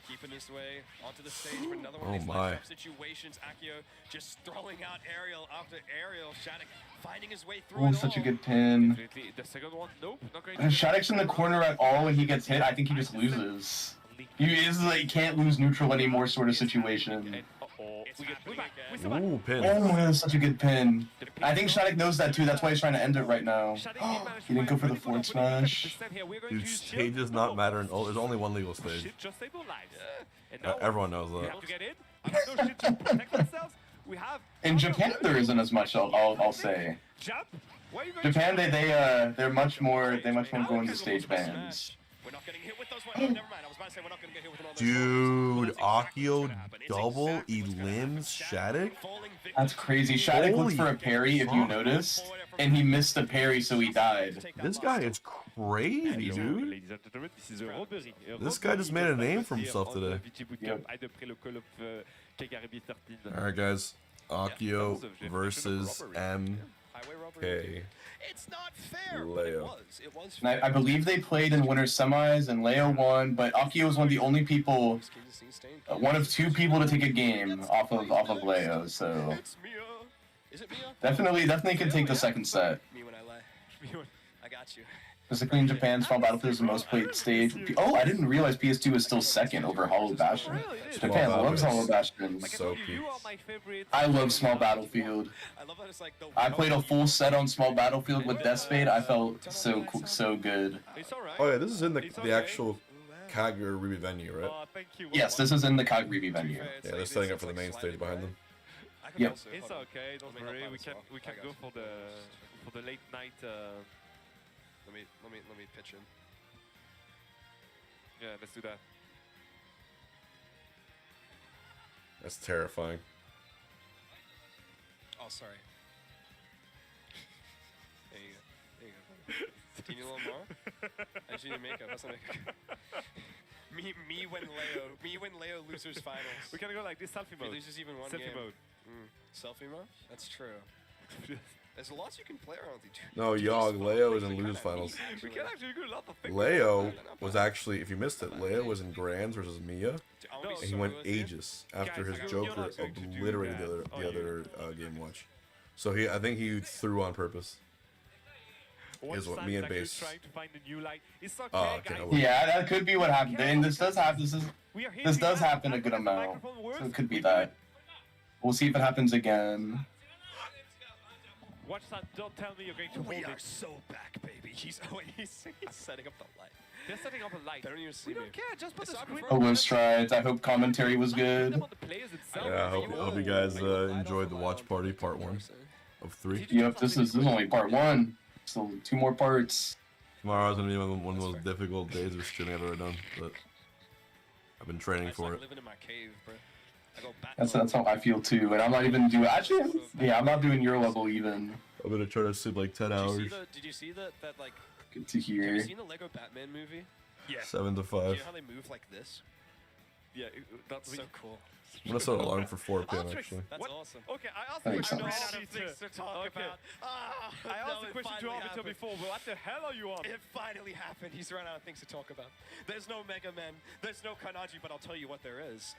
Keeping his way onto the stage for another one of these my situations. Akio just throwing out aerial after aerial. Shadic finding his way through. Oh, such a good pin. The second one, nope, not great. And Shadic's in the corner at all when he gets hit. I think he just loses. He is like can't lose neutral anymore sort of situation. Ooh, pin. Oh, that's such a good pin. I think Shadic knows that too. That's why he's trying to end it right now. He didn't go for the forward smash. Dude, stage does not matter. In, there's only one legal stage. Everyone knows that. In Japan, there isn't as much. I'll say. Japan, they're much more. They much more go into stage bans. Dude, Akio double elims Shadic? That's crazy. Shadic looked for a parry, if you noticed, and he missed the parry, so he died. This guy is crazy, dude. This guy just made a name for himself today. Alright, guys. Akio versus MK. It's not fair, Leo. And I believe they played in winter semis, and Leo won, but Akio was one of the only people, one of two people to take a game off of Leo, so definitely can take the second set. I got you. Physically in Japan, Small Battlefield is the most played stage. Oh, I didn't realize PS2 was still second over Hollow Bastion. Japan loves Hollow Bastion. So I love Small Battlefield. I played a full set on Small Battlefield with Deathspade. I felt so good. Oh yeah, this is in the actual Kagaribi venue, right? Yes, this is in the Kagaribi venue. Yeah, they're setting up for the main stage behind them. Yep. It's okay, don't worry. We can go for the late night. Let me pitch in. Yeah, let's do that. That's terrifying. Oh, sorry. There you go. Do you need a little more? I just need your makeup. That's not makeup. me when Leo losers finals. We can go like this selfie mode. He loses even one selfie game. Mode. Selfie mode? That's true. There's lots you can play around with each No, Yog, Leo is in losers finals. We can actually do a lot of things. Leo was actually, if you missed it, Leo was in Grands versus Miya, and he went Aegis after his Joker obliterated the other game watch. So I think he threw on purpose. Is what me and Base. Yeah, that could be what happened. And this does happen a good amount. So it could be that. We'll see if it happens again. Watch that, don't tell me you're going to hold it. We are so back, baby. He's setting up the light. They're setting up a light. They don't even see me. We don't care, just put the screen. Hello, Strides. I hope commentary was good. Yeah, I hope you guys enjoyed the watch party part 1 of 3. Yep, this is only part 1. So 2 more parts. Tomorrow's gonna be one of the most difficult days of streaming I've ever done, but I've been training for it. Living in my cave, bro. That's how I feel too, and I'm not even doing. Actually, yeah, I'm not doing your level even. I'm gonna try to sleep like 10 hours. Did you see that like? Good to hear. Have you seen the Lego Batman movie? Yeah. 7 to 5. Do you know how they move like this? Yeah, that's so cool. I'm gonna set an alarm for 4 p.m. actually. That's awesome. Okay, I asked the question to talk about. I asked the question to Arbiter before, but what the hell are you on? It finally happened. He's run out of things to talk about. There's no Mega Man, there's no Kanaji, but I'll tell you what there is.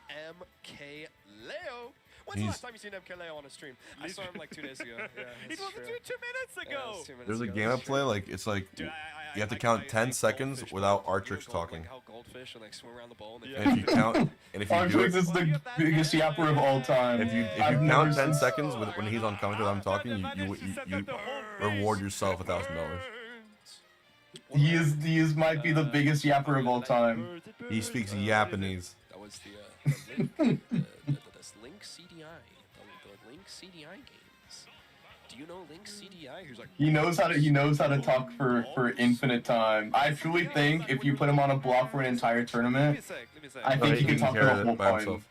MK Leo. When's the last time you seen MK Leo on a stream? I saw him like 2 days ago. Yeah, it was 2 minutes ago. Yeah, There's a game I play, like, it's like, Dude, you have to count 10 seconds without Artrix talking. Like how goldfish and like swim around the bowl. And if you count, and if you do Artrix it, is the biggest yapper of all time. if you count 10 seconds when he's on commentary I'm talking, you reward yourself $1,000. He might be the biggest yapper of all time. He speaks Japanese. That was the Link CDI, the Link CDI games. Do you know Link CDI? Who's like He knows how to talk for infinite time. I truly think if you put him on a block for an entire tournament, I think he could talk for a whole point.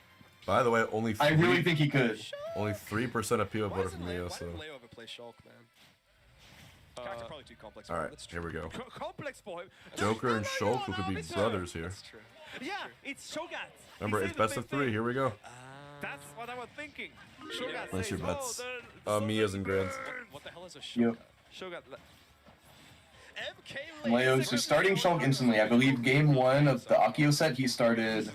By the way, only I really think he could. Only 3% of people voted for Miya, so. Leo ever play Shulk, man? Character probably too complex. All right, here we go. Complex for him. Joker and Shulk, who could be brothers here. That's true. Yeah, it's Shogat. Remember, it's best of 3. Here we go. That's what I was thinking. Place your bets. Miya's and Grands. What the hell is a Shogat? Shogat. Leo's just starting Shulk instantly. I believe game 1 of the Akio set, he started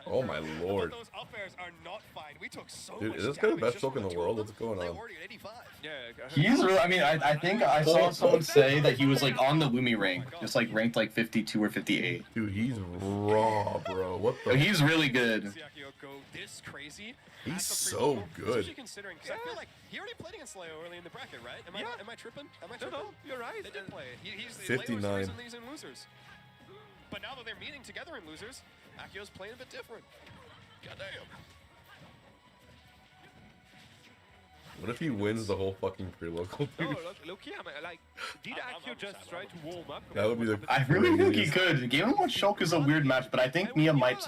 Oh my lord. Those up airs are not fine. We took so Dude, much is this guy the damage best just choke in from the two world? of What's them. going They're on? already at 85. Yeah, he's really, I mean, I think I saw someone say that he was like on the Lumi rank, just like ranked like 52 or 58. Dude, he's raw, bro. What the? He's really good. Go this crazy. He's so good. Especially considering, because I feel like he already played against Leo early in the bracket, right? Am I tripping? Am I tripping? No, you're right. They did play. He's 59. Leo's recently he's in losers. But now that they're meeting together in losers, Akio's playing a bit different. Goddamn. What if he wins the whole fucking pre-local? No, low-key, I'm like, did Akio just try to warm up? That would be the. I really think he could. Game & Watch Shulk is a weird match, but I think Miya might.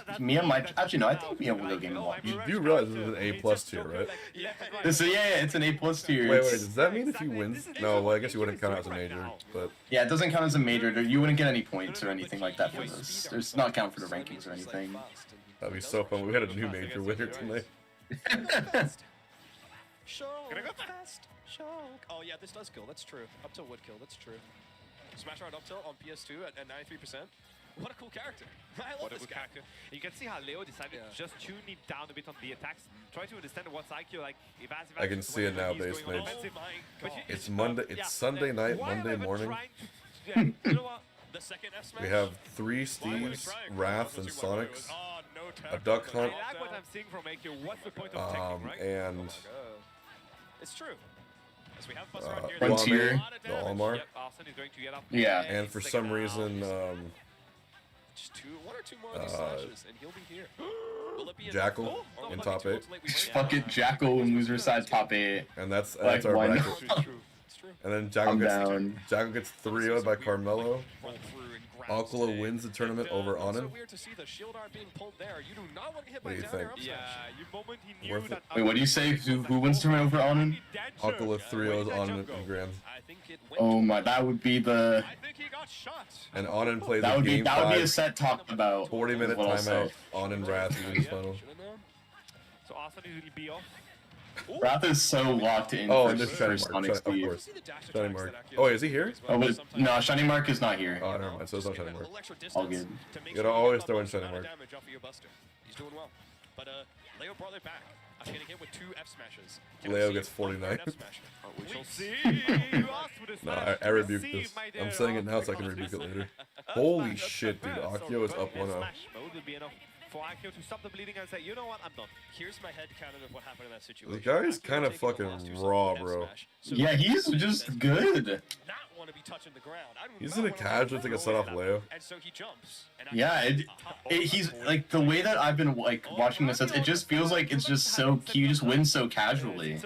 Actually, no, I think Miya will go Game & Watch. You do realize this is an A+ tier, right? Yeah, it's an A+ tier. Wait, does that mean if he wins? No, well, I guess you wouldn't count it as a major, but. Yeah, it doesn't count as a major. You wouldn't get any points or anything like that for this. There's not count for the rankings or anything. That'd be so fun. We had a new major winner tonight. Fast. Oh yeah, this does kill. That's true. Up tilt would kill. That's true. Smash Art up tilt on PS2 at 93%. What a cool character. I love this guy. You can see how Leo decided to just tune it down a bit on the attacks. Try to understand what's Akio like. I can see it now, base mate. It's Monday. It's Sunday night, Monday morning. The second F smash. We have 3 Steves, Wrath, and Sonics, a Duck Hunt, I like what I'm seeing from Akio. What's the point of teching, right? and it's true. As we have Buster out here, Frontier. The Olimar. Yep, Arsene is going to get up. Yeah. And for some reason, just one or two more of these slashes, and he'll be here. Will it be Jackal in top 8. Fuck it, Jackal in loser side top 8. And that's Like, our why bracket. not? And then Jackal gets 3-0'd by Carmelo. Aqua wins the tournament over Onin. Weird to see the shield art being pulled there. You do not want to get What by do you down air think? up smash. You moment he knew Worth it. that. Wait, what do you say? Who wins the tournament over Onin? Aqua 3-0's Onin in Grand. I think it went Oh my, that would be the. I think he got shot. And Onin plays That a would be game that would be a 5, set talked about. 40-minute What I'll say. timeout. Onin Wrath lose final. So Arsene will be off. Wrath is so locked in Oh, for and this for Shiny Sonic Mark, of Speed. course. Shiny Mark. Oh, wait, is he here? Oh, but no, Shiny Mark is not here. Oh, never mind. So it's not Shiny Mark. All good. You gotta always throw in Shiny Mark. He's doing well. But Leo brought it back. Getting hit with 2 F smashes. Leo gets 49. We shall see. Nah, I rebuked this. I'm saying it now so I can rebuke it later. Holy shit, dude. Akio is up 1-0. Mode will be enough for Akio to stop the bleeding and say, you know what, I'm done. Here's my head canon of what happened in that situation. The guy's kind of fucking raw, bro. Yeah, he's just good. Not want to be touching the ground. He's in a casual to get set off Leo. And so he jumps. Yeah, he's like the way that I've been like watching this. It just feels like it's just so he just wins so casually.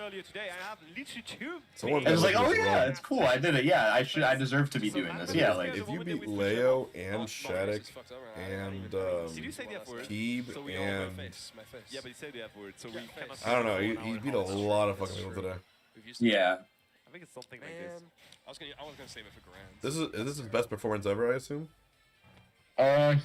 Someone And it's like, oh yeah, it's cool. I did it. Yeah, I deserve to be doing this. Yeah, like if you beat Leo and Shadic and Keeb and Yeah, but he said the F word, so we cannot. I don't know. He beat a lot of fucking people today. yeah. I think it's something like this. I was gonna save it for grand. This is his best performance ever, I assume.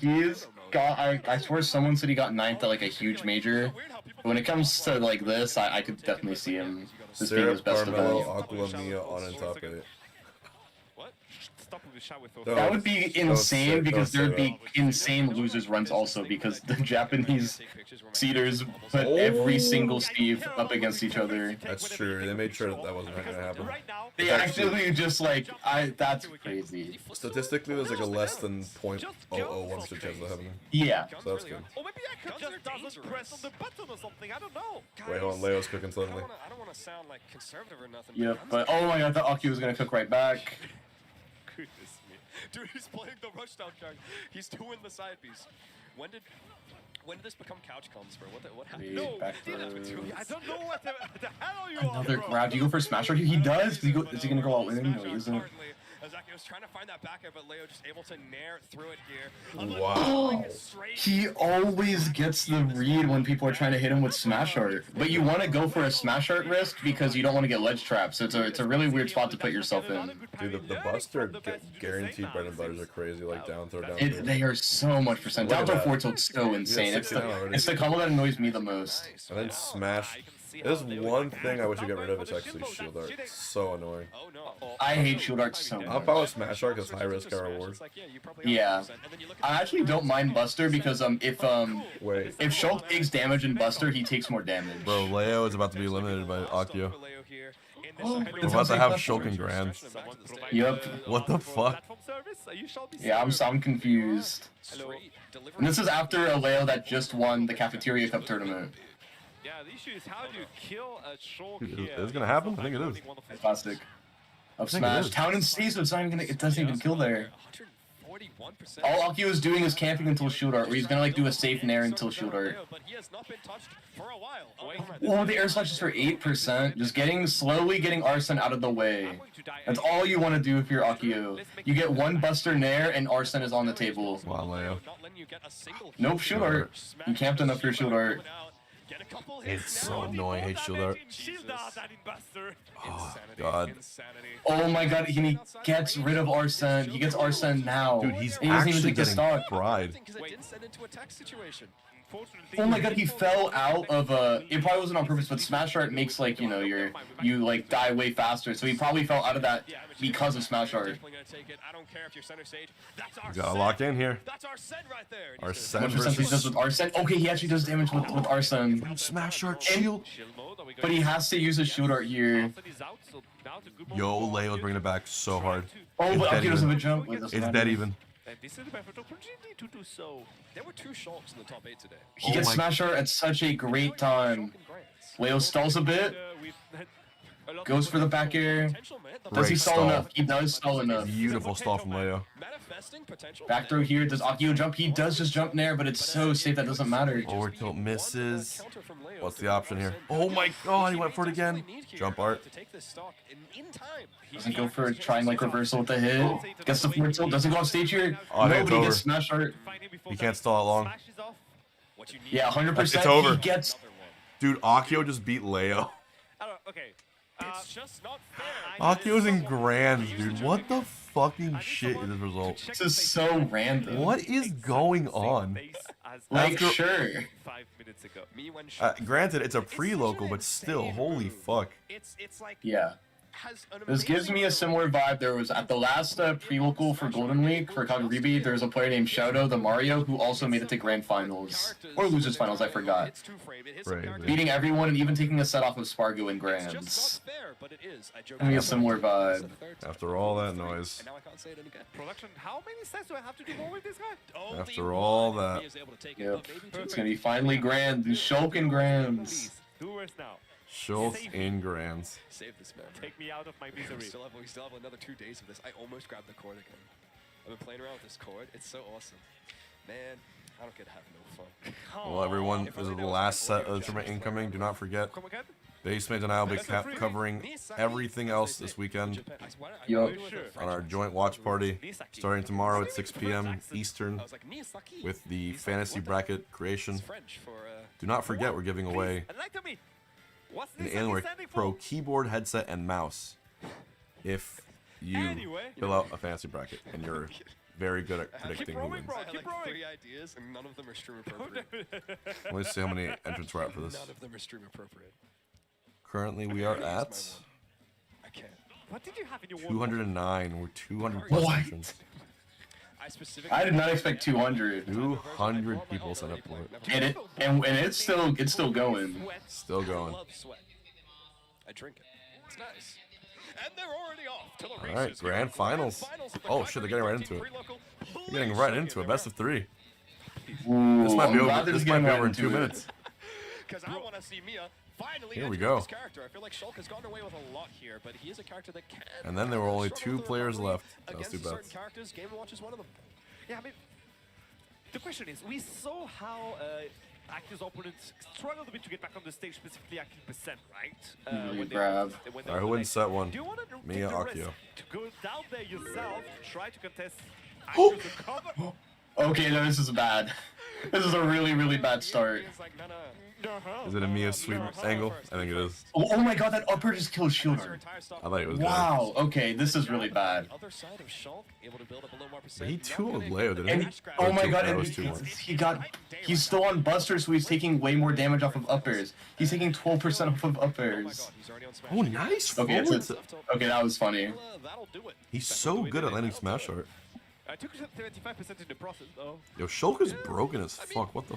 He's got. I swear someone said he got 9th at like a huge major. But when it comes to like this, I could definitely see him this being his Syrup, best Carmelo, event. Aqua, Miya, Onin top 8. Stop with the shot with those. That would be insane because there'd be insane losers runs also because the Japanese seeders put every single Steve up against each other. That's true. They made sure that wasn't going to happen. They actually just like that's crazy. Statistically, there's like a less than 0.001% chance of happening. Yeah. So that's good. Or maybe I could just doesn't press on the button or something. I don't know. Wait, hold on. Leo's cooking suddenly. I don't want to sound like conservative or nothing. Yep. But oh my god, the Aki was gonna cook right back. Goodness me. Dude, he's playing the rushdown card. He's doing the side piece. When did this become couch comms, bro? What happened? No, I don't know what the hell are you Another on, grab. Do you go for a smash? Or he does. Is he gonna go all in? No, he isn't. Azaki was trying to find that back air, but Leo just able to nair through it here. Wow. He always gets the read when people are trying to hit him with smash art. But you want to go for a smash art risk because you don't want to get ledge trapped. So it's a really weird spot to put yourself in. Dude, the Buster guaranteed bread and butters are crazy. Like down throw, down throw. They are so much percent. Down throw 4 tilt's so insane. It's the combo that annoys me the most. And then smash There's one thing I wish you get rid of. It's actually shield art. It's so annoying. I hate shield art so much. I'll probably smash art because high risk high reward. Yeah, I actually don't mind Buster because if Shulk takes damage in Buster, he takes more damage. Bro, Leo is about to be eliminated by Aqua. We're about to have Shulk and Grand. Yep. What the fuck? Yeah, I'm confused. And this is after a Leo that just won the Cafeteria Cup tournament. Yeah, the issue is how do you kill a Shulk here? Is it gonna happen? I think it is. Classic. Up smash. Town and Stay, so it's not even gonna. It doesn't even kill there. All Aqua is doing is camping until shield art, where he's gonna like do a safe nair until shield art. Oh, the air slash is for 8%. Just slowly getting Arsene out of the way. That's all you want to do if you're Aqua. You get one Buster nair and Arsene is on the table. Wow, Leo. Nope, shield art. You camped enough for shield art. It's so annoying. I hate shield art. Oh, God. Oh my God, he gets rid of Arsene. He gets Arsene now. Dude, he's and he doesn't even actually take the getting stock. fried. Oh my God, he fell out of it probably wasn't on purpose, but Smash Art makes like, you know, you like die way faster. So he probably fell out of that because of Smash Art. You gotta lock in here. Arsene What percent he does with Arsene? Okay, he actually does damage with Arsene. Smash Art shield. But he has to use a shield art here. Yo, Leo's bringing it back so hard. Oh, but Aqua doesn't have a jump. It's dead even. This is the perfect opportunity to do so. There were 2 Shulks in the top 8 today. He gets Smash Art at such a great time. Leo stalls a bit. Goes for the back air. Does he stall enough? He does stall enough. Beautiful stall from Leo. Back throw here. Does Aqua jump? He does just jump nair, but it's so safe that doesn't matter. Forward tilt misses. What's the option here? Oh my God, he went for it again. Jump art. Doesn't go for a try and like reversal with the hit. Gets the forward tilt. Doesn't go off stage here. Oh, Nobody it's gets Smash Art. He can't stall it long. Yeah, 100%. It's over. He gets. Dude, Aqua just beat Leo. Okay. It's just not fair. Aqua's in Grands, dude. What the fucking shit is this result? This is so random. What is going on? Like, sure. 5 minutes ago. Granted, it's a pre-local, but still, holy fuck. Yeah. This gives me a similar vibe. There was at the last pre-local for Golden Week for Kagaribi, there was a player named Shadow the Mario who also made it to Grand Finals or Losers Finals. I forgot. Right, Beating everyone and even taking a set off of Spargo in Grands. Give me a similar vibe. After all that noise. Production, how many sets do I have to do more with this guy? After all that. Yep. It's gonna be finally Grand and Shulk and Grands. Who is now? Schultz in Grands. Save this, man. Take me out of my misery. We still have another 2 days of this. I almost grabbed the cord again. I've been playing around with this cord. It's so awesome. Man, I don't get to have no fun. Well, everyone, this is the last set of the tournament incoming. Do not forget, Basement and I will be covering everything else this weekend on our joint watch party starting tomorrow at 6 p.m. Eastern with the fantasy bracket creation. Do not forget, we're giving away an Alienware Pro keyboard, headset, and mouse if you fill out a fantasy bracket and you're very good at predicting who wins. I had like 3 ideas and none of them are stream appropriate. Let's see how many entrants we're at for this. None of them are stream appropriate. Currently, we are at What did you have in your 209. We're 200 plus entrants. I did not expect 200. 200 people signed up for it. And it's still going. Still going. I drink it. It's nice. And they're already off to the races. All right, grand finals. Oh shit, they're getting right into it. They're getting right into it. Best of 3. Ooh, This might be over. this This might be over in 2 minutes. Because I want to see Miya finally Here we enter go. this character. I feel like Shulk has gotten away with a lot here, but he is a character that can. And then there were only 2 players left. That was 2 Against certain bets. characters, Game & Watch is one of them. Yeah, I mean, the question is, we saw how Aki's opponents struggled a bit to get back on the stage, specifically Aki percent, right? Really grab. Alright, who wins set 1? Do you want to Miya, take the risk Akio. to go down there yourself, try to contest Aki's recover? Okay, no, this is bad. This is a really, really bad start. Is it a Miya sweep angle? I think it is. Oh my god, that upper just killed Shielder. I thought it was wow, okay, this is really bad. But he 2-0'd Leo, didn't he? Oh my god, that and was he's still on Buster, so he's taking way more damage off of uppers. He's taking 12% off of uppers. Oh, nice. Okay, okay, that was funny. He's so good at landing smash art. I took 75% in the process, though. Yo, Shulk is broken as fuck. What the?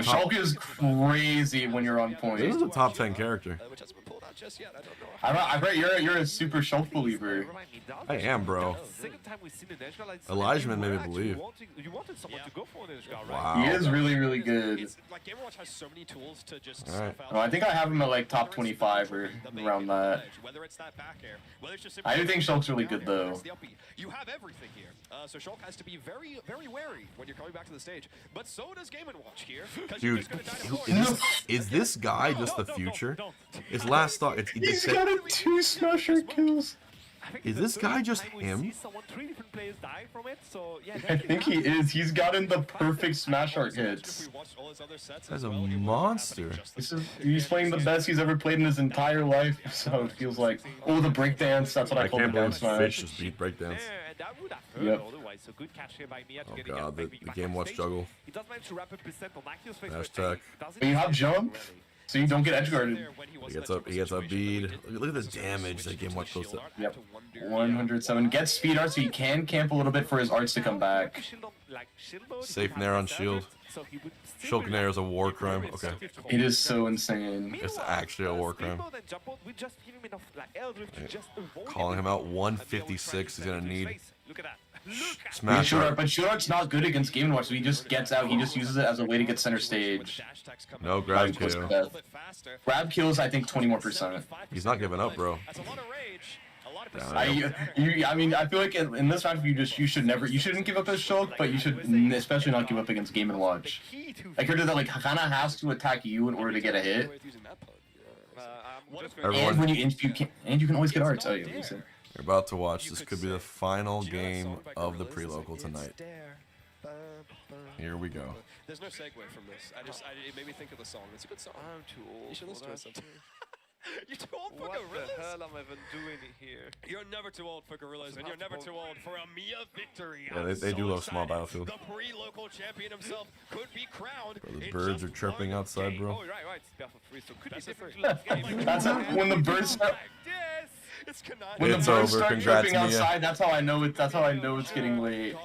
Shulk is crazy when you're on point. This is a top 10 character. I bet you're a super Shulk believer. I am, bro. Elijahman made me believe. You wanted someone to go for an edge guard, right? Wow. He is really, really good. Like Game & Watch has so many tools to just All right. Well, I think I have him at like top 25 or around that. Whether it's that back air, whether it's just I do think Shulk's really good though. You have everything here. So Shulk has to be very, very wary when you're coming back to the stage. But so does Game & Watch here. Dude, is this guy just the future? His last thought. He's got 2 smasher kills. Is this guy just him? I think he is. He's gotten the perfect smash art hits. That's a monster. He's playing the best he's ever played in his entire life. So it feels like, oh, the breakdance. That's what I call the down smash. Fish just beat breakdance. Yep. Oh god, the Game Watch juggle. Hashtag. You have jump, so you don't get edge guarded. He gets up bead. Look at this damage that Game Watch posted. Yep. 107. Gets speed art so he can camp a little bit for his arts to come back. Safe nair on shield. Shulk nair is a war crime. Okay. It is so insane. It's actually a war crime. Calling him out 156. He's gonna need smash art. But shield art's not good against Game & Watch, so he just gets out. He just uses it as a way to get center stage. No grab kill. Grab kills, I think 20 more %. He's not giving up, bro. I mean, I feel like in this round, you shouldn't give up as Shulk, but you should especially not give up against Game & Watch. Like character that like kind of has to attack you in order to get a hit. And when you can always get arts. Oh, yeah, you're about to watch. This could be the final game of the pre-local tonight. Here we go. There's no segue from this. It made me think of the song. It's a good song. I'm too old. You should listen to it sometime. You're too old for gorillas? What the hell am I even doing here? You're never too old for gorillas, and you're never too old for a Miya victory. Yeah, they do love small battlefield. The pre-local champion himself could be crowned. Bro, the birds are chirping outside, bro. Oh, right. So could be different. That's it. When the birds start. When the birds start chirping outside, that's how I know it. That's how I know it's getting late.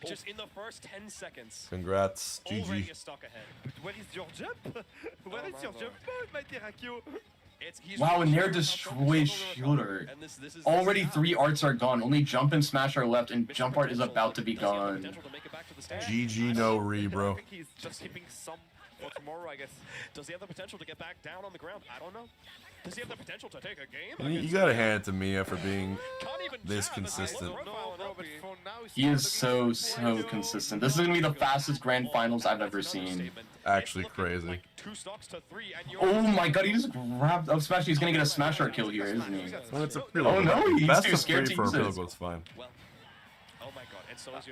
Just in the first 10 seconds. Congrats, GG. Already a stock ahead. But where is your jump? Where is your jump mode, my Terrakyo? Wow, and Nair destroys Shielder. Already 3 arts are gone. Only jump and smash are left, and jump art is about to be gone. GG no re, bro. He's just keeping some for tomorrow, I guess. Does he have the potential to get back down on the ground? I don't know. Does he have the potential to take a game? You gotta hand it to Miya for being this consistent. He is so consistent. This is gonna be the fastest grand finals I've ever seen. Actually crazy. Oh my god, he just grabbed up smash. He's gonna get a smash art kill here, isn't he? Well, it's a oh no, he's too scared to use it. It's fine.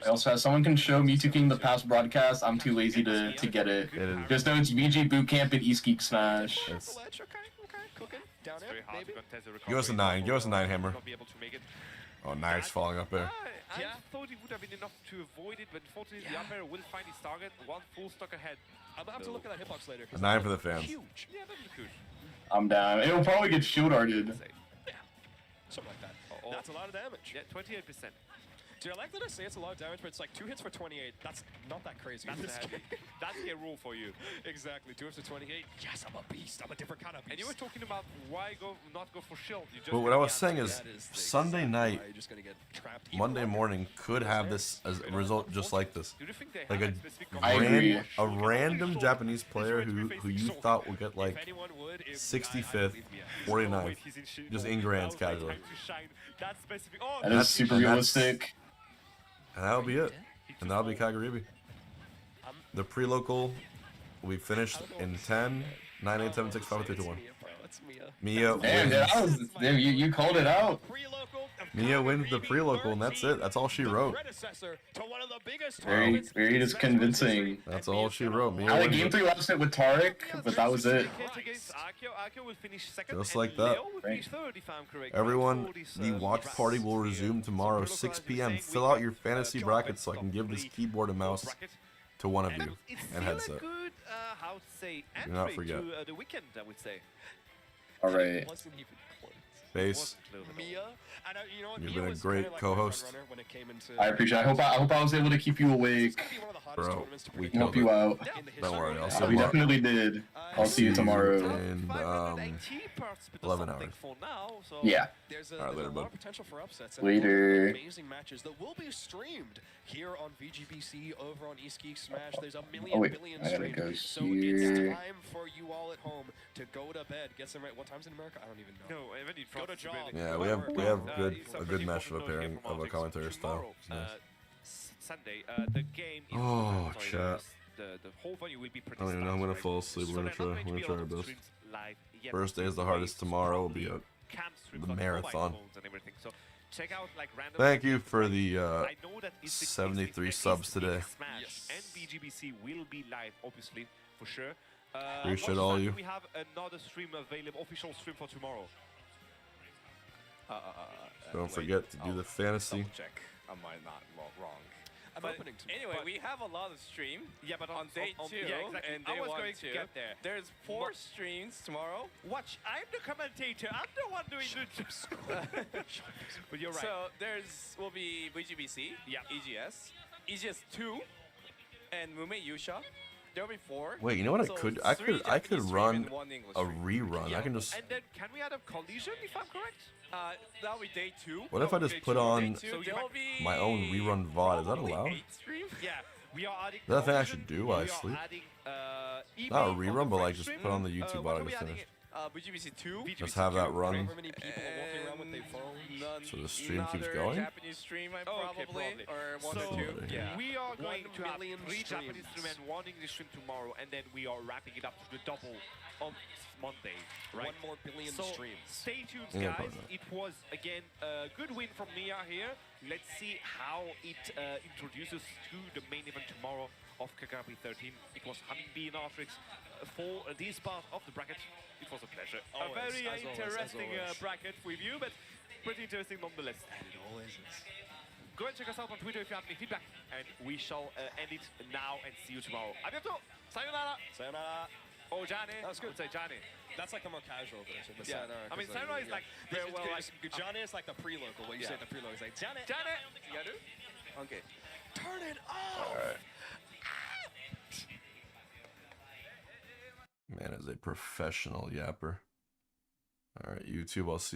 I also have someone can show Mewtwo King the past broadcast. I'm too lazy to get it. Just know it's VG Bootcamp and East Geek Smash. Give us a 9. Give us a 9, Hammer. Oh, nice falling up there. I thought it would have been enough to avoid it, but unfortunately the up air will find his target. 1 full stock ahead. I'm gonna have to look at that hitbox later. A 9 for the fans. Yeah, that'd be good. I'm down. It'll probably get shield arted. Yeah, something like that. That's a lot of damage. Yeah, 28%. Dude, I like that I say it's a lot of damage, but it's like 2 hits for 28. That's not that crazy. That's heavy. That's a rule for you. Exactly. 2 hits for 28. Yes, I'm a beast. I'm a different kind of beast. And you were talking about why not go for shield. You just but what I was saying is Sunday night, Monday morning could have this as a result just like this. Like a random Japanese player who you thought would get like 65th, 49th, just in grands casually. That is super realistic. And that'll be it. And that'll be Kagaribi. The pre-local will be finished in 10, 9, 8, 7, 6, 5, 4, 3, 2, 1. Miya wins. Damn, you called it out. Pre-local, a Miya wins the pre-local, and that's it. That's all she wrote. Very just convincing. That's all she wrote. Miya I had a wins game it. 3 last night with Tarek, but that was it. Just like that. Everyone, the watch party will resume tomorrow, 6 p.m. Fill out your fantasy brackets so I can give this keyboard and mouse to one of you and headset. Do not forget. All right. Base, you've been a great co-host. I appreciate it. I hope I was able to keep you awake. Bro, we help you out. Don't worry, I'll see you We tomorrow. definitely did. I'll see you tomorrow. In 11 hours. Yeah. Alright, later, bud. Later. Amazing matches that will be streamed here on VGBC over on East Geek Smash. There's a Oh wait, billion I gotta streams. go So here. it's time for you all at home to go to bed. Get some right. What time's in America? I don't even know. No, even in Go France. to job. Yeah, we have a good match of a pairing of a commentary style. It's nice. Sunday, the game is Oh, chat. the whole venue will be pretty I don't even know. I'm gonna fall asleep. We're gonna try our best. First day is the hardest. Tomorrow will be the marathon. Check out, like, random Thank you for the I know that it's 73 subs today. Smash and VGBC will be live, obviously, for sure. Appreciate watch all that. you. We have another stream available, official stream for tomorrow. Don't forget to do the fantasy. Check. I might not wrong. But Anyway, we have a lot of stream. Yeah, but on day 2 yeah, exactly. and day I was 1 going too. to get there. There's 4 streams tomorrow. Watch, I'm the commentator. I'm the one doing the But you're right. So will be VGBC, EGS, EGS 2, and Mume Yusha. There'll be 4. Wait, you know what? So I 3 could Japanese stream run and 1 English a stream. rerun. I can just. And then can we add a collision if I'm correct? That'll be day 2. What if I just put on So there'll be my own rerun VOD? Is that allowed? 8 stream? Yeah, we are adding. Is that a thing I should do while I sleep? Not a rerun, but like just put on the YouTube what VOD are we I just adding? finished. VGBC 2. Just have that run. However many people are walking around with their phones. So the stream keeps Another going? Japanese stream, probably. Or 1 So, or 2. Yeah. we are going to have 3 million Japanese streams. stream and 1 English stream tomorrow, and then we are wrapping it up to the double on Monday, right? 1 more billion So streams. stay tuned, Yeah, guys. probably. It was again a good win from Miya here. Let's see how it introduces to the main event tomorrow of Kagaribi 13. It was Humming Bee and Artrix for this part of the bracket. It was a pleasure. Always, a very as always, interesting as always. bracket with you, but pretty interesting nonetheless. And it always is. Go and check us out on Twitter if you have any feedback, and we shall end it now and see you tomorrow. Arigato! Sayonara! Sayonara. Oh, Johnny. That's good. I would say Johnny. That's like a more casual version. The Yeah, sayonara, I mean, 'cause sayonara is like very well, like Johnny is like the pre-local. What you say at the pre-local is like Johnny. Johnny. You gotta do? Okay. Turn it off. Alright. Man is a professional yapper. Alright, YouTube, I'll see you.